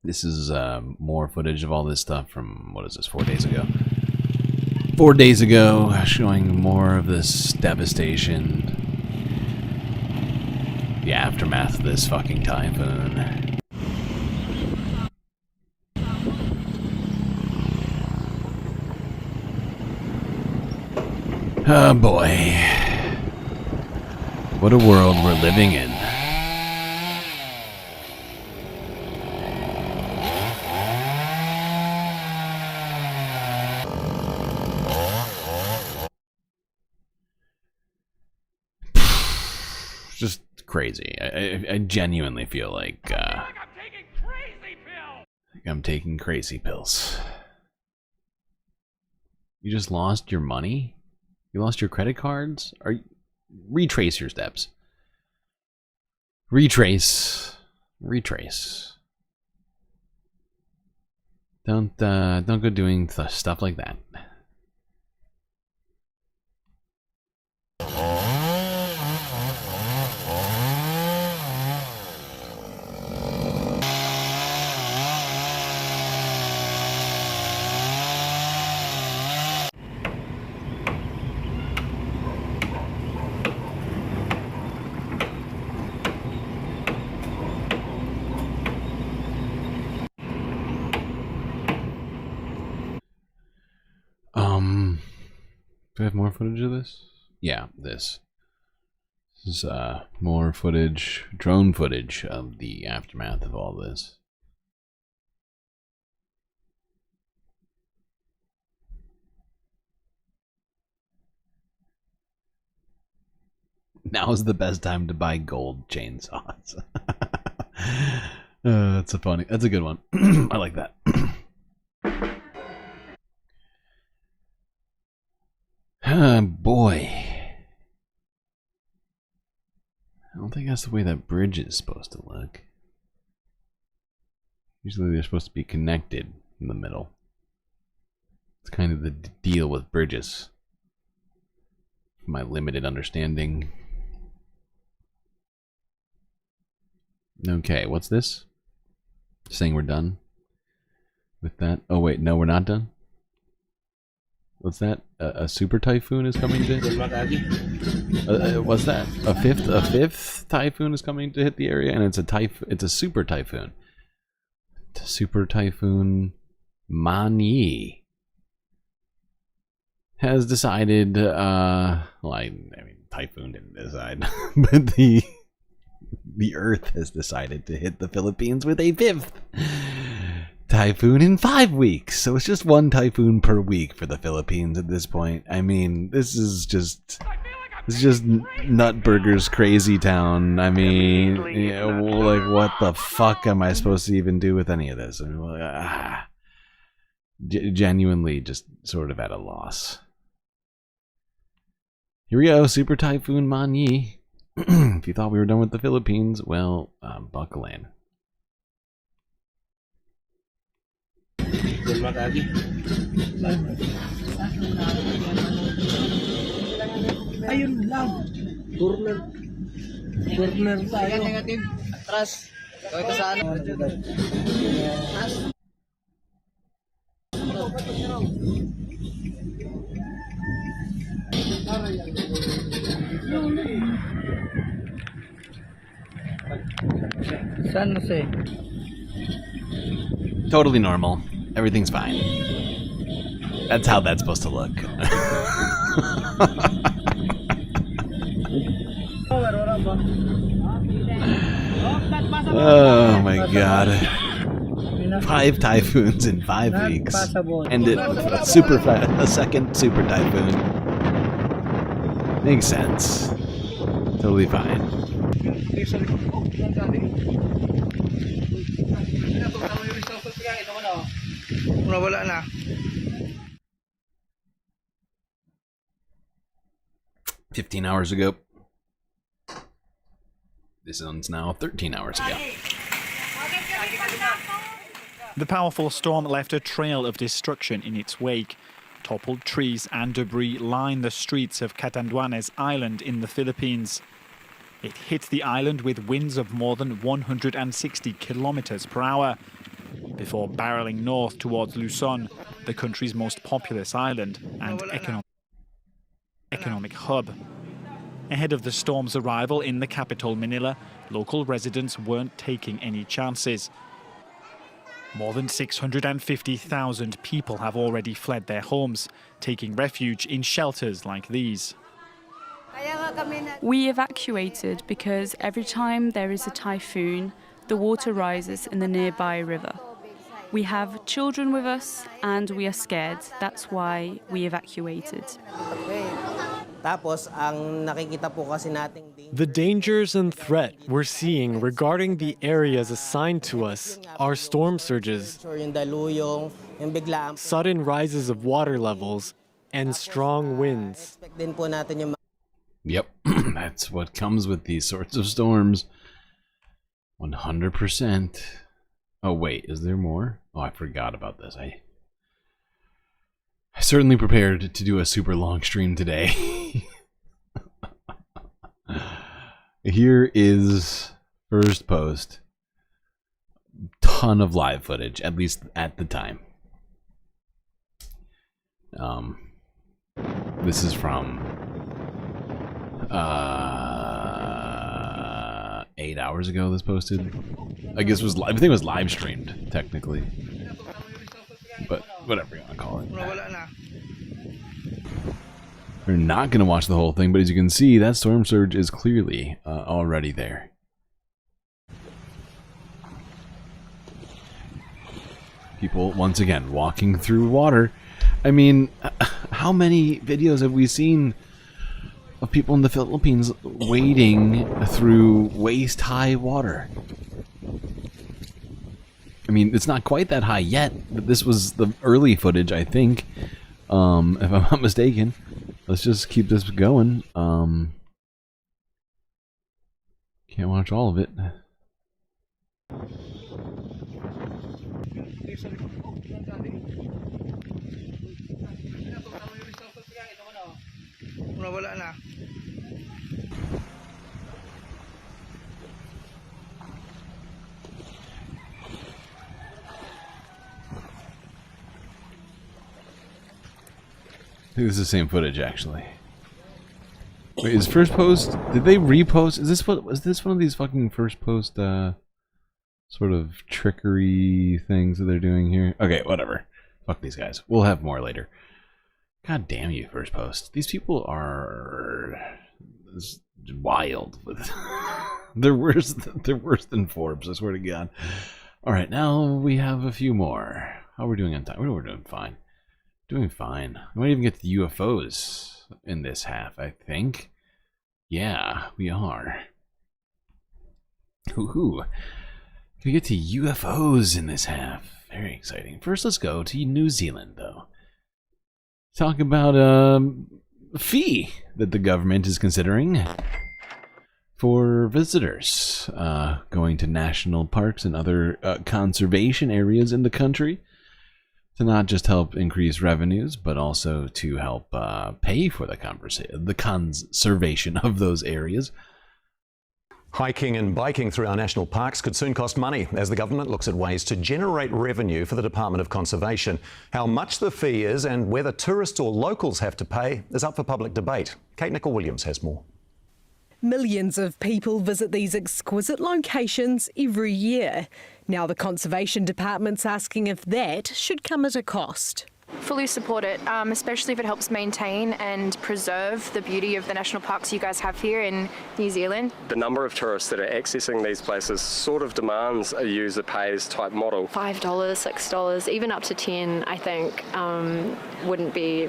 This is more footage of all this stuff from, what is this, 4 days ago? 4 days ago, showing more of this devastation. The aftermath of this fucking typhoon. Oh boy. What a world we're living in. Just crazy. I genuinely feel like I'm taking crazy pills. You just lost your money? You lost your credit cards? Retrace your steps. Retrace. Don't go doing stuff like that. Do I have more footage of this? Yeah, this is more footage, drone footage of the aftermath of all this. Now is the best time to buy gold chainsaws. That's a good one. I like that. Boy. I don't think that's the way that bridge is supposed to look. Usually they're supposed to be connected in the middle. It's kind of the deal with bridges. My limited understanding. Okay, what's this? Saying we're done with that? Oh wait, no, we're not done? What's that? A super typhoon is coming to... what's that? A fifth typhoon is coming to hit the area, and it's a super typhoon. Super typhoon Mani has decided, well, I mean, typhoon didn't decide, but the Earth has decided to hit the Philippines with a fifth typhoon in 5 weeks. So it's just one typhoon per week for the Philippines at this point. I mean, this is just Nutburger's crazy town. I mean, you know, like, what the fuck am I supposed to even do with any of this? I mean, genuinely just sort of at a loss. Here we go, Super Typhoon Mani. If you thought we were done with the Philippines, well, buckle in. Ayun lang. Corner tayo. Atras. Ito sa ano? San Jose. Totally normal. Everything's fine. That's how that's supposed to look. Oh my god. 5 typhoons in 5 weeks. And a second super typhoon. Makes sense. Totally fine. Wala na. 15 hours ago. This one's now 13 hours ago. The powerful storm left a trail of destruction in its wake. Toppled trees and debris line the streets of Catanduanes Island in the Philippines. It hit the island with winds of more than 160 kilometers per hour, before barreling north towards Luzon, the country's most populous island and economic hub. Ahead of the storm's arrival in the capital, Manila, local residents weren't taking any chances. More than 650,000 people have already fled their homes, taking refuge in shelters like these. We evacuated because every time there is a typhoon, the water rises in the nearby river. We have children with us and we are scared. That's why we evacuated. The dangers and threat we're seeing regarding the areas assigned to us are storm surges, sudden rises of water levels, and strong winds. Yep, that's what comes with these sorts of storms. 100%. Oh wait, is there more? Oh, I forgot about this. I certainly prepared to do a super long stream today. Here is first post. Ton of live footage, at least at the time. This is from 8 hours ago. This posted. I guess I think it was live streamed technically, but whatever you want to call it. We're not going to watch the whole thing, but as you can see, that storm surge is clearly already there. People, once again, walking through water. I mean, how many videos have we seen of people in the Philippines wading through waist-high water? I mean, it's not quite that high yet, but this was the early footage, I think, if I'm not mistaken. Let's just keep this going. Can't watch all of it. I think this is the same footage, actually. Wait, is first post? Did they repost? Is this one of these fucking first post sort of trickery things that they're doing here? Okay, whatever. Fuck these guys. We'll have more later. God damn you, first post. These people are wild. They're worse than Forbes, I swear to God. Alright, now we have a few more. How are we doing on time? We're doing fine. Doing fine. We might even get the UFOs in this half, I think. Yeah, we are. Hoo-hoo. We get to UFOs in this half. Very exciting. First, let's go to New Zealand, though. Talk about a fee that the government is considering for visitors going to national parks and other conservation areas in the country, to not just help increase revenues, but also to help pay for the conservation of those areas. Hiking and biking through our national parks could soon cost money as the government looks at ways to generate revenue for the Department of Conservation. How much the fee is and whether tourists or locals have to pay is up for public debate. Kate Nichol-Williams has more. Millions of people visit these exquisite locations every year. Now the Conservation Department's asking if that should come at a cost. Fully support it, especially if it helps maintain and preserve the beauty of the national parks you guys have here in New Zealand. The number of tourists that are accessing these places sort of demands a user pays type model. $5, $6, even up to 10, I think, wouldn't be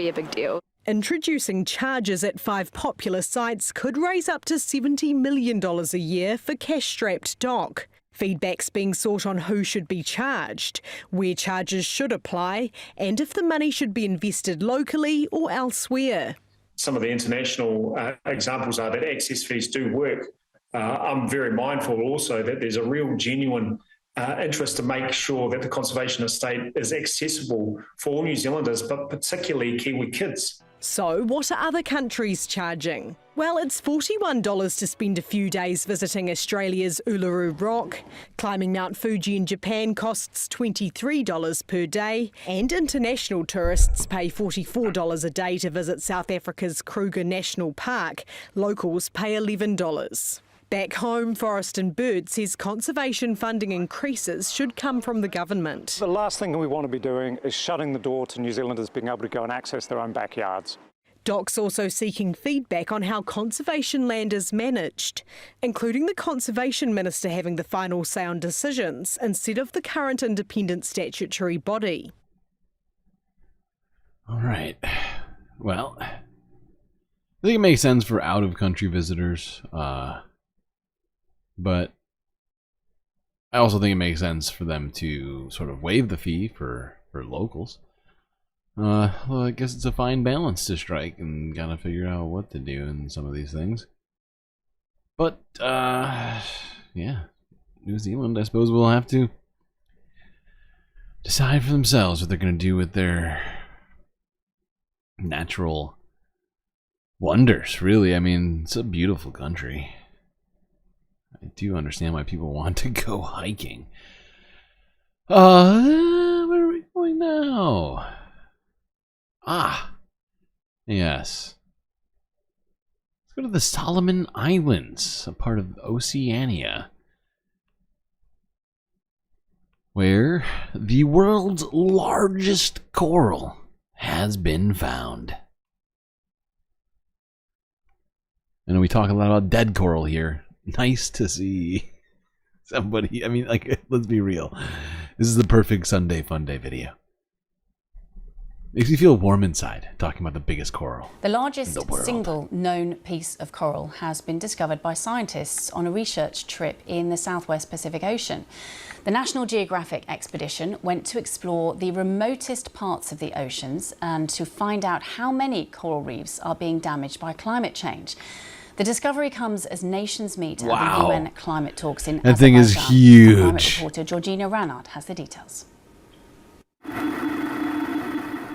a big deal. Introducing charges at 5 popular sites could raise up to $70 million a year for cash-strapped doc. Feedback's being sought on who should be charged, where charges should apply, and if the money should be invested locally or elsewhere. Some of the international examples are that access fees do work. I'm very mindful also that there's a real genuine interest to make sure that the conservation estate is accessible for all New Zealanders, but particularly Kiwi kids. So what are other countries charging? Well, it's $41 to spend a few days visiting Australia's Uluru Rock. Climbing Mount Fuji in Japan costs $23 per day, and international tourists pay $44 a day to visit South Africa's Kruger National Park. Locals pay $11. Back home, Forest and Bird says conservation funding increases should come from the government. The last thing we want to be doing is shutting the door to New Zealanders being able to go and access their own backyards. DOC's also seeking feedback on how conservation land is managed, including the Conservation Minister having the final say on decisions instead of the current independent statutory body. All right. Well, I think it makes sense for out-of-country visitors, but I also think it makes sense for them to sort of waive the fee for locals. Well, I guess it's a fine balance to strike and gotta figure out what to do in some of these things. But, yeah, New Zealand, I suppose, will have to decide for themselves what they're gonna do with their natural wonders, really. I mean, it's a beautiful country. I do understand why people want to go hiking. Where are we going now? Ah, yes. Let's go to the Solomon Islands, a part of Oceania, where the world's largest coral has been found. I know we talk a lot about dead coral here. Nice to see somebody, I mean, like, let's be real. This is the perfect Sunday Funday video. Makes me feel warm inside, talking about the biggest coral. The largest in the world. single known piece of coral has been discovered by scientists on a research trip in the Southwest Pacific Ocean. The National Geographic expedition went to explore the remotest parts of the oceans and to find out how many coral reefs are being damaged by climate change. The discovery comes as nations meet at the UN climate talks in That thing is Azerbaijan. huge. Climate reporter Georgina Ranard has the details.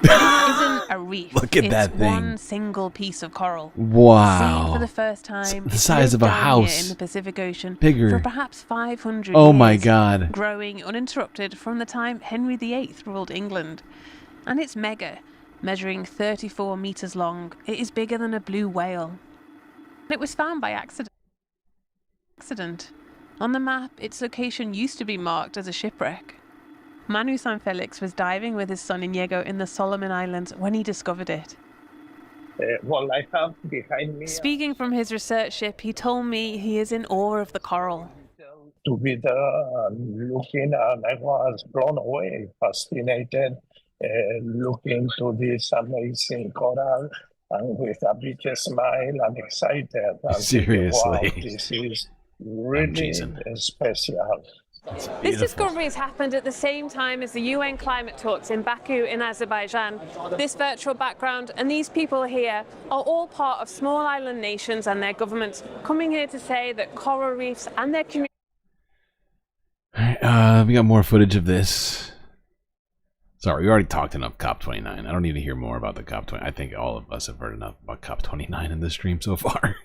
Isn't a reef. Look at that thing. One single piece of coral. Wow. Seen for the first time. The size of a house. In the Pacific Ocean. Bigger. For perhaps 500 Oh years. my God. Growing uninterrupted from the time Henry VIII ruled England. And it's mega, measuring 34 meters long. It is bigger than a blue whale. It was found by accident. On the map, its location used to be marked as a shipwreck. Manu San Felix was diving with his son Inigo in the Solomon Islands when he discovered it. What I have behind me. Speaking from his research ship, he told me he is in awe of the coral. To be there looking, and I was blown away, fascinated, looking to this amazing coral, and with a big smile and excited. And Seriously. Wow, this is really special. This discovery has happened at the same time as the UN climate talks in Baku in Azerbaijan. This virtual background and these people here are all part of small island nations and their governments coming here to say that coral reefs and their communities. Alright, we got more footage of this. Sorry, we already talked enough COP29. I don't need to hear more about the COP29. I think all of us have heard enough about COP29 in this stream so far.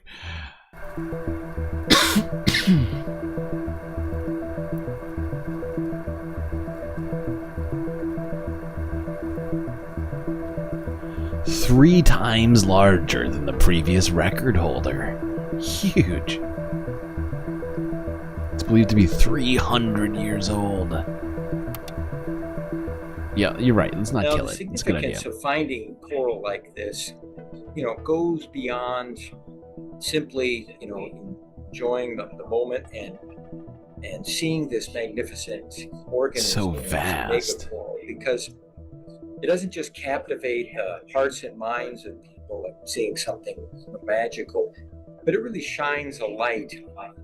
Three times larger than the previous record holder. Huge. It's believed to be 300 years old. Yeah, you're right. Let's not kill it. It's a good idea. The significance of finding coral like this, goes beyond simply, enjoying the moment and seeing this magnificent organism. So vast. Coral, because it doesn't just captivate the hearts and minds of people, like seeing something magical, but it really shines a light on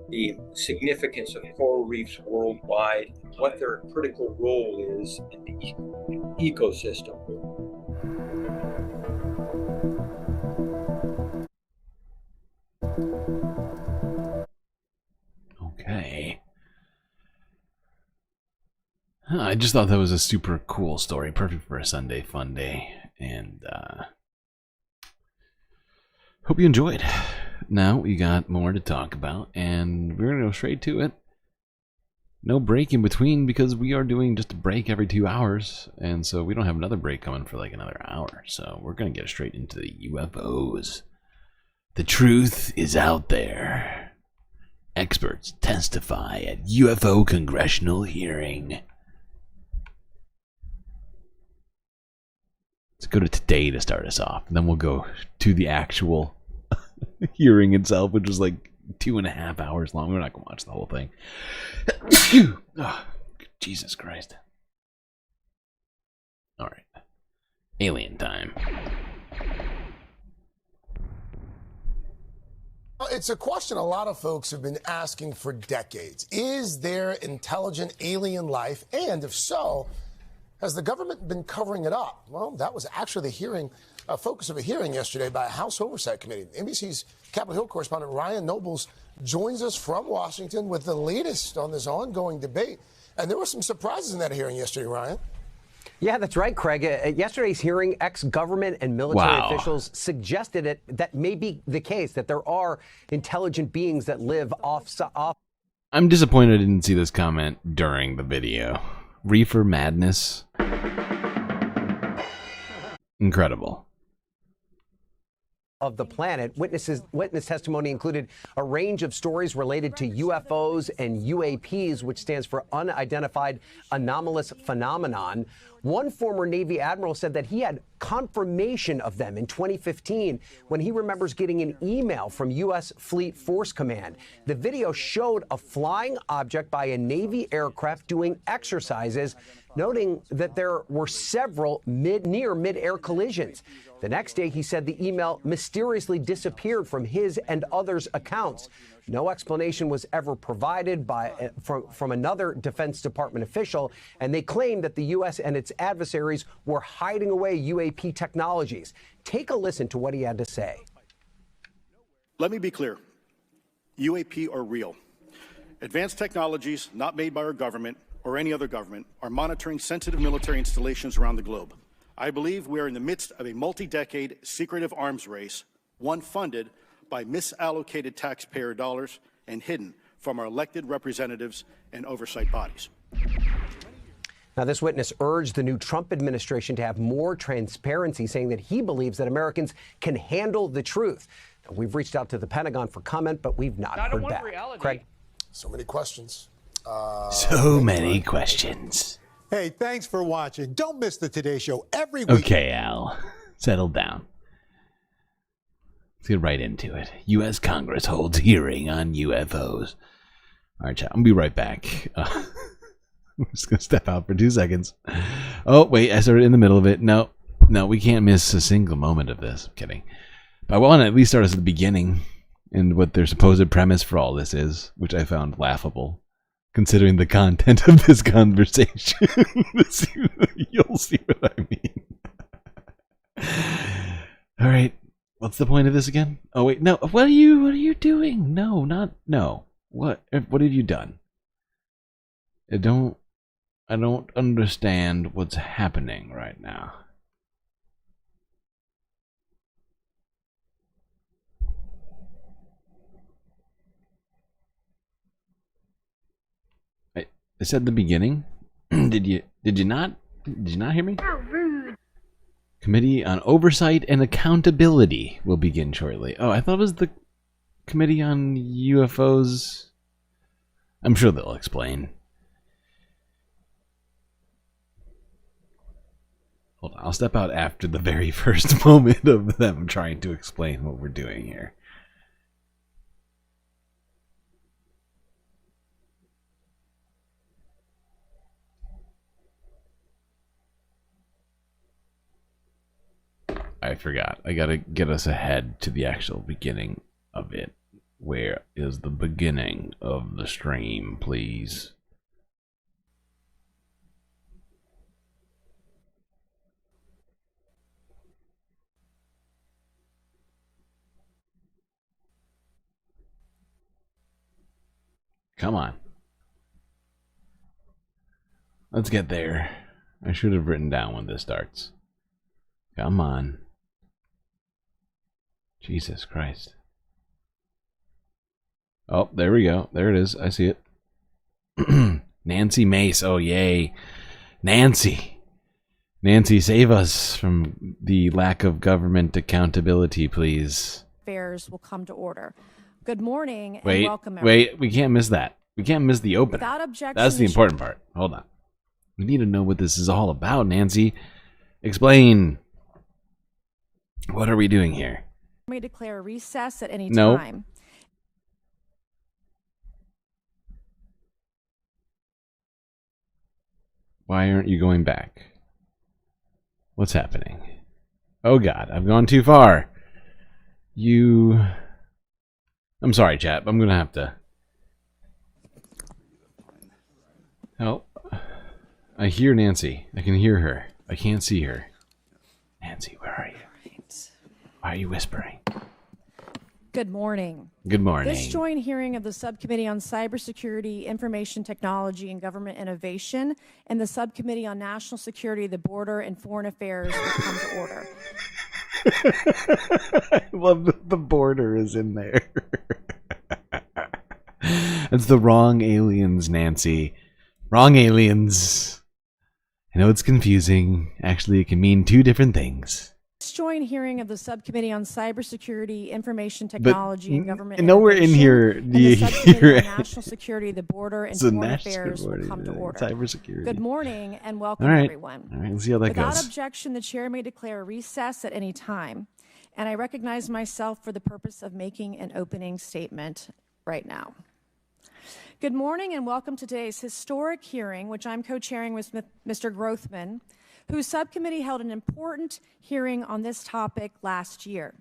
the significance of coral reefs worldwide, what their critical role is in the ecosystem. Okay. I just thought that was a super cool story, perfect for a Sunday fun day, and hope you enjoyed. Now we got more to talk about, and we're gonna go straight to it. No break in between, because we are doing just a break every 2 hours, and so we don't have another break coming for like another hour, so we're gonna get straight into the UFOs. The truth is out there. Experts testify at UFO Congressional hearing. Let's go to today to start us off. And then we'll go to the actual hearing itself, which is like 2.5 hours long. We're not going to watch the whole thing. Oh, Jesus Christ. All right. Alien time. It's a question a lot of folks have been asking for decades. Is there intelligent alien life? And if so, has the government been covering it up? Well, that was actually the hearing, focus of a hearing yesterday by a House Oversight Committee. NBC's Capitol Hill correspondent Ryan Nobles joins us from Washington with the latest on this ongoing debate. And there were some surprises in that hearing yesterday, Ryan. Yeah, that's right, Craig. At yesterday's hearing, ex-government and military officials suggested that may be the case, that there are intelligent beings that live off. I'm disappointed I didn't see this comment during the video. Reefer madness. Incredible. Of the planet. Witness testimony included a range of stories related to UFOs and UAPs, which stands for Unidentified Anomalous Phenomenon. One former Navy admiral said that he had confirmation of them in 2015 when he remembers getting an email from U.S. Fleet Force Command. The video showed a flying object by a Navy aircraft doing exercises, noting that there were several near mid-air collisions. The next day, he said the email mysteriously disappeared from his and others' accounts. No explanation was ever provided from another Defense Department official, and they claimed that the U.S. and its adversaries were hiding away UAP technologies. Take a listen to what he had to say. Let me be clear. UAP are real. Advanced technologies not made by our government or any other government are monitoring sensitive military installations around the globe. I believe we are in the midst of a multi-decade secretive arms race, one funded by misallocated taxpayer dollars and hidden from our elected representatives and oversight bodies. Now, this witness urged the new Trump administration to have more transparency, saying that he believes that Americans can handle the truth. Now, we've reached out to the Pentagon for comment, but we've not heard back. Craig? So many questions. So many questions. Hey, thanks for watching. Don't miss the Today Show every week. Okay, Al. Settle down. Let's get right into it. U.S. Congress holds hearing on UFOs. All right, chat. I'm going to be right back. I'm just going to step out for 2 seconds. Oh, wait. I started in the middle of it. No, we can't miss a single moment of this. I'm kidding. But I want to at least start us at the beginning and what their supposed premise for all this is, which I found laughable, considering the content of this conversation. You'll see what I mean. All right. What's the point of this again? Oh wait, no. What are you doing? No. What have you done? I don't understand what's happening right now. I said the beginning. Did you not hear me? How rude. Committee on Oversight and Accountability will begin shortly. Oh, I thought it was the Committee on UFOs. I'm sure they'll explain. Hold on, I'll step out after the very first moment of them trying to explain what we're doing here. I forgot. I gotta get us ahead to the actual beginning of it. Where is the beginning of the stream, please? Come on. Let's get there. I should have written down when this starts. Come on. Jesus Christ. Oh, there we go. There it is. I see it. Nancy Mace. Oh, yay. Nancy. Nancy, save us from the lack of government accountability, please. Affairs will come to order. Good morning and Wait, welcome, everyone. wait, we can't miss that. We can't miss the opener. Without objection, That's the important part. Hold on. We need to know what this is all about, Nancy. Explain. What are we doing here? May declare recess at any No. time. Why aren't you going back? What's happening? Oh God, I've gone too far. I'm sorry, chat. I'm gonna have to help. I hear Nancy. I can hear her. I can't see her. Nancy, where are you? Why are you whispering? Good morning. Good morning. This joint hearing of the Subcommittee on Cybersecurity, Information Technology, and Government Innovation and the Subcommittee on National Security, the Border, and Foreign Affairs will come to order. I love that the border is in there. It's the wrong aliens, Nancy. Wrong aliens. I know it's confusing. Actually, it can mean two different things. This joint hearing of the Subcommittee on Cybersecurity, Information Technology, and Government nowhere in Innovation here and do the you Subcommittee hear on National Security, the Border, and So Foreign national Affairs will security, come to order. cybersecurity. Good morning and welcome, All right. everyone. All right, let's see how that Without goes. objection, the chair may declare recess at any time, and I recognize myself for the purpose of making an opening statement right now. Good morning and welcome to today's historic hearing, which I'm co-chairing with Mr. Grothman, whose subcommittee held an important hearing on this topic last year.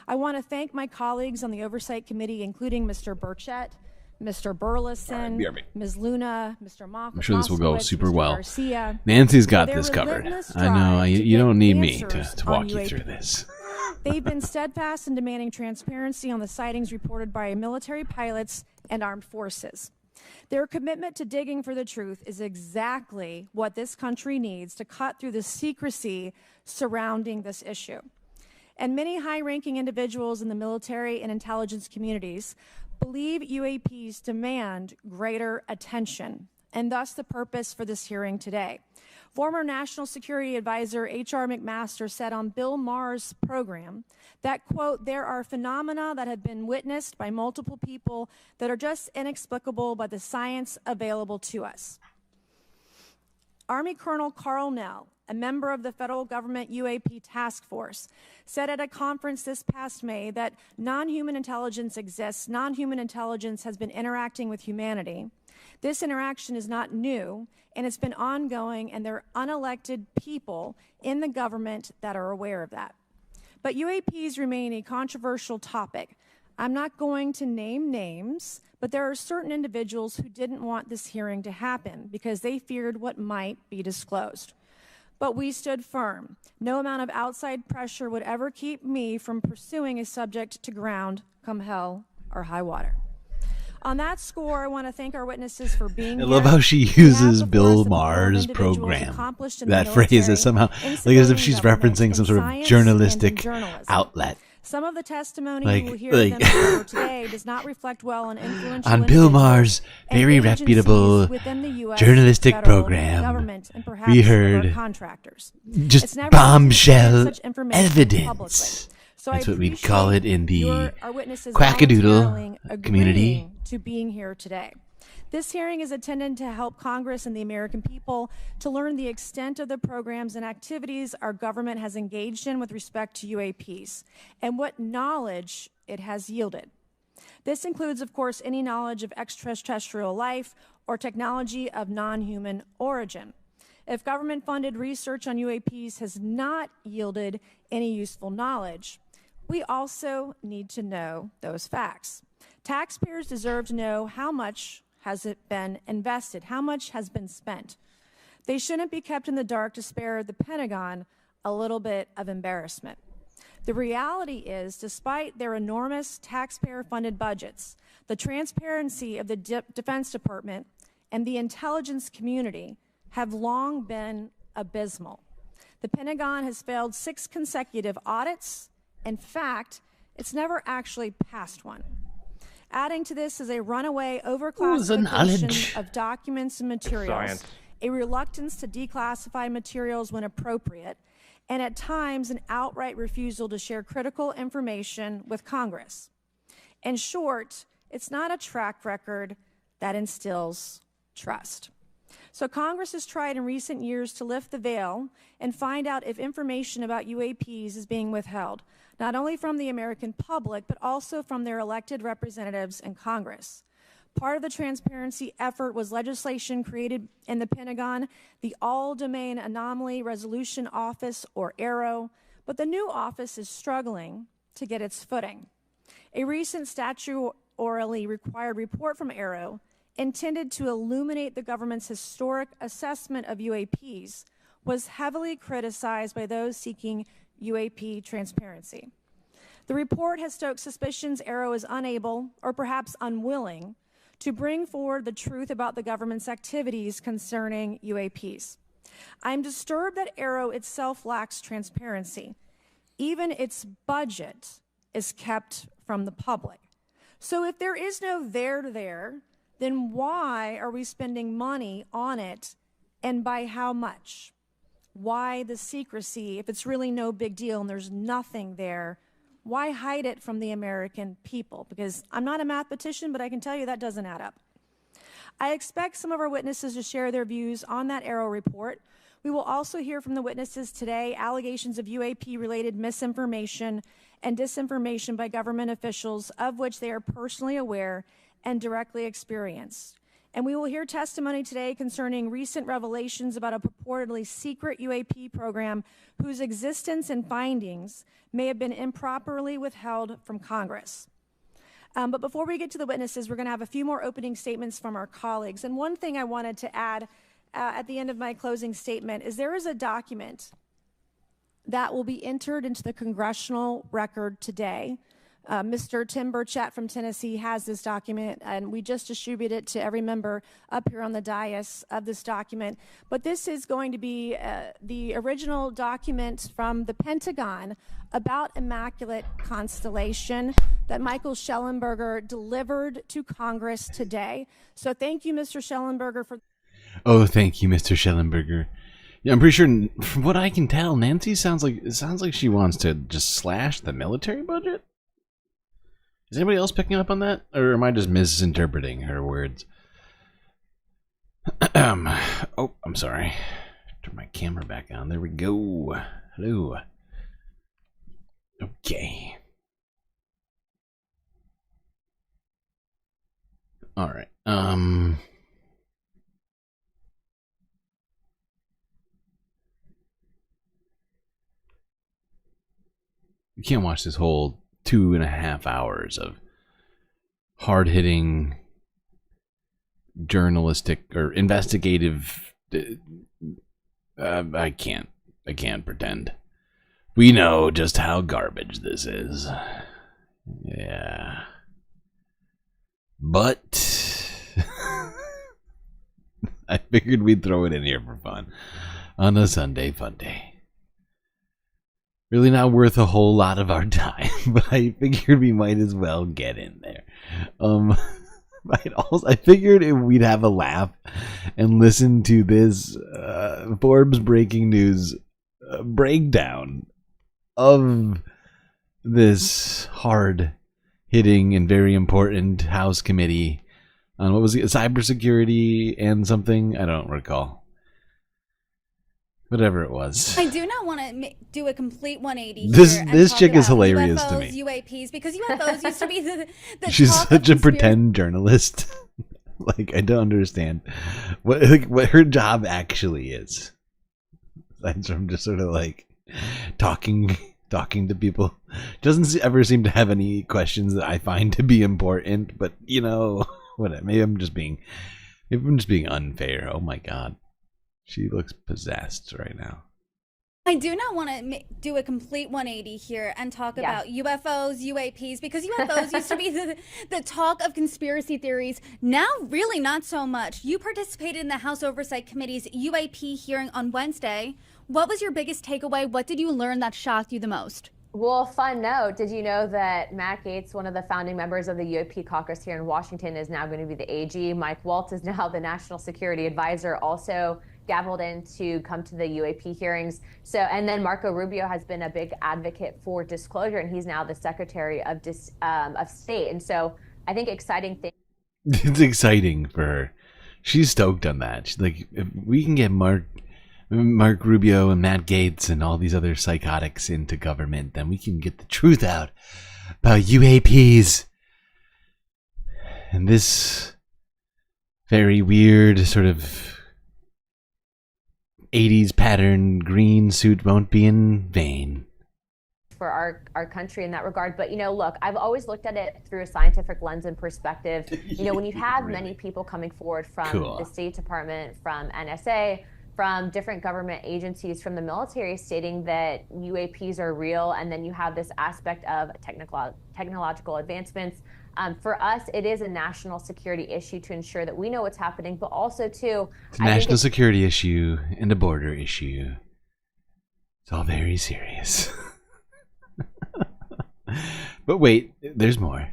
I want to thank my colleagues on the Oversight Committee, including Mr. Burchett, Mr. Burleson, BRB. Ms. Luna, Mr. Mock. I'm sure this will go super Mr. well. Garcia, Nancy's got for their this covered. relentless I know. drive to You don't get need me answers to on walk you UAPs. through this. They've been steadfast in demanding transparency on the sightings reported by military pilots and armed forces. Their commitment to digging for the truth is exactly what this country needs to cut through the secrecy surrounding this issue. And many high-ranking individuals in the military and intelligence communities believe UAPs demand greater attention, and thus the purpose for this hearing today. Former National Security Advisor H.R. McMaster said on Bill Maher's program that, quote, there are phenomena that have been witnessed by multiple people that are just inexplicable by the science available to us. Army Colonel Carl Nell, a member of the federal government UAP task force, said at a conference this past May that non-human intelligence exists. Non-human intelligence has been interacting with humanity. This interaction is not new, and it's been ongoing, and there are unelected people in the government that are aware of that. But UAPs remain a controversial topic. I'm not going to name names, but there are certain individuals who didn't want this hearing to happen because they feared what might be disclosed. But we stood firm. No amount of outside pressure would ever keep me from pursuing a subject to ground, come hell or high water. On that score, I want to thank our witnesses for being I here. love how she uses Bill Maher's program. That phrase is somehow like as if she's referencing some sort of journalistic outlet. Some of the testimony Like- you will hear like- them deliver today does not reflect well on influential On Bill individuals Maher's and very agencies reputable within the US journalistic federal program, government and perhaps we of our heard contractors. just It's never easy to bombshell share such information evidence. publicly. So That's I what we'd call it in the our witnesses quackadoodle voluntarily community. agreeing to being here today. This hearing is intended to help Congress and the American people to learn the extent of the programs and activities our government has engaged in with respect to UAPs and what knowledge it has yielded. This includes, of course, any knowledge of extraterrestrial life or technology of non-human origin. If government-funded research on UAPs has not yielded any useful knowledge, we also need to know those facts. Taxpayers deserve to know how much has it been invested, how much has been spent. They shouldn't be kept in the dark to spare the Pentagon a little bit of embarrassment. The reality is, despite their enormous taxpayer-funded budgets, the transparency of the Defense Department and the intelligence community have long been abysmal. The Pentagon has failed 6 consecutive audits. In fact, it's never actually passed one. Adding to this is a runaway overclassification of documents and materials, a reluctance to declassify materials when appropriate, and at times an outright refusal to share critical information with Congress. In short, it's not a track record that instills trust. So Congress has tried in recent years to lift the veil and find out if information about UAPs is being withheld, not only from the American public, but also from their elected representatives in Congress. Part of the transparency effort was legislation created in the Pentagon, the All-Domain Anomaly Resolution Office, or AARO, but the new office is struggling to get its footing. A recent statutorily required report from AARO, intended to illuminate the government's historic assessment of UAPs, was heavily criticized by those seeking UAP transparency. The report has stoked suspicions AARO is unable, or perhaps unwilling, to bring forward the truth about the government's activities concerning UAPs. I'm disturbed that AARO itself lacks transparency. Even its budget is kept from the public. So if there is no there, then why are we spending money on it, and by how much? Why the secrecy if it's really no big deal and there's nothing there? Why hide it from the American people? Because I'm not a mathematician, but I can tell you that doesn't add up. I expect some of our witnesses to share their views on that AARO report. We will also hear from the witnesses today allegations of UAP-related misinformation and disinformation by government officials, of which they are personally aware and directly experienced. And we will hear testimony today concerning recent revelations about a purportedly secret UAP program whose existence and findings may have been improperly withheld from Congress. But before we get to the witnesses, we're going to have a few more opening statements from our colleagues. And one thing I wanted to add at the end of my closing statement is there is a document that will be entered into the Congressional record today. Mr. Tim Burchett from Tennessee has this document, and we just distributed it to every member up here on the dais of this document. But this is going to be the original document from the Pentagon about Immaculate Constellation that Michael Schellenberger delivered to Congress today. So thank you, Mr. Schellenberger, for... Oh, thank you, Mr. Schellenberger. Yeah, I'm pretty sure, from what I can tell, Nancy sounds like she wants to just slash the military budget. Is anybody else picking up on that? Or am I just misinterpreting her words? Oh, I'm sorry. Turn my camera back on. There we go. Hello. Okay. Alright. You can't watch this whole 2.5 hours of hard-hitting journalistic or investigative I can't pretend. We know just how garbage this is. Yeah. But I figured we'd throw it in here for fun on a Sunday fun day. Really not worth a whole lot of our time, but I figured we might as well get in there. I figured we'd have a laugh and listen to this Forbes breaking news breakdown of this hard-hitting and very important House committee on, what was it, cybersecurity and something? I don't recall. Whatever it was. I do not want to do a complete 180 This chick is hilarious to me. UAPs, because UFOs used to be the She's such a pretend journalist. Like, I don't understand what her job actually is. Aside from just sort of like talking to people. Doesn't ever seem to have any questions that I find to be important, but you know, whatever. Maybe I'm just being unfair. Oh my god. She looks possessed right now. I do not want to do a complete 180 here and talk about UFOs, UAPs, because UFOs used to be the talk of conspiracy theories. Now, really not so much. You participated in the House Oversight Committee's UAP hearing on Wednesday. What was your biggest takeaway? What did you learn that shocked you the most? Well, fun note, did you know that Matt Gaetz, one of the founding members of the UAP caucus here in Washington, is now going to be the AG? Mike Waltz is now the National Security Advisor. Also, gavelled in to come to the UAP hearings. So, and then Marco Rubio has been a big advocate for disclosure, and he's now the Secretary of State. And so I think exciting thing. It's exciting for her. She's stoked on that. She's like, if we can get Mark Rubio and Matt Gaetz and all these other psychotics into government, then we can get the truth out about UAPs. And this very weird sort of 80s pattern green suit won't be in vain. For our country in that regard. But, you know, look, I've always looked at it through a scientific lens and perspective. You know, when you have many people coming forward from the State Department, from NSA, from different government agencies, from the military stating that UAPs are real, and then you have this aspect of technological advancements. For us, it is a national security issue to ensure that we know what's happening, but also, too... It's a national security issue and a border issue. It's all very serious. But wait, there's more.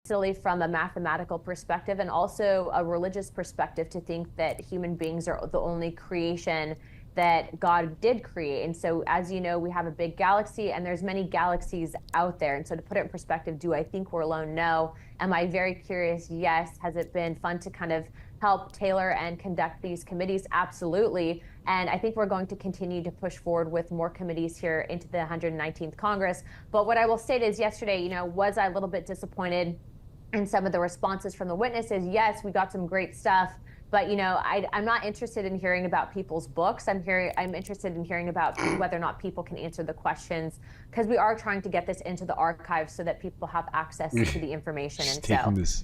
Silly from a mathematical perspective and also a religious perspective to think that human beings are the only creation that God did create. And so, as you know, we have a big galaxy and there's many galaxies out there. And so to put it in perspective, do I think we're alone? No. Am I very curious? Yes. Has it been fun to kind of help tailor and conduct these committees? Absolutely. And I think we're going to continue to push forward with more committees here into the 119th Congress. But what I will state is yesterday, you know, was I a little bit disappointed in some of the responses from the witnesses? Yes, we got some great stuff. But, you know, I'm not interested in hearing about people's books. I'm interested in hearing about whether or not people can answer the questions, because we are trying to get this into the archives so that people have access to the information. And so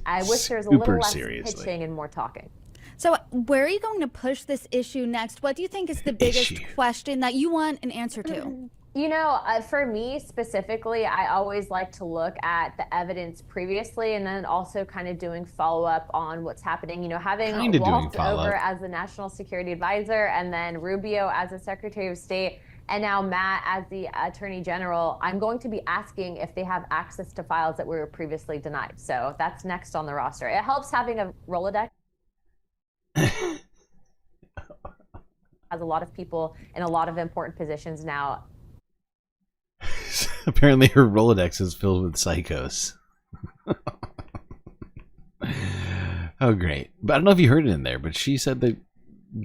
I wish there was a little less pitching and more talking. So where are you going to push this issue next? What do you think is the biggest question that you want an answer to? You know, for me specifically, I always like to look at the evidence previously and then also kind of doing follow-up on what's happening. You know, having Walt over as the National Security Advisor and then Rubio as the Secretary of State and now Matt as the Attorney General, I'm going to be asking if they have access to files that were previously denied. So that's next on the roster. It helps having a Rolodex. Has a lot of people in a lot of important positions now. Apparently her Rolodex is filled with psychos. Oh, great. But I don't know if you heard it in there, but she said that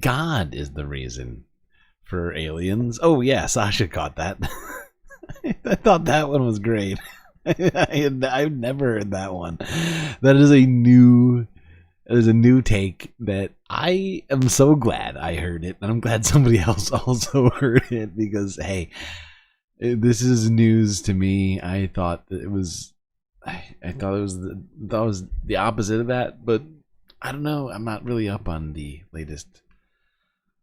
God is the reason for aliens. Oh, yeah, Sasha caught that. I thought that one was great. I've never heard that one. That is a new take that I am so glad I heard it. And I'm glad somebody else also heard it because, hey, this is news to me. I thought that it was, I thought it was the opposite of that, but I don't know. I'm not really up on the latest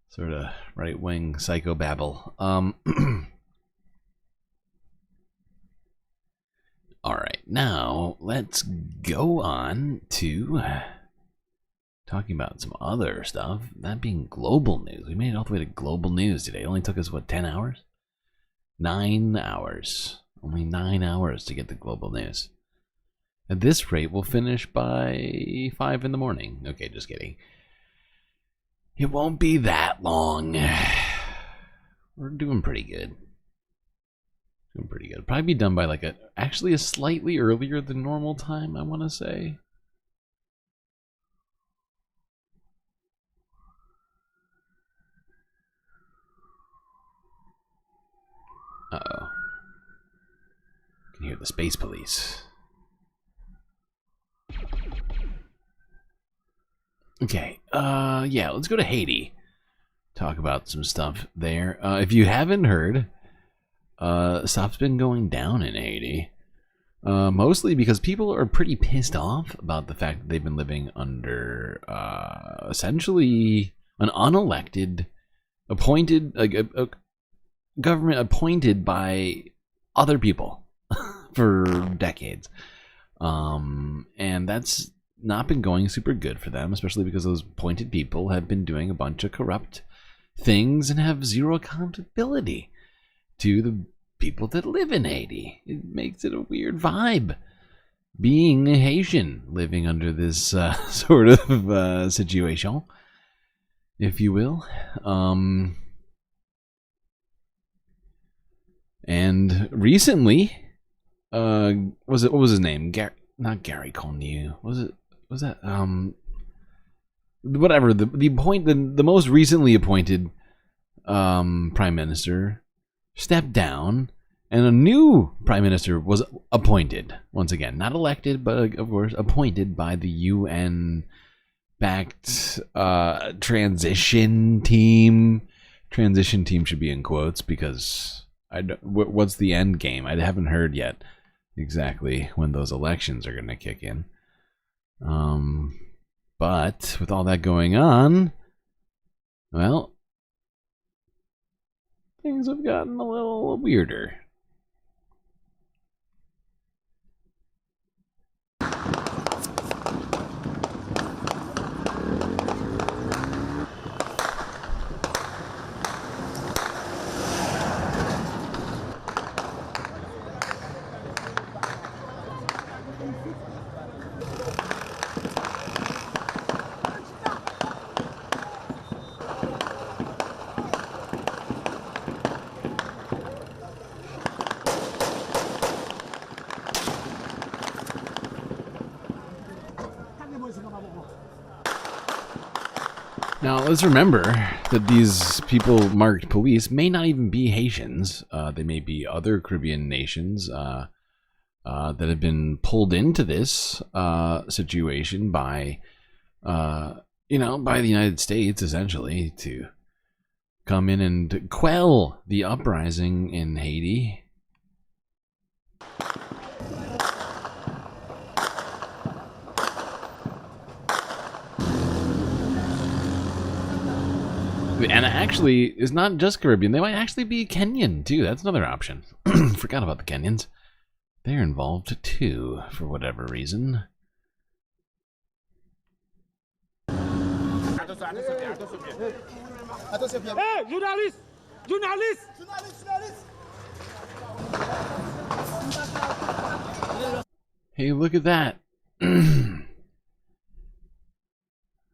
sort of right-wing psychobabble. All right, now let's go on to talking about some other stuff. That being global news. We made it all the way to global news today. It only took us what, 10 hours? 9 hours. Only 9 hours to get the global news. At this rate, we'll finish by 5 in the morning. Okay, just kidding. It won't be that long. We're doing pretty good. Doing pretty good. Probably be done by like actually a slightly earlier than normal time, I want to say. Uh-oh. You can hear the space police. Okay, yeah, let's go to Haiti. Talk about some stuff there. If you haven't heard, stuff's been going down in Haiti. Mostly because people are pretty pissed off about the fact that they've been living under, essentially, an unelected, appointed, a government appointed by other people for decades. And that's not been going super good for them, especially because those appointed people have been doing a bunch of corrupt things and have zero accountability to the people that live in Haiti. It makes it a weird vibe being a Haitian living under this sort of situation. if you will. And recently, what was his name? Not Gary Connew. Was that whatever, the most recently appointed prime minister stepped down, and a new prime minister was appointed. Once again, not elected, but of course appointed by the UN-backed transition team. Transition team should be in quotes because what's the end game? I haven't heard yet exactly when those elections are going to kick in. But with all that going on, well, things have gotten a little weirder. Now, let's remember that these people marked police may not even be Haitians. They may be other Caribbean nations that have been pulled into this situation by, by the United States, essentially, to come in and quell the uprising in Haiti. And actually, it's not just Caribbean. They might actually be Kenyan, too. That's another option. Forgot about the Kenyans. They're involved, too, for whatever reason. Hey, journalist! Journalist! Hey, look at that.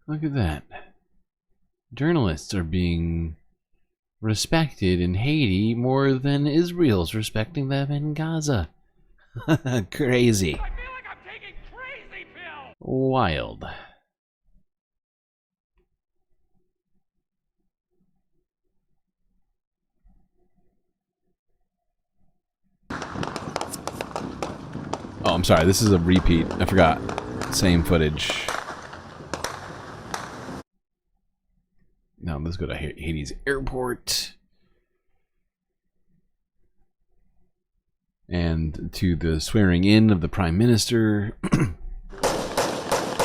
Look at that. Journalists are being respected in Haiti more than Israel's respecting them in Gaza. Crazy. I feel like I'm taking crazy pills. Wild. Oh, I'm sorry. This is a repeat. I forgot. Same footage. Now let's go to Haiti's airport. And to the swearing in of the Prime Minister.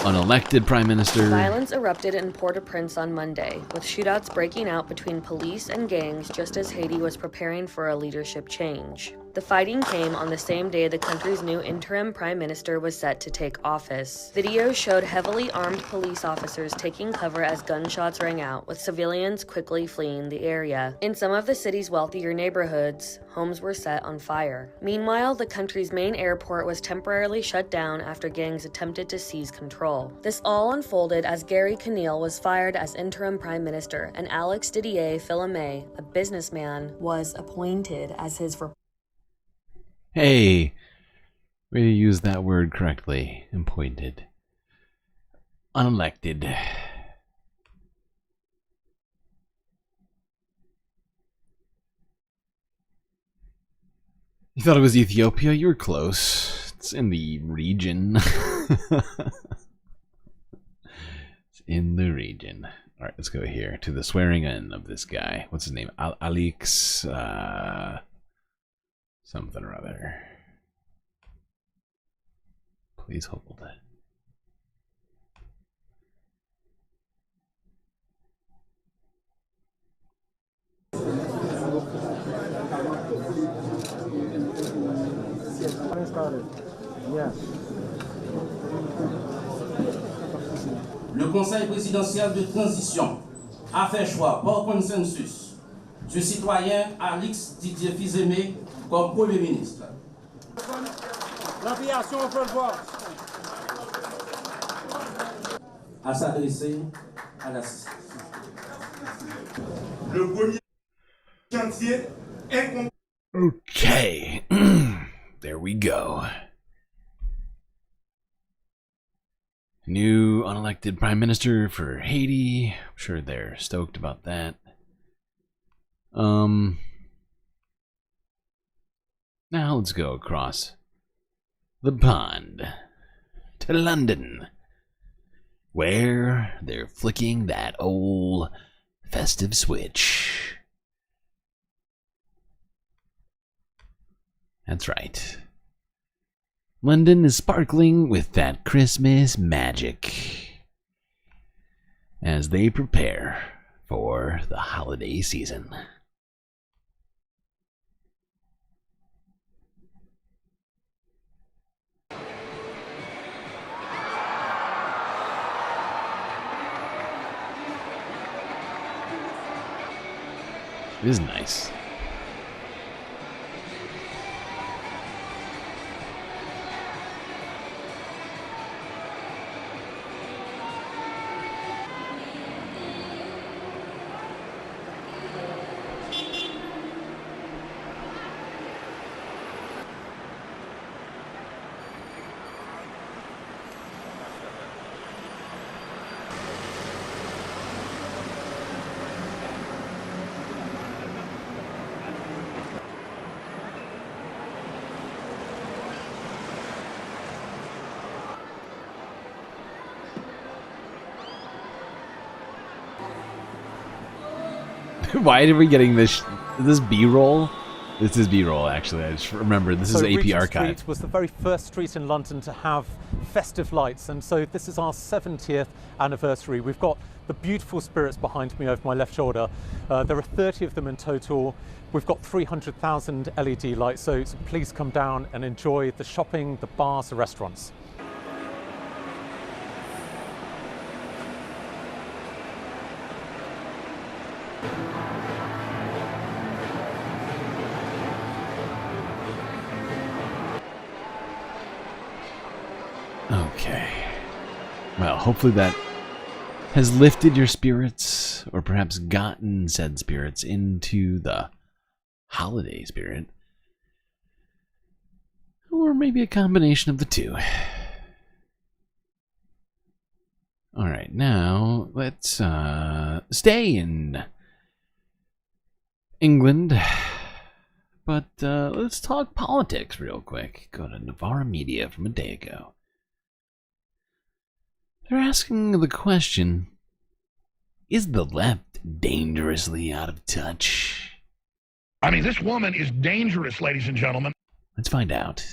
Unelected Prime Minister. Violence erupted in Port-au-Prince on Monday, with shootouts breaking out between police and gangs just as Haiti was preparing for a leadership change. The fighting came on the same day the country's new interim prime minister was set to take office. Videos showed heavily armed police officers taking cover as gunshots rang out, with civilians quickly fleeing the area. In some of the city's wealthier neighborhoods, homes were set on fire. Meanwhile, the country's main airport was temporarily shut down after gangs attempted to seize control. This all unfolded as Gary Connew was fired as interim prime minister, and Alex Didier Philomet, a businessman, was appointed as his Hey, way to use that word correctly. Appointed. Unelected. You thought it was Ethiopia? You were close. It's in the region. It's in the region. Alright, let's go here to the swearing in of this guy. What's his name? Alex, something or other. Please hold it. Le Conseil présidentiel de transition a fait choix par consensus du citoyen Alex Didier Philomet comme Premier ministre. L'aviation, on peut le voir. À s'adresser à l'assistance. Okay. There we go. New unelected prime minister for Haiti. I'm sure they're stoked about that. Now let's go across the pond to London, where they're flicking that old festive switch. That's right. London is sparkling with that Christmas magic as they prepare for the holiday season. It is nice. Why are we getting this? Is this B-roll? This is B-roll, actually. I just remember this is AP Regent Archive. Street was the very first street in London to have festive lights, and so this is our 70th anniversary. We've got the beautiful spirits behind me over my left shoulder. There are 30 of them in total. We've got 300,000 LED lights, so please come down and enjoy the shopping, the bars, the restaurants. Okay. Well, hopefully that has lifted your spirits, or perhaps gotten said spirits into the holiday spirit. Or maybe a combination of the two. Alright, now let's stay in England. But let's talk politics real quick. Go to Novara Media from a day ago. They're asking the question, is the left dangerously out of touch? I mean, this woman is dangerous, ladies and gentlemen. Let's find out.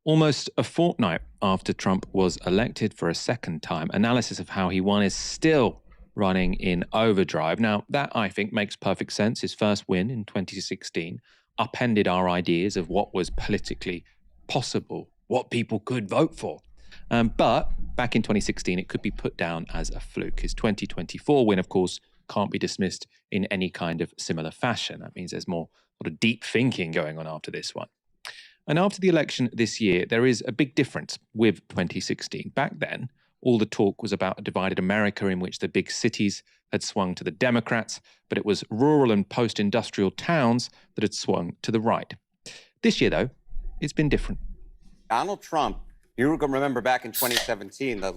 Almost a fortnight after Trump was elected for a second time, analysis of how he won is still running in overdrive. Now, that, I think, makes perfect sense. His first win in 2016 upended our ideas of what was politically possible, what people could vote for. But back in 2016, it could be put down as a fluke. His 2024 win, of course, can't be dismissed in any kind of similar fashion. That means there's more sort of deep thinking going on after this one. And after the election this year, there is a big difference with 2016. Back then, all the talk was about a divided America in which the big cities had swung to the Democrats, but it was rural and post-industrial towns that had swung to the right. This year, though, it's been different. Donald Trump, you remember back in 2017, the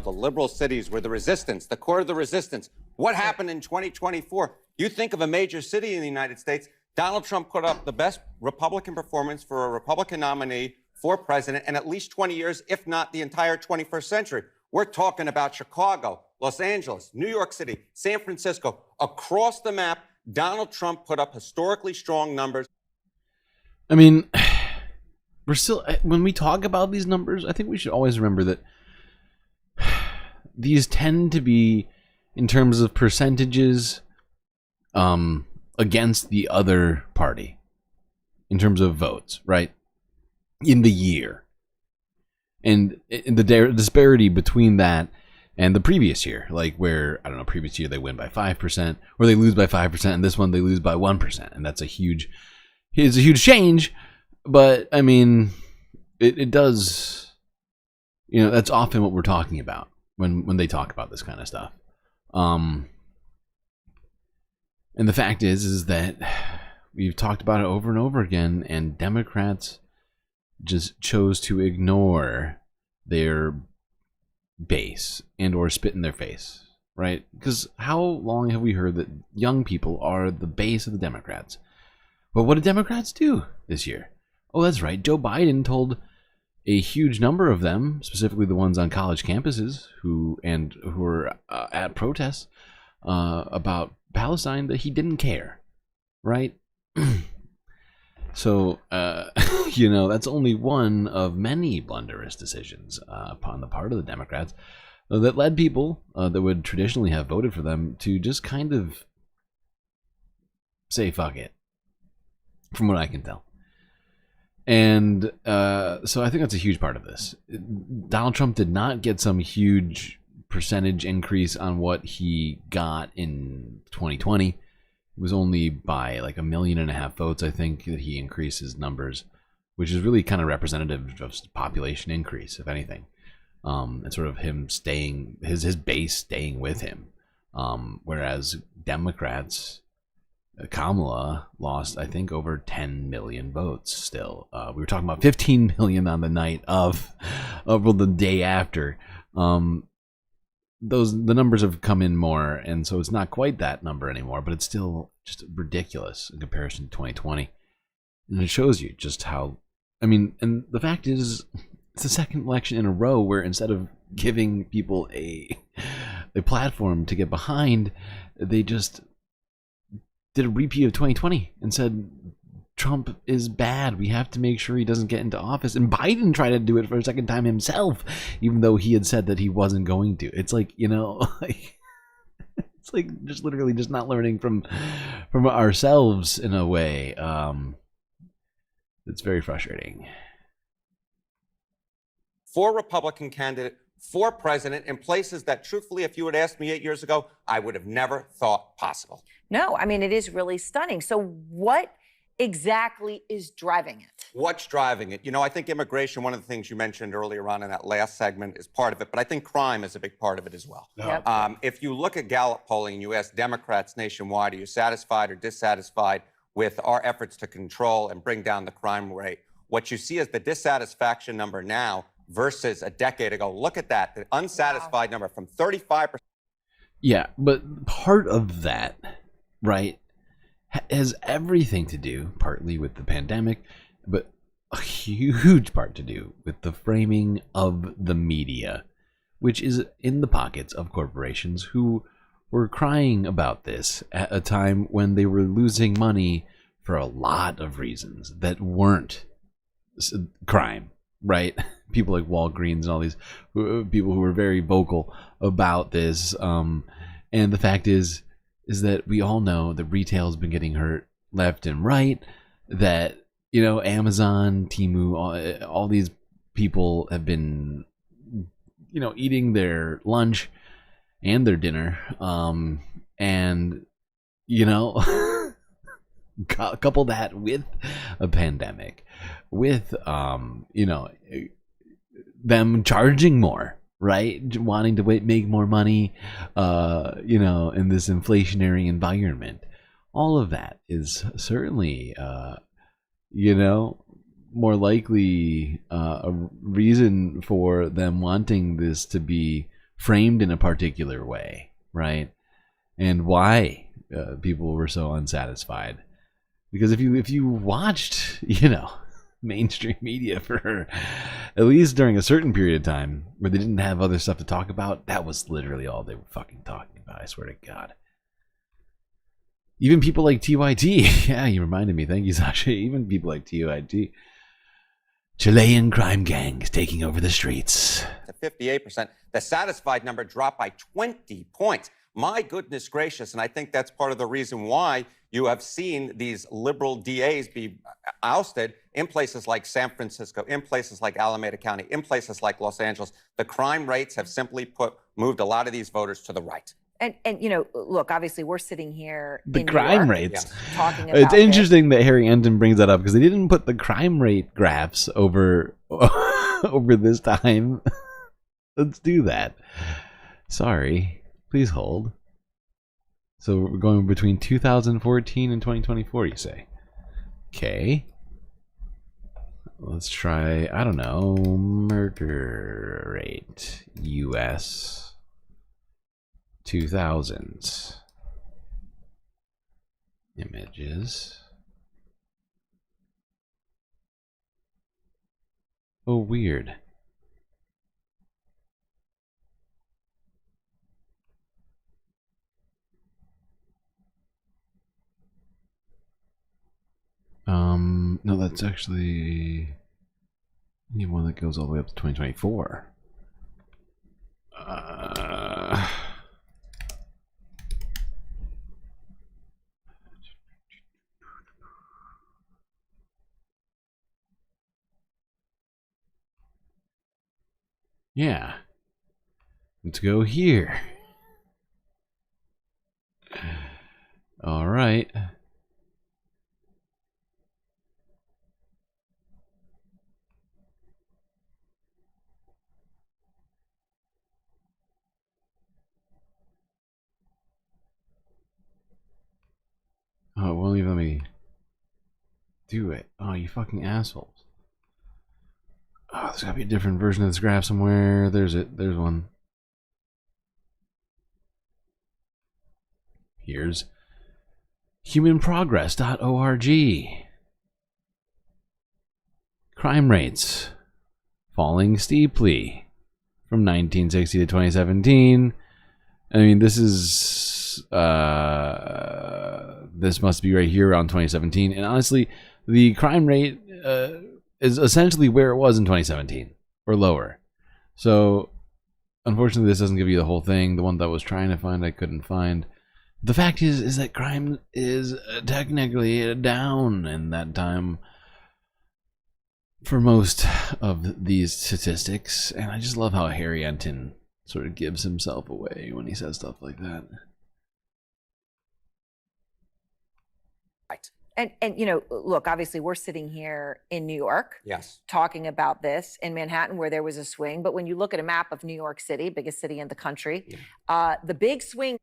liberal cities were the resistance, the core of the resistance. What happened in 2024? You think of a major city in the United States, Donald Trump put up the best Republican performance for a Republican nominee for president in at least 20 years, if not the entire 21st century. We're talking about Chicago, Los Angeles, New York City, San Francisco. Across the map, Donald Trump put up historically strong numbers. I mean, we're still, when we talk about these numbers, I think we should always remember that these tend to be, in terms of percentages, against the other party, in terms of votes, right? In the year. And the disparity between that and the previous year, like where, I don't know, previous year they win by 5%, or they lose by 5%, and this one they lose by 1%. And that's a huge is a huge change, but I mean, it does, you know, that's often what we're talking about when they talk about this kind of stuff. And the fact is that we've talked about it over and over again, and Democrats just chose to ignore their base and or spit in their face, right? Because how long have we heard that young people are the base of the Democrats? But what did Democrats do this year? Oh, that's right. Joe Biden told a huge number of them, specifically the ones on college campuses who were at protests about Palestine, that he didn't care, right? So, you know, that's only one of many blunderous decisions upon the part of the Democrats that led people that would traditionally have voted for them to just kind of say fuck it, from what I can tell. And so I think that's a huge part of this. Donald Trump did not get some huge percentage increase on what he got in 2020. It was only by like 1.5 million votes, I think, that he increased his numbers, which is really kind of representative of population increase, if anything. And sort of him staying, his base staying with him. Whereas Democrats, Kamala lost, I think, over 10 million votes still. We were talking about 15 million on the night of the day after. The numbers have come in more, and so it's not quite that number anymore, but it's still just ridiculous in comparison to 2020. And it shows you just how, I mean, and the fact is, it's the second election in a row where instead of giving people a platform to get behind, they just did a repeat of 2020 and said Trump is bad. We have to make sure he doesn't get into office. And Biden tried to do it for a second time himself, even though he had said that he wasn't going to. It's like, you know, it's like just literally just not learning from ourselves in a way. It's very frustrating. For Republican candidate, for president, in places that, truthfully, if you had asked me 8 years ago, I would have never thought possible. No, I mean, it is really stunning. So what exactly is driving it? What's driving it? You know, I think immigration, one of the things you mentioned earlier on in that last segment, is part of it, but I think crime is a big part of it as well. Yep. If you look at Gallup polling and you ask Democrats nationwide, are you satisfied or dissatisfied with our efforts to control and bring down the crime rate? What you see is the dissatisfaction number now versus a decade ago. Look at that, the unsatisfied number from 35%. Yeah, but part of that, right, has everything to do, partly with the pandemic, but a huge part to do with the framing of the media, which is in the pockets of corporations who were crying about this at a time when they were losing money for a lot of reasons that weren't crime, right? People like Walgreens and all these people who were very vocal about this. And the fact is that we all know that retail has been getting hurt left and right, that, you know, Amazon, Temu, all these people have been, you know, eating their lunch and their dinner. And, you know, couple that with a pandemic, with, you know, them charging more, right? Wanting to make more money, you know, in this inflationary environment. All of that is certainly, you know, more likely a reason for them wanting this to be framed in a particular way, right? And why people were so unsatisfied. Because if you watched, you know, mainstream media for at least during a certain period of time where they didn't have other stuff to talk about, that was literally all they were fucking talking about, I swear to God. Even people like TYT, yeah, you reminded me, thank you, Sasha. Even people like TYT, Chilean crime gangs taking over the streets. To 58%, the satisfied number dropped by 20 points. My goodness gracious, and I think that's part of the reason why you have seen these liberal DAs be ousted in places like San Francisco, in places like Alameda County, in places like Los Angeles. The crime rates have simply moved a lot of these voters to the right. And you know, look, obviously we're sitting here The in New crime York, rates. talking about It's this. interesting that Harry Enton brings that up because they didn't put the crime rate graphs over over this time. Let's do that. Sorry. Please hold. So we're going between 2014 and 2024, you say? Okay. Let's try, I don't know, murder rate. US 2000s. Images. Oh, weird. No, that's actually I need one that goes all the way up to 2024. Yeah. Let's go here. All right. Oh, it won't even let me do it. Oh, you fucking assholes. Oh, there's gotta be a different version of this graph somewhere. There's it. There's one. Here's humanprogress.org. Crime rates falling steeply from 1960 to 2017. I mean, this is this must be right here around 2017. And honestly, the crime rate is essentially where it was in 2017 or lower. So unfortunately, this doesn't give you the whole thing. The one that I was trying to find, I couldn't find. The fact is that crime is technically down in that time for most of these statistics. And I just love how Harry Enton sort of gives himself away when he says stuff like that. Right. And you know, look, obviously we're sitting here in New York, Yes, talking about this in Manhattan where there was a swing. But when you look at a map of New York City, biggest city in the country, the big swing.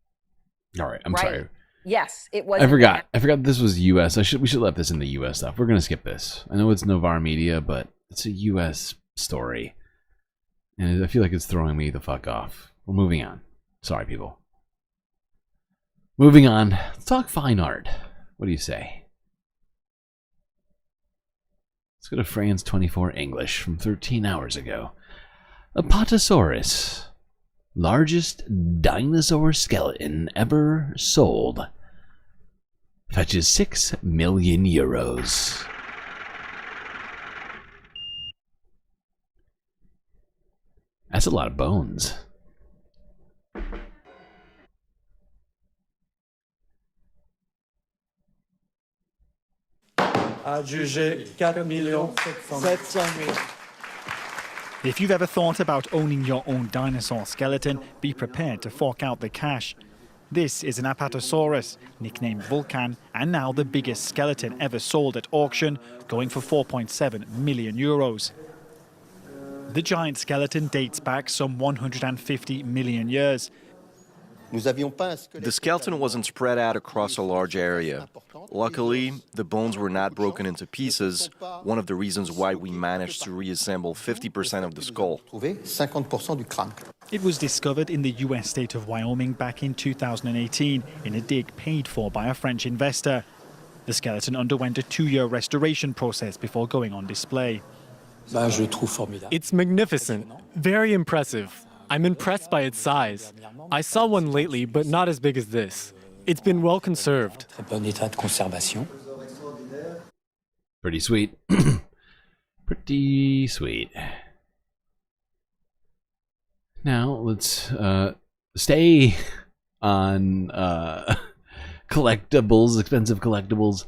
All right, I'm sorry. Yes, it was. I forgot this was U.S. We should let this in the U.S. stuff. We're gonna skip this. I know it's Novara Media, but it's a U.S. story, and I feel like it's throwing me the fuck off. We're moving on. Sorry, people. Moving on. Let's talk fine art. What do you say? Let's go to France 24 English from 13 hours ago. Apatosaurus. Largest dinosaur skeleton ever sold. Fetches 6 million euros. That's a lot of bones. Adjugé 4,700,000. If you've ever thought about owning your own dinosaur skeleton, be prepared to fork out the cash. This is an Apatosaurus, nicknamed Vulcan, and now the biggest skeleton ever sold at auction, going for 4.7 million euros. The giant skeleton dates back some 150 million years. The skeleton wasn't spread out across a large area. Luckily, the bones were not broken into pieces, one of the reasons why we managed to reassemble 50% of the skull. It was discovered in the US state of Wyoming back in 2018 in a dig paid for by a French investor. The skeleton underwent a 2-year restoration process before going on display. It's magnificent, very impressive. I'm impressed by its size. I saw one lately, but not as big as this. It's been well conserved. Pretty sweet. Pretty sweet. Now let's stay on collectibles, expensive collectibles.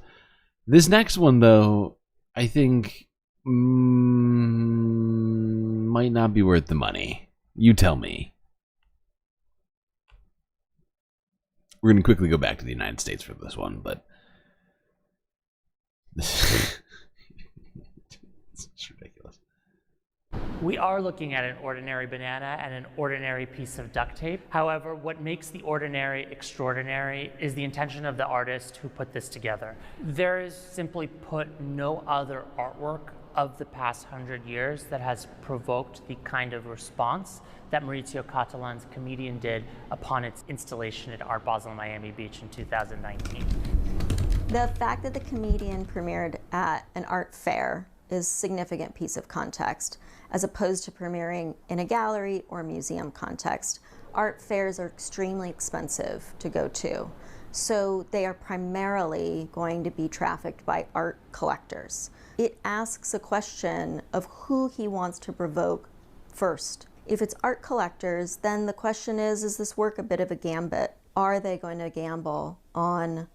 This next one, though, I think might not be worth the money. You tell me. We're going to quickly go back to the United States for this one, but it's ridiculous. We are looking at an ordinary banana and an ordinary piece of duct tape. However, what makes the ordinary extraordinary is the intention of the artist who put this together. There is, simply put, no other artwork of the past 100 years that has provoked the kind of response that Maurizio Catalan's Comedian did upon its installation at Art Basel Miami Beach in 2019. The fact that the Comedian premiered at an art fair is a significant piece of context, as opposed to premiering in a gallery or museum context. Art fairs are extremely expensive to go to, so they are primarily going to be trafficked by art collectors. It asks a question of who he wants to provoke first. If it's art collectors, then the question is this work a bit of a gambit? Are they going to gamble on...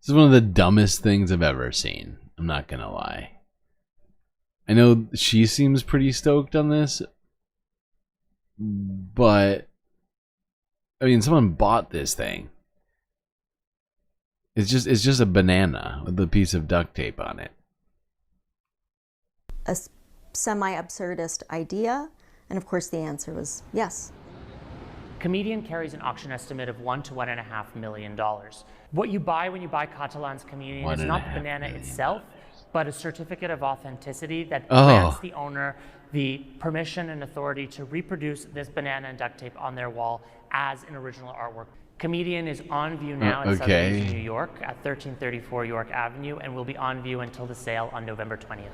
This is one of the dumbest things I've ever seen. I'm not gonna lie. I know she seems pretty stoked on this, but I mean, someone bought this thing. It's just a banana with a piece of duct tape on it. A semi-absurdist idea? And of course the answer was yes. Comedian carries an auction estimate of $1 to $1.5 million. What you buy when you buy Catalan's Comedian is not the banana itself, but a certificate of authenticity that grants the owner the permission and authority to reproduce this banana and duct tape on their wall as an original artwork. Comedian is on view now in Sotheby's, New York at 1334 York Avenue, and will be on view until the sale on November 20th.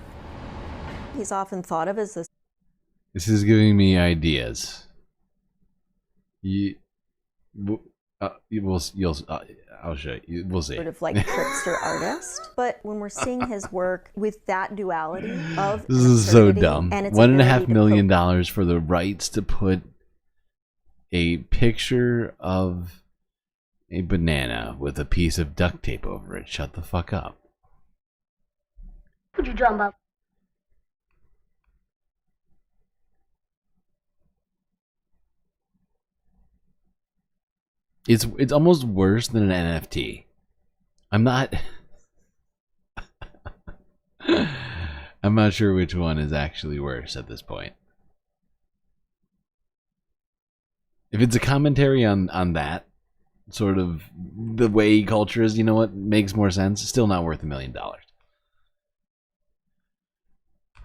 He's often thought of as this. This is giving me ideas. I'll show you. We'll see. Sort of like trickster artist. But when we're seeing his work with that duality of this is so dumb. $1.5 million for the rights to put a picture of a banana with a piece of duct tape over it. Shut the fuck up. Could you drum up? It's almost worse than an NFT. I'm not sure which one is actually worse at this point. If it's a commentary on that sort of the way culture is, you know what makes more sense? Still not worth $1 million.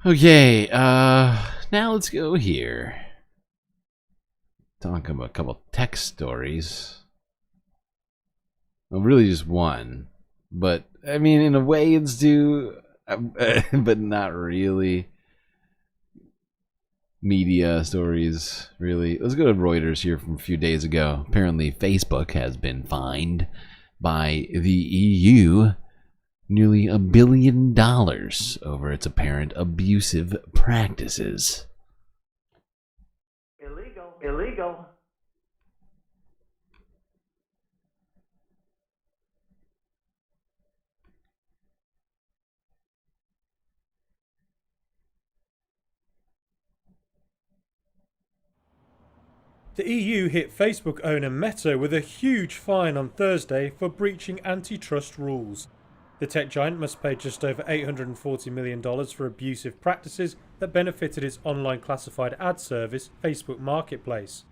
Okay, now let's go here. Talk about a couple tech stories. Well, really just one, but I mean, in a way, it's due, but not really. Media stories, really. Let's go to Reuters here from a few days ago. Apparently, Facebook has been fined by the EU nearly $1 billion over its apparent abusive practices. Illegal. The EU hit Facebook owner Meta with a huge fine on Thursday for breaching antitrust rules. The tech giant must pay just over $840 million for abusive practices that benefited its online classified ad service, Facebook Marketplace.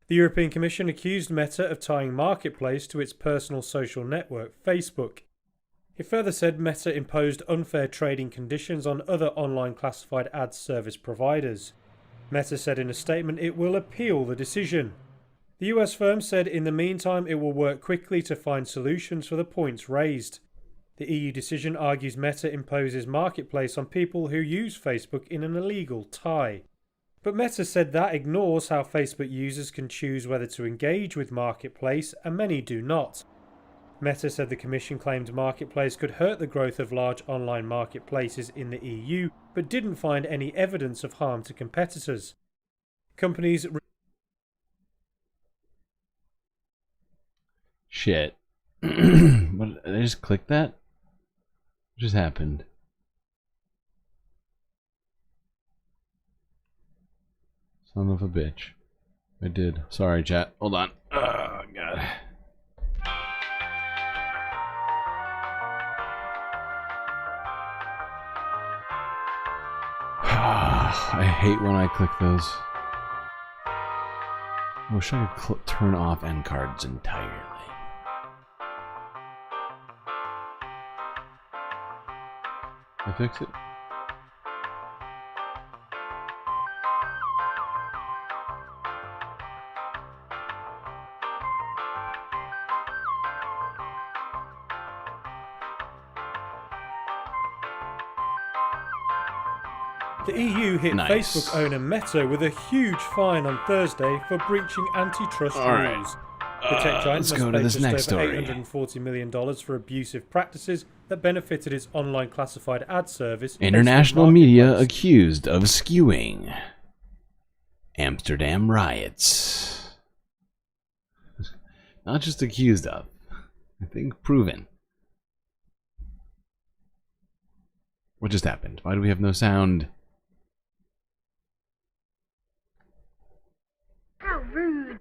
The European Commission accused Meta of tying Marketplace to its personal social network, Facebook. It further said Meta imposed unfair trading conditions on other online classified ad service providers. Meta said in a statement it will appeal the decision. The US firm said in the meantime it will work quickly to find solutions for the points raised. The EU decision argues Meta imposes Marketplace on people who use Facebook in an illegal tie. But Meta said that ignores how Facebook users can choose whether to engage with Marketplace, and many do not. Meta said the Commission claimed Marketplace could hurt the growth of large online marketplaces in the EU, but didn't find any evidence of harm to competitors. Companies... Shit. What, did I just click that? What just happened? Son of a bitch. I did. Sorry, chat. Hold on. Oh, God. I hate when I click those. I wish I could turn off end cards entirely. I fix it. The EU hit Facebook owner Meta with a huge fine on Thursday for breaching antitrust rules. The tech giant must pay just over $840 million for abusive practices that benefited its online classified ad service. International media accused of skewing Amsterdam riots. Not just accused of, I think proven. What just happened? Why do we have no sound? How rude.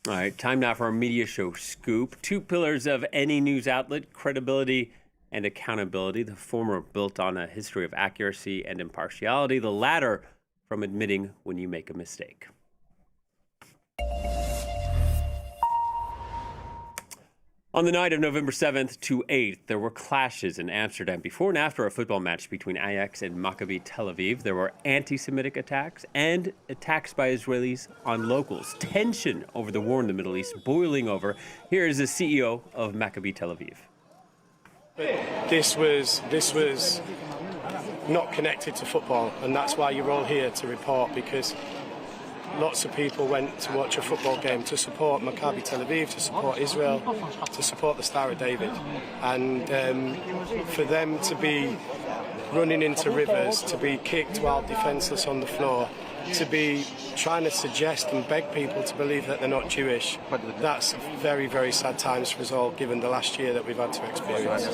All right, time now for our media show Scoop. Two pillars of any news outlet: credibility and accountability. The former built on a history of accuracy and impartiality. The latter from admitting when you make a mistake. On the night of November 7th to 8th, there were clashes in Amsterdam before and after a football match between Ajax and Maccabi Tel Aviv. There were anti-Semitic attacks and attacks by Israelis on locals. Tension over the war in the Middle East boiling over. Here is the CEO of Maccabi Tel Aviv. This was not connected to football, and that's why you're all here to report, because lots of people went to watch a football game to support Maccabi Tel Aviv, to support Israel, to support the Star of David. And for them to be running into rivers, to be kicked while defenseless on the floor, to be trying to suggest and beg people to believe that they're not Jewish, that's very, very sad times for us all, given the last year that we've had to experience.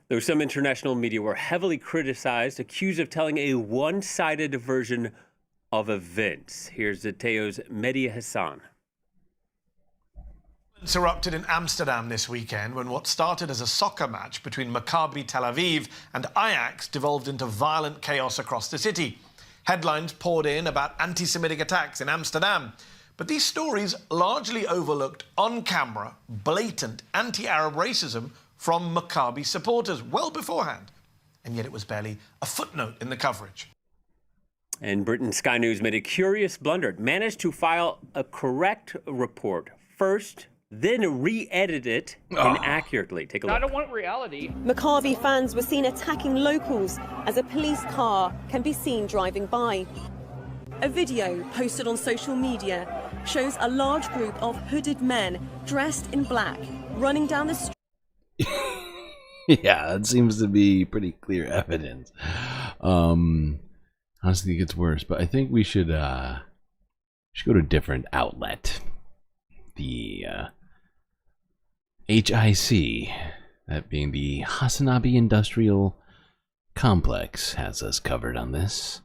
Though some international media were heavily criticized, accused of telling a one-sided version of events. Here's Teo's Mehdi Hassan. It's erupted in Amsterdam this weekend when what started as a soccer match between Maccabi Tel Aviv and Ajax devolved into violent chaos across the city. Headlines poured in about anti-Semitic attacks in Amsterdam. But these stories largely overlooked on-camera, blatant anti-Arab racism from Maccabi supporters well beforehand. And yet it was barely a footnote in the coverage. And Britain's Sky News made a curious blunder. It managed to file a correct report first, then re-edit it inaccurately. Take a look. I don't want reality. Maccabi fans were seen attacking locals as a police car can be seen driving by. A video posted on social media shows a large group of hooded men dressed in black running down the street. Yeah, that seems to be pretty clear evidence. Honestly, it gets worse, but I think we should go to a different outlet. The HIC, that being the Hasanabi Industrial Complex, has us covered on this.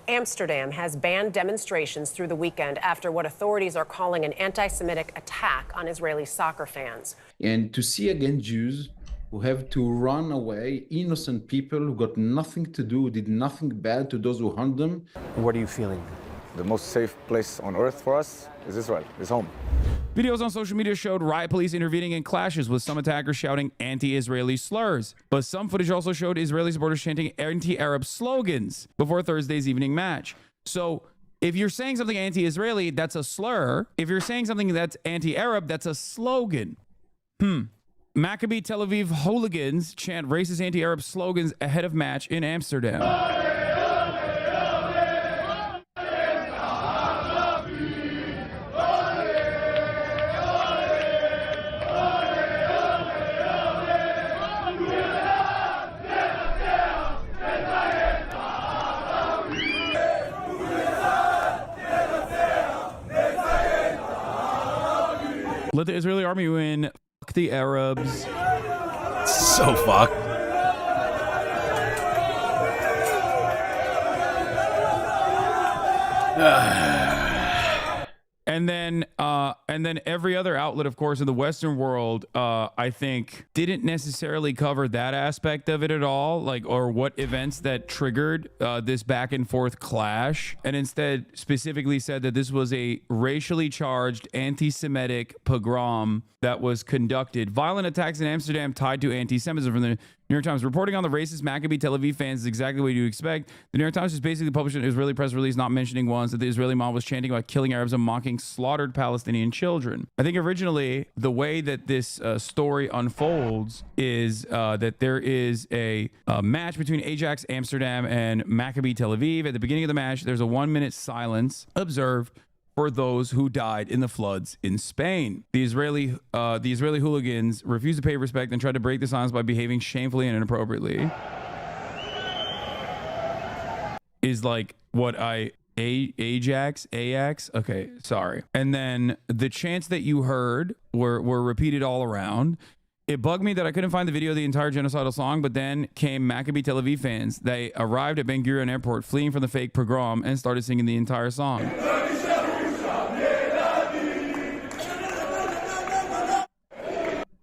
Amsterdam has banned demonstrations through the weekend after what authorities are calling an anti-Semitic attack on Israeli soccer fans. And to see again Jews who have to run away, innocent people who got nothing to do, did nothing bad to those who harmed them. What are you feeling? The most safe place on earth for us is Israel, is home. Videos on social media showed riot police intervening in clashes, with some attackers shouting anti-Israeli slurs. But some footage also showed Israeli supporters chanting anti-Arab slogans before Thursday's evening match. So if you're saying something anti-Israeli, that's a slur. If you're saying something that's anti-Arab, that's a slogan. Maccabi Tel Aviv hooligans chant racist anti-Arab slogans ahead of match in Amsterdam. Let the Israeli army win. Fuck the Arabs. So fucked. And then every other outlet, of course, in the Western world, I think, didn't necessarily cover that aspect of it at all, like, or what events that triggered this back and forth clash, and instead specifically said that this was a racially charged anti-Semitic pogrom that was conducted. Violent attacks in Amsterdam tied to anti-Semitism from the New York Times. Reporting on the racist Maccabi Tel Aviv fans is exactly what you expect. The New York Times just basically published an Israeli press release not mentioning once that the Israeli mob was chanting about killing Arabs and mocking slaughtered Palestinian children. I think originally the way that this story unfolds is that there is a match between Ajax Amsterdam and Maccabi Tel Aviv. At the beginning of the match, there's a 1-minute silence observed for those who died in the floods in Spain. The Israeli hooligans refused to pay respect and tried to break the silence by behaving shamefully and inappropriately. Is like what Ajax? Okay, sorry. And then the chants that you heard were repeated all around. It bugged me that I couldn't find the video of the entire genocidal song, but then came Maccabi Tel Aviv fans. They arrived at Ben Gurion Airport fleeing from the fake pogrom and started singing the entire song.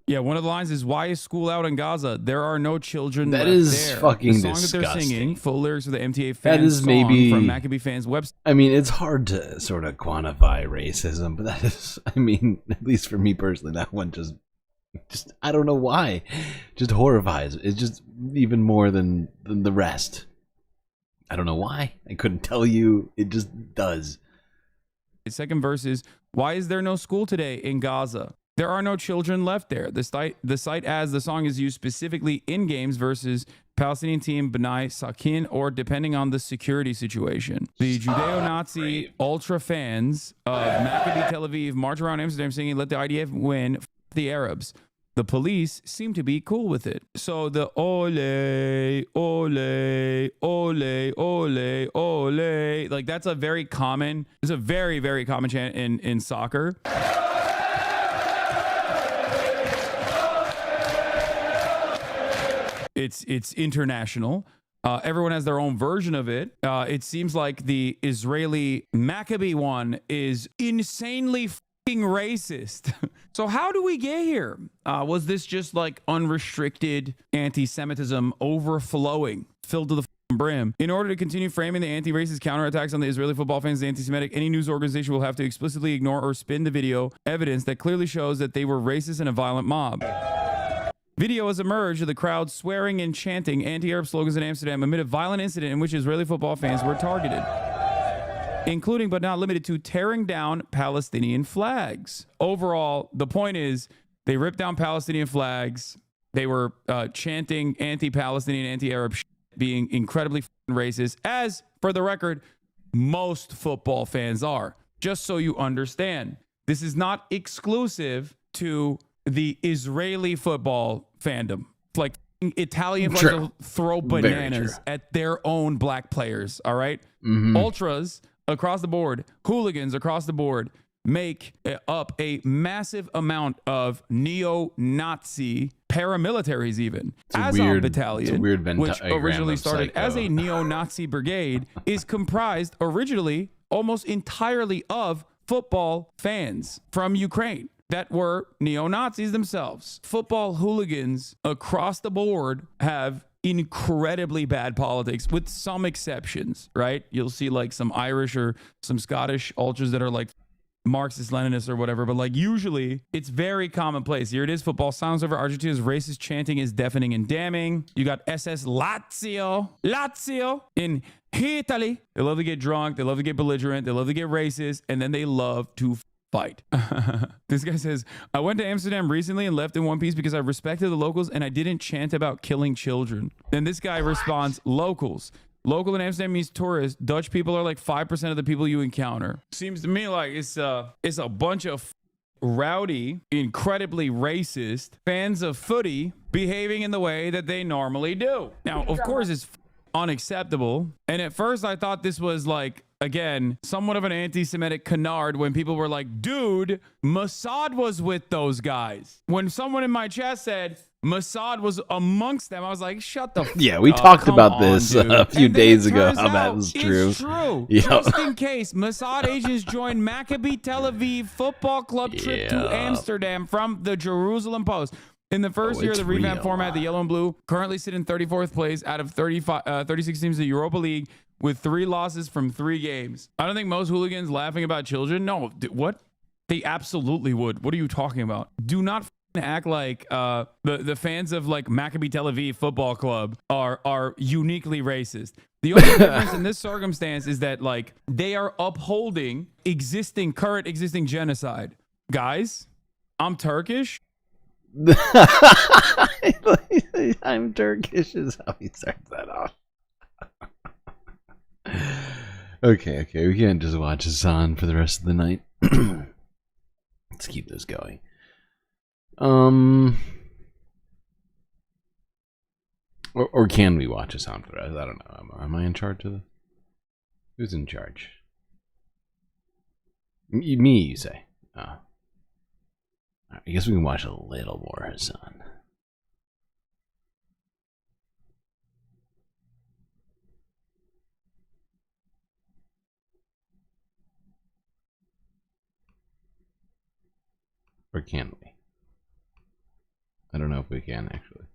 Yeah, one of the lines is, "Why is school out in Gaza? There are no children left there." That is fucking the song disgusting. that they're singing, full lyrics of the MTA fans That is song maybe from Maccabi fans' website. I mean, it's hard to sort of quantify racism, but that is, I mean, at least for me personally, that one just I don't know why, just horrifies. It's just even more than the rest. I don't know why. I couldn't tell you. It just does. The second verse is, "Why is there no school today in Gaza? There are no children left there." The site as the song is used specifically in games versus Palestinian team B'nai Sakin, or depending on the security situation. The Judeo-Nazi ultra fans of Maccabi Tel Aviv march around Amsterdam singing, "Let the IDF win, f the Arabs." The police seem to be cool with it. So the ole, ole, ole, ole, ole, like that's a very common, it's a very, very common chant in soccer. It's international. Everyone has their own version of it. It seems like the Israeli Maccabi one is insanely fucking racist. So how do we get here? Was this just like unrestricted anti-Semitism overflowing, filled to the brim? In order to continue framing the anti-racist counterattacks on the Israeli football fans as anti-Semitic, any news organization will have to explicitly ignore or spin the video evidence that clearly shows that they were racist and a violent mob. Video has emerged of the crowd swearing and chanting anti-Arab slogans in Amsterdam amid a violent incident in which Israeli football fans were targeted, including but not limited to tearing down Palestinian flags. Overall, the point is they ripped down Palestinian flags. They were chanting anti-Palestinian, anti-Arab shit, being incredibly racist, as, for the record, most football fans are. Just so you understand, this is not exclusive to the Israeli football fandom. Like Italian players will throw bananas at their own black players, all right? Ultras across the board, hooligans across the board, make up a massive amount of neo-Nazi paramilitaries even. Azov Battalion, which originally started as a neo-Nazi brigade, is comprised originally almost entirely of football fans from Ukraine that were neo-Nazis themselves. Football hooligans across the board have incredibly bad politics, with some exceptions, right? You'll see like some Irish or some Scottish ultras that are like Marxist Leninists or whatever, but like usually it's very commonplace. Here it is. Football silence over Argentina's racist chanting is deafening and damning. You got SS Lazio in Italy. They love to get drunk. They love to get belligerent. They love to get racist. And then they love to fight. This guy says, "I went to Amsterdam recently and left in one piece because I respected the locals and I didn't chant about killing children." Then this guy responds, "Locals. Local in Amsterdam means tourists. Dutch people are like 5% of the people you encounter." Seems to me like it's a bunch of rowdy, incredibly racist fans of footy behaving in the way that they normally do. Now, of course, it's unacceptable. And at first I thought this was like, again, somewhat of an anti-Semitic canard when people were like, "Dude, Mossad was with those guys." When someone in my chat said, Mossad was amongst them. I was like, shut the f Yeah, we up. talked Come about on, this dude. a few And then days it ago, turns how that out was true. It's true. Yeah. Just in case, Mossad agents joined Maccabi Tel Aviv football club trip to Amsterdam from the Jerusalem Post. In the first year of the revamped format, the yellow and blue currently sit in 34th place out of 36 teams in the Europa League with 3 losses from 3 games. I don't think most hooligans laughing about children. No, what? They absolutely would. What are you talking about? Do not act like the fans of like Maccabi Tel Aviv football club are uniquely racist. The only difference in this circumstance is that like they are upholding current existing genocide. Guys, I'm Turkish. I'm Turkish is how he starts that off. Okay, we can't just watch Hassan for the rest of the night. Let's keep this going. Or can we watch Hassan for the rest? I don't know. Am I in charge of the? Who's in charge? Me, you say? Oh. I guess we can watch a little more Hassan. Or can we? I don't know if we can actually.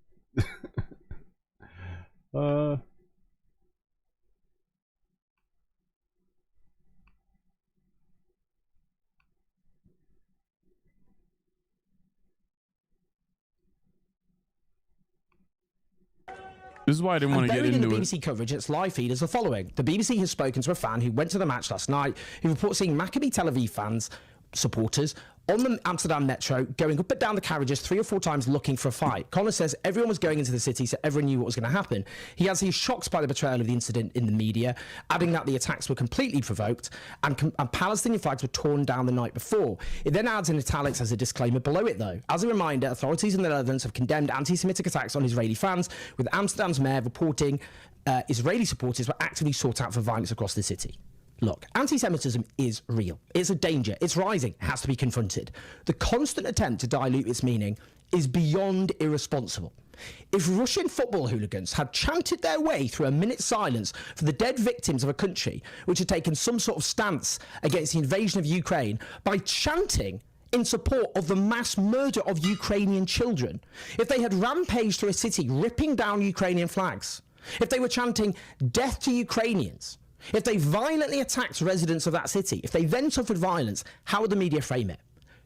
This is why I didn't want to get Buried in into the it. BBC coverage, its live feed is the following. The BBC has spoken to a fan who went to the match last night, who reports seeing Maccabi Tel Aviv fans, supporters, on the Amsterdam metro, going up and down the carriages 3 or 4 times looking for a fight. Connor says everyone was going into the city, so everyone knew what was going to happen. He adds he's shocked by the betrayal of the incident in the media, adding that the attacks were completely provoked and Palestinian flags were torn down the night before. It then adds in italics as a disclaimer below it, though. As a reminder, authorities in the Netherlands have condemned anti-Semitic attacks on Israeli fans, with Amsterdam's mayor reporting Israeli supporters were actively sought out for violence across the city. Look, anti-Semitism is real. It's a danger. It's rising. It has to be confronted. The constant attempt to dilute its meaning is beyond irresponsible. If Russian football hooligans had chanted their way through a minute's silence for the dead victims of a country which had taken some sort of stance against the invasion of Ukraine by chanting in support of the mass murder of Ukrainian children, if they had rampaged through a city ripping down Ukrainian flags, if they were chanting death to Ukrainians, if they violently attacked residents of that city, if they then suffered violence, how would the media frame it?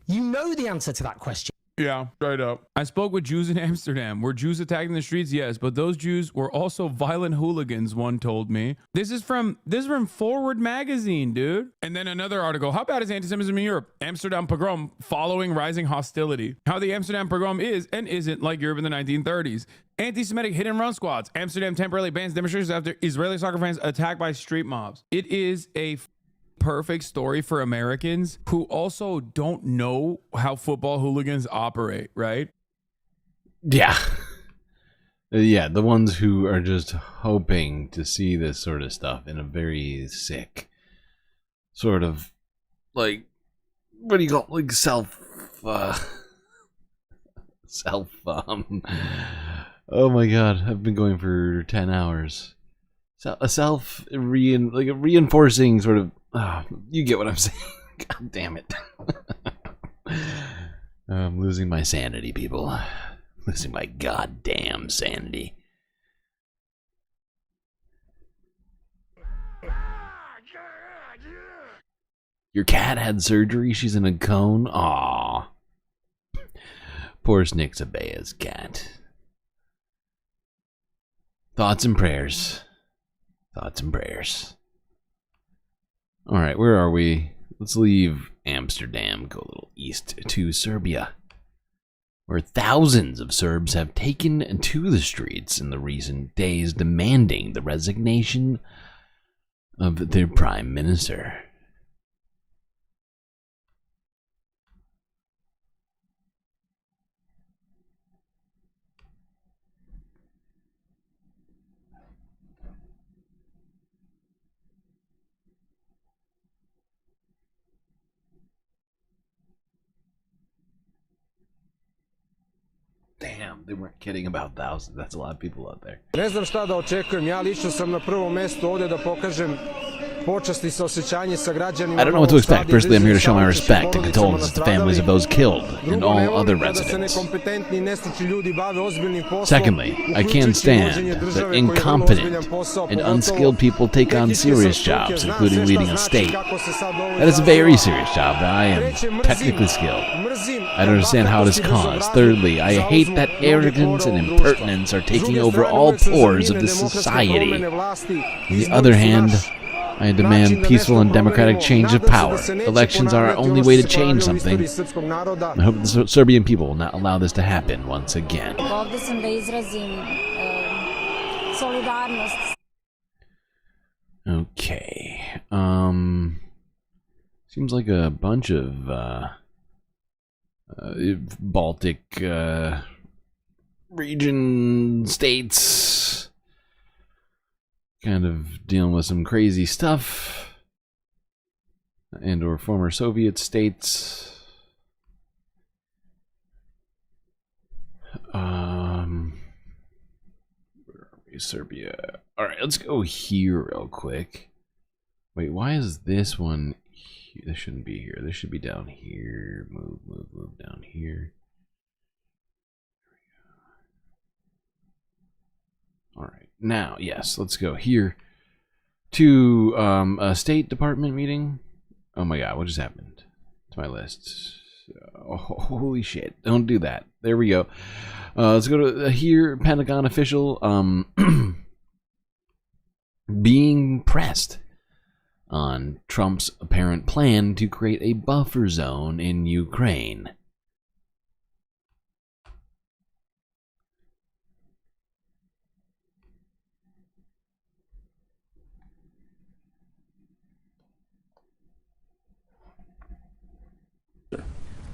You know the answer to that question. Yeah, straight up. I spoke with Jews in Amsterdam. Were Jews attacked in the streets? Yes, but those Jews were also violent hooligans, one told me. This is from Forward magazine, dude. And then another article. How bad is anti-Semitism in Europe? Amsterdam pogrom following rising hostility. How the Amsterdam pogrom is and isn't like Europe in the 1930s. Anti-Semitic hit and run squads. Amsterdam temporarily bans demonstrations after Israeli soccer fans attacked by street mobs. It is a perfect story for Americans who also don't know how football hooligans operate, right? Yeah. Yeah, the ones who are just hoping to see this sort of stuff in a very sick sort of like, what do you call it? Like oh my god, I've been going for 10 hours. A reinforcing sort of, you get what I'm saying. God damn it. I'm losing my sanity, people. Losing my goddamn sanity. Your cat had surgery? She's in a cone? Aww. Poor Snixabea's cat. Thoughts and prayers. Thoughts and prayers. Alright, where are we? Let's leave Amsterdam, go a little east to Serbia, where thousands of Serbs have taken to the streets in the recent days demanding the resignation of their prime minister. Damn. They weren't kidding about thousands. That's a lot of people out there. Ne znam šta da očekujem. Ja lično sam na prvom mestu ovdje da pokažem počast i saosećanje sa građanima. I don't know what to expect. Firstly, I'm here to show my respect and condolences to the families of those killed and all other residents. Secondly, I can't stand that incompetent and unskilled people take on serious jobs, including leading a state. That is a very serious job that I am technically skilled. I don't understand how it is caused. Thirdly, I hate that arrogance and impertinence are taking over all pores of this society. On the other hand, I demand peaceful and democratic change of power. Elections are our only way to change something. I hope the Serbian people will not allow this to happen once again. Ovdje sam da izrazim solidarnost. Okay. Seems like a bunch of Baltic region states kind of dealing with some crazy stuff, and or former Soviet states. Where are we? Serbia. All right, let's go here real quick. Wait, why is this one? This shouldn't be here. This should be down here. Move down here. All right. Now, yes, let's go here to a State Department meeting. Oh my God, what just happened to my list? Oh, holy shit. Don't do that. There we go. Let's go to here, Pentagon official being pressed on Trump's apparent plan to create a buffer zone in Ukraine.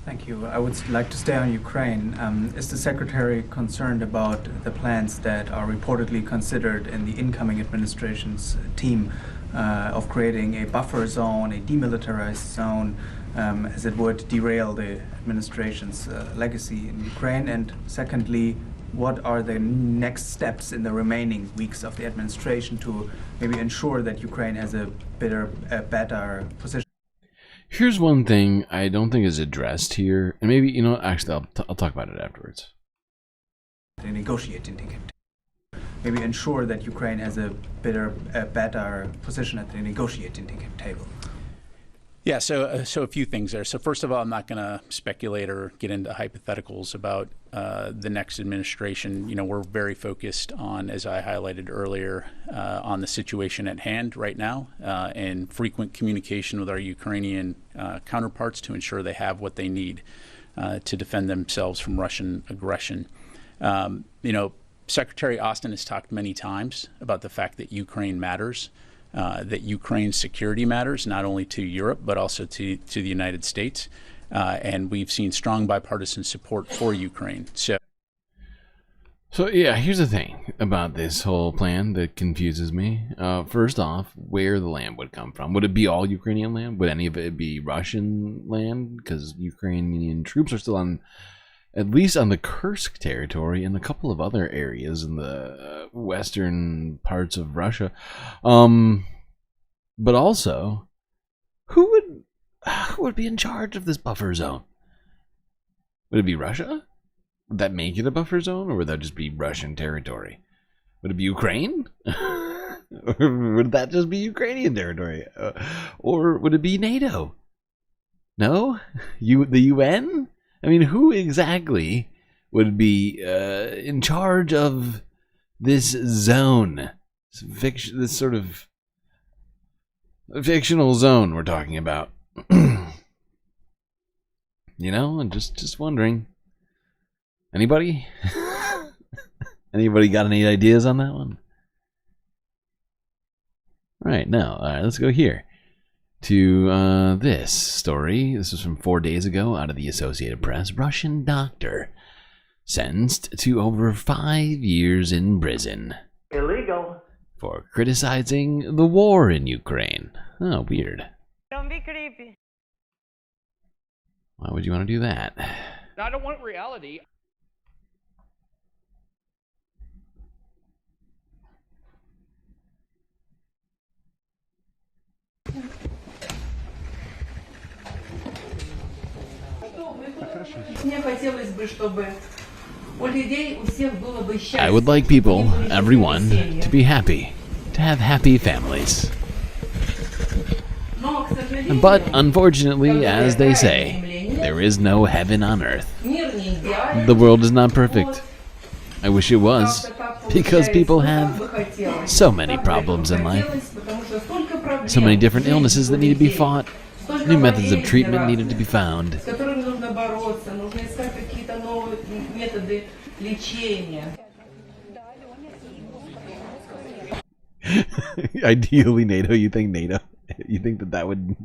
Thank you. I would like to stay on Ukraine. Is the Secretary concerned about the plans that are reportedly considered in the incoming administration's team of creating a buffer zone, a demilitarized zone, as it would derail the administration's legacy in Ukraine? And secondly, what are the next steps in the remaining weeks of the administration to maybe ensure that Ukraine has a better position? Here's one thing I don't think is addressed here, and maybe, you know, actually I'll talk about it afterwards. The negotiating ticket. Maybe ensure that Ukraine has a better position at the negotiating table. Yeah, so a few things there. So first of all, I'm not going to speculate or get into hypotheticals about the next administration. You know, we're very focused on, as I highlighted earlier, on the situation at hand right now, and frequent communication with our Ukrainian counterparts to ensure they have what they need to defend themselves from Russian aggression. You know, Secretary Austin has talked many times about the fact that Ukraine matters. That Ukraine's security matters, not only to Europe, but also to the United States. And we've seen strong bipartisan support for Ukraine. So yeah, here's the thing about this whole plan that confuses me. First off, where the land would come from. Would it be all Ukrainian land? Would any of it be Russian land? Because Ukrainian troops are still on, at least on the Kursk territory and a couple of other areas in the western parts of Russia. But also, who would be in charge of this buffer zone? Would it be Russia? Would that make it a buffer zone, or would that just be Russian territory? Would it be Ukraine? Or would that just be Ukrainian territory? Or would it be NATO? No? The UN? I mean, who exactly would be in charge of this zone? This sort of fictional zone we're talking about. You know, I'm just wondering. Anybody? Anybody got any ideas on that one? Right, no. All right, let's go here to this story. This was from 4 days ago out of the Associated Press. Russian doctor sentenced to over 5 years in prison. Illegal. For criticizing the war in Ukraine. Oh, weird. Don't be creepy. Why would you want to do that? I don't want reality. I would like people, everyone, to be happy, to have happy families. But unfortunately, as they say, there is no heaven on earth. The world is not perfect. I wish it was, because people have so many problems in life. So many different illnesses that need to be fought. New methods of treatment needed to be found. Ideally, NATO. You think NATO? You think that would?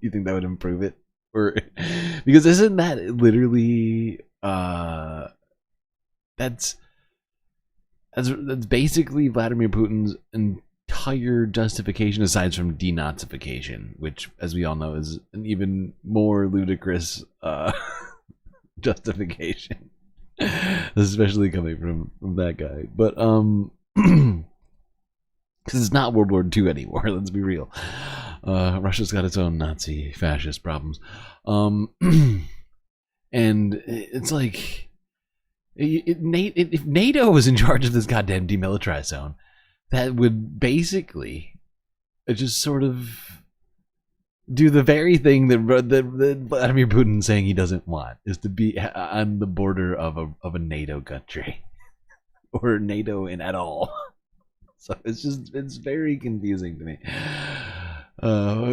You think that would improve it? Or because isn't that literally? That's basically Vladimir Putin's entire justification, aside from denazification, which, as we all know, is an even more ludicrous justification, especially coming from that guy. But because it's not World War II anymore. Let's be real. Russia's got its own Nazi fascist problems, and it's like if NATO was in charge of this goddamn demilitarized zone, that would basically just sort of do the very thing that Vladimir Putin saying he doesn't want, is to be on the border of a NATO country or NATO in at all. So it's very confusing to me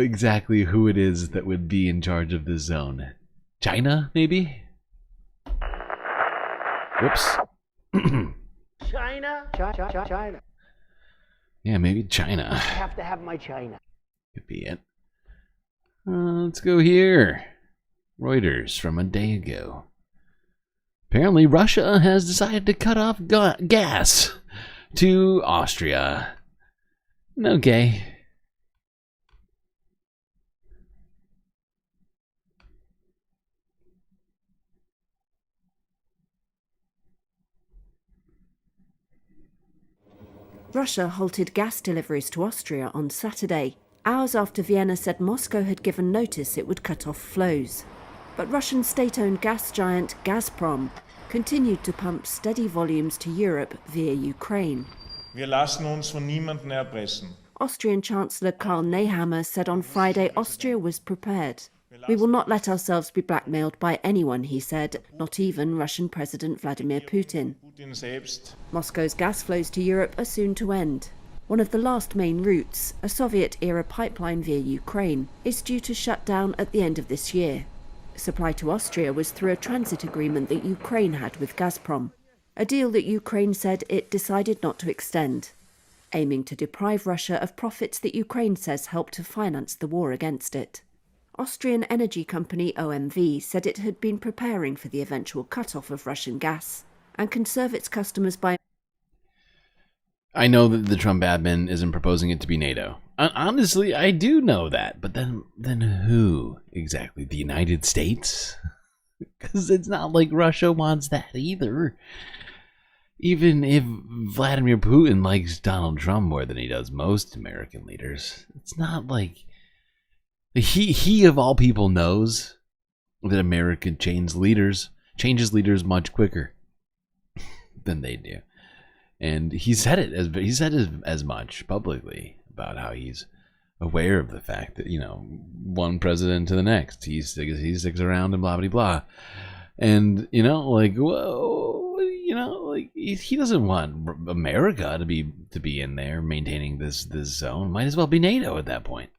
exactly who it is that would be in charge of this zone. China, maybe? Whoops. China. Yeah, maybe China. I have to have my China. Could be it. Let's go here. Reuters from a day ago. Apparently, Russia has decided to cut off gas to Austria. Okay. Russia halted gas deliveries to Austria on Saturday, hours after Vienna said Moscow had given notice it would cut off flows. But Russian state-owned gas giant Gazprom continued to pump steady volumes to Europe via Ukraine. Wir lassen uns von niemandem erpressen. Austrian Chancellor Karl Nehammer said on Friday Austria was prepared. We will not let ourselves be blackmailed by anyone, he said, not even Russian President Vladimir Putin. Moscow's gas flows to Europe are soon to end. One of the last main routes, a Soviet-era pipeline via Ukraine, is due to shut down at the end of this year. Supply to Austria was through a transit agreement that Ukraine had with Gazprom, a deal that Ukraine said it decided not to extend, aiming to deprive Russia of profits that Ukraine says helped to finance the war against it. Austrian energy company OMV said it had been preparing for the eventual cut-off of Russian gas and can serve its customers by... I know that the Trump admin isn't proposing it to be NATO. Honestly, I do know that. But then who exactly? The United States? Because it's not like Russia wants that either. Even if Vladimir Putin likes Donald Trump more than he does most American leaders, it's not like... He of all people knows that America changes leaders much quicker than they do, and he said as much publicly about how he's aware of the fact that, you know, one president to the next, he sticks around and blah blah blah, and you know, like, whoa, you know, like he doesn't want America to be in there maintaining this zone. Might as well be NATO at that point.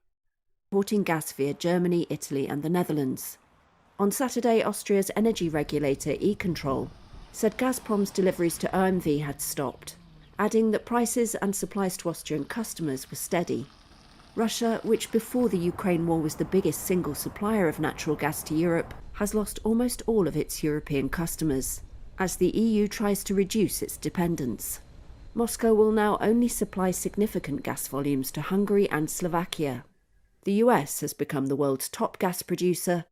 Importing gas via Germany, Italy and the Netherlands. On Saturday, Austria's energy regulator E-Control said Gazprom's deliveries to OMV had stopped, adding that prices and supplies to Austrian customers were steady. Russia, which before the Ukraine war was the biggest single supplier of natural gas to Europe, has lost almost all of its European customers, as the EU tries to reduce its dependence. Moscow will now only supply significant gas volumes to Hungary and Slovakia. The US has become the world's top gas producer.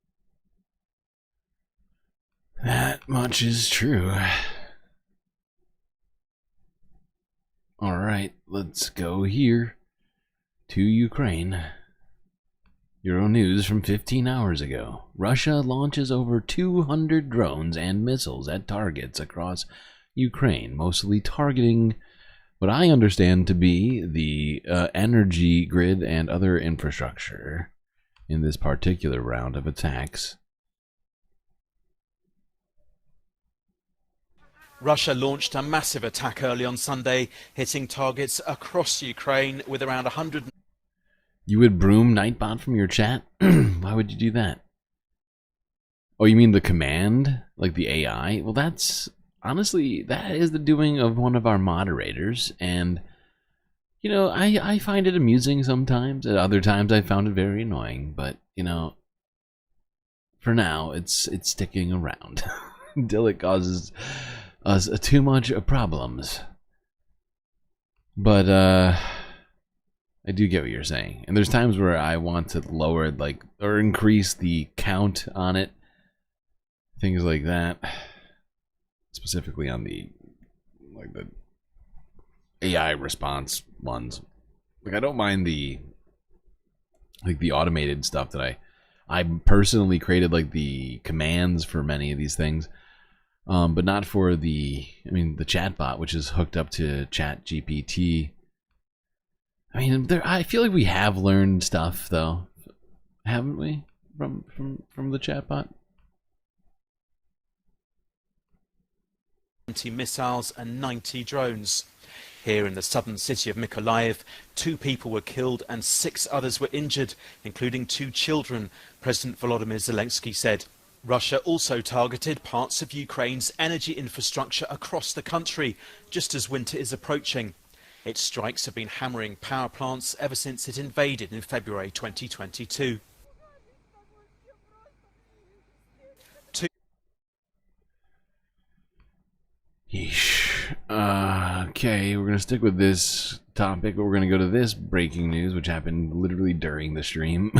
That much is true. All right, let's go here to Ukraine. Euro news from 15 hours ago. Russia launches over 200 drones and missiles at targets across Ukraine, mostly targeting what I understand to be the energy grid and other infrastructure in this particular round of attacks. Russia launched a massive attack early on Sunday, hitting targets across Ukraine with around 100... You would broom Nightbot from your chat? Why would you do that? Oh, you mean the command? Like the AI? Well, that's... Honestly, that is the doing of one of our moderators, and... You know, I find it amusing sometimes. At other times, I found it very annoying. But, you know... For now, it's sticking around. Until it causes us too much problems. But, I do get what you're saying. And there's times where I want to lower, like, or increase the count on it. Things like that. Specifically on the, like, the AI response ones. Like, I don't mind the, like, the automated stuff that I personally created, like, the commands for many of these things. But not for the, I mean, the chatbot, which is hooked up to ChatGPT. I mean, I feel like we have learned stuff, though, haven't we, from the chatbot? 20 missiles and 90 drones. Here in the southern city of Mykolaiv, 2 people were killed and 6 others were injured, including 2 children, President Volodymyr Zelensky said. Russia also targeted parts of Ukraine's energy infrastructure across the country, just as winter is approaching. Its strikes have been hammering power plants ever since it invaded in February 2022. Yeesh. Okay, we're going to stick with this topic, but we're going to go to this breaking news, which happened literally during the stream.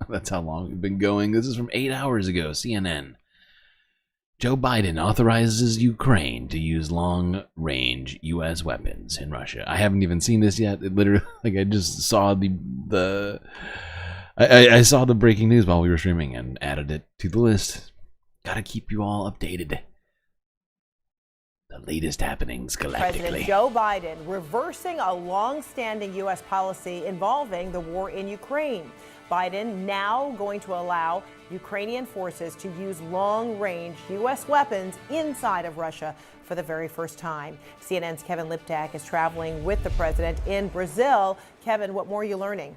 That's how long we've been going. This is from 8 hours ago, CNN. Joe Biden authorizes Ukraine to use long-range U.S. weapons in Russia. I haven't even seen this yet. It literally, like, I just saw I saw the breaking news while we were streaming and added it to the list. Gotta keep you all updated. The latest happenings galactically. President Joe Biden reversing a long-standing U.S. policy involving the war in Ukraine. Biden now going to allow Ukrainian forces to use long-range U.S. weapons inside of Russia for the very first time. CNN's Kevin Liptak is traveling with the president in Brazil. Kevin, what more are you learning?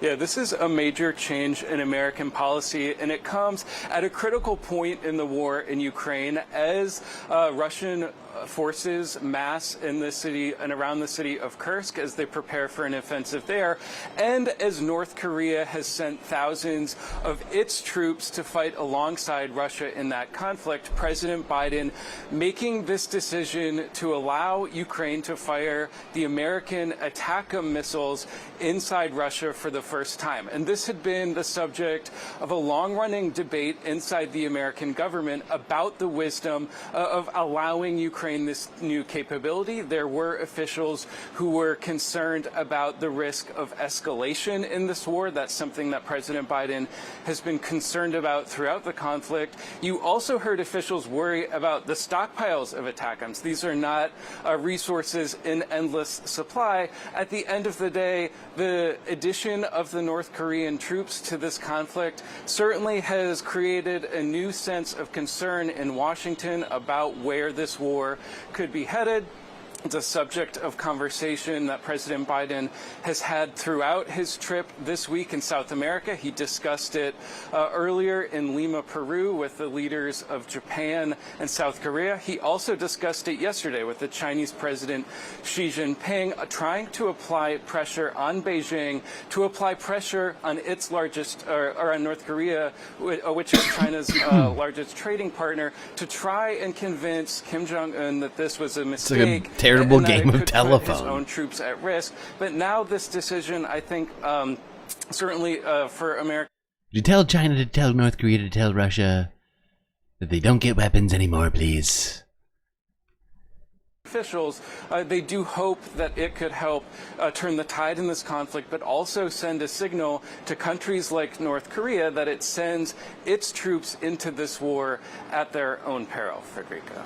Yeah, this is a major change in American policy, and it comes at a critical point in the war in Ukraine as Russian forces mass in the city and around the city of Kursk as they prepare for an offensive there, and as North Korea has sent thousands of its troops to fight alongside Russia in that conflict. President Biden making this decision to allow Ukraine to fire the American ATACMS missiles inside Russia for the first time. And this had been the subject of a long-running debate inside the American government about the wisdom of allowing Ukraine this new capability. There were officials who were concerned about the risk of escalation in this war. That's something that President Biden has been concerned about throughout the conflict. You also heard officials worry about the stockpiles of ATACMS. These are not resources in endless supply. At the end of the day, the addition of the North Korean troops to this conflict certainly has created a new sense of concern in Washington about where this war could be headed. It's a subject of conversation that President Biden has had throughout his trip this week in South America. He discussed it earlier in Lima, Peru, with the leaders of Japan and South Korea. He also discussed it yesterday with the Chinese President Xi Jinping, trying to apply pressure on Beijing, to apply pressure on its largest, or on North Korea, which is China's largest trading partner, to try and convince Kim Jong-un that this was a mistake. It's like a terrible game of telephone. Put his own troops at risk. But now this decision, I think, certainly for America. Would you tell China to tell North Korea to tell Russia that they don't get weapons anymore, please? officials, they do hope that it could help turn the tide in this conflict, but also send a signal to countries like North Korea that it sends its troops into this war at their own peril. Frederica.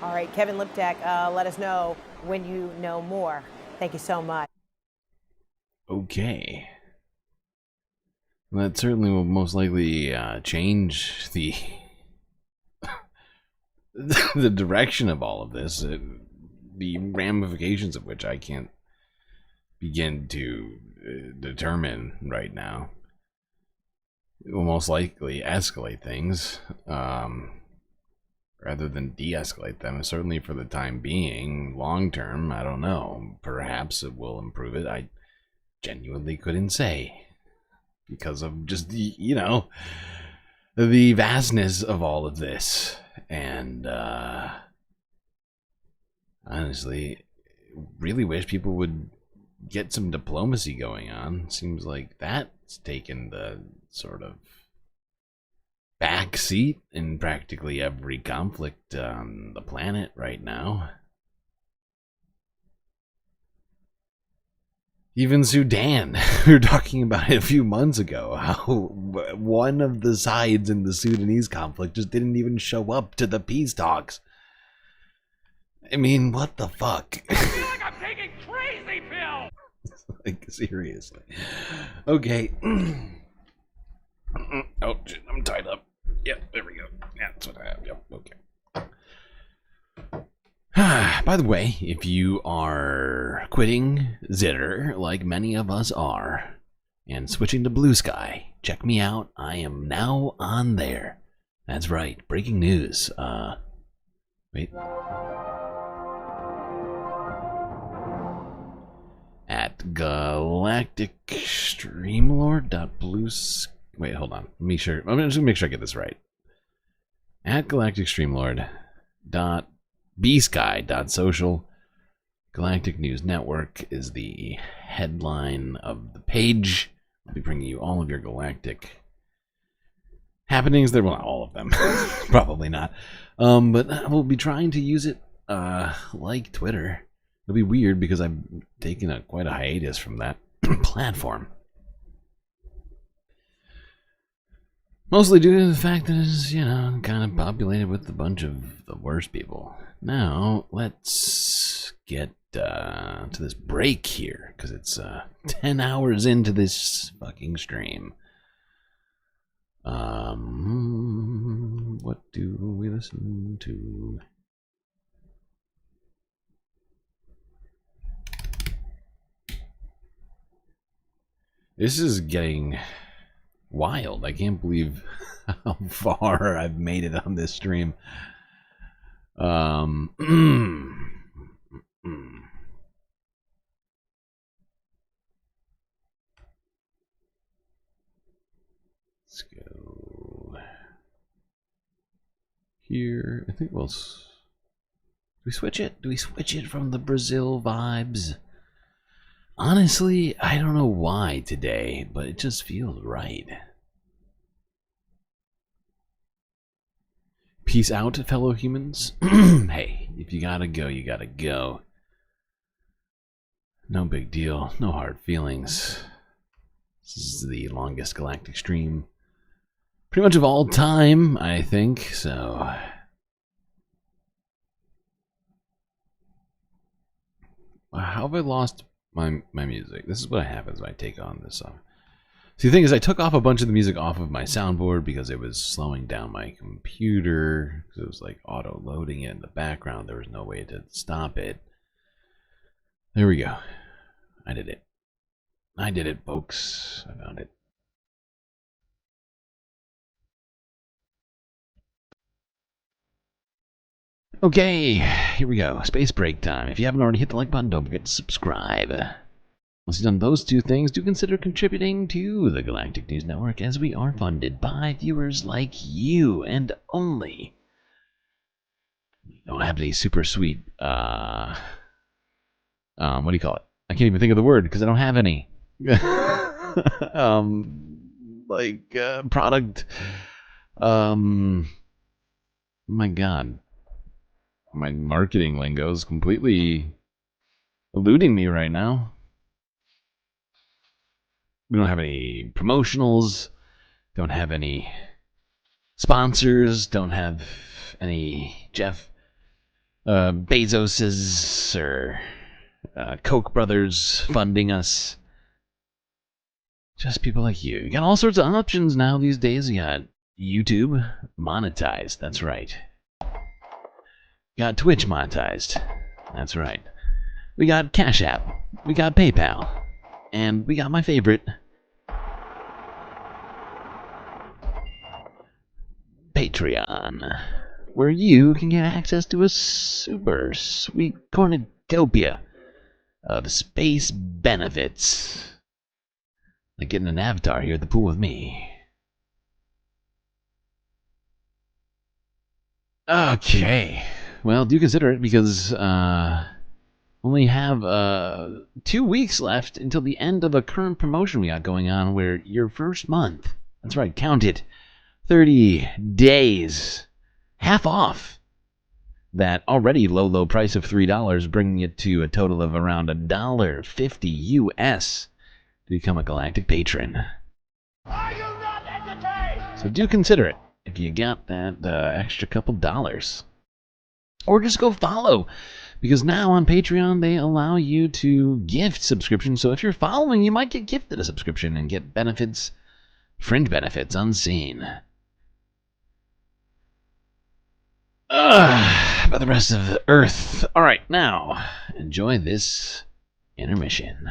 All right, Kevin Liptak, let us know when you know more. Thank you so much. Okay. That certainly will most likely change the the direction of all of this, the ramifications of which I can't begin to determine right now. It will most likely escalate things rather than de-escalate them, certainly for the time being. Long term, I don't know. Perhaps it will improve it. I genuinely couldn't say, because of just the, you know, the vastness of all of this. And honestly, really wish people would get some diplomacy going on. Seems like that's taken the sort of back seat in practically every conflict on the planet right now. Even Sudan, we were talking about it a few months ago, how one of the sides in the Sudanese conflict just didn't even show up to the peace talks. I mean, what the fuck? I feel like I'm taking crazy pills! Like, seriously. Okay. Oh, shit, I'm tied up. Yep, there we go. Yeah, that's what I have. Yep, okay. By the way, if you are quitting Zitter, like many of us are, and switching to Blue Sky, check me out. I am now on there. That's right, breaking news. Wait. At GalacticStreamLord.bluesky. Wait, hold on. I'm just gonna make sure I get this right. At GalacticStreamLord.bsky.social. Galactic News Network is the headline of the page. I'll be bringing you all of your galactic happenings. Well, not all of them. Probably not. But we'll be trying to use it like Twitter. It'll be weird because I've taken quite a hiatus from that platform. Mostly due to the fact that it's, you know, kind of populated with a bunch of the worst people. Now, let's get to this break here, because it's 10 hours into this fucking stream. What do we listen to? This is getting wild. I can't believe how far I've made it on this stream. Let's go here. I think we'll... Do we switch it? Do we switch it from the Brazil vibes? Honestly, I don't know why today, but it just feels right. Peace out, fellow humans. Hey, if you gotta go, you gotta go. No big deal, no hard feelings. This is the longest galactic stream pretty much of all time, I think, so... How have I lost my music? This is what happens when I take on this song. See, the thing is, I took off a bunch of the music off of my soundboard because it was slowing down my computer. Because it was like auto-loading it in the background. There was no way to stop it. There we go. I did it. I did it, folks. I found it. Okay, here we go. Space break time. If you haven't already hit the like button, don't forget to subscribe. Once you've done those two things, do consider contributing to the Galactic News Network, as we are funded by viewers like you and only. Don't have any super sweet, what do you call it? I can't even think of the word because I don't have any. Product. My God. My marketing lingo is completely eluding me right now. We don't have any promotionals, don't have any sponsors, don't have any Jeff Bezoses or Koch brothers funding us. Just people like you. You got all sorts of options now these days. You got YouTube monetized. That's right. You got Twitch monetized. That's right. We got Cash App. We got PayPal. And we got my favorite, Patreon, where you can get access to a super sweet cornucopia of space benefits. Like getting an avatar here at the pool with me. Okay. Well, do consider it because only have 2 weeks left until the end of a current promotion we got going on where your first month, that's right, count it, 30 days, half off that already low price of $3, bringing it to a total of around $1.50 US to become a Galactic patron. Are you not entertained? So do consider it if you got that extra couple dollars. Or just go follow, because now on Patreon they allow you to gift subscriptions. So if you're following, you might get gifted a subscription and get benefits, fringe benefits unseen. By the rest of the Earth. Alright, now, enjoy this intermission.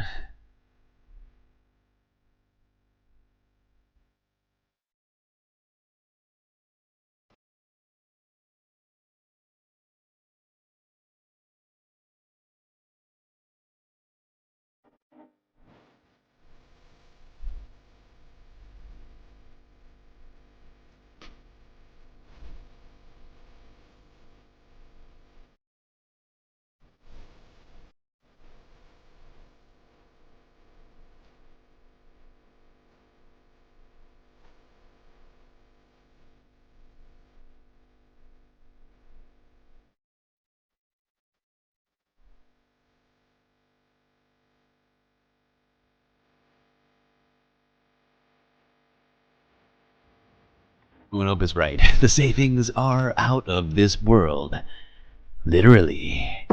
Unope is right. The savings are out of this world. Literally.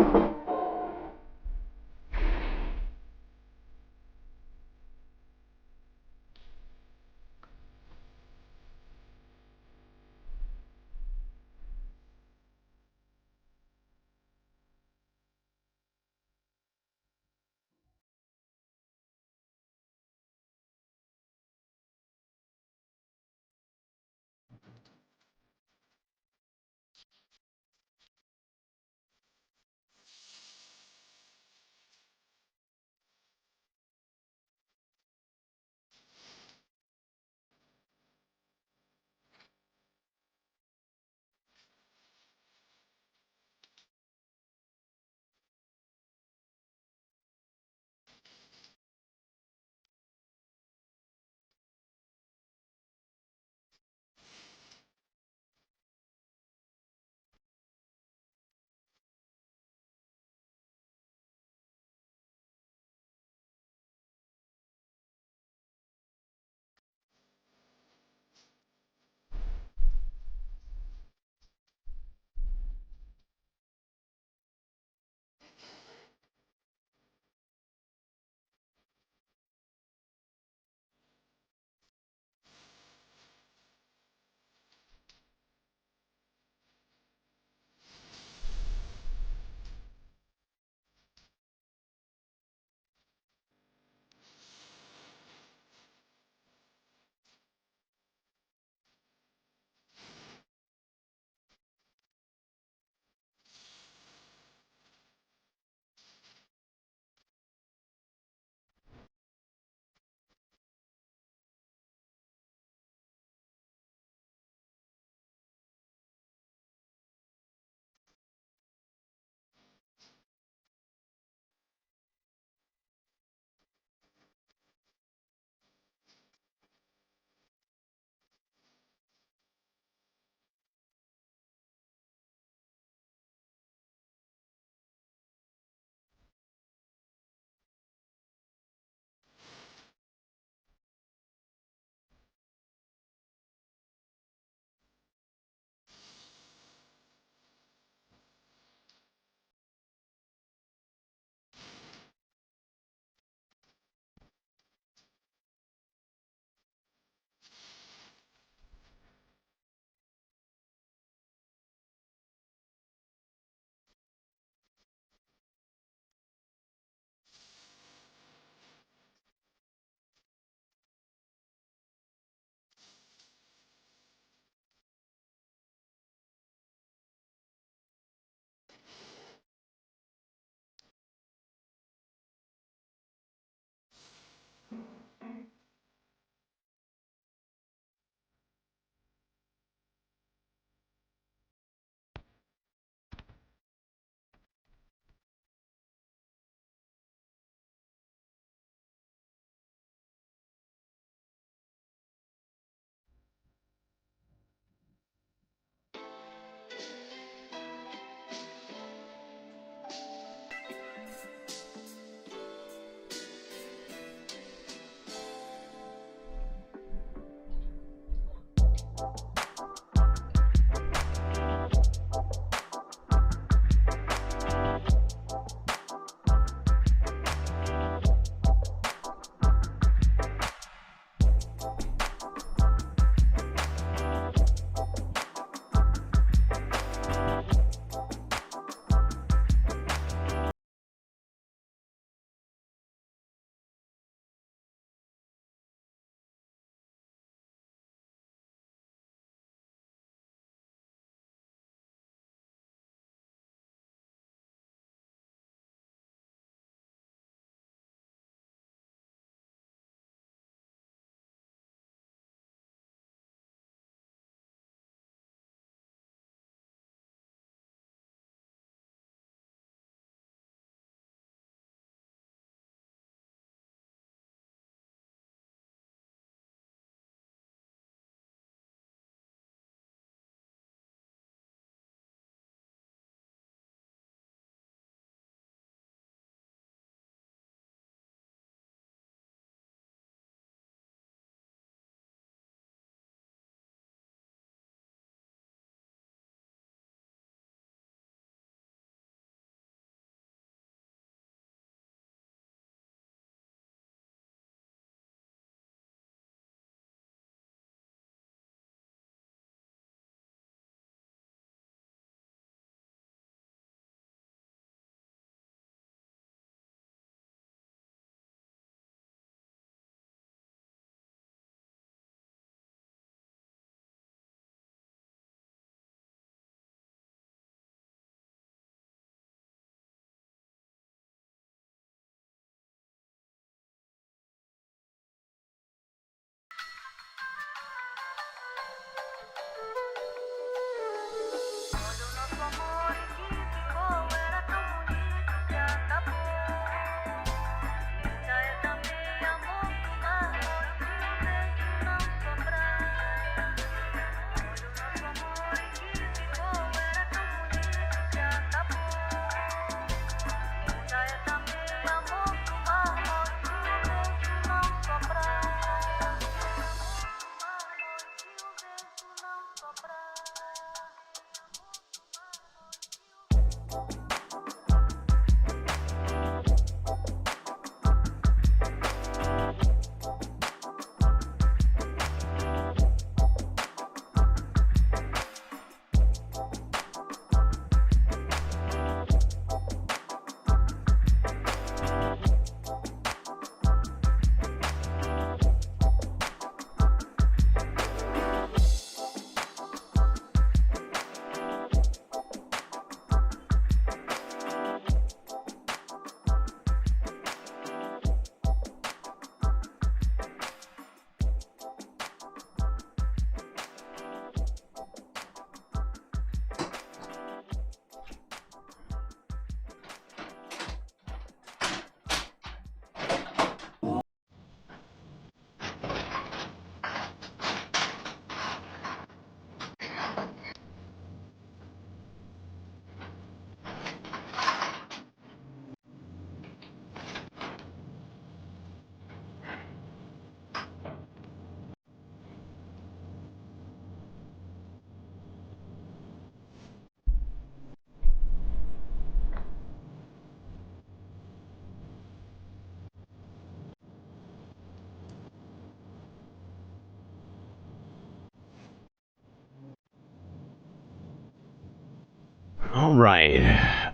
Alright,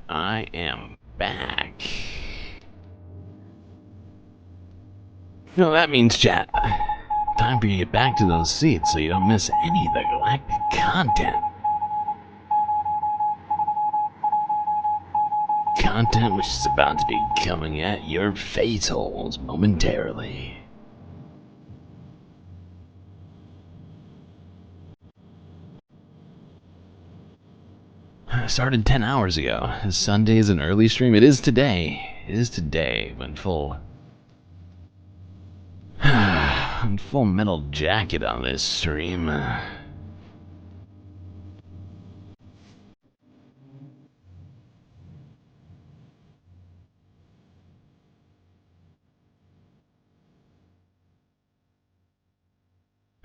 I am back. You know, that means, chat, time for you to get back to those seats so you don't miss any of the galactic content. Content which is about to be coming at your face holes momentarily. Started 10 hours ago. Sunday is an early stream. It is today. It is today when full full metal jacket on this stream.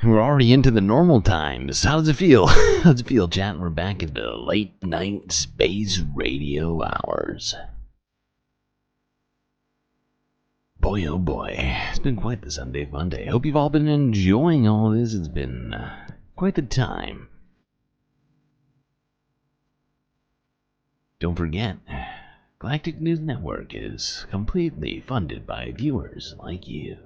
We're already into the normal times. How does it feel? How does it feel, chat? We're back into late night space radio hours. Boy, oh boy. It's been quite the Sunday Funday. Hope you've all been enjoying all this. It's been quite the time. Don't forget, Galactic News Network is completely funded by viewers like you.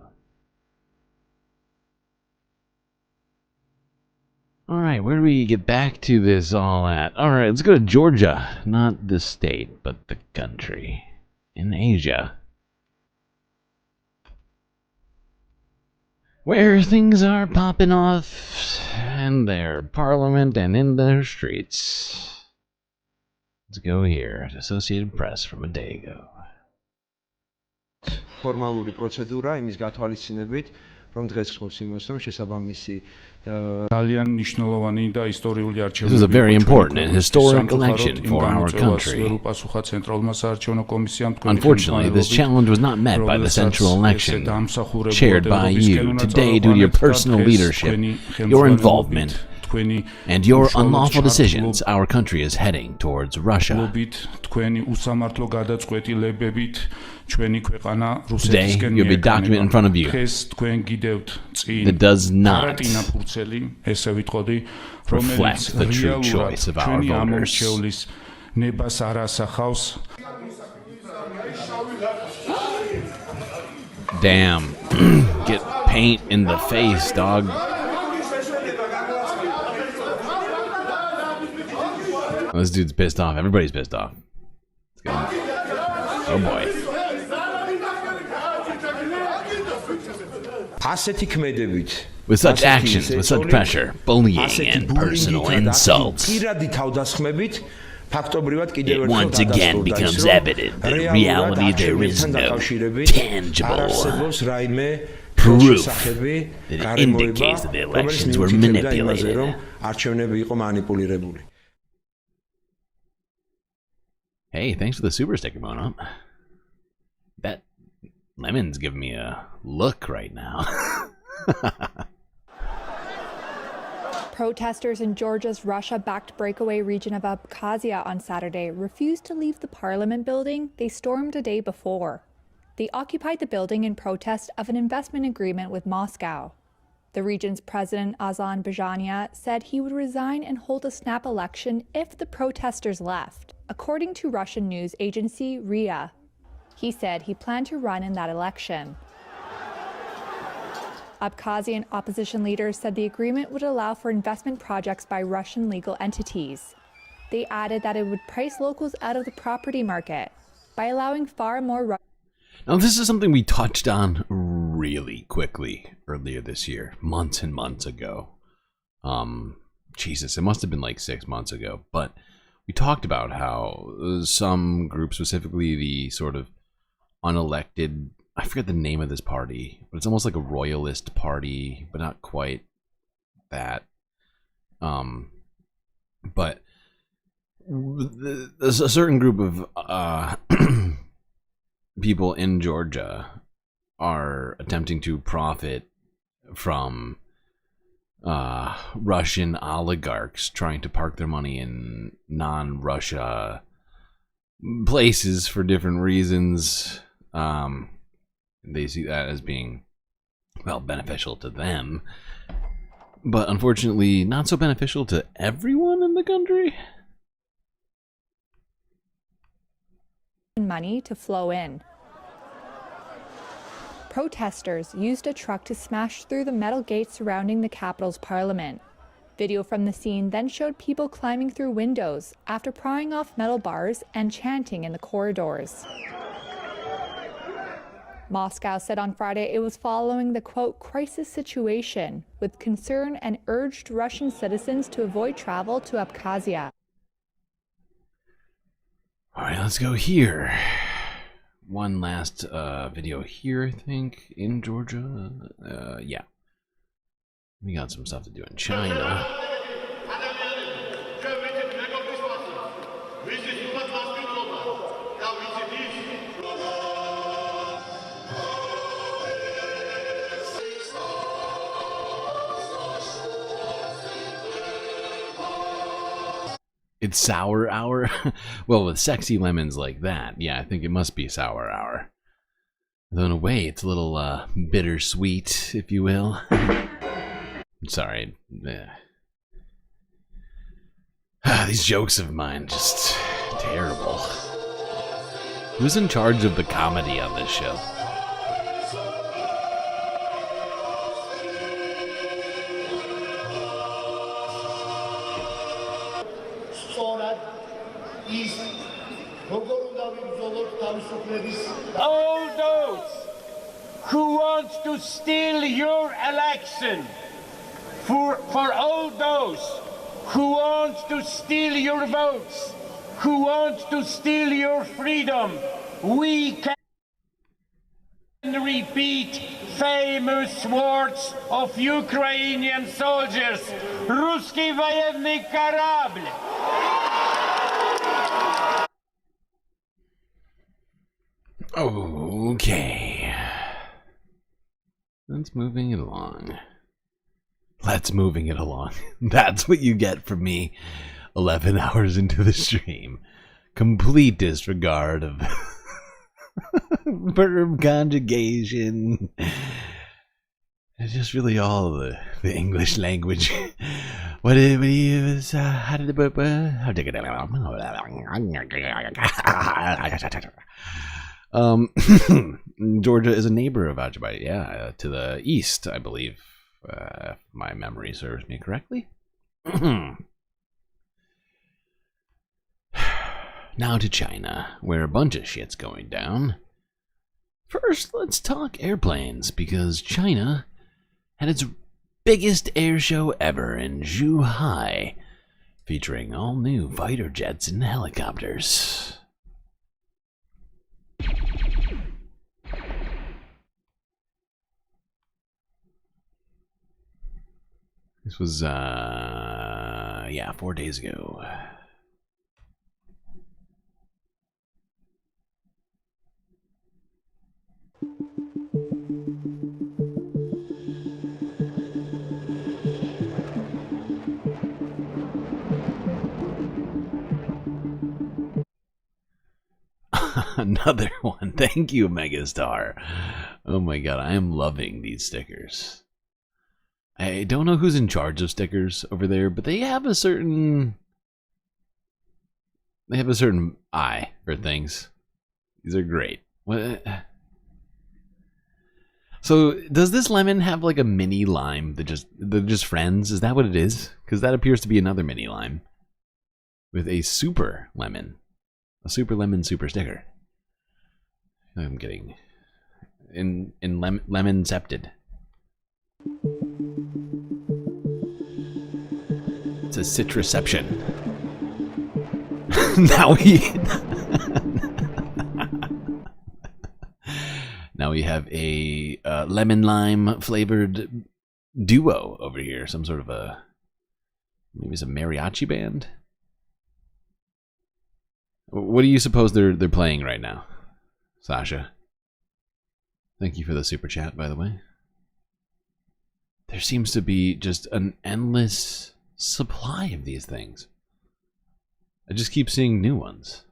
Alright, where do we get back to this all at? Alright, let's go to Georgia. Not the state, but the country. In Asia. Where things are popping off in their parliament and in their streets. Let's go here. Associated Press from a day ago. Formალური პროცედურა იმის გათვალისწინებით, რომ დღესდღეობის იმას, რომ შესაბამისი This was a very important and historic election for our country. Unfortunately, this challenge was not met by the central election, chaired by you. Today, due to your personal leadership, your involvement, and your unlawful decisions, our country is heading towards Russia. Today, you have a document in front of you that does not reflect the true choice of our voters. Damn. Get paint in the face, dog. Oh, this dude's pissed off. Everybody's pissed off. Oh boy. With such actions, with such pressure, bullying, and personal insults, it once again becomes evident that in reality there is no tangible proof that indicates that the elections were manipulated. Hey, thanks for the super sticker, Mono. That lemon's giving me a look right now. Protesters in Georgia's Russia-backed breakaway region of Abkhazia on Saturday refused to leave the parliament building they stormed a day before. They occupied the building in protest of an investment agreement with Moscow. The region's president, Azan Bajania, said he would resign and hold a snap election if the protesters left, according to Russian news agency RIA. He said he planned to run in that election. Abkhazian opposition leaders said the agreement would allow for investment projects by Russian legal entities. They added that it would price locals out of the property market by allowing far more. Now, this is something we touched on really quickly earlier this year, months and months ago. Jesus, it must have been like 6 months ago, but we talked about how some group, specifically the sort of unelected, I forget the name of this party, but it's almost like a royalist party, but not quite that. But there's a certain group of people in Georgia are attempting to profit from Russian oligarchs trying to park their money in non-Russia places for different reasons. They see that as being, well, beneficial to them, but unfortunately not so beneficial to everyone in the country. Money to flow in. Protesters used a truck to smash through the metal gates surrounding the capital's parliament. Video from the scene then showed people climbing through windows after prying off metal bars and chanting in the corridors. Moscow said on Friday it was following the, quote, crisis situation with concern and urged Russian citizens to avoid travel to Abkhazia. All right, let's go here. One last video here, I think, in Georgia. Yeah. We got some stuff to do in China. It's sour hour? Well, with sexy lemons like that, yeah, I think it must be sour hour. Though in a way, it's a little bittersweet, if you will. Sorry. These jokes of mine, just terrible. Who's in charge of the comedy on this show? All those who want to steal your election, for all those who want to steal your votes, who want to steal your freedom, we can repeat famous words of Ukrainian soldiers. Ruski военный корабль. Okay. Let's moving it along. Let's moving it along. That's what you get from me 11 hours into the stream. Complete disregard of verb conjugation. It's just really all the English language. What did he how did Georgia is a neighbor of Azerbaijan, yeah, to the east, I believe, if my memory serves me correctly. Now to China, where a bunch of shit's going down. First, let's talk airplanes, because China had its biggest air show ever in Zhuhai, featuring all new fighter jets and helicopters. This was, 4 days ago. Another one. Thank you, Megastar. Oh my god, I am loving these stickers. I don't know who's in charge of stickers over there, but they have a certain eye for things. These are great. What? So, does this lemon have like a mini lime they're just friends? Is that what it is? Because that appears to be another mini lime with a super lemon. A super lemon super sticker. I'm getting lemon-cepted. It's a citrusception. Now we have a lemon lime flavored duo over here. Some sort of maybe it's a mariachi band. What do you suppose they're playing right now, Sasha? Thank you for the super chat, by the way. There seems to be just an endless supply of these things. I just keep seeing new ones.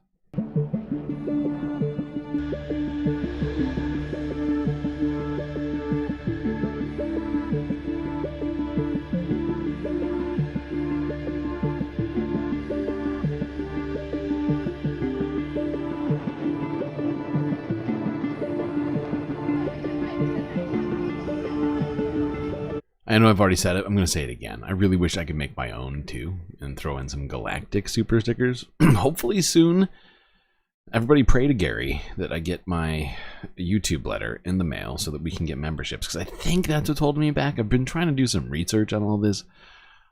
I know I've already said it. I'm going to say it again. I really wish I could make my own too and throw in some galactic super stickers. Hopefully soon. Everybody pray to Gary that I get my YouTube letter in the mail so that we can get memberships, because I think that's what's holding me back. I've been trying to do some research on all this.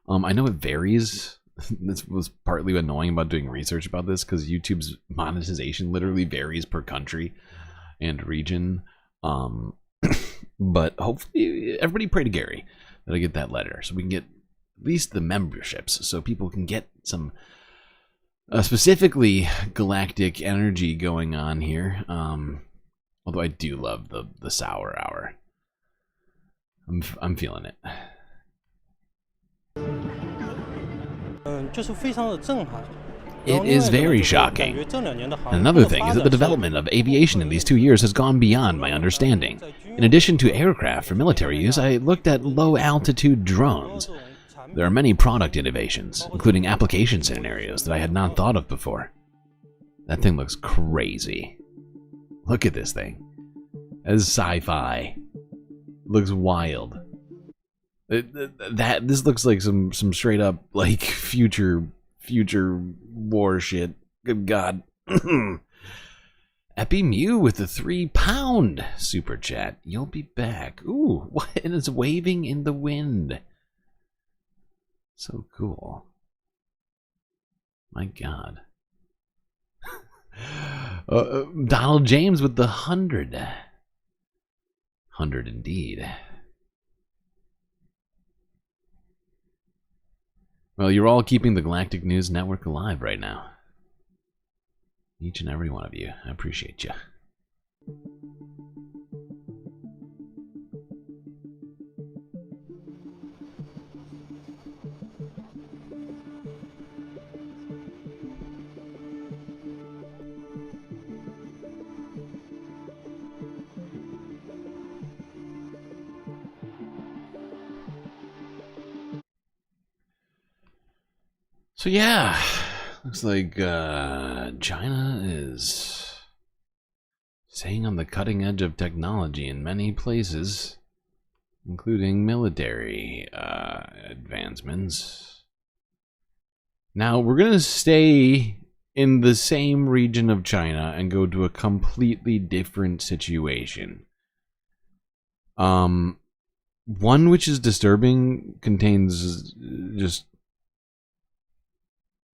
I know it varies. This was partly annoying about doing research about this, because YouTube's monetization literally varies per country and region. But hopefully everybody pray to Gary that I get that letter so we can get at least the memberships so people can get some specifically galactic energy going on here. Although I do love the sour hour. I'm feeling it. It is very shocking. And another thing is that the development of aviation in these 2 years has gone beyond my understanding. In addition to aircraft for military use, I looked at low-altitude drones. There are many product innovations, including application scenarios that I had not thought of before. That thing looks crazy. Look at this thing. That is sci-fi. Looks wild. This looks like some straight up like future war shit. Good God. Epi Mew with the £3 super chat. You'll be back. Ooh, what? And it's waving in the wind. So cool. My God. Donald James with the 100. 100 indeed. Well, you're all keeping the Galactic News Network alive right now. Each and every one of you. I appreciate you. So yeah, looks like China is staying on the cutting edge of technology in many places, including military advancements. Now we're gonna stay in the same region of China and go to a completely different situation. One which is disturbing, contains just,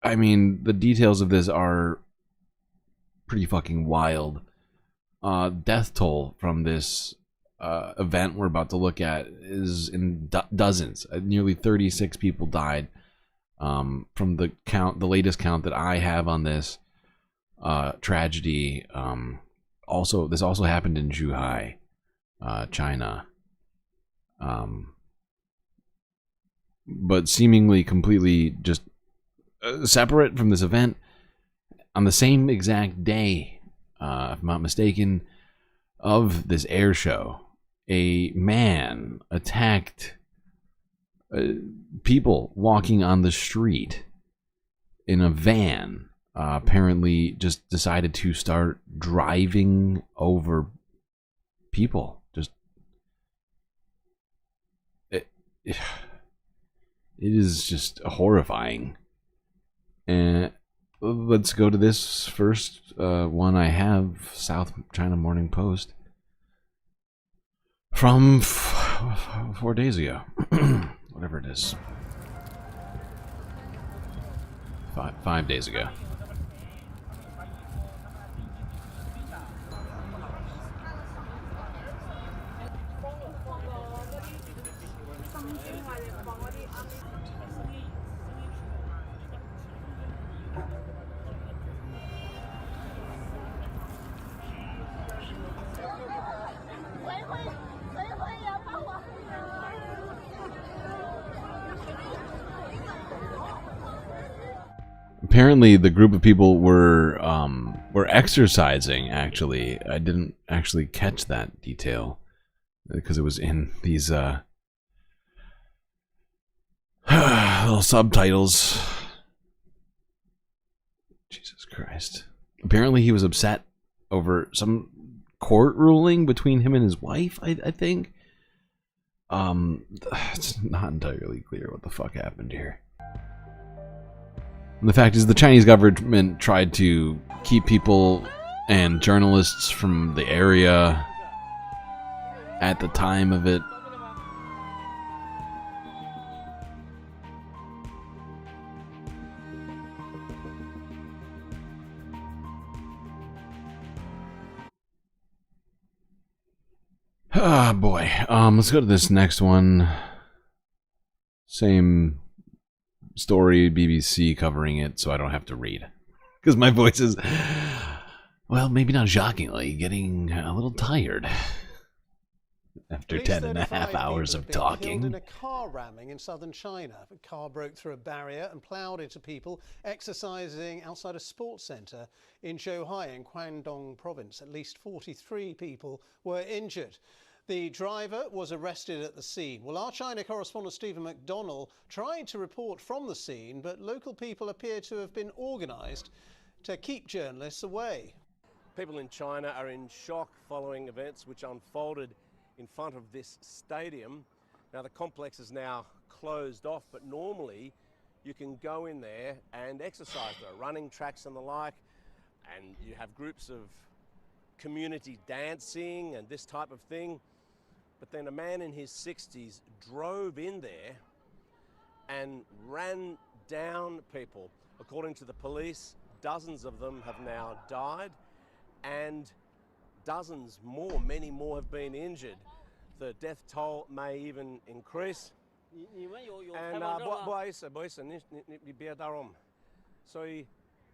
I mean, the details of this are pretty fucking wild. Death toll from this event we're about to look at is in dozens. Nearly 36 people died from the latest count that I have on this tragedy. This also happened in Zhuhai, China. But seemingly completely just separate from this event. On the same exact day, if I'm not mistaken, of this air show, a man attacked people walking on the street in a van. Apparently just decided to start driving over people. Just it is just horrifying. And let's go to this first one I have, South China Morning Post, from 4 days ago. Whatever it is. 5 days ago. Apparently, the group of people were exercising. Actually, I didn't actually catch that detail because it was in these little subtitles. Jesus Christ! Apparently, he was upset over some court ruling between him and his wife. I think. It's not entirely clear what the fuck happened here. And the fact is, the Chinese government tried to keep people and journalists from the area at the time of it. Ah, boy. Let's go to this next one. Same story, BBC covering it, so I don't have to read. Because my voice is, well, maybe not shockingly, getting a little tired. After 10.5 hours of talking. In a car ramming in southern China. A car broke through a barrier and ploughed into people exercising outside a sports centre in Zhohai in Guangdong province. At least 43 people were injured. The driver was arrested at the scene. Well, our China correspondent Stephen McDonnell tried to report from the scene, but local people appear to have been organised to keep journalists away. People in China are in shock following events which unfolded in front of this stadium. Now, the complex is now closed off, but normally you can go in there and exercise. There are running tracks and the like, and you have groups of community dancing and this type of thing. But then a man in his 60s drove in there and ran down people. According to the police, dozens of them have now died, and dozens more, many more have been injured. The death toll may even increase.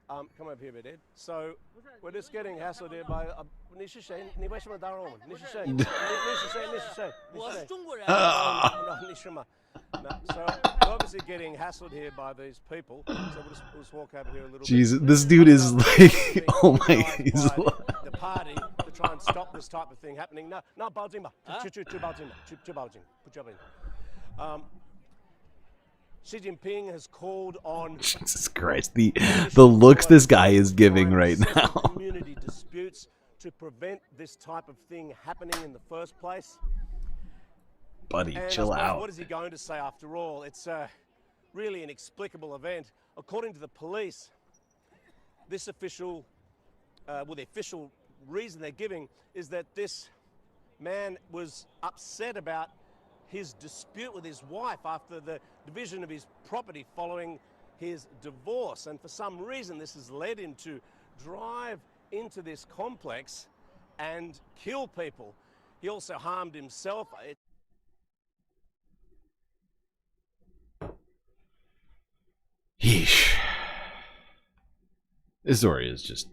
And come up here, Ed. So we're just getting hassled here by. So we're obviously getting hassled here by these people. So we'll just walk over here a little bit. Jesus, this dude is like, oh my, he's the party to try and stop this type of thing happening. No, Baljima. Xi Jinping has called on Jesus Christ, the looks this guy is giving right now. Community disputes to prevent this type of thing happening in the first place. Buddy, and chill out. What is he going to say after all? It's a really inexplicable event. According to the police, this official, the official reason they're giving is that this man was upset about his dispute with his wife after the division of his property following his divorce. And for some reason, this has led him to drive into this complex and kill people. He also harmed himself. Yeesh. This story is just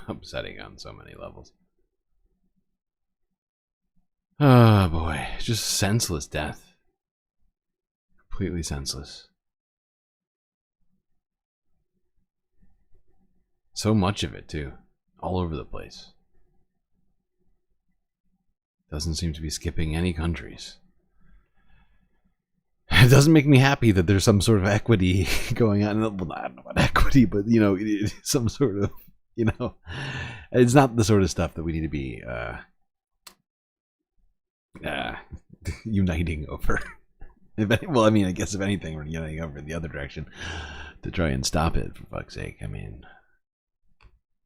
upsetting on so many levels. Oh boy, just senseless death. Completely senseless. So much of it too, all over the place. Doesn't seem to be skipping any countries. It doesn't make me happy that there's some sort of equity going on. Well, I don't know about equity, but you know, some sort of, you know, it's not the sort of stuff that we need to be uniting over. Well, I mean, I guess if anything, we're uniting over in the other direction to try and stop it, for fuck's sake. I mean,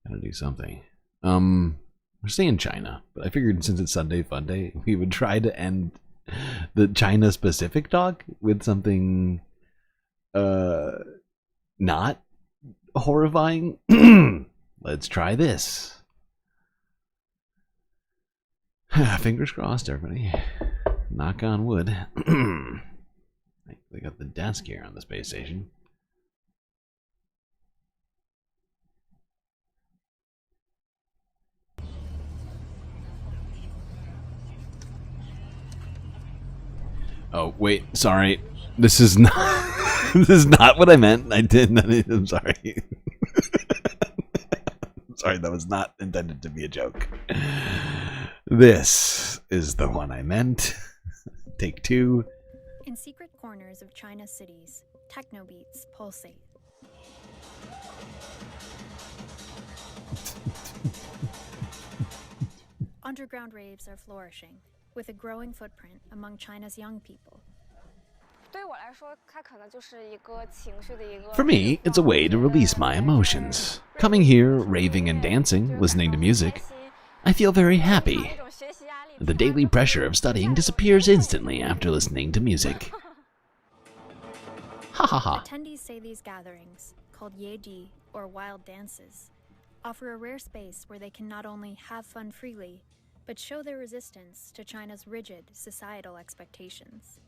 gotta do something. We're staying in China, but I figured since it's Sunday FUNDAY, we would try to end the China specific talk with something not horrifying. Let's try this. Fingers crossed, everybody. Knock on wood. They got the desk here on the space station. Oh wait, sorry. This is not. This is not what I meant. I didn't. I'm sorry. Sorry, that was not intended to be a joke. This is the one I meant. Take two. In secret corners of China's cities, techno beats pulsate. Underground raves are flourishing, with a growing footprint among China's young people. For me, it's a way to release my emotions. Coming here, raving and dancing, listening to music, I feel very happy. The daily pressure of studying disappears instantly after listening to music. Ha ha ha. Attendees say these gatherings, called Yedi or wild dances, offer a rare space where they can not only have fun freely, but show their resistance to China's rigid societal expectations.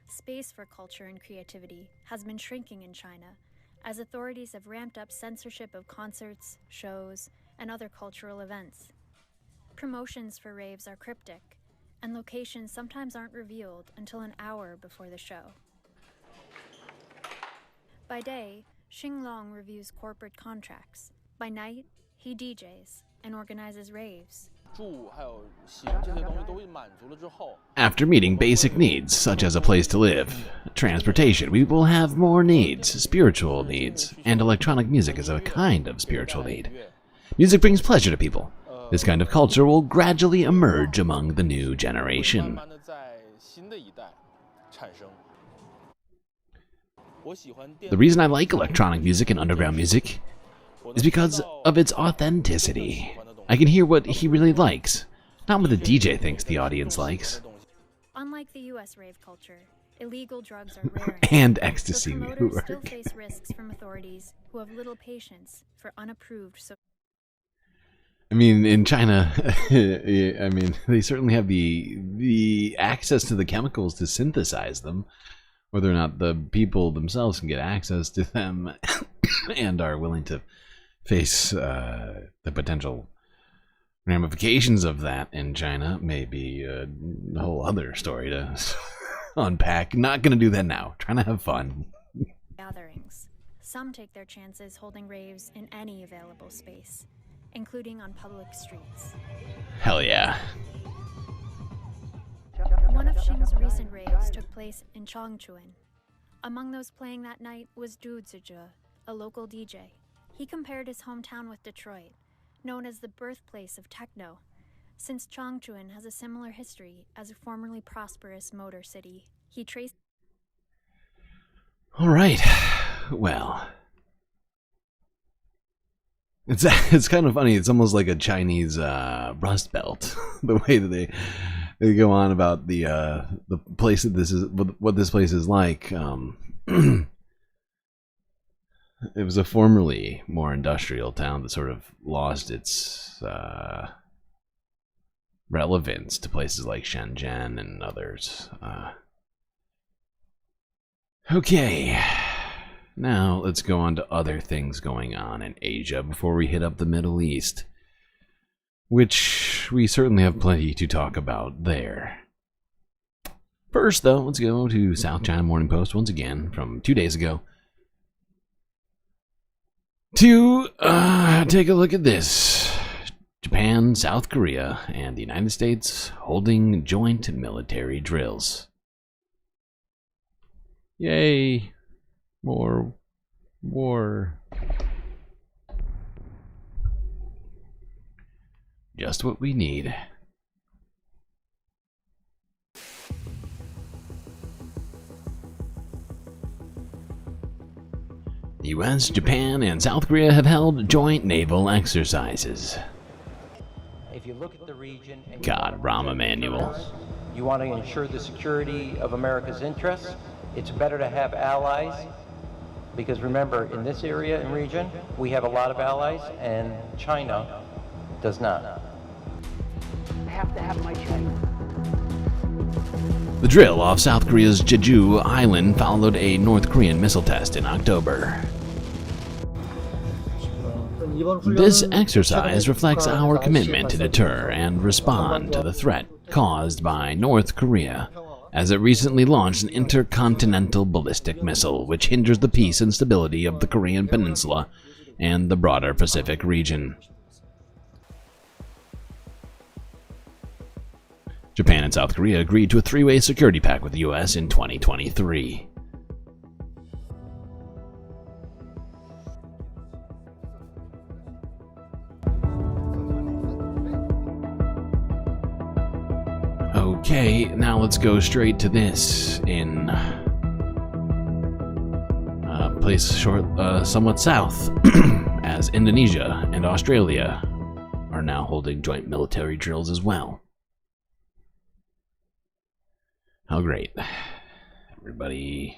Space for culture and creativity has been shrinking in China as authorities have ramped up censorship of concerts, shows, and other cultural events. Promotions for raves are cryptic, and locations sometimes aren't revealed until an hour before the show. By day, Xinglong reviews corporate contracts. By night, he DJs and organizes raves. After meeting basic needs, such as a place to live, transportation, we will have more needs, spiritual needs, and electronic music is a kind of spiritual need. Music brings pleasure to people. This kind of culture will gradually emerge among the new generation. The reason I like electronic music and underground music is because of its authenticity. I can hear what he really likes, not what the DJ thinks the audience likes. Unlike the US rave culture, illegal drugs are rare. And ecstasy. But promoters still face risks from authorities who have little patience for unapproved. I mean, in China, I mean, they certainly have the access to the chemicals to synthesize them. Whether or not the people themselves can get access to them and are willing to face the potential ramifications of that in China may be a whole other story to unpack. Not going to do that now. Trying to have fun. Gatherings. Some take their chances holding raves in any available space, including on public streets. Hell yeah. One of Xing's recent raves took place in Chongchuan. Among those playing that night was Du Zizhe, a local DJ. He compared his hometown with Detroit, known as the birthplace of techno, since Chongchuan has a similar history as a formerly prosperous motor city. He traced... All right. Well, it's kind of funny. It's almost like a Chinese Rust Belt, the way that they go on about the place that this is, what this place is like. It was a formerly more industrial town that sort of lost its relevance to places like Shenzhen and others. Okay, now let's go on to other things going on in Asia before we hit up the Middle East, which we certainly have plenty to talk about there. First, though, let's go to South China Morning Post once again from 2 days ago to take a look at this. Japan, South Korea, and the United States holding joint military drills. Yay. More war. Just what we need. The US, Japan, and South Korea have held joint naval exercises. If you look at the region and God, Rahm Emanuel. You want to ensure the security of America's interests, it's better to have allies, because remember, in this area and region, we have a lot of allies, and China does not. I have to have my China. The drill off South Korea's Jeju Island followed a North Korean missile test in October. This exercise reflects our commitment to deter and respond to the threat caused by North Korea, as it recently launched an intercontinental ballistic missile which hinders the peace and stability of the Korean Peninsula and the broader Pacific region. Japan and South Korea agreed to a three-way security pact with the US in 2023. Okay, now let's go straight to this in a place somewhat south, as Indonesia and Australia are now holding joint military drills as well. How great. Everybody,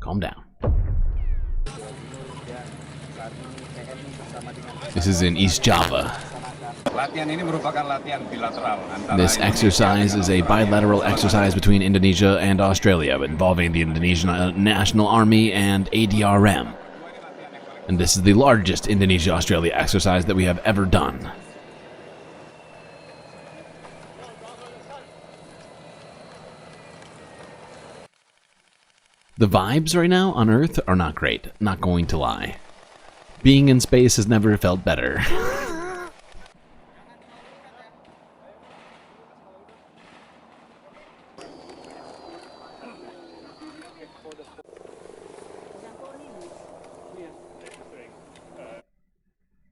calm down. This is in East Java. This exercise is a bilateral exercise between Indonesia and Australia involving the Indonesian National Army and ADRM. And this is the largest Indonesia-Australia exercise that we have ever done. The vibes right now on Earth are not great, not going to lie. Being in space has never felt better.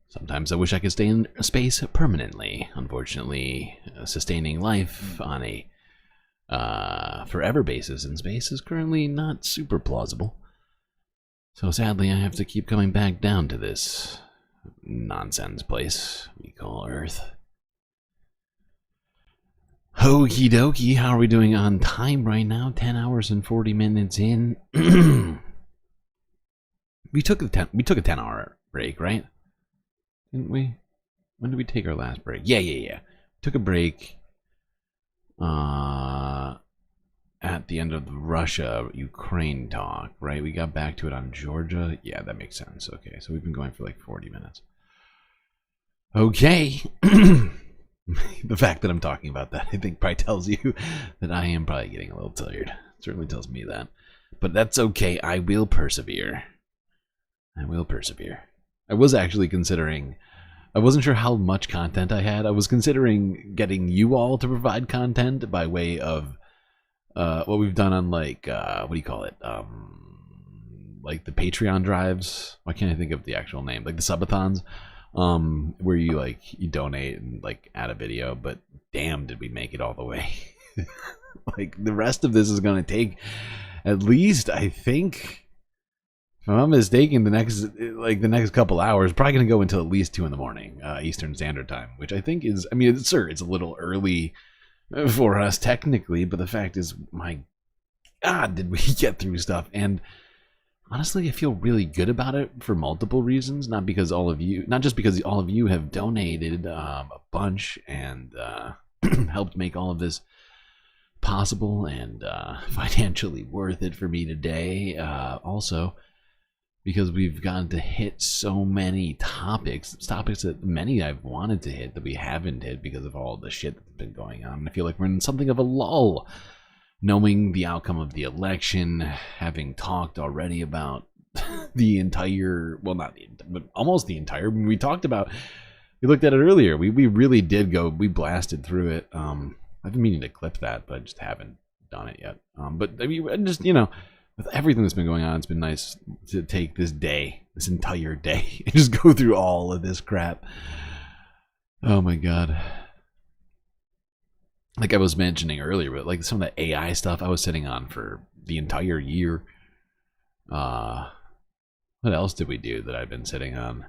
Sometimes I wish I could stay in space permanently. Unfortunately, sustaining life on a forever basis in space is currently not super plausible. So sadly, I have to keep coming back down to this nonsense place we call Earth. Okie dokie, how are we doing on time right now? 10 hours and 40 minutes in. we took a 10-hour break, right? Didn't we? When did we take our last break? Yeah. Took a break at the end of the Russia-Ukraine talk, right? We got back to it on Georgia. Yeah, that makes sense. Okay, so we've been going for like 40 minutes. Okay. The fact that I'm talking about that, I think, probably tells you that I am probably getting a little tired. It certainly tells me that. But that's okay. I will persevere. I was actually considering, I wasn't sure how much content I had. I was considering getting you all to provide content by way of what we've done on, like, what do you call it? Like the Patreon drives. Why can't I think of the actual name? Like the subathons, where you donate and like add a video. But damn, did we make it all the way? Like the rest of this is going to take at least, I think, if I'm not mistaken, the next couple hours, probably going to go until at least 2 in the morning, Eastern Standard Time, which I think is, I mean, it's a little early for us technically, but the fact is, my God, did we get through stuff? And honestly, I feel really good about it for multiple reasons. Not just because all of you have donated a bunch and helped make all of this possible and financially worth it for me today. Also, because we've gotten to hit so many topics that many I've wanted to hit that we haven't hit because of all the shit that's been going on. I feel like we're in something of a lull, knowing the outcome of the election, having talked already about the entire, well, not the, but almost the entire, we looked at it earlier. We really did we blasted through it. I've been meaning to clip that, but I just haven't done it yet. But I mean, just, with everything that's been going on, it's been nice to take this entire day, and just go through all of this crap. Oh my God. Like I was mentioning earlier, but like some of the AI stuff I was sitting on for the entire year. What else did we do that I've been sitting on?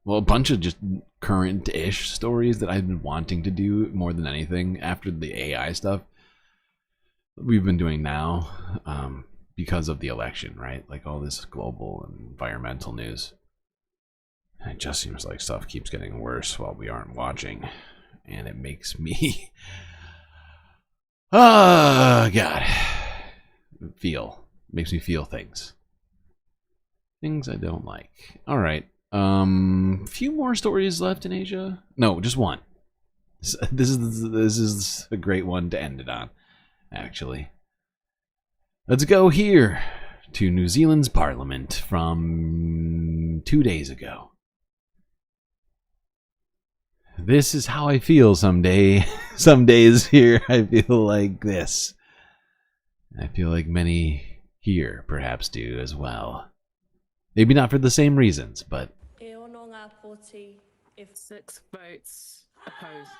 Well, a bunch of just current-ish stories that I've been wanting to do more than anything after the AI stuff we've been doing now, because of the election, right? Like all this global and environmental news. And it just seems like stuff keeps getting worse while we aren't watching. And it makes me... oh, God. Makes me feel things. Things I don't like. All right. Few more stories left in Asia. No, just one. This is a great one to end it on, actually. Let's go here to New Zealand's Parliament from 2 days ago. This is how I feel someday. Some days here I feel like this. I feel like many here perhaps do as well. Maybe not for the same reasons, but 40 if 6 votes opposed.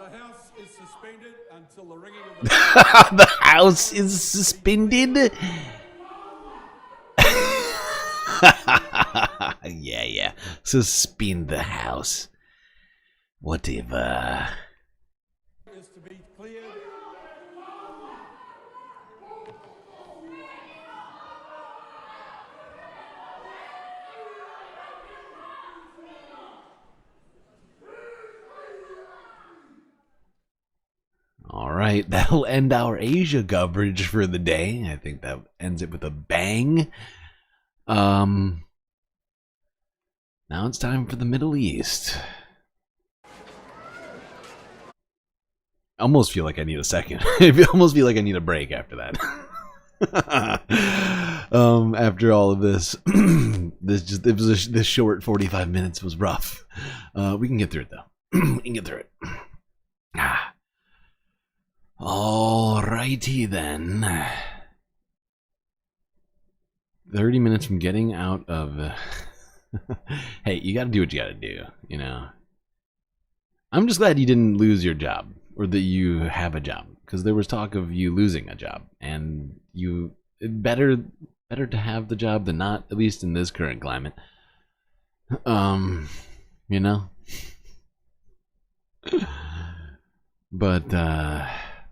The House is suspended until the ringing of the... The House is suspended? Yeah. Suspend the House. Whatever. is to be cleared. All right, that'll end our Asia coverage for the day. I think that ends it with a bang. Now it's time for the Middle East. I almost feel like I need a second. I almost feel like I need a break after that. After all of this, this short 45 minutes was rough. We can get through it though. We can get through it. Alrighty then. 30 minutes from getting out of... Hey, you gotta do what you gotta do, you know. I'm just glad you didn't lose your job, or that you have a job, because there was talk of you losing a job, and better to have the job than not, at least in this current climate. You know. But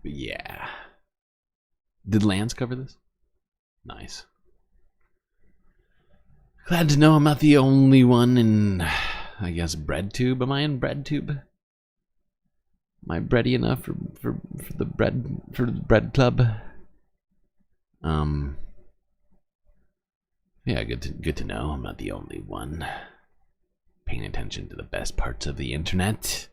yeah. Did Lance cover this? Nice. Glad to know I'm not the only one in, I guess, BreadTube. Am I in BreadTube? Am I bready enough for the bread club? Yeah, good to know I'm not the only one paying attention to the best parts of the internet.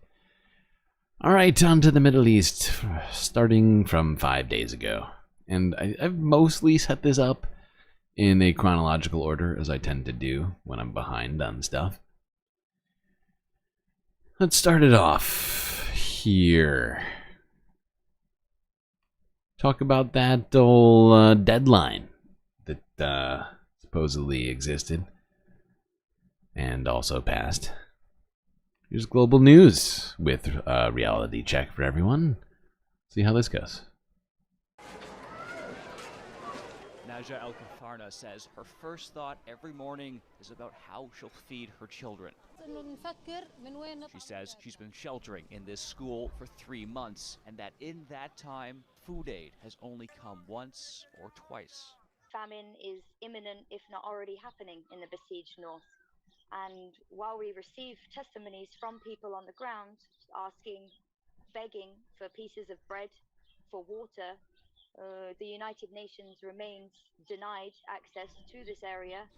All right, on to the Middle East, starting from 5 days ago. And I've mostly set this up in a chronological order, as I tend to do when I'm behind on stuff. Let's start it off here. Talk about that old deadline that supposedly existed and also passed. Here's global news with a reality check for everyone. See how this goes. Naja El-Kafarna says her first thought every morning is about how she'll feed her children. She says she's been sheltering in this school for 3 months, and that in that time, food aid has only come once or twice. Famine is imminent, if not already happening, in the besieged north. And while we receive testimonies from people on the ground asking, begging for pieces of bread, for water, the United Nations remains denied access to this area.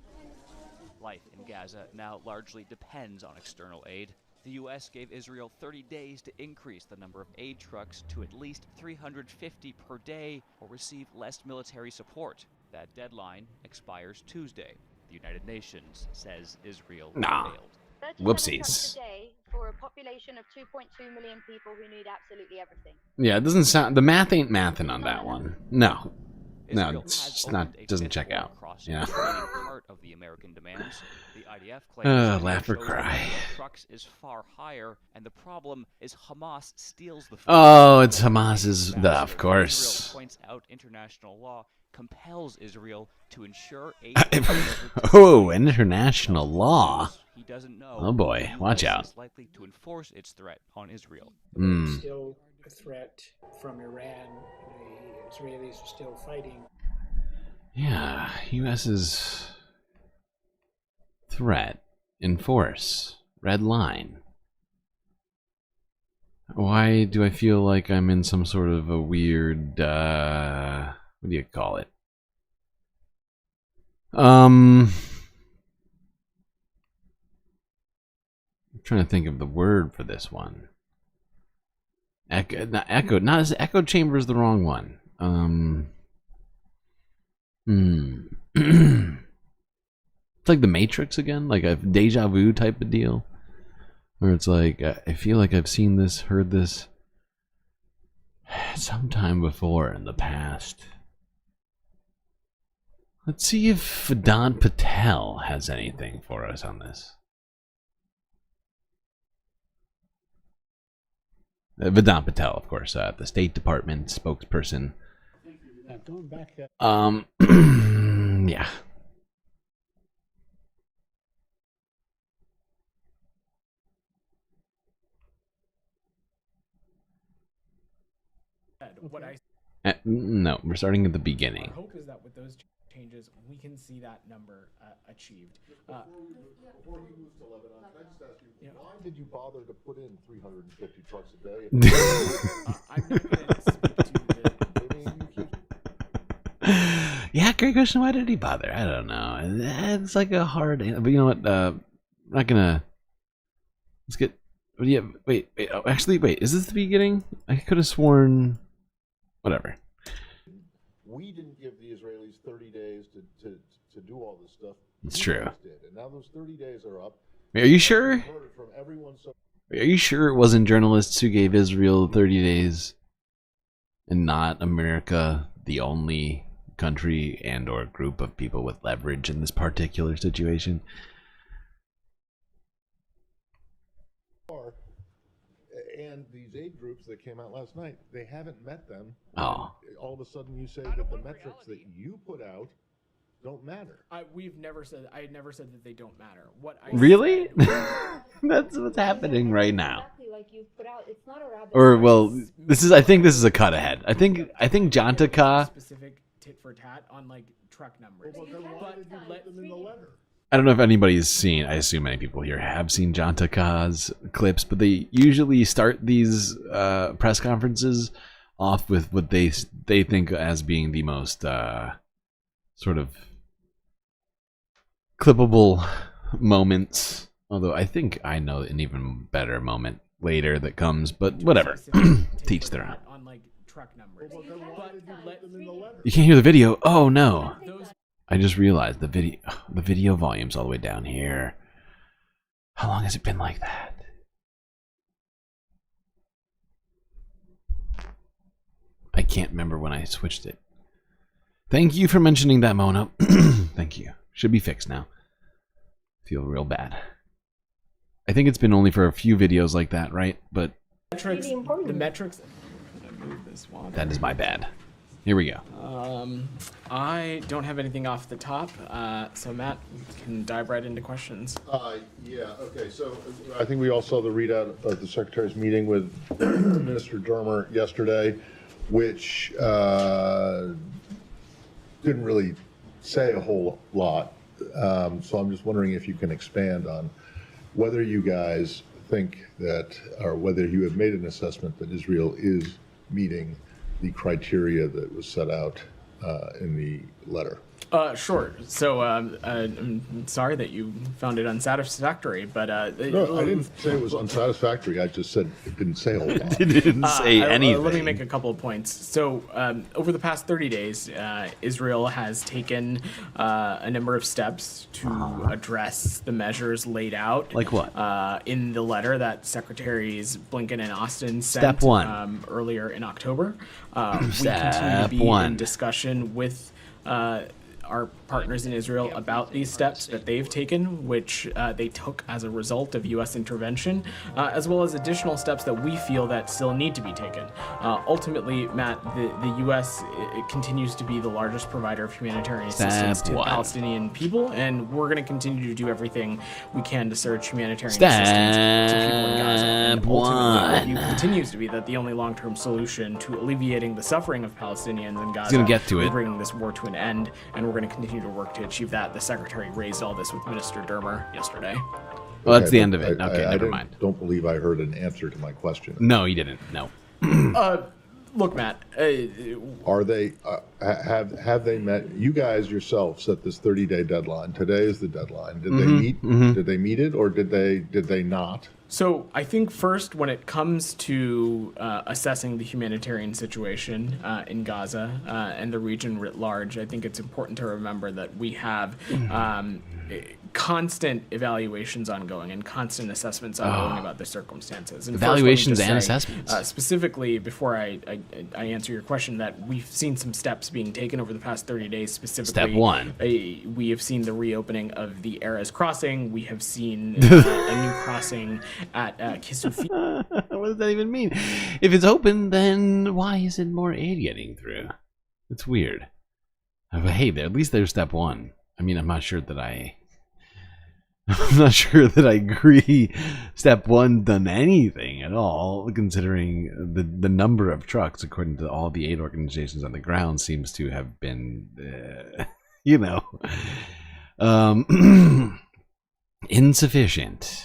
Life in Gaza now largely depends on external aid. The U.S. gave Israel 30 days to increase the number of aid trucks to at least 350 per day or receive less military support. That deadline expires Tuesday. The United Nations says Israel failed. Whoopsies. For a population of 2.2 million people who need absolutely everything. Yeah, it doesn't sound... The math ain't mathin' on that one. No. No, it's just not... doesn't check out. Yeah. Part of the American demands. The IDF claims laugh or cry. Trucks is far higher, and the problem is Hamas steals the food. Oh, it's Hamas's... Of course. Israel points out international law compels Israel to ensure aid. Oh, international law. He doesn't know. Oh boy, watch out. Is likely to enforce its threat on Israel. Still a threat from Iran. The Israelis are still fighting. Yeah, U.S.'s threat, enforce, red line. Why do I feel like I'm in some sort of a weird, what do you call it? I'm trying to think of the word for this one. Echo chamber is the wrong one. It's like the Matrix again, like a deja vu type of deal, where it's like I feel like I've seen this, heard this sometime before in the past. Let's see if Vedant Patel has anything for us on this. Vedant Patel, of course, the State Department spokesperson. Going back, yeah. What I No, we're starting at the beginning. Our hope is that with those changes, we can see that number achieved. Before you move to Lebanon, can I just ask you, why did you bother to put in 350 trucks a day? I'm not going to speak to Yeah, great question. Why did he bother? I don't know. It's like a hard, but you know what? I'm not gonna. Let's get. Yeah, wait. Oh, actually, wait. Is this the beginning? I could have sworn. Whatever. We didn't give the Israelis 30 days to do all this stuff. It's You true. guys did. And now those 30 days are up. Are you sure? I've heard it from everyone so Are you sure it wasn't journalists who gave Israel 30 days, and not America, the only country and or group of people with leverage in this particular situation? far. And these aid groups that came out last night, they haven't met them. Oh. And all of a sudden you say that the metrics that you put out don't matter. I had never said that they don't matter. What I Really? said- That's what's happening right now. Like you put out, it's not a rabbit. Or well, I think this is a cut ahead. I think Jantaka. Specific tit for tat on like truck numbers. Well, then why did you let them in the letter? I don't know if anybody's seen. I assume many people here have seen Jantaka's clips, but they usually start these press conferences off with what they think as being the most sort of clippable moments. Although I think I know an even better moment later that comes, but whatever. Teach their own. On like truck numbers. You can't hear the video. Oh no! I just realized the video volume's all the way down here. How long has it been like that? I can't remember when I switched it. Thank you for mentioning that, Mona. Thank you. Should be fixed now. Feel real bad. I think it's been only for a few videos like that, right? But the metrics. that is my bad. Here we go. I don't have anything off the top, so Matt, you can dive right into questions. Yeah, okay, so I think we all saw the readout of the Secretary's meeting with Minister Dermer yesterday, which didn't really say a whole lot. So I'm just wondering if you can expand on whether you guys think that, or whether you have made an assessment that Israel is meeting the criteria that was set out in the letter. Sure. So I'm sorry that you found it unsatisfactory, but No, I didn't say it was unsatisfactory. I just said it didn't say a whole lot. It didn't say anything. Let me make a couple of points. So over the past 30 days, Israel has taken a number of steps to address the measures laid out. Like what? In the letter that Secretaries Blinken and Austin sent Step one. Earlier in October. We continue to Step be one. in discussion with our partners in Israel about these steps that they've taken, which they took as a result of U.S. intervention, as well as additional steps that we feel that still need to be taken. Ultimately, Matt, the U.S. continues to be the largest provider of humanitarian assistance to the Palestinian people, and we're going to continue to do everything we can to surge humanitarian assistance to people in Gaza. And ultimately, the view continues to be that the only long-term solution to alleviating the suffering of Palestinians in Gaza gonna get to is it. bringing this war to an end, and we're going to continue to work to achieve that. The Secretary raised all this with Minister Dermer yesterday. Well, that's Okay, the end but of it. Okay, never mind. Don't believe I heard an answer to my question. No, you didn't. No. Look, Matt. Are they have they met? You guys yourself set this 30-day deadline. Today is the deadline. Did they meet? Did they meet it, or did they not? So I think first, when it comes to assessing the humanitarian situation in Gaza and the region writ large, I think it's important to remember that we have constant evaluations ongoing and constant assessments ongoing about the circumstances. And Evaluations first, let me and just say, assessments. Specifically, before I answer your question, that we've seen some steps being taken over the past 30 days. Specifically, Step one. We have seen the reopening of the Erez crossing. We have seen a new crossing at Kisufi. What does that even mean? If it's open, then why isn't more aid getting through? It's weird. But hey, at least there's step one. I mean, I'm not sure that I agree step one done anything at all, considering the number of trucks, according to all the aid organizations on the ground, seems to have been, insufficient.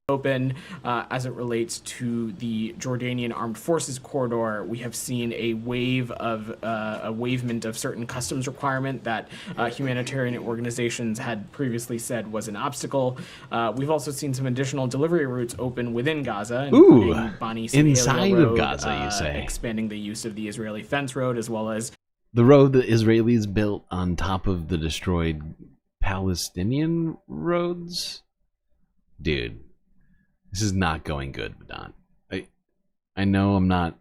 Open as it relates to the Jordanian Armed Forces corridor. We have seen a wave of a waivement of certain customs requirement that humanitarian organizations had previously said was an obstacle. We've also seen some additional delivery routes open within Gaza, including Bani Suhaila inside Road, of Gaza, you say? Expanding the use of the Israeli fence road, as well as the road the Israelis built on top of the destroyed Palestinian roads. Dude, this is not going good, Don. I know I'm not,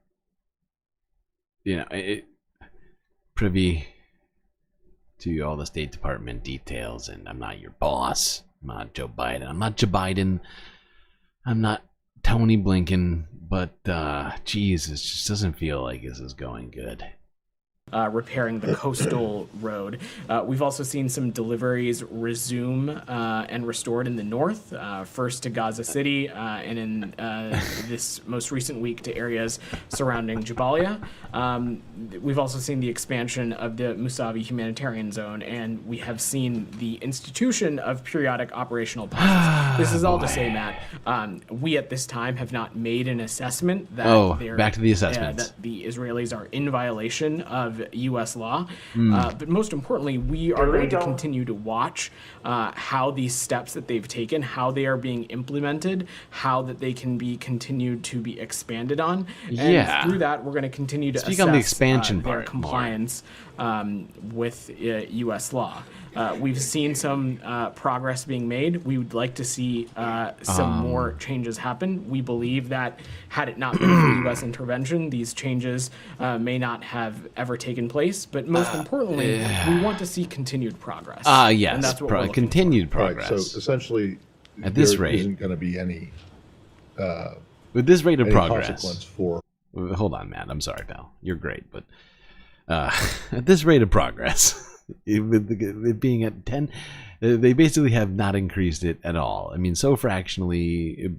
privy to all the State Department details, and I'm not your boss. I'm not Joe Biden. I'm not Joe Biden. I'm not Tony Blinken. But, geez, it just doesn't feel like this is going good. Repairing the coastal road. We've also seen some deliveries resume and restored in the north, first to Gaza City, and in this most recent week to areas surrounding Jabalia. We've also seen the expansion of the Musavi humanitarian zone, and we have seen the institution of periodic operational pauses. This is all to say, Matt, we at this time have not made an assessment that back to the assessments. That the Israelis are in violation of U.S. law. But most importantly, we are going to continue to watch how these steps that they've taken, how they are being implemented, how that they can be continued to be expanded on. And through that, we're going to continue to assess on the expansion their compliance with U.S. law. We've seen some progress being made. We would like to see some more changes happen. We believe that had it not been for U.S. intervention, these changes may not have ever taken place. But most importantly, we want to see continued progress. Yes, and that's what we're continued progress. Right, so essentially, at this there rate, isn't going to be any with this rate of progress. Consequence for. Hold on, Matt. I'm sorry, pal. You're great, but at this rate of progress. With it being at 10, they basically have not increased it at all. I mean, so fractionally,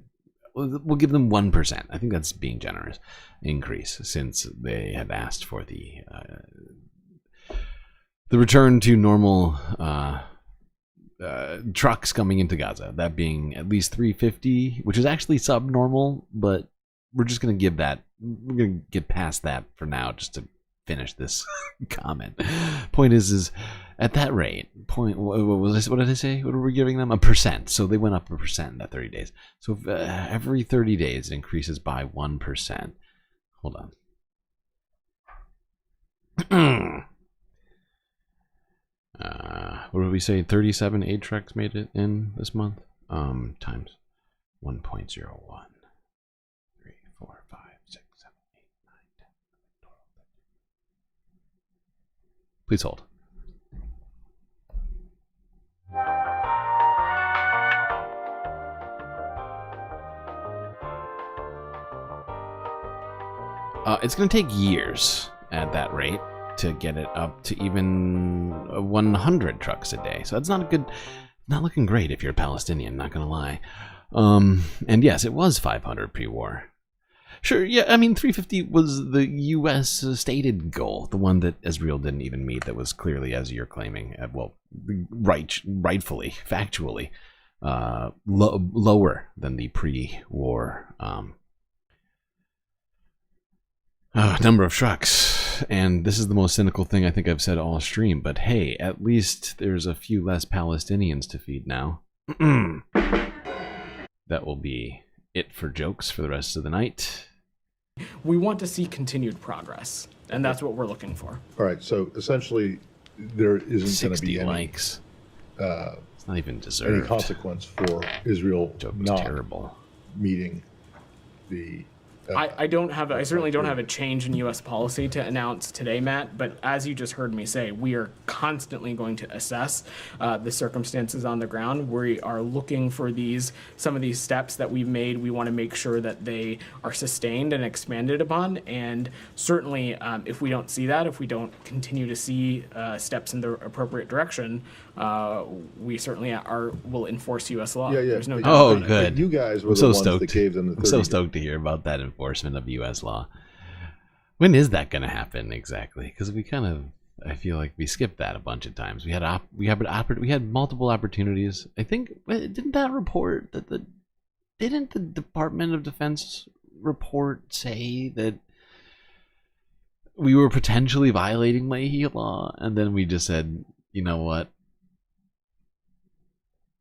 we'll give them 1%. I think that's being generous increase, since they had asked for the return to normal trucks coming into Gaza. That being at least 350, which is actually subnormal, but we're just gonna give that. We're gonna get past that for now, just to finish this comment. Point is at that rate, what did I say? What were we giving them? 1%. So they went up 1% in that 30 days. So every 30 days it increases by 1%. Hold on. What did we say? 37 aid trucks made it in this month. Times 1.01. Please hold. It's going to take years at that rate to get it up to even 100 trucks a day. So that's not looking great if you're a Palestinian, not going to lie. And yes, it was 500 pre-war. Sure, yeah, I mean, 350 was the U.S. stated goal, the one that Israel didn't even meet, that was clearly, as you're claiming, rightfully, factually, lower than the pre-war number of trucks. And this is the most cynical thing I think I've said all stream, but hey, at least there's a few less Palestinians to feed now. That will be it for jokes for the rest of the night. We want to see continued progress, and that's what we're looking for. All right, so essentially, there isn't going to be any likes. It's not even deserved. Any consequence for Israel not terrible. Meeting the I certainly don't have a change in U.S. policy to announce today, Matt, but as you just heard me say, we are constantly going to assess the circumstances on the ground. We are looking for some of these steps that we've made. We want to make sure that they are sustained and expanded upon, and certainly if we don't see that, if we don't continue to see steps in the appropriate direction, we certainly will enforce U.S. law. Yeah. There's no doubt. Oh, But good. you guys were I'm the so ones stoked. that gave them the 30 I'm so stoked to hear about that enforcement of U.S. law. When is that going to happen exactly? Because I feel like we skipped that a bunch of times. We had multiple opportunities. I think didn't the Department of Defense report say that we were potentially violating Leahy law, and then we just said, you know what?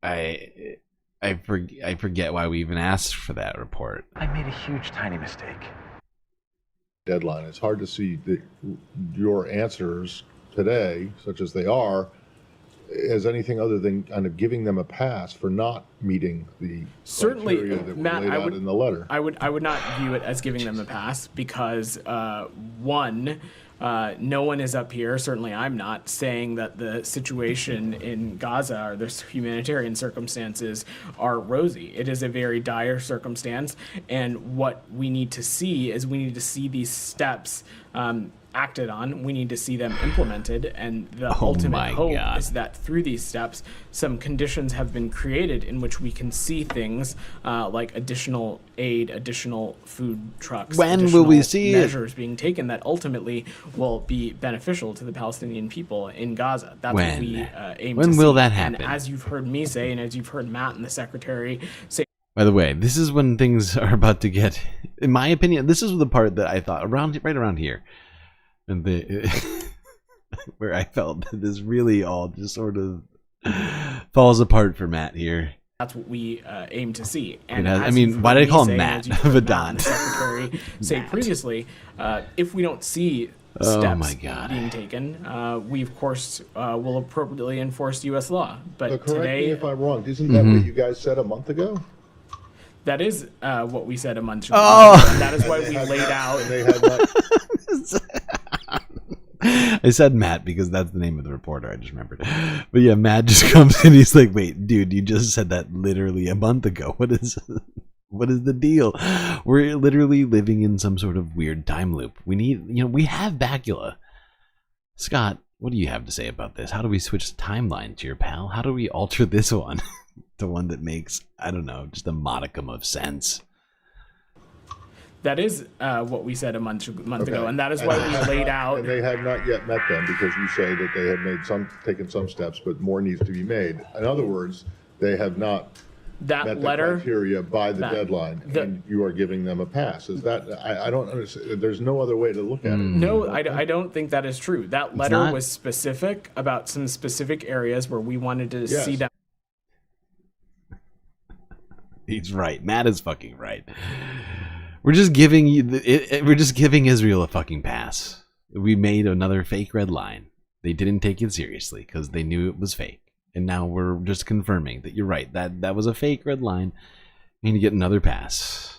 I forget why we even asked for that report. I made a huge, tiny mistake. Deadline. It's hard to see your answers today, such as they are, as anything other than kind of giving them a pass for not meeting the Certainly, criteria that were Matt, laid out in the letter. I would not view it as giving them a pass because one, no one is up here, certainly I'm not, saying that the situation in Gaza or the humanitarian circumstances are rosy. It is a very dire circumstance, and what we need to see is these steps acted on. We need to see them implemented, and the ultimate hope is that through these steps, some conditions have been created in which we can see things like additional aid, additional food trucks. When will we see measures being taken that ultimately will be beneficial to the Palestinian people in Gaza? That's what we aim to see. When will that happen? And as you've heard me say, and as you've heard Matt and the Secretary say. By the way, this is when things are about to get, in my opinion, this is the part that I thought right around here. And where I felt that this really all just sort of falls apart for Matt here. That's what we aim to see. And why did I call him Matt? Vadon. Secretary say previously, if we don't see steps being taken, we of course will appropriately enforce U.S. law. But correct today, me if I'm wrong. Isn't that what you guys said a month ago? That is what we said a month ago. Oh. And that is why we laid out. They had not. I said Matt because that's the name of the reporter. I just remembered. But yeah, Matt just comes in. He's like, "Wait, dude, you just said that literally a month ago. What is the deal? We're literally living in some sort of weird time loop. We have Bacula. Scott, what do you have to say about this? How do we switch the timeline to your pal? How do we alter this one to one that makes, I don't know, just a modicum of sense?" That is what we said a month ago, and that is why we laid out. And they have not yet met them because you say that they have taken some steps, but more needs to be made. In other words, they have not met the criteria by the deadline, and you are giving them a pass. Is that? I don't understand. There's no other way to look at it. No, I don't think that is true. That letter was specific about some specific areas where we wanted to see them. He's right. Matt is fucking right. We're just giving Israel a fucking pass. We made another fake red line. They didn't take it seriously because they knew it was fake. And now we're just confirming that you're right. That was a fake red line. We need to get another pass.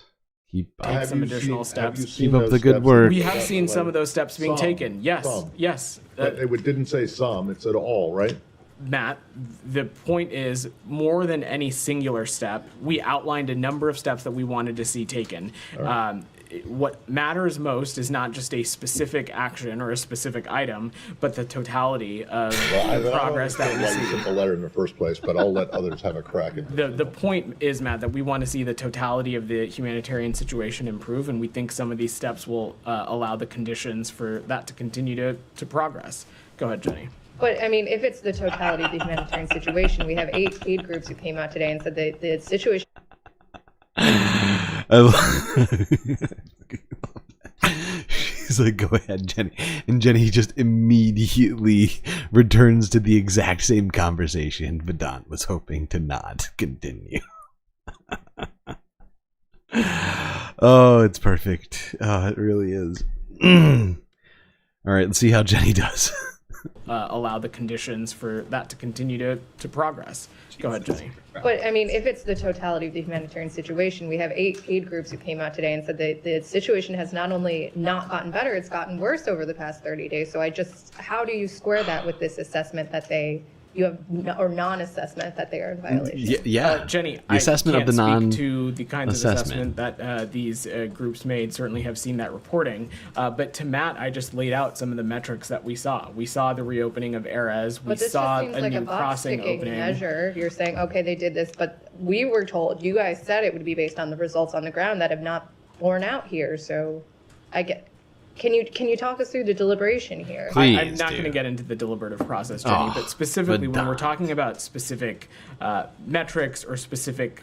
Take some additional steps. Keep up the good work. We have seen some of those steps being taken. Yes, yes. It didn't say some. It said all, right? Matt, the point is, more than any singular step, we outlined a number of steps that we wanted to see taken. Right. What matters most is not just a specific action or a specific item, but the totality of the progress that we see. You sent the letter in the first place, but I'll let others have a crack at it. The point is, Matt, that we want to see the totality of the humanitarian situation improve, and we think some of these steps will allow the conditions for that to continue to progress. Go ahead, Jenny. But, I mean, if it's the totality of the humanitarian situation, we have eight aid groups who came out today and said that the situation... She's like, go ahead, Jenny. And Jenny just immediately returns to the exact same conversation Vedant was hoping to not continue. Oh, it's perfect. Oh, it really is. All right, let's see how Jenny does. allow the conditions for that to continue to progress. Go ahead, Jenny. But I mean, if it's the totality of the humanitarian situation, we have eight aid groups who came out today and said that the situation has not only not gotten better, it's gotten worse over the past 30 days. So how do you square that with this assessment that or non-assessment that they are in violation? Yeah. Jenny, the assessment I of can't the speak to the kinds of assessment that these groups made. Certainly have seen that reporting. But to Matt, I just laid out some of the metrics that we saw. We saw the reopening of Erez. We saw a new crossing opening. Measure. You're saying, okay, they did this, but we were told, you guys said it would be based on the results on the ground that have not borne out here. So Can you talk us through the deliberation here? I'm not going to get into the deliberative process, Jenny, but specifically when we're talking about specific metrics or specific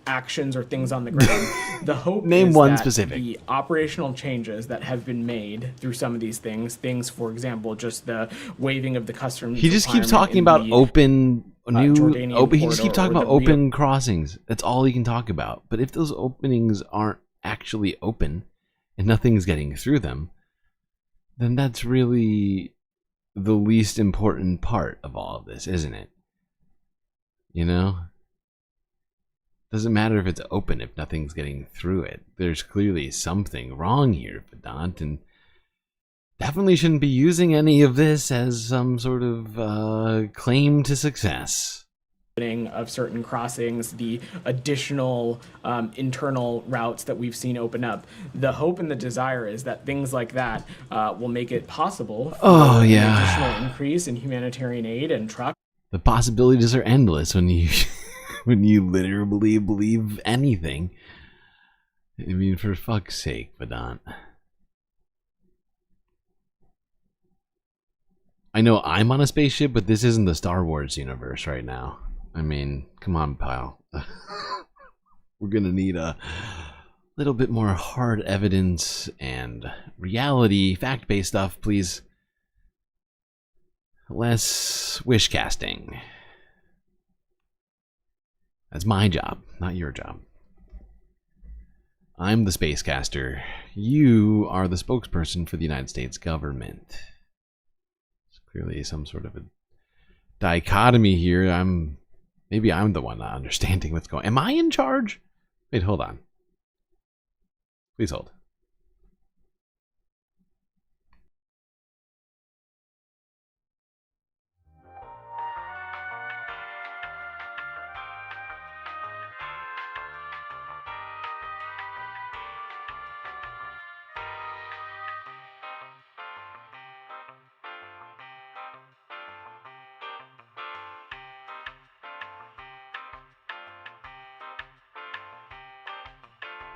actions or things on the ground, the hope Name is one that specific. the operational changes that have been made through some of these things, for example, just the waiving of the customs. He just keeps talking about open he just keeps talking about open crossings. That's all he can talk about. But if those openings aren't actually open and nothing's getting through them, then that's really the least important part of all of this, isn't it? You know? Doesn't matter if it's open if nothing's getting through it. There's clearly something wrong here, Vedant, and definitely shouldn't be using any of this as some sort of claim to success. Of certain crossings, the additional internal routes that we've seen open up. The hope and the desire is that things like that will make it possible for an additional increase in humanitarian aid and truck. The possibilities are endless when you when you literally believe anything. I mean, for fuck's sake, Vedant. I know I'm on a spaceship, but this isn't the Star Wars universe right now. I mean, come on, pal. We're gonna need a little bit more hard evidence and reality, fact-based stuff, please. Less wish casting. That's my job, not your job. I'm the spacecaster. You are the spokesperson for the United States government. It's clearly some sort of a dichotomy here. Maybe I'm the one not understanding what's going on. Am I in charge? Wait, hold on. Please hold.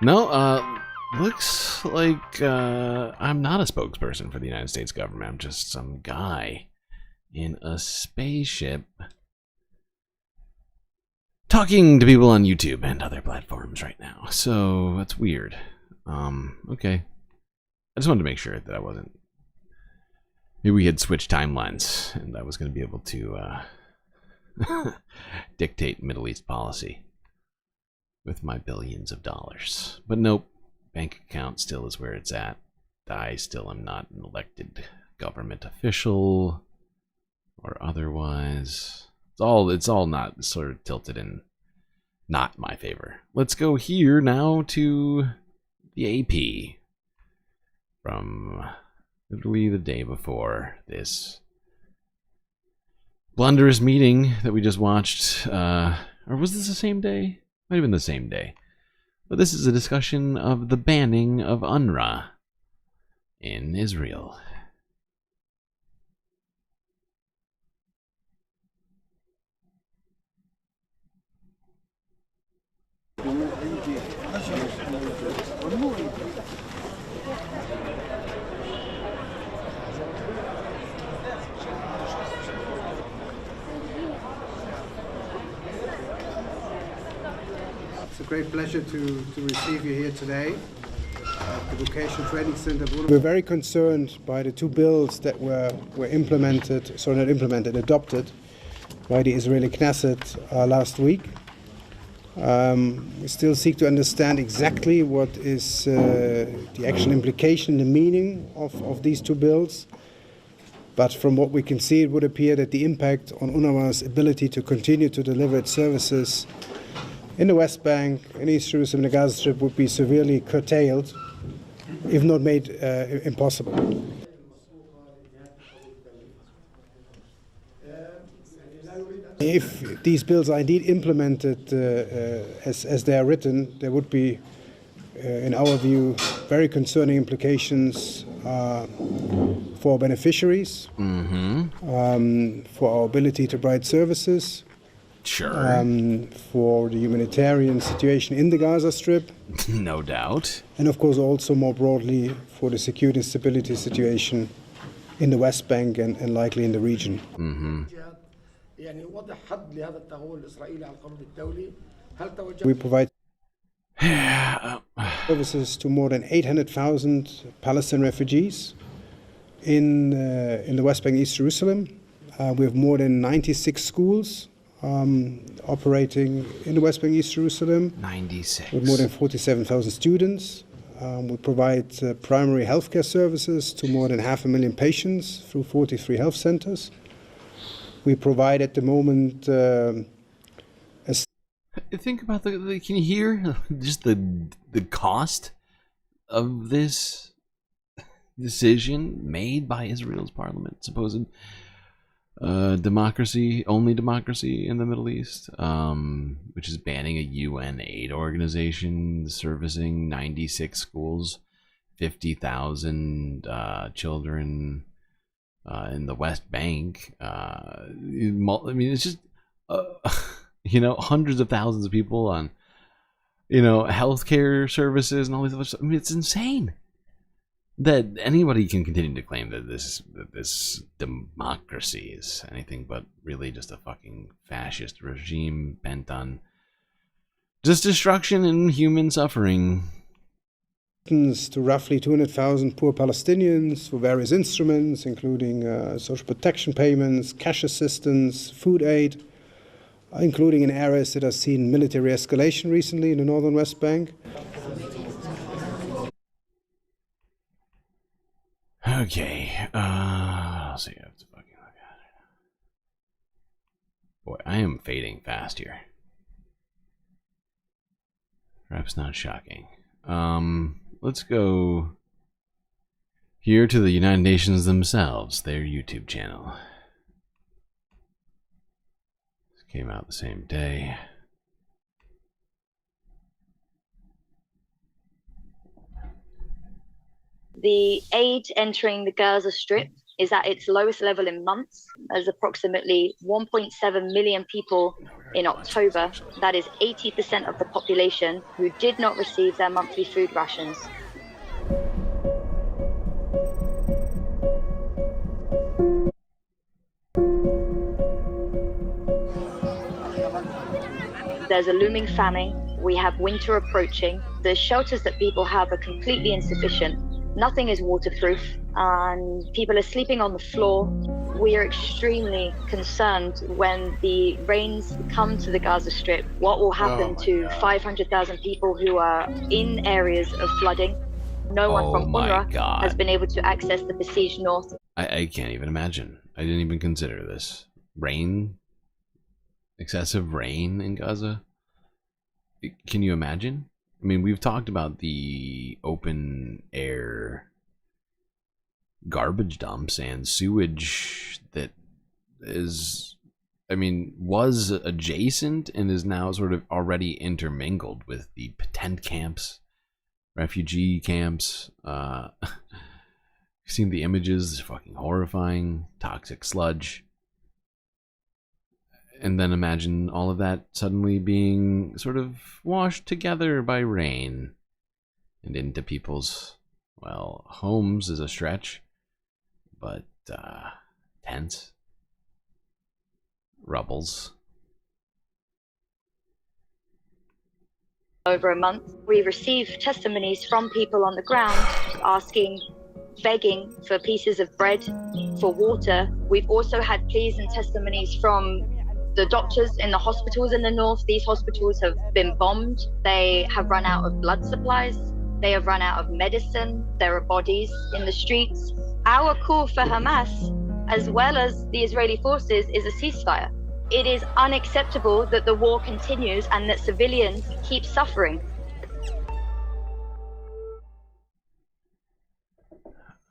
No, looks like I'm not a spokesperson for the United States government. I'm just some guy in a spaceship talking to people on YouTube and other platforms right now. So that's weird. Okay. I just wanted to make sure that I wasn't... Maybe we had switched timelines and I was going to be able to dictate Middle East policy with my billions of dollars. But nope, bank account still is where it's at. I still am not an elected government official or otherwise. It's all not sort of tilted in not my favor. Let's go here now to the AP from literally the day before this blunderous meeting that we just watched. Or was this the same day? Might have been the same day. But this is a discussion of the banning of UNRWA in Israel. It's a great pleasure to receive you here today at the Vocational Training Center. We're very concerned by the two bills that were adopted by the Israeli Knesset last week. We still seek to understand exactly what is the actual implication, the meaning of these two bills. But from what we can see, it would appear that the impact on UNRWA's ability to continue to deliver its services in the West Bank, in East Jerusalem, and the Gaza Strip would be severely curtailed, if not made impossible. If these bills are indeed implemented as they are written, there would be, in our view, very concerning implications for beneficiaries, for our ability to provide services, for the humanitarian situation in the Gaza Strip, no doubt, and of course also more broadly for the security and stability situation in the West Bank and likely in the region. We provide services to more than 800,000 Palestinian refugees in the West Bank, East Jerusalem. We have more than 96 schools operating in the West Bank, East Jerusalem. 96. With more than 47,000 students. We provide primary healthcare services to more than 500,000 patients through 43 health centers. We provide at the moment think about the can you hear just the cost of this decision made by Israel's parliament, supposed only democracy in the Middle East, which is banning a UN aid organization servicing 96 schools, 50,000 children in the West Bank. I mean, it's just hundreds of thousands of people on healthcare services and all these other stuff. I mean, it's insane that anybody can continue to claim that this democracy is anything but really just a fucking fascist regime bent on just destruction and human suffering. To roughly 200,000 poor Palestinians for various instruments, including social protection payments, cash assistance, food aid, including in areas that have seen military escalation recently in the northern West Bank. Okay, I'll see. I have to fucking look at it. Boy, I am fading fast here. Perhaps not shocking. Let's go here to the United Nations themselves, their YouTube channel. This came out the same day. The aid entering the Gaza Strip is at its lowest level in months. There's approximately 1.7 million people in October. That is 80% of the population who did not receive their monthly food rations. There's a looming famine. We have winter approaching. The shelters that people have are completely insufficient. Nothing is waterproof, and people are sleeping on the floor. We are extremely concerned when the rains come to the Gaza Strip. What will happen to 500,000 people who are in areas of flooding? No one from UNRWA has been able to access the besieged north. I can't even imagine. I didn't even consider this. Rain? Excessive rain in Gaza? Can you imagine? I mean, we've talked about the open air garbage dumps and sewage that is, I mean, was adjacent and is now sort of already intermingled with the tent camps, refugee camps. You've seen the images, it's fucking horrifying, toxic sludge. And then imagine all of that suddenly being sort of washed together by rain and into people's, well, homes is a stretch, but tents, rubbles. Over a month, we received testimonies from people on the ground asking, begging for pieces of bread, for water. We've also had pleas and testimonies from the doctors in the hospitals in the north. These hospitals have been bombed. They have run out of blood supplies. They have run out of medicine. There are bodies in the streets. Our call for Hamas as well as the Israeli forces, is a ceasefire. It is unacceptable that the war continues and that civilians keep suffering.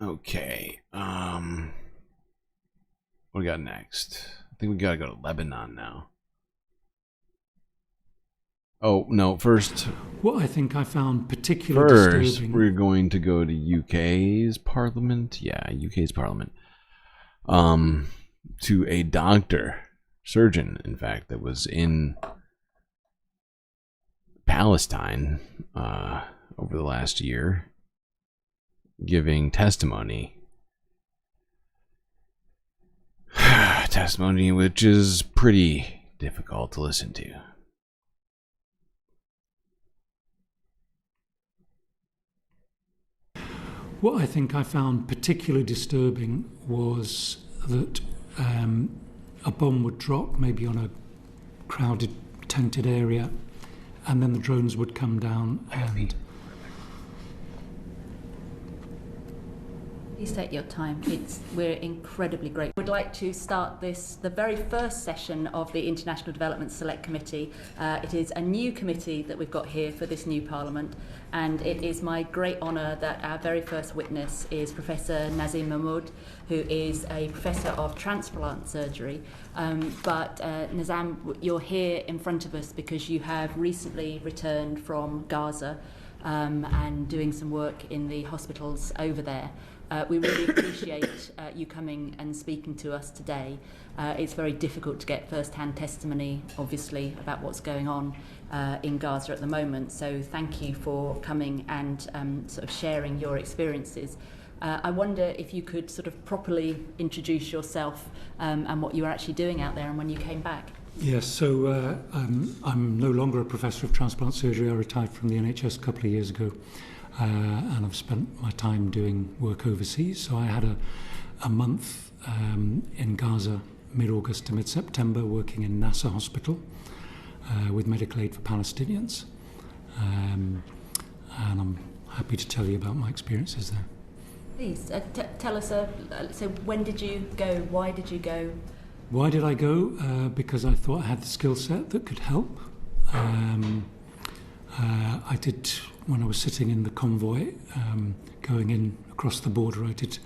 Okay. What do we got next? I think we gotta go to Lebanon now. Oh, no, first... What I think I found particularly disturbing... we're going to go to UK's parliament. Yeah, UK's parliament. To a doctor, surgeon, in fact, that was in Palestine over the last year, giving testimony. Testimony which is pretty difficult to listen to. What I think I found particularly disturbing was that a bomb would drop maybe on a crowded, tented area, and then the drones would come down and... Please take your time. We're incredibly grateful. We'd like to start the very first session of the International Development Select Committee. It is a new committee that we've got here for this new Parliament, and it is my great honour that our very first witness is Professor Nazim Mahmoud, who is a Professor of Transplant Surgery. But Nazim, you're here in front of us because you have recently returned from Gaza and doing some work in the hospitals over there. We really appreciate you coming and speaking to us today. It's very difficult to get first-hand testimony, obviously, about what's going on in Gaza at the moment. So thank you for coming and sort of sharing your experiences. I wonder if you could sort of properly introduce yourself and what you were actually doing out there and when you came back. Yes, so I'm no longer a Professor of Transplant Surgery. I retired from the NHS a couple of years ago. And I've spent my time doing work overseas. So I had a month in Gaza, mid-August to mid-September, working in Nasser Hospital with medical aid for Palestinians. And I'm happy to tell you about my experiences there. Please, tell us, so when did you go? Why did you go? Why did I go? Because I thought I had the skill set that could help. I did, when I was sitting in the convoy, going in across the border, I did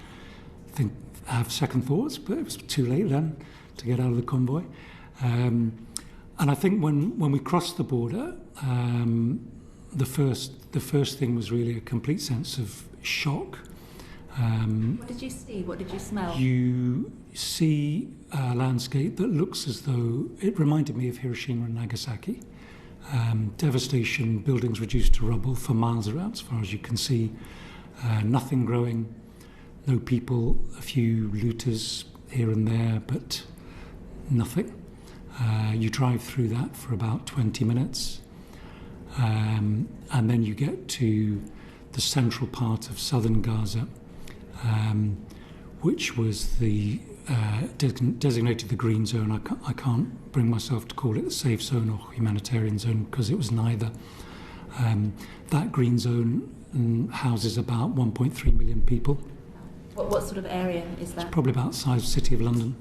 have second thoughts, but it was too late then to get out of the convoy. And I think when we crossed the border, the first thing was really a complete sense of shock. What did you see? What did you smell? You see a landscape that looks as though it reminded me of Hiroshima and Nagasaki. Devastation, buildings reduced to rubble for miles around, as far as you can see. Nothing growing, no people, a few looters here and there, but nothing. You drive through that for about 20 minutes, and then you get to the central part of southern Gaza, which was the designated the green zone. I can't bring myself to call it the safe zone or humanitarian zone because it was neither. That green zone houses about 1.3 million people. What sort of area is that? It's probably about the size of the City of London.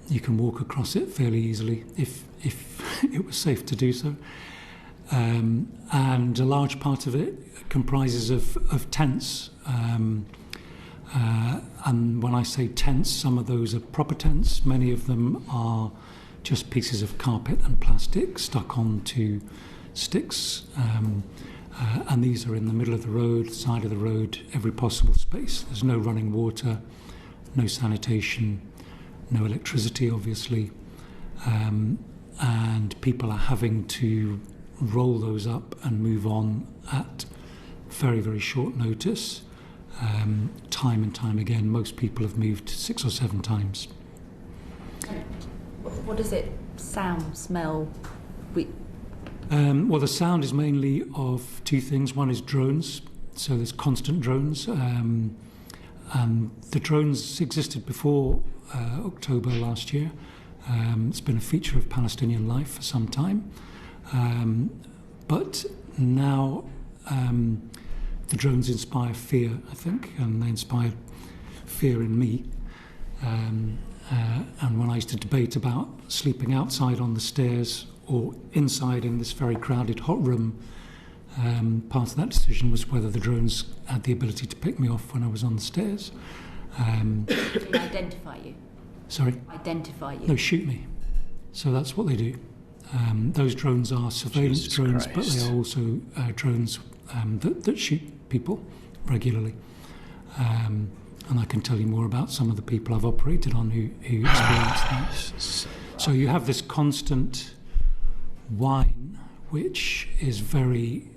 You can walk across it fairly easily if it was safe to do so. And a large part of it comprises of tents. And when I say tents, some of those are proper tents. Many of them are just pieces of carpet and plastic stuck onto sticks. And these are in the middle of the road, side of the road, every possible space. There's no running water, no sanitation, no electricity, obviously. And people are having to roll those up and move on at very, very short notice. Time and time again, most people have moved 6 or 7 times. What does it sound, smell? Well, the sound is mainly of 2 things. One is drones, so there's constant drones. And the drones existed before October last year. It's been a feature of Palestinian life for some time. But now the drones inspire fear, I think, and they inspire fear in me. And when I used to debate about sleeping outside on the stairs or inside in this very crowded hot room, part of that decision was whether the drones had the ability to pick me off when I was on the stairs. Identify you? Sorry? Identify you? No, shoot me. So that's what they do. Those drones are surveillance drones, but they are also drones that shoot people regularly. And I can tell you more about some of the people I've operated on who experience that. So you have this constant whine, which is very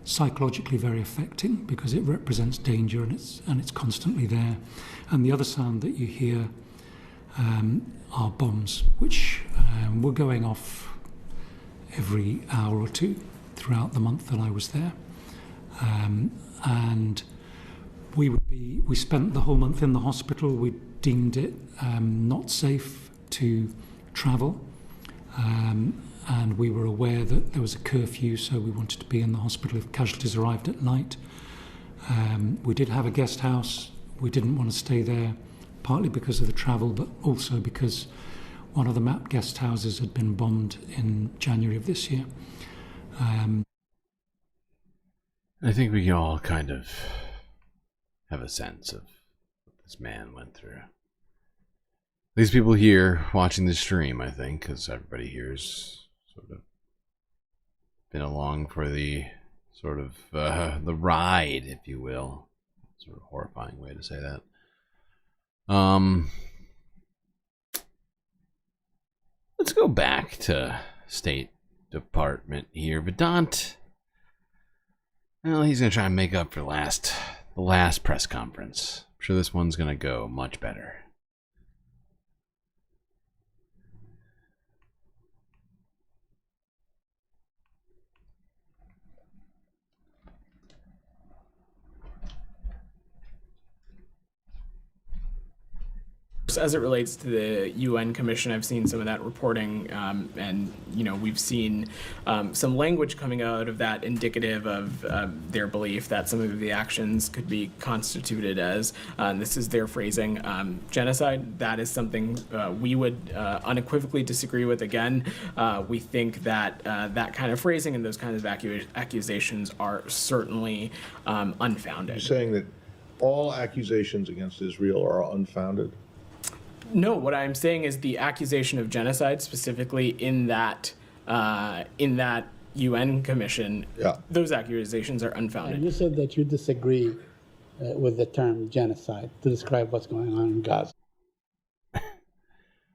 psychologically very affecting because it represents danger and it's constantly there. And the other sound that you hear are bombs, which were going off every hour or two throughout the month that I was there. And we spent the whole month in the hospital. We deemed it not safe to travel. And we were aware that there was a curfew, so we wanted to be in the hospital if casualties arrived at night. We did have a guest house. We didn't want to stay there, partly because of the travel, but also because one of the MAP guest houses had been bombed in January of this year. I think we can all kind of have a sense of what this man went through. These people here watching the stream, I think, because everybody here's sort of been along for the sort of the ride, if you will. Sort of horrifying way to say that. Let's go back to State Department here. Vedant, well, he's going to try and make up for the last press conference. I'm sure this one's going to go much better. As it relates to the UN Commission, I've seen some of that reporting, and we've seen some language coming out of that indicative of their belief that some of the actions could be constituted as, and this is their phrasing, genocide. That is something we would unequivocally disagree with. Again, we think that that kind of phrasing and those kinds of accusations are certainly unfounded. You're saying that all accusations against Israel are unfounded? No, what I'm saying is the accusation of genocide, specifically in that UN commission, those accusations are unfounded. And you said that you disagree with the term genocide to describe what's going on in Gaza.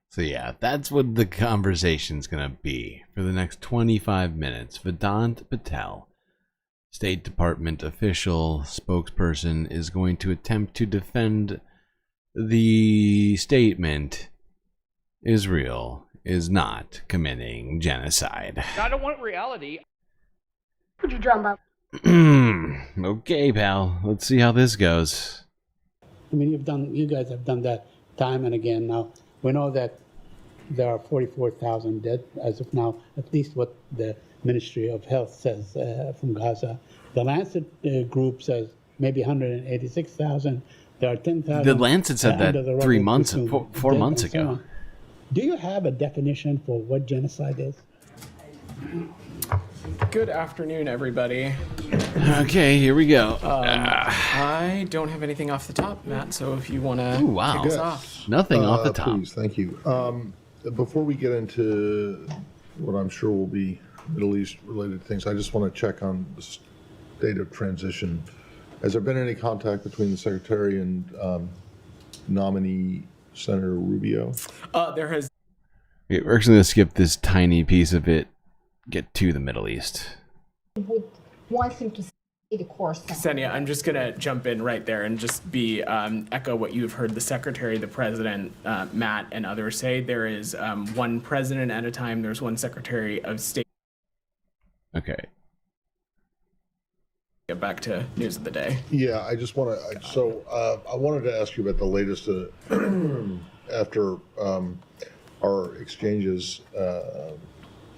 So yeah, that's what the conversation's going to be for the next 25 minutes. Vedant Patel, State Department official, spokesperson, is going to attempt to defend the statement Israel is not committing genocide. I don't want reality. Put your drum up. Okay, pal. Let's see how this goes. I mean, you guys have done that time and again. Now we know that there are 44,000 dead as of now, at least what the Ministry of Health says from Gaza. The Lancet group says maybe 186,000. There are 10,000. The Lancet said that 3 months, 4 months ago. Do you have a definition for what genocide is? Good afternoon, everybody. Okay, here we go. I don't have anything off the top, Matt, so if you want to kick us off. Nothing off the top. Please, thank you. Before we get into what I'm sure will be Middle East related things, I just want to check on the state of transition. Has there been any contact between the Secretary and nominee Senator Rubio? There has. Okay, we're actually going to skip this tiny piece of it, get to the Middle East. Would want him to see the course. Ksenia, I'm just going to jump in right there and just echo what you've heard the Secretary, the President, Matt, and others say. There is one President at a time. There's one Secretary of State. Okay. Get back to news of the day. Yeah, I just want to. I wanted to ask you about the latest after our exchanges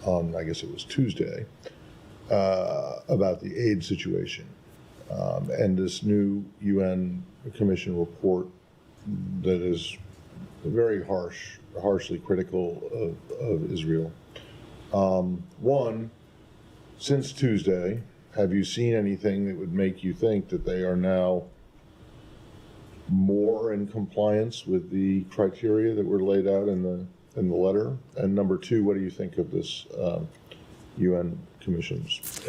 on, I guess it was Tuesday, about the aid situation and this new UN Commission report that is very harshly critical of Israel. One, since Tuesday, have you seen anything that would make you think that they are now more in compliance with the criteria that were laid out in the letter? And number two, what do you think of this UN Commission's?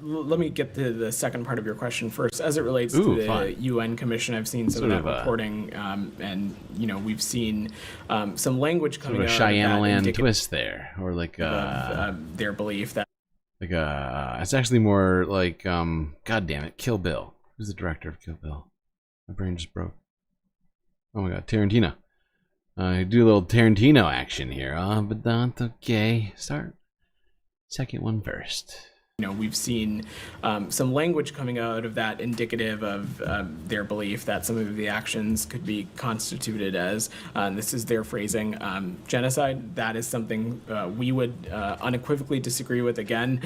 Let me get to the second part of your question first. As it relates to the UN Commission, I've seen some of that reporting, and we've seen some language coming out of Cheyenne twist there, or like their belief that it's actually more like God damn it, Kill Bill. Who's the director of Kill Bill? My brain just broke. Oh my God, Tarantino. Do a little Tarantino action here, but that's okay. Start second one first. We've seen some language coming out of that indicative of their belief that some of the actions could be constituted as, this is their phrasing, genocide. That is something we would unequivocally disagree with. Again,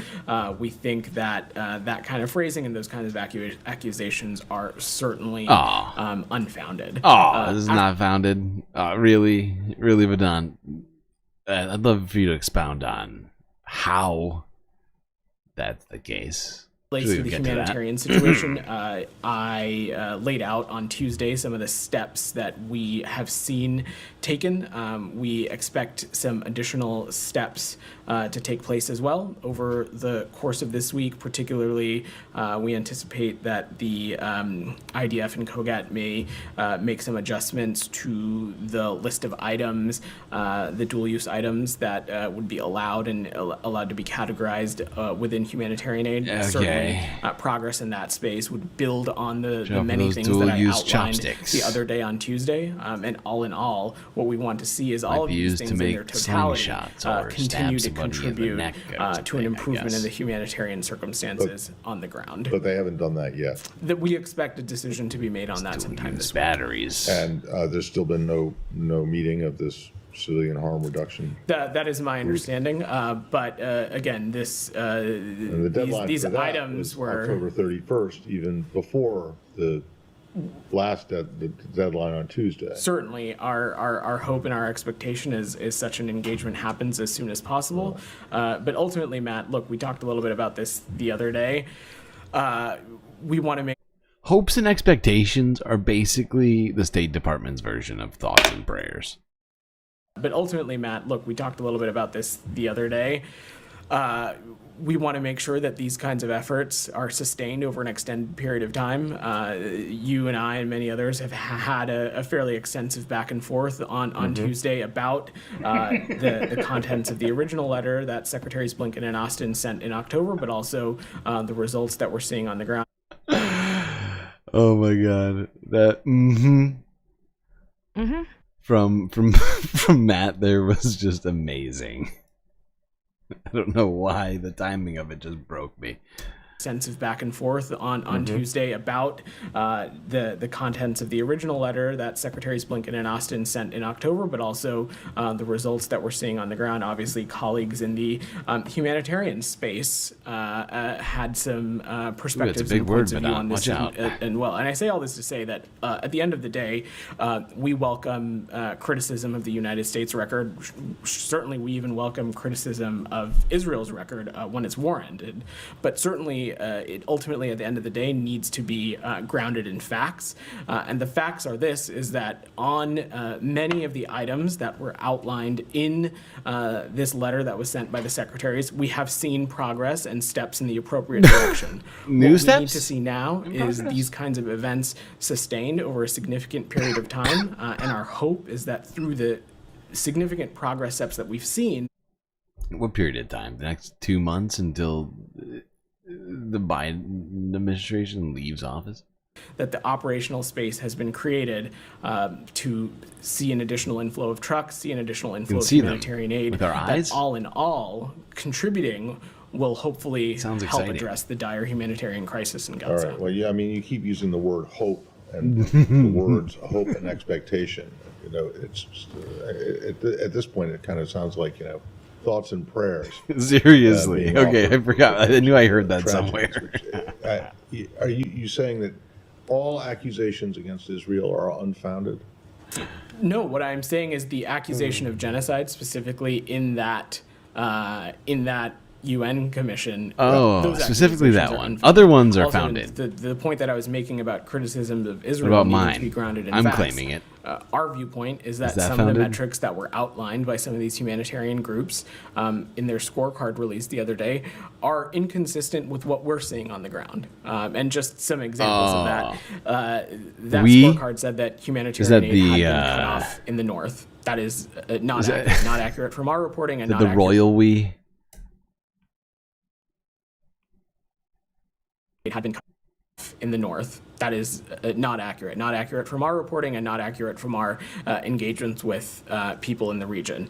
we think that that kind of phrasing and those kinds of accusations are certainly unfounded. This is not founded. Really, Vedant. I'd love for you to expound on how that's the case. Relates to the humanitarian situation. I laid out on Tuesday some of the steps that we have seen taken. We expect some additional steps to take place as well over the course of this week. Particularly, we anticipate that the IDF and COGAT may make some adjustments to the list of items, the dual-use items that would be allowed to be categorized within humanitarian aid. Okay. Certainly, progress in that space would build on the many things that I outlined the other day on Tuesday. And all in all, what we want to see is all of these things in their totality continue to contribute to an improvement in the humanitarian circumstances on the ground. But they haven't done that yet. That we expect a decision to be made on that sometime this week. Batteries. And there's still been no meeting of this civilian harm reduction. That is my understanding. But again, these items were October 31st, even before the last the deadline on Tuesday. Certainly, our hope and our expectation is such an engagement happens as soon as possible. But ultimately, Matt, look, we talked a little bit about this the other day. We want to make hopes and expectations are basically the State Department's version of thoughts and prayers. But ultimately, Matt, look, we talked a little bit about this the other day. We want to make sure that these kinds of efforts are sustained over an extended period of time. You and I and many others have had a fairly extensive back and forth on Tuesday about the contents of the original letter that Secretaries Blinken and Austin sent in October, but also the results that we're seeing on the ground. Oh my God, that from Matt there was just amazing. I don't know why the timing of it just broke me. Extensive back and forth on Tuesday about the contents of the original letter that Secretaries Blinken and Austin sent in October, but also the results that we're seeing on the ground. Obviously, colleagues in the humanitarian space had some perspectives and points of view on this. And I say all this to say that at the end of the day, we welcome criticism of the United States record. Certainly, we even welcome criticism of Israel's record when it's warranted. But certainly, it ultimately, at the end of the day, needs to be grounded in facts. And the facts are is that on many of the items that were outlined in this letter that was sent by the secretaries, we have seen progress and steps in the appropriate direction. What we need to see now is these kinds of events sustained over a significant period of time. And our hope is that through the significant progress steps that we've seen. What period of time? The next 2 months until the Biden administration leaves office? That the operational space has been created to see an additional inflow of trucks, see an additional inflow of humanitarian aid. With our eyes? That all in all, contributing will hopefully help address the dire humanitarian crisis in Gaza. All right. Well, yeah, I mean, you keep using the word hope and the words hope and expectation. It's just, at this point, it kind of sounds like, thoughts and prayers. Seriously? Okay, I forgot. I knew I heard that somewhere. Are you saying that all accusations against Israel are unfounded? No, what I'm saying is the accusation of genocide, specifically in that UN commission. Oh, those specifically accusations that are one. unfounded. Other ones are Also, founded. The point that I was making about criticisms of Israel What about needing mine? to be grounded in I'm facts. claiming it. Our viewpoint is that, that some of the founded? metrics that were outlined by some of these humanitarian groups in their scorecard release the other day are inconsistent with what we're seeing on the ground. And just some examples of that. That scorecard said that humanitarian aid had been cut off in the north. That is not accurate, not accurate from our reporting, and not the accurate. royal we? It had been cut off in the north. That is not accurate. Not accurate from our reporting, and not accurate from our engagements with people in the region.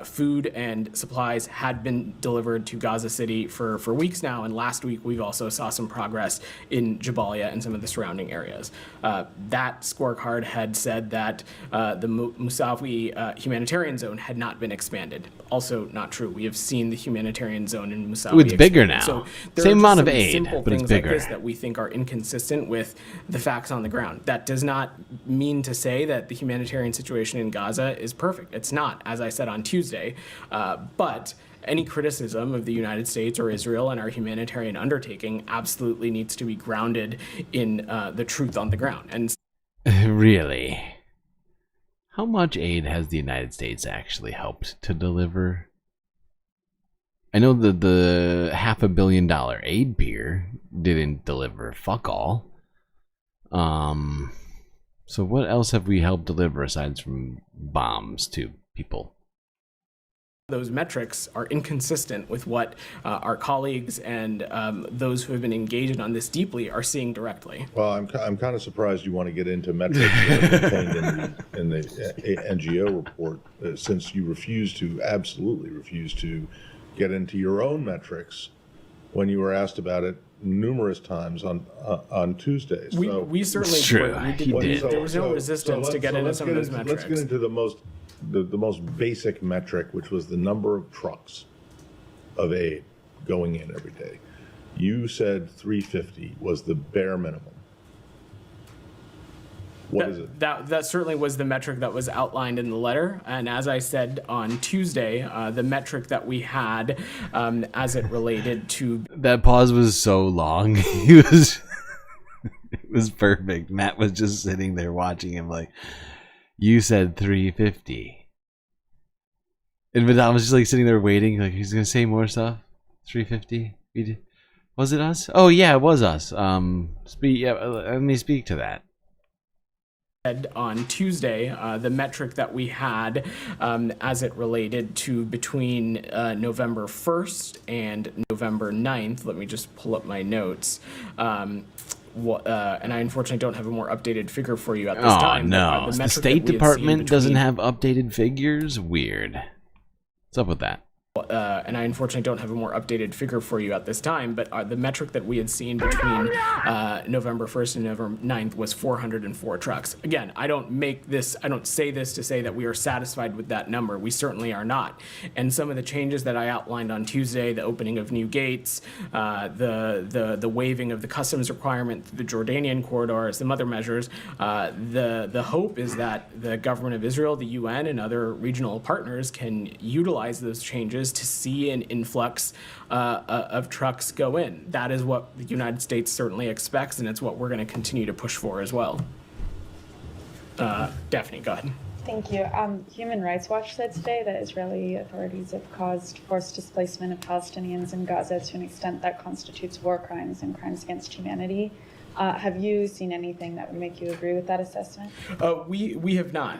Food and supplies had been delivered to Gaza City for weeks now, and last week we've also saw some progress in Jabalia and some of the surrounding areas. That scorecard had said that the Musawi humanitarian zone had not been expanded. Also not true. We have seen the humanitarian zone in Musawi. Ooh, it's bigger expanded. now. So there Same are just amount of some aid, simple but it's things bigger. like this that we think are inconsistent with the facts on the ground. That does not mean to say that the humanitarian situation in Gaza is perfect. It's not, as I said on Tuesday. But any criticism of the United States or Israel and our humanitarian undertaking absolutely needs to be grounded in the truth on the ground. And Really? How much aid has the United States actually helped to deliver? I know that the $500 million aid pier didn't deliver fuck all. So what else have we helped deliver aside from bombs to people? those metrics are inconsistent with what our colleagues and those who have been engaged on this deeply are seeing directly. Well, I'm kind of surprised you want to get into metrics that are contained in the NGO report, since you absolutely refuse to get into your own metrics when you were asked about it numerous times on Tuesdays. We certainly it's true. There was no resistance to get into some of those metrics. Let's get into the most basic metric, which was the number of trucks of aid going in every day. You said 350 was the bare minimum. What is it? That certainly was the metric that was outlined in the letter. And as I said on Tuesday, the metric that we had as it related to... That pause was so long. It was perfect. Matt was just sitting there watching him like, you said 350. And Vidal was just like sitting there waiting, like he's going to say more stuff. 350? Was it us? Oh yeah, it was us. Let me speak to that. On Tuesday, the metric that we had as it related to between November 1st and November 9th, let me just pull up my notes, and I unfortunately don't have a more updated figure for you at this time. No, the State Department doesn't have updated figures? Weird. What's up with that? And I unfortunately don't have a more updated figure for you at this time, but the metric that we had seen between November 1st and November 9th was 404 trucks. Again, I don't say this to say that we are satisfied with that number. We certainly are not. And some of the changes that I outlined on Tuesday, the opening of new gates, the waiving of the customs requirement through the Jordanian corridor, some other measures, the hope is that the government of Israel, the UN, and other regional partners can utilize those changes to see an influx of trucks go in. That is what the United States certainly expects, and it's what we're going to continue to push for as well. Daphne, go ahead. Thank you. Human Rights Watch said today that Israeli authorities have caused forced displacement of Palestinians in Gaza to an extent that constitutes war crimes and crimes against humanity. Have you seen anything that would make you agree with that assessment? We have not.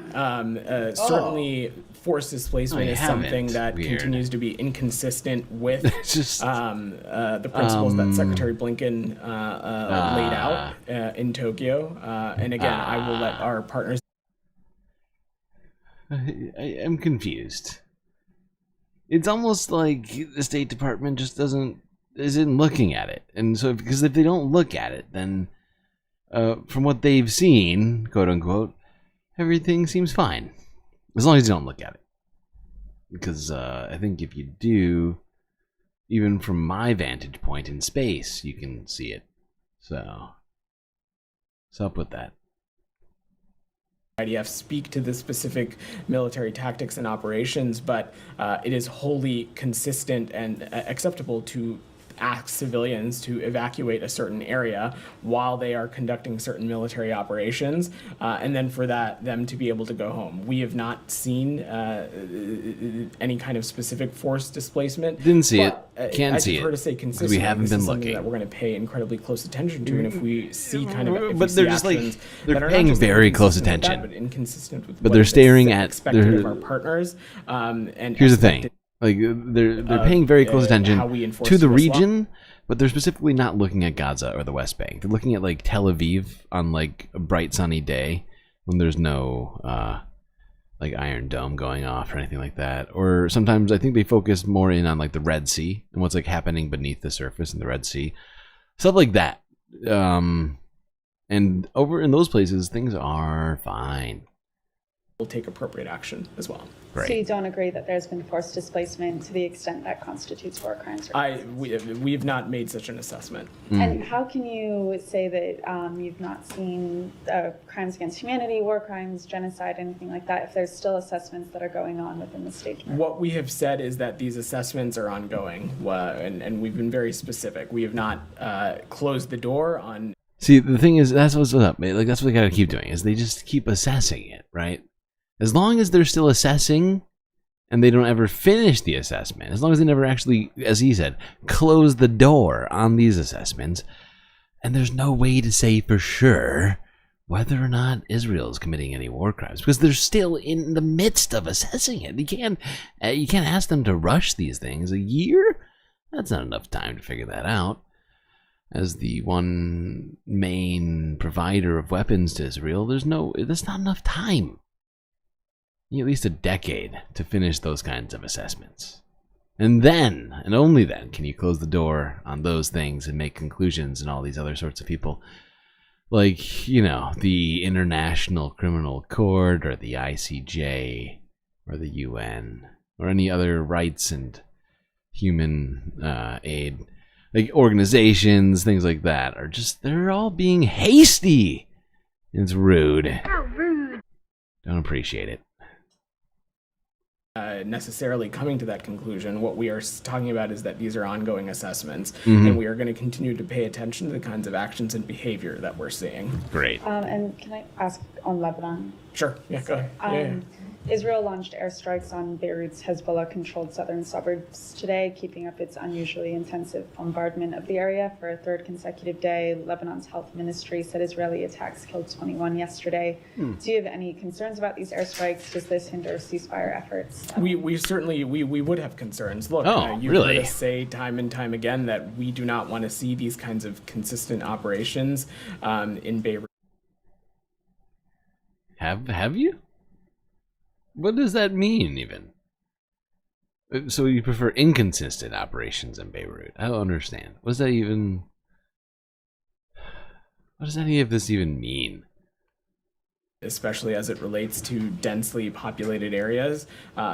Certainly, forced displacement is something that continues to be inconsistent with the principles that Secretary Blinken laid out in Tokyo. And again, I will let our partners... I'm confused. It's almost like the State Department just isn't looking at it. And so, because if they don't look at it, then from what they've seen, quote unquote, everything seems fine. As long as you don't look at it. Because I think if you do, even from my vantage point in space, you can see it. So, What's up with that? IDF speak to the specific military tactics and operations, but it is wholly consistent and acceptable to ask civilians to evacuate a certain area while they are conducting certain military operations, and then for them to be able to go home. We have not seen any kind of specific force displacement. Didn't see it. Can't see it. As you've heard us say consistently, we haven't this been is something looking. that we're going to pay incredibly close attention to, and if we see kind of, if we But see they're just like actions they're that are not paying just very close inconsistent with that, attention. but inconsistent with But what they're is staring at expected of our partners. And here's the expected thing. Like they're paying very close attention how we enforce to the US law. region, but they're specifically not looking at Gaza or the West Bank. They're looking at like Tel Aviv on like a bright sunny day when there's no like Iron Dome going off or anything like that. Or sometimes I think they focus more in on like the Red Sea and what's like happening beneath the surface in the Red Sea, stuff like that. And over in those places, things are fine. We'll take appropriate action as well. Right. So you don't agree that there's been forced displacement to the extent that constitutes war crimes? We have not made such an assessment. And how can you say that you've not seen crimes against humanity, war crimes, genocide, anything like that, if there's still assessments that are going on within the state? What we have said is that these assessments are ongoing, and we've been very specific. We have not closed the door on. See, the thing is, that's what's up. Like that's what they gotta keep doing is they just keep assessing it, right? As long as they're still assessing and they don't ever finish the assessment, as long as they never actually, as he said, close the door on these assessments, and there's no way to say for sure whether or not Israel is committing any war crimes, because they're still in the midst of assessing it. You can't ask them to rush these things. A year? That's not enough time to figure that out. As the one main provider of weapons to Israel, that's not enough time. You need at least a decade to finish those kinds of assessments. And then, and only then, can you close the door on those things and make conclusions and all these other sorts of people. Like, you know, the International Criminal Court or the ICJ or the UN or any other rights and human aid like organizations, things like that are just, they're all being hasty. It's rude. How rude. Don't appreciate it. Necessarily coming to that conclusion. What we are talking about is that these are ongoing assessments, Mm-hmm. and we are going to continue to pay attention to the kinds of actions and behavior that we're seeing. Great. And can I ask on Lebanon? Sure. Yeah, go ahead. Israel launched airstrikes on Beirut's Hezbollah-controlled southern suburbs today, keeping up its unusually intensive bombardment of the area for a third consecutive day. Lebanon's health ministry said Israeli attacks killed 21 yesterday. Do you have any concerns about these airstrikes? Does this hinder ceasefire efforts? We certainly would have concerns. Look, you've really? heard us say time and time again that we do not want to see these kinds of consistent operations in Beirut. Have you? What does that mean, even? So you prefer inconsistent operations in Beirut? I don't understand. What does that even... What does any of this even mean? Especially as it relates to densely populated areas.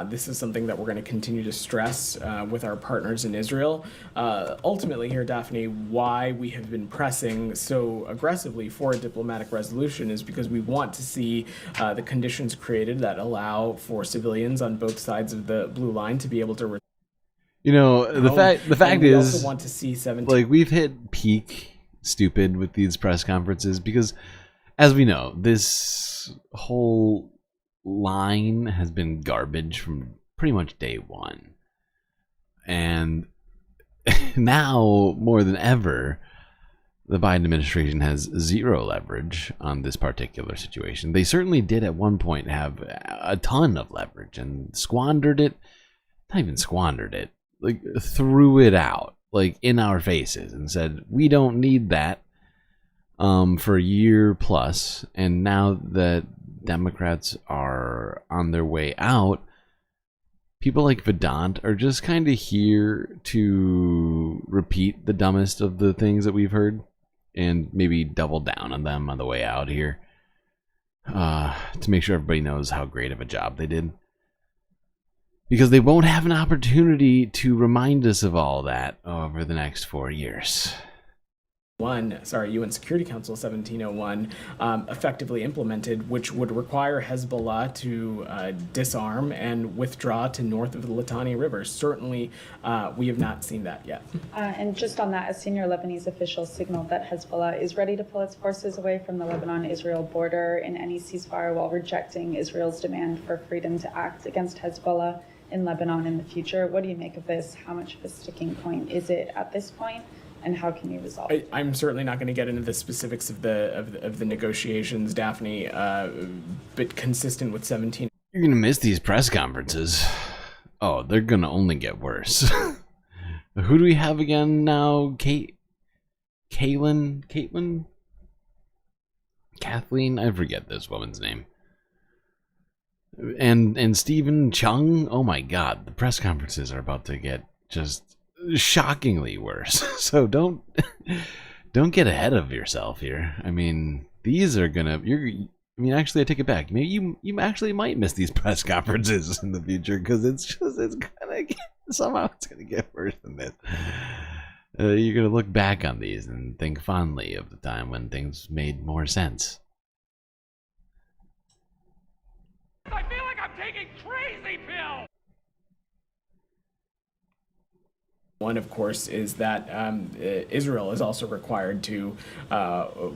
This is something that we're going to continue to stress with our partners in Israel. Ultimately here, Daphne, why we have been pressing so aggressively for a diplomatic resolution is because we want to see the conditions created that allow for civilians on both sides of the blue line to be able to... You know, the fact we is, also want to see 17... like, we've hit peak stupid with these press conferences because, as we know, this whole line has been garbage from pretty much day one. And now, more than ever, the Biden administration has zero leverage on this particular situation. They certainly did at one point have a ton of leverage and squandered it. Not even squandered it. Like, threw it out, like, in our faces and said, we don't need that. For a year plus, and now that Democrats are on their way out, people like Vedant are just kind of here to repeat the dumbest of the things that we've heard and maybe double down on them on the way out here to make sure everybody knows how great of a job they did. Because they won't have an opportunity to remind us of all that over the next 4 years. UN Security Council 1701 effectively implemented, which would require Hezbollah to disarm and withdraw to north of the Litani River. Certainly, we have not seen that yet. And just on that, a senior Lebanese official signaled that Hezbollah is ready to pull its forces away from the Lebanon-Israel border in any ceasefire, while rejecting Israel's demand for freedom to act against Hezbollah in Lebanon in the future. What do you make of this? How much of a sticking point is it at this point? And how can you resolve it? I'm certainly not going to get into the specifics of the negotiations, Daphne, but consistent with 17. You're going to miss these press conferences. Oh, they're going to only get worse. Who do we have again now? Kathleen? I forget this woman's name. And Stephen Chung? Oh my god, the press conferences are about to get just shockingly worse. So don't get ahead of yourself here. I mean, these are gonna actually I take it back. Maybe you actually might miss these press conferences in the future, because it's gonna somehow it's gonna get worse than this. You're gonna look back on these and think fondly of the time when things made more sense. I feel like I'm taking crazy pills. One, of course, is that Israel is also required to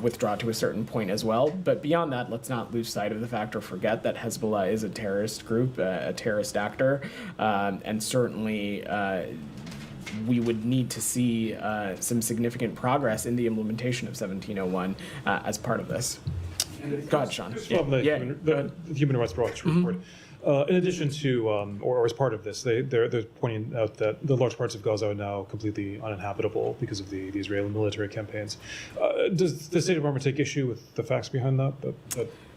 withdraw to a certain point as well. But beyond that, let's not lose sight of the fact or forget that Hezbollah is a terrorist group, a terrorist actor, and certainly we would need to see some significant progress in the implementation of 1701 as part of this. Go ahead, Sean. The Human Rights Watch report. In addition to, or as part of this, they're pointing out that the large parts of Gaza are now completely uninhabitable because of the Israeli military campaigns. Does the State Department take issue with the facts behind that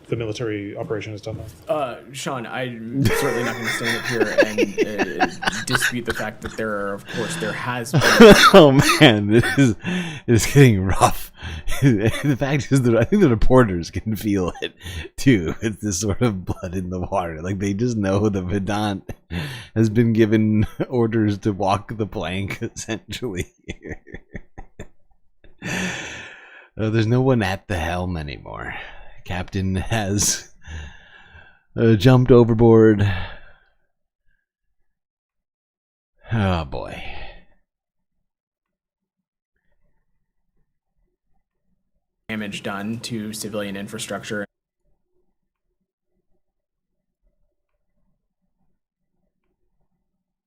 the military operation has done that? Sean, I'm certainly not going to stand up here and dispute the fact that there has been... Oh man, this is getting rough. The fact is that I think the reporters can feel it too. It's this sort of blood in the water. Like, they just know the Vedant has been given orders to walk the plank, essentially. There's no one at the helm anymore. Captain has jumped overboard. Oh boy. Damage done to civilian infrastructure.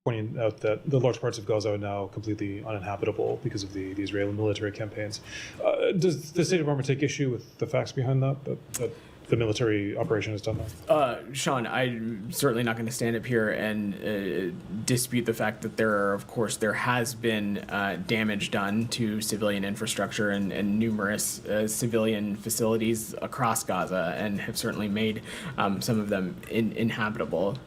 Pointing out that the large parts of Gaza are now completely uninhabitable because of the Israeli military campaigns. Does the State Department take issue with the facts behind that the military operation has done that? Sean, I'm certainly not going to stand up here and dispute the fact that there has been damage done to civilian infrastructure and numerous civilian facilities across Gaza, and have certainly made some of them inhabitable.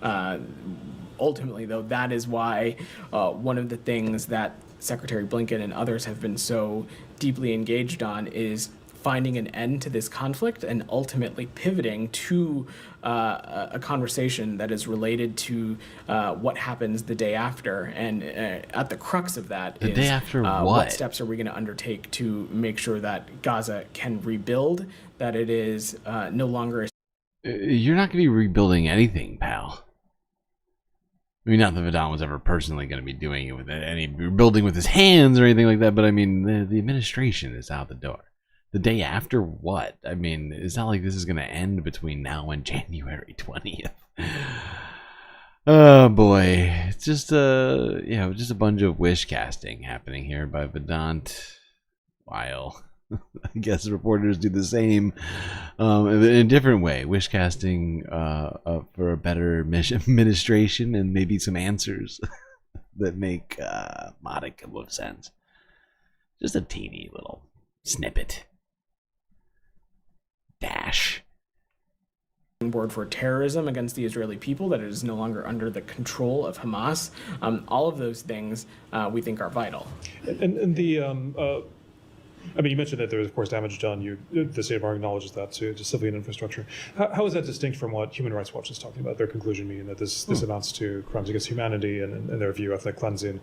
Ultimately, though, that is why one of the things that Secretary Blinken and others have been so deeply engaged on is finding an end to this conflict and ultimately pivoting to a conversation that is related to what happens the day after. And at the crux of that is day after what steps are we going to undertake to make sure that Gaza can rebuild, that it is no longer... You're not going to be rebuilding anything, pal. I mean, not that Vedant was ever personally going to be doing it with any rebuilding with his hands or anything like that, but I mean, the administration is out the door. The day after what? I mean, it's not like this is going to end between now and January 20th. Oh boy, it's just just a bunch of wish casting happening here by Vedant, while I guess reporters do the same in a different way, wish casting for a better administration and maybe some answers that make modicum of sense. Just a teeny little snippet. Dash. Board for terrorism against the Israeli people, that it is no longer under the control of Hamas. All of those things we think are vital. And the I mean, you mentioned that there was, of course, damage done. The State Department acknowledges that to civilian infrastructure. How is that distinct from what Human Rights Watch is talking about? Their conclusion being that this amounts to crimes against humanity and, in their view, ethnic cleansing.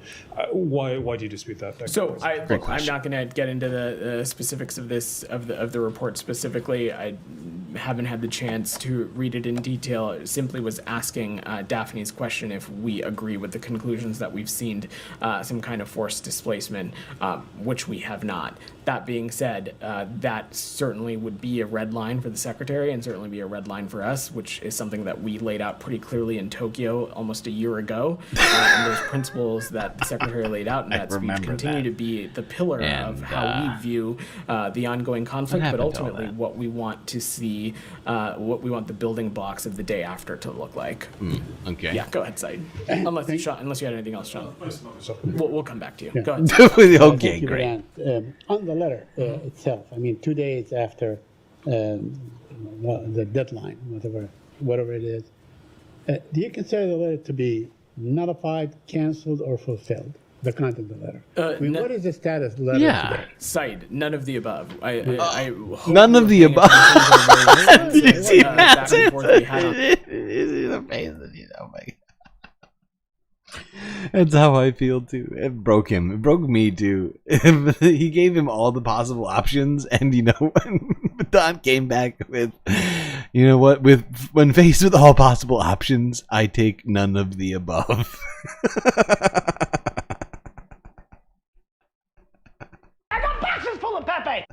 Why do you dispute that? So I'm not going to get into the specifics of this of the report specifically. I haven't had the chance to read it in detail. It simply was asking Daphne's question if we agree with the conclusions that we've seen some kind of forced displacement, which we have not. That being said, that certainly would be a red line for the Secretary and certainly be a red line for us, which is something that we laid out pretty clearly in Tokyo almost a year ago. And those principles that the Secretary laid out in that speech continue to be the pillar of how we view the ongoing conflict, but ultimately what we want to see, what we want the building blocks of the day after to look like. Okay. Yeah, go ahead, Said. Unless you had anything else, Sean. We'll come back to you. Go ahead. Okay, great. On the letter itself, I mean, 2 days after the deadline, whatever it is, do you consider the letter to be nullified, canceled, or fulfilled? The content of the letter. What is the status of the letter today? Side, none of the above. I hope none of the above. Do you see that? That's how I feel too. It broke him. It broke me too. He gave him all the possible options, and Don came back with, you know what? When faced with all possible options, I take none of the above. I got boxes full of Pepe.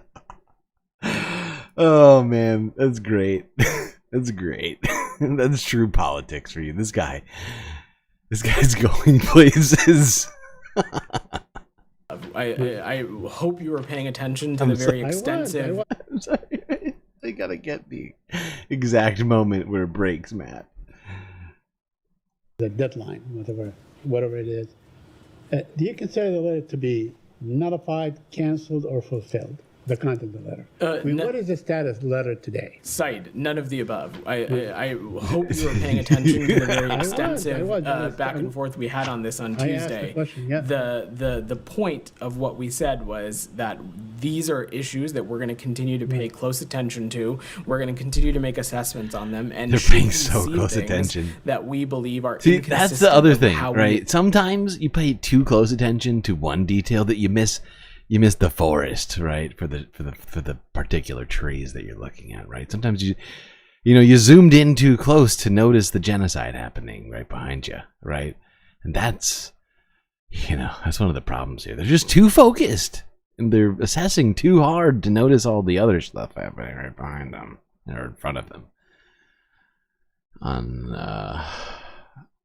Oh man, that's great. That's great. That's true politics for you. This guy's going places. I hope you were paying attention to the very extensive. I'm sorry. They gotta get the exact moment where it breaks, Matt. The deadline, whatever it is. Do you consider the letter to be nullified, canceled, or fulfilled? The content of the letter. What is the status of the letter today? Side, none of the above. I hope you were paying attention to the very extensive back and forth we had on this on Tuesday. I asked the question, yeah. The point of what we said was that these are issues that we're going to continue to pay close attention to. We're going to continue to make assessments on them, and they're paying so close attention that we believe are inconsistent. That's the other thing, right? Sometimes you pay too close attention to one detail that you miss. You miss the forest, right? For the particular trees that you're looking at, right? Sometimes you zoomed in too close to notice the genocide happening right behind you, right? And that's one of the problems here. They're just too focused, and they're assessing too hard to notice all the other stuff happening right behind them or in front of them. On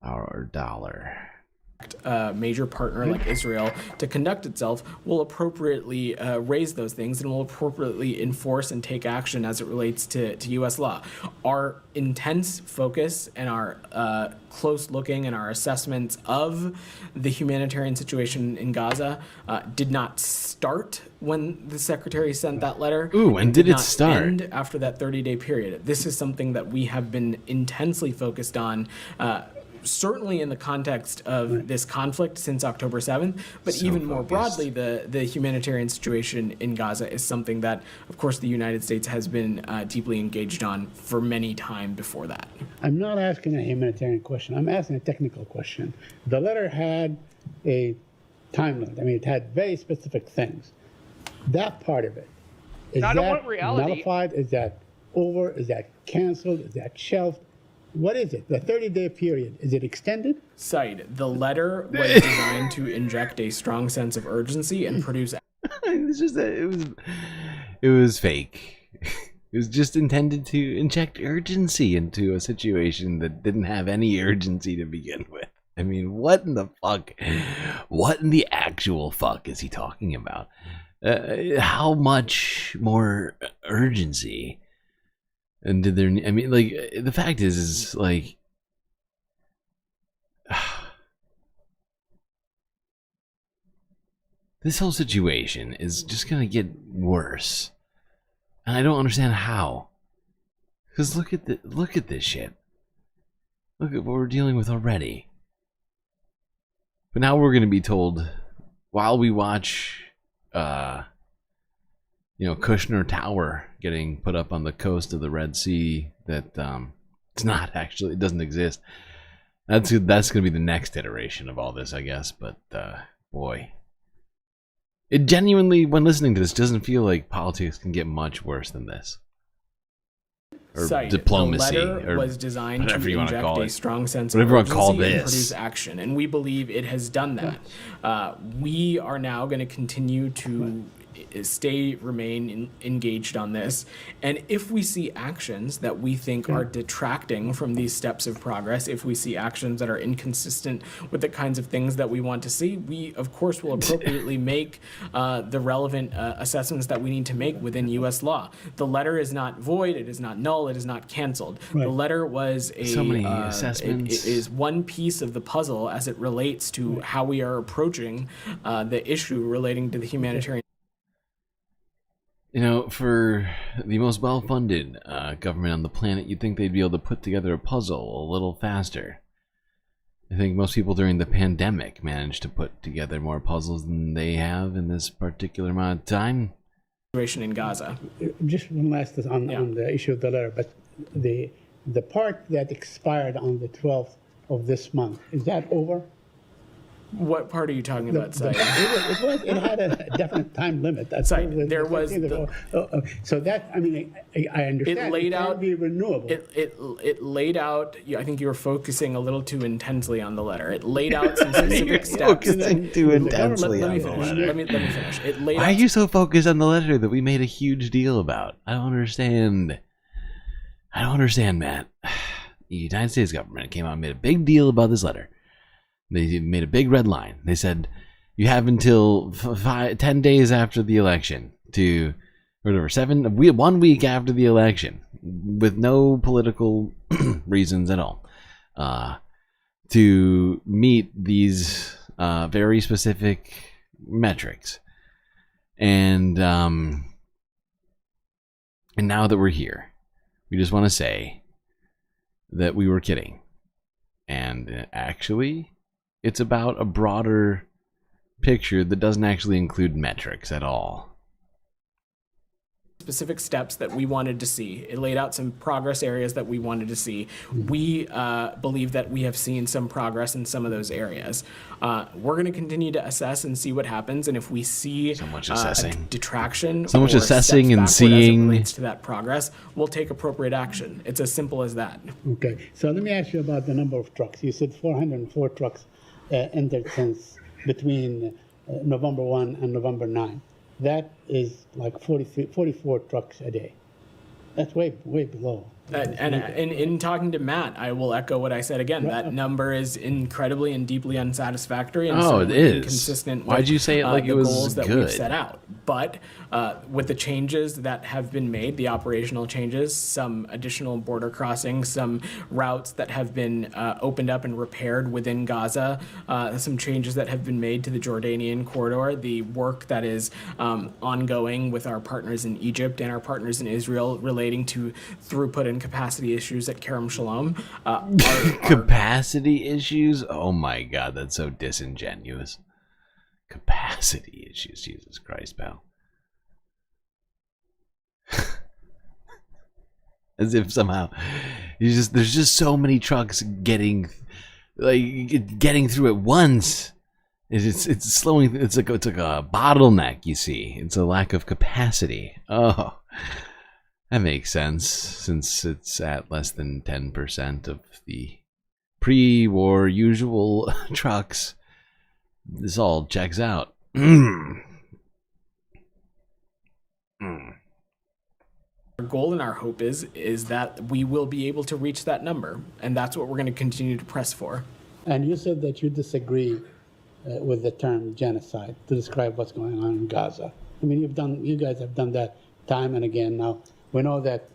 our dollar. A major partner like Israel to conduct itself will appropriately raise those things and will appropriately enforce and take action as it relates to U.S. law. Our intense focus and our close looking and our assessments of the humanitarian situation in Gaza did not start when the Secretary sent that letter. Ooh, when did it start? End after that 30-day period. This is something that we have been intensely focused on certainly in the context of this conflict since October 7th, but even more broadly, the humanitarian situation in Gaza is something that, of course, the United States has been deeply engaged on for many time before that. I'm not asking a humanitarian question. I'm asking a technical question. The letter had a time limit. I mean, it had very specific things. That part of it, is that nullified? Is that over? Is that canceled? Is that shelved? What is it? The 30-day period, is it extended? Said, the letter was designed to inject a strong sense of urgency and produce... It's just that it was fake. It was just intended to inject urgency into a situation that didn't have any urgency to begin with. I mean, what in the fuck? What in the actual fuck is he talking about? How much more urgency? And did there? I mean, like, the fact is like, this whole situation is just gonna get worse, and I don't understand how. Because look at this shit. Look at what we're dealing with already. But now we're gonna be told while we watch Kushner Tower getting put up on the coast of the Red Sea that it's not actually, it doesn't exist. That's going to be the next iteration of all this, I guess. But boy, it genuinely, when listening to this, doesn't feel like politics can get much worse than this. Or diplomacy, the letter or was designed whatever to you want to inject call a it. strong sense of Whatever you want to call urgency and this. produce action, and we believe it has done that. We are now going to continue to remain engaged on this, and if we see actions that we think are detracting from these steps of progress, if we see actions that are inconsistent with the kinds of things that we want to see, we of course will appropriately make the relevant assessments that we need to make within U.S. law. The letter is not void, it is not null, it is not canceled. Right. The letter was So many assessments. It is one piece of the puzzle as it relates to how we are approaching the issue relating to the humanitarian. For the most well-funded government on the planet, you'd think they'd be able to put together a puzzle a little faster. I think most people during the pandemic managed to put together more puzzles than they have in this particular amount of time. Situation in Gaza. Just one last thing on the issue of the letter, but the part that expired on the 12th of this month, is that over? What part are you talking about, Said? It had a definite time limit. That's Said, there was so that, I mean, I understand it laid out be renewable. It laid out. I think you were focusing a little too intensely on the letter. It laid out some specific steps. Focusing too intensely let me on the finish. letter. Let me finish. It laid Why are you so focused on the letter that we made a huge deal about? I don't understand. Matt. The United States government came out and made a big deal about this letter. They made a big red line. They said, you have until 10 days after the election to, whatever, 1 week after the election, with no political reasons at all, to meet these very specific metrics. And now that we're here, we just want to say that we were kidding. And actually, it's about a broader picture that doesn't actually include metrics at all. Specific steps that we wanted to see. It laid out some progress areas that we wanted to see. We believe that we have seen some progress in some of those areas. We're going to continue to assess and see what happens, and if we see so much assessing, detraction, so much or assessing and seeing as it relates to that progress, we'll take appropriate action. It's as simple as that. Okay, so let me ask you about the number of trucks. You said 404 trucks entered since between November 1 and November 9. That is like 44 trucks a day. That's way below. And in talking to Matt, I will echo what I said again. That number is incredibly and deeply unsatisfactory, and it is inconsistent Why'd with you say it like the it was goals that good? we've set out. But with the changes that have been made, the operational changes, some additional border crossings, some routes that have been opened up and repaired within Gaza, some changes that have been made to the Jordanian corridor, the work that is ongoing with our partners in Egypt and our partners in Israel relating to throughput and capacity issues at Kerem Shalom. Capacity issues? Oh my God, that's so disingenuous. Capacity issues, Jesus Christ, pal. As if somehow there's just so many trucks getting through at once. It's slowing. It's like a bottleneck. You see, it's a lack of capacity. Oh. That makes sense, since it's at less than 10% of the pre-war usual trucks. This all checks out. Our goal and our hope is that we will be able to reach that number, and that's what we're going to continue to press for. And you said that you disagree with the term genocide to describe what's going on in Gaza. I mean, you guys have done that time and again now. We know that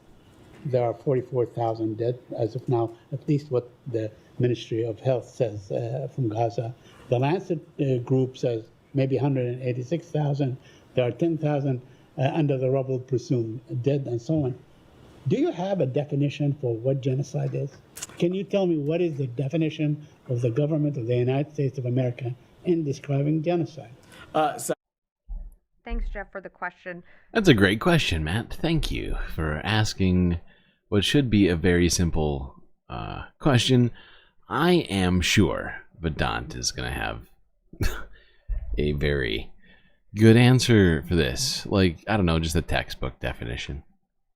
there are 44,000 dead as of now, at least what the Ministry of Health says from Gaza. The Lancet group says maybe 186,000. There are 10,000 under the rubble presumed dead and so on. Do you have a definition for what genocide is? Can you tell me what is the definition of the government of the United States of America in describing genocide? Thanks Thanks, Jeff, for the question. That's a great question, Matt. Thank you for asking what should be a very simple question. I am sure Vedant is going to have a very good answer for this. Like, I don't know, just a textbook definition.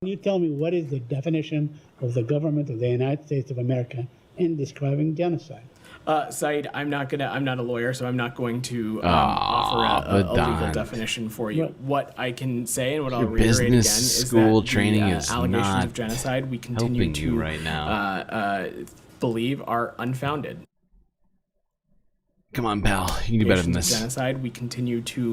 Can you tell me what is the definition of the government of the United States of America in describing genocide? Said, I'm not a lawyer, so I'm not going to offer a legal definition for you. What I can say, and what I'll reiterate again, is school that training the is allegations not of genocide we continue helping to you right now. Believe are unfounded. Come on, pal. You can do better than this. Genocide we continue to